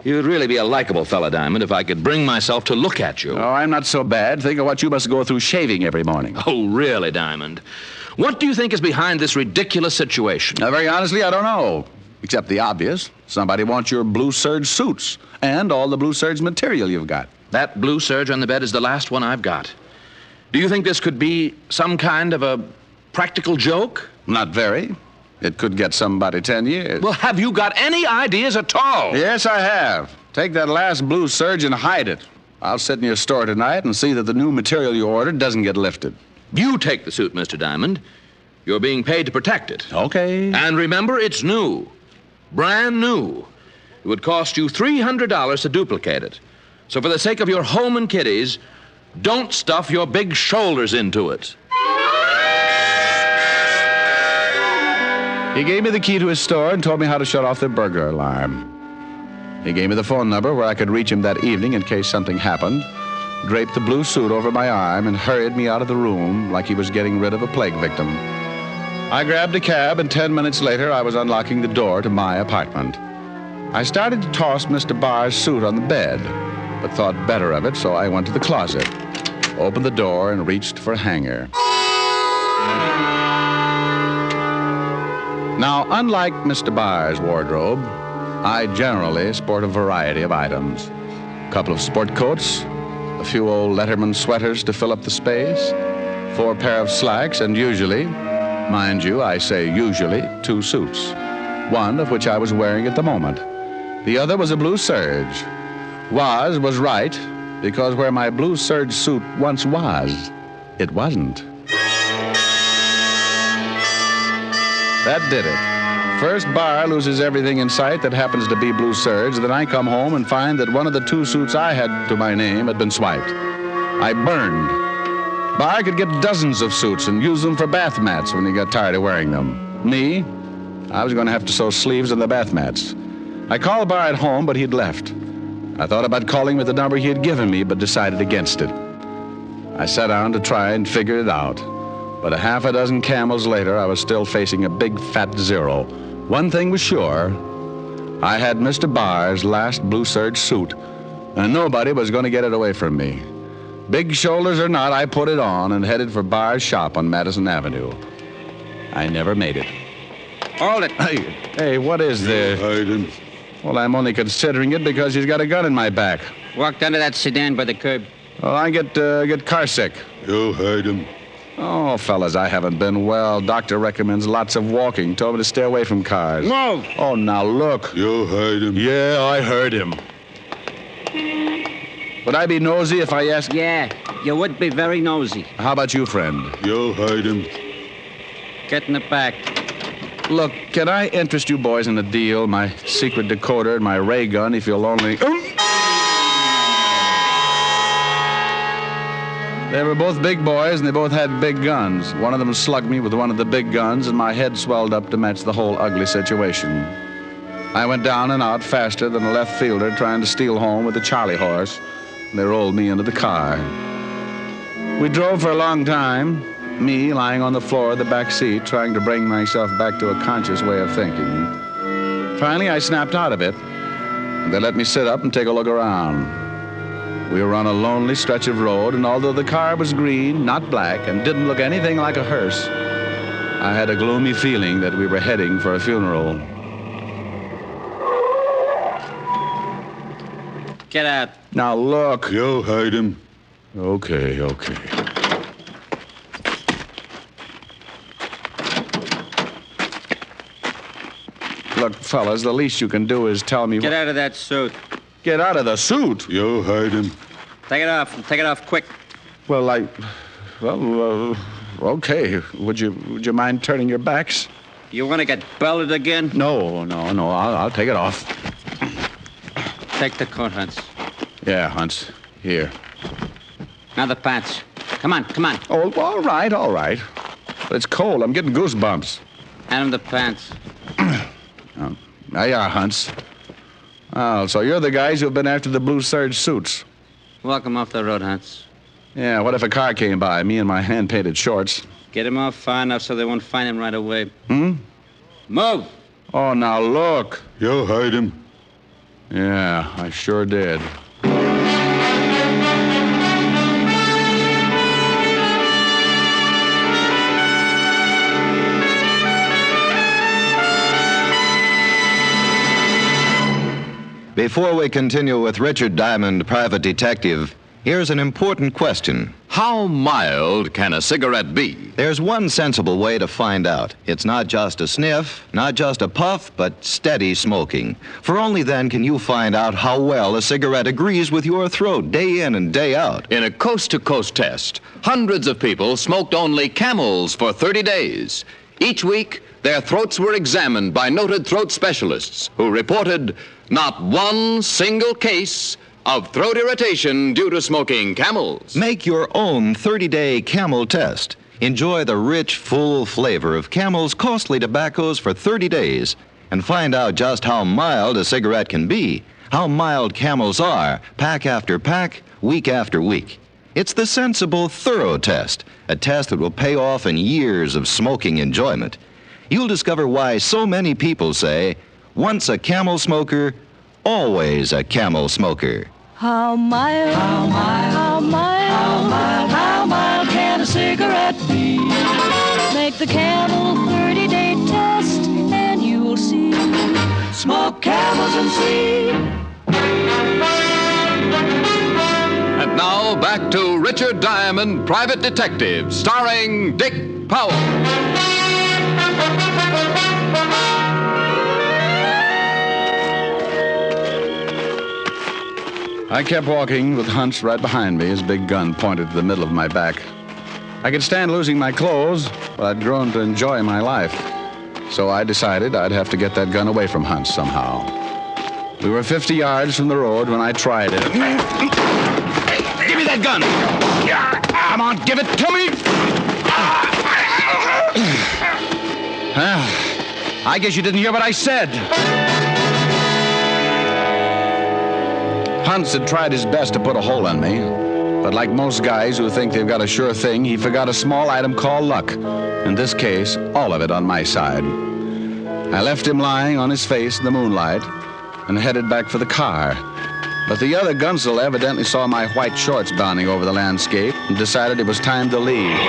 You'd really be a likable fella, Diamond, if I could bring myself to look at you. Oh, I'm not so bad. Think of what you must go through shaving every morning. Oh, really, Diamond? What do you think is behind this ridiculous situation? Very honestly, I don't know. Except the obvious. Somebody wants your blue serge suits and all the blue serge material you've got. That blue serge on the bed is the last one I've got. Do you think this could be some kind of a practical joke? Not very. It could get somebody 10 years. Well, have you got any ideas at all? Yes, I have. Take that last blue serge and hide it. I'll sit in your store tonight and see that the new material you ordered doesn't get lifted. You take the suit, Mr. Diamond. You're being paid to protect it. Okay. And remember, it's new. Brand new. It would cost you $300 to duplicate it. So for the sake of your home and kiddies, don't stuff your big shoulders into it. He gave me the key to his store and told me how to shut off the burglar alarm. He gave me the phone number where I could reach him that evening in case something happened, draped the blue suit over my arm, and hurried me out of the room like he was getting rid of a plague victim. I grabbed a cab, and 10 minutes later, I was unlocking the door to my apartment. I started to toss Mr. Barr's suit on the bed, but thought better of it, so I went to the closet, opened the door, and reached for a hanger. Now, unlike Mr. Barr's wardrobe, I generally sport a variety of items. A couple of sport coats, a few old Letterman sweaters to fill up the space, 4 pair of slacks, and usually, mind you, I say usually, 2 suits. One of which I was wearing at the moment. The other was a blue serge. Was right, because where my blue serge suit once was, it wasn't. That did it. First, Barr loses everything in sight that happens to be blue serge. Then I come home and find that one of the 2 suits I had to my name had been swiped. I burned. Barr could get dozens of suits and use them for bath mats when he got tired of wearing them. Me, I was going to have to sew sleeves on the bath mats. I called Barr at home, but he'd left. I thought about calling with the number he had given me, but decided against it. I sat down to try and figure it out. But a half a dozen camels later, I was still facing a big fat zero. One thing was sure. I had Mr. Barr's last blue serge suit, and nobody was going to get it away from me. Big shoulders or not, I put it on and headed for Barr's shop on Madison Avenue. I never made it. Hold it. Hey, what is this? Well, I'm only considering it because he's got a gun in my back. Walked under that sedan by the curb. Well, I get car sick. You heard him. Oh, fellas, I haven't been well. Doctor recommends lots of walking. Told me to stay away from cars. No. Oh, now look. You heard him. Yeah, I heard him. Would I be nosy if I asked? Yeah, you would be very nosy. How about you, friend? You heard him. Get in the back. Look, can I interest you boys in a deal? My secret decoder and my ray gun, if you'll only... They were both big boys, and they both had big guns. One of them slugged me with one of the big guns, and my head swelled up to match the whole ugly situation. I went down and out faster than a left fielder trying to steal home with a Charlie horse. And they rolled me into the car. We drove for a long time, me lying on the floor of the back seat, trying to bring myself back to a conscious way of thinking. Finally, I snapped out of it, and they let me sit up and take a look around. We were on a lonely stretch of road, and although the car was green, not black, and didn't look anything like a hearse, I had a gloomy feeling that we were heading for a funeral. Get out. Now, look. You heard him. Okay. Look, fellas, the least you can do is tell me... Get out of that suit. Get out of the suit? You heard him. Take it off, and take it off quick. Well, okay. Would you mind turning your backs? You want to get belted again? No. I'll take it off. Take the coat, Hunts. Yeah, Hunts. Here. Now the pants. Come on. Oh, all right. But it's cold. I'm getting goosebumps. Hand him the pants. There you are, Hunts. Oh, so you're the guys who've been after the Blue Serge suits. Walk him off the road, Hunts. Yeah, what if a car came by, me in my hand-painted shorts? Get him off far enough so they won't find him right away. Move! Oh, now look. You heard him. Yeah, I sure did. Before we continue with Richard Diamond, Private Detective, here's an important question. How mild can a cigarette be? There's one sensible way to find out. It's not just a sniff, not just a puff, but steady smoking. For only then can you find out how well a cigarette agrees with your throat day in and day out. In a coast-to-coast test, hundreds of people smoked only Camels for 30 days. Each week, their throats were examined by noted throat specialists who reported not one single case of throat irritation due to smoking Camels. Make your own 30-day Camel test. Enjoy the rich, full flavor of Camel's costly tobaccos for 30 days and find out just how mild a cigarette can be, how mild Camels are, pack after pack, week after week. It's the sensible, thorough test, a test that will pay off in years of smoking enjoyment. You'll discover why so many people say, once a Camel smoker, always a Camel smoker. How mild, how mild, how mild, how mild, how mild can a cigarette be? Make the Camel 30-day test and you'll see. Smoke Camels and see. And now back to Richard Diamond, Private Detective, starring Dick Powell. I kept walking with Hunts right behind me, his big gun pointed to the middle of my back. I could stand losing my clothes, but I'd grown to enjoy my life. So I decided I'd have to get that gun away from Hunts somehow. We were 50 yards from the road when I tried it. Give me that gun! Come on, give it to me! I guess you didn't hear what I said. Hunts had tried his best to put a hole in me, but like most guys who think they've got a sure thing, he forgot a small item called luck. In this case, all of it on my side. I left him lying on his face in the moonlight and headed back for the car. But the other gunsel evidently saw my white shorts bounding over the landscape and decided it was time to leave.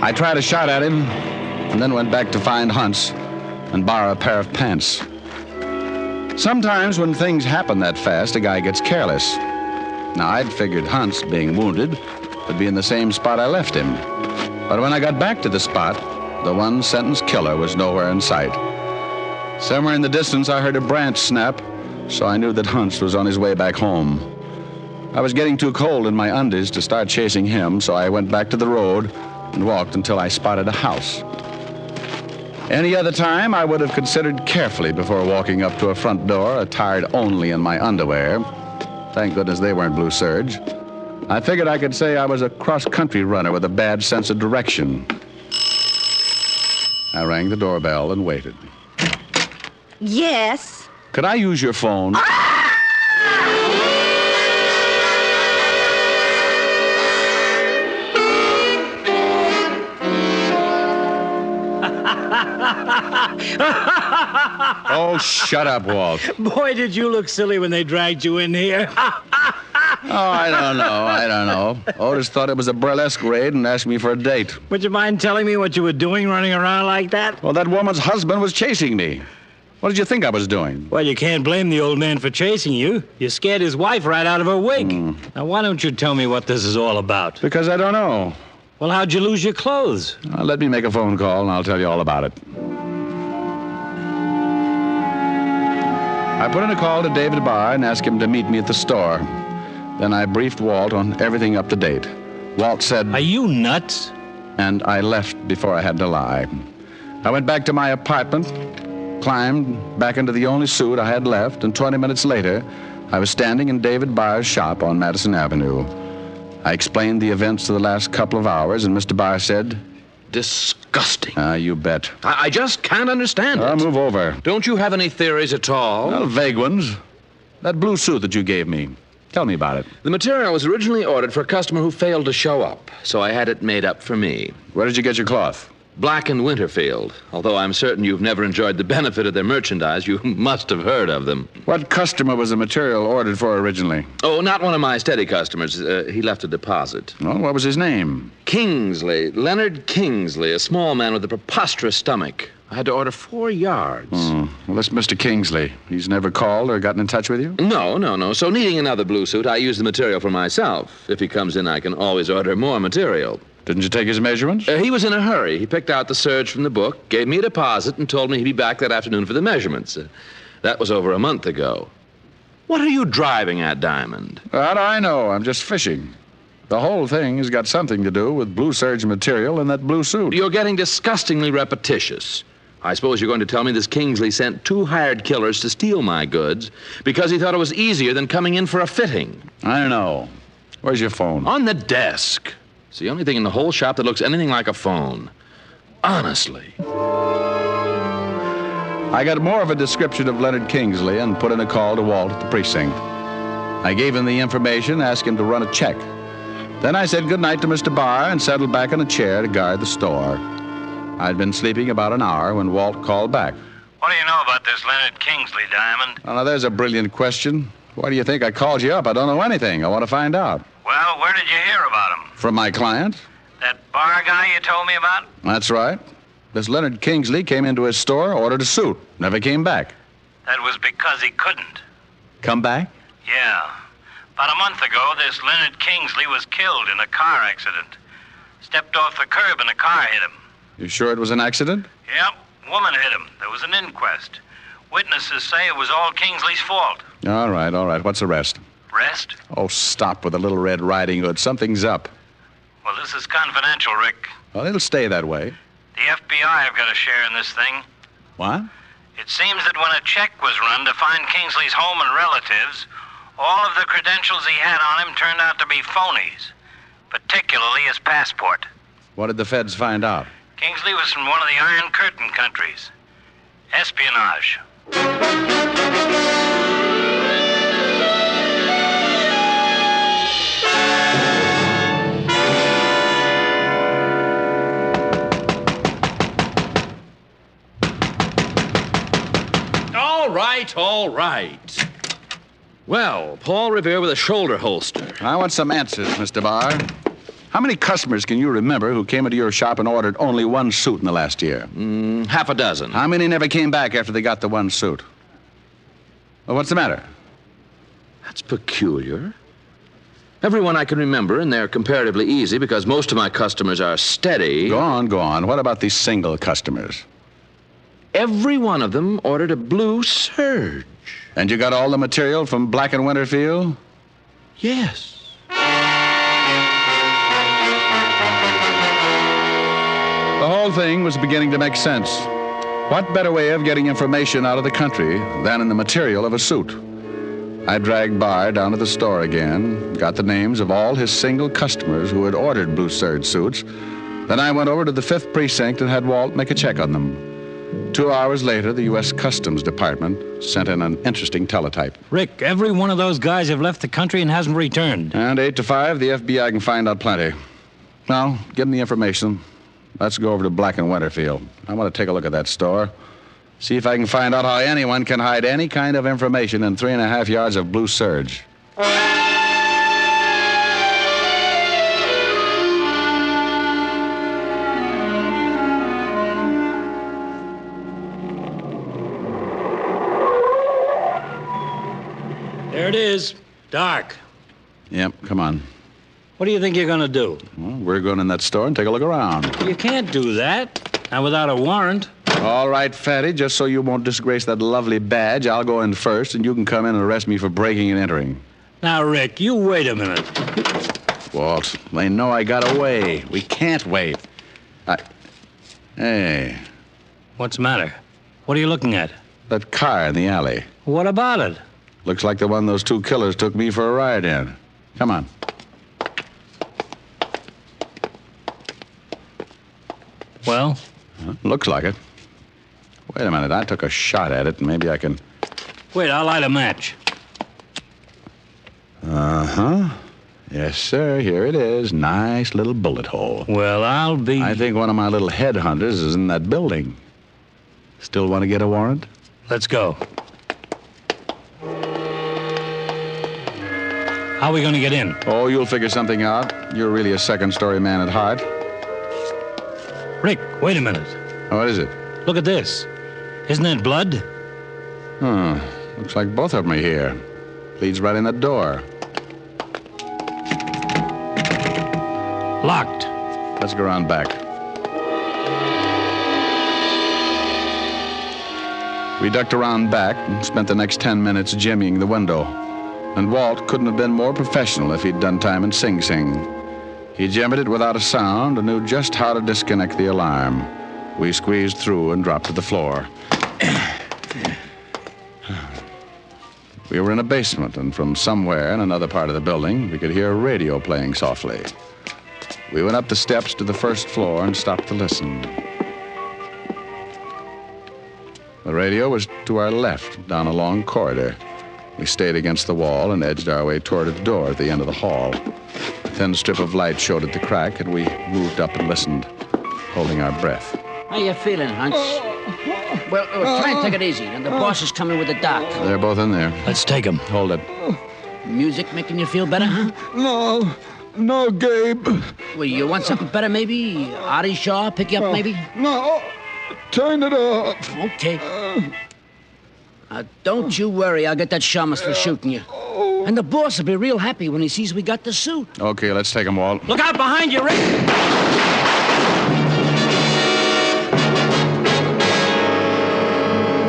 I tried a shot at him and then went back to find Hunts and borrow a pair of pants. Sometimes when things happen that fast, a guy gets careless. Now, I'd figured Hunt's, being wounded, would be in the same spot I left him. But when I got back to the spot, the one-sentence killer was nowhere in sight. Somewhere in the distance, I heard a branch snap, so I knew that Hunt's was on his way back home. I was getting too cold in my undies to start chasing him, so I went back to the road and walked until I spotted a house. Any other time, I would have considered carefully before walking up to a front door, attired only in my underwear. Thank goodness they weren't Blue Serge. I figured I could say I was a cross-country runner with a bad sense of direction. I rang the doorbell and waited. Yes? Could I use your phone? Oh, shut up, Walt. Boy, did you look silly when they dragged you in here. Oh, I don't know. Otis thought it was a burlesque raid and asked me for a date. Would you mind telling me what you were doing running around like that? Well, that woman's husband was chasing me. What did you think I was doing? Well, you can't blame the old man for chasing you. You scared his wife right out of her wig. Now, why don't you tell me what this is all about? Because I don't know. Well, how'd you lose your clothes? Let me make a phone call and I'll tell you all about it. I put in a call to David Barr and asked him to meet me at the store. Then I briefed Walt on everything up to date. Walt said, "Are you nuts?" And I left before I had to lie. I went back to my apartment, climbed back into the only suit I had left, and 20 minutes later, I was standing in David Barr's shop on Madison Avenue. I explained the events of the last couple of hours, and Mr. Barr said, "Disgusting." You bet. I just can't understand it. Move over. Don't you have any theories at all? Well, vague ones. That blue suit that you gave me. Tell me about it. The material was originally ordered for a customer who failed to show up, so I had it made up for me. Where did you get your cloth? Black and Winterfield. Although I'm certain you've never enjoyed the benefit of their merchandise, you must have heard of them. What customer was the material ordered for originally? Oh, not one of my steady customers. He left a deposit. Oh, what was his name? Kingsley. Leonard Kingsley, a small man with a preposterous stomach. I had to order 4 yards. Well, that's Mr. Kingsley. He's never called or gotten in touch with you? No. So needing another blue suit, I use the material for myself. If he comes in, I can always order more material. Didn't you take his measurements? He was in a hurry. He picked out the serge from the book, gave me a deposit, and told me he'd be back that afternoon for the measurements. That was over a month ago. What are you driving at, Diamond? How do I know? I'm just fishing. The whole thing has got something to do with Blue Serge material and that blue suit. You're getting disgustingly repetitious. I suppose you're going to tell me this Kingsley sent 2 hired killers to steal my goods because he thought it was easier than coming in for a fitting. I don't know. Where's your phone? On the desk. It's the only thing in the whole shop that looks anything like a phone. Honestly. I got more of a description of Leonard Kingsley and put in a call to Walt at the precinct. I gave him the information, asked him to run a check. Then I said goodnight to Mr. Barr and settled back in a chair to guard the store. I'd been sleeping about an hour when Walt called back. What do you know about this Leonard Kingsley, Diamond? Oh, now, there's a brilliant question. Why do you think I called you up? I don't know anything. I want to find out. Well, where did you hear about him? From my client. That bar guy you told me about? That's right. This Leonard Kingsley came into his store, ordered a suit, never came back. That was because he couldn't. Come back? Yeah. About a month ago, this Leonard Kingsley was killed in a car accident. Stepped off the curb and a car hit him. You sure it was an accident? Yep. Woman hit him. There was an inquest. Witnesses say it was all Kingsley's fault. All right. What's the rest? Rest? Oh, stop with the Little Red Riding Hood. Something's up. Well, this is confidential, Rick. Well, it'll stay that way. The FBI have got a share in this thing. What? It seems that when a check was run to find Kingsley's home and relatives, all of the credentials he had on him turned out to be phonies, particularly his passport. What did the feds find out? Kingsley was from one of the Iron Curtain countries. Espionage. All right. Well, Paul Revere with a shoulder holster. I want some answers, Mr. Barr. How many customers can you remember who came into your shop and ordered only one suit in the last year? Half a dozen. How many never came back after they got the one suit? Well, what's the matter? That's peculiar. Everyone I can remember, and they're comparatively easy because most of my customers are steady. Go on. What about these single customers? Every one of them ordered a Blue Serge. And you got all the material from Black and Winterfield? Yes. The whole thing was beginning to make sense. What better way of getting information out of the country than in the material of a suit? I dragged Barr down to the store again, got the names of all his single customers who had ordered Blue Serge suits. Then I went over to the 5th Precinct and had Walt make a check on them. 2 hours later, the U.S. Customs Department sent in an interesting teletype. Rick, every one of those guys have left the country and hasn't returned. And 8 to 5, the FBI can find out plenty. Well, give them the information. Let's go over to Black and Winterfield. I want to take a look at that store. See if I can find out how anyone can hide any kind of information in 3.5 yards of Blue Serge. There it is. Dark. Yep, come on. What do you think you're going to do? Well, we're going in that store and take a look around. You can't do that. Not without a warrant. All right, Fatty, just so you won't disgrace that lovely badge, I'll go in first, and you can come in and arrest me for breaking and entering. Now, Rick, you wait a minute. Walt, they know I got away. We can't wait. Hey. What's the matter? What are you looking at? That car in the alley. What about it? Looks like the one those two killers took me for a ride in. Come on. Well? Looks like it. Wait a minute, I took a shot at it, and maybe I can... Wait, I'll light a match. Uh-huh. Yes, sir, here it is. Nice little bullet hole. Well, I think one of my little headhunters is in that building. Still want to get a warrant? Let's go. How are we going to get in? Oh, you'll figure something out. You're really a second-story man at heart. Rick, wait a minute. What is it? Look at this. Isn't that blood? Huh. Looks like both of them are here. Leads right in the door. Locked. Let's go around back. We ducked around back and spent the next 10 minutes jimmying the window. And Walt couldn't have been more professional if he'd done time in Sing Sing. He jammed it without a sound and knew just how to disconnect the alarm. We squeezed through and dropped to the floor. We were in a basement, and from somewhere in another part of the building, we could hear a radio playing softly. We went up the steps to the first floor and stopped to listen. The radio was to our left, down a long corridor. We stayed against the wall and edged our way toward a door at the end of the hall. A thin strip of light showed at the crack, and we moved up and listened, holding our breath. How you feeling, Hunch? Well, try and take it easy. And the boss is coming with the doctor. They're both in there. Let's take them. Hold it. Music making you feel better, huh? No, Gabe. Well, you want something better, maybe? Artie Shaw pick you up, maybe? No, turn it off. Okay. Don't you worry. I'll get that shamus for shooting you. And the boss will be real happy when he sees we got the suit. Okay, let's take them, Walt. Look out behind you, Rick!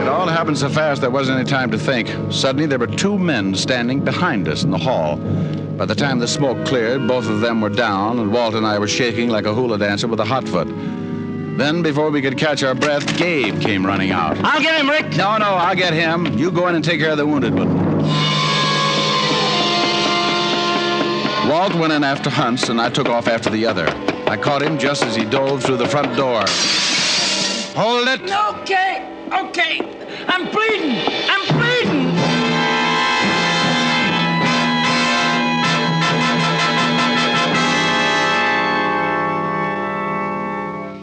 It all happened so fast there wasn't any time to think. Suddenly, there were two men standing behind us in the hall. By the time the smoke cleared, both of them were down, and Walt and I were shaking like a hula dancer with a hot foot. Then, before we could catch our breath, Gabe came running out. I'll get him, Rick. No, I'll get him. You go in and take care of the wounded one. Walt went in after Hunts, and I took off after the other. I caught him just as he dove through the front door. Hold it! Okay. I'm bleeding.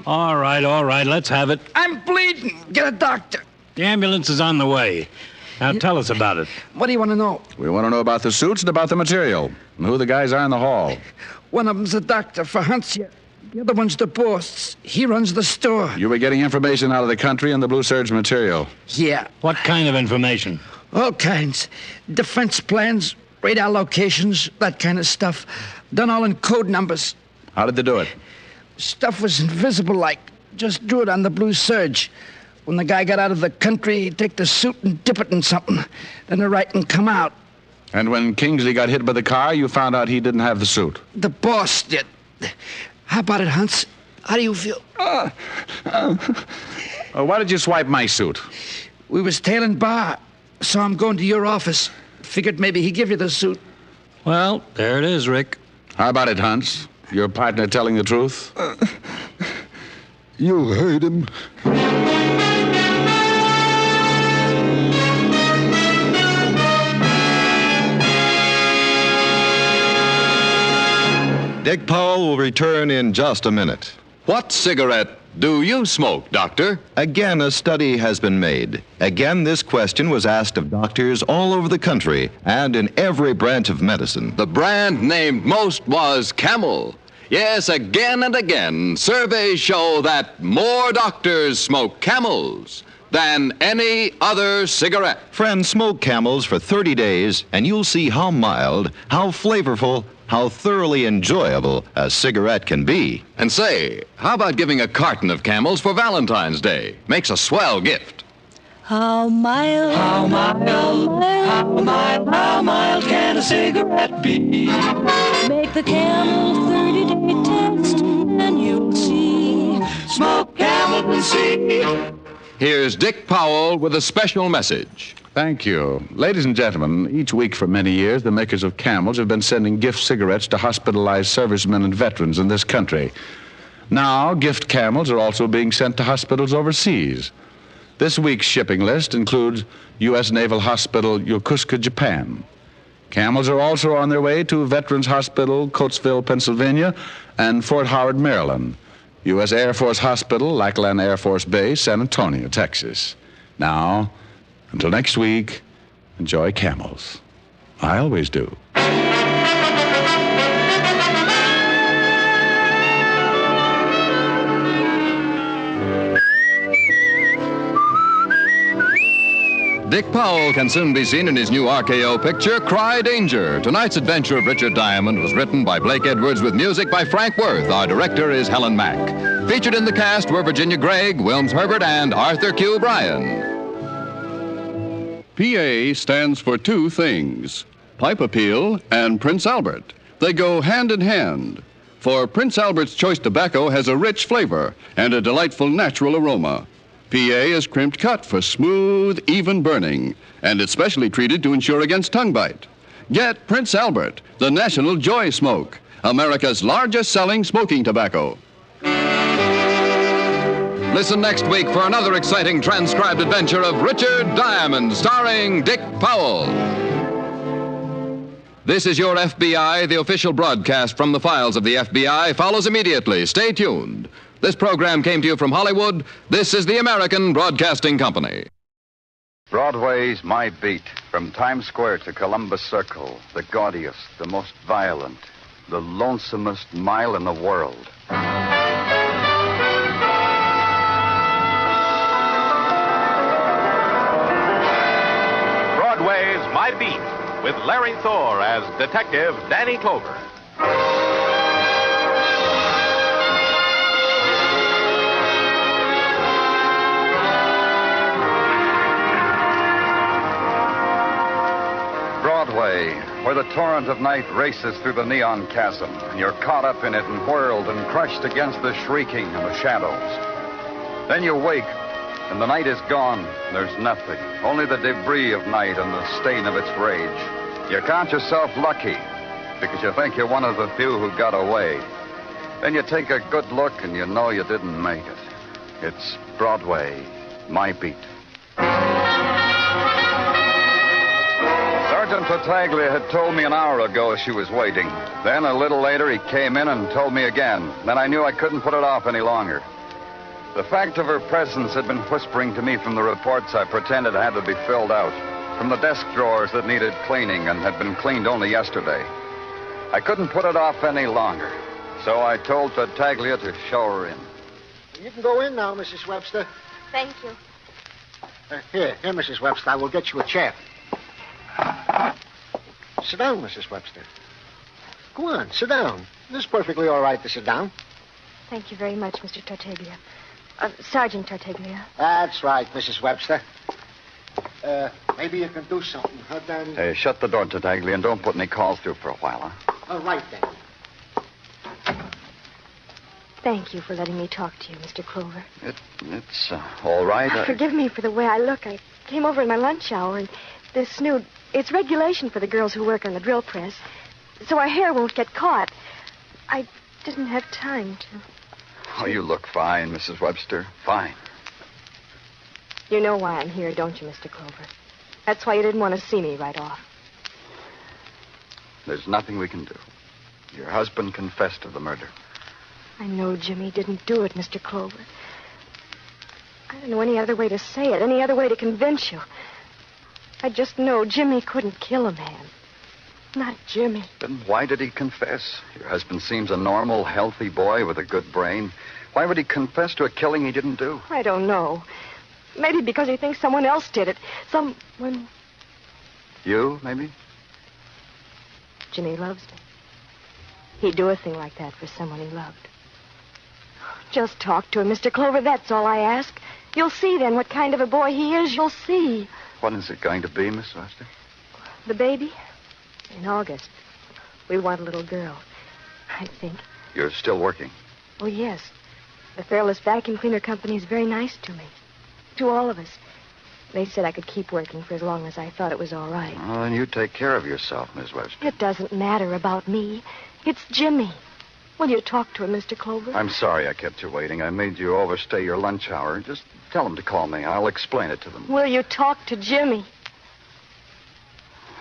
All right. Let's have it. I'm bleeding. Get a doctor. The ambulance is on the way. Now tell us about it. What do you want to know? We want to know about the suits and about the material, and who the guys are in the hall. One of them's a doctor for Hunsia. The other one's the boss. He runs the store. You were getting information out of the country and the Blue Serge material. Yeah. What kind of information? All kinds. Defense plans, radar locations, that kind of stuff. Done all in code numbers. How did they do it? Stuff was invisible like. Just drew it on the Blue Serge. When the guy got out of the country, he'd take the suit and dip it in something. Then the writing come out. And when Kingsley got hit by the car, you found out he didn't have the suit. The boss did. How about it, Hunts? How do you feel? Why did you swipe my suit? We was tailing bar. Saw him going to your office. Figured maybe he'd give you the suit. Well, there it is, Rick. How about it, Hunts? Your partner telling the truth? You heard him. Dick Powell will return in just a minute. What cigarette do you smoke, Doctor? Again, a study has been made. Again, this question was asked of doctors all over the country and in every branch of medicine. The brand named most was Camel. Yes, again and again, surveys show that more doctors smoke Camels than any other cigarette. Friends, smoke Camels for 30 days, and you'll see how mild, how flavorful, how thoroughly enjoyable a cigarette can be. And say, how about giving a carton of Camels for Valentine's Day? Makes a swell gift. How mild, how mild, how mild, how mild can a cigarette be? Make the Camel 30-day test, and you'll see. Smoke Camel and see. Here's Dick Powell with a special message. Thank you. Ladies and gentlemen, each week for many years, the makers of Camels have been sending gift cigarettes to hospitalized servicemen and veterans in this country. Now, gift Camels are also being sent to hospitals overseas. This week's shipping list includes U.S. Naval Hospital, Yokosuka, Japan. Camels are also on their way to Veterans Hospital, Coatesville, Pennsylvania, and Fort Howard, Maryland. U.S. Air Force Hospital, Lackland Air Force Base, San Antonio, Texas. Now, until next week, enjoy Camels. I always do. Dick Powell can soon be seen in his new RKO picture, Cry Danger. Tonight's adventure of Richard Diamond was written by Blake Edwards with music by Frank Worth. Our director is Helen Mack. Featured in the cast were Virginia Gregg, Wilms Herbert, and Arthur Q. Bryan. PA stands for two things, Pipe Appeal and Prince Albert. They go hand in hand. For Prince Albert's Choice Tobacco has a rich flavor and a delightful natural aroma. PA is crimped cut for smooth, even burning, and it's specially treated to ensure against tongue bite. Get Prince Albert, the National Joy Smoke, America's largest selling smoking tobacco. Listen next week for another exciting transcribed adventure of Richard Diamond, starring Dick Powell. This is Your FBI. The official broadcast from the files of the FBI follows immediately. Stay tuned. This program came to you from Hollywood. This is the American Broadcasting Company. Broadway's My Beat, from Times Square to Columbus Circle, the gaudiest, the most violent, the lonesomest mile in the world. Broadway's My Beat, with Larry Thor as Detective Danny Clover. Broadway, where the torrent of night races through the neon chasm, and you're caught up in it and whirled and crushed against the shrieking and the shadows. Then you wake, and the night is gone. There's nothing, only the debris of night and the stain of its rage. You count yourself lucky, because you think you're one of the few who got away. Then you take a good look, and you know you didn't make it. It's Broadway, My Beat. Sergeant Tartaglia had told me an hour ago she was waiting. Then, a little later, he came in and told me again. Then I knew I couldn't put it off any longer. The fact of her presence had been whispering to me from the reports I pretended had to be filled out, from the desk drawers that needed cleaning and had been cleaned only yesterday. I couldn't put it off any longer, so I told Tartaglia to show her in. You can go in now, Mrs. Webster. Thank you. Here, Mrs. Webster, I will get you a chair. sit down, Mrs. Webster. Go on, sit down. This is perfectly all right to sit down. Thank you very much, Mr. Tartaglia. Sergeant Tartaglia. That's right, Mrs. Webster. Maybe you can do something, huh, Dan? Hey, shut the door, Tartaglia, and don't put any calls through for a while, huh? All right, then. Thank you for letting me talk to you, Mr. Clover. It's all right. Forgive me for the way I look. I came over in my lunch hour, and this snood, it's regulation for the girls who work on the drill press, so our hair won't get caught. I didn't have time to... Oh, you look fine, Mrs. Webster. Fine. You know why I'm here, don't you, Mr. Clover? That's why you didn't want to see me right off. There's nothing we can do. Your husband confessed to the murder. I know Jimmy didn't do it, Mr. Clover. I don't know any other way to say it, any other way to convince you. I just know Jimmy couldn't kill a man. Not Jimmy. Then why did he confess? Your husband seems a normal, healthy boy with a good brain. Why would he confess to a killing he didn't do? I don't know. Maybe because he thinks someone else did it. Someone... You, maybe? Jimmy loves me. He'd do a thing like that for someone he loved. Just talk to him, Mr. Clover. That's all I ask. You'll see then what kind of a boy he is. You'll see. When is it going to be, Miss Webster? The baby? In August. We want a little girl, I think. You're still working? Oh, yes. The Fairless Vacuum Cleaner Company is very nice to me. To all of us. They said I could keep working for as long as I thought it was all right. Oh, then you take care of yourself, Miss Webster. It doesn't matter about me. It's Jimmy. Will you talk to him, Mr. Clover? I'm sorry I kept you waiting. I made you overstay your lunch hour. Just tell them to call me. I'll explain it to them. Will you talk to Jimmy?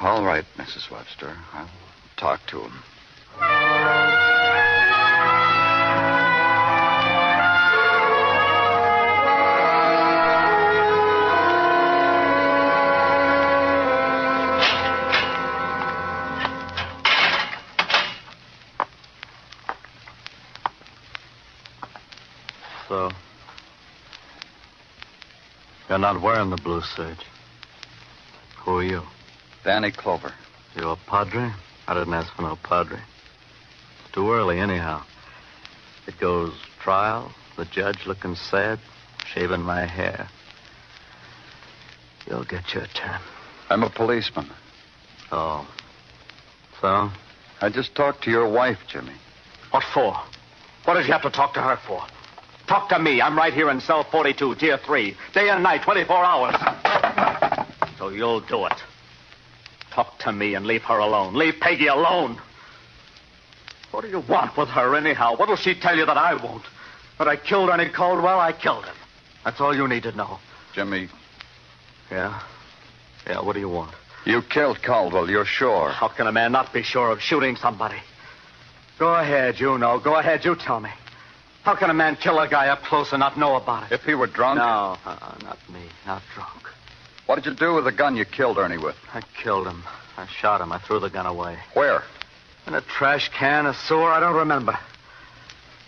All right, Mrs. Webster. I'll talk to him. So, you're not wearing the blue serge. Who are you? Danny Clover. You a padre? I didn't ask for no padre. It's too early, anyhow. It goes trial, the judge looking sad, shaving my hair. You'll get your turn. I'm a policeman. Oh. So? I just talked to your wife, Jimmy. What for? What did you have to talk to her for? Talk to me. I'm right here in cell 42, tier 3. Day and night, 24 hours. So you'll do it. Talk to me and leave her alone. Leave Peggy alone. What do you want with her, anyhow? What'll she tell you that I won't? That I killed Ernie Cauldwell? I killed him. That's all you need to know. Jimmy. Yeah? Yeah, what do you want? You killed Cauldwell, you're sure. How can a man not be sure of shooting somebody? Go ahead, you know. Go ahead, you tell me. How can a man kill a guy up close and not know about it? If he were drunk? No, not me. Not drunk. What did you do with the gun you killed Ernie with? I killed him. I shot him. I threw the gun away. Where? In a trash can, a sewer. I don't remember.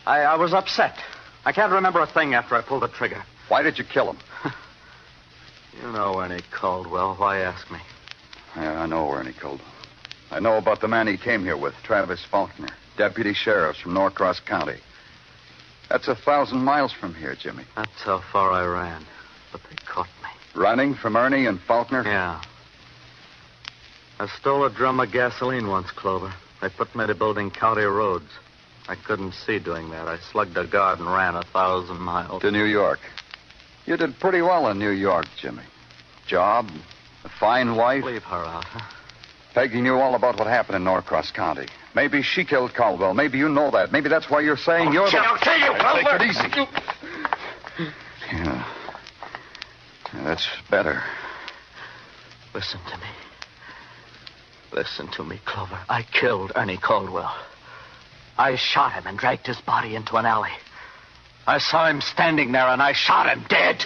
I was upset. I can't remember a thing after I pulled the trigger. Why did you kill him? You know Ernie Cauldwell. Why ask me? Yeah, I know Ernie Cauldwell. I know about the man he came here with, Travis Faulkner, deputy sheriff from Norcross County. That's 1,000 miles from here, Jimmy. That's how far I ran. But they caught me. Running from Ernie and Faulkner? Yeah. I stole a drum of gasoline once, Clover. They put me to building county roads. I couldn't see doing that. I slugged a guard and ran 1,000 miles. To New York. You did pretty well in New York, Jimmy. Job, a fine wife. Leave her out, huh? Peggy knew all about what happened in Norcross County. Maybe she killed Cauldwell. Maybe you know that. Maybe that's why you're saying you're the... I'll kill you, Clover! Take it easy. Yeah. That's better. Listen to me. Listen to me, Clover. I killed Ernie Cauldwell. I shot him and dragged his body into an alley. I saw him standing there, and I shot him dead.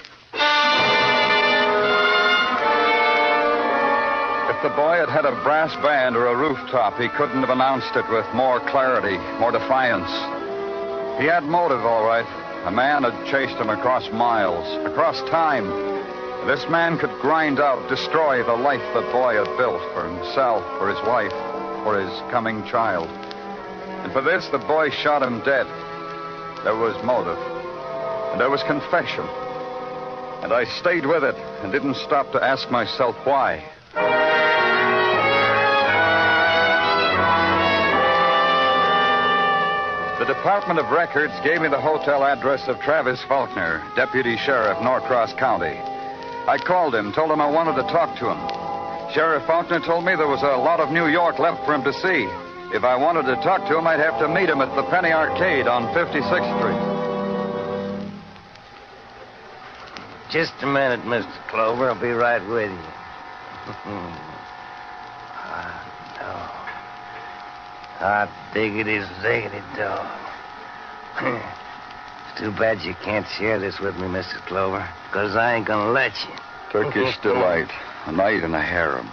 If the boy had had a brass band or a rooftop, he couldn't have announced it with more clarity, more defiance. He had motive, all right. A man had chased him across miles, across time. This man could grind out, destroy the life the boy had built for himself, for his wife, for his coming child. And for this, the boy shot him dead. There was motive, and there was confession. And I stayed with it and didn't stop to ask myself why. The Department of Records gave me the hotel address of Travis Faulkner, Deputy Sheriff, Norcross County. I called him, told him I wanted to talk to him. Sheriff Faulkner told me there was a lot of New York left for him to see. If I wanted to talk to him, I'd have to meet him at the Penny Arcade on 56th Street. Just a minute, Mr. Clover. I'll be right with you. Hot diggity, ziggity dog. It's too bad you can't share this with me, Mr. Clover, because I ain't gonna let you. Turkish delight. A night in a harem.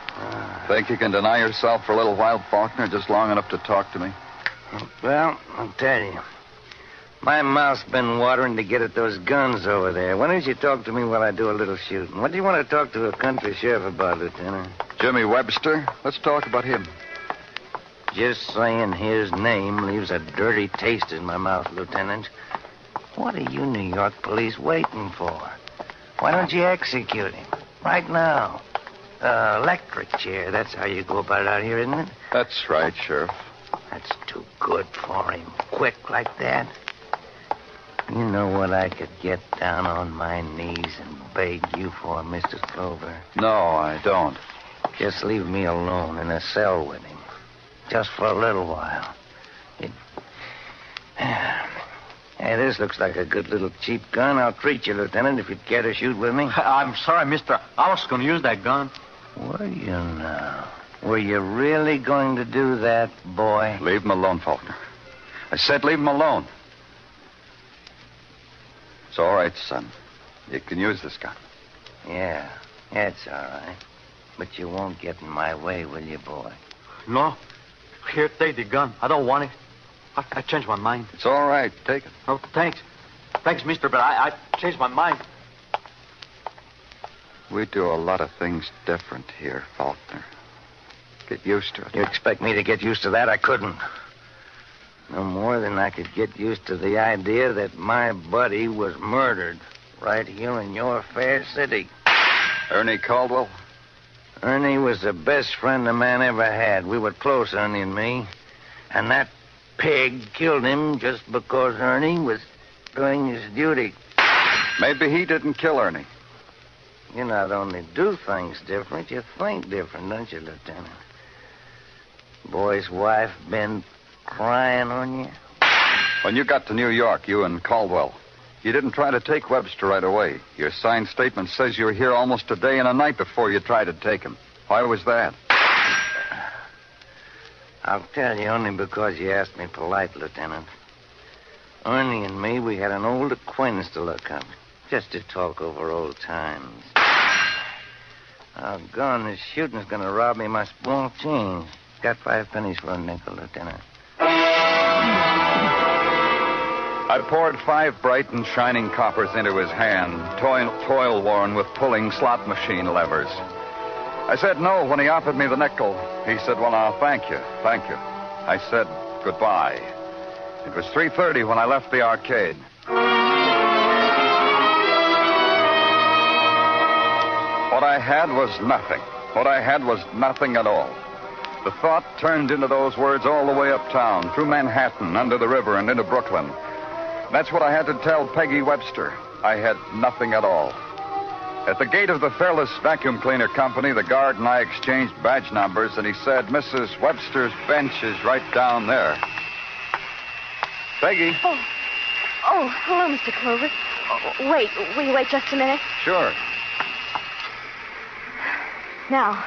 Think you can deny yourself for a little while, Faulkner, just long enough to talk to me? Well, I'll tell you. My mouth's been watering to get at those guns over there. Why don't you talk to me while I do a little shooting? What do you want to talk to a country sheriff about, Lieutenant? Jimmy Webster. Let's talk about him. Just saying his name leaves a dirty taste in my mouth, Lieutenant. What are you New York police waiting for? Why don't you execute him? Right now. Electric chair. That's how you go about it out here, isn't it? That's right, Sheriff. That's too good for him. Quick like that. You know what I could get down on my knees and beg you for, Mr. Clover? No, I don't. Just leave me alone in a cell with him. Just for a little while. Hey, this looks like a good little cheap gun. I'll treat you, Lieutenant, if you'd care to shoot with me. I'm sorry, mister. I was going to use that gun. Were you now? Were you really going to do that, boy? Leave him alone, Faulkner. I said leave him alone. It's all right, son. You can use this gun. Yeah, it's all right. But you won't get in my way, will you, boy? No. Here, take the gun. I don't want it. I changed my mind. It's all right. Take it. Oh, thanks. Thanks, mister, but I changed my mind. We do a lot of things different here, Faulkner. Get used to it. You expect me to get used to that? I couldn't. No more than I could get used to the idea that my buddy was murdered right here in your fair city. Ernie Cauldwell? Ernie was the best friend a man ever had. We were close, Ernie and me. And that pig killed him just because Ernie was doing his duty. Maybe he didn't kill Ernie. You not only do things different, you think different, don't you, Lieutenant? Boy's wife been crying on you? When you got to New York, you and Caldwell, you didn't try to take Webster right away. Your signed statement says you were here almost a day and a night before you tried to take him. Why was that? I'll tell you only because you asked me polite, Lieutenant. Ernie and me, we had an old acquaintance to look up, just to talk over old times. Gone, this shooting's gonna rob me my small change. Got 5 pennies for a nickel, Lieutenant. I poured 5 bright and shining coppers into his hand, toil-worn with pulling slot machine levers. I said no when he offered me the nickel. He said, well, now, thank you. I said goodbye. It was 3:30 when I left the arcade. What I had was nothing. What I had was nothing at all. The thought turned into those words all the way uptown, through Manhattan, under the river, and into Brooklyn. That's what I had to tell Peggy Webster. I had nothing at all. At the gate of the Fairless Vacuum Cleaner Company, the guard and I exchanged badge numbers, and he said, Mrs. Webster's bench is right down there. Peggy. Oh, hello, Mr. Clover. Oh, wait, will you wait just a minute? Sure. Now.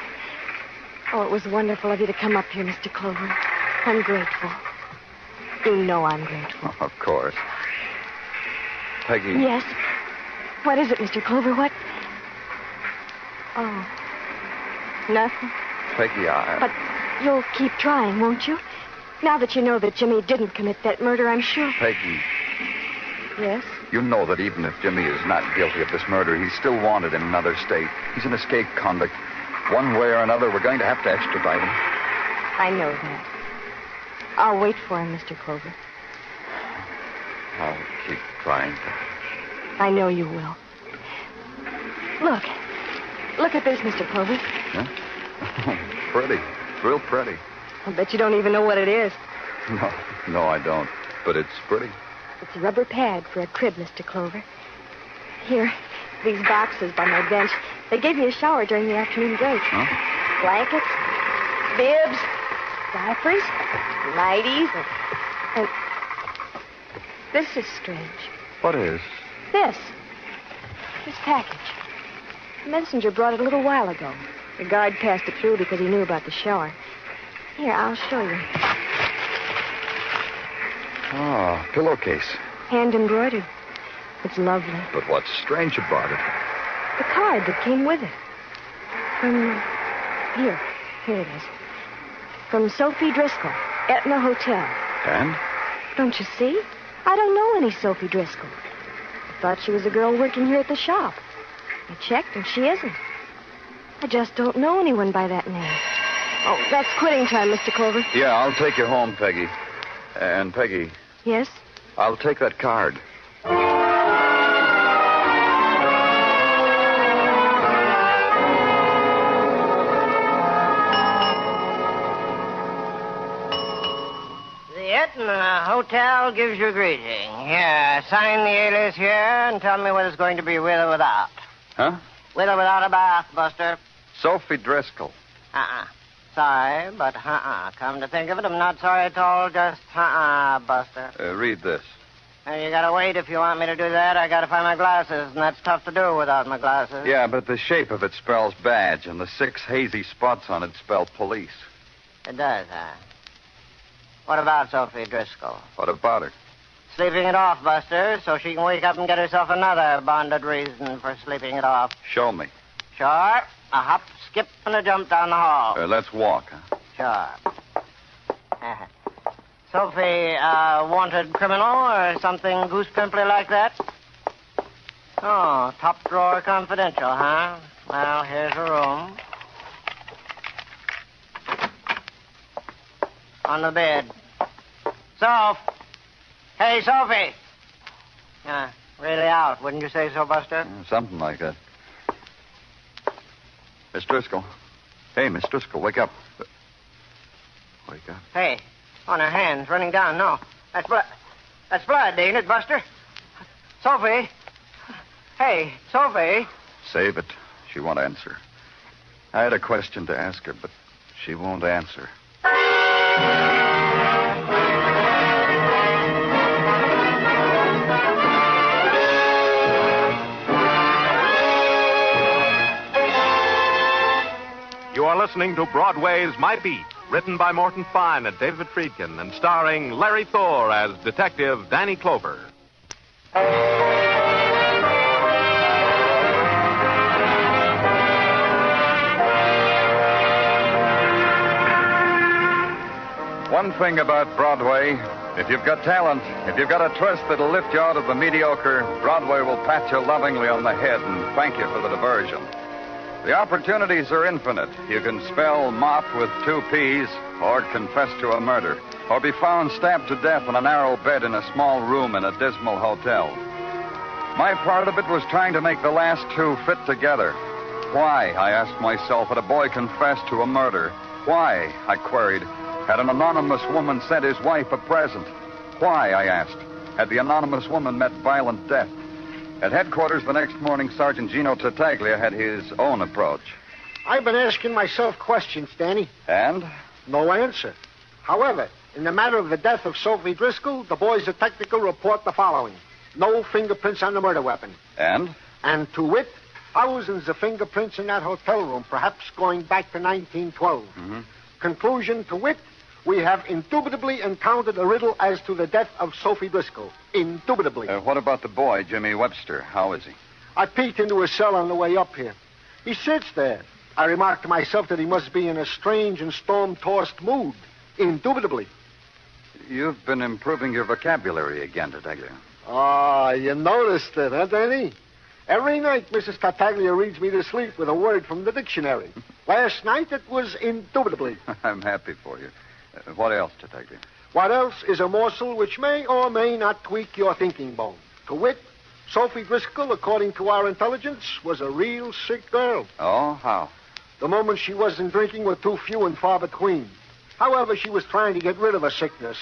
Oh, it was wonderful of you to come up here, Mr. Clover. I'm grateful. You know I'm grateful. Of course. Peggy. Yes? What is it, Mr. Clover? What? Oh. Nothing? Peggy, But you'll keep trying, won't you? Now that you know that Jimmy didn't commit that murder, I'm sure. Peggy. Yes? You know that even if Jimmy is not guilty of this murder, he's still wanted in another state. He's an escaped convict. One way or another, we're going to have to extradite him. I know that. I'll wait for him, Mr. Clover. I'll keep trying. I know you will. Look. Look at this, Mr. Clover. Huh? Pretty. Real pretty. I bet you don't even know what it is. No, I don't. But it's pretty. It's a rubber pad for a crib, Mr. Clover. Here, these boxes by my bench. They gave me a shower during the afternoon break. Huh? Blankets, bibs, diapers, nighties, and... This is strange. What is? This package. The messenger brought it a little while ago. The guard passed it through because he knew about the shower. Here, I'll show you. Oh, pillowcase. Hand embroidered. It's lovely. But what's strange about it? The card that came with it. Here it is. From Sophie Driscoll, Etna Hotel. And? Don't you see? I don't know any Sophie Driscoll. I thought she was a girl working here at the shop. I checked, and she isn't. I just don't know anyone by that name. Oh, that's quitting time, Mr. Clover. Yeah, I'll take you home, Peggy. And, Peggy. Yes? I'll take that card. The Etna Hotel gives you greeting. Here, sign the alias here and tell me whether it's going to be with or without. Huh? With or without a bath, Buster? Sophie Driscoll. Sorry, but Come to think of it, I'm not sorry at all. Just Buster. Read this. You gotta wait if you want me to do that. I gotta find my glasses, and that's tough to do without my glasses. Yeah, but the shape of it spells badge, and the 6 hazy spots on it spell police. It does, huh? What about Sophie Driscoll? What about her? Sleeping it off, Buster, so she can wake up and get herself another bonded reason for sleeping it off. Show me. Sure. A hop, skip, and a jump down the hall. Let's walk, huh? Sure. Sophie, wanted criminal or something goose pimply like that? Oh, top drawer confidential, huh? Well, here's a room. On the bed. Soph! Hey, Sophie! Really out, wouldn't you say so, Buster? Something like that. Miss Driscoll. Hey, Miss Driscoll, wake up. Wake up. Hey, on her hands, running down. No, that's blood. That's blood, ain't it, Buster? Sophie. Hey, Sophie. Save it. She won't answer. I had a question to ask her, but she won't answer. You are listening to Broadway's My Beat, written by Morton Fine and David Friedkin, and starring Larry Thor as Detective Danny Clover. One thing about Broadway, if you've got talent, if you've got a trust that'll lift you out of the mediocre, Broadway will pat you lovingly on the head and thank you for the diversion. The opportunities are infinite. You can spell mop with 2 P's, or confess to a murder, or be found stabbed to death on a narrow bed in a small room in a dismal hotel. My part of it was trying to make the last 2 fit together. Why, I asked myself, had a boy confessed to a murder? Why, I queried, had an anonymous woman sent his wife a present? Why, I asked, had the anonymous woman met violent death? At headquarters the next morning, Sergeant Gino Tartaglia had his own approach. I've been asking myself questions, Danny. And? No answer. However, in the matter of the death of Sophie Driscoll, the boys at Technical report the following. No fingerprints on the murder weapon. And? And to wit, thousands of fingerprints in that hotel room, perhaps going back to 1912. Mm-hmm. Conclusion to wit, we have indubitably encountered a riddle as to the death of Sophie Driscoll. Indubitably. What about the boy, Jimmy Webster? How is he? I peeked into his cell on the way up here. He sits there. I remarked to myself that he must be in a strange and storm-tossed mood. Indubitably. You've been improving your vocabulary again, Detective. Oh, you noticed it, huh, Danny? Every night, Mrs. Tartaglia reads me to sleep with a word from the dictionary. Last night, it was indubitably. I'm happy for you. What else, Detective? What else is a morsel which may or may not tweak your thinking bone? To wit, Sophie Driscoll, according to our intelligence, was a real sick girl. Oh, how? The moments she wasn't drinking were too few and far between. However, she was trying to get rid of her sickness.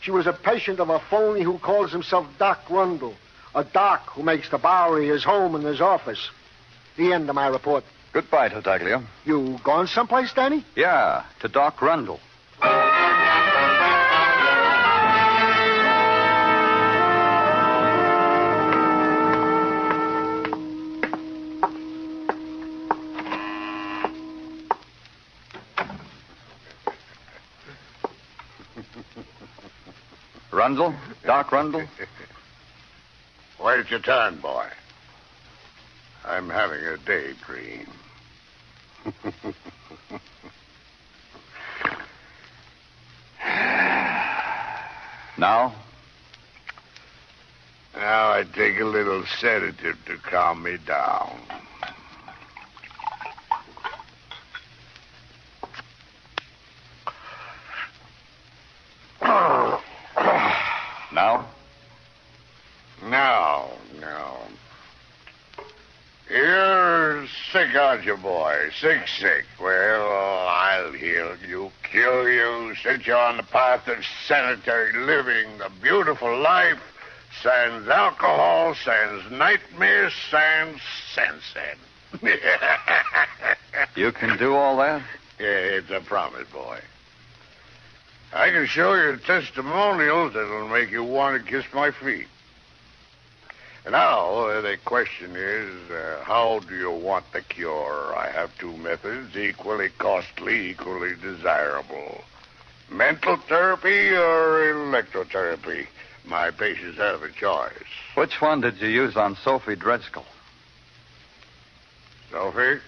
She was a patient of a phony who calls himself Doc Rundle. A doc who makes the Bowery his home and his office. The end of my report. Goodbye, Tartaglia. You gone someplace, Danny? Yeah, to Doc Rundle. Rundle? Doc Rundle? Wait your turn, boy. I'm having a daydream. Now? Now I take a little sedative to calm me down. Now? No. You're sick, aren't you, boy? Sick. Well, I'll heal you, cure you, set you on the path of sanitary living, the beautiful life, sans alcohol, sans nightmares, sans sunset. You can do all that? Yeah, it's a promise, boy. I can show you testimonials that'll make you want to kiss my feet. Now, the question is, how do you want the cure? I have two methods, equally costly, equally desirable. Mental therapy or electrotherapy? My patients have a choice. Which one did you use on Sophie Driscoll? Sophie?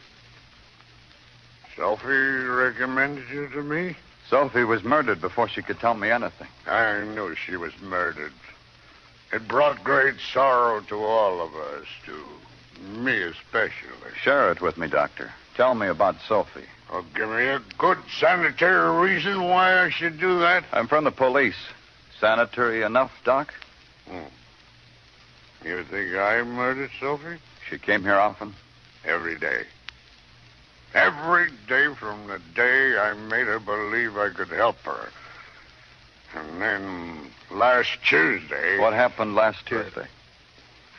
Sophie recommended you to me? Sophie was murdered before she could tell me anything. I knew she was murdered. It brought great sorrow to all of us, to me especially. Share it with me, Doctor. Tell me about Sophie. Oh, give me a good sanitary reason why I should do that. I'm from the police. Sanitary enough, Doc? You think I murdered Sophie? She came here often? Every day. Every day from the day I made her believe I could help her. And then last Tuesday... What happened last Tuesday?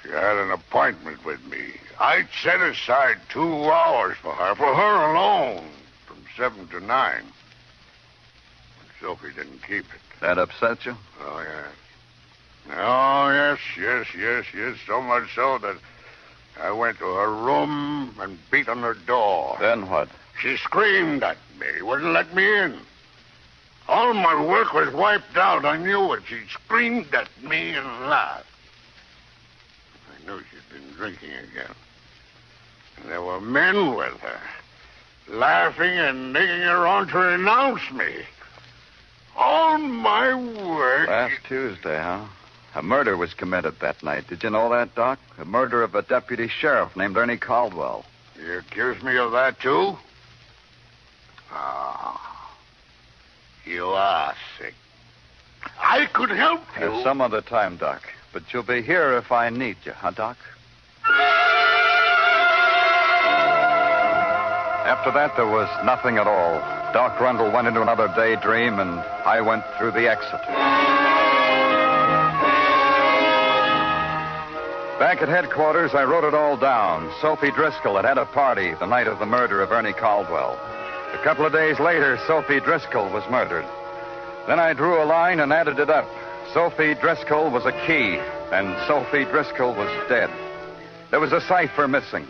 She had an appointment with me. I'd set aside 2 hours for her alone, from 7 to 9. But Sophie didn't keep it. That upset you? Oh, yes. Oh, yes. So much so that I went to her room and beat on her door. Then what? She screamed at me, wouldn't let me in. All my work was wiped out. I knew it. She screamed at me and laughed. I knew she'd been drinking again. And there were men with her, laughing and egging her on to renounce me. On my word. Last Tuesday, huh? A murder was committed that night. Did you know that, Doc? A murder of a deputy sheriff named Ernie Cauldwell. You accuse me of that, too? You are sick. I could help you. Some other time, Doc. But you'll be here if I need you, huh, Doc? After that, there was nothing at all. Doc Rundle went into another daydream, and I went through the exit. Back at headquarters, I wrote it all down. Sophie Driscoll had a party the night of the murder of Ernie Cauldwell. A couple of days later, Sophie Driscoll was murdered. Then I drew a line and added it up. Sophie Driscoll was a key, and Sophie Driscoll was dead. There was a cipher missing.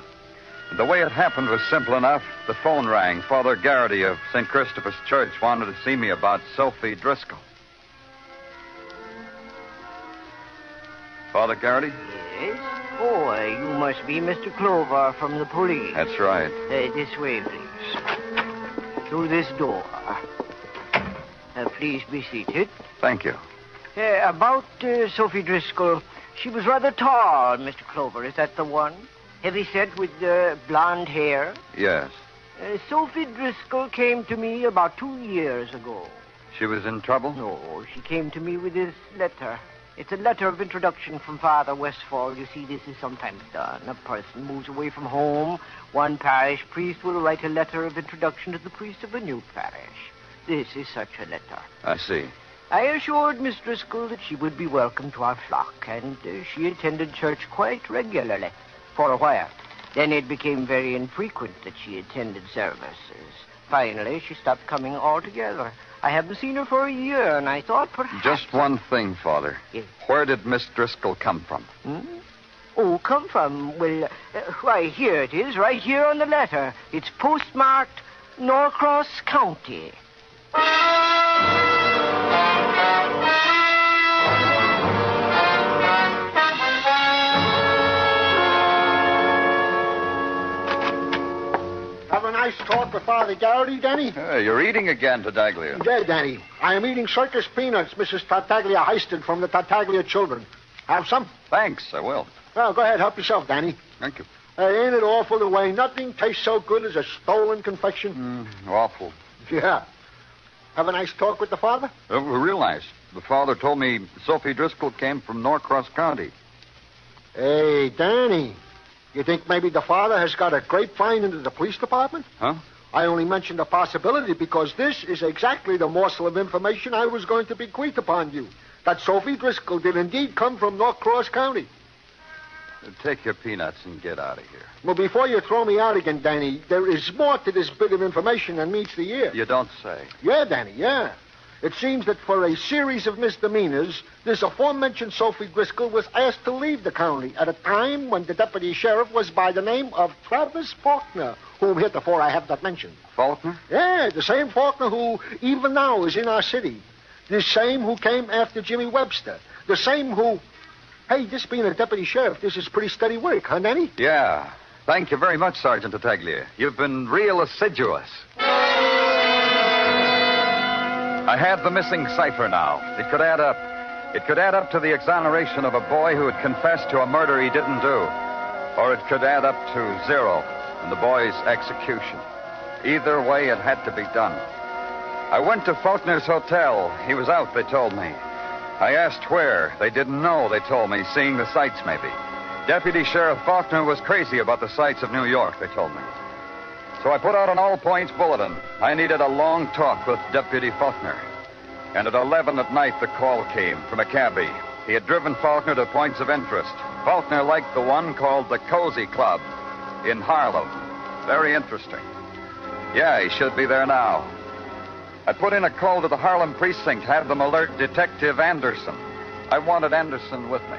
The way it happened was simple enough. The phone rang. Father Garrity of St. Christopher's Church wanted to see me about Sophie Driscoll. Father Garrity? Yes? Oh, you must be Mr. Clover from the police. That's right. This way, please. Through this door. Please be seated. Thank you. About Sophie Driscoll, She was rather tall, Mr. Clover. Is that the one? Heavy set with blonde hair? Yes. Sophie Driscoll came to me about 2 years ago. She was in trouble? No, she came to me with this letter. It's a letter of introduction from Father Westfall. You see, this is sometimes done. A person moves away from home. One parish priest will write a letter of introduction to the priest of a new parish. This is such a letter. I see. I assured Miss Driscoll that she would be welcome to our flock, and she attended church quite regularly for a while. Then it became very infrequent that she attended services. Finally, she stopped coming altogether. I haven't seen her for a year, and I thought perhaps... Just one thing, Father. Yes. Where did Miss Driscoll come from? Oh, come from? Well, why, here it is, right here on the letter. It's postmarked Norcross County. Have a nice talk with Father Garrity, Danny? You're eating again, Tartaglia. Yeah, Danny. I am eating circus peanuts Mrs. Tartaglia heisted from the Tartaglia children. Have some? Thanks, I will. Well, go ahead. Help yourself, Danny. Thank you. Ain't it awful the way nothing tastes so good as a stolen confection? Awful. Yeah. Have a nice talk with the father? Real nice. The father told me Sophie Driscoll came from Norcross County. Hey, Danny. You think maybe the father has got a grapevine into the police department? Huh? I only mentioned the possibility because this is exactly the morsel of information I was going to bequeath upon you. That Sophie Driscoll did indeed come from Norcross County. Take your peanuts and get out of here. Well, before you throw me out again, Danny, there is more to this bit of information than meets the ear. You don't say. Yeah, Danny, yeah. It seems that for a series of misdemeanors, this aforementioned Sophie Driscoll was asked to leave the county at a time when the deputy sheriff was by the name of Travis Faulkner, whom heretofore I have not mentioned. Faulkner? Yeah, the same Faulkner who even now is in our city. The same who came after Jimmy Webster. The same who... Hey, this being a deputy sheriff, this is pretty steady work, huh, Danny? Yeah. Thank you very much, Sergeant Tartaglia. You've been real assiduous. I have the missing cipher now. It could add up. It could add up to the exoneration of a boy who had confessed to a murder he didn't do. Or it could add up to 0 and the boy's execution. Either way, it had to be done. I went to Faulkner's hotel. He was out, they told me. I asked where. They didn't know, they told me, seeing the sights maybe. Deputy Sheriff Faulkner was crazy about the sights of New York, they told me. So I put out an all-points bulletin. I needed a long talk with Deputy Faulkner. And at 11 at night, the call came from a cabbie. He had driven Faulkner to points of interest. Faulkner liked the one called the Cozy Club in Harlem. Very interesting. Yeah, he should be there now. I put in a call to the Harlem precinct, have them alert Detective Anderson. I wanted Anderson with me.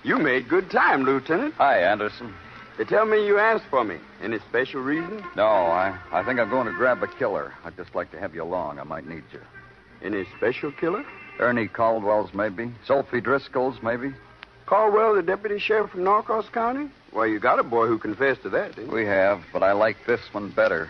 You made good time, Lieutenant. Hi, Anderson. They tell me you asked for me. Any special reason? No, I think I'm going to grab a killer. I'd just like to have you along. I might need you. Any special killer? Ernie Cauldwell's, maybe. Sophie Driscoll's, maybe. Caldwell, the deputy sheriff from Norcross County? Well, you got a boy who confessed to that, didn't you? We have, but I like this one better.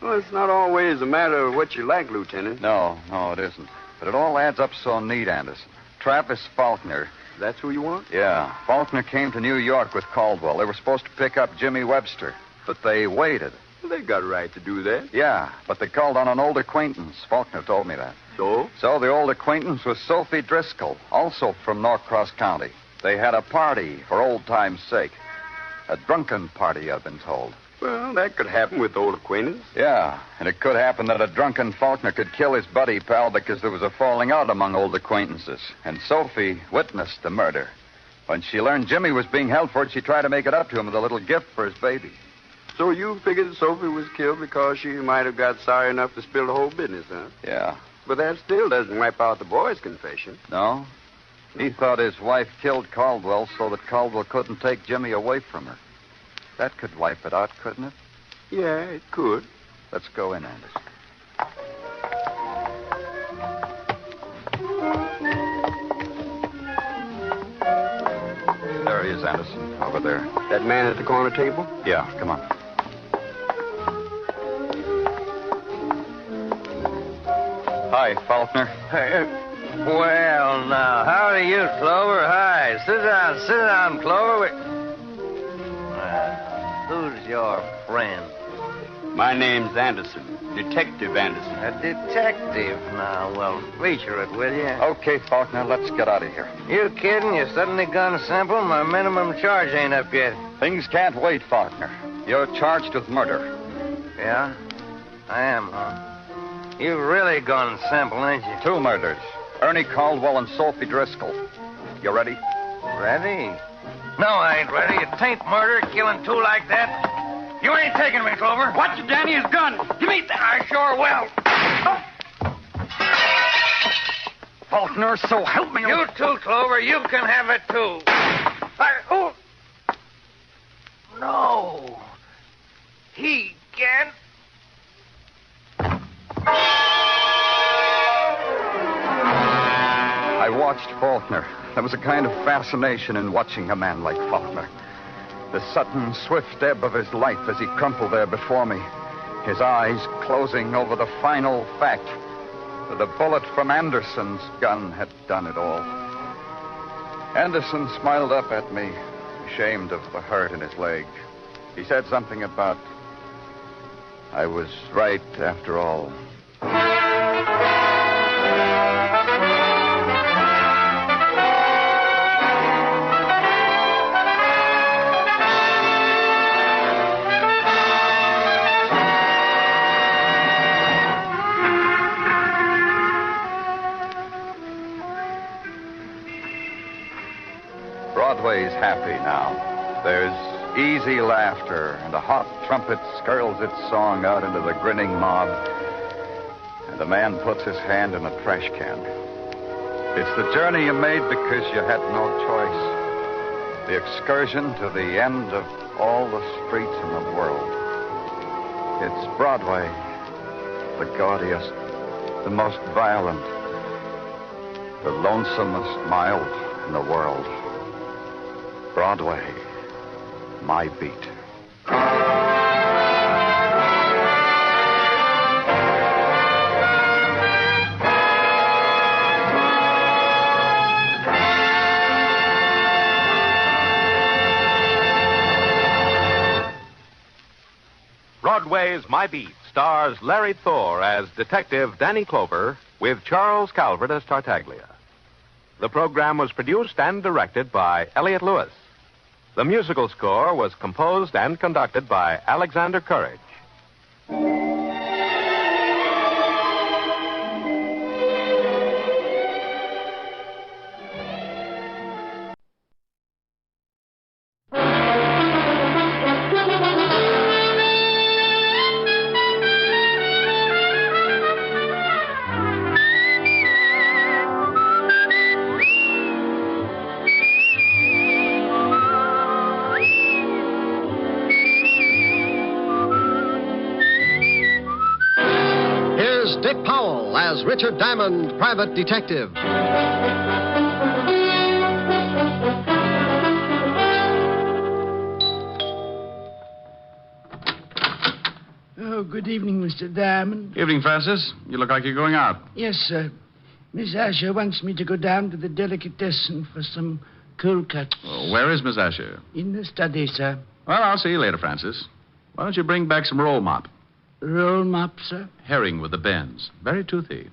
Well, it's not always a matter of what you like, Lieutenant. No, it isn't. But it all adds up so neat, Anderson. Travis Faulkner. That's who you want? Yeah. Faulkner came to New York with Caldwell. They were supposed to pick up Jimmy Webster, but they waited. Well, they got a right to do that. Yeah, but they called on an old acquaintance. Faulkner told me that. So? So the old acquaintance was Sophie Driscoll, also from Norcross County. They had a party for old time's sake. A drunken party, I've been told. Well, that could happen with old acquaintance. Yeah, and it could happen that a drunken Faulkner could kill his buddy pal because there was a falling out among old acquaintances. And Sophie witnessed the murder. When she learned Jimmy was being held for it, she tried to make it up to him with a little gift for his baby. So you figured Sophie was killed because she might have got sorry enough to spill the whole business, huh? Yeah. But that still doesn't wipe out the boy's confession. No? He thought his wife killed Caldwell so that Caldwell couldn't take Jimmy away from her. That could wipe it out, couldn't it? Yeah, it could. Let's go in, Anderson. There he is, Anderson, over there. That man at the corner table? Yeah, come on. Hi, Faulkner. Well, now, howdy you, Clover. Hi. Sit down, Clover. Who's your friend? My name's Anderson, Detective Anderson. A detective? Now, well, feature it, will you? Okay, Faulkner, let's get out of here. You kidding? You suddenly gone simple? My minimum charge ain't up yet. Things can't wait, Faulkner. You're charged with murder. Yeah? I am, huh? You've really gone simple, ain't you? 2 murders. Ernie Cauldwell and Sophie Driscoll. You ready? Ready? No, I ain't ready. It ain't murder, killing 2 like that. You ain't taking me, Clover. Watch it, Danny. His gun. Give me that. I sure will. Faulkner, so help me. You too, Clover. You can have it, too. No. He can't. I watched Faulkner. There was a kind of fascination in watching a man like Faulkner. The sudden, swift ebb of his life as he crumpled there before me. His eyes closing over the final fact that a bullet from Anderson's gun had done it all. Anderson smiled up at me, ashamed of the hurt in his leg. He said something about, I was right after all. Broadway's happy now. There's easy laughter, and a hot trumpet skirls its song out into the grinning mob, and a man puts his hand in a trash can. It's the journey you made because you had no choice. The excursion to the end of all the streets in the world. It's Broadway, the gaudiest, the most violent, the lonesomest mile in the world. Broadway, my beat. Broadway's My Beat stars Larry Thor as Detective Danny Clover with Charles Calvert as Tartaglia. The program was produced and directed by Elliott Lewis. The musical score was composed and conducted by Alexander Courage. Dick Powell as Richard Diamond, private detective. Oh, good evening, Mr. Diamond. Evening, Francis. You look like you're going out. Yes, sir. Miss Asher wants me to go down to the delicatessen for some cold cuts. Oh, where is Miss Asher? In the study, sir. Well, I'll see you later, Francis. Why don't you bring back some roll mop? Roll mop, sir? Herring with the bends. Very toothy.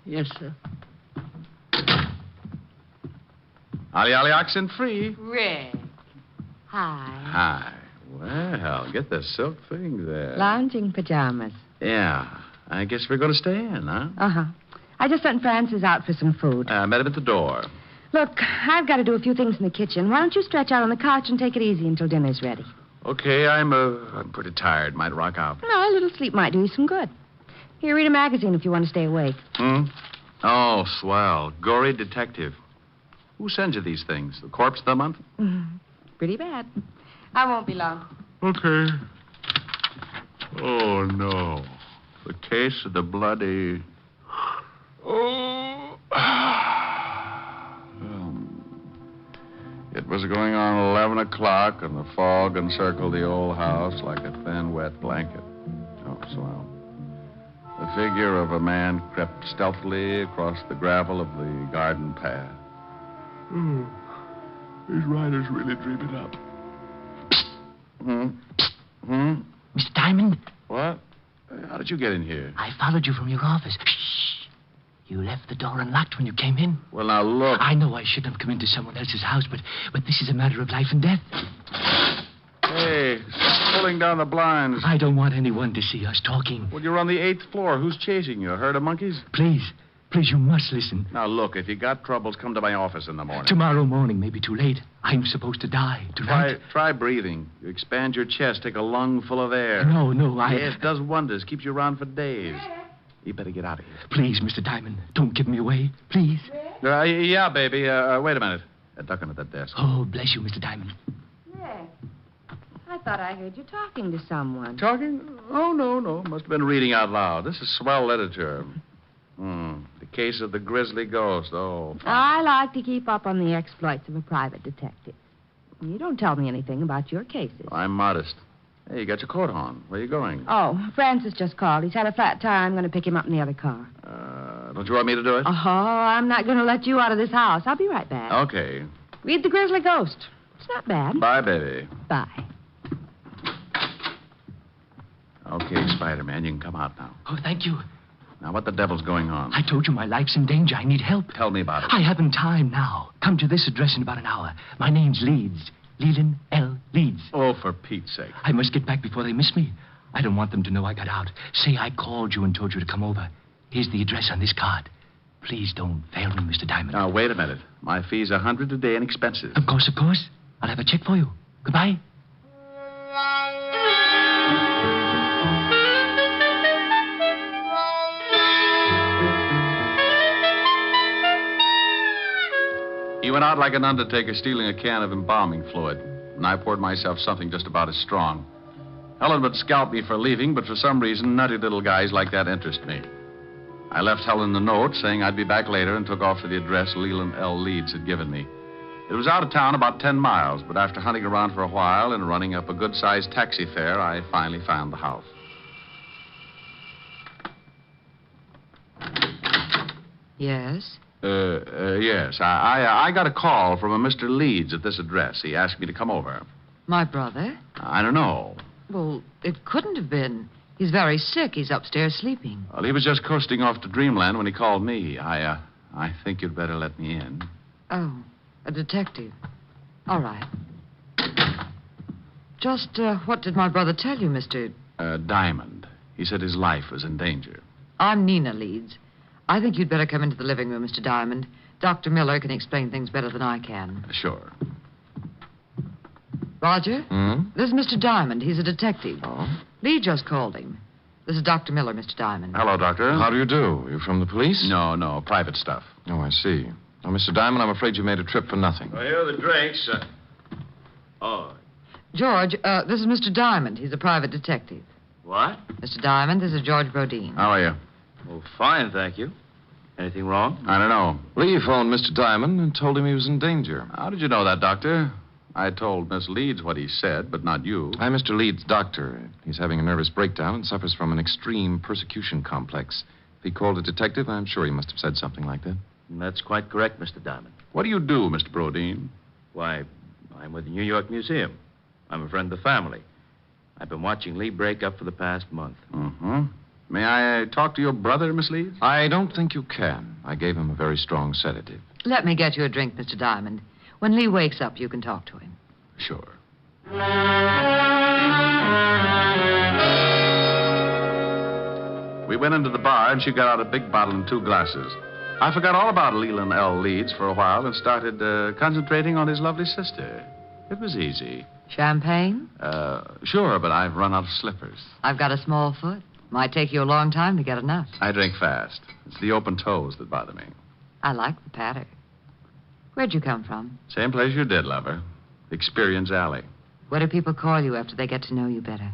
Yes, sir. Ollie oxen free. Rick. Hi. Hi. Well, get the silk thing there. Lounging pajamas. Yeah. I guess we're going to stay in, huh? Uh-huh. I just sent Francis out for some food. I met him at the door. Look, I've got to do a few things in the kitchen. Why don't you stretch out on the couch and take it easy until dinner's ready? Okay, I'm pretty tired. Might rock out. No, a little sleep might do you some good. Here, read a magazine if you want to stay awake. Oh, swell. Gory detective. Who sends you these things? The Corpse of the Month? Pretty bad. I won't be long. Okay. Oh, no. The case of the bloody... Oh. It was going on 11 o'clock, and the fog encircled the old house like a thin, wet blanket. Oh, swell. The figure of a man crept stealthily across the gravel of the garden path. Oh, these riders really dream it up. Mr. Diamond? What? How did you get in here? I followed you from your office. Shh. You left the door unlocked when you came in. Well, now, look. I know I shouldn't have come into someone else's house, but this is a matter of life and death. Hey, stop pulling down the blinds. I don't want anyone to see us talking. Well, you're on the 8th floor. Who's chasing you? A herd of monkeys? Please, you must listen. Now, look, if you got troubles, come to my office in the morning. Tomorrow morning may be too late. I'm supposed to die tonight. Try breathing. You expand your chest, take a lung full of air. No, Yeah, it does wonders. Keeps you around for days. You better get out of here. Please, Mr. Diamond, don't give me away. Please. Yeah, baby. Wait a minute. Duck under that desk. Oh, bless you, Mr. Diamond. Yes. I thought I heard you talking to someone. Talking? Oh, no. Must have been reading out loud. This is swell literature. The case of the grisly ghost. Oh. I like to keep up on the exploits of a private detective. You don't tell me anything about your cases. I'm modest. Hey, you got your coat on. Where are you going? Oh, Francis just called. He's had a flat tire. I'm going to pick him up in the other car. Don't you want me to do it? Oh, I'm not going to let you out of this house. I'll be right back. Okay. Read The Grizzly Ghost. It's not bad. Bye, baby. Bye. Okay, Spider-Man, you can come out now. Oh, thank you. Now, what the devil's going on? I told you my life's in danger. I need help. Tell me about it. I haven't time now. Come to this address in about an hour. My name's Leeds. Leland L. Leeds. Oh, for Pete's sake. I must get back before they miss me. I don't want them to know I got out. Say I called you and told you to come over. Here's the address on this card. Please don't fail me, Mr. Diamond. Now, wait a minute. My fee's $100 a day and expenses. Of course. I'll have a check for you. Goodbye. He went out like an undertaker stealing a can of embalming fluid, and I poured myself something just about as strong. Helen would scalp me for leaving, but for some reason, nutty little guys like that interest me. I left Helen the note saying I'd be back later and took off for the address Leland L. Leeds had given me. It was out of town about 10 miles, but after hunting around for a while and running up a good-sized taxi fare, I finally found the house. Yes? Yes. I got a call from a Mr. Leeds at this address. He asked me to come over. My brother? I don't know. Well, it couldn't have been. He's very sick. He's upstairs sleeping. Well, he was just coasting off to Dreamland when he called me. I think you'd better let me in. Oh, a detective. All right. Just what did my brother tell you, Mr. Diamond. He said his life was in danger. I'm Nina Leeds. I think you'd better come into the living room, Mr. Diamond. Dr. Miller can explain things better than I can. Sure. Roger? This is Mr. Diamond. He's a detective. Oh? Lee just called him. This is Dr. Miller, Mr. Diamond. Hello, Doctor. How do you do? You from the police? No, private stuff. Oh, I see. Oh, Mr. Diamond, I'm afraid you made a trip for nothing. Well, here are the drinks. George, this is Mr. Diamond. He's a private detective. What? Mr. Diamond, this is George Brodeen. How are you? Well, fine, thank you. Anything wrong? I don't know. Lee phoned Mr. Diamond and told him he was in danger. How did you know that, Doctor? I told Miss Leeds what he said, but not you. I'm Mr. Leeds' doctor. He's having a nervous breakdown and suffers from an extreme persecution complex. If he called a detective, I'm sure he must have said something like that. That's quite correct, Mr. Diamond. What do you do, Mr. Brodeen? Why, I'm with the New York Museum. I'm a friend of the family. I've been watching Lee break up for the past month. May I talk to your brother, Miss Leeds? I don't think you can. I gave him a very strong sedative. Let me get you a drink, Mr. Diamond. When Lee wakes up, you can talk to him. Sure. We went into the bar, and she got out a big bottle and 2 glasses. I forgot all about Leland L. Leeds for a while and started concentrating on his lovely sister. It was easy. Champagne? Sure, but I've run out of slippers. I've got a small foot. Might take you a long time to get enough. I drink fast. It's the open toes that bother me. I like the patter. Where'd you come from? Same place you did, lover. Experience Alley. What do people call you after they get to know you better?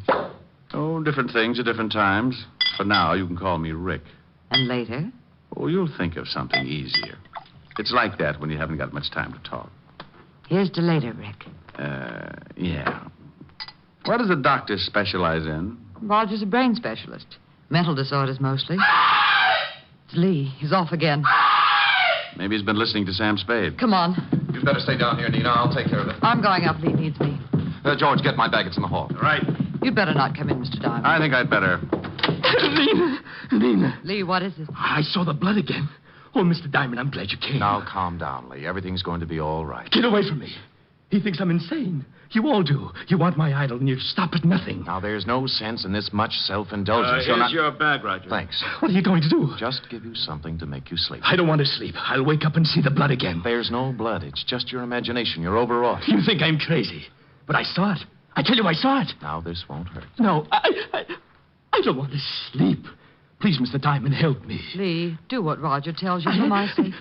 Oh, different things at different times. For now, you can call me Rick. And later? Oh, you'll think of something easier. It's like that when you haven't got much time to talk. Here's to later, Rick. Yeah. What does a doctor specialize in? Roger's a brain specialist. Mental disorders, mostly. It's Lee. He's off again. Maybe he's been listening to Sam Spade. Come on. You'd better stay down here, Nina. I'll take care of it. I'm going up. Lee needs me. George, get my bag. It's in the hall. Right. You'd better not come in, Mr. Diamond. I think I'd better. Lena. Lee, what is it? I saw the blood again. Oh, Mr. Diamond, I'm glad you came. Now, calm down, Lee. Everything's going to be all right. Get away from me. He thinks I'm insane. You all do. You want my idol, and you stop at nothing. Now, there's no sense in this much self-indulgence. Here's your bag, Roger. Thanks. What are you going to do? Just give you something to make you sleep. I don't want to sleep. I'll wake up and see the blood again. There's no blood. It's just your imagination. You're overwrought. You think I'm crazy. But I saw it. I tell you, I saw it. Now, this won't hurt. No, I don't want to sleep. Please, Mr. Diamond, help me. Lee, do what Roger tells you for my sake.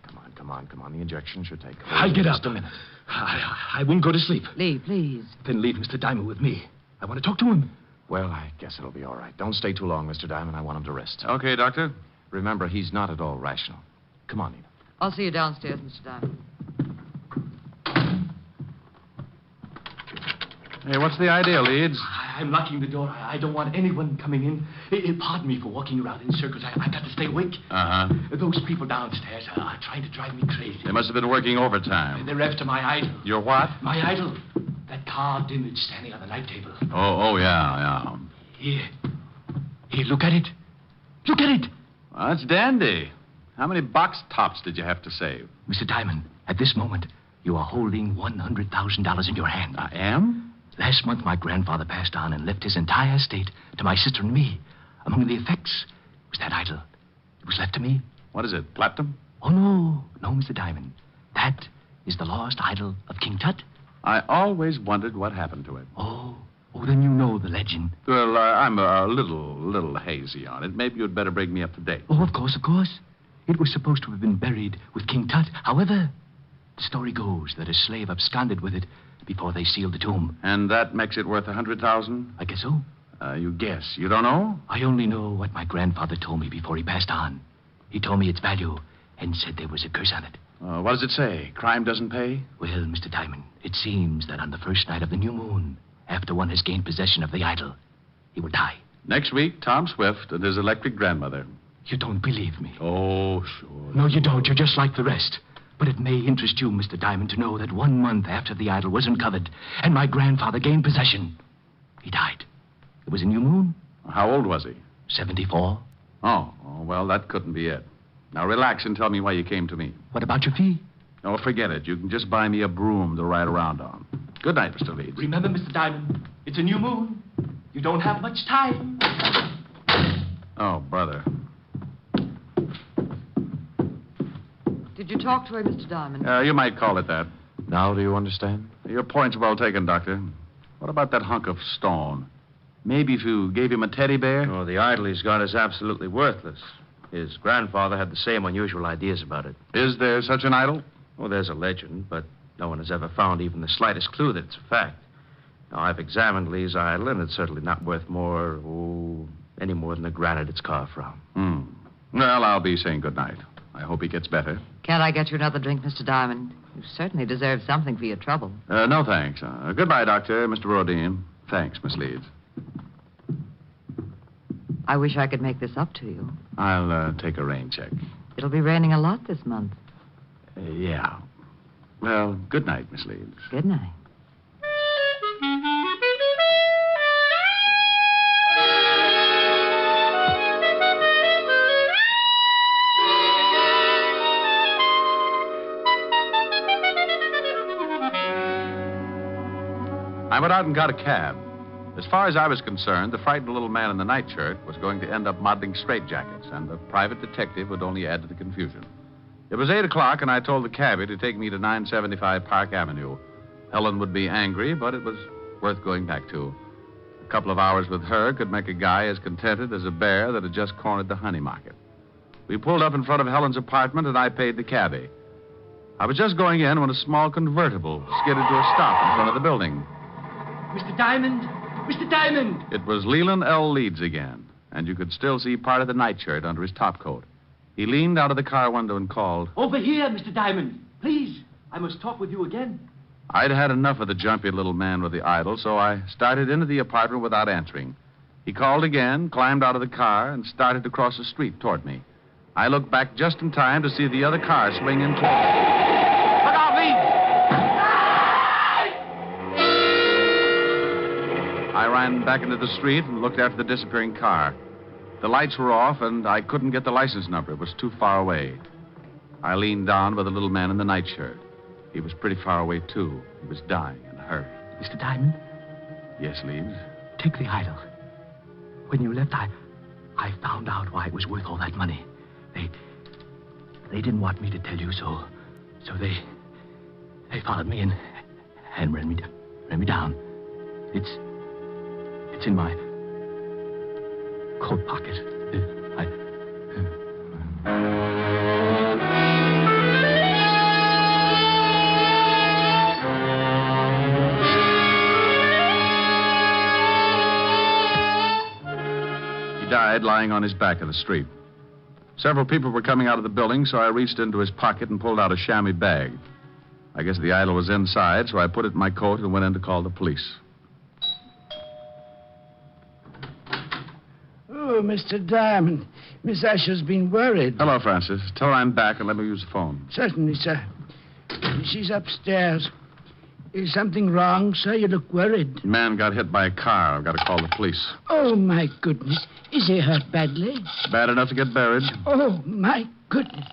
Come on. The injection should take hold. I'll get up. Just a minute. I won't go to sleep. Lee, please. Then leave Mr. Diamond with me. I want to talk to him. Well, I guess it'll be all right. Don't stay too long, Mr. Diamond. I want him to rest. Okay, Doctor. Remember, he's not at all rational. Come on, Nina. I'll see you downstairs, Mr. Diamond. Hey, what's the idea, Leeds? I'm locking the door. I don't want anyone coming in. Pardon me for walking around in circles. I got to stay awake. Uh-huh. Those people downstairs are trying to drive me crazy. They must have been working overtime. They're after my idol. Your what? My idol. That carved image standing on the night table. Oh, yeah. Here, look at it. Look at it. Well, that's dandy. How many box tops did you have to save? Mr. Diamond, at this moment, you are holding $100,000 in your hand. I am? Last month, my grandfather passed on and left his entire estate to my sister and me. Among the effects was that idol. It was left to me. What is it, platinum? Oh, no, Mr. Diamond. That is the lost idol of King Tut. I always wondered what happened to it. Oh, then you know the legend. Well, I'm a little hazy on it. Maybe you'd better bring me up to date. Oh, of course. It was supposed to have been buried with King Tut. However, the story goes that a slave absconded with it before they sealed the tomb. And that makes it worth $100,000? I guess so. You guess. You don't know? I only know what my grandfather told me before he passed on. He told me its value and said there was a curse on it. What does it say? Crime doesn't pay? Well, Mr. Diamond, it seems that on the first night of the new moon, after one has gained possession of the idol, he will die. Next week, Tom Swift and his electric grandmother. You don't believe me? Oh, sure. No, you don't. You're just like the rest. But it may interest you, Mr. Diamond, to know that 1 month after the idol was uncovered and my grandfather gained possession, he died. It was a new moon. How old was he? 74. Oh, well, that couldn't be it. Now, relax and tell me why you came to me. What about your fee? Oh, forget it. You can just buy me a broom to ride around on. Good night, Mr. Leeds. Remember, Mr. Diamond, it's a new moon. You don't have much time. Oh, brother. Did you talk to her, Mr. Diamond? You might call it that. Now do you understand? Your point's well taken, Doctor. What about that hunk of stone? Maybe if you gave him a teddy bear? Oh, the idol he's got is absolutely worthless. His grandfather had the same unusual ideas about it. Is there such an idol? Oh, there's a legend, but no one has ever found even the slightest clue that it's a fact. Now, I've examined Lee's idol, and it's certainly not worth any more than the granite it's carved from. Well, I'll be saying good night. I hope he gets better. Can't I get you another drink, Mr. Diamond? You certainly deserve something for your trouble. No, thanks. Goodbye, Doctor. Mr. Rodin. Thanks, Miss Leeds. I wish I could make this up to you. I'll take a rain check. It'll be raining a lot this month. Yeah. Well, good night, Miss Leeds. Good night. I went out and got a cab. As far as I was concerned, the frightened little man in the nightshirt was going to end up modeling straitjackets, and the private detective would only add to the confusion. It was 8 o'clock, and I told the cabbie to take me to 975 Park Avenue. Helen would be angry, but it was worth going back to. A couple of hours with her could make a guy as contented as a bear that had just cornered the honey market. We pulled up in front of Helen's apartment, and I paid the cabbie. I was just going in when a small convertible skidded to a stop in front of the building. Mr. Diamond! Mr. Diamond! It was Leland L. Leeds again, and you could still see part of the nightshirt under his topcoat. He leaned out of the car window and called. Over here, Mr. Diamond. Please, I must talk with you again. I'd had enough of the jumpy little man with the idol, so I started into the apartment without answering. He called again, climbed out of the car, and started to cross the street toward me. I looked back just in time to see the other car swing in close. Look out, Lee! I ran back into the street and looked after the disappearing car. The lights were off, and I couldn't get the license number. It was too far away. I leaned down by the little man in the nightshirt. He was pretty far away, too. He was dying in a hurry. Mr. Diamond? Yes, Leeds? Take the idol. When you left, I found out why it was worth all that money. They didn't want me to tell you, so they followed me and ran me down. It's in my coat pocket. He died lying on his back in the street. Several people were coming out of the building, so I reached into his pocket and pulled out a chamois bag. I guess the idol was inside, so I put it in my coat and went in to call the police. Oh, Mr. Diamond, Miss Asher's been worried. Hello, Francis. Tell her I'm back and let me use the phone. Certainly, sir. She's upstairs. Is something wrong, sir? You look worried. The man got hit by a car. I've got to call the police. Oh, my goodness. Is he hurt badly? Bad enough to get buried. Oh, my goodness.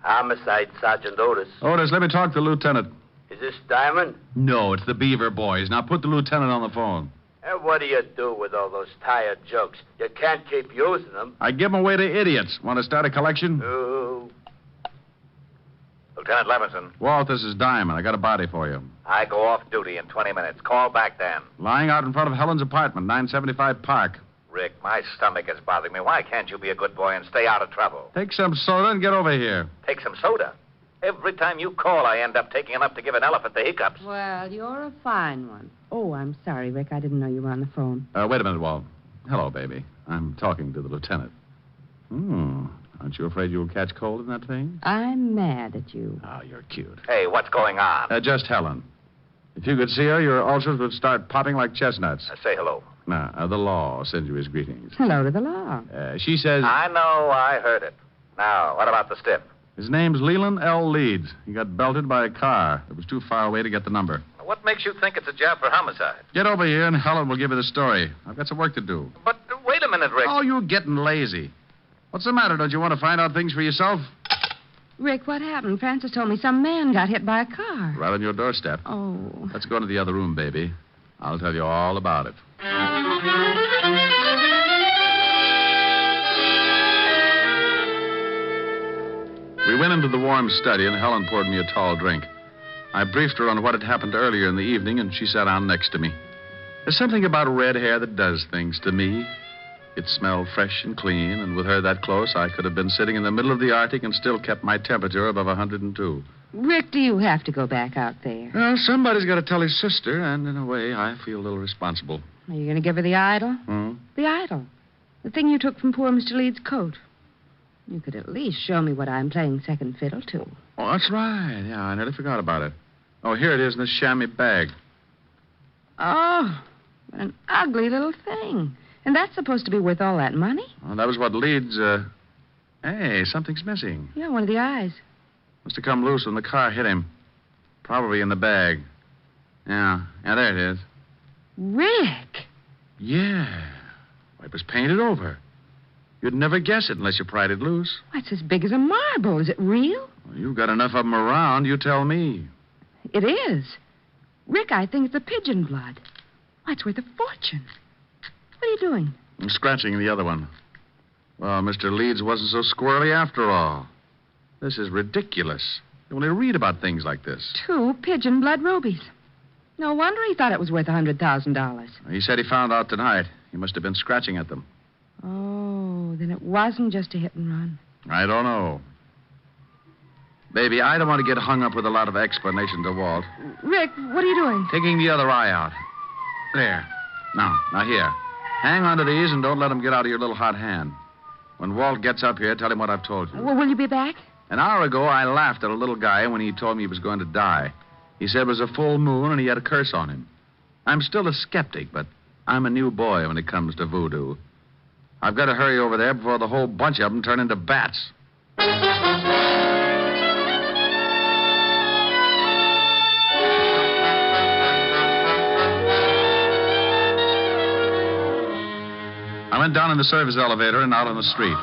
Homicide, Sergeant Otis. Otis, let me talk to the lieutenant. Is this Diamond? No, it's the Beaver boys. Now put the lieutenant on the phone. And what do you do with all those tired jokes? You can't keep using them. I give them away to idiots. Want to start a collection? Oh. Lieutenant Levinson. Walt, this is Diamond. I got a body for you. I go off duty in 20 minutes. Call back then. Lying out in front of Helen's apartment, 975 Park. Rick, my stomach is bothering me. Why can't you be a good boy and stay out of trouble? Take some soda and get over here. Take some soda? Every time you call, I end up taking enough to give an elephant the hiccups. Well, you're a fine one. Oh, I'm sorry, Rick. I didn't know you were on the phone. Wait a minute, Walt. Hello, baby. I'm talking to the lieutenant. Aren't you afraid you'll catch cold in that thing? I'm mad at you. Oh, you're cute. Hey, what's going on? Just Helen. If you could see her, your ulcers would start popping like chestnuts. Say hello. The law sends you his greetings. Hello to the law. She says... I know, I heard it. Now, what about the stiff? His name's Leland L. Leeds. He got belted by a car. It was too far away to get the number. What makes you think it's a job for homicide? Get over here and Helen will give you the story. I've got some work to do. But wait a minute, Rick. Oh, you're getting lazy. What's the matter? Don't you want to find out things for yourself? Rick, what happened? Francis told me some man got hit by a car. Right on your doorstep. Oh. Let's go into the other room, baby. I'll tell you all about it. We went into the warm study, and Helen poured me a tall drink. I briefed her on what had happened earlier in the evening, and she sat down next to me. There's something about red hair that does things to me. It smelled fresh and clean, and with her that close, I could have been sitting in the middle of the Arctic and still kept my temperature above 102. Rick, do you have to go back out there? Well, somebody's got to tell his sister, and in a way, I feel a little responsible. Are you going to give her the idol? The idol. The thing you took from poor Mr. Leeds' coat. You could at least show me what I'm playing second fiddle to. Oh, that's right. Yeah, I nearly forgot about it. Oh, here it is in this chamois bag. Oh, what an ugly little thing. And that's supposed to be worth all that money? Well, that was what Leeds, Hey, something's missing. Yeah, one of the eyes. Must have come loose when the car hit him. Probably in the bag. Yeah, there it is. Rick! Yeah. It was painted over. You'd never guess it unless you pried it loose. It's as big as a marble. Is it real? Well, you've got enough of them around, you tell me. It is. Rick, I think it's the pigeon blood. Why, it's worth a fortune. What are you doing? I'm scratching the other one. Well, Mr. Leeds wasn't so squirrely after all. This is ridiculous. You only read about things like this. 2 pigeon blood rubies. No wonder he thought it was worth $100,000. He said he found out tonight. He must have been scratching at them. Oh, then it wasn't just a hit and run. I don't know. Baby, I don't want to get hung up with a lot of explanation to Walt. Rick, what are you doing? Taking the other eye out. There. Now here. Hang on to these and don't let them get out of your little hot hand. When Walt gets up here, tell him what I've told you. Well, will you be back? An hour ago, I laughed at a little guy when he told me he was going to die. He said it was a full moon and he had a curse on him. I'm still a skeptic, but I'm a new boy when it comes to voodoo. I've got to hurry over there before the whole bunch of them turn into bats. I went down in the service elevator and out on the street.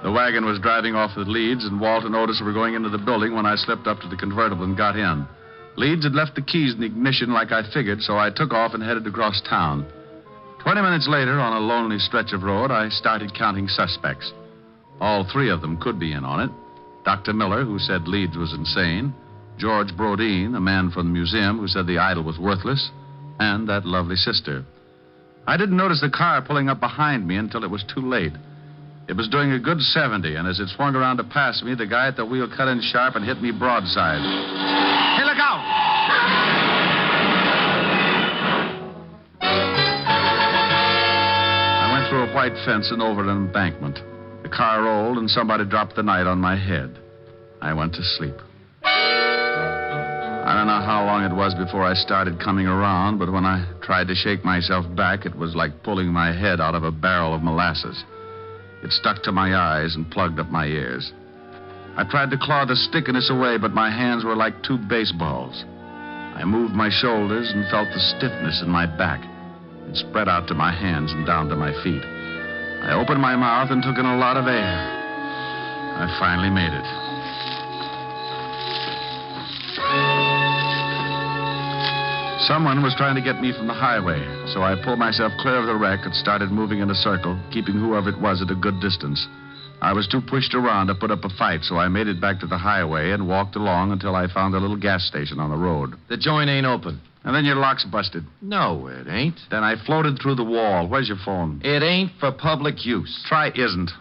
The wagon was driving off with Leeds, and Walt and Otis were going into the building when I slipped up to the convertible and got in. Leeds had left the keys in the ignition like I figured, so I took off and headed across town. 20 minutes later, on a lonely stretch of road, I started counting suspects. All three of them could be in on it. Dr. Miller, who said Leeds was insane, George Brodeen, a man from the museum who said the idol was worthless, and that lovely sister. I didn't notice the car pulling up behind me until it was too late. It was doing a good 70, and as it swung around to pass me, the guy at the wheel cut in sharp and hit me broadside. Hey, look out! I went through a white fence and over an embankment. The car rolled, and somebody dropped the night on my head. I went to sleep. I don't know how long it was before I started coming around, but when I tried to shake myself back, it was like pulling my head out of a barrel of molasses. It stuck to my eyes and plugged up my ears. I tried to claw the stickiness away, but my hands were like two baseballs. I moved my shoulders and felt the stiffness in my back. It spread out to my hands and down to my feet. I opened my mouth and took in a lot of air. I finally made it. Someone was trying to get me from the highway, so I pulled myself clear of the wreck and started moving in a circle, keeping whoever it was at a good distance. I was too pushed around to put up a fight, so I made it back to the highway and walked along until I found a little gas station on the road. The joint ain't open. And then your lock's busted. No, it ain't. Then I floated through the wall. Where's your phone? It ain't for public use. Try isn't.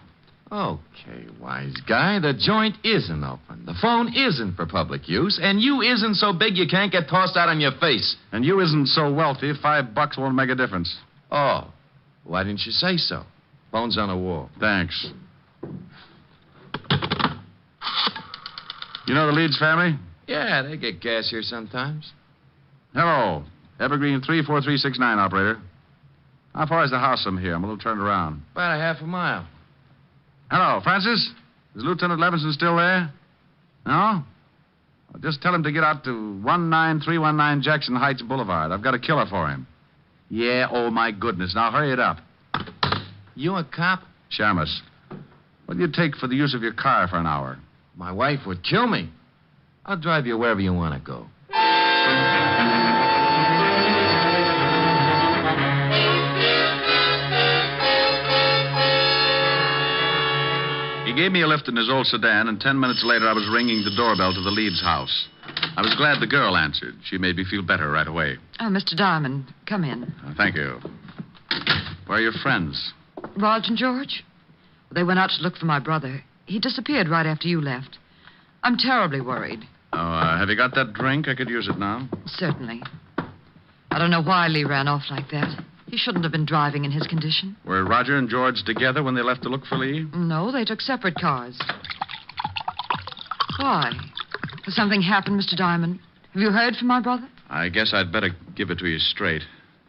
Okay, wise guy. The joint isn't open. The phone isn't for public use, and you isn't so big you can't get tossed out on your face. And you isn't so wealthy, $5 won't make a difference. Oh, why didn't you say so? Phone's on the wall. Thanks. You know the Leeds family? Yeah, they get gas here sometimes. Hello. Evergreen 34369, operator. How far is the house from here? I'm a little turned around. About a half a mile. Hello, Francis? Is Lieutenant Levinson still there? No? Well, just tell him to get out to 19319 Jackson Heights Boulevard. I've got a killer for him. Yeah, oh, my goodness. Now, hurry it up. You a cop? Shamus. What'd you take for the use of your car for an hour? My wife would kill me. I'll drive you wherever you want to go. He gave me a lift in his old sedan, and 10 minutes later I was ringing the doorbell to the Leeds house. I was glad the girl answered. She made me feel better right away. Oh, Mr. Diamond, come in. Thank you. Where are your friends? Rog and George? They went out to look for my brother. He disappeared right after you left. I'm terribly worried. Oh, have you got that drink? I could use it now. Certainly. I don't know why Lee ran off like that. He shouldn't have been driving in his condition. Were Roger and George together when they left to look for Lee? No, they took separate cars. Why? Has something happened, Mr. Diamond? Have you heard from my brother? I guess I'd better give it to you straight.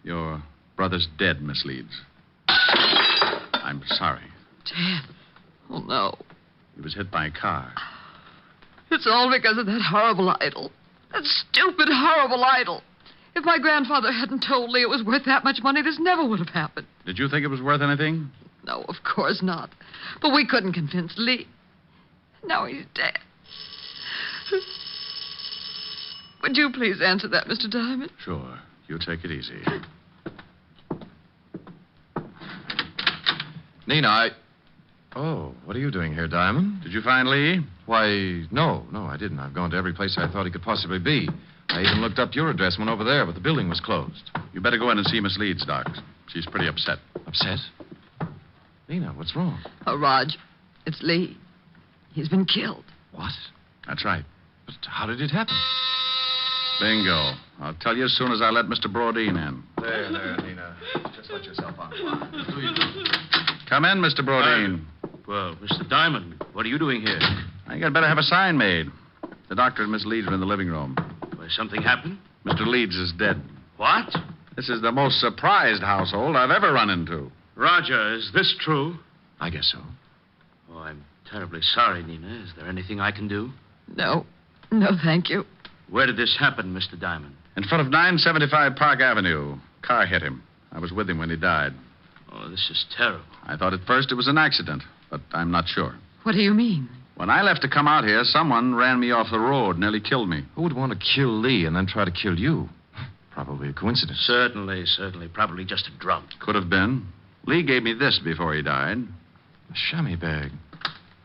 Your brother's dead, Miss Leeds. I'm sorry. Dead? Oh, no. He was hit by a car. It's all because of that horrible idol. That stupid, horrible idol. If my grandfather hadn't told Lee it was worth that much money, this never would have happened. Did you think it was worth anything? No, of course not. But we couldn't convince Lee. Now he's dead. Would you please answer that, Mr. Diamond? Sure. You take it easy. Nina, Oh, what are you doing here, Diamond? Did you find Lee? Why, no, I didn't. I've gone to every place I thought he could possibly be. I even looked up your address, went over there, but the building was closed. You better go in and see Miss Leeds, Doc. She's pretty upset. Upset? Nina, what's wrong? Oh, Rog, it's Lee. He's been killed. What? That's right. But how did it happen? Bingo. I'll tell you as soon as I let Mr. Brodeen in. There, Nina. Just let yourself on the line. Do you? Come in, Mr. Brodeen. Well, Mr. Diamond, what are you doing here? I think I'd better have a sign made. The doctor and Miss Leeds are in the living room. Well, something happened? Mr. Leeds is dead. What? This is the most surprised household I've ever run into. Roger, is this true? I guess so. Oh, I'm terribly sorry, Nina. Is there anything I can do? No. No, thank you. Where did this happen, Mr. Diamond? In front of 975 Park Avenue. Car hit him. I was with him when he died. Oh, this is terrible. I thought at first it was an accident, but I'm not sure. What do you mean? When I left to come out here, someone ran me off the road, nearly killed me. Who would want to kill Lee and then try to kill you? Probably a coincidence. Certainly. Probably just a drunk. Could have been. Lee gave me this before he died. A chamois bag.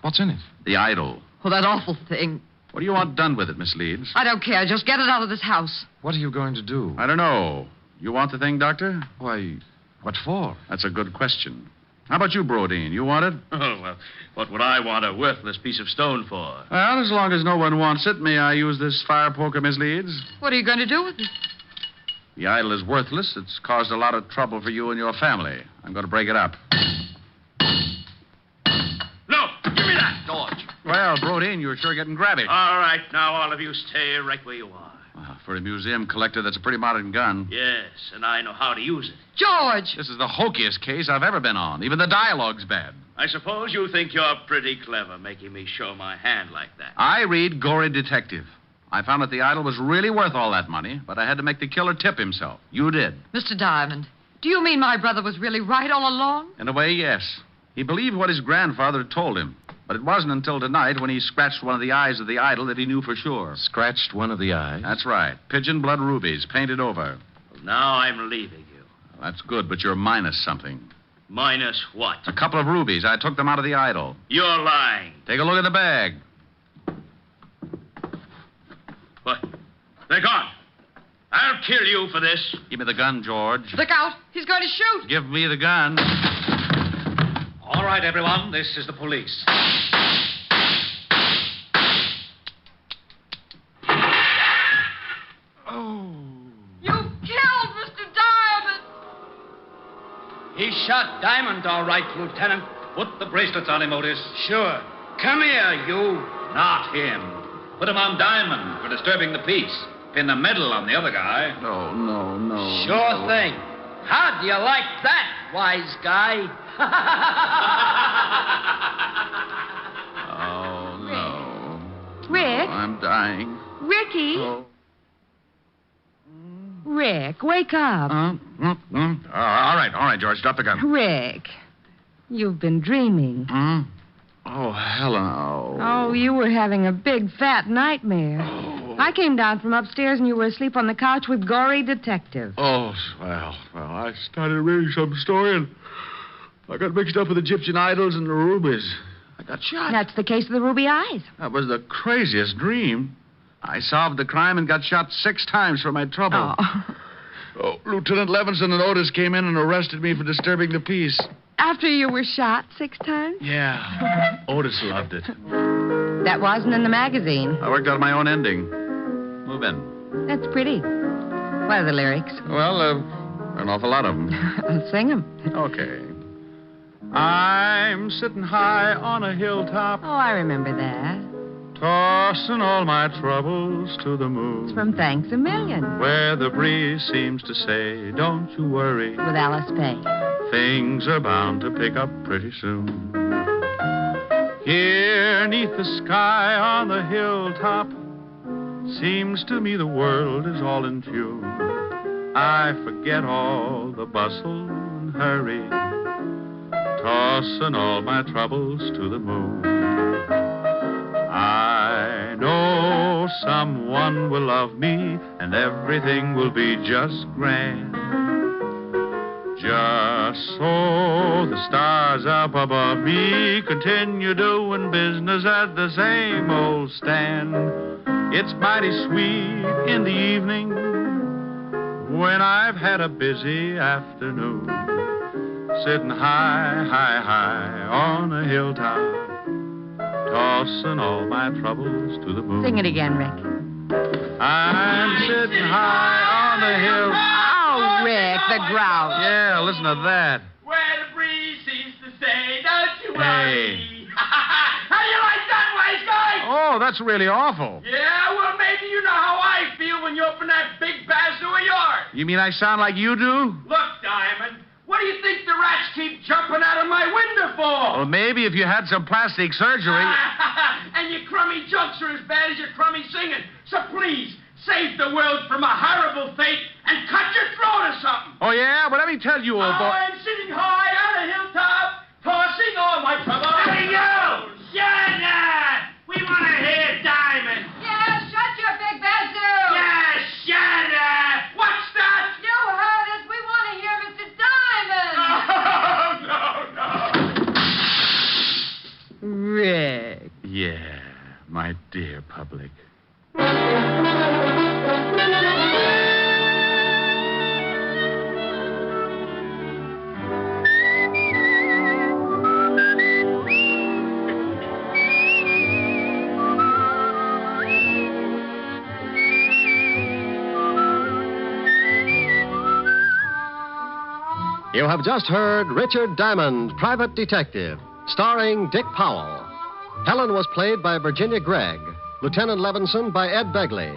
What's in it? The idol. Oh, that awful thing. What do you want done with it, Miss Leeds? I don't care. Just get it out of this house. What are you going to do? I don't know. You want the thing, Doctor? Why, what for? That's a good question. How about you, Brodeen? You want it? Oh, well, what would I want a worthless piece of stone for? Well, as long as no one wants it, may I use this fire poker, Miss Leeds? What are you going to do with it? The idol is worthless. It's caused a lot of trouble for you and your family. I'm going to break it up. No! Give me that, George! Well, Brodeen, you're sure getting grabby. All right, now all of you stay right where you are. Well, for a museum collector, that's a pretty modern gun. Yes, and I know how to use it. George! This is the hokiest case I've ever been on. Even the dialogue's bad. I suppose you think you're pretty clever making me show my hand like that. I read Gory Detective. I found that the idol was really worth all that money, but I had to make the killer tip himself. You did. Mr. Diamond, do you mean my brother was really right all along? In a way, yes. He believed what his grandfather had told him. But it wasn't until tonight when he scratched one of the eyes of the idol that he knew for sure. Scratched one of the eyes? That's right. Pigeon blood rubies, painted over. Well, now I'm leaving you. Well, that's good, but you're minus something. Minus what? A couple of rubies. I took them out of the idol. You're lying. Take a look at the bag. What? They're gone. I'll kill you for this. Give me the gun, George. Look out. He's going to shoot. Give me the gun. All right, everyone. This is the police. Oh. You killed Mr. Diamond. He shot Diamond, all right, Lieutenant. Put the bracelets on him, Otis. Sure. Come here, you. Not him. Put him on Diamond for disturbing the peace. Pin the medal on the other guy. No. Sure thing. How do you like that, wise guy? Oh, no. Rick? Oh, I'm dying. Ricky? Oh. Rick, wake up. All right, George. Drop the gun. Rick, you've been dreaming. Oh, Helen. Oh, you were having a big, fat nightmare. I came down from upstairs and you were asleep on the couch with Gory Detective. Oh, well, I started reading some story and I got mixed up with Egyptian idols and the rubies. I got shot. That's the case of the ruby eyes. That was the craziest dream. I solved the crime and got shot 6 times for my trouble. Oh, Lieutenant Levinson and Otis came in and arrested me for disturbing the peace. After you were shot 6 times? Yeah. Otis loved it. That wasn't in the magazine. I worked out my own ending. Move in. That's pretty. What are the lyrics? Well, an awful lot of them. I'll sing them. Okay. I'm sitting high on a hilltop. Oh, I remember that. Tossing all my troubles to the moon. It's from Thanks a Million. Where the breeze seems to say, don't you worry. With Alice Faye. Things are bound to pick up pretty soon. Here, 'neath the sky on the hilltop, seems to me the world is all in tune. I forget all the bustle and hurry, tossing all my troubles to the moon. I know someone will love me, and everything will be just grand. Just so the stars up above me continue doing business at the same old stand. It's mighty sweet in the evening when I've had a busy afternoon, sitting high on a hilltop, tossing all my troubles to the moon. Sing it again, Rick. I'm sitting high on the hill. Oh, Rick, the grouse. Yeah, listen to that. Where the breeze seems to say, don't you worry. Hey. How you like that, wise guy? Oh, that's really awful. Yeah, well, maybe you know how I feel when you open that big bazoo of yours. You mean I sound like you do? Look, Diamond, what do you think the rats keep jumping out of my window for? Well, maybe if you had some plastic surgery. And your crummy jokes are as bad as your crummy singing. So please, save the world from a horrible fate and cut your throat or something. Oh, yeah? Well, let me tell you, old boy. I'm sitting high on a hilltop, tossing all my troubles. Hey, you! Shut up! We want to hear Diamond. Yeah, shut your big bazoo. Yeah, shut up! What's that? You heard it. We want to hear Mr. Diamond. No. Rick. Yeah, my dear public. You have just heard Richard Diamond, Private Detective, starring Dick Powell. Helen was played by Virginia Gregg, Lieutenant Levinson by Ed Begley.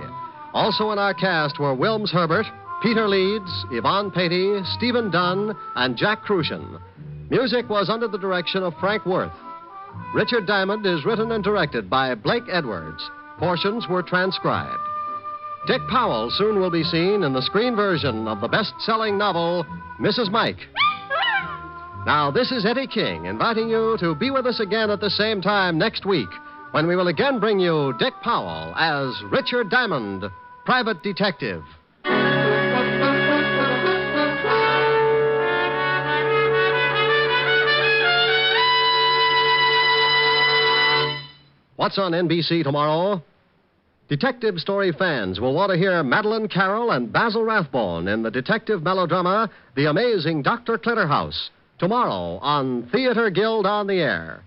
Also in our cast were Wilms Herbert, Peter Leeds, Yvonne Patey, Stephen Dunn, and Jack Crucian. Music was under the direction of Frank Worth. Richard Diamond is written and directed by Blake Edwards. Portions were transcribed. Dick Powell soon will be seen in the screen version of the best-selling novel, Mrs. Mike. Now, this is Eddie King inviting you to be with us again at the same time next week when we will again bring you Dick Powell as Richard Diamond, Private Detective. What's on NBC tomorrow? Detective story fans will want to hear Madeline Carroll and Basil Rathbone in the detective melodrama The Amazing Dr. Clitterhouse, tomorrow on Theater Guild on the Air.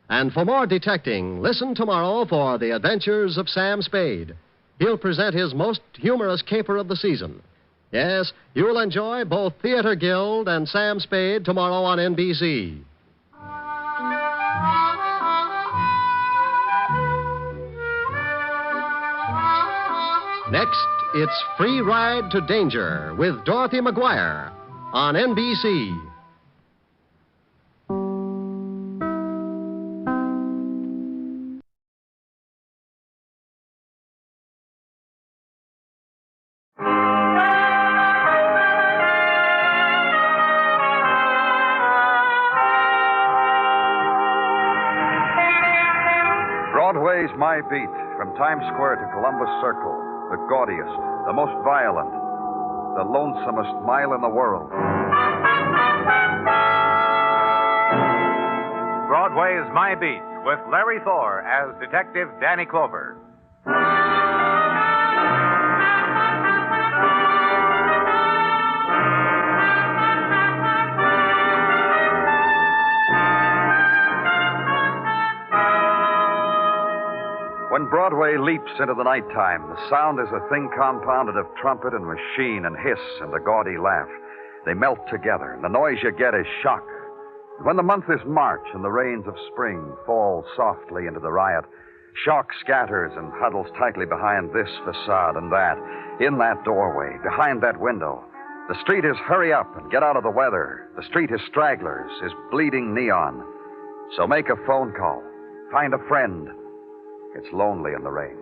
And for more detecting, listen tomorrow for The Adventures of Sam Spade. He'll present his most humorous caper of the season. Yes, you'll enjoy both Theater Guild and Sam Spade tomorrow on NBC. Next, it's Free Ride to Danger with Dorothy McGuire on NBC. Broadway's My Beat, from Times Square to Columbus Circle. The gaudiest, the most violent, the lonesomest mile in the world. Broadway's My Beat, with Larry Thor as Detective Danny Clover. When Broadway leaps into the nighttime, the sound is a thing compounded of trumpet and machine and hiss and a gaudy laugh. They melt together, and the noise you get is shock. When the month is March and the rains of spring fall softly into the riot, shock scatters and huddles tightly behind this facade and that, in that doorway, behind that window. The street is hurry up and get out of the weather. The street is stragglers, is bleeding neon. So make a phone call. Find a friend. It's lonely in the rain.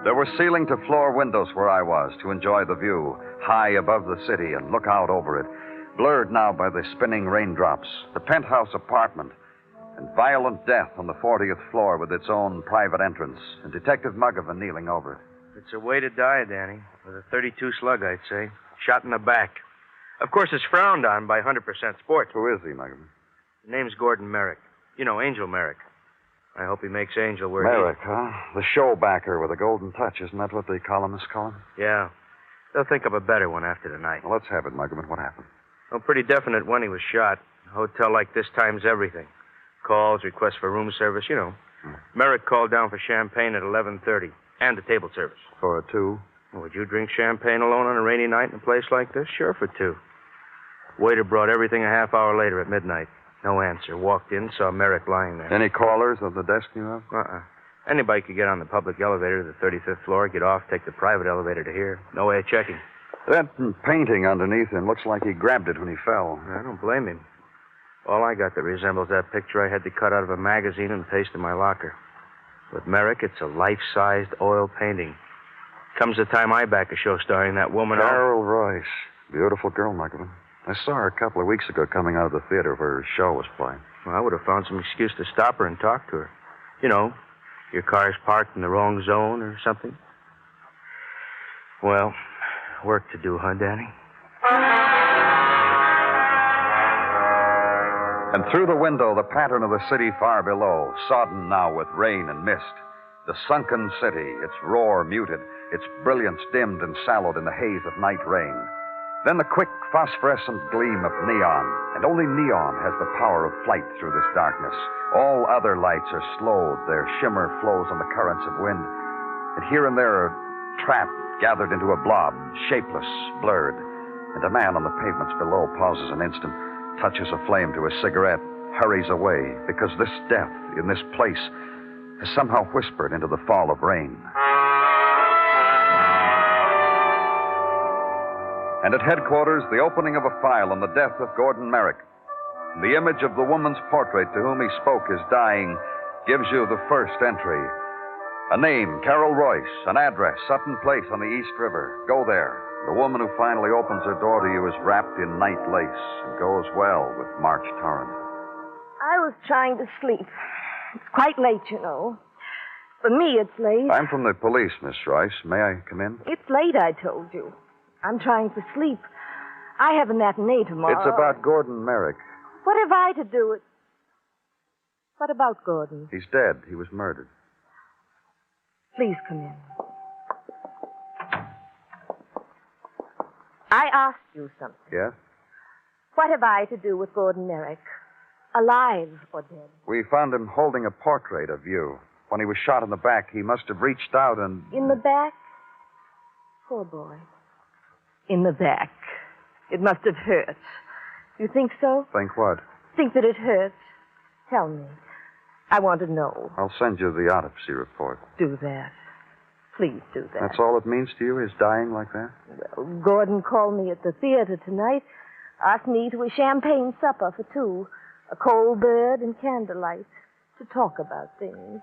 There were ceiling-to-floor windows where I was to enjoy the view, high above the city and look out over it, blurred now by the spinning raindrops, the penthouse apartment, and violent death on the 40th floor with its own private entrance, and Detective Muggavan kneeling over it. It's a way to die, Danny. With a .32 slug, I'd say. Shot in the back. Of course, it's frowned on by 100% sports. Who is he, Muggavan? His name's Gordon Merrick. You know, Angel Merrick. I hope he makes Angel where Merrick, huh? The show backer with a golden touch. Isn't that what the columnists call him? Yeah. They'll think of a better one after tonight. Well, let's have it, Muggavan. What happened? Well, pretty definite when he was shot. A hotel like this times everything. Calls, requests for room service, you know. Merrick called down for champagne at 11:30. And a table service. For a two? Well, would you drink champagne alone on a rainy night in a place like this? Sure, for two. Waiter brought everything a half hour later at midnight. No answer. Walked in, saw Merrick lying there. Any callers on the desk you have? Anybody could get on the public elevator to the 35th floor, get off, take the private elevator to here. No way of checking. That painting underneath him looks like he grabbed it when he fell. I don't blame him. All I got that resembles that picture I had to cut out of a magazine and paste in my locker. With Merrick, it's a life-sized oil painting. Comes the time I back a show starring that woman... Carol Royce. Beautiful girl, Muggavan. I saw her a couple of weeks ago coming out of the theater where her show was playing. Well, I would have found some excuse to stop her and talk to her. You know, your car's parked in the wrong zone or something. Well, work to do, huh, Danny? And through the window, the pattern of the city far below, sodden now with rain and mist. The sunken city, its roar muted, its brilliance dimmed and sallowed in the haze of night rain. Then the quick phosphorescent gleam of neon, and only neon has the power of flight through this darkness. All other lights are slowed, their shimmer flows on the currents of wind, and here and there are trapped, gathered into a blob, shapeless, blurred, and a man on the pavements below pauses an instant, touches a flame to a cigarette, hurries away, because this death in this place has somehow whispered into the fall of rain. And at headquarters, the opening of a file on the death of Gordon Merrick. The image of the woman's portrait to whom he spoke is dying gives you the first entry. A name, Carol Royce. An address, Sutton Place on the East River. Go there. The woman who finally opens her door to you is wrapped in night lace and goes well with March Torrent. I was trying to sleep. It's quite late, you know. For me, it's late. I'm from the police, Miss Royce. May I come in? It's late, I told you. I'm trying to sleep. I have a matinee tomorrow. It's about Gordon Merrick. What have I to do with... What about Gordon? He's dead. He was murdered. Please come in. I asked you something. Yes? What have I to do with Gordon Merrick? Alive or dead? We found him holding a portrait of you. When he was shot in the back, he must have reached out and... In the back? Poor boy. In the back. It must have hurt. You think so? Think what? Think that it hurt. Tell me. I want to know. I'll send you the autopsy report. Do that. Please do that. That's all it means to you, is dying like that? Well, Gordon called me at the theater tonight, asked me to a champagne supper for two, a cold bird and candlelight, to talk about things.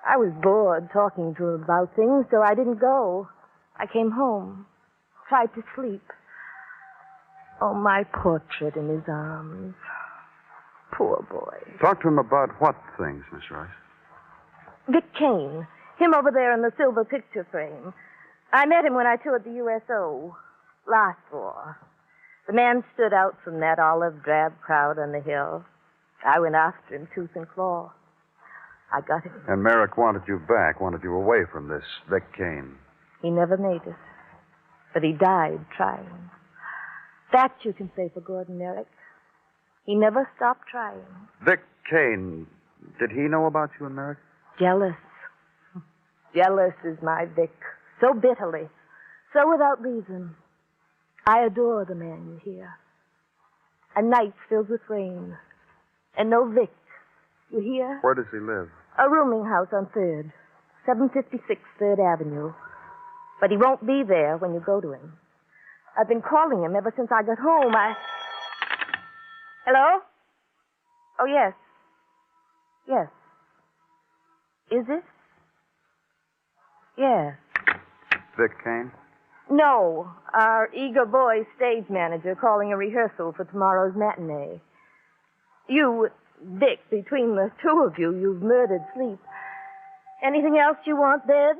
I was bored talking to him about things, so I didn't go. I came home. Tried to sleep. Oh, my portrait in his arms. Poor boy. Talk to him about what things, Miss Rice? Vic Kane. Him over there in the silver picture frame. I met him when I toured the USO. Last war. The man stood out from that olive drab crowd on the hill. I went after him tooth and claw. I got him. And Merrick wanted you back, wanted you away from this Vic Kane. He never made it. But he died trying. That you can say for Gordon Merrick. He never stopped trying. Vic Kane, did he know about you and Merrick? Jealous. Jealous is my Vic. So bitterly. So without reason. I adore the man you hear. A night filled with rain. And no Vic. You hear? Where does he live? A rooming house on 3rd. 756 3rd Avenue. But he won't be there when you go to him. I've been calling him ever since I got home. Hello? Oh, yes. Yes. Is it? Yes. Vic Kane? No. Our eager boy stage manager calling a rehearsal for tomorrow's matinee. You, Dick, between the two of you, you've murdered sleep. Anything else you want, Dad?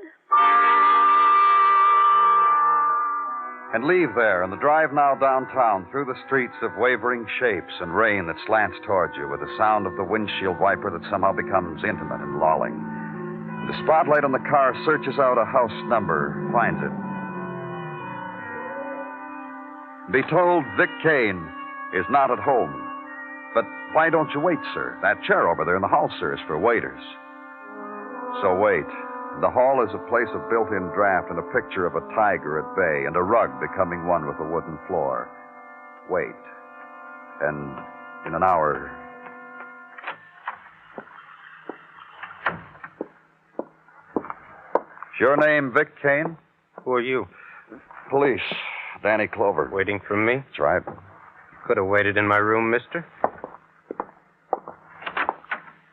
And leave there and the drive now downtown through the streets of wavering shapes and rain that slants towards you with the sound of the windshield wiper that somehow becomes intimate and lolling. The spotlight on the car searches out a house number, finds it. Be told Vic Kane is not at home. But why don't you wait, sir? That chair over there in the hall, sir, is for waiters. So wait. The hall is a place of built-in draft and a picture of a tiger at bay and a rug becoming one with the wooden floor. Wait. And in an hour, Your name, Vic Kane? Who are you? Police. Danny Clover. Waiting for me? That's right. Could have waited in my room, mister.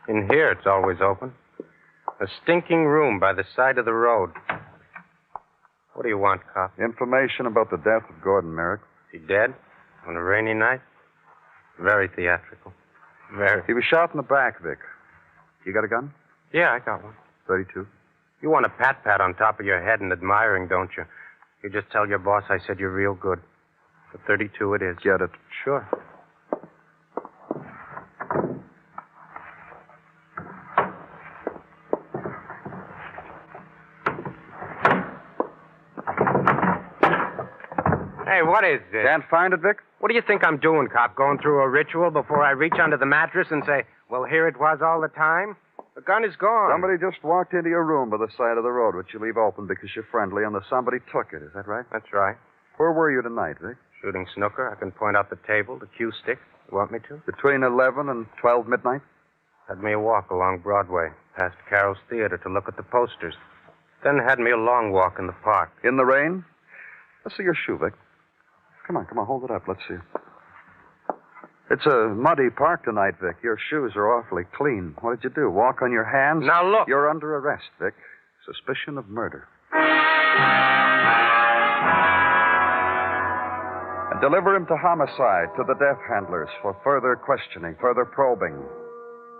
In here, it's always open. A stinking room by the side of the road. What do you want, cop? Information about the death of Gordon Merrick. Is he dead? On a rainy night? Very theatrical. Very. He was shot in the back, Vic. You got a gun? Yeah, I got one. 32. You want a pat-pat on top of your head and admiring, don't you? You just tell your boss I said you're real good. The 32 it is. Get it. Sure. Hey, what is this? Can't find it, Vic? What do you think I'm doing, cop? Going through a ritual before I reach under the mattress and say, well, here it was all the time? The gun is gone. Somebody just walked into your room by the side of the road, which you leave open because you're friendly, and somebody took it. Is that right? That's right. Where were you tonight, Vic? Shooting snooker. I can point out the table, the cue stick. You want me to? Between 11 and 12 midnight? Had me a walk along Broadway, past Carol's Theater to look at the posters. Then had me a long walk in the park. In the rain? Let's see your shoe, Vic. Come on, hold it up. Let's see. It's a muddy park tonight, Vic. Your shoes are awfully clean. What did you do? Walk on your hands? Now look. You're under arrest, Vic. Suspicion of murder. And deliver him to homicide, to the death handlers, for further questioning, further probing.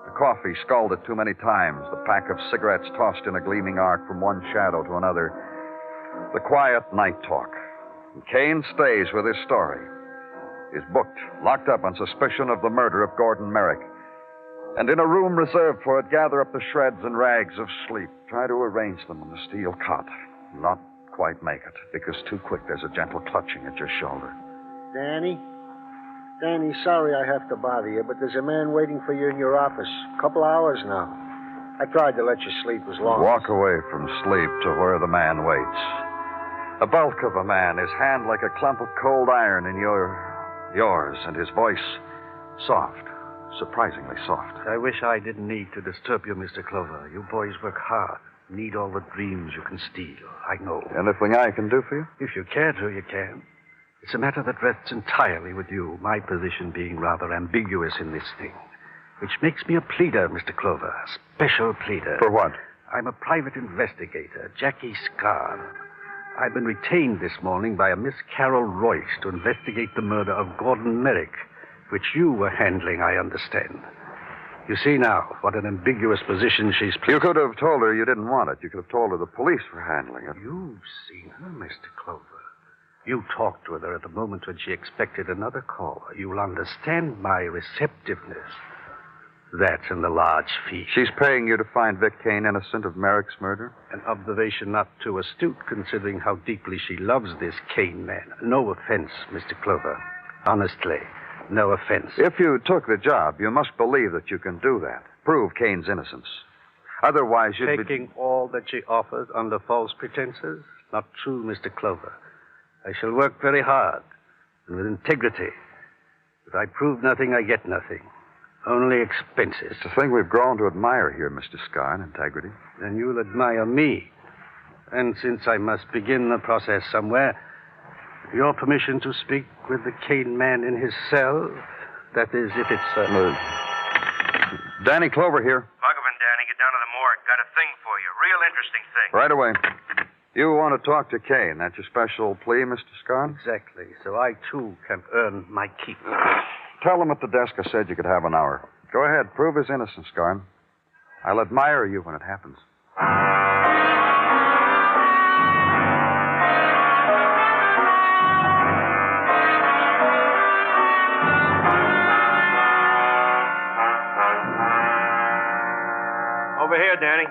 The coffee scalded too many times, the pack of cigarettes tossed in a gleaming arc from one shadow to another. The quiet night talk. And Kane stays with his story. He's booked, locked up on suspicion of the murder of Gordon Merrick. And in a room reserved for it, gather up the shreds and rags of sleep. Try to arrange them on the steel cot. Not quite make it, because too quick there's a gentle clutching at your shoulder. Danny, sorry I have to bother you, but there's a man waiting for you in your office. A couple hours now. I tried to let you sleep as long Walk away from sleep to where the man waits. A bulk of a man, his hand like a clump of cold iron in yours, and his voice soft, surprisingly soft. I wish I didn't need to disturb you, Mr. Clover. You boys work hard. Need all the dreams you can steal. I know. Anything I can do for you? If you care to, you can. It's a matter that rests entirely with you, my position being rather ambiguous in this thing. Which makes me a pleader, Mr. Clover. A special pleader. For what? I'm a private investigator, Jackie Scarn. I've been retained this morning by a Miss Carol Royce to investigate the murder of Gordon Merrick, which you were handling, I understand. You see now what an ambiguous position she's placed. You could have told her you didn't want it. You could have told her the police were handling it. You've seen her, Mr. Clover. You talked with her at the moment when she expected another caller. You'll understand my receptiveness. That's in the large fee. She's paying you to find Vic Kane innocent of Merrick's murder? An observation not too astute, considering how deeply she loves this Kane man. No offense, Mr. Clover. Honestly, no offense. If you took the job, you must believe that you can do that. Prove Kane's innocence. Otherwise, you'd Taking all that she offers under false pretenses? Not true, Mr. Clover. I shall work very hard and with integrity. If I prove nothing, I get nothing. Only expenses. It's a thing we've grown to admire here, Mr. Scarn, integrity. Then you'll admire me. And since I must begin the process somewhere, your permission to speak with the Kane man in his cell, that is, if it's... Danny Clover here. Muggavan, Danny, get down to the morgue. Got a thing for you. Real interesting thing. Right away. You want to talk to Kane. That's your special plea, Mr. Scarn? Exactly. So I, too, can earn my keep. Tell him at the desk I said you could have an hour. Go ahead. Prove his innocence, Scarn. I'll admire you when it happens. Over here, Danny.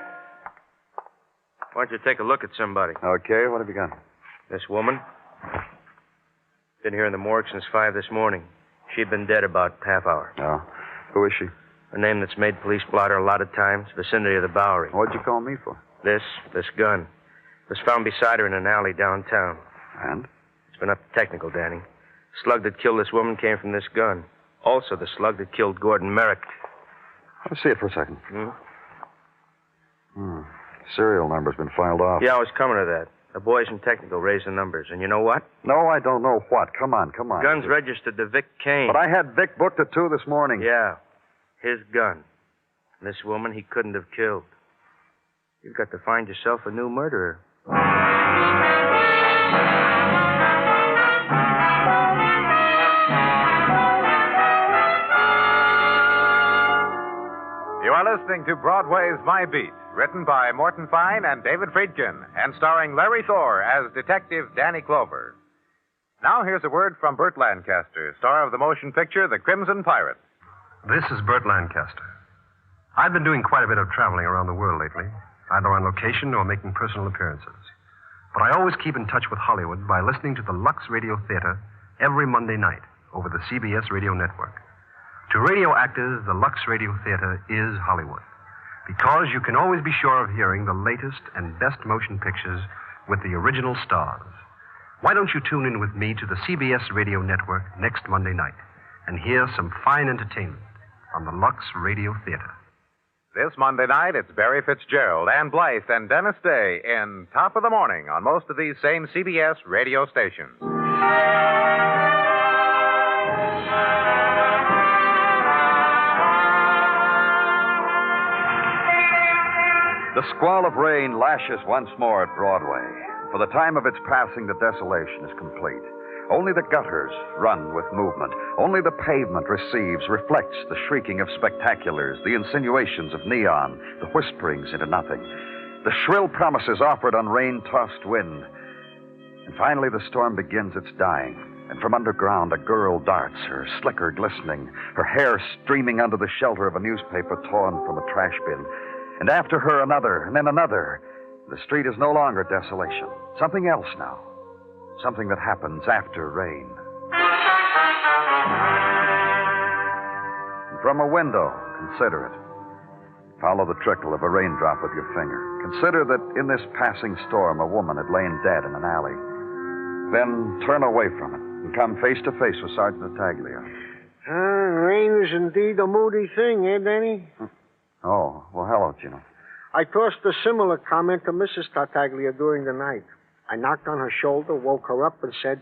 Why don't you take a look at somebody? Okay, what have you got? This woman. Been here in the morgue since 5 this morning. She'd been dead about half hour. Oh. Who is she? A name that's made police blotter a lot of times. Vicinity of the Bowery. What'd you call me for? This gun. Was found beside her in an alley downtown. And? It's been up to technical, Danny. Slug that killed this woman came from this gun. Also the slug that killed Gordon Merrick. Let's see it for a second. Serial number's been filed off. Yeah, I was coming to that. The boys from Technical raised the numbers. And you know what? No, I don't know what. Come on. Gun's registered to Vic Kane. But I had Vic booked at 2 this morning. Yeah, his gun. And this woman he couldn't have killed. You've got to find yourself a new murderer. You are listening to Broadway's My Beat, written by Morton Fine and David Friedkin, and starring Larry Thor as Detective Danny Clover. Now here's a word from Burt Lancaster, star of the motion picture The Crimson Pirate. This is Burt Lancaster. I've been doing quite a bit of traveling around the world lately, either on location or making personal appearances. But I always keep in touch with Hollywood by listening to the Lux Radio Theater every Monday night over the CBS Radio Network. To radio actors, the Lux Radio Theater is Hollywood, because you can always be sure of hearing the latest and best motion pictures with the original stars. Why don't you tune in with me to the CBS Radio Network next Monday night and hear some fine entertainment on the Lux Radio Theater? This Monday night, it's Barry Fitzgerald, Ann Blythe, and Dennis Day in Top of the Morning on most of these same CBS radio stations. The squall of rain lashes once more at Broadway. For the time of its passing, the desolation is complete. Only the gutters run with movement. Only the pavement reflects the shrieking of spectaculars, the insinuations of neon, the whisperings into nothing, the shrill promises offered on rain-tossed wind. And finally, the storm begins its dying. And from underground, a girl darts, her slicker glistening, her hair streaming under the shelter of a newspaper torn from a trash bin. And after her, another, and then another. The street is no longer desolation. Something else now. Something that happens after rain. And from a window, consider it. Follow the trickle of a raindrop with your finger. Consider that in this passing storm, a woman had lain dead in an alley. Then turn away from it and come face to face with Sergeant Tartaglia. Rain is indeed a moody thing, eh, Danny? Oh, well, hello, Gino. I tossed a similar comment to Mrs. Tartaglia during the night. I knocked on her shoulder, woke her up, and said,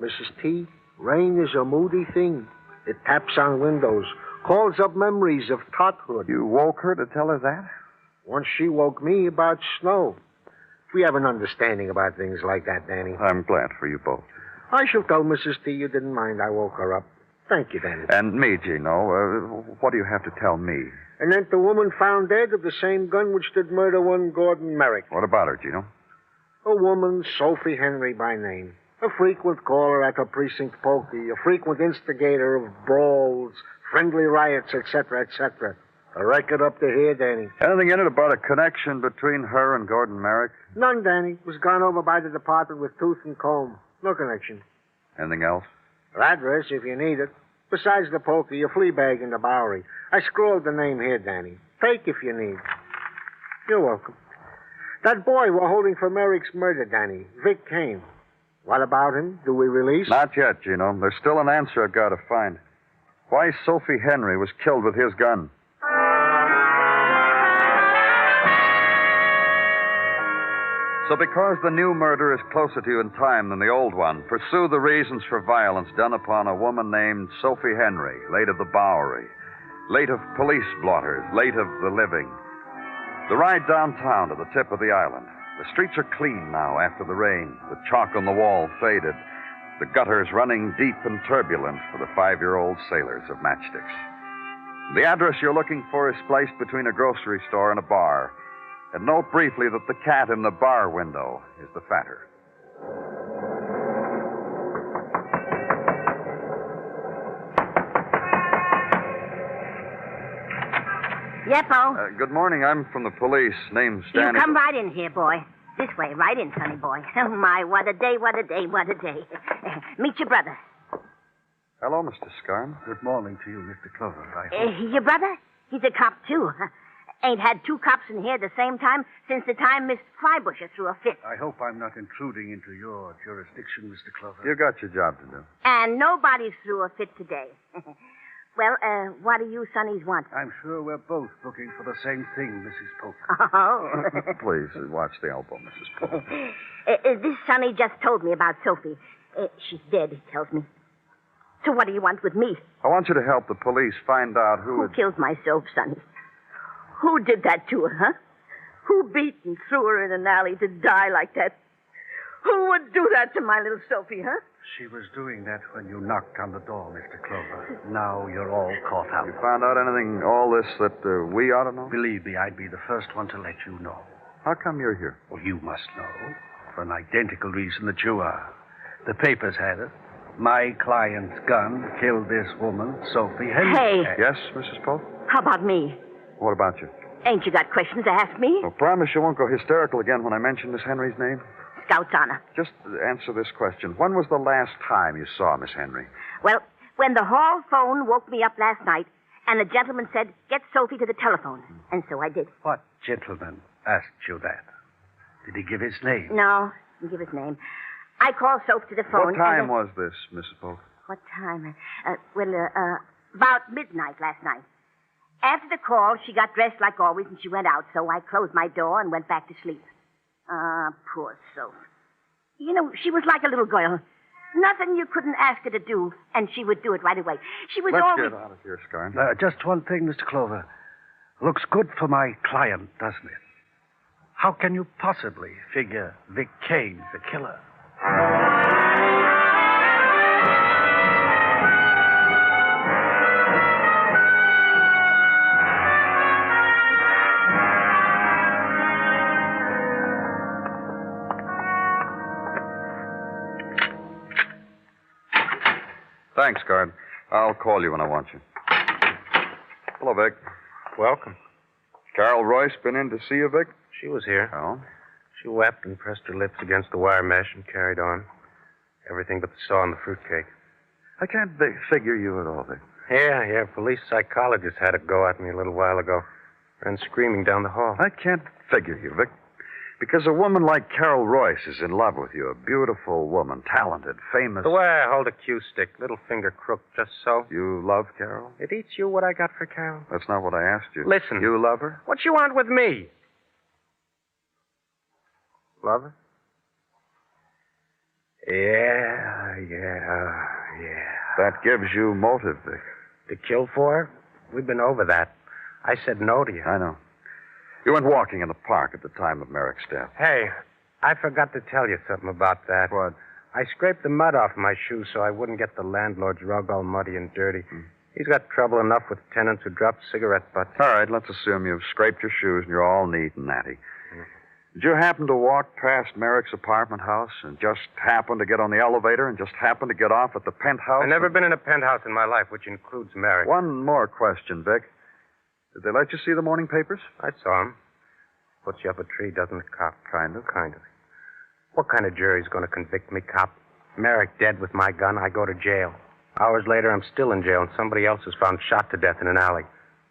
Mrs. T, rain is a moody thing. It taps on windows, calls up memories of tothood. You woke her to tell her that? Once she woke me about snow. We have an understanding about things like that, Danny. I'm glad for you both. I shall tell Mrs. T you didn't mind I woke her up. Thank you, Danny. And me, Gino. What do you have to tell me? And then the woman found dead with the same gun which did murder one Gordon Merrick. What about her, Gino? A woman, Sophie Henry by name. A frequent caller at her precinct pokey. A frequent instigator of brawls, friendly riots, etc., etc. A record up to here, Danny. Anything in it about a connection between her and Gordon Merrick? None, Danny. It was gone over by the department with tooth and comb. No connection. Anything else? Her address, if you need it. Besides the pokey, a flea bag in the Bowery. I scrawled the name here, Danny. Take if you need. You're welcome. That boy we're holding for Merrick's murder, Danny. Vic Kane. What about him? Do we release? Not yet, Gino. There's still an answer I've got to find. Why Sophie Henry was killed with his gun. So because the new murder is closer to you in time than the old one, pursue the reasons for violence done upon a woman named Sophie Henry, late of the Bowery, late of police blotters, late of the living. The ride downtown to the tip of the island. The streets are clean now after the rain. The chalk on the wall faded. The gutters running deep and turbulent for the 5-year-old sailors of matchsticks. The address you're looking for is placed between a grocery store and a bar. And note briefly that the cat in the bar window is the fatter. Yeppo. Good morning. I'm from the police. Name's Danny. You come right in here, boy. This way, right in, sonny boy. Oh, my, what a day, what a day, what a day. Meet your brother. Hello, Mr. Scarn. Good morning to you, Mr. Clover. Your brother? He's a cop, too. Ain't had 2 cops in here at the same time since the time Miss Flybusher threw a fit. I hope I'm not intruding into your jurisdiction, Mr. Clover. You got your job to do. And nobody's threw a fit today. Well, what do you Sonnies want? I'm sure we're both looking for the same thing, Mrs. Polk. Oh. Please, watch the elbow, Mrs. Polk. This Sonny just told me about Sophie. She's dead, he tells me. So what do you want with me? I want you to help the police find out who killed my Soph, Sonny? Who did that to her, huh? Who beat and threw her in an alley to die like that? Who would do that to my little Sophie, huh? She was doing that when you knocked on the door, Mr. Clover. Now you're all caught out. You found out anything, all this, that we ought to know? Believe me, I'd be the first one to let you know. How come you're here? Well, you must know. For an identical reason that you are. The papers had it. My client's gun killed this woman, Sophie Henry. Hey. Yes, Mrs. Polk? How about me? What about you? Ain't you got questions to ask me? Well, promise you won't go hysterical again when I mention Miss Henry's name? Scout's honor. Just answer this question. When was the last time you saw Miss Henry? Well, when the hall phone woke me up last night, and the gentleman said, get Sophie to the telephone. And so I did. What gentleman asked you that? Did he give his name? No, he didn't give his name. I called Sophie to the phone. What time was this, Mrs. Polk? What time? About midnight last night. After the call, she got dressed like always, and she went out, so I closed my door and went back to sleep. Ah, poor Sophie. You know, she was like a little girl. Nothing you couldn't ask her to do, and she would do it right away. She was Let's always... get out of here, Scarn. Just one thing, Mr. Clover. Looks good for my client, doesn't it? How can you possibly figure Vic Kane's the killer? Thanks, guard. I'll call you when I want you. Hello, Vic. Welcome. Carol Royce been in to see you, Vic? She was here. Oh? She wept and pressed her lips against the wire mesh and carried on. Everything but the saw and the fruitcake. I can't figure you at all, Vic. Yeah. Police psychologist had a go at me a little while ago. Ran screaming down the hall. I can't figure you, Vic. Because a woman like Carol Royce is in love with you. A beautiful woman, talented, famous. The way I hold a cue stick, little finger crooked, just so. You love Carol? It eats you what I got for Carol. That's not what I asked you. Listen. You love her? What you want with me? Love her? Yeah. That gives you motive, Vic. To kill for her? We've been over that. I said no to you. I know. You went walking in the park at the time of Merrick's death. Hey, I forgot to tell you something about that. What? I scraped the mud off my shoes so I wouldn't get the landlord's rug all muddy and dirty. He's got trouble enough with tenants who drop cigarette butts. All right, let's assume you've scraped your shoes and you're all neat and natty. Did you happen to walk past Merrick's apartment house and just happen to get on the elevator and just happen to get off at the penthouse? I've never been in a penthouse in my life, which includes Merrick. One more question, Vic. Did they let you see the morning papers? I saw him. Puts you up a tree, doesn't it, cop? Kind of. What kind of jury's going to convict me, cop? Merrick dead with my gun, I go to jail. Hours later, I'm still in jail, and somebody else is found shot to death in an alley.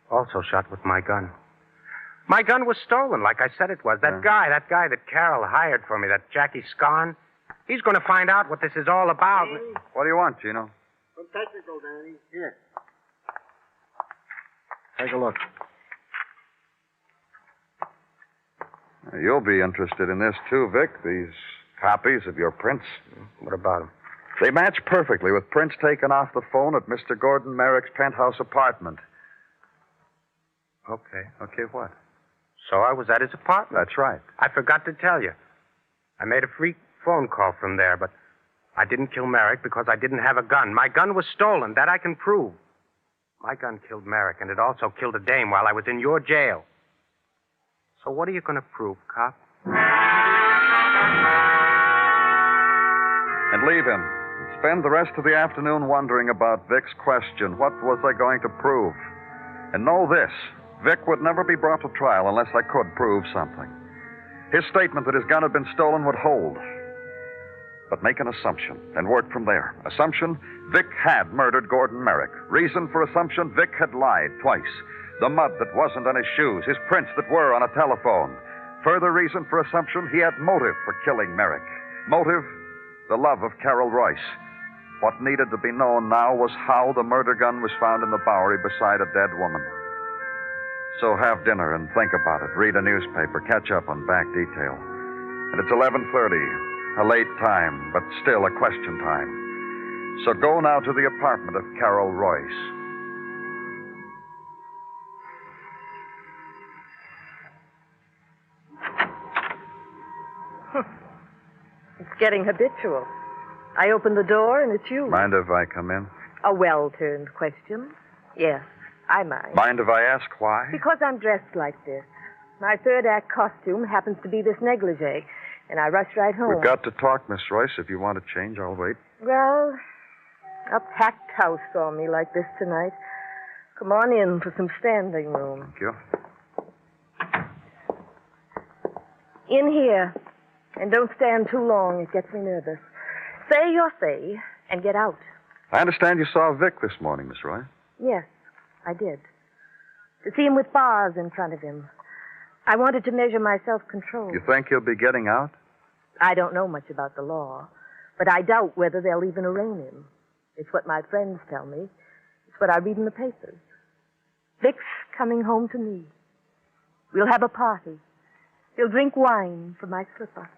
Also shot with my gun. My gun was stolen, like I said it was. That guy that Carol hired for me, that Jackie Scarn, he's going to find out what this is all about. Hey. What do you want, Gino? Some technical, Danny. Here. Take a look. You'll be interested in this, too, Vic. These copies of your prints. What about them? They match perfectly with prints taken off the phone at Mr. Gordon Merrick's penthouse apartment. Okay. Okay, what? So I was at his apartment. That's right. I forgot to tell you. I made a free phone call from there, but I didn't kill Merrick because I didn't have a gun. My gun was stolen. That I can prove. My gun killed Merrick, and it also killed a dame while I was in your jail. So what are you going to prove, cop? And leave him. Spend the rest of the afternoon wondering about Vic's question. What was I going to prove? And know this. Vic would never be brought to trial unless I could prove something. His statement that his gun had been stolen would hold. But make an assumption and work from there. Assumption, Vic had murdered Gordon Merrick. Reason for assumption, Vic had lied twice. The mud that wasn't on his shoes, his prints that were on a telephone. Further reason for assumption, he had motive for killing Merrick. Motive, the love of Carol Royce. What needed to be known now was how the murder gun was found in the Bowery beside a dead woman. So have dinner and think about it. Read a newspaper. Catch up on back detail. And it's 11:30. A late time, but still a question time. So go now to the apartment of Carol Royce. It's getting habitual. I open the door and it's you. Mind if I come in? A well-turned question. Yes, I mind. Mind if I ask why? Because I'm dressed like this. My third act costume happens to be this negligee, and I rush right home. We've got to talk, Miss Royce. If you want to change, I'll wait. Well, a packed house saw me like this tonight. Come on in for some standing room. Thank you. In here. And don't stand too long. It gets me nervous. Say your say and get out. I understand you saw Vic this morning, Miss Royce. Yes, I did. To see him with bars in front of him. I wanted to measure my self-control. You think he'll be getting out? I don't know much about the law, but I doubt whether they'll even arraign him. It's what my friends tell me. It's what I read in the papers. Vic's coming home to me. We'll have a party. He'll drink wine from my slipper.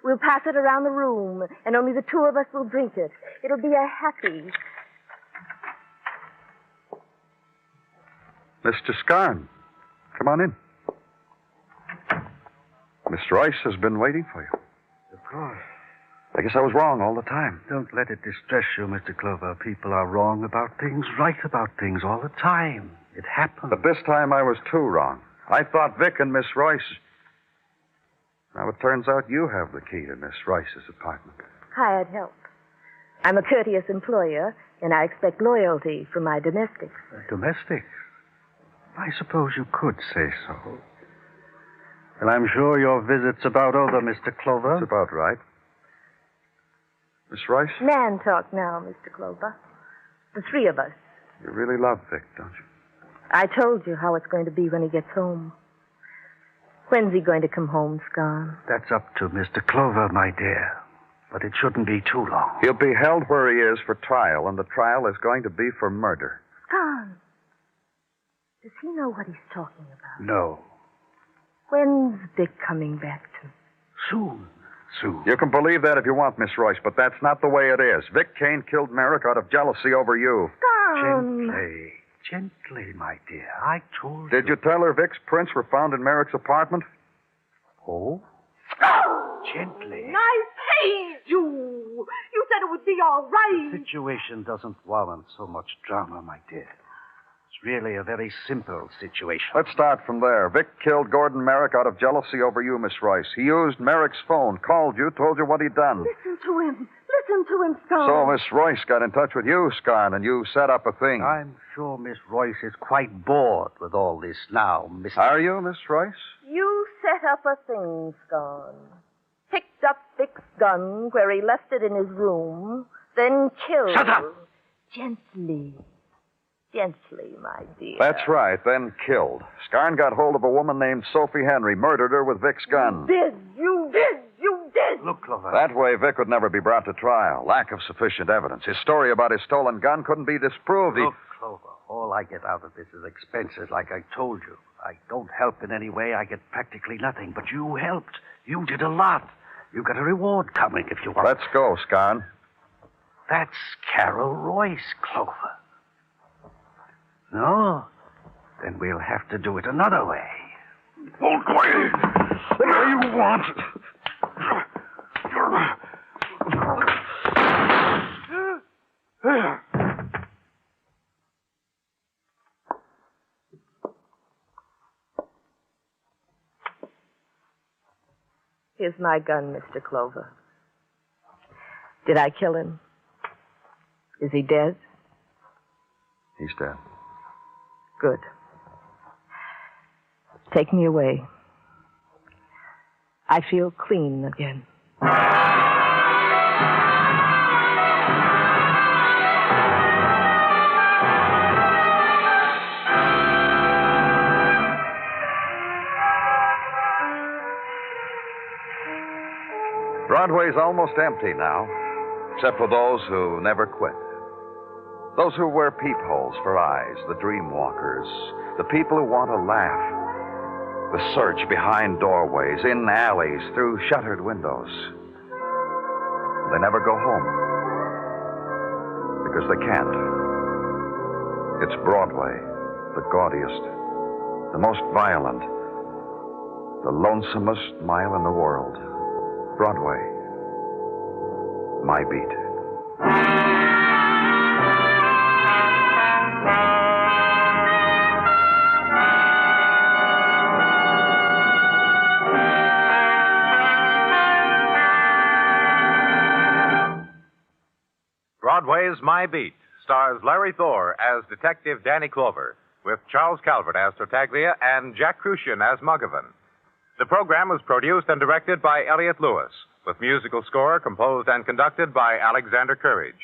We'll pass it around the room, and only the two of us will drink it. It'll be a happy... Mr. Scarn, come on in. Miss Royce has been waiting for you. Of course. I guess I was wrong all the time. Don't let it distress you, Mr. Clover. People are wrong about things, right about things all the time. It happens. But this time I was too wrong. I thought Vic and Miss Royce... Now it turns out you have the key to Miss Royce's apartment. Hired help. I'm a courteous employer, and I expect loyalty from my domestics. Domestics? I suppose you could say so. And I'm sure your visit's about over, Mr. Clover. That's about right. Miss Royce? Man talk now, Mr. Clover. The three of us. You really love Vic, don't you? I told you how it's going to be when he gets home. When's he going to come home, Scarn? That's up to Mr. Clover, my dear. But it shouldn't be too long. He'll be held where he is for trial, and the trial is going to be for murder. Scarn. Does he know what he's talking about? No. When's Vic coming back to me? Soon. You can believe that if you want, Miss Royce, but that's not the way it is. Vic Kane killed Merrick out of jealousy over you. Scarn. Gently, my dear. I told you. Did you tell her Vic's prints were found in Merrick's apartment? Oh? Gently. I paid you. You said it would be all right. The situation doesn't warrant so much drama, my dear. It's really a very simple situation. Let's start from there. Vic killed Gordon Merrick out of jealousy over you, Miss Royce. He used Merrick's phone, called you, told you what he'd done. Listen to him. Listen to him, Scarn. So Miss Royce got in touch with you, Scarn, and you set up a thing. I'm sure Miss Royce is quite bored with all this now, Mr. Are you, Miss Royce? You set up a thing, Scarn. Picked up Vic's gun where he left it in his room, then killed... Shut up! Gently. Gently, my dear. That's right, then killed. Scarn got hold of a woman named Sophie Henry, murdered her with Vic's gun. You did! Look, Clover. That way, Vic would never be brought to trial. Lack of sufficient evidence. His story about his stolen gun couldn't be disproved. Look, Clover, all I get out of this is expenses, like I told you. I don't help in any way. I get practically nothing. But you helped. You did a lot. You got a reward coming if you want. Let's go, Scarn. That's Carol Royce, Clover. No? Then we'll have to do it another way. Hold quiet. What do you want? Here's my gun, Mr. Clover. Did I kill him? Is he dead? He's dead. Good. Take me away. I feel clean again. Broadway's almost empty now. except for those who never quit. Those who wear peepholes for eyes, the dream walkers, the people who want to laugh, the search behind doorways, in alleys, through shuttered windows. They never go home because they can't. It's Broadway, the gaudiest, the most violent, the lonesomest mile in the world. Broadway, my beat. Broadway's My Beat stars Larry Thor as Detective Danny Clover, with Charles Calvert as Tartaglia and Jack Crucian as Muggavan. The program was produced and directed by Elliott Lewis, with musical score composed and conducted by Alexander Courage.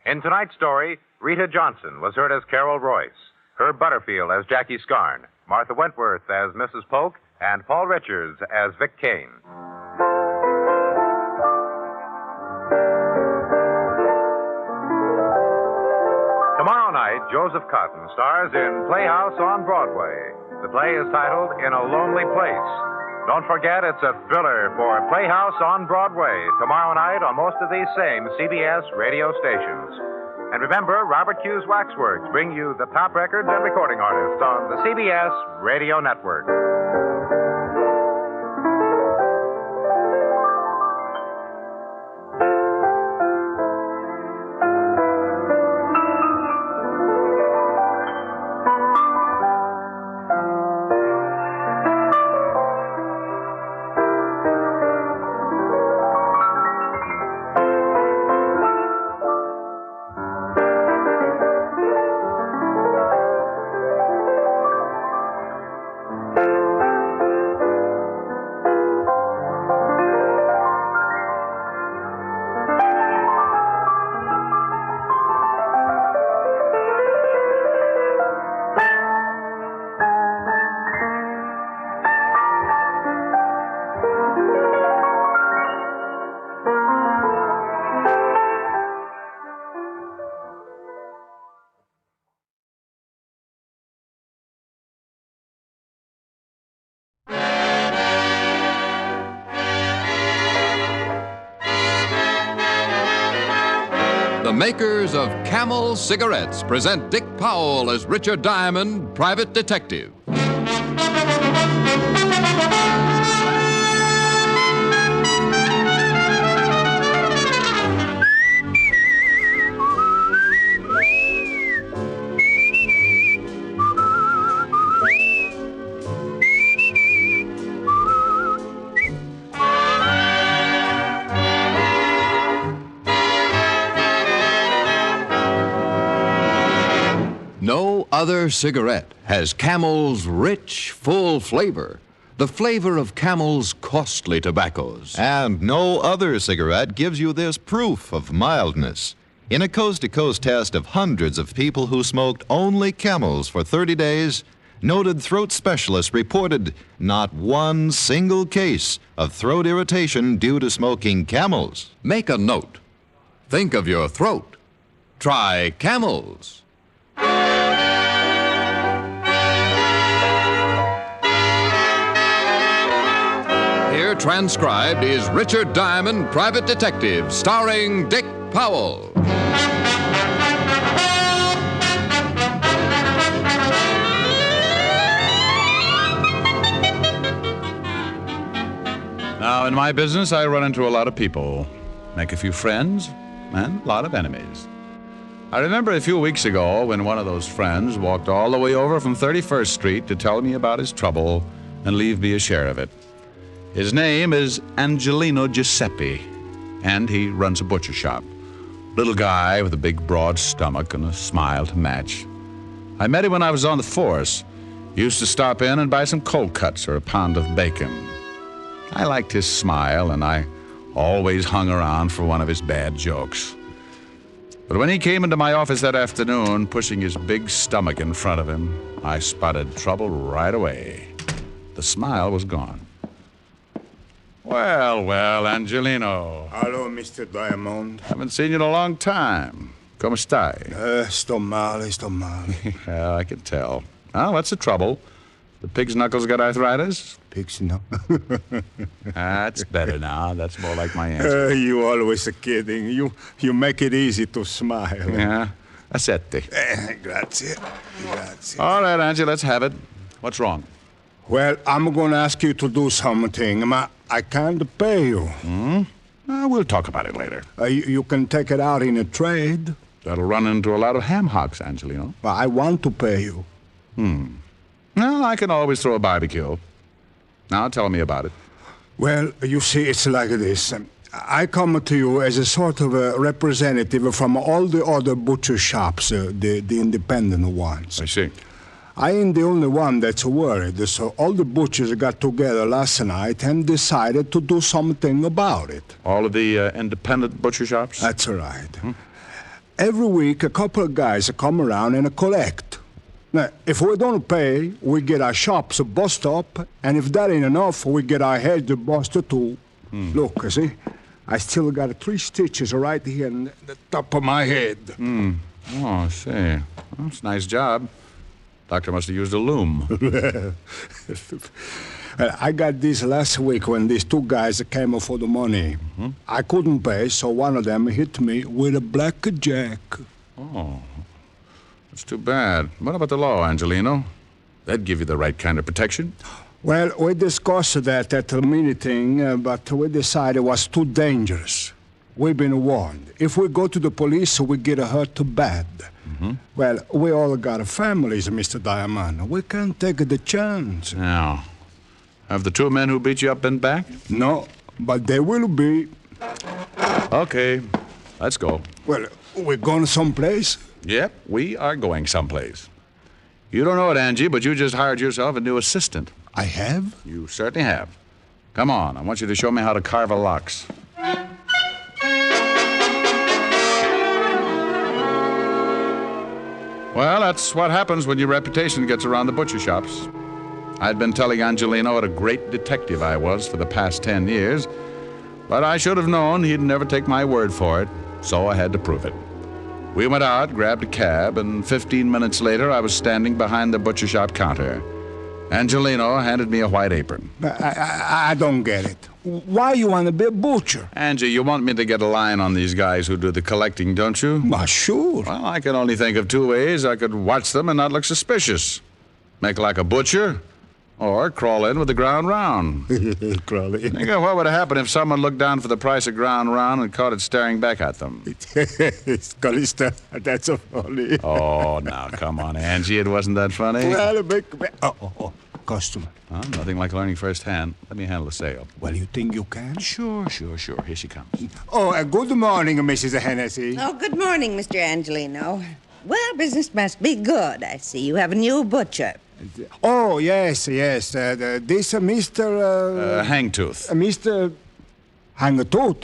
In tonight's story, Rita Johnson was heard as Carol Royce, Herb Butterfield as Jackie Scarn, Martha Wentworth as Mrs. Polk, and Paul Richards as Vic Kane. Tomorrow night, Joseph Cotton stars in Playhouse on Broadway. The play is titled In a Lonely Place. Don't forget, it's a thriller for Playhouse on Broadway tomorrow night on most of these same CBS radio stations. And remember, Robert Q's Waxworks bring you the top records and recording artists on the CBS Radio Network. The makers of Camel cigarettes present Dick Powell as Richard Diamond, private detective. No other cigarette has Camel's rich, full flavor, the flavor of Camel's costly tobaccos. And no other cigarette gives you this proof of mildness. In a coast-to-coast test of hundreds of people who smoked only Camels for 30 days, noted throat specialists reported not one single case of throat irritation due to smoking Camels. Make a note. Think of your throat. Try Camels. Here transcribed is Richard Diamond, private detective, starring Dick Powell. Now, in my business, I run into a lot of people, make a few friends, and a lot of enemies. I remember a few weeks ago when one of those friends walked all the way over from 31st Street to tell me about his trouble and leave me a share of it. His name is Angelino Giuseppe, and he runs a butcher shop. Little guy with a big, broad stomach and a smile to match. I met him when I was on the force. Used to stop in and buy some cold cuts or a pound of bacon. I liked his smile, and I always hung around for one of his bad jokes. But when he came into my office that afternoon, pushing his big stomach in front of him, I spotted trouble right away. The smile was gone. Well, Angelino. Hello, Mr. Diamond. Haven't seen you in a long time. Come stai? Sto male. Yeah, I can tell. Oh, what's the trouble? The pig's knuckles got arthritis? Pig's knuckles? That's better now. That's more like my answer. You always kidding. You make it easy to smile. Yeah. Accetti. Grazie. All right, Angie, let's have it. What's wrong? Well, I'm going to ask you to do something. I can't pay you. We'll talk about it later. You can take it out in a trade. That'll run into a lot of ham hocks, Angelino. Well, I want to pay you. Well, I can always throw a barbecue. Now, tell me about it. Well, you see, it's like this. I come to you as a sort of a representative from all the other butcher shops, the independent ones. I see. I ain't the only one that's worried, so all the butchers got together last night and decided to do something about it. All of the independent butcher shops? That's right. Every week, a couple of guys come around and collect. Now, if we don't pay, we get our shops bust up, and if that ain't enough, we get our heads busted too. Look, see? I still got 3 stitches right here in the top of my head. Oh, I see. Well, that's a nice job. Doctor must have used a loom. I got this last week when these 2 guys came for the money. I couldn't pay, so one of them hit me with a blackjack. Oh, that's too bad. What about the law, Angelino? That'd give you the right kind of protection. Well, we discussed that at the meeting, but we decided it was too dangerous. We've been warned. If we go to the police, we get hurt bad. Well, we all got families, Mr. Diamond. We can't take the chance. Now, have the 2 men who beat you up been back? No, but they will be. Okay, let's go. Well, we're going someplace? Yep, we are going someplace. You don't know it, Angie, but you just hired yourself a new assistant. I have? You certainly have. Come on, I want you to show me how to carve a lox. Well, that's what happens when your reputation gets around the butcher shops. I'd been telling Angelino what a great detective I was for the past 10 years, but I should have known he'd never take my word for it, so I had to prove it. We went out, grabbed a cab, and 15 minutes later, I was standing behind the butcher shop counter. Angelino handed me a white apron. I don't get it. Why you want to be a butcher? Angie, you want me to get a line on these guys who do the collecting, don't you? Well, sure. Well, I can only think of 2 ways I could watch them and not look suspicious. Make like a butcher, or crawl in with the ground round. Crawl in. Think of what would have happened if someone looked down for the price of ground round and caught it staring back at them. Callista, that's so funny. Oh, now, come on, Angie. It wasn't that funny. Well, customer. Huh? Nothing like learning firsthand. Let me handle the sale. Well, you think you can? Sure. Here she comes. Oh, good morning, Mrs. Hennessy. Oh, good morning, Mr. Angelino. Well, business must be good. I see you have a new butcher. Oh, yes. This Mr. Hangtooth. Mr. Hangtooth.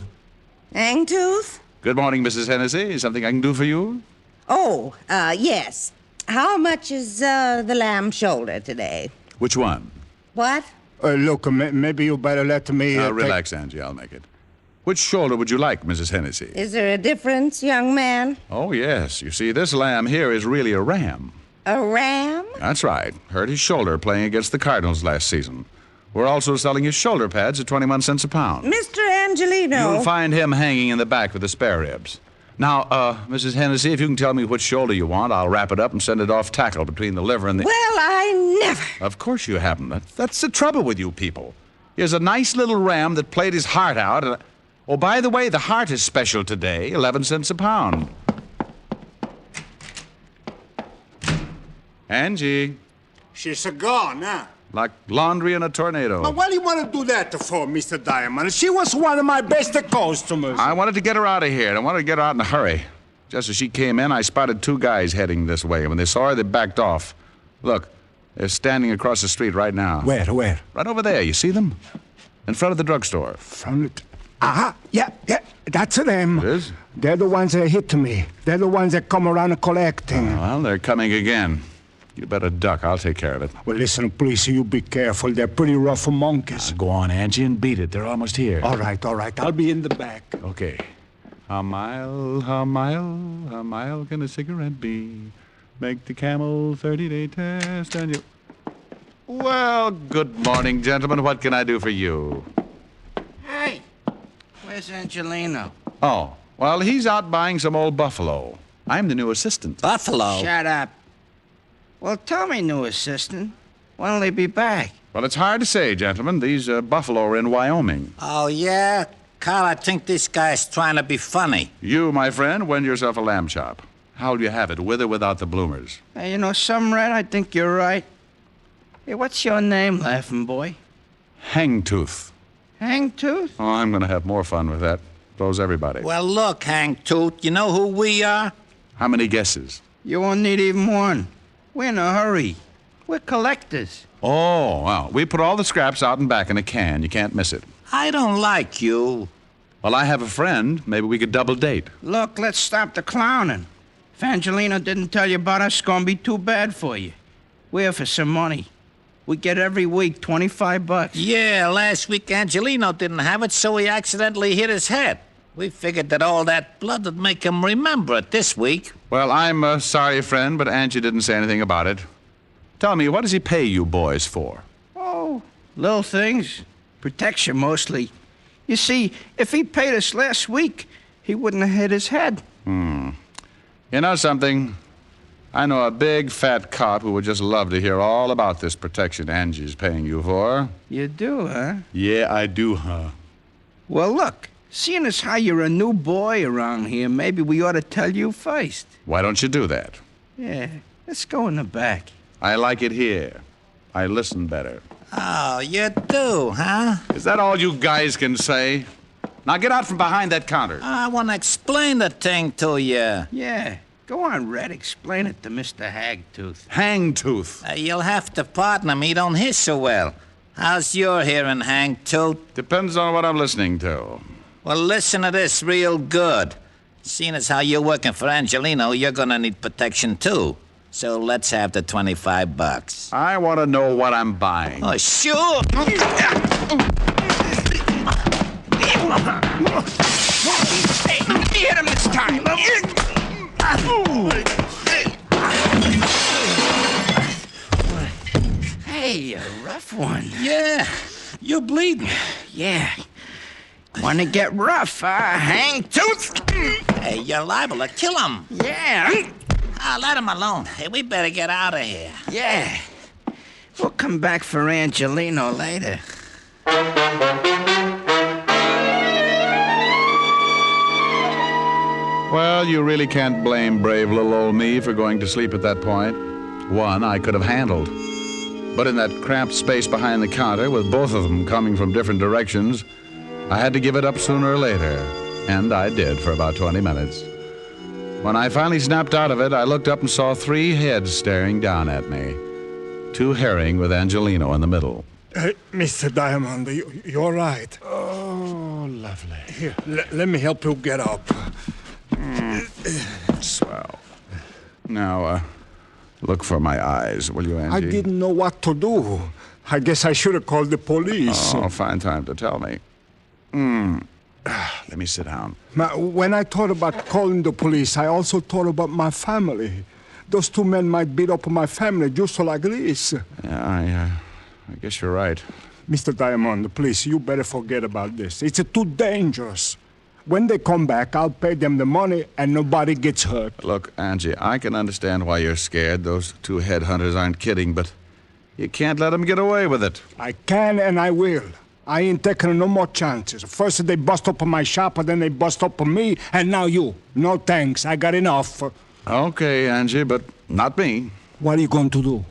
Hangtooth? Good morning, Mrs. Hennessy. Something I can do for you? Oh, yes. How much is the lamb shoulder today? Which one? What? Look, maybe you better let me... relax, Angie. I'll make it. Which shoulder would you like, Mrs. Hennessy? Is there a difference, young man? Oh, yes. You see, this lamb here is really a ram. A ram? That's right. Hurt his shoulder playing against the Cardinals last season. We're also selling his shoulder pads at 21 cents a pound. Mr. Angelino. You'll find him hanging in the back with the spare ribs. Now, Mrs. Hennessy, if you can tell me which shoulder you want, I'll wrap it up and send it off tackle between the liver and the... Well, I never... Of course you haven't. That's the trouble with you people. Here's a nice little ram that played his heart out. And... Oh, by the way, the heart is special today, 11 cents a pound. Angie. She's gone, huh? Like laundry in a tornado. But what do you want to do that for, Mr. Diamond? She was one of my best customers. I wanted to get her out of here, and I wanted to get her out in a hurry. Just as she came in, I spotted 2 guys heading this way. When they saw her, they backed off. Look, they're standing across the street right now. Where? Right over there. You see them? In front of the drugstore. Yeah, that's them. It is? They're the ones that hit me. They're the ones that come around collecting. Well, they're coming again. You better duck. I'll take care of it. Well, listen, please, you be careful. They're pretty rough monkeys. Go on, Angie, and beat it. They're almost here. All right. I'll be in the back. Okay. How mile can a cigarette be? Make the camel 30-day test and you... Well, good morning, gentlemen. What can I do for you? Hey, where's Angelino? Oh, well, he's out buying some old buffalo. I'm the new assistant. Buffalo? Shut up. Well, tell me, new assistant, when'll he be back? Well, it's hard to say, gentlemen. These buffalo are in Wyoming. Oh, yeah? Carl, I think this guy's trying to be funny. You, my friend, win yourself a lamb chop. How'll you have it, with or without the bloomers? Hey, you know something, Red? I think you're right. Hey, what's your name, laughing boy? Hangtooth. Hangtooth? Oh, I'm going to have more fun with that. Those everybody. Well, look, Hangtooth, you know who we are? How many guesses? You won't need even one. We're in a hurry. We're collectors. Oh, well, we put all the scraps out and back in a can. You can't miss it. I don't like you. Well, I have a friend. Maybe we could double date. Look, let's stop the clowning. If Angelino didn't tell you about us, it's gonna be too bad for you. We're here for some money. We get every week $25. Yeah, last week Angelino didn't have it, so he accidentally hit his head. We figured that all that blood would make him remember it this week. Well, I'm sorry, friend, but Angie didn't say anything about it. Tell me, what does he pay you boys for? Oh, little things. Protection, mostly. You see, if he paid us last week, he wouldn't have hit his head. You know something? I know a big, fat cop who would just love to hear all about this protection Angie's paying you for. You do, huh? Yeah, I do, huh? Well, look, seeing as how you're a new boy around here, maybe we ought to tell you first. Why don't you do that? Yeah, let's go in the back. I like it here. I listen better. Oh, you do, huh? Is that all you guys can say? Now get out from behind that counter. I want to explain the thing to you. Yeah. Go on, Red. Explain it to Mr. Hagtooth. Hangtooth. You'll have to pardon him. He don't hear so well. How's your hearing, Hangtooth? Depends on what I'm listening to. Well, listen to this real good. Seeing as how you're working for Angelino, you're gonna need protection, too. So let's have the $25. I want to know what I'm buying. Oh, sure. Hit him this time. Hey, a rough one. Yeah, you're bleeding. Yeah. Want to get rough, Hangtooth? Hey, you're liable to kill him. Yeah. Let him alone. Hey, we better get out of here. Yeah. We'll come back for Angelino later. Well, you really can't blame brave little old me for going to sleep at that point. One I could have handled. But in that cramped space behind the counter, with both of them coming from different directions, I had to give it up sooner or later. And I did for about 20 minutes. When I finally snapped out of it, I looked up and saw 3 heads staring down at me. 2 herring with Angelino in the middle. Hey, Mr. Diamond, you're right. Oh, lovely. Here, let me help you get up. Swell. Now, look for my eyes, will you, Angie? I didn't know what to do. I guess I should have called the police. Oh, fine time to tell me. Let me sit down. When I thought about calling the police, I also thought about my family. Those 2 men might beat up my family just like this. Yeah, I guess you're right. Mr. Diamond, please, you better forget about this. It's too dangerous. When they come back, I'll pay them the money and nobody gets hurt. Look, Angie, I can understand why you're scared. Those 2 headhunters aren't kidding, but you can't let them get away with it. I can and I will. I ain't taking no more chances. First they bust up my shop, and then they bust up me, and now you. No thanks. I got enough. Okay, Angie, but not me. What are you going to do?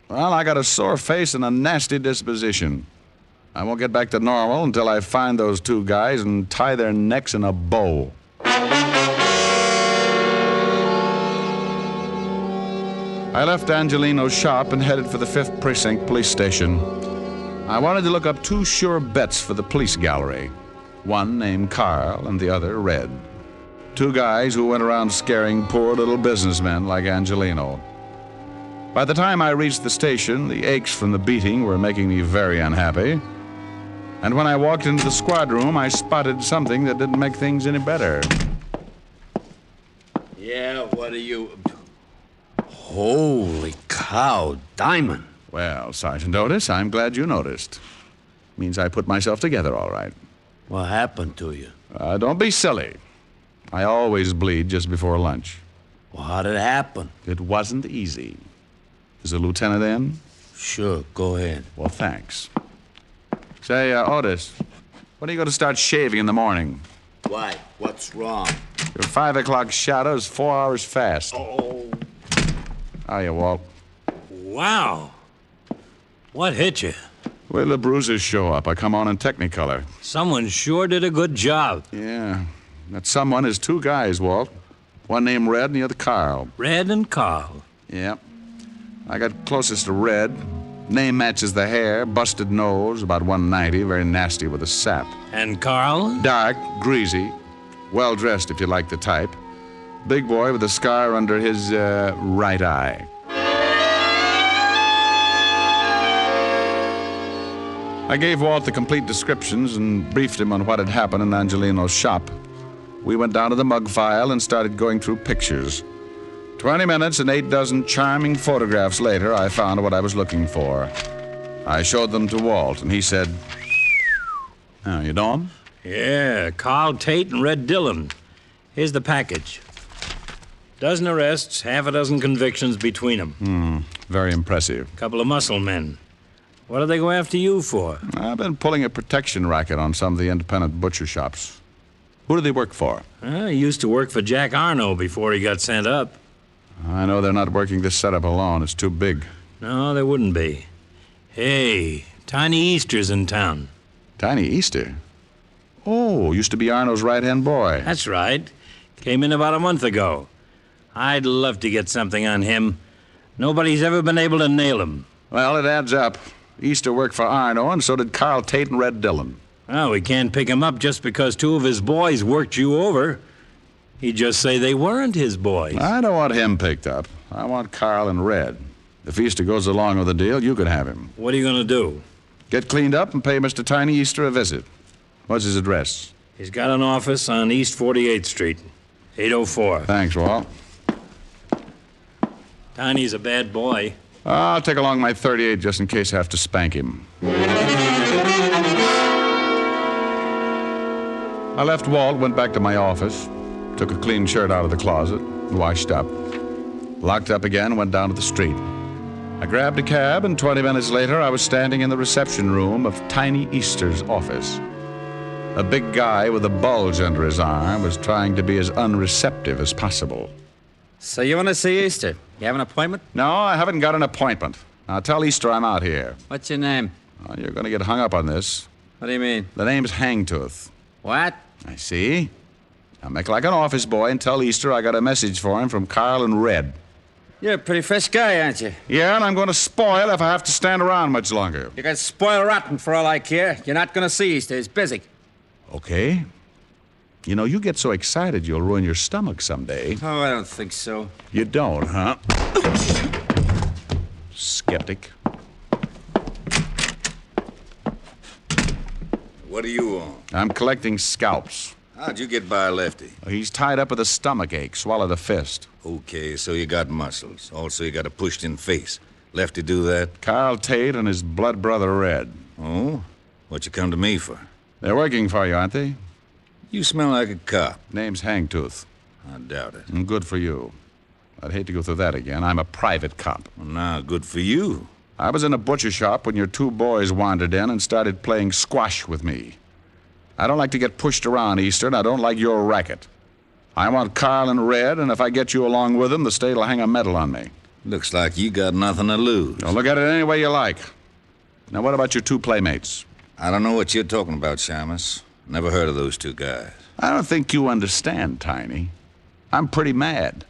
Well, I got a sore face and a nasty disposition. I won't get back to normal until I find those 2 guys and tie their necks in a bow. I left Angelino's shop and headed for the 5th Precinct Police Station. I wanted to look up 2 sure bets for the police gallery. One named Carl and the other Red. 2 guys who went around scaring poor little businessmen like Angelino. By the time I reached the station, the aches from the beating were making me very unhappy. And when I walked into the squad room, I spotted something that didn't make things any better. Yeah, what are you... Holy cow, Diamond. Well, Sergeant Otis, I'm glad you noticed. Means I put myself together all right. What happened to you? Don't be silly. I always bleed just before lunch. Well, how did it happen? It wasn't easy. Is the lieutenant in? Sure, go ahead. Well, thanks. Say, Otis, when are you going to start shaving in the morning? Why? What's wrong? Your 5 o'clock shadow is 4 hours fast. Oh. Hiya, Walt. Wow. What hit you? Well, the bruises show up. I come on in Technicolor. Someone sure did a good job. Yeah. That someone is 2 guys, Walt. One named Red and the other Carl. Red and Carl? Yep. I got closest to Red. Name matches the hair, busted nose, about 190, very nasty with a sap. And Carl? Dark, greasy, well-dressed if you like the type. Big boy with a scar under his right eye. I gave Walt the complete descriptions and briefed him on what had happened in Angelino's shop. We went down to the mug file and started going through pictures. 20 minutes and 8 dozen charming photographs later, I found what I was looking for. I showed them to Walt, and he said, "Oh, you know him?" Yeah, Carl Tate and Red Dillon. Here's the package. Dozen arrests, half a dozen convictions between them. Very impressive. Couple of muscle men. What do they go after you for? I've been pulling a protection racket on some of the independent butcher shops. Who do they work for? He used to work for Jack Arno before he got sent up. I know they're not working this setup alone. It's too big. No, there wouldn't be. Hey, Tiny Easter's in town. Tiny Easter? Oh, used to be Arno's right-hand boy. That's right. Came in about a month ago. I'd love to get something on him. Nobody's ever been able to nail him. Well, it adds up. Easter worked for Arno, and so did Carl Tate and Red Dillon. Well, we can't pick him up just because 2 of his boys worked you over. He'd just say they weren't his boys. I don't want him picked up. I want Carl and Red. If Easter goes along with the deal, you can have him. What are you going to do? Get cleaned up and pay Mr. Tiny Easter a visit. What's his address? He's got an office on East 48th Street, 804. Thanks, Walt. Tiny's a bad boy. I'll take along my .38 just in case I have to spank him. I left Walt, went back to my office, took a clean shirt out of the closet, washed up. Locked up again, went down to the street. I grabbed a cab, and 20 minutes later, I was standing in the reception room of Tiny Easter's office. A big guy with a bulge under his arm was trying to be as unreceptive as possible. So you want to see Easter? You have an appointment? No, I haven't got an appointment. Now, tell Easter I'm out here. What's your name? Oh, you're going to get hung up on this. What do you mean? The name's Hangtooth. What? I see. Now, make like an office boy and tell Easter I got a message for him from Carl and Red. You're a pretty fresh guy, aren't you? Yeah, and I'm going to spoil if I have to stand around much longer. You can spoil rotten for all I care. You're not going to see Easter. He's busy. Okay. You know, you get so excited you'll ruin your stomach someday. Oh, I don't think so. You don't, huh? Skeptic. What are you on? I'm collecting scalps. How'd you get by a lefty? He's tied up with a stomach ache. Swallowed a fist. Okay, so you got muscles. Also, you got a pushed-in face. Lefty do that? Carl Tate and his blood brother Red. Oh? What you come to me for? They're working for you, aren't they? You smell like a cop. Name's Hangtooth. I doubt it. And good for you. I'd hate to go through that again. I'm a private cop. Well, now, good for you. I was in a butcher shop when your 2 boys wandered in and started playing squash with me. I don't like to get pushed around, Easter, and I don't like your racket. I want Carl and Red, and if I get you along with them, the state'll hang a medal on me. Looks like you got nothing to lose. Now, look at it any way you like. Now, what about your 2 playmates? I don't know what you're talking about, Shamus. Never heard of those 2 guys. I don't think you understand, Tiny. I'm pretty mad.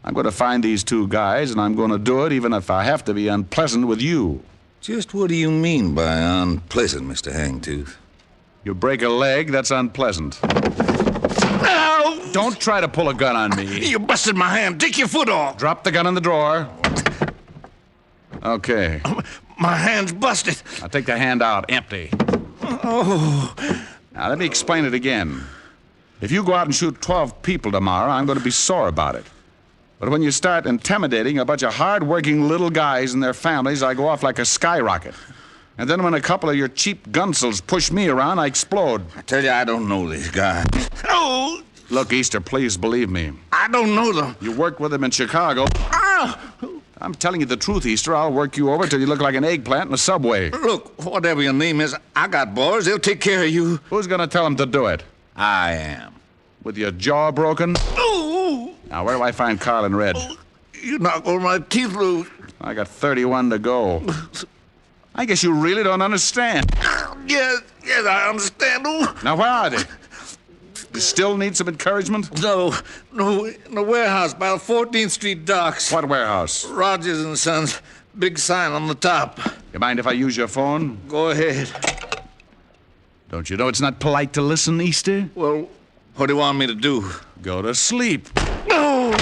I'm going to find these 2 guys, and I'm going to do it even if I have to be unpleasant with you. Just what do you mean by unpleasant, Mr. Hangtooth? You break a leg, that's unpleasant. Ow! Don't try to pull a gun on me. You busted my hand. Take your foot off. Drop the gun in the drawer. Okay. My hand's busted. Now take the hand out, empty. Oh. Now, let me explain it again. If you go out and shoot 12 people tomorrow, I'm going to be sore about it. But when you start intimidating a bunch of hard-working little guys and their families, I go off like a skyrocket. And then when a couple of your cheap gunsels push me around, I explode. I tell you, I don't know these guys. Oh! Look, Easter, please believe me. I don't know them. You worked with them in Chicago. Ah! I'm telling you the truth, Easter. I'll work you over till you look like an eggplant in a subway. Look, whatever your name is, I got boys. They'll take care of you. Who's going to tell them to do it? I am. With your jaw broken? Oh! Now, where do I find Carl and Red? Oh, you knocked all my teeth loose. I got 31 to go. I guess you really don't understand. Yes, I understand. Oh. Now, where are they? You still need some encouragement? No, in the warehouse by the 14th Street docks. What warehouse? Rogers and Sons. Big sign on the top. You mind if I use your phone? Go ahead. Don't you know it's not polite to listen, Easter? Well, what do you want me to do? Go to sleep. No!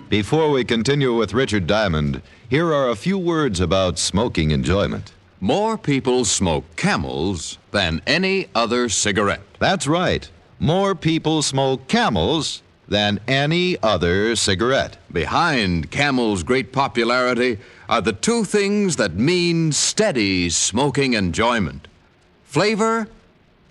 Before we continue with Richard Diamond, here are a few words about smoking enjoyment. More people smoke Camels than any other cigarette. That's right. More people smoke Camels than any other cigarette. Behind Camel's great popularity are the two things that mean steady smoking enjoyment: flavor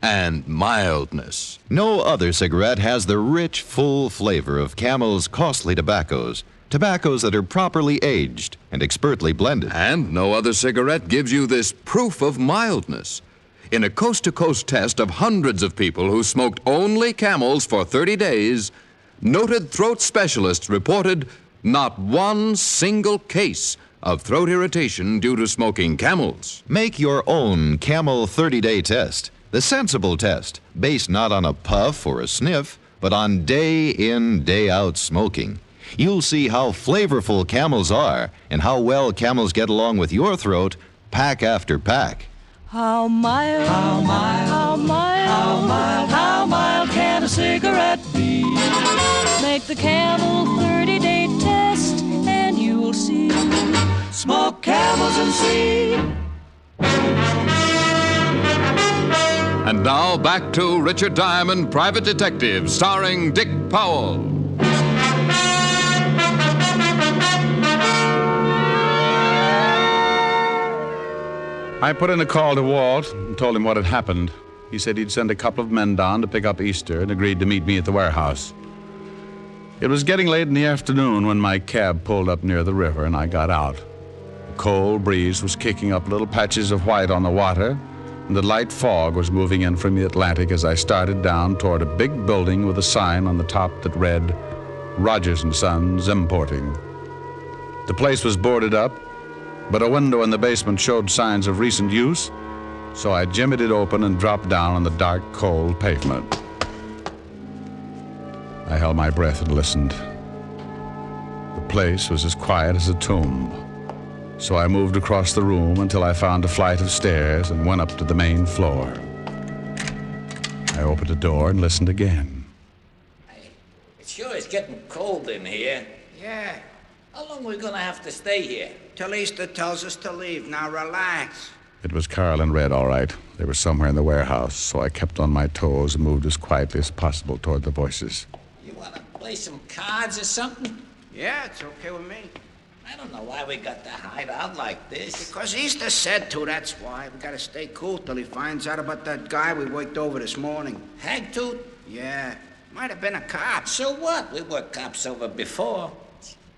and mildness. No other cigarette has the rich, full flavor of Camel's costly tobaccos that are properly aged and expertly blended. And no other cigarette gives you this proof of mildness. In a coast-to-coast test of hundreds of people who smoked only Camels for 30 days, noted throat specialists reported not one single case of throat irritation due to smoking Camels. Make your own Camel 30-day test. The sensible test, based not on a puff or a sniff, but on day-in, day-out smoking. You'll see how flavorful Camels are and how well Camels get along with your throat, pack after pack. How mild, how mild, how mild, how mild, how mild can a cigarette be? Make the Camel 30-day test and you'll see. Smoke Camels and see. And now back to Richard Diamond, Private Detective, starring Dick Powell. I put in a call to Walt and told him what had happened. He said he'd send a couple of men down to pick up Easter and agreed to meet me at the warehouse. It was getting late in the afternoon when my cab pulled up near the river and I got out. The cold breeze was kicking up little patches of white on the water, and the light fog was moving in from the Atlantic as I started down toward a big building with a sign on the top that read, Rogers and Sons Importing. The place was boarded up, but a window in the basement showed signs of recent use, so I jimmied it open and dropped down on the dark, cold pavement. I held my breath and listened. The place was as quiet as a tomb. So I moved across the room until I found a flight of stairs and went up to the main floor. I opened the door and listened again. It sure is getting cold in here. Yeah, How long are we gonna have to stay here? till Easter tells us to leave. Now relax. It was Carl and Red, all right. They were somewhere in the warehouse, so I kept on my toes and moved as quietly as possible toward the voices. You wanna play some cards or something? Yeah, it's okay with me. I don't know why we got to hide out like this. Because Easter said to, that's why. We gotta stay cool till he finds out about that guy we worked over this morning. Hagtooth? Yeah, might have been a cop. So what? We were cops over before.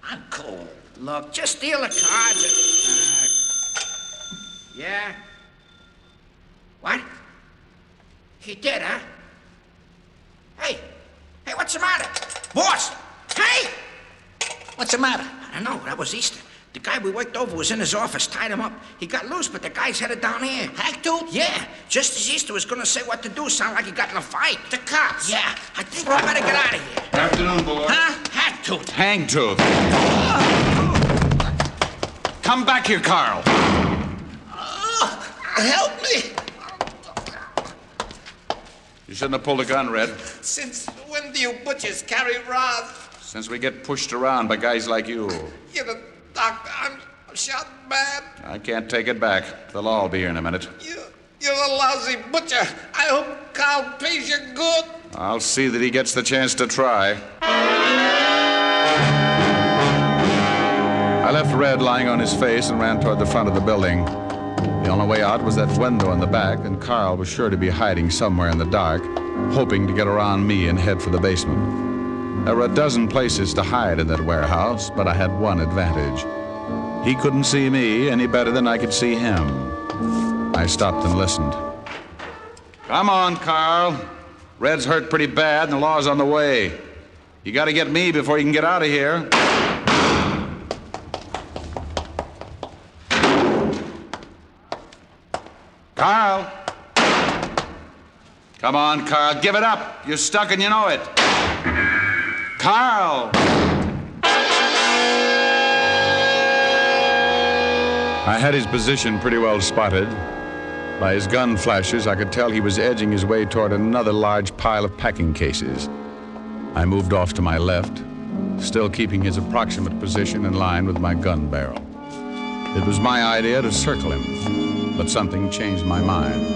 I'm cold. Look, just steal the cards and... yeah? What? He did, huh? Hey, what's the matter? Boss! Hey! What's the matter? I don't know, that was Easter. The guy we worked over was in his office, tied him up. He got loose, but the guy's headed down here. Hagtooth? Yeah, just as Easter was gonna say what to do, sound like he got in a fight. The cops? Yeah, I think we better get out of here. Afternoon, boy. Huh? Hagtooth? tooth. Hang tooth. Come back here, Carl. Help me. You shouldn't have pulled a gun, Red. Since when do you butchers carry rods? Since we get pushed around by guys like you. You're the doctor. I'm shot bad. I can't take it back. They'll all be here in a minute. You're a lousy butcher. I hope Carl pays you good. I'll see that he gets the chance to try. I left Red lying on his face and ran toward the front of the building. The only way out was that window in the back, and Carl was sure to be hiding somewhere in the dark, hoping to get around me and head for the basement. There were a dozen places to hide in that warehouse, but I had one advantage. He couldn't see me any better than I could see him. I stopped and listened. Come on, Carl. Red's hurt pretty bad, and the law's on the way. You got to get me before you can get out of here. Carl. Come on, Carl. Give it up. You're stuck and you know it. Carl. I had his position pretty well spotted. By his gun flashes, I could tell he was edging his way toward another large pile of packing cases. I moved off to my left, still keeping his approximate position in line with my gun barrel. It was my idea to circle him, but something changed my mind.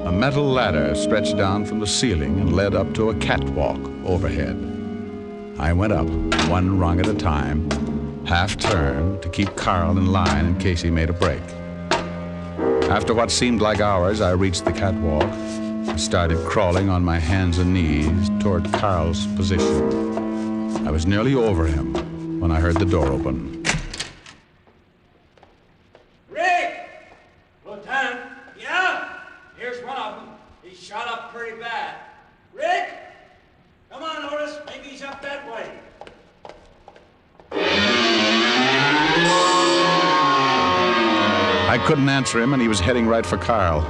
A metal ladder stretched down from the ceiling and led up to a catwalk overhead. I went up, one rung at a time, half-turned to keep Carl in line in case he made a break. After what seemed like hours, I reached the catwalk and started crawling on my hands and knees toward Carl's position. I was nearly over him when I heard the door open. Rick! Lieutenant? Yeah? Here's one of them. He's shot up pretty bad. Rick? Come on, Otis. Maybe he's up that way. I couldn't answer him, and he was heading right for Carl.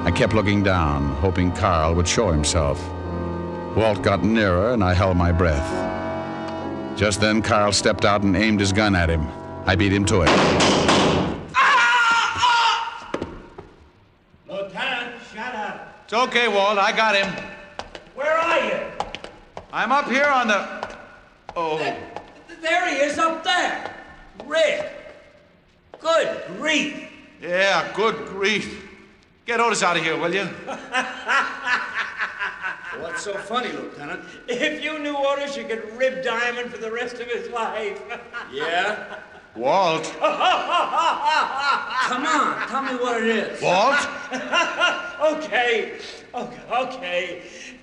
I kept looking down, hoping Carl would show himself. Walt got nearer, and I held my breath. Just then, Carl stepped out and aimed his gun at him. I beat him to it. Lieutenant, shut up. It's okay, Walt. I got him. Where are you? I'm up here on the... Oh. There he is up there. Rick. Good grief. Yeah, good grief. Get Otis out of here, will you? What's so funny, Lieutenant? If you knew Otis, you could rib Diamond for the rest of his life. Yeah? Walt. Come on, tell me what it is. Walt? Okay.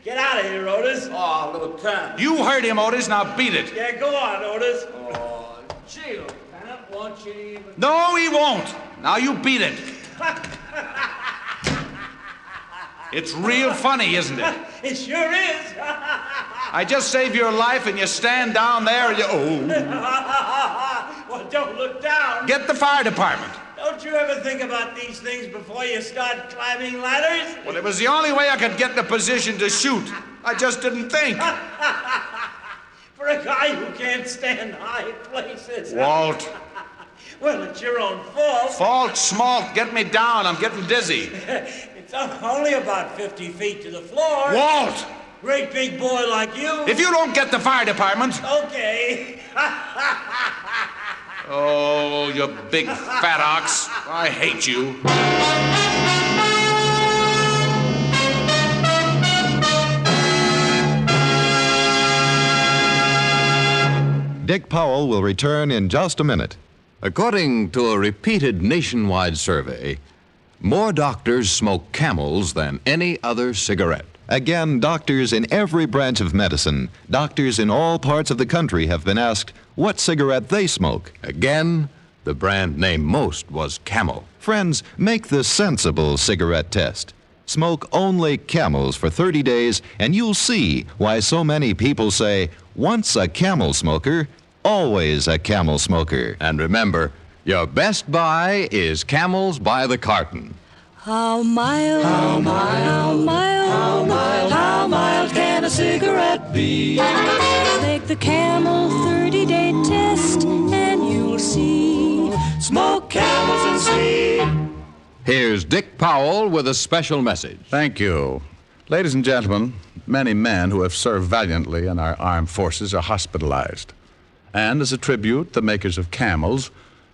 Get out of here, Otis. Oh, Lieutenant. You heard him, Otis. Now beat it. Yeah, go on, Otis. Oh, gee, Lieutenant, won't you even... No, he won't. Now you beat it. It's real funny, isn't it? It sure is. I just saved your life, and you stand down there and you... Oh. Well, don't look down. Get the fire department. Don't you ever think about these things before you start climbing ladders? Well, it was the only way I could get in a position to shoot. I just didn't think. For a guy who can't stand high places. Walt. Well, it's your own fault. Fault, smalt. Get me down. I'm getting dizzy. It's only about 50 feet to the floor. Walt! Great big boy like you. If you don't get the fire department... Okay. Oh, you big fat ox. I hate you. Dick Powell will return in just a minute. According to a repeated nationwide survey, more doctors smoke Camels than any other cigarette. Again, doctors in every branch of medicine, doctors in all parts of the country have been asked what cigarette they smoke. Again, the brand name most was Camel. Friends, make the sensible cigarette test. Smoke only Camels for 30 days, and you'll see why so many people say, once a Camel smoker, always a Camel smoker. And remember, your best buy is Camels by the carton. How mild, how mild, how mild, how mild, how mild can a a cigarette be? Make the Camel 30-day test, and you'll see. Smoke Camels and see. Here's Dick Powell with a special message. Thank you. Ladies and gentlemen, many men who have served valiantly in our armed forces are hospitalized. And as a tribute, the makers of Camels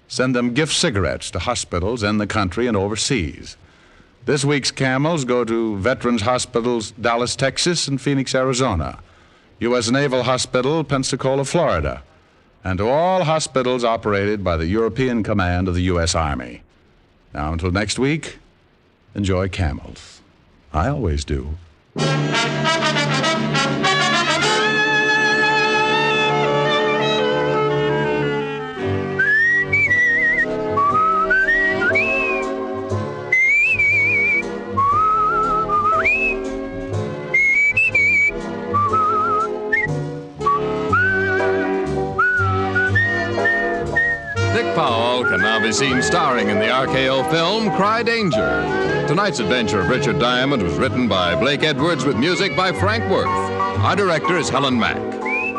send them gift cigarettes to hospitals in the country and overseas. This week's Camels go to Veterans Hospitals, Dallas, Texas, and Phoenix, Arizona, U.S. Naval Hospital, Pensacola, Florida, and to all hospitals operated by the European Command of the U.S. Army. Now, until next week, enjoy Camels. I always do. Can now be seen starring in the RKO film Cry Danger. Tonight's adventure of Richard Diamond was written by Blake Edwards with music by Frank Worth. Our director is Helen Mack.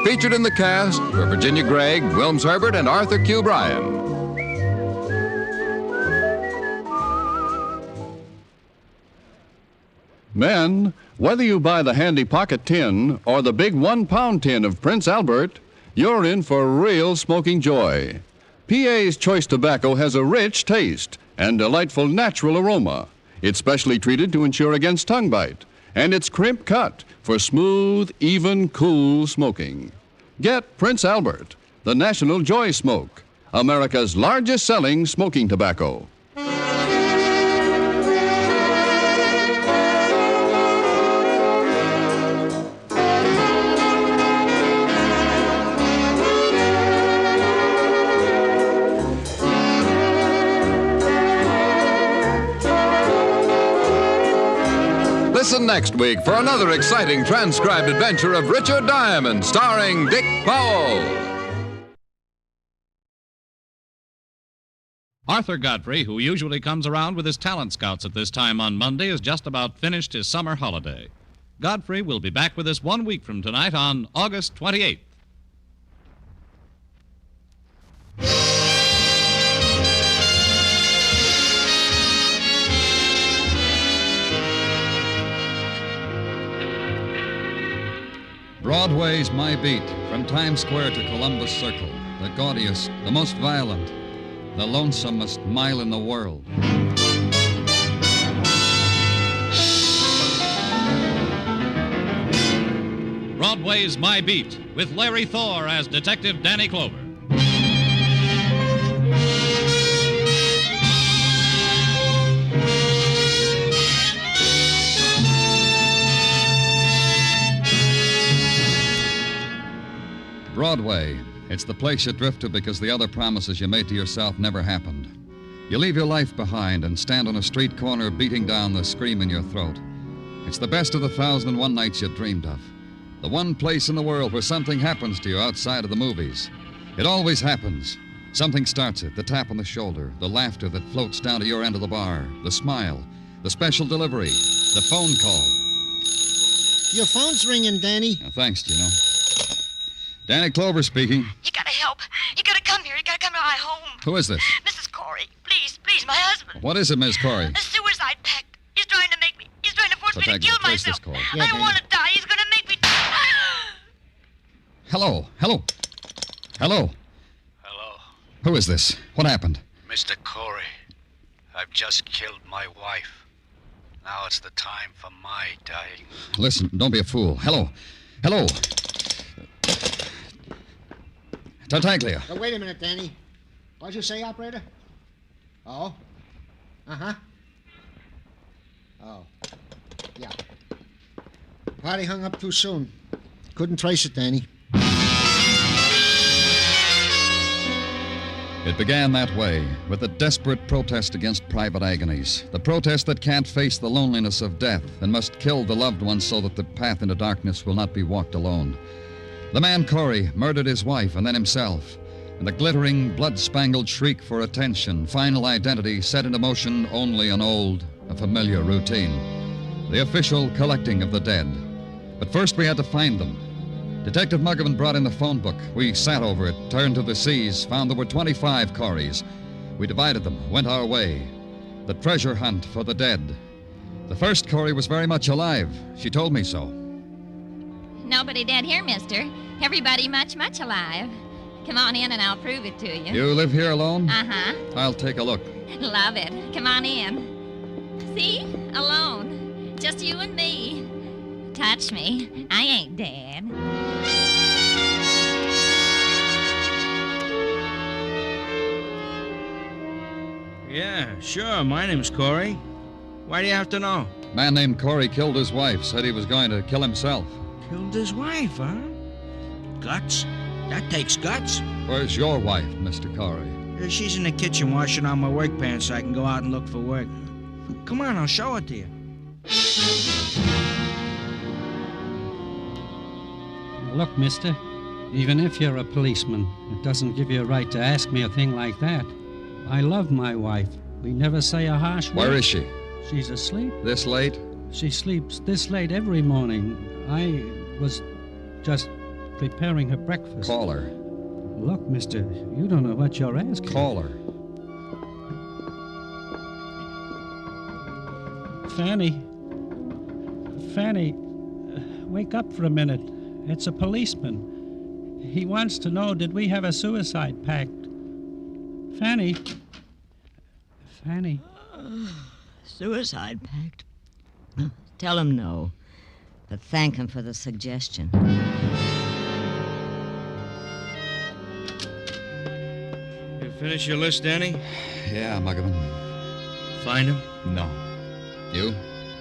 Featured in the cast were Virginia Gregg, Wilms Herbert, and Arthur Q. Bryan. Men, whether you buy the handy pocket tin or the big 1-pound tin of Prince Albert, you're in for real smoking joy. PA's Choice Tobacco has a rich taste and delightful natural aroma. It's specially treated to ensure against tongue bite, and it's crimp cut for smooth, even, cool smoking. Get Prince Albert, the National Joy Smoke, America's largest selling smoking tobacco. Listen next week for another exciting transcribed adventure of Richard Diamond, starring Dick Powell. Arthur Godfrey, who usually comes around with his talent scouts at this time on Monday, has just about finished his summer holiday. Godfrey will be back with us 1 week from tonight on August 28th. Broadway's my beat, from Times Square to Columbus Circle, the gaudiest, the most violent, the lonesomest mile in the world. Broadway's My Beat, with Larry Thor as Detective Danny Clover. Broadway, it's the place you drift to because the other promises you made to yourself never happened. You leave your life behind and stand on a street corner beating down the scream in your throat. It's the best of the 1,001 nights you dreamed of. The one place in the world where something happens to you outside of the movies. It always happens. Something starts it, the tap on the shoulder, the laughter that floats down to your end of the bar, the smile, the special delivery, the phone call. Your phone's ringing, Danny. Thanks, Gino. Danny Clover speaking. You gotta help. You gotta come here. You gotta come to my home. Who is this? Mrs. Corey. Please, please, my husband. What is it, Miss Corey? A suicide pact. He's trying to force me to kill Place myself. this call. I don't want to die. He's gonna make me die. Hello. Hello. Who is this? What happened? Mr. Corey, I've just killed my wife. Now it's the time for my dying. Listen, don't be a fool. Hello. Tartaglia. Oh, wait a minute, Danny. What'd you say, operator? Oh? Uh-huh. Oh. Yeah. Party hung up too soon. Couldn't trace it, Danny. It began that way, with a desperate protest against private agonies. The protest that can't face the loneliness of death and must kill the loved ones so that the path into darkness will not be walked alone. The man Corey murdered his wife and then himself, and the glittering, blood-spangled shriek for attention, final identity, set into motion only an old, a familiar routine. The official collecting of the dead. But first we had to find them. Detective Muggavan brought in the phone book. We sat over it, turned to the C's, found there were 25 Corys. We divided them, went our way. The treasure hunt for the dead. The first Corey was very much alive. She told me so. Nobody dead here, mister. Everybody much, much alive. Come on in and I'll prove it to you. You live here alone? Uh-huh. I'll take a look. Love it. Come on in. See? Alone. Just you and me. Touch me. I ain't dead. Yeah, sure. My name's Corey. Why do you have to know? A man named Corey killed his wife, said he was going to kill himself. Killed his wife, huh? Guts? That takes guts. Where's your wife, Mr. Corey? She's in the kitchen washing out my work pants so I can go out and look for work. Come on, I'll show it to you. Look, mister, even if you're a policeman, it doesn't give you a right to ask me a thing like that. I love my wife. We never say a harsh word. Where is she? She's asleep. This late? She sleeps this late every morning. I was just preparing her breakfast. Call her. Look, mister, you don't know what you're asking. Call her. Fanny. Fanny, wake up for a minute. It's a policeman. He wants to know, did we have a suicide pact? Fanny. Fanny. Suicide pact? Tell him no, but thank him for the suggestion. You finish your list, Danny? Yeah, Muggavan. Find him? No. You?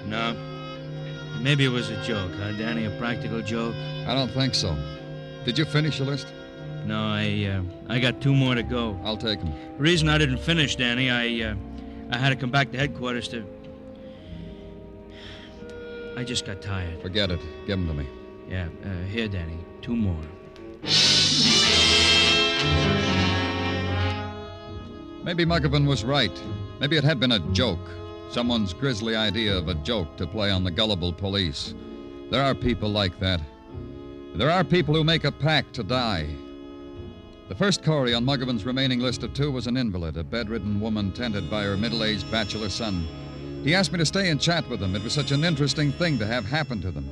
No. Maybe it was a joke, huh, Danny? A practical joke? I don't think so. Did you finish your list? No, I got 2 more to go. I'll take them. The reason I didn't finish, Danny, I had to come back to headquarters to... I just got tired. Forget it. Give them to me. Yeah, here, Danny. 2 more. Maybe Muggavan was right. Maybe it had been a joke. Someone's grisly idea of a joke to play on the gullible police. There are people like that. There are people who make a pact to die. The first Corey on Muggavan's remaining list of 2 was an invalid, a bedridden woman tended by her middle-aged bachelor son. He asked me to stay and chat with them. It was such an interesting thing to have happen to them.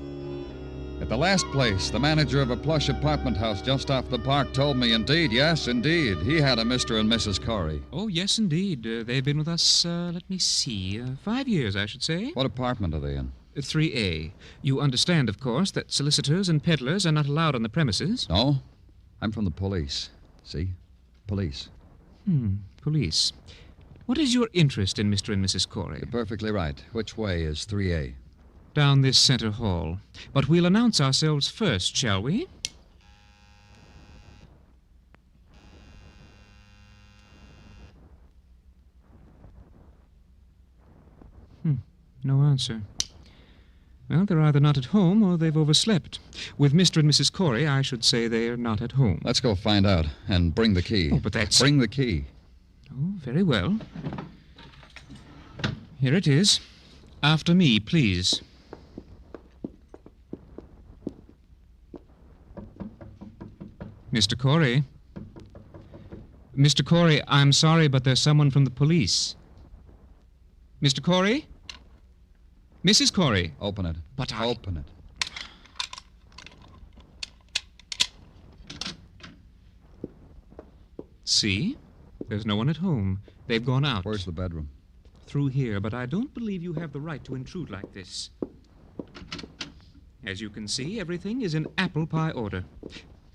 At the last place, the manager of a plush apartment house just off the park told me, indeed, yes, indeed, he had a Mr. and Mrs. Corey. Oh, yes, indeed. They've been with us, let me see, 5 years, I should say. What apartment are they in? 3A. You understand, of course, that solicitors and peddlers are not allowed on the premises. No, I'm from the police. See? Police. Police. What is your interest in Mr. and Mrs. Corey? You're perfectly right. Which way is 3A? Down this center hall. But we'll announce ourselves first, shall we? No answer. Well, they're either not at home or they've overslept. With Mr. and Mrs. Corey, I should say they're not at home. Let's go find out and bring the key. Oh, but that's... Bring the key. Oh, very well. Here it is. After me, please. Mr. Corey. Mr. Corey, I'm sorry, but there's someone from the police. Mr. Corey? Mrs. Corey. Open it. But I... Open it. See? There's no one at home. They've gone out. Where's the bedroom? Through here, but I don't believe you have the right to intrude like this. As you can see, everything is in apple pie order.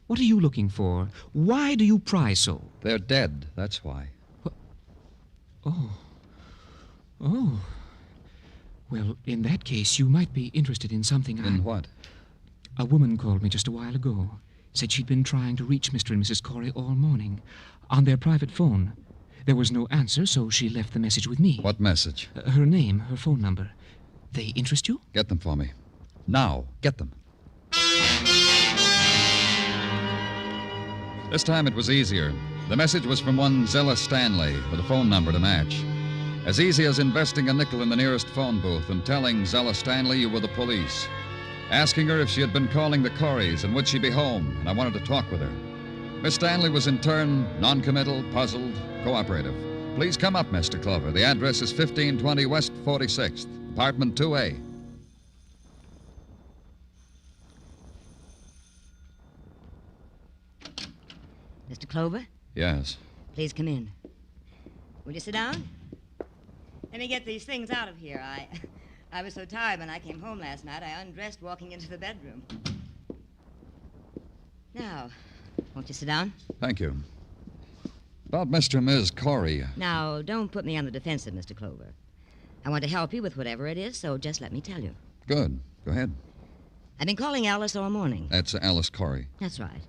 What are you looking for? Why do you pry so? They're dead, that's why. Oh. Oh. Well, in that case, you might be interested in something In what? A woman called me just a while ago. Said she'd been trying to reach Mr. and Mrs. Corey all morning. On their private phone. There was no answer, so she left the message with me. What message? Her name, her phone number. They interest you? Get them for me. Now, get them. This time it was easier. The message was from one Zella Stanley with a phone number to match. As easy as investing a nickel in the nearest phone booth and telling Zella Stanley you were the police. asking her if she had been calling the Coreys and would she be home, and I wanted to talk with her. Miss Stanley was in turn noncommittal, puzzled, cooperative. Please come up, Mr. Clover. The address is 1520 West 46th, apartment 2A. Mr. Clover, Yes. please come in. Will you sit down? Let me get these things out of here. I was so tired when I came home last night, I undressed walking into the bedroom. Now, won't you sit down? Thank you. About Mr. and Ms. Corey. Now, don't put me on the defensive, Mr. Clover. I want to help you with whatever it is, so just let me tell you. Good. Go ahead. I've been calling Alice all morning. That's Alice Corey. That's right.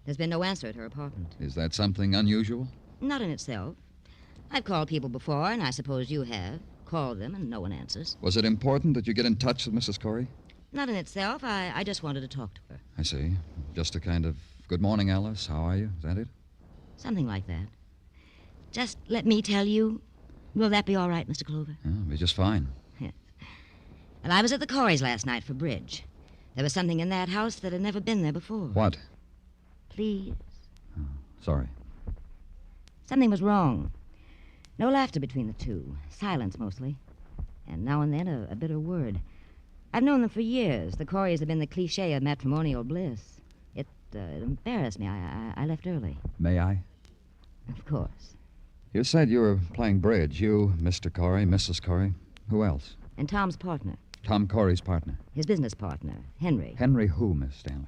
There's been no answer at her apartment. Is that something unusual? Not in itself. I've called people before, and I suppose you have. Called them, and no one answers. Was it important that you get in touch with Mrs. Corey? Not in itself. I just wanted to talk to her. I see. Just a kind of, good morning, Alice. How are you? Is that it? Something like that. Just let me tell you. Will that be all right, Mr. Clover? Yeah, it'll be just fine. Yes. Well, I was at the Coreys last night for bridge. There was something in that house that had never been there before. What? Please. Sorry. Something was wrong. No laughter between the two. Silence, mostly. And now and then a bitter word. I've known them for years. The Coreys have been the cliché of matrimonial bliss. It embarrassed me. I left early. May I? Of course. You said you were playing bridge. You, Mr. Corey, Mrs. Corey. Who else? And Tom's partner. Tom Corey's partner. His business partner, Henry. Henry who, Miss Stanley?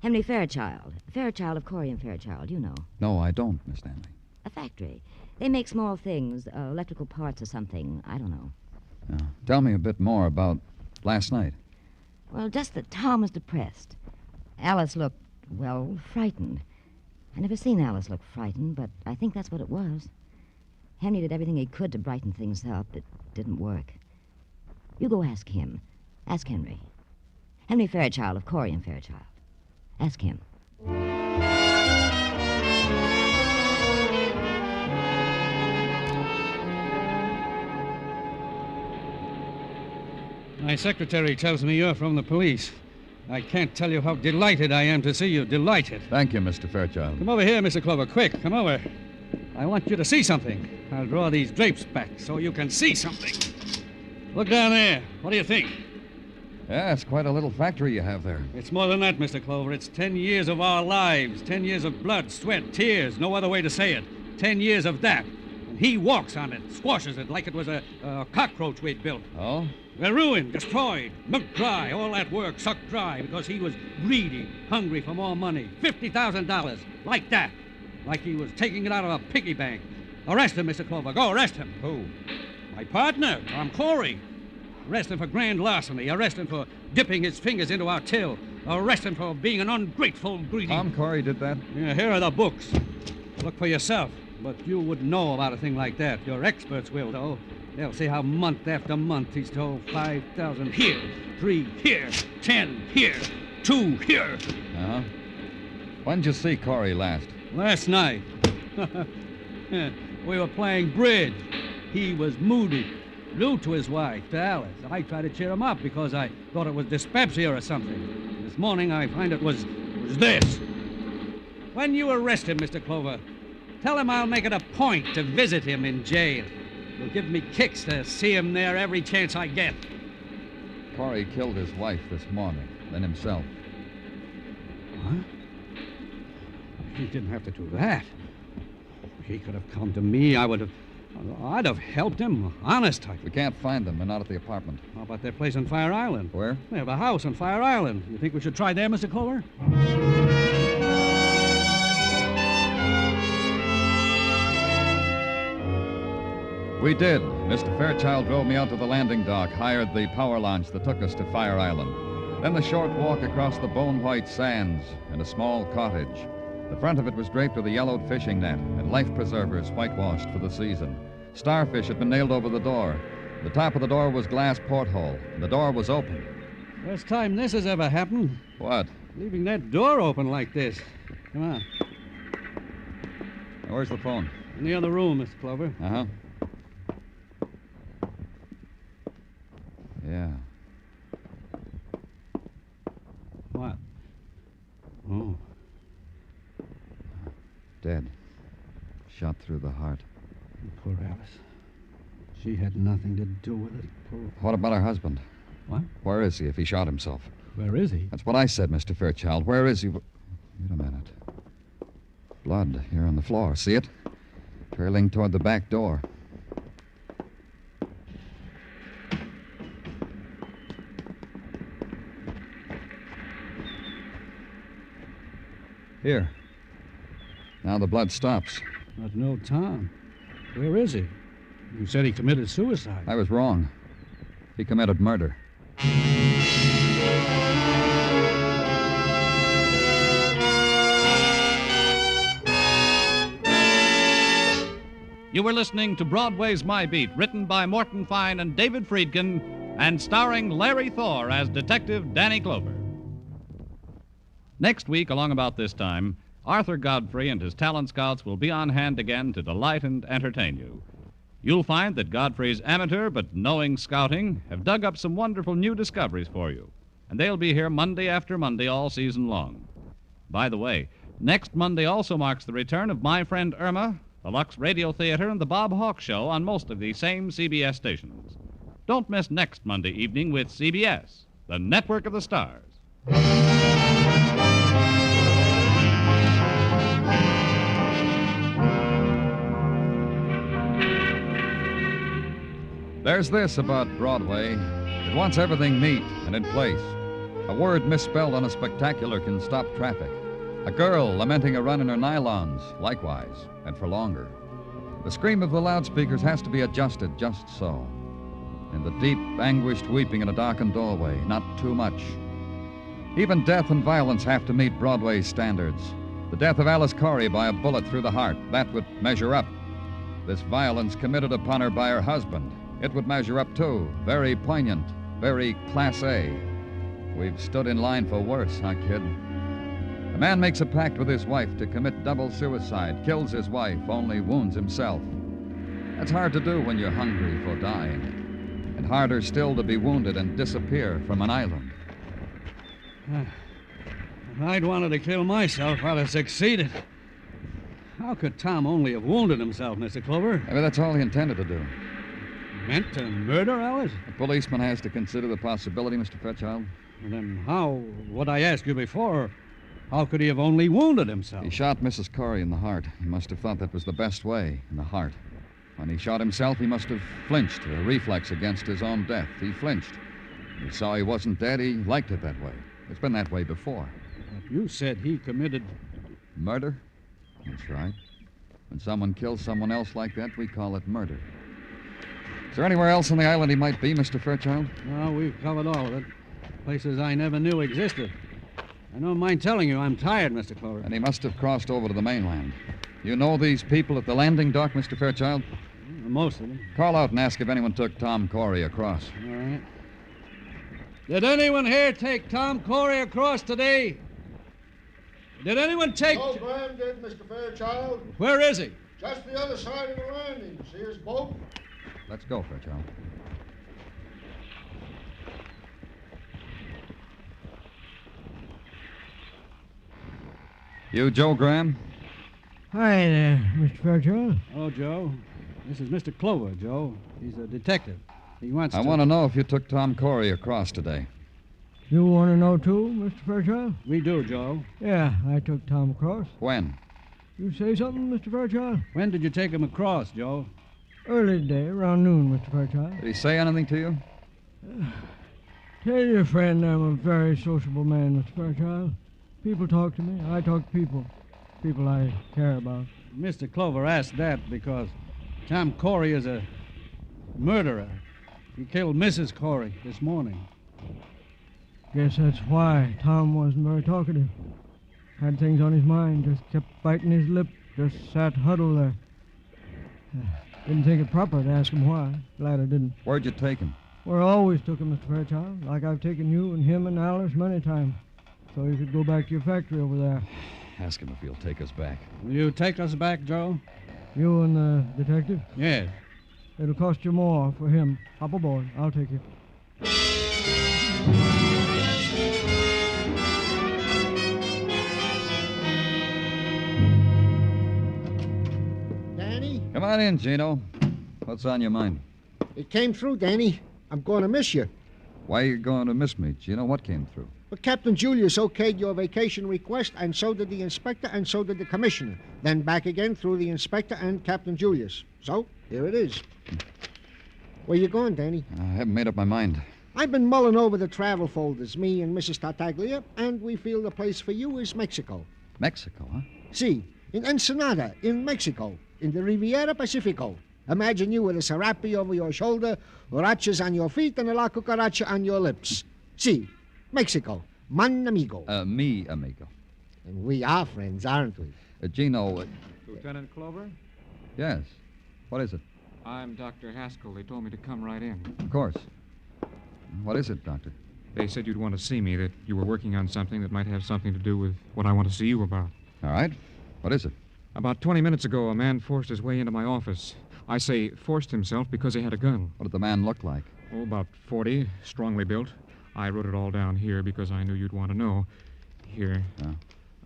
Henry Fairchild. Fairchild of Corey and Fairchild, you know. No, I don't, Miss Stanley. A factory. They make small things, electrical parts or something. I don't know. Tell me a bit more about last night. Well, just that Tom was depressed. Alice looked, well, frightened. I never seen Alice look frightened, but I think that's what it was. Henry did everything he could to brighten things up. It didn't work. You go ask him. Ask Henry. Henry Fairchild of Corey and Fairchild. Ask him. My secretary tells me you're from the police. I can't tell you how delighted I am to see you. Delighted. Thank you, Mr. Fairchild. Come over here, Mr. Clover. Quick, come over. I want you to see something. I'll draw these drapes back so you can see something. Look down there. What do you think? Yeah, it's quite a little factory you have there. It's more than that, Mr. Clover. It's 10 years of our lives. 10 years of blood, sweat, tears. No other way to say it. 10 years of that. And he walks on it, squashes it like it was a cockroach we'd built. Oh? We're ruined, destroyed, milked dry. All that work sucked dry because he was greedy, hungry for more money. $50,000. Like that. Like he was taking it out of a piggy bank. Arrest him, Mr. Clover. Go arrest him. Who? My partner, Tom Corey. Arrest him for grand larceny. Arrest him for dipping his fingers into our till. Arrest him for being an ungrateful, greedy... Tom Corey did that? Yeah, here are the books. Look for yourself. But you wouldn't know about a thing like that. Your experts will, though. They'll see how month after month he stole 5,000 here, 3 here, 10 here, 2 here. Uh-huh. When'd you see Corey last? Last night. We were playing bridge. He was moody. Rude to his wife, to Alice. I tried to cheer him up because I thought it was dyspepsia or something. This morning I find it was this. When you arrest him, Mr. Clover, tell him I'll make it a point to visit him in jail. It'll give me kicks to see him there every chance I get. Corey killed his wife this morning, then himself. What? He didn't have to do that. He could have come to me. I'd have helped him. Honest. We can't find them. They're not at the apartment. How about their place on Fire Island? Where? They have a house on Fire Island. You think we should try there, Mr. Clover? We did. Mr. Fairchild drove me out to the landing dock, hired the power launch that took us to Fire Island. Then the short walk across the bone-white sands and a small cottage. The front of it was draped with a yellowed fishing net and life preservers whitewashed for the season. Starfish had been nailed over the door. The top of the door was glass porthole, and the door was open. First time this has ever happened. What? Leaving that door open like this. Come on. Now, where's the phone? In the other room, Mr. Clover. Uh-huh. Yeah. Poor Alice. She had nothing to do with it. Poor... What about her husband? What? Where is he if he shot himself? Where is he? That's what I said, Mr. Fairchild. Where is he? Wait a minute. Blood here on the floor. See it? Trailing toward the back door. Here. Now the blood stops. But no Tom. Where is he? You said he committed suicide. I was wrong. He committed murder. You were listening to Broadway's My Beat, written by Morton Fine and David Friedkin, and starring Larry Thor as Detective Danny Clover. Next week, along about this time, Arthur Godfrey and his talent scouts will be on hand again to delight and entertain you. You'll find that Godfrey's amateur but knowing scouting have dug up some wonderful new discoveries for you, and they'll be here Monday after Monday all season long. By the way, next Monday also marks the return of My Friend Irma, the Lux Radio Theater, and the Bob Hawke Show on most of the same CBS stations. Don't miss next Monday evening with CBS, the network of the stars. There's this about Broadway. It wants everything neat and in place. A word misspelled on a spectacular can stop traffic. A girl lamenting a run in her nylons, likewise, and for longer. The scream of the loudspeakers has to be adjusted just so. And the deep, anguished weeping in a darkened doorway, not too much. Even death and violence have to meet Broadway's standards. The death of Alice Corey by a bullet through the heart, that would measure up. This violence committed upon her by her husband, it would measure up too. Very poignant, very Class A. We've stood in line for worse, huh, kid? A man makes a pact with his wife to commit double suicide, kills his wife, only wounds himself. That's hard to do when you're hungry for dying. And harder still to be wounded and disappear from an island. If I'd wanted to kill myself, I'd have succeeded. How could Tom only have wounded himself, Mr. Clover? Maybe that's all he intended to do. Meant to murder Alice? A policeman has to consider the possibility, Mr. Fairchild. Well, then how, what I asked you before, how could he have only wounded himself? He shot Mrs. Corey in the heart. He must have thought that was the best way, in the heart. When he shot himself, he must have flinched, a reflex against his own death. He flinched. He saw he wasn't dead. He liked it that way. It's been that way before. But you said he committed... Murder? That's right. When someone kills someone else like that, we call it murder. Is there anywhere else on the island he might be, Mr. Fairchild? No, we've covered all of it. Places I never knew existed. I don't mind telling you I'm tired, Mr. Clover. And he must have crossed over to the mainland. You know these people at the landing dock, Mr. Fairchild? Most of them. Call out and ask if anyone took Tom Corey across. All right. Did anyone here take Tom Corey across today? Did anyone take... No, Graham did, Mr. Fairchild. Where is he? Just the other side of the landing. See his boat? Let's go, Fairchild. You Joe Graham? Hi there, Mr. Fairchild. Oh, Joe. This is Mr. Clover, Joe. He's a detective. He wants I want to know if you took Tom Corey across today. You want to know, too, Mr. Fairchild? We do, Joe. Yeah, I took Tom across. When? You say something, Mr. Fairchild? When did you take him across, Joe? Early today, around noon, Mr. Fairchild. Did he say anything to you? Tell your friend I'm a very sociable man, Mr. Fairchild. People talk to me. I talk to people. People I care about. Mr. Clover asked that because Tom Corey is a murderer. He killed Mrs. Corey this morning. Guess that's why Tom wasn't very talkative. Had things on his mind, just kept biting his lip, just sat huddled there. Didn't think it proper to ask him why. Glad I didn't. Where'd you take him? Where I always took him, Mr. Fairchild. Like I've taken you and him and Alice many times. So you could go back to your factory over there. Ask him if he'll take us back. Will you take us back, Joe? You and the detective? Yes. It'll cost you more for him. Hop aboard. I'll take you. Danny? Come on in, Gino. What's on your mind? It came through, Danny. I'm going to miss you. Why are you going to miss me? Do you know what came through? But Captain Julius okayed your vacation request, and so did the inspector, and so did the commissioner. Then back again through the inspector and Captain Julius. So, here it is. Where you going, Danny? I haven't made up my mind. I've been mulling over the travel folders, me and Mrs. Tartaglia, and we feel the place for you is Mexico. Mexico, huh? See, in Ensenada, in Mexico, in the Riviera Pacifico. Imagine you with a serape over your shoulder, huaraches on your feet, and a la cucaracha on your lips. See, Mexico, mon amigo. Me amigo. And we are friends, aren't we? Gino. Lieutenant Clover? Yes. What is it? I'm Dr. Haskell. They told me to come right in. Of course. What is it, Doctor? They said you'd want to see me, that you were working on something that might have something to do with what I want to see you about. All right. What is it? About 20 minutes ago, a man forced his way into my office. I say forced himself because he had a gun. What did the man look like? Oh, about 40, strongly built. I wrote it all down here because I knew you'd want to know. Here. Oh.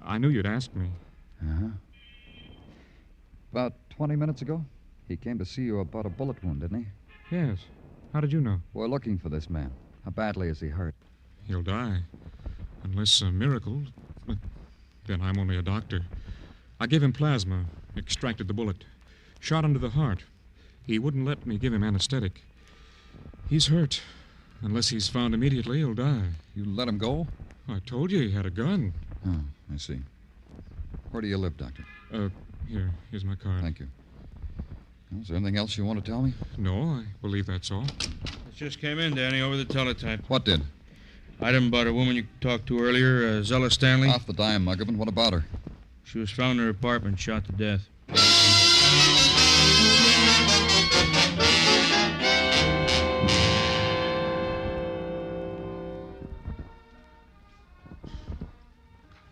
I knew you'd ask me. Uh-huh. About 20 minutes ago, he came to see you about a bullet wound, didn't he? Yes. How did you know? We're looking for this man. How badly is he hurt? He'll die. Unless a miracle. Then I'm only a doctor. I gave him plasma, extracted the bullet, shot into the heart. He wouldn't let me give him anesthetic. He's hurt. Unless he's found immediately, he'll die. You let him go? I told you he had a gun. Oh, I see. Where do you live, Doctor? Here's my card. Thank you. Is there anything else you want to tell me? No, I believe that's all. It just came in, Danny, over the teletype. What did? Item about a woman you talked to earlier, Zella Stanley. Off the dime, Muggerman. What about her? She was found in her apartment, shot to death.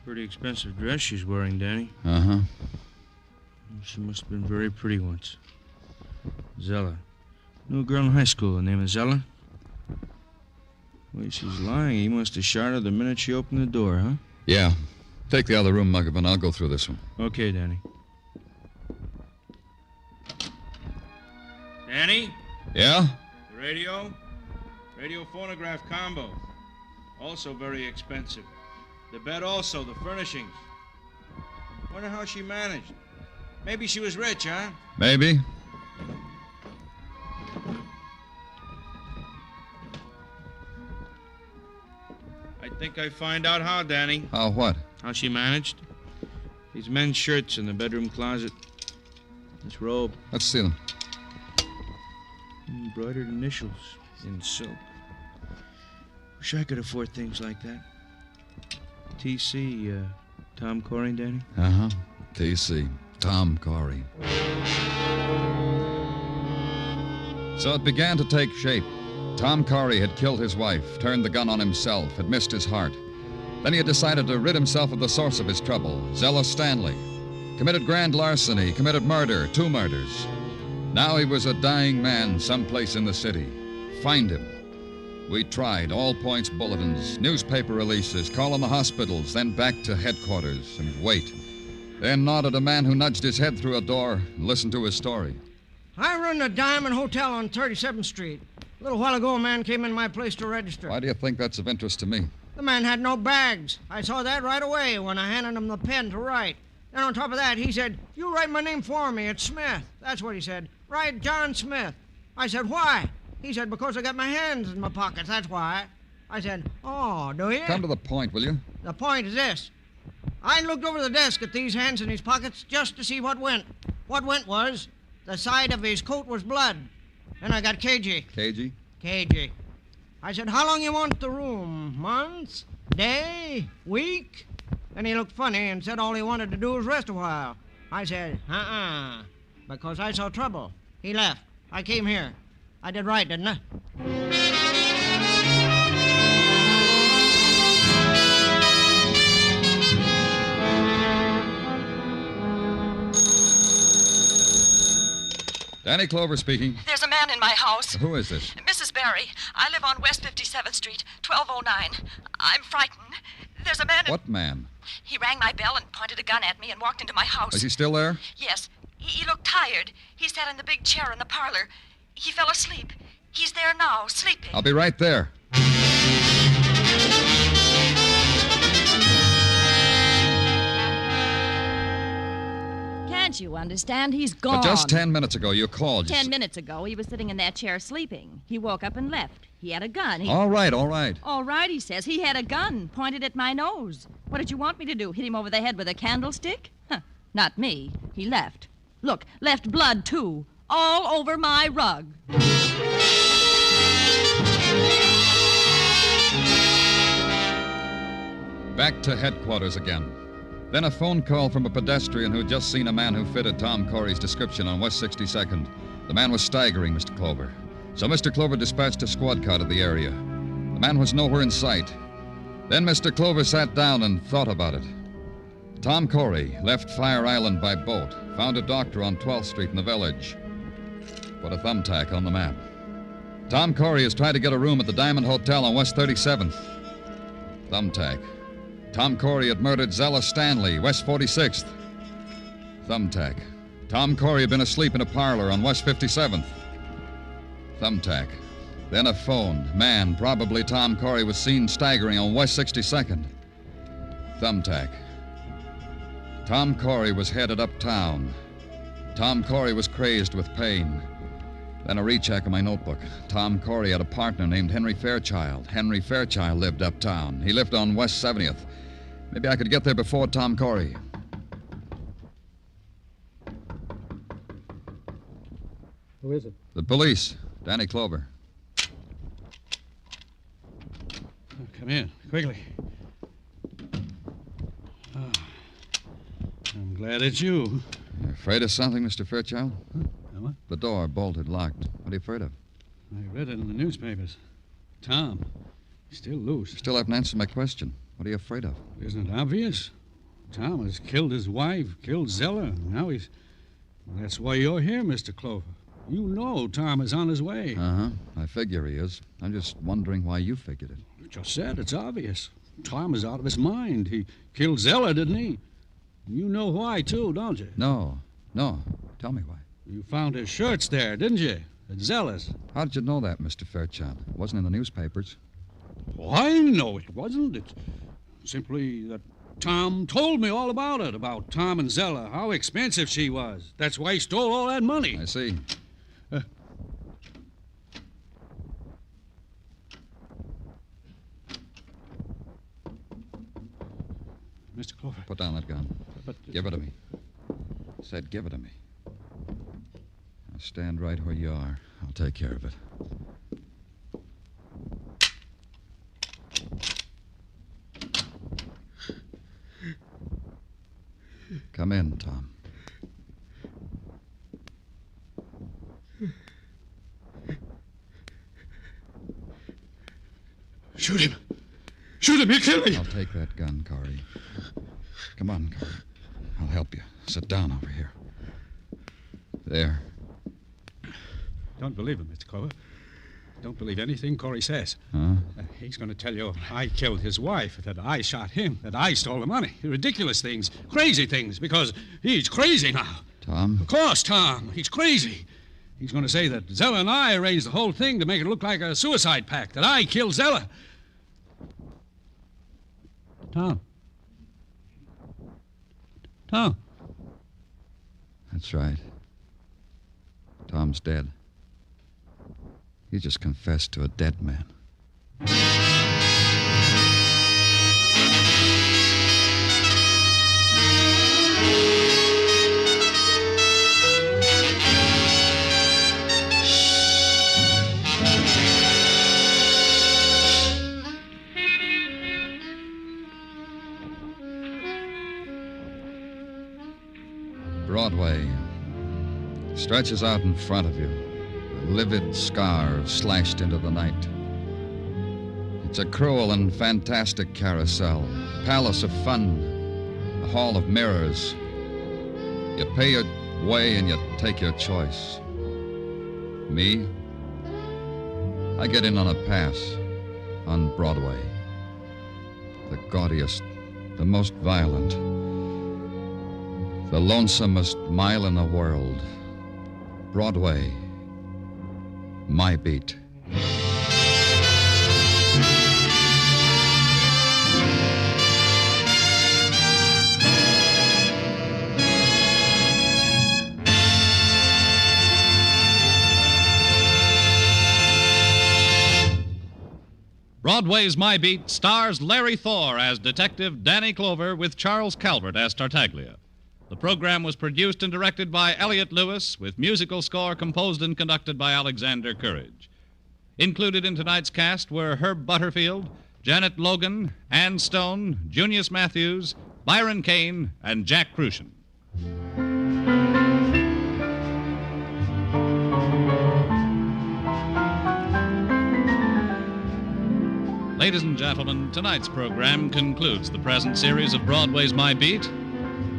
Pretty expensive dress she's wearing, Danny. Uh-huh. She must have been very pretty once. Zella. Knew a girl in high school, the name of Zella. Wait, she's lying. He must have shot her the minute she opened the door, huh? Yeah. Take the other room, Muggerman. I'll go through this one. Okay, Danny. Danny? Yeah? The radio? Radio phonograph combo. Also very expensive. The bed also, the furnishings. Wonder how she managed. Maybe she was rich, huh? Maybe. I think I find out how, Danny. How what? How she managed. These men's shirts in the bedroom closet. This robe. Let's see them. Embroidered initials in silk. Wish I could afford things like that. T.C., Tom Corey, Danny? Uh-huh. T.C. Tom Corey. So it began to take shape. Tom Corey had killed his wife, turned the gun on himself, had missed his heart. Then he had decided to rid himself of the source of his trouble, Zella Stanley. Committed grand larceny, committed murder, 2 murders. Now he was a dying man someplace in the city. Find him. We tried all points bulletins, newspaper releases, call on the hospitals, then back to headquarters and wait. Then nodded a man who nudged his head through a door and listened to his story. I run the Diamond Hotel on 37th Street. A little while ago, a man came in my place to register. Why do you think that's of interest to me? The man had no bags. I saw that right away when I handed him the pen to write. Then on top of that, he said, "You write my name for me. It's Smith." That's what he said. "Write John Smith." I said, "Why?" He said, "Because I got my hands in my pockets, that's why." I said, "Oh, do you?" Come to the point, will you? The point is this. I looked over the desk at these hands in his pockets just to see what went. What went was the side of his coat was blood. Then I got cagey. Cagey? Cagey. I said, "How long you want the room? Months? Day? Week?" Then he looked funny and said all he wanted to do was rest a while. I said, because I saw trouble. He left. I came here. I did right, didn't I? Danny Clover speaking. There's a man in my house. Who is this? Mrs. Barry. I live on West 57th Street, 1209. I'm frightened. There's a man... What man? He rang my bell and pointed a gun at me and walked into my house. Is he still there? Yes. He looked tired. He sat in the big chair in the parlor. He fell asleep. He's there now, sleeping. I'll be right there. Can't you understand? He's gone. But just 10 minutes ago, you called. 10 minutes ago, he was sitting in that chair sleeping. He woke up and left. He had a gun. All right, all right. All right, he says. He had a gun pointed at my nose. What did you want me to do? Hit him over the head with a candlestick? Huh, not me. He left. Look, left blood, too. All over my rug. Back to headquarters again. Then a phone call from a pedestrian who'd just seen a man who fitted Tom Corey's description on West 62nd. The man was staggering Mr. Clover. So Mr. Clover dispatched a squad car to the area. The man was nowhere in sight. Then Mr. Clover sat down and thought about it. Tom Corey left Fire Island by boat, found a doctor on 12th Street in the village. Put a thumbtack on the map. Tom Corey has tried to get a room at the Diamond Hotel on West 37th. Thumbtack. Tom Corey had murdered Zella Stanley, West 46th. Thumbtack. Tom Corey had been asleep in a parlor on West 57th. Thumbtack. Then a phone. Man, probably Tom Corey, was seen staggering on West 62nd. Thumbtack. Tom Corey was headed uptown. Tom Corey was crazed with pain. Then a recheck of my notebook. Tom Corey had a partner named Henry Fairchild. Henry Fairchild lived uptown. He lived on West 70th. Maybe I could get there before Tom Corey. Who is it? The police. Danny Clover. Come in, quickly. Oh, I'm glad it's you. You afraid of something, Mr. Fairchild? Am I? The door bolted, locked. What are you afraid of? I read it in the newspapers. Tom, he's still loose. You still haven't answered my question. What are you afraid of? Isn't it obvious? Tom has killed his wife, killed Zella. Now he's... Well, that's why you're here, Mr. Clover. You know Tom is on his way. Uh-huh. I figure he is. I'm just wondering why you figured it. You just said it's obvious. Tom is out of his mind. He killed Zella, didn't he? You know why, too, don't you? No. Tell me why. You found his shirts there, didn't you? At Zella's. How did you know that, Mr. Fairchild? It wasn't in the newspapers. Why, no, it wasn't. It's simply that Tom told me all about it, about Tom and Zella, how expensive she was. That's why he stole all that money. I see. Mr. Clover. Put down that gun. But... Give it to me. I said give it to me. Now stand right where you are. I'll take care of it. Come in, Tom. Shoot him. Shoot him. He'll kill me. I'll take that gun, Corey. Come on, Corey. I'll help you. Sit down over here. There. Don't believe him, Mr. Clover. Don't believe anything Corey says. Huh? He's going to tell you I killed his wife, that I shot him, that I stole the money. Ridiculous things, crazy things, because he's crazy now. Tom? Of course, Tom. He's crazy. He's going to say that Zella and I arranged the whole thing to make it look like a suicide pact, that I killed Zella. Tom. That's right. Tom's dead. You just confessed to a dead man. Broadway stretches out in front of you, a livid scar slashed into the night. It's a cruel and fantastic carousel, a palace of fun, a hall of mirrors. You pay your way and you take your choice. Me? I get in on a pass on Broadway. The gaudiest, the most violent, The lonesomest mile in the world. Broadway. My beat. Broadway's My Beat stars Larry Thor as Detective Danny Clover with Charles Calvert as Tartaglia. The program was produced and directed by Elliott Lewis, with musical score composed and conducted by Alexander Courage. Included in tonight's cast were Herb Butterfield, Janet Logan, Ann Stone, Junius Matthews, Byron Kane, and Jack Crucian. Ladies and gentlemen, tonight's program concludes the present series of Broadway's My Beat.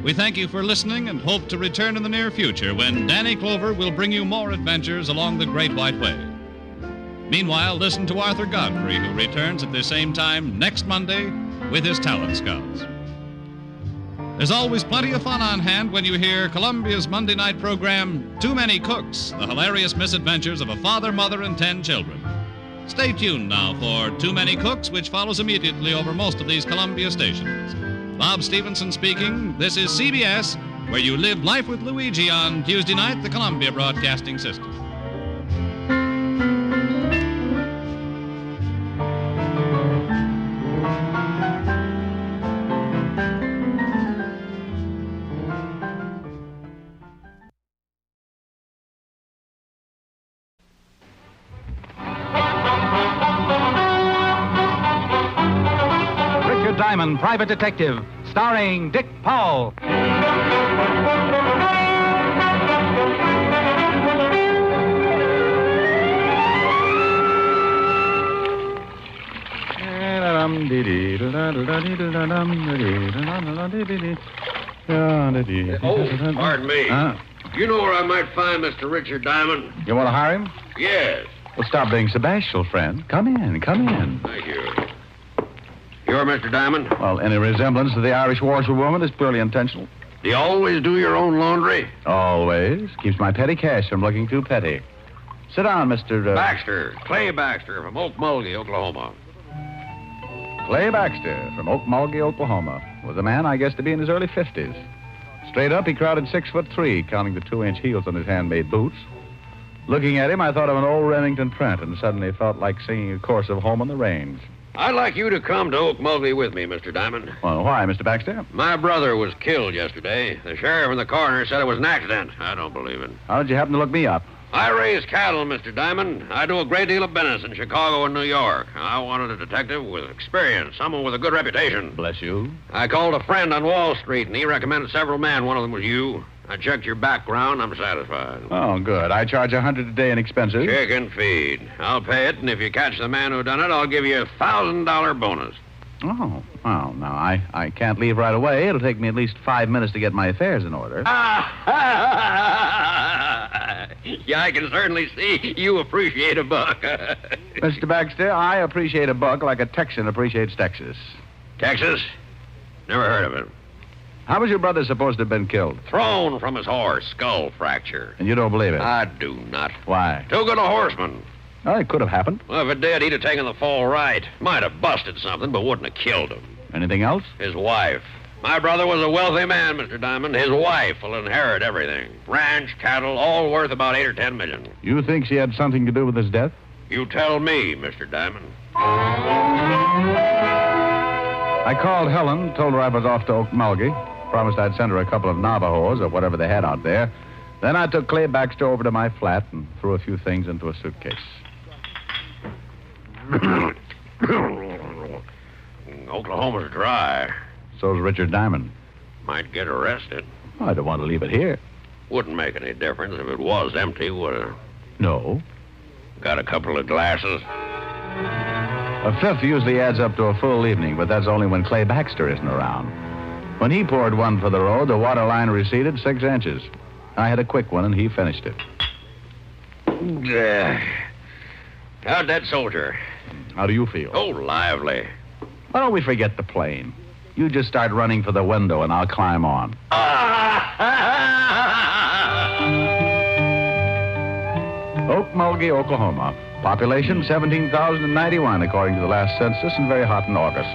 We thank you for listening and hope to return in the near future when Danny Clover will bring you more adventures along the Great White Way. Meanwhile, listen to Arthur Godfrey, who returns at the same time next Monday with his Talent Scouts. There's always plenty of fun on hand when you hear Columbia's Monday night program, Too Many Cooks, the hilarious misadventures of a father, mother, and 10 children. Stay tuned now for Too Many Cooks, which follows immediately over most of these Columbia stations. Bob Stevenson speaking. This is CBS, where you live life with Luigi on Tuesday night, the Columbia Broadcasting System. Diamond, Private Detective, starring Dick Powell. Oh, pardon me. You know where I might find Mr. Richard Diamond? You want to hire him? Yes. Well, stop being so bashful, friend. Come in, come in. Thank you. You're Mr. Diamond? Well, any resemblance to the Irish washerwoman is purely intentional. Do you always do your own laundry? Always. Keeps my petty cash from looking too petty. Sit down, Mr. Baxter. Clay Baxter from Okmulgee, Oklahoma. Clay Baxter from Okmulgee, Oklahoma. Was a man, I guess, to be in his early 50s. Straight up, he crowded 6'3", counting the 2-inch heels on his handmade boots. Looking at him, I thought of an old Remington print and suddenly felt like singing a chorus of Home on the Range. I'd like you to come to Okmulgee with me, Mr. Diamond. Well, why, Mr. Baxter? My brother was killed yesterday. The sheriff and the coroner said it was an accident. I don't believe it. How did you happen to look me up? I raise cattle, Mr. Diamond. I do a great deal of business in Chicago and New York. I wanted a detective with experience, someone with a good reputation. Bless you. I called a friend on Wall Street, and he recommended several men. One of them was you. I checked your background. I'm satisfied. Oh, good. I charge $100 a day in expenses. Chicken feed. I'll pay it, and if you catch the man who done it, I'll give you a $1,000 bonus. Oh, well, now, I can't leave right away. It'll take me at least 5 minutes to get my affairs in order. Yeah, I can certainly see you appreciate a buck. Mr. Baxter, I appreciate a buck like a Texan appreciates Texas. Texas? Never heard of it. How was your brother supposed to have been killed? Thrown from his horse, skull fracture. And you don't believe it? I do not. Why? Too good a horseman. Well, it could have happened. Well, if it did, he'd have taken the fall right. Might have busted something, but wouldn't have killed him. Anything else? His wife. My brother was a wealthy man, Mr. Diamond. His wife will inherit everything. Ranch, cattle, all worth about $8 or $10 million. You think she had something to do with his death? You tell me, Mr. Diamond. I called Helen, told her I was off to Okmulgee. Promised I'd send her a couple of Navajos or whatever they had out there. Then I took Clay Baxter over to my flat and threw a few things into a suitcase. Oklahoma's dry. So's Richard Diamond. Might get arrested. I don't want to leave it here. Wouldn't make any difference if it was empty, would it? No. Got a couple of glasses? A fifth usually adds up to a full evening, but that's only when Clay Baxter isn't around. When he poured one for the road, the water line receded 6 inches. I had a quick one, and he finished it. How'd that soldier? How do you feel? Oh, lively. Why don't we forget the plane? You just start running for the window, and I'll climb on. Okmulgee, Oklahoma. Population 17,091, according to the last census, and very hot in August.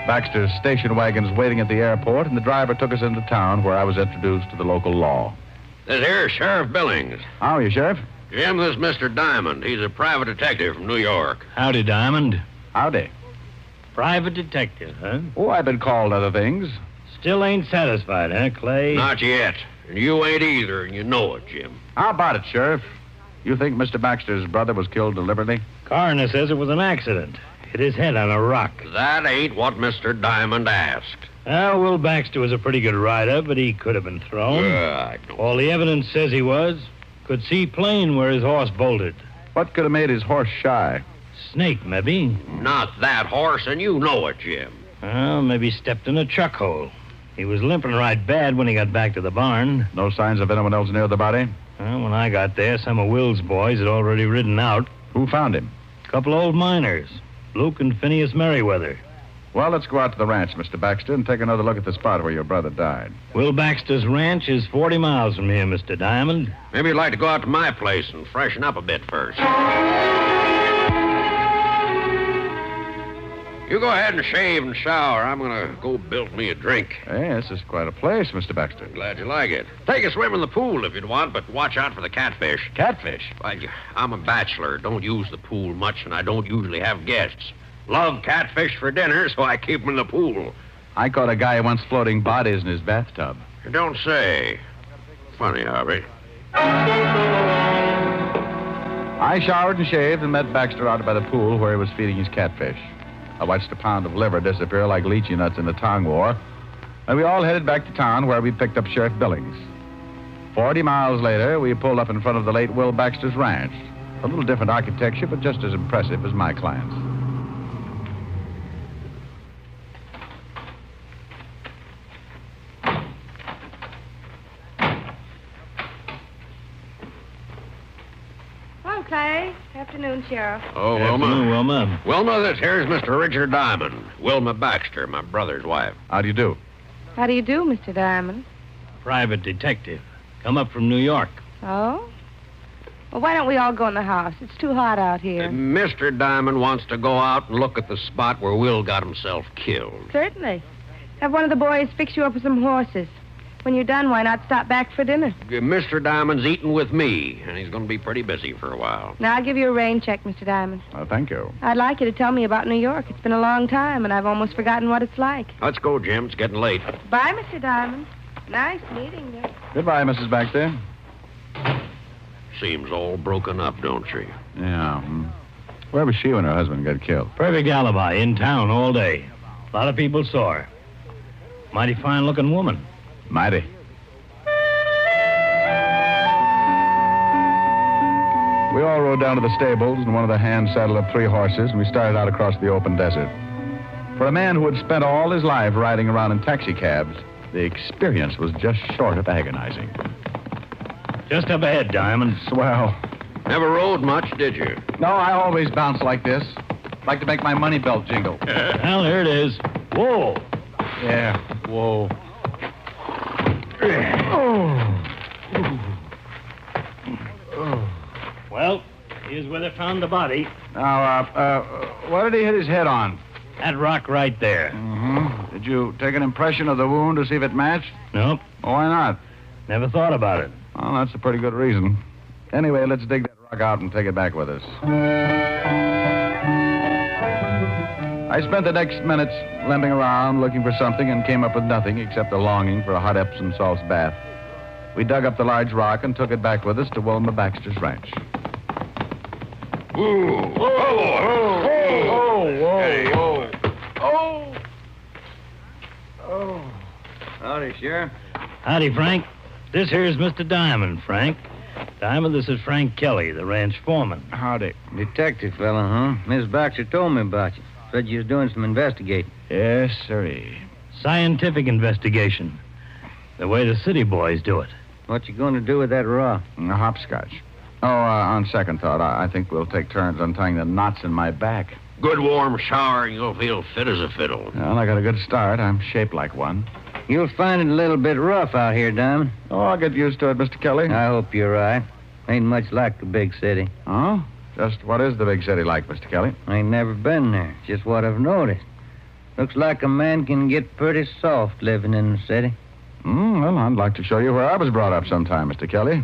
Baxter's station wagon's waiting at the airport, and the driver took us into town where I was introduced to the local law. This here's Sheriff Billings. How are you, Sheriff? Jim, this is Mr. Diamond. He's a private detective from New York. Howdy, Diamond. Howdy. Private detective, huh? Oh, I've been called other things. Still ain't satisfied, huh, Clay? Not yet. And you ain't either, and you know it, Jim. How about it, Sheriff? You think Mr. Baxter's brother was killed deliberately? Coroner says it was an accident. Hit his head on a rock. That ain't what Mr. Diamond asked. Well, Will Baxter was a pretty good rider, but he could have been thrown. I know. All the evidence says he was. Could see plain where his horse bolted. What could have made his horse shy? Snake, maybe. Not that horse, and you know it, Jim. Well, maybe stepped in a chuck hole. He was limping right bad when he got back to the barn. No signs of anyone else near the body? Well, when I got there, some of Will's boys had already ridden out. Who found him? A couple old miners, Luke and Phineas Merriweather. Well, let's go out to the ranch, Mr. Baxter, and take another look at the spot where your brother died. Will Baxter's ranch is 40 miles from here, Mr. Diamond. Maybe you'd like to go out to my place and freshen up a bit first. You go ahead and shave and shower. I'm going to go build me a drink. Hey, this is quite a place, Mr. Baxter. Glad you like it. Take a swim in the pool if you'd want, but watch out for the catfish. Catfish? Well, I'm a bachelor. Don't use the pool much, and I don't usually have guests. Love catfish for dinner, so I keep them in the pool. I caught a guy once floating bodies in his bathtub. You don't say. Funny, Harvey. I showered and shaved and met Baxter out by the pool where he was feeding his catfish. I watched a pound of liver disappear like lychee nuts in the tongue war, and we all headed back to town where we picked up Sheriff Billings. 40 miles later, we pulled up in front of the late Will Baxter's ranch. A little different architecture, but just as impressive as my client's. Clay. Afternoon, Sheriff. Oh, Wilma. Afternoon, Wilma. Wilma, this here's Mr. Richard Diamond. Wilma Baxter, my brother's wife. How do you do? How do you do, Mr. Diamond? Private detective. Come up from New York. Oh? Well, why don't we all go in the house? It's too hot out here. Mr. Diamond wants to go out and look at the spot where Will got himself killed. Certainly. Have one of the boys fix you up with some horses. When you're done, why not stop back for dinner? Mr. Diamond's eating with me, and he's going to be pretty busy for a while. Now, I'll give you a rain check, Mr. Diamond. Oh, thank you. I'd like you to tell me about New York. It's been a long time, and I've almost forgotten what it's like. Let's go, Jim. It's getting late. Bye, Mr. Diamond. Nice meeting you. Goodbye, Mrs. Baxter. Seems all broken up, don't she? Yeah. Where was she when her husband got killed? Perfect alibi. In town all day. A lot of people saw her. Mighty fine-looking woman. Mighty. We all rode down to the stables, and one of the hands saddled up 3 horses, and we started out across the open desert. For a man who had spent all his life riding around in taxicabs, the experience was just short of agonizing. Just up ahead, Diamond. Swell. Never rode much, did you? No, I always bounce like this. Like to make my money belt jingle. Well, here it is. Whoa. Yeah, whoa. Well, here's where they found the body. Now, what did he hit his head on? That rock right there. Mm-hmm. Did you take an impression of the wound to see if it matched? Nope. Why not? Never thought about it. Well, that's a pretty good reason. Anyway, let's dig that rock out and take it back with us. I spent the next minutes limping around looking for something and came up with nothing except a longing for a hot Epsom salts bath. We dug up the large rock and took it back with us to Wilma Baxter's ranch. Whoa! Whoa! Whoa! Whoa! Oh. Howdy, Sheriff. Howdy, Frank. This here's Mr. Diamond, Frank. Diamond, this is Frank Kelly, the ranch foreman. Howdy. Detective fella, huh? Miss Baxter told me about you. Said you was doing some investigating. Yes, sirree. Scientific investigation. The way the city boys do it. What you going to do with that raw? A hopscotch. Oh, on second thought, I think we'll take turns untying the knots in my back. Good warm shower, and you'll feel fit as a fiddle. Well, I got a good start. I'm shaped like one. You'll find it a little bit rough out here, Diamond. Oh, I'll get used to it, Mr. Kelly. I hope you're right. Ain't much like the big city. Oh? Just what is the big city like, Mr. Kelly? I ain't never been there. Just what I've noticed. Looks like a man can get pretty soft living in the city. Well, I'd like to show you where I was brought up sometime, Mr. Kelly.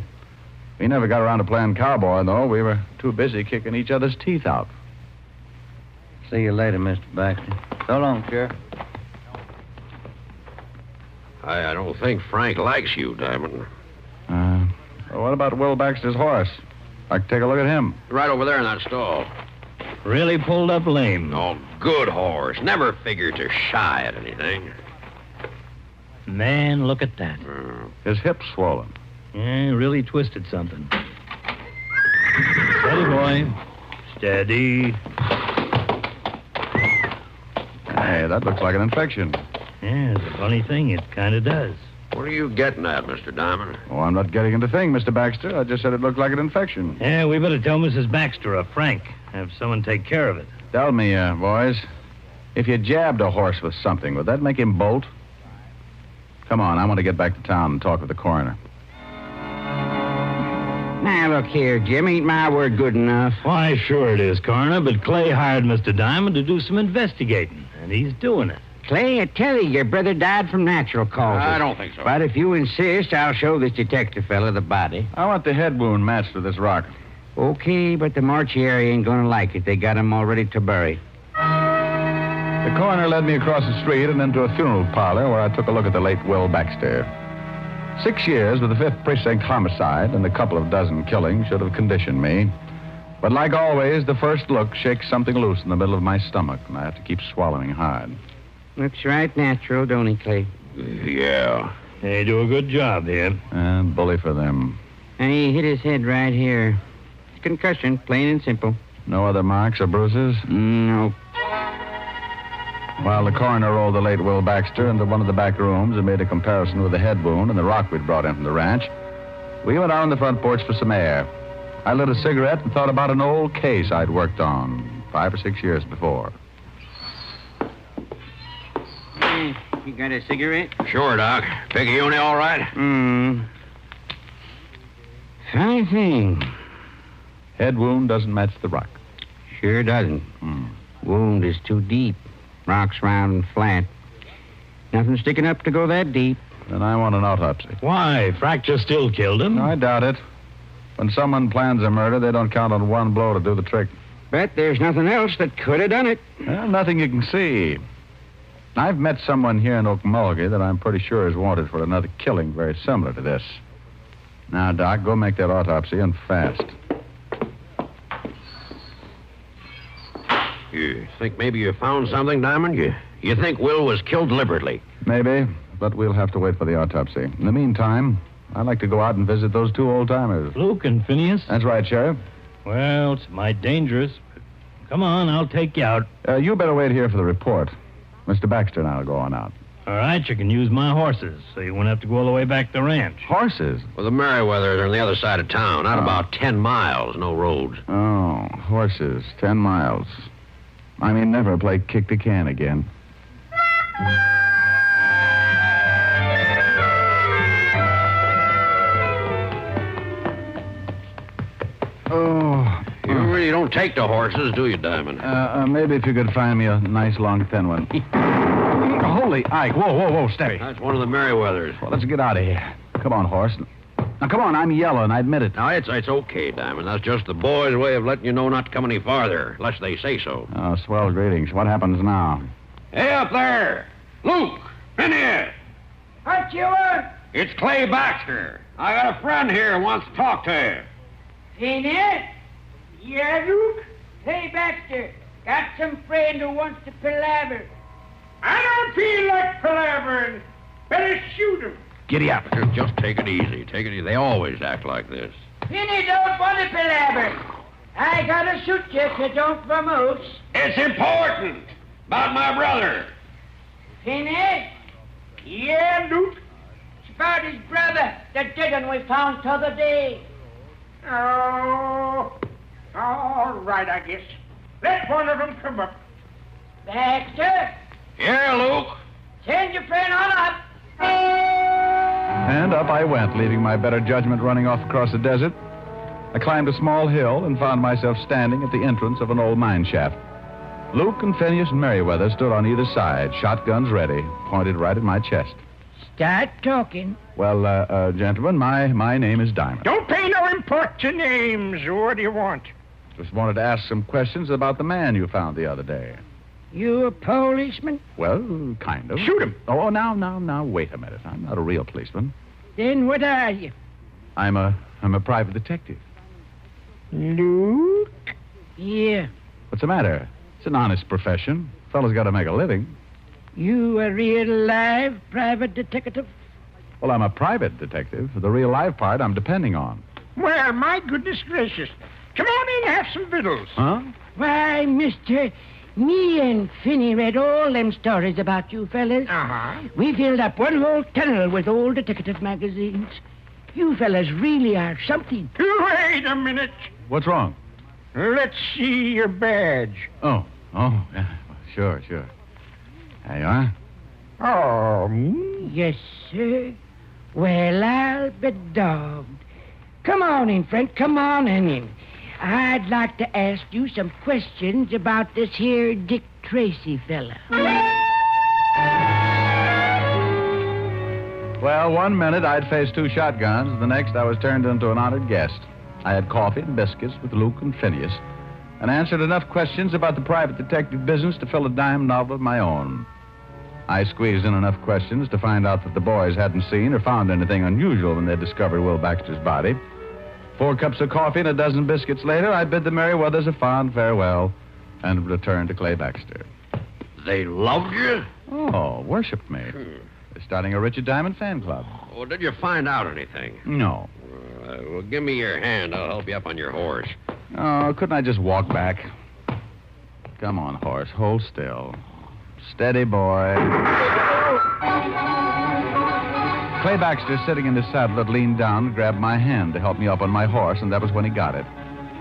We never got around to playing cowboy, though. We were too busy kicking each other's teeth out. See you later, Mr. Baxter. So long, Sheriff. I don't think Frank likes you, Diamond. Well, what about Will Baxter's horse? I can take a look at him. Right over there in that stall. Really pulled up lame. Oh, good horse. Never figured to shy at anything. Man, look at that. His hip's swollen. Yeah, really twisted something. Steady, boy. Steady. Hey, that looks like an infection. Yeah, it's a funny thing. It kind of does. What are you getting at, Mr. Diamond? Oh, I'm not getting into thing, Mr. Baxter. I just said it looked like an infection. Yeah, we better tell Mrs. Baxter or Frank. Have someone take care of it. Tell me, boys, if you jabbed a horse with something, would that make him bolt? Come on, I want to get back to town and talk with the coroner. Now, look here, Jim. Ain't my word good enough? Why, sure it is, Coroner, but Clay hired Mr. Diamond to do some investigating, and he's doing it. Clay, I tell you, your brother died from natural causes. I don't think so. But if you insist, I'll show this detective fella the body. I want the head wound matched with this rock. Okay, but the mortuary ain't gonna like it. They got him all ready to bury. The coroner led me across the street and into a funeral parlor where I took a look at the late Will Baxter. 6 years with the 5th Precinct homicide and a couple of dozen killings should have conditioned me. But like always, the first look shakes something loose in the middle of my stomach, and I have to keep swallowing hard. Looks right natural, don't he, Clay? Yeah. They do a good job here. Bully for them. And he hit his head right here. Concussion, plain and simple. No other marks or bruises? No. While the coroner rolled the late Will Baxter into one of the back rooms and made a comparison with the head wound and the rock we'd brought in from the ranch, we went out on the front porch for some air. I lit a cigarette and thought about an old case I'd worked on 5 or 6 years before. You got a cigarette? Sure, Doc. Picayune all right? Fine thing. Head wound doesn't match the rock. Sure doesn't. Wound is too deep. Rock's round and flat. Nothing sticking up to go that deep. Then I want an autopsy. Why? Fracture still killed him? I doubt it. When someone plans a murder, they don't count on one blow to do the trick. But there's nothing else that could have done it. Well, nothing you can see. I've met someone here in Okmulgee that I'm pretty sure is wanted for another killing very similar to this. Now, Doc, go make that autopsy and fast. You think maybe you found something, Diamond? You think Will was killed deliberately? Maybe, but we'll have to wait for the autopsy. In the meantime, I'd like to go out and visit those 2 old-timers. Luke and Phineas? That's right, Sheriff. Well, it's mighty dangerous. But come on, I'll take you out. You better wait here for the report. Mr. Baxter and I will go on out. All right, you can use my horses, so you won't have to go all the way back to the ranch. Horses? Well, the Merriweathers are on the other side of town, not about 10 miles, no roads. Oh, horses, 10 miles. I may never play kick the can again. Oh. You really don't take to horses, do you, Diamond? Maybe if you could find me a nice, long, thin one. Holy Ike. Whoa, steady. That's one of the Merriweathers. Well, let's get out of here. Come on, horse. Now, come on, I'm yellow, and I admit it. Now, it's okay, Diamond. That's just the boys' way of letting you know not to come any farther, unless they say so. Oh, swell greetings. What happens now? Hey, up there! Luke! Phineas! What you want? It's Clay Baxter. I got a friend here who wants to talk to you. Phineas? Yeah, Luke? Hey, Baxter. Got some friend who wants to palaver. I don't feel like palavering. Better shoot him. Giddy up. Just take it easy. Take it easy. They always act like this. Phineas don't want to palaver. I gotta shoot you if you don't promote. It's important. About my brother. Phineas? Yeah, Luke? It's about his brother, the dead one we found t'other day. Oh, all right, I guess. Let one of them come up. Baxter, Here, Luke. send your friend on up. And up I went, leaving my better judgment running off across the desert. I climbed a small hill and found myself standing at the entrance of an old mine shaft. Luke and Phineas and Merriweather stood on either side, shotguns ready, pointed right at my chest. Start talking. Well, gentlemen, my name is Diamond. Don't pay no import to names. What do you want? Just wanted to ask some questions about the man you found the other day. You a policeman? Well, kind of. Shoot him. Oh, now, wait a minute. I'm not a real policeman. Then what are you? I'm a private detective. Luke? Yeah. What's the matter? It's an honest profession. Fellow's got to make a living. You a real live private detective? Well, I'm a private detective. The real live part I'm depending on. Well, my goodness gracious. Come on in, have some victuals. Huh? Why, mister, me and Finny read all them stories about you fellas. Uh-huh. We filled up one whole tunnel with old detective magazines. You fellas really are something. Wait a minute. What's wrong? Let's see your badge. Oh, yeah. Sure. There you are. Oh, yes, sir. Well, I'll be dogged. Come on in, Frank. Come on in. I'd like to ask you some questions about this here Dick Tracy fella. Well, 1 minute I'd faced 2 shotguns. The next I was turned into an honored guest. I had coffee and biscuits with Luke and Phineas and answered enough questions about the private detective business to fill a dime novel of my own. I squeezed in enough questions to find out that the boys hadn't seen or found anything unusual when they discovered Will Baxter's body. 4 cups of coffee and a dozen biscuits later, I bid the Merriweathers a fond farewell and returned to Clay Baxter. They loved you? Oh, worshipped me. They're starting a Richard Diamond fan club. Well, did you find out anything? No. Well, give me your hand. I'll help you up on your horse. Oh, couldn't I just walk back? Come on, horse. Hold still. Steady, boy. Clay Baxter, sitting in his saddle, had leaned down and grabbed my hand to help me up on my horse, and that was when he got it.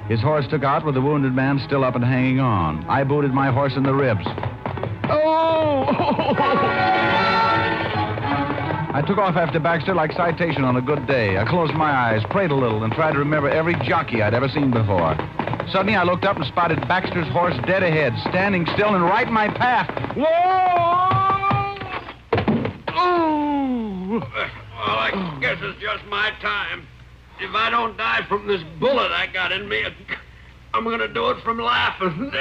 His horse took out with the wounded man still up and hanging on. I booted my horse in the ribs. Oh! I took off after Baxter like citation on a good day. I closed my eyes, prayed a little, and tried to remember every jockey I'd ever seen before. Suddenly, I looked up and spotted Baxter's horse dead ahead, standing still and right in my path. Whoa! Oh! Well, I guess it's just my time. If I don't die from this bullet I got in me, I'm going to do it from laughing.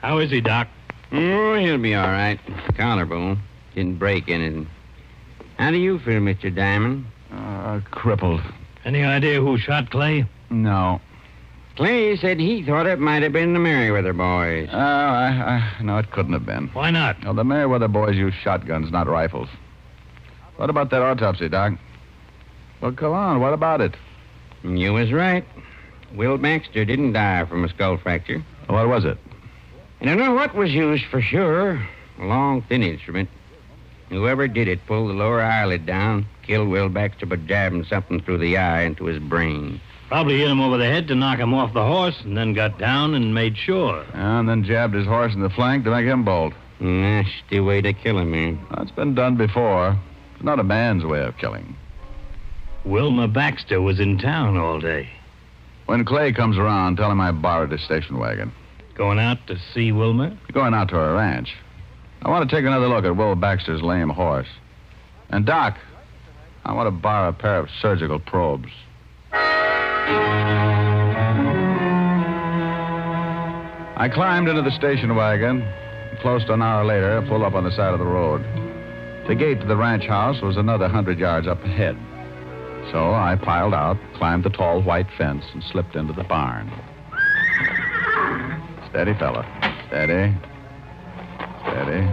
How is he, Doc? Oh, he'll be all right. Collarbone. Didn't break anything. How do you feel, Mr. Diamond? Crippled. Any idea who shot Clay? No. Clay said he thought it might have been the Merriweather boys. No, it couldn't have been. Why not? Well, the Merriweather boys use shotguns, not rifles. What about that autopsy, Doc? Well, come on. What about it? You was right. Will Baxter didn't die from a skull fracture. What was it? I don't know what was used for sure. A long, thin instrument. Whoever did it pulled the lower eyelid down, killed Will Baxter by jabbing something through the eye into his brain. Probably hit him over the head to knock him off the horse, and then got down and made sure. And then jabbed his horse in the flank to make him bolt. Nasty way to kill him, man. That's been done before. It's not a man's way of killing. Wilma Baxter was in town all day. When Clay comes around, tell him I borrowed his station wagon. Going out to see Wilma? Going out to her ranch. I want to take another look at Will Baxter's lame horse. And, Doc, I want to borrow a pair of surgical probes. I climbed into the station wagon. Close to an hour later, I pulled up on the side of the road. The gate to the ranch house was another 100 yards up ahead. So I piled out, climbed the tall white fence, and slipped into the barn. Steady, fella. Steady. Steady.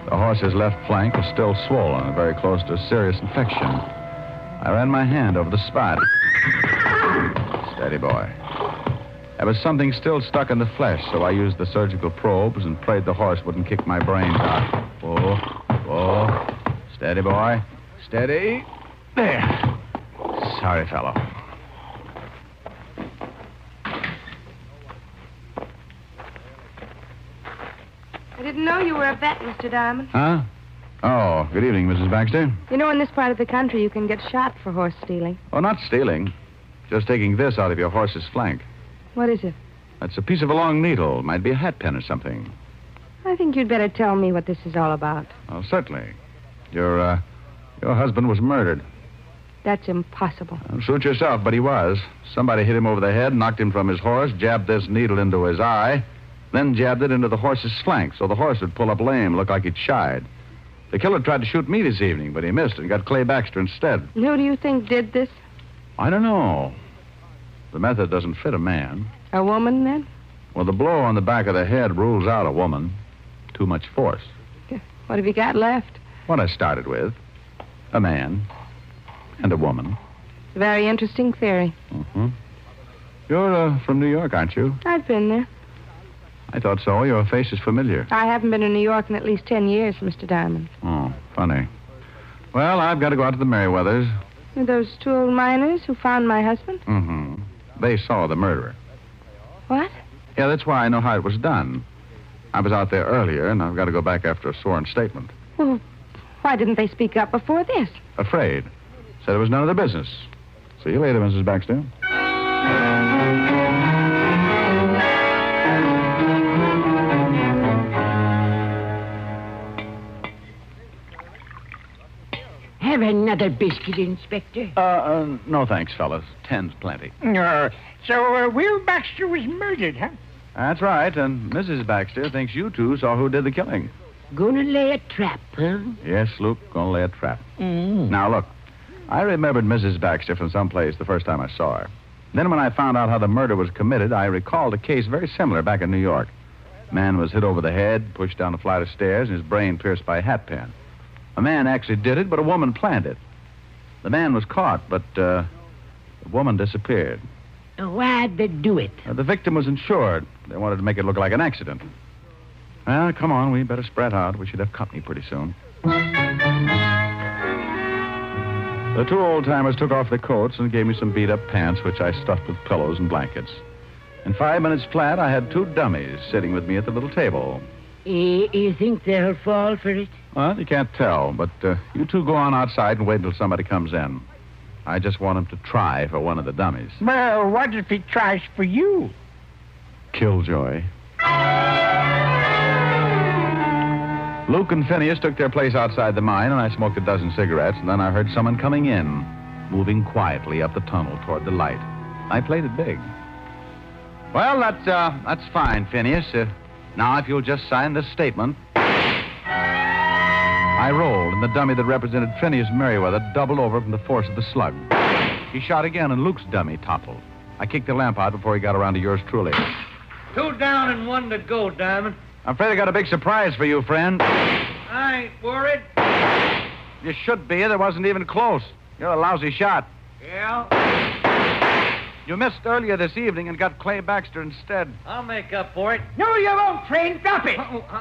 The horse's left flank was still swollen and very close to a serious infection. I ran my hand over the spot. Steady, boy. There was something still stuck in the flesh, so I used the surgical probes and prayed the horse wouldn't kick my brains out. Whoa. Steady, boy. Steady. There. Sorry, fellow. I didn't know you were a vet, Mr. Diamond. Huh? Oh, good evening, Mrs. Baxter. You know, in this part of the country, you can get shot for horse stealing. Oh, not stealing. Just taking this out of your horse's flank. What is it? That's a piece of a long needle. Might be a hat pin or something. I think you'd better tell me what this is all about. Oh, certainly. Your husband was murdered. That's impossible. Suit yourself, but he was. Somebody hit him over the head, knocked him from his horse, jabbed this needle into his eye, then jabbed it into the horse's flank so the horse would pull up lame, look like he'd shied. The killer tried to shoot me this evening, but he missed and got Clay Baxter instead. Who do you think did this? I don't know. The method doesn't fit a man. A woman, then? Well, the blow on the back of the head rules out a woman. Too much force. What have you got left? What I started with. A man. And a woman. It's a very interesting theory. Mm-hmm. You're from New York, aren't you? I've been there. I thought so. Your face is familiar. I haven't been to New York in at least 10 years, Mr. Diamond. Oh, funny. Well, I've got to go out to the Merriweathers. Are those two old miners who found my husband? Mm-hmm. They saw the murderer. What? Yeah, that's why I know how it was done. I was out there earlier, and I've got to go back after a sworn statement. Well, why didn't they speak up before this? Afraid. Said it was none of their business. See you later, Mrs. Baxter. Have another biscuit, Inspector? No thanks, fellas. 10's plenty. So Will Baxter was murdered, huh? That's right, and Mrs. Baxter thinks you two saw who did the killing. Gonna lay a trap, huh? Yes, Luke, gonna lay a trap. Now, look, I remembered Mrs. Baxter from someplace the first time I saw her. Then when I found out how the murder was committed, I recalled a case very similar back in New York. Man was hit over the head, pushed down a flight of stairs, and his brain pierced by a hat pin. A man actually did it, but a woman planned it. The man was caught, but the woman disappeared. Why'd they do it? The victim was insured. They wanted to make it look like an accident. Well, come on, we better spread out. We should have company pretty soon. The two old-timers took off their coats and gave me some beat-up pants, which I stuffed with pillows and blankets. In 5 minutes flat, I had two dummies sitting with me at the little table. You think they'll fall for it? Well, you can't tell, but you two go on outside and wait until somebody comes in. I just want him to try for one of the dummies. Well, what if he tries for you? Killjoy. Luke and Phineas took their place outside the mine, and I smoked a dozen cigarettes, and then I heard someone coming in, moving quietly up the tunnel toward the light. I played it big. Well, that's fine, Phineas. Now, if you'll just sign this statement. I rolled, and the dummy that represented Phineas Merriweather doubled over from the force of the slug. He shot again, and Luke's dummy toppled. I kicked the lamp out before he got around to yours truly. 2 down and 1 to go, Diamond. I'm afraid I got a big surprise for you, friend. I ain't worried. You should be. It wasn't even close. You're a lousy shot. Yeah? You missed earlier this evening and got Clay Baxter instead. I'll make up for it. No, you won't, Train. Drop it.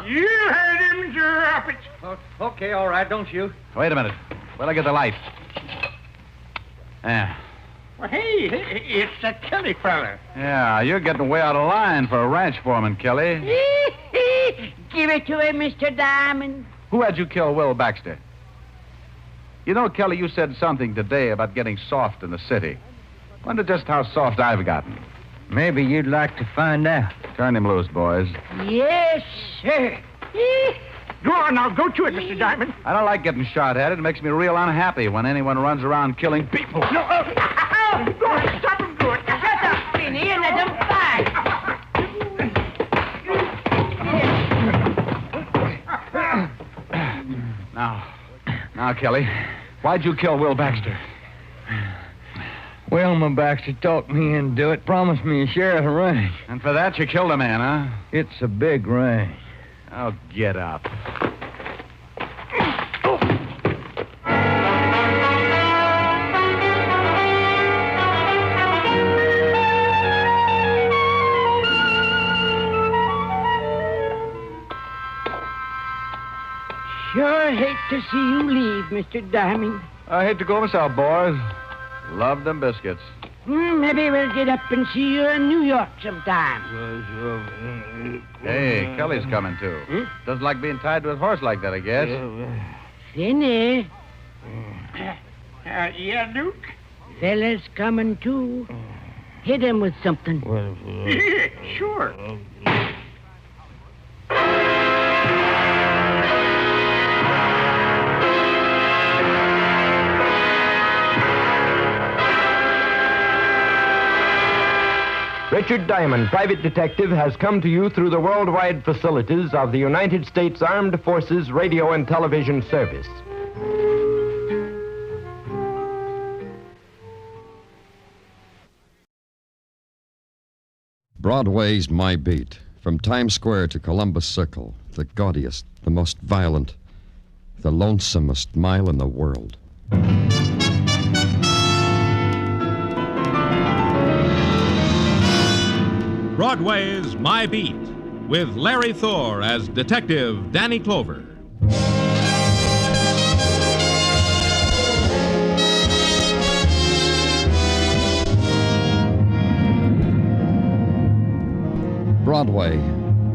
You heard him, drop it. Okay, all right, don't you? Wait a minute. Wait till I get the light. Yeah. Well, hey, it's that Kelly fella. Yeah, you're getting way out of line for a ranch foreman, Kelly. Give it to him, Mr. Diamond. Who had you kill Will Baxter? You know, Kelly, you said something today about getting soft in the city. Wonder just how soft I've gotten. Maybe you'd like to find out. Turn him loose, boys. Yes, sir. Go on now, go to it, Mr. Diamond. I don't like getting shot at. It makes me real unhappy when anyone runs around killing people. No, go on, stop him, do it. Shut up, Finney, and let him fight. Now, Kelly, why'd you kill Will Baxter? Wilma Baxter talked me into it, promised me a share of the ranch. And for that, you killed a man, huh? It's a big ranch. Oh, get up. Sure hate to see you leave, Mr. Diamond. I hate to go myself, boys. Love them biscuits. Maybe we'll get up and see you in New York sometime. Hey, Kelly's coming, too. Doesn't like being tied to his horse like that, I guess. Finney. Yeah, Duke? Fella's coming, too. Hit him with something. Sure. Richard Diamond, private detective, has come to you through the worldwide facilities of the United States Armed Forces Radio and Television Service. Broadway's My Beat. From Times Square to Columbus Circle, the gaudiest, the most violent, the lonesomest mile in the world. Broadway's My Beat, with Larry Thor as Detective Danny Clover. Broadway.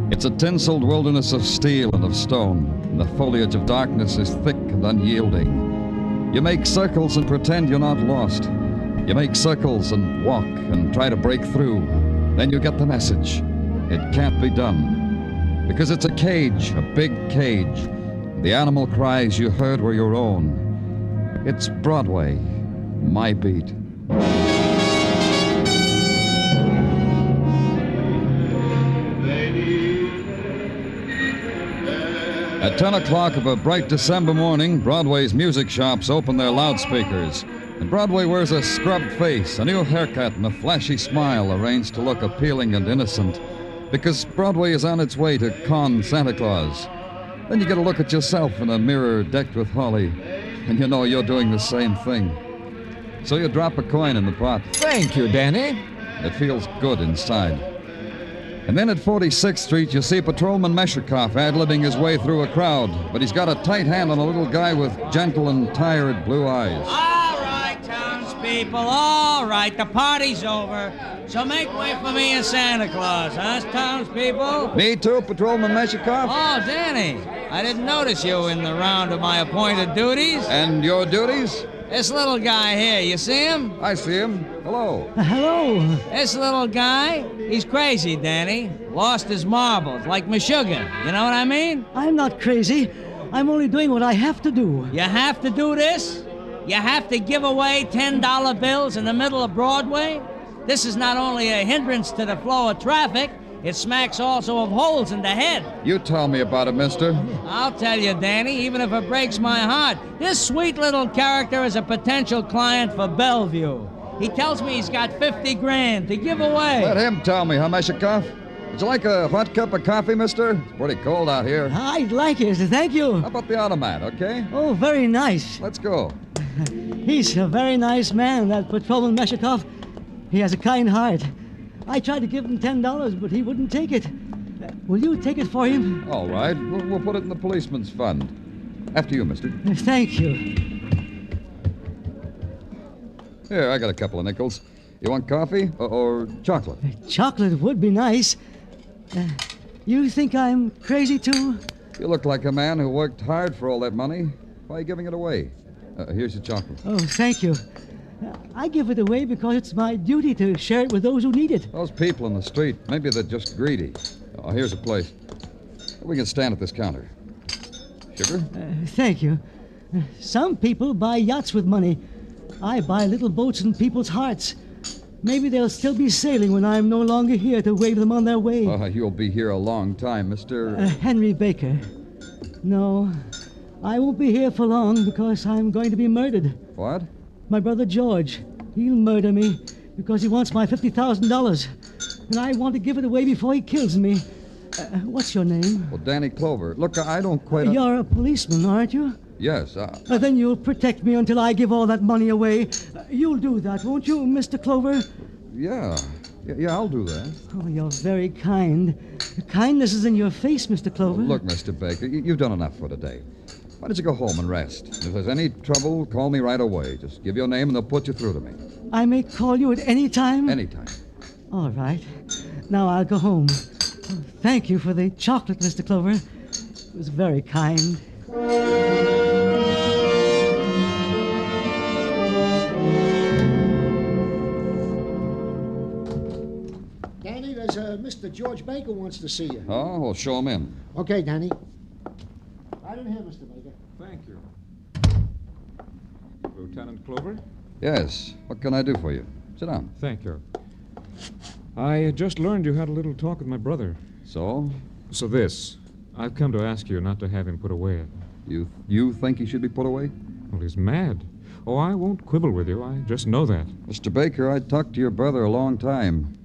It's a tinseled wilderness of steel and of stone, and the foliage of darkness is thick and unyielding. You make circles and pretend you're not lost. You make circles and walk and try to break through. Then you get the message. It can't be done. Because it's a cage, a big cage. The animal cries you heard were your own. It's Broadway, My Beat. At 10 o'clock of a bright December morning, Broadway's music shops open their loudspeakers. And Broadway wears a scrubbed face, a new haircut, and a flashy smile arranged to look appealing and innocent. Because Broadway is on its way to con Santa Claus. Then you get a look at yourself in a mirror decked with holly, and you know you're doing the same thing. So you drop a coin in the pot. Thank you, Danny. It feels good inside. And then at 46th Street, you see Patrolman Meshikoff ad-libbing his way through a crowd, but he's got a tight hand on a little guy with gentle and tired blue eyes. People, all right, the party's over. So make way for me and Santa Claus, huh, townspeople? Me too, Patrolman Meshikoff. Oh, Danny, I didn't notice you in the round of my appointed duties. And your duties? This little guy here, you see him? I see him. Hello. Hello. This little guy, he's crazy, Danny. Lost his marbles, like Meshuggah. You know what I mean? I'm not crazy. I'm only doing what I have to do. You have to do this? You have to give away $10 bills in the middle of Broadway? This is not only a hindrance to the flow of traffic, it smacks also of holes in the head. You tell me about it, mister. I'll tell you, Danny, even if it breaks my heart. This sweet little character is a potential client for Bellevue. He tells me he's got $50,000 to give away. Let him tell me, huh, Meshikoff? Would you like a hot cup of coffee, mister? It's pretty cold out here. I'd like it, thank you. How about the automat, okay? Oh, very nice. Let's go. He's a very nice man, that Patrolman Meshikoff. He has a kind heart. I tried to give him $10, but he wouldn't take it. Will you take it for him? All right. We'll put it in the policeman's fund. After you, mister. Thank you. Here, I got a couple of nickels. You want coffee or chocolate? Chocolate would be nice. You think I'm crazy, too? You look like a man who worked hard for all that money. Why are you giving it away? Here's your chocolate. Oh, thank you. I give it away because it's my duty to share it with those who need it. Those people in the street, maybe they're just greedy. Oh, here's a place. We can stand at this counter. Sugar? Thank you. Some people buy yachts with money. I buy little boats in people's hearts. Maybe they'll still be sailing when I'm no longer here to wave them on their way. You'll be here a long time, Mr. Henry Baker. No, I won't be here for long because I'm going to be murdered. What? My brother George. He'll murder me because he wants my $50,000. And I want to give it away before he kills me. What's your name? Well, Danny Clover. Look, I don't quite... You're a policeman, aren't you? Yes. Then you'll protect me until I give all that money away. You'll do that, won't you, Mr. Clover? Yeah, I'll do that. Oh, you're very kind. Kindness is in your face, Mr. Clover. Look, Mr. Baker, you've done enough for today. Why don't you go home and rest? If there's any trouble, call me right away. Just give your name and they'll put you through to me. I may call you at any time? Anytime. All right. Now I'll go home. Thank you for the chocolate, Mr. Clover. It was very kind. Danny, there's Mr. George Baker wants to see you. Oh, well, show him in. Okay, Danny. Right in here, Mr. Baker. Thank you. Lieutenant Clover? Yes. What can I do for you? Sit down. Thank you. I just learned you had a little talk with my brother. So? So this. I've come to ask you not to have him put away. You think he should be put away? Well, he's mad. Oh, I won't quibble with you. I just know that. Mr. Baker, I talked to your brother a long time.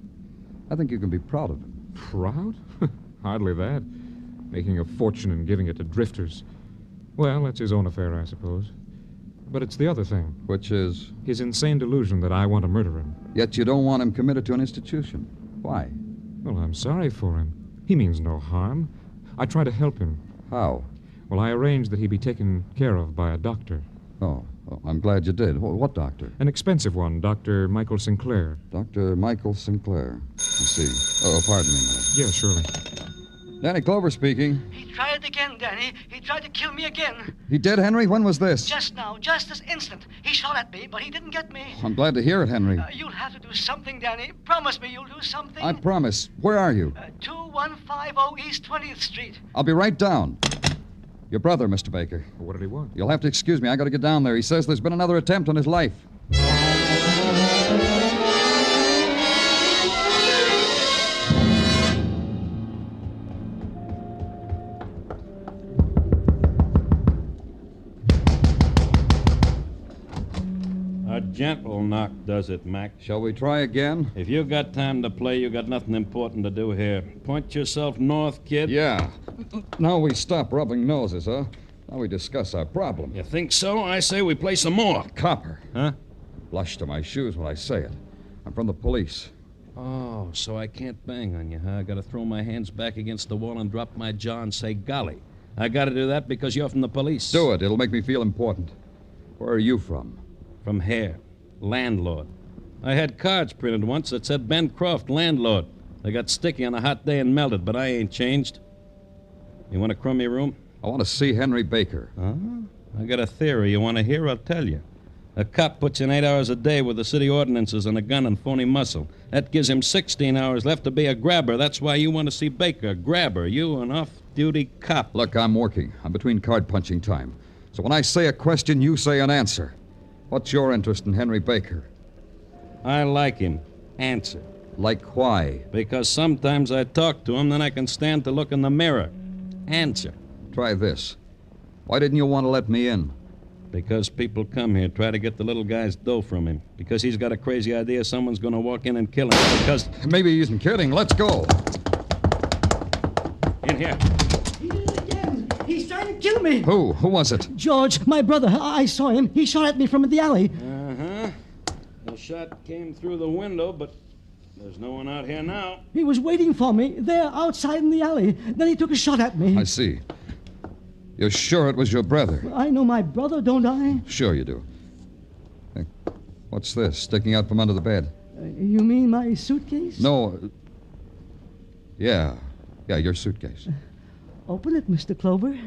I think you can be proud of him. Proud? Hardly that. Making a fortune and giving it to drifters. Well, that's his own affair, I suppose. But it's the other thing. Which is? His insane delusion that I want to murder him. Yet you don't want him committed to an institution. Why? Well, I'm sorry for him. He means no harm. I try to help him. How? Well, I arranged that he be taken care of by a doctor. Oh, I'm glad you did. What doctor? An expensive one, Dr. Michael Sinclair. Dr. Michael Sinclair. I see. Oh, pardon me a minute. Yeah, surely. Danny Clover speaking. He tried again, Danny. He tried to kill me again. He did, Henry? When was this? Just now, just this instant. He shot at me, but he didn't get me. I'm glad to hear it, Henry. You'll have to do something, Danny. Promise me you'll do something. I promise. Where are you? 2150 East 20th Street. I'll be right down. Your brother, Mr. Baker. What did he want? You'll have to excuse me. I got to get down there. He says there's been another attempt on his life. A gentle knock does it, Mac. Shall we try again? If you got time to play, you got nothing important to do here. Point yourself north, kid. Yeah. Now we stop rubbing noses, huh? Now we discuss our problem. You think so? I say we play some more. Copper. Huh? Blush to my shoes when I say it. I'm from the police. Oh, so I can't bang on you, huh? I gotta throw my hands back against the wall and drop my jaw and say, golly. I gotta do that because you're from the police. Do it. It'll make me feel important. Where are you from? From Hare. Landlord. I had cards printed once that said Ben Croft, landlord. They got sticky on a hot day and melted, but I ain't changed. You want to crumb your room? I want to see Henry Baker. Huh? I got a theory. You want to hear? I'll tell you. A cop puts in 8 hours a day with the city ordinances and a gun and phony muscle. That gives him 16 hours left to be a grabber. That's why you want to see Baker, grabber. You, an off-duty cop. Look, I'm working. I'm between card-punching time. So when I say a question, you say an answer. What's your interest in Henry Baker? I like him. Answer. Like why? Because sometimes I talk to him, then I can stand to look in the mirror. Answer. Try this. Why didn't you want to let me in? Because people come here, try to get the little guy's dough from him. Because he's got a crazy idea someone's going to walk in and kill him. Because... Maybe he isn't kidding. Let's go. In here. He did it again. He's trying to kill me. Who? Who was it? George, my brother. I saw him. He shot at me from the alley. Uh-huh. The shot came through the window, but there's no one out here now. He was waiting for me there outside in the alley. Then he took a shot at me. I see. You're sure it was your brother? I know my brother, don't I? Sure you do. Hey, what's this sticking out from under the bed? You mean my suitcase? No. Yeah, your suitcase. Open it, Mr. Clover.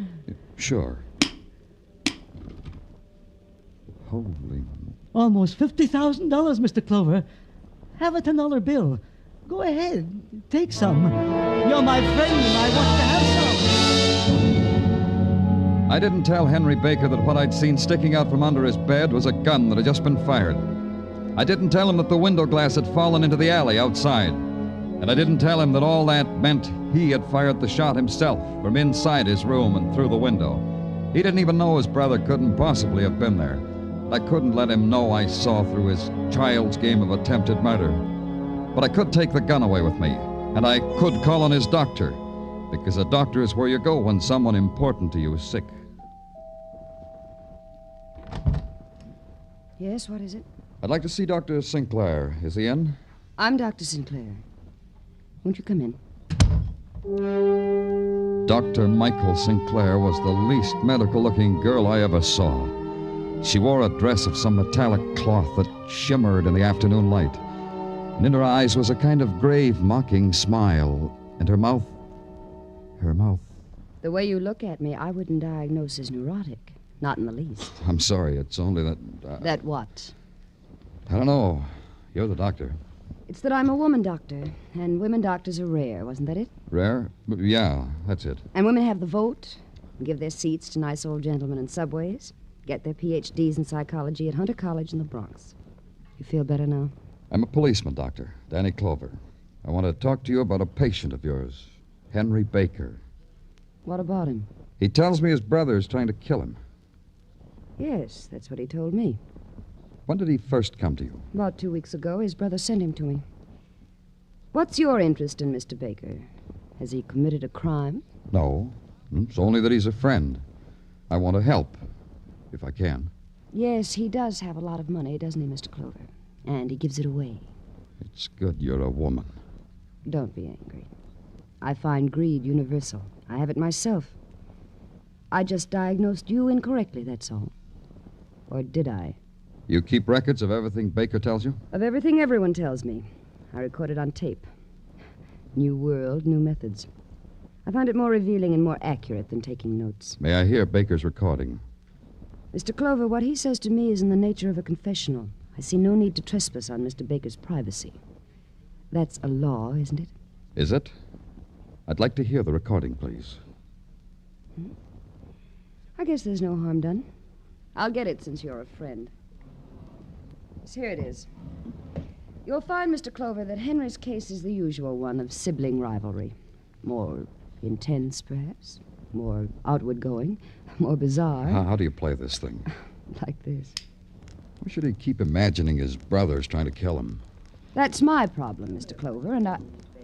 Sure. Holy... Almost $50,000, Mr. Clover. Have a $10 bill. Go ahead. Take some. You're my friend, and I want to have some. I didn't tell Henry Baker that what I'd seen sticking out from under his bed was a gun that had just been fired. I didn't tell him that the window glass had fallen into the alley outside. And I didn't tell him that all that meant he had fired the shot himself from inside his room and through the window. He didn't even know his brother couldn't possibly have been there. I couldn't let him know I saw through his child's game of attempted murder. But I could take the gun away with me, and I could call on his doctor, because a doctor is where you go when someone important to you is sick. Yes, what is it? I'd like to see Dr. Sinclair. Is he in? I'm Dr. Sinclair. Won't you come in? Dr. Michael Sinclair was the least medical-looking girl I ever saw. She wore a dress of some metallic cloth that shimmered in the afternoon light. And in her eyes was a kind of grave, mocking smile. And her mouth... The way you look at me, I wouldn't diagnose as neurotic. Not in the least. I'm sorry, it's only that... That what? I don't know. You're the doctor. It's that I'm a woman doctor, and women doctors are rare, wasn't that it? Rare? Yeah, that's it. And women have the vote, give their seats to nice old gentlemen in subways, get their PhDs in psychology at Hunter College in the Bronx. You feel better now? I'm a policeman, Doctor. Danny Clover. I want to talk to you about a patient of yours, Henry Baker. What about him? He tells me his brother is trying to kill him. Yes, that's what he told me. When did he first come to you? About 2 weeks ago, his brother sent him to me. What's your interest in Mr. Baker? Has he committed a crime? No. It's only that he's a friend. I want to help, if I can. Yes, he does have a lot of money, doesn't he, Mr. Clover? And he gives it away. It's good you're a woman. Don't be angry. I find greed universal. I have it myself. I just diagnosed you incorrectly, that's all. Or did I? You keep records of everything Baker tells you? Of everything everyone tells me. I record it on tape. New world, new methods. I find it more revealing and more accurate than taking notes. May I hear Baker's recording? Mr. Clover, what he says to me is in the nature of a confessional. I see no need to trespass on Mr. Baker's privacy. That's a law, isn't it? Is it? I'd like to hear the recording, please. I guess there's no harm done. I'll get it since you're a friend. Yes, here it is. You'll find, Mr. Clover, that Henry's case is the usual one of sibling rivalry. More intense, perhaps. More outward-going. More bizarre. How do you play this thing? Like this. Why should he keep imagining his brother's trying to kill him? That's my problem, Mr. Clover, and I...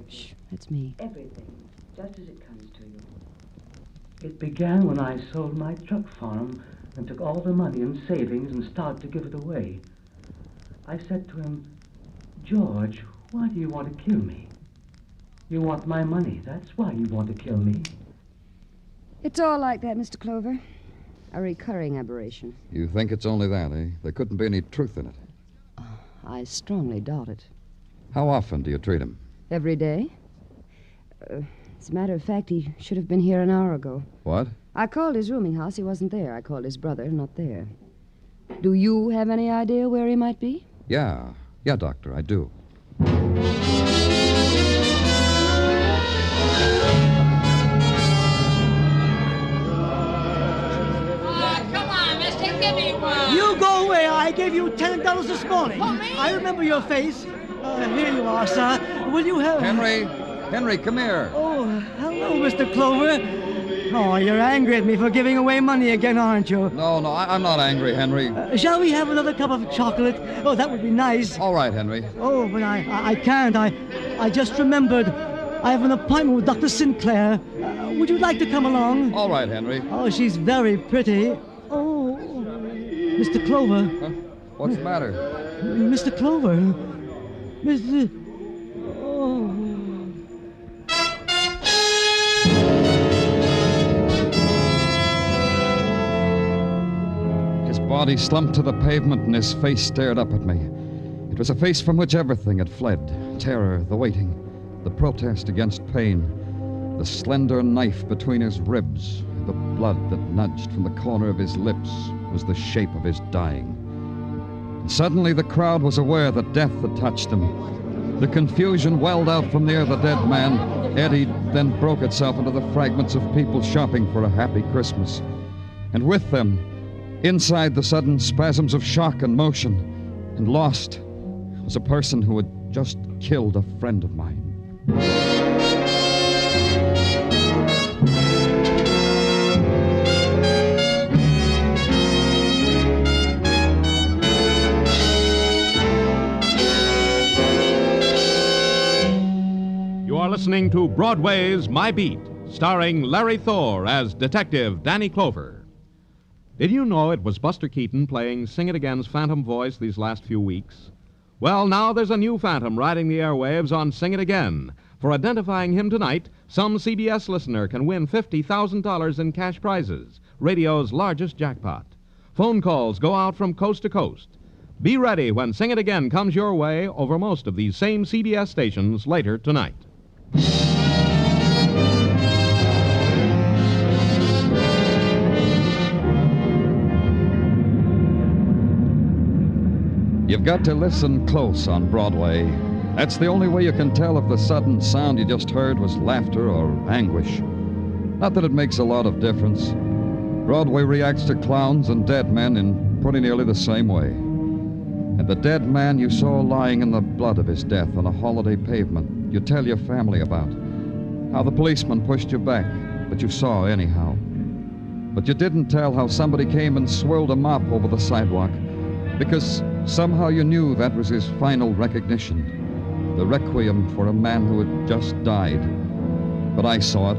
Shh, that's me. Everything, just as it comes to you. It began when I sold my truck farm and took all the money and savings and started to give it away. I said to him, George, why do you want to kill me? You want my money. That's why you want to kill me. It's all like that, Mr. Clover. A recurring aberration. You think it's only that, eh? There couldn't be any truth in it. I strongly doubt it. How often do you treat him? Every day. As a matter of fact, he should have been here an hour ago. What? I called his rooming house. He wasn't there. I called his brother. Not there. Do you have any idea where he might be? Yeah, Doctor, I do. You go away. I gave you $10 this morning. I remember your face. Here you are, sir. Will you have... Henry, come here. Oh, hello, Mr. Clover. Oh, you're angry at me for giving away money again, aren't you? No, I'm not angry, Henry. Shall we have another cup of chocolate? Oh, that would be nice. All right, Henry. Oh, but I can't. I just remembered. I have an appointment with Dr. Sinclair. Would you like to come along? All right, Henry. Oh, she's very pretty. Oh, Mr. Clover. Huh? What's the matter? Mr. Clover. Mr. Oh. His body slumped to the pavement and his face stared up at me. It was a face from which everything had fled. Terror, the waiting, the protest against pain, the slender knife between his ribs, the blood that nudged from the corner of his lips was the shape of his dying. And suddenly the crowd was aware that death had touched them. The confusion welled out from near the dead man, eddied, then broke itself into the fragments of people shopping for a happy Christmas. And with them, inside the sudden spasms of shock and motion, and lost, was a person who had just killed a friend of mine. You are listening to Broadway's My Beat, starring Larry Thor as Detective Danny Clover. Did you know it was Buster Keaton playing Sing It Again's Phantom voice these last few weeks? Well, now there's a new Phantom riding the airwaves on Sing It Again, For identifying him tonight, some CBS listener can win $50,000 in cash prizes, radio's largest jackpot. Phone calls go out from coast to coast. Be ready when Sing It Again comes your way over most of these same CBS stations later tonight. You've got to listen close on Broadway. That's the only way you can tell if the sudden sound you just heard was laughter or anguish. Not that it makes a lot of difference. Broadway reacts to clowns and dead men in pretty nearly the same way. And the dead man you saw lying in the blood of his death on a holiday pavement, you tell your family about. How the policeman pushed you back, but you saw anyhow. But you didn't tell how somebody came and swirled a mop over the sidewalk, because somehow you knew that was his final recognition, the requiem for a man who had just died. But I saw it.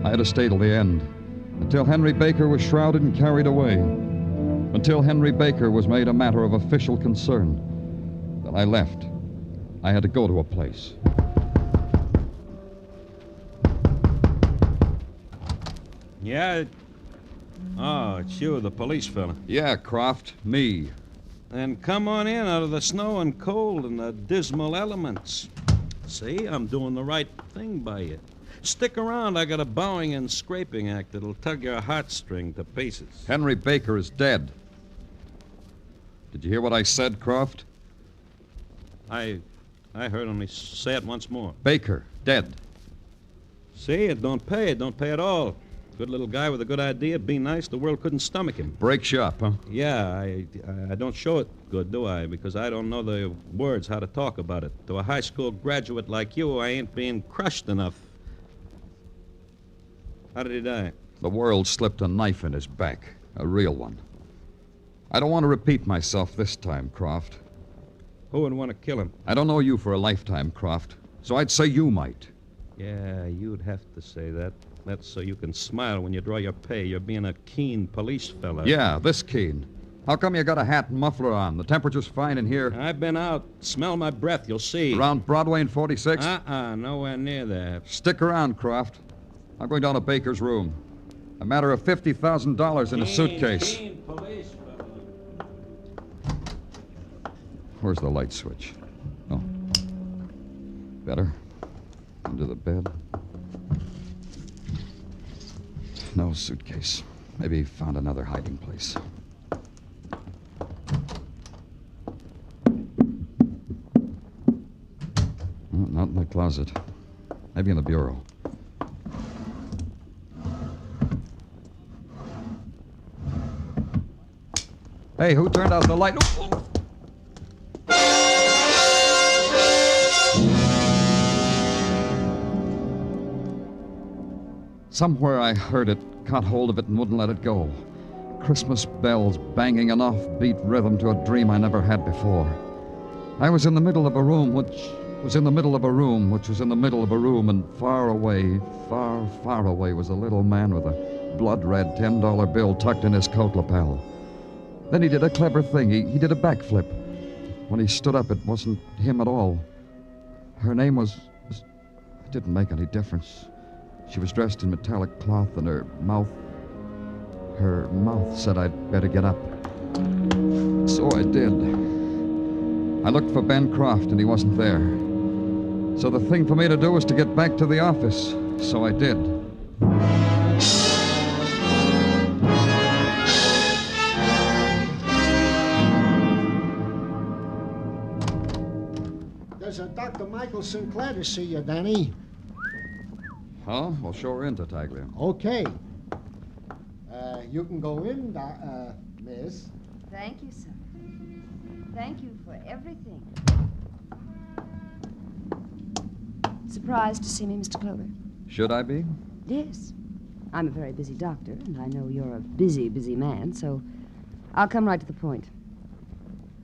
I had to stay till the end, until Henry Baker was shrouded and carried away, until Henry Baker was made a matter of official concern. Then I left. I had to go to a place. Yeah? Oh, it's you, the police fella. Yeah, Croft, me. Then come on in out of the snow and cold and the dismal elements. See, I'm doing the right thing by you. Stick around. I got a bowing and scraping act that'll tug your heartstring to pieces. Henry Baker is dead. Did you hear what I said, Croft? I heard only say it once more. Baker, dead. See, it don't pay. It don't pay at all. Good little guy with a good idea. Be nice. The world couldn't stomach him. Breaks you up, huh? Yeah, I don't show it good, do I? Because I don't know the words how to talk about it. To a high school graduate like you, I ain't being crushed enough. How did he die? The world slipped a knife in his back. A real one. I don't want to repeat myself this time, Croft. Who would want to kill him? I don't know you for a lifetime, Croft. So I'd say you might. Yeah, you'd have to say that. That's so you can smile when you draw your pay. You're being a keen police fella. Yeah, this keen. How come you got a hat and muffler on? The temperature's fine in here. I've been out. Smell my breath, you'll see. Around Broadway and 46th? Nowhere near there. Stick around, Croft. I'm going down to Baker's room. A matter of $50,000 in a suitcase. Keen police fella. Where's the light switch? Oh. Better. Under the bed. No suitcase. Maybe he found another hiding place. Oh, not in the closet. Maybe in the bureau. Hey, who turned out the light? Oh. Somewhere I heard it, caught hold of it, and wouldn't let it go. Christmas bells banging an offbeat rhythm to a dream I never had before. I was in the middle of a room, which was in the middle of a room, which was in the middle of a room, and far away, far, far away was a little man with a blood-red $10 bill tucked in his coat lapel. Then he did a clever thing. He did a backflip. When he stood up, it wasn't him at all. Her name was... It didn't make any difference. She was dressed in metallic cloth, and her mouth said I'd better get up. So I did. I looked for Ben Croft, and he wasn't there. So the thing for me to do was to get back to the office. So I did. There's a Dr. Michael Sinclair to see you, Danny. Huh? Well, show her in, Tartaglia. Okay. You can go in, miss. Thank you, sir. Thank you for everything. Surprised to see me, Mr. Clover? Should I be? Yes. I'm a very busy doctor, and I know you're a busy, busy man, so I'll come right to the point.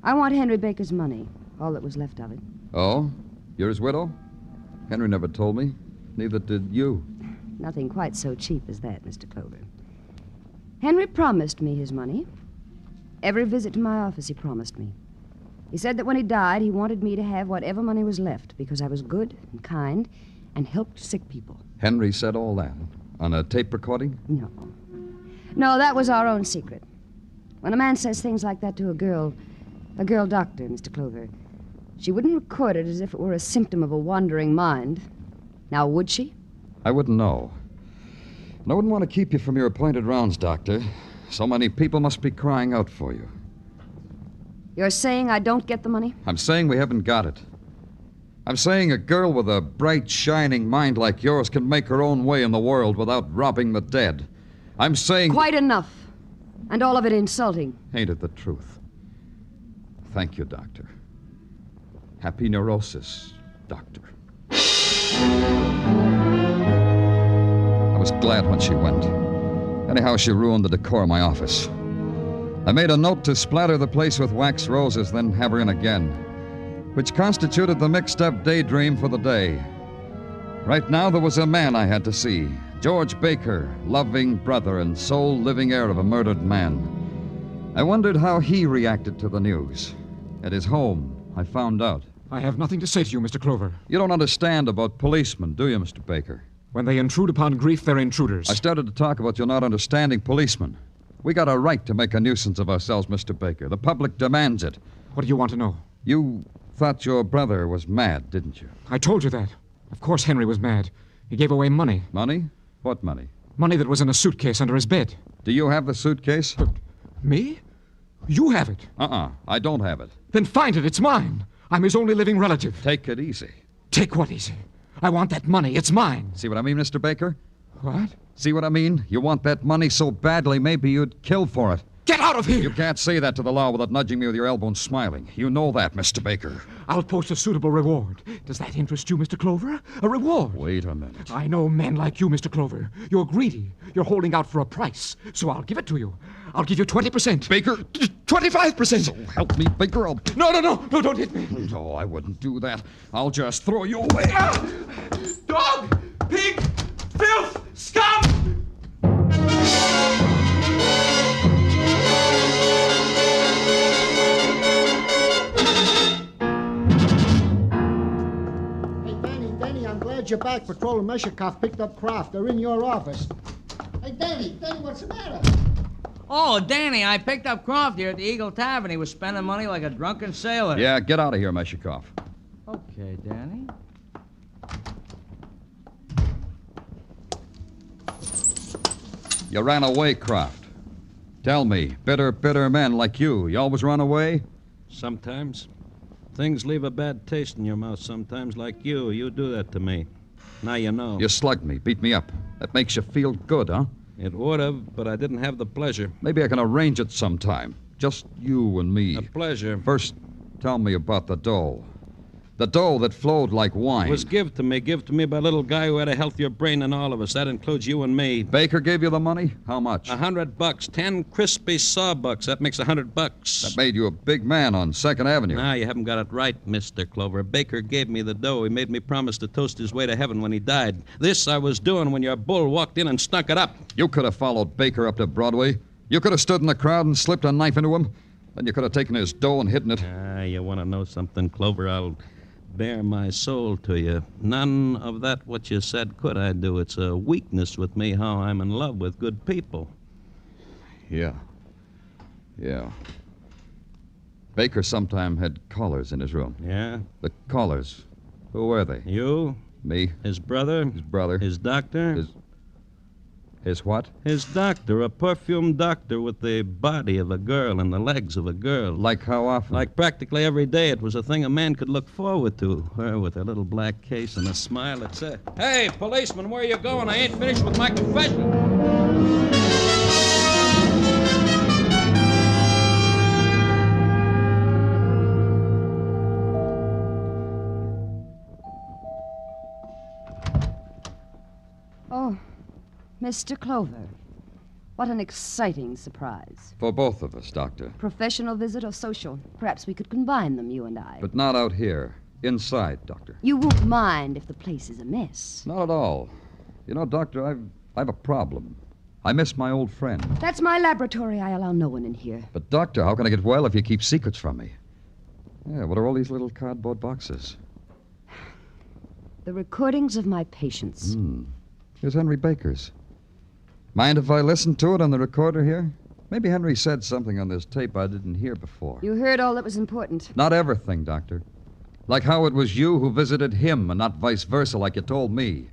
I want Henry Baker's money, all that was left of it. Oh? You're his widow? Henry never told me. Neither did you. Nothing quite so cheap as that, Mr. Clover. Henry promised me his money. Every visit to my office he promised me. He said that when he died, he wanted me to have whatever money was left because I was good and kind and helped sick people. Henry said all that on a tape recording? No. No, that was our own secret. When a man says things like that to a girl doctor, Mr. Clover, she wouldn't record it as if it were a symptom of a wandering mind. Now, would she? I wouldn't know. And I wouldn't want to keep you from your appointed rounds, Doctor. So many people must be crying out for you. You're saying I don't get the money? I'm saying we haven't got it. I'm saying a girl with a bright, shining mind like yours can make her own way in the world without robbing the dead. I'm saying... Quite enough. And all of it insulting. Ain't it the truth? Thank you, Doctor. Happy neurosis, Doctor. I was glad when she went. Anyhow, she ruined the decor of my office. I made a note to splatter the place with wax roses, then have her in again, which constituted the mixed-up daydream for the day. Right now, there was a man I had to see. George Baker, loving brother and sole living heir of a murdered man. I wondered how he reacted to the news. At his home, I found out. I have nothing to say to you, Mr. Clover. You don't understand about policemen, do you, Mr. Baker? When they intrude upon grief, they're intruders. I started to talk about you not understanding policemen. We got a right to make a nuisance of ourselves, Mr. Baker. The public demands it. What do you want to know? You thought your brother was mad, didn't you? I told you that. Of course Henry was mad. He gave away money. Money? What money? Money that was in a suitcase under his bed. Do you have the suitcase? Me? You have it. I don't have it. Then find it. It's mine. I'm his only living relative. Take it easy. Take what easy? I want that money. It's mine. See what I mean, Mr. Baker? What? See what I mean? You want that money so badly, maybe you'd kill for it. Get out of here! You can't say that to the law without nudging me with your elbow and smiling. You know that, Mr. Baker. I'll post a suitable reward. Does that interest you, Mr. Clover? A reward? Wait a minute. I know men like you, Mr. Clover. You're greedy. You're holding out for a price. So I'll give it to you. I'll give you 20%. Baker! 25%! So help me, Baker. No, don't hit me. No, I wouldn't do that. I'll just throw you away. Ah! Dog! Pig! Filth! Scum! Danny, I'm glad you're back. Patrol and Meshikoff picked up Croft. They're in your office. Hey, Danny, what's the matter? Oh, Danny, I picked up Croft here at the Eagle Tavern. He was spending money like a drunken sailor. Yeah, get out of here, Meshikoff. Okay, Danny. You ran away, Croft. Tell me, bitter men like you always run away? Sometimes. Things leave a bad taste in your mouth sometimes, like you. You do that to me. Now you know. You slugged me, beat me up. That makes you feel good, huh? It would have, but I didn't have the pleasure. Maybe I can arrange it sometime. Just you and me. A pleasure. First, tell me about the dough. The dough that flowed like wine. It was give to me by a little guy who had a healthier brain than all of us. That includes you and me. Baker gave you the money? How much? $100. 10 crispy sawbucks. That makes $100. That made you a big man on 2nd Avenue. Nah, you haven't got it right, Mr. Clover. Baker gave me the dough. He made me promise to toast his way to heaven when he died. This I was doing when your bull walked in and stunk it up. You could have followed Baker up to Broadway. You could have stood in the crowd and slipped a knife into him. Then you could have taken his dough and hidden it. You want to know something, Clover? I'll bare my soul to you. None of that what you said could I do. It's a weakness with me how I'm in love with good people. Yeah. Baker sometime had callers in his room. Yeah? The callers. Who were they? You? Me. His brother? His brother. His doctor? His what? His doctor, a perfumed doctor with the body of a girl and the legs of a girl. Like how often? Like practically every day. It was a thing a man could look forward to. Her with her little black case and a smile that said, "Hey, policeman, where you going? I ain't finished with my confession." Oh, Mr. Clover. What an exciting surprise. For both of us, Doctor. Professional visit or social? Perhaps we could combine them, you and I. But not out here. Inside, Doctor. You won't mind if the place is a mess. Not at all. You know, Doctor, I've a problem. I miss my old friend. That's my laboratory. I allow no one in here. But, Doctor, how can I get well if you keep secrets from me? Yeah, what are all these little cardboard boxes? The recordings of my patients. Here's Henry Baker's. Mind if I listen to it on the recorder here? Maybe Henry said something on this tape I didn't hear before. You heard all that was important. Not everything, Doctor. Like how it was you who visited him and not vice versa like you told me.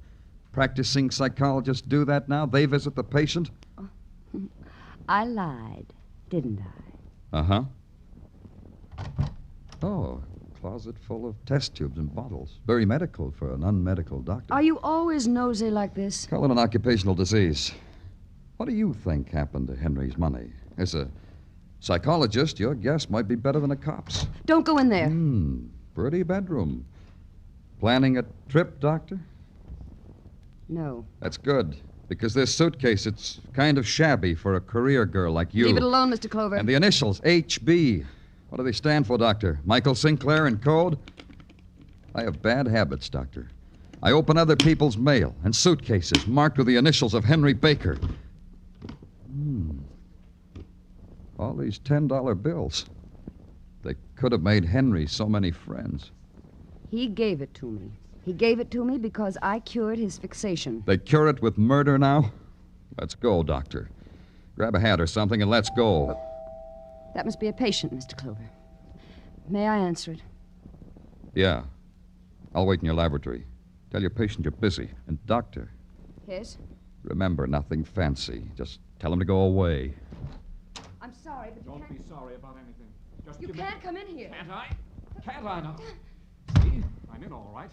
Practicing psychologists do that now? They visit the patient? I lied, didn't I? Uh-huh. Oh, a closet full of test tubes and bottles. Very medical for an unmedical doctor. Are you always nosy like this? Call it an occupational disease. What do you think happened to Henry's money? As a psychologist, your guess might be better than a cop's. Don't go in there. Pretty bedroom. Planning a trip, Doctor? No. That's good, because this suitcase, it's kind of shabby for a career girl like you. Leave it alone, Mr. Clover. And the initials, HB. What do they stand for, Doctor? Michael Sinclair in code? I have bad habits, Doctor. I open other people's mail and suitcases marked with the initials of Henry Baker. All these $10 bills. They could have made Henry so many friends. He gave it to me. He gave it to me because I cured his fixation. They cure it with murder now? Let's go, Doctor. Grab a hat or something and let's go. That must be a patient, Mr. Clover. May I answer it? Yeah. I'll wait in your laboratory. Tell your patient you're busy. And, Doctor, Yes? remember, nothing fancy. Just tell him to go away. I'm sorry, but Don't be sorry about anything. Just You give me- can't come in here. Can't I? Can't I now? See? I'm in all right.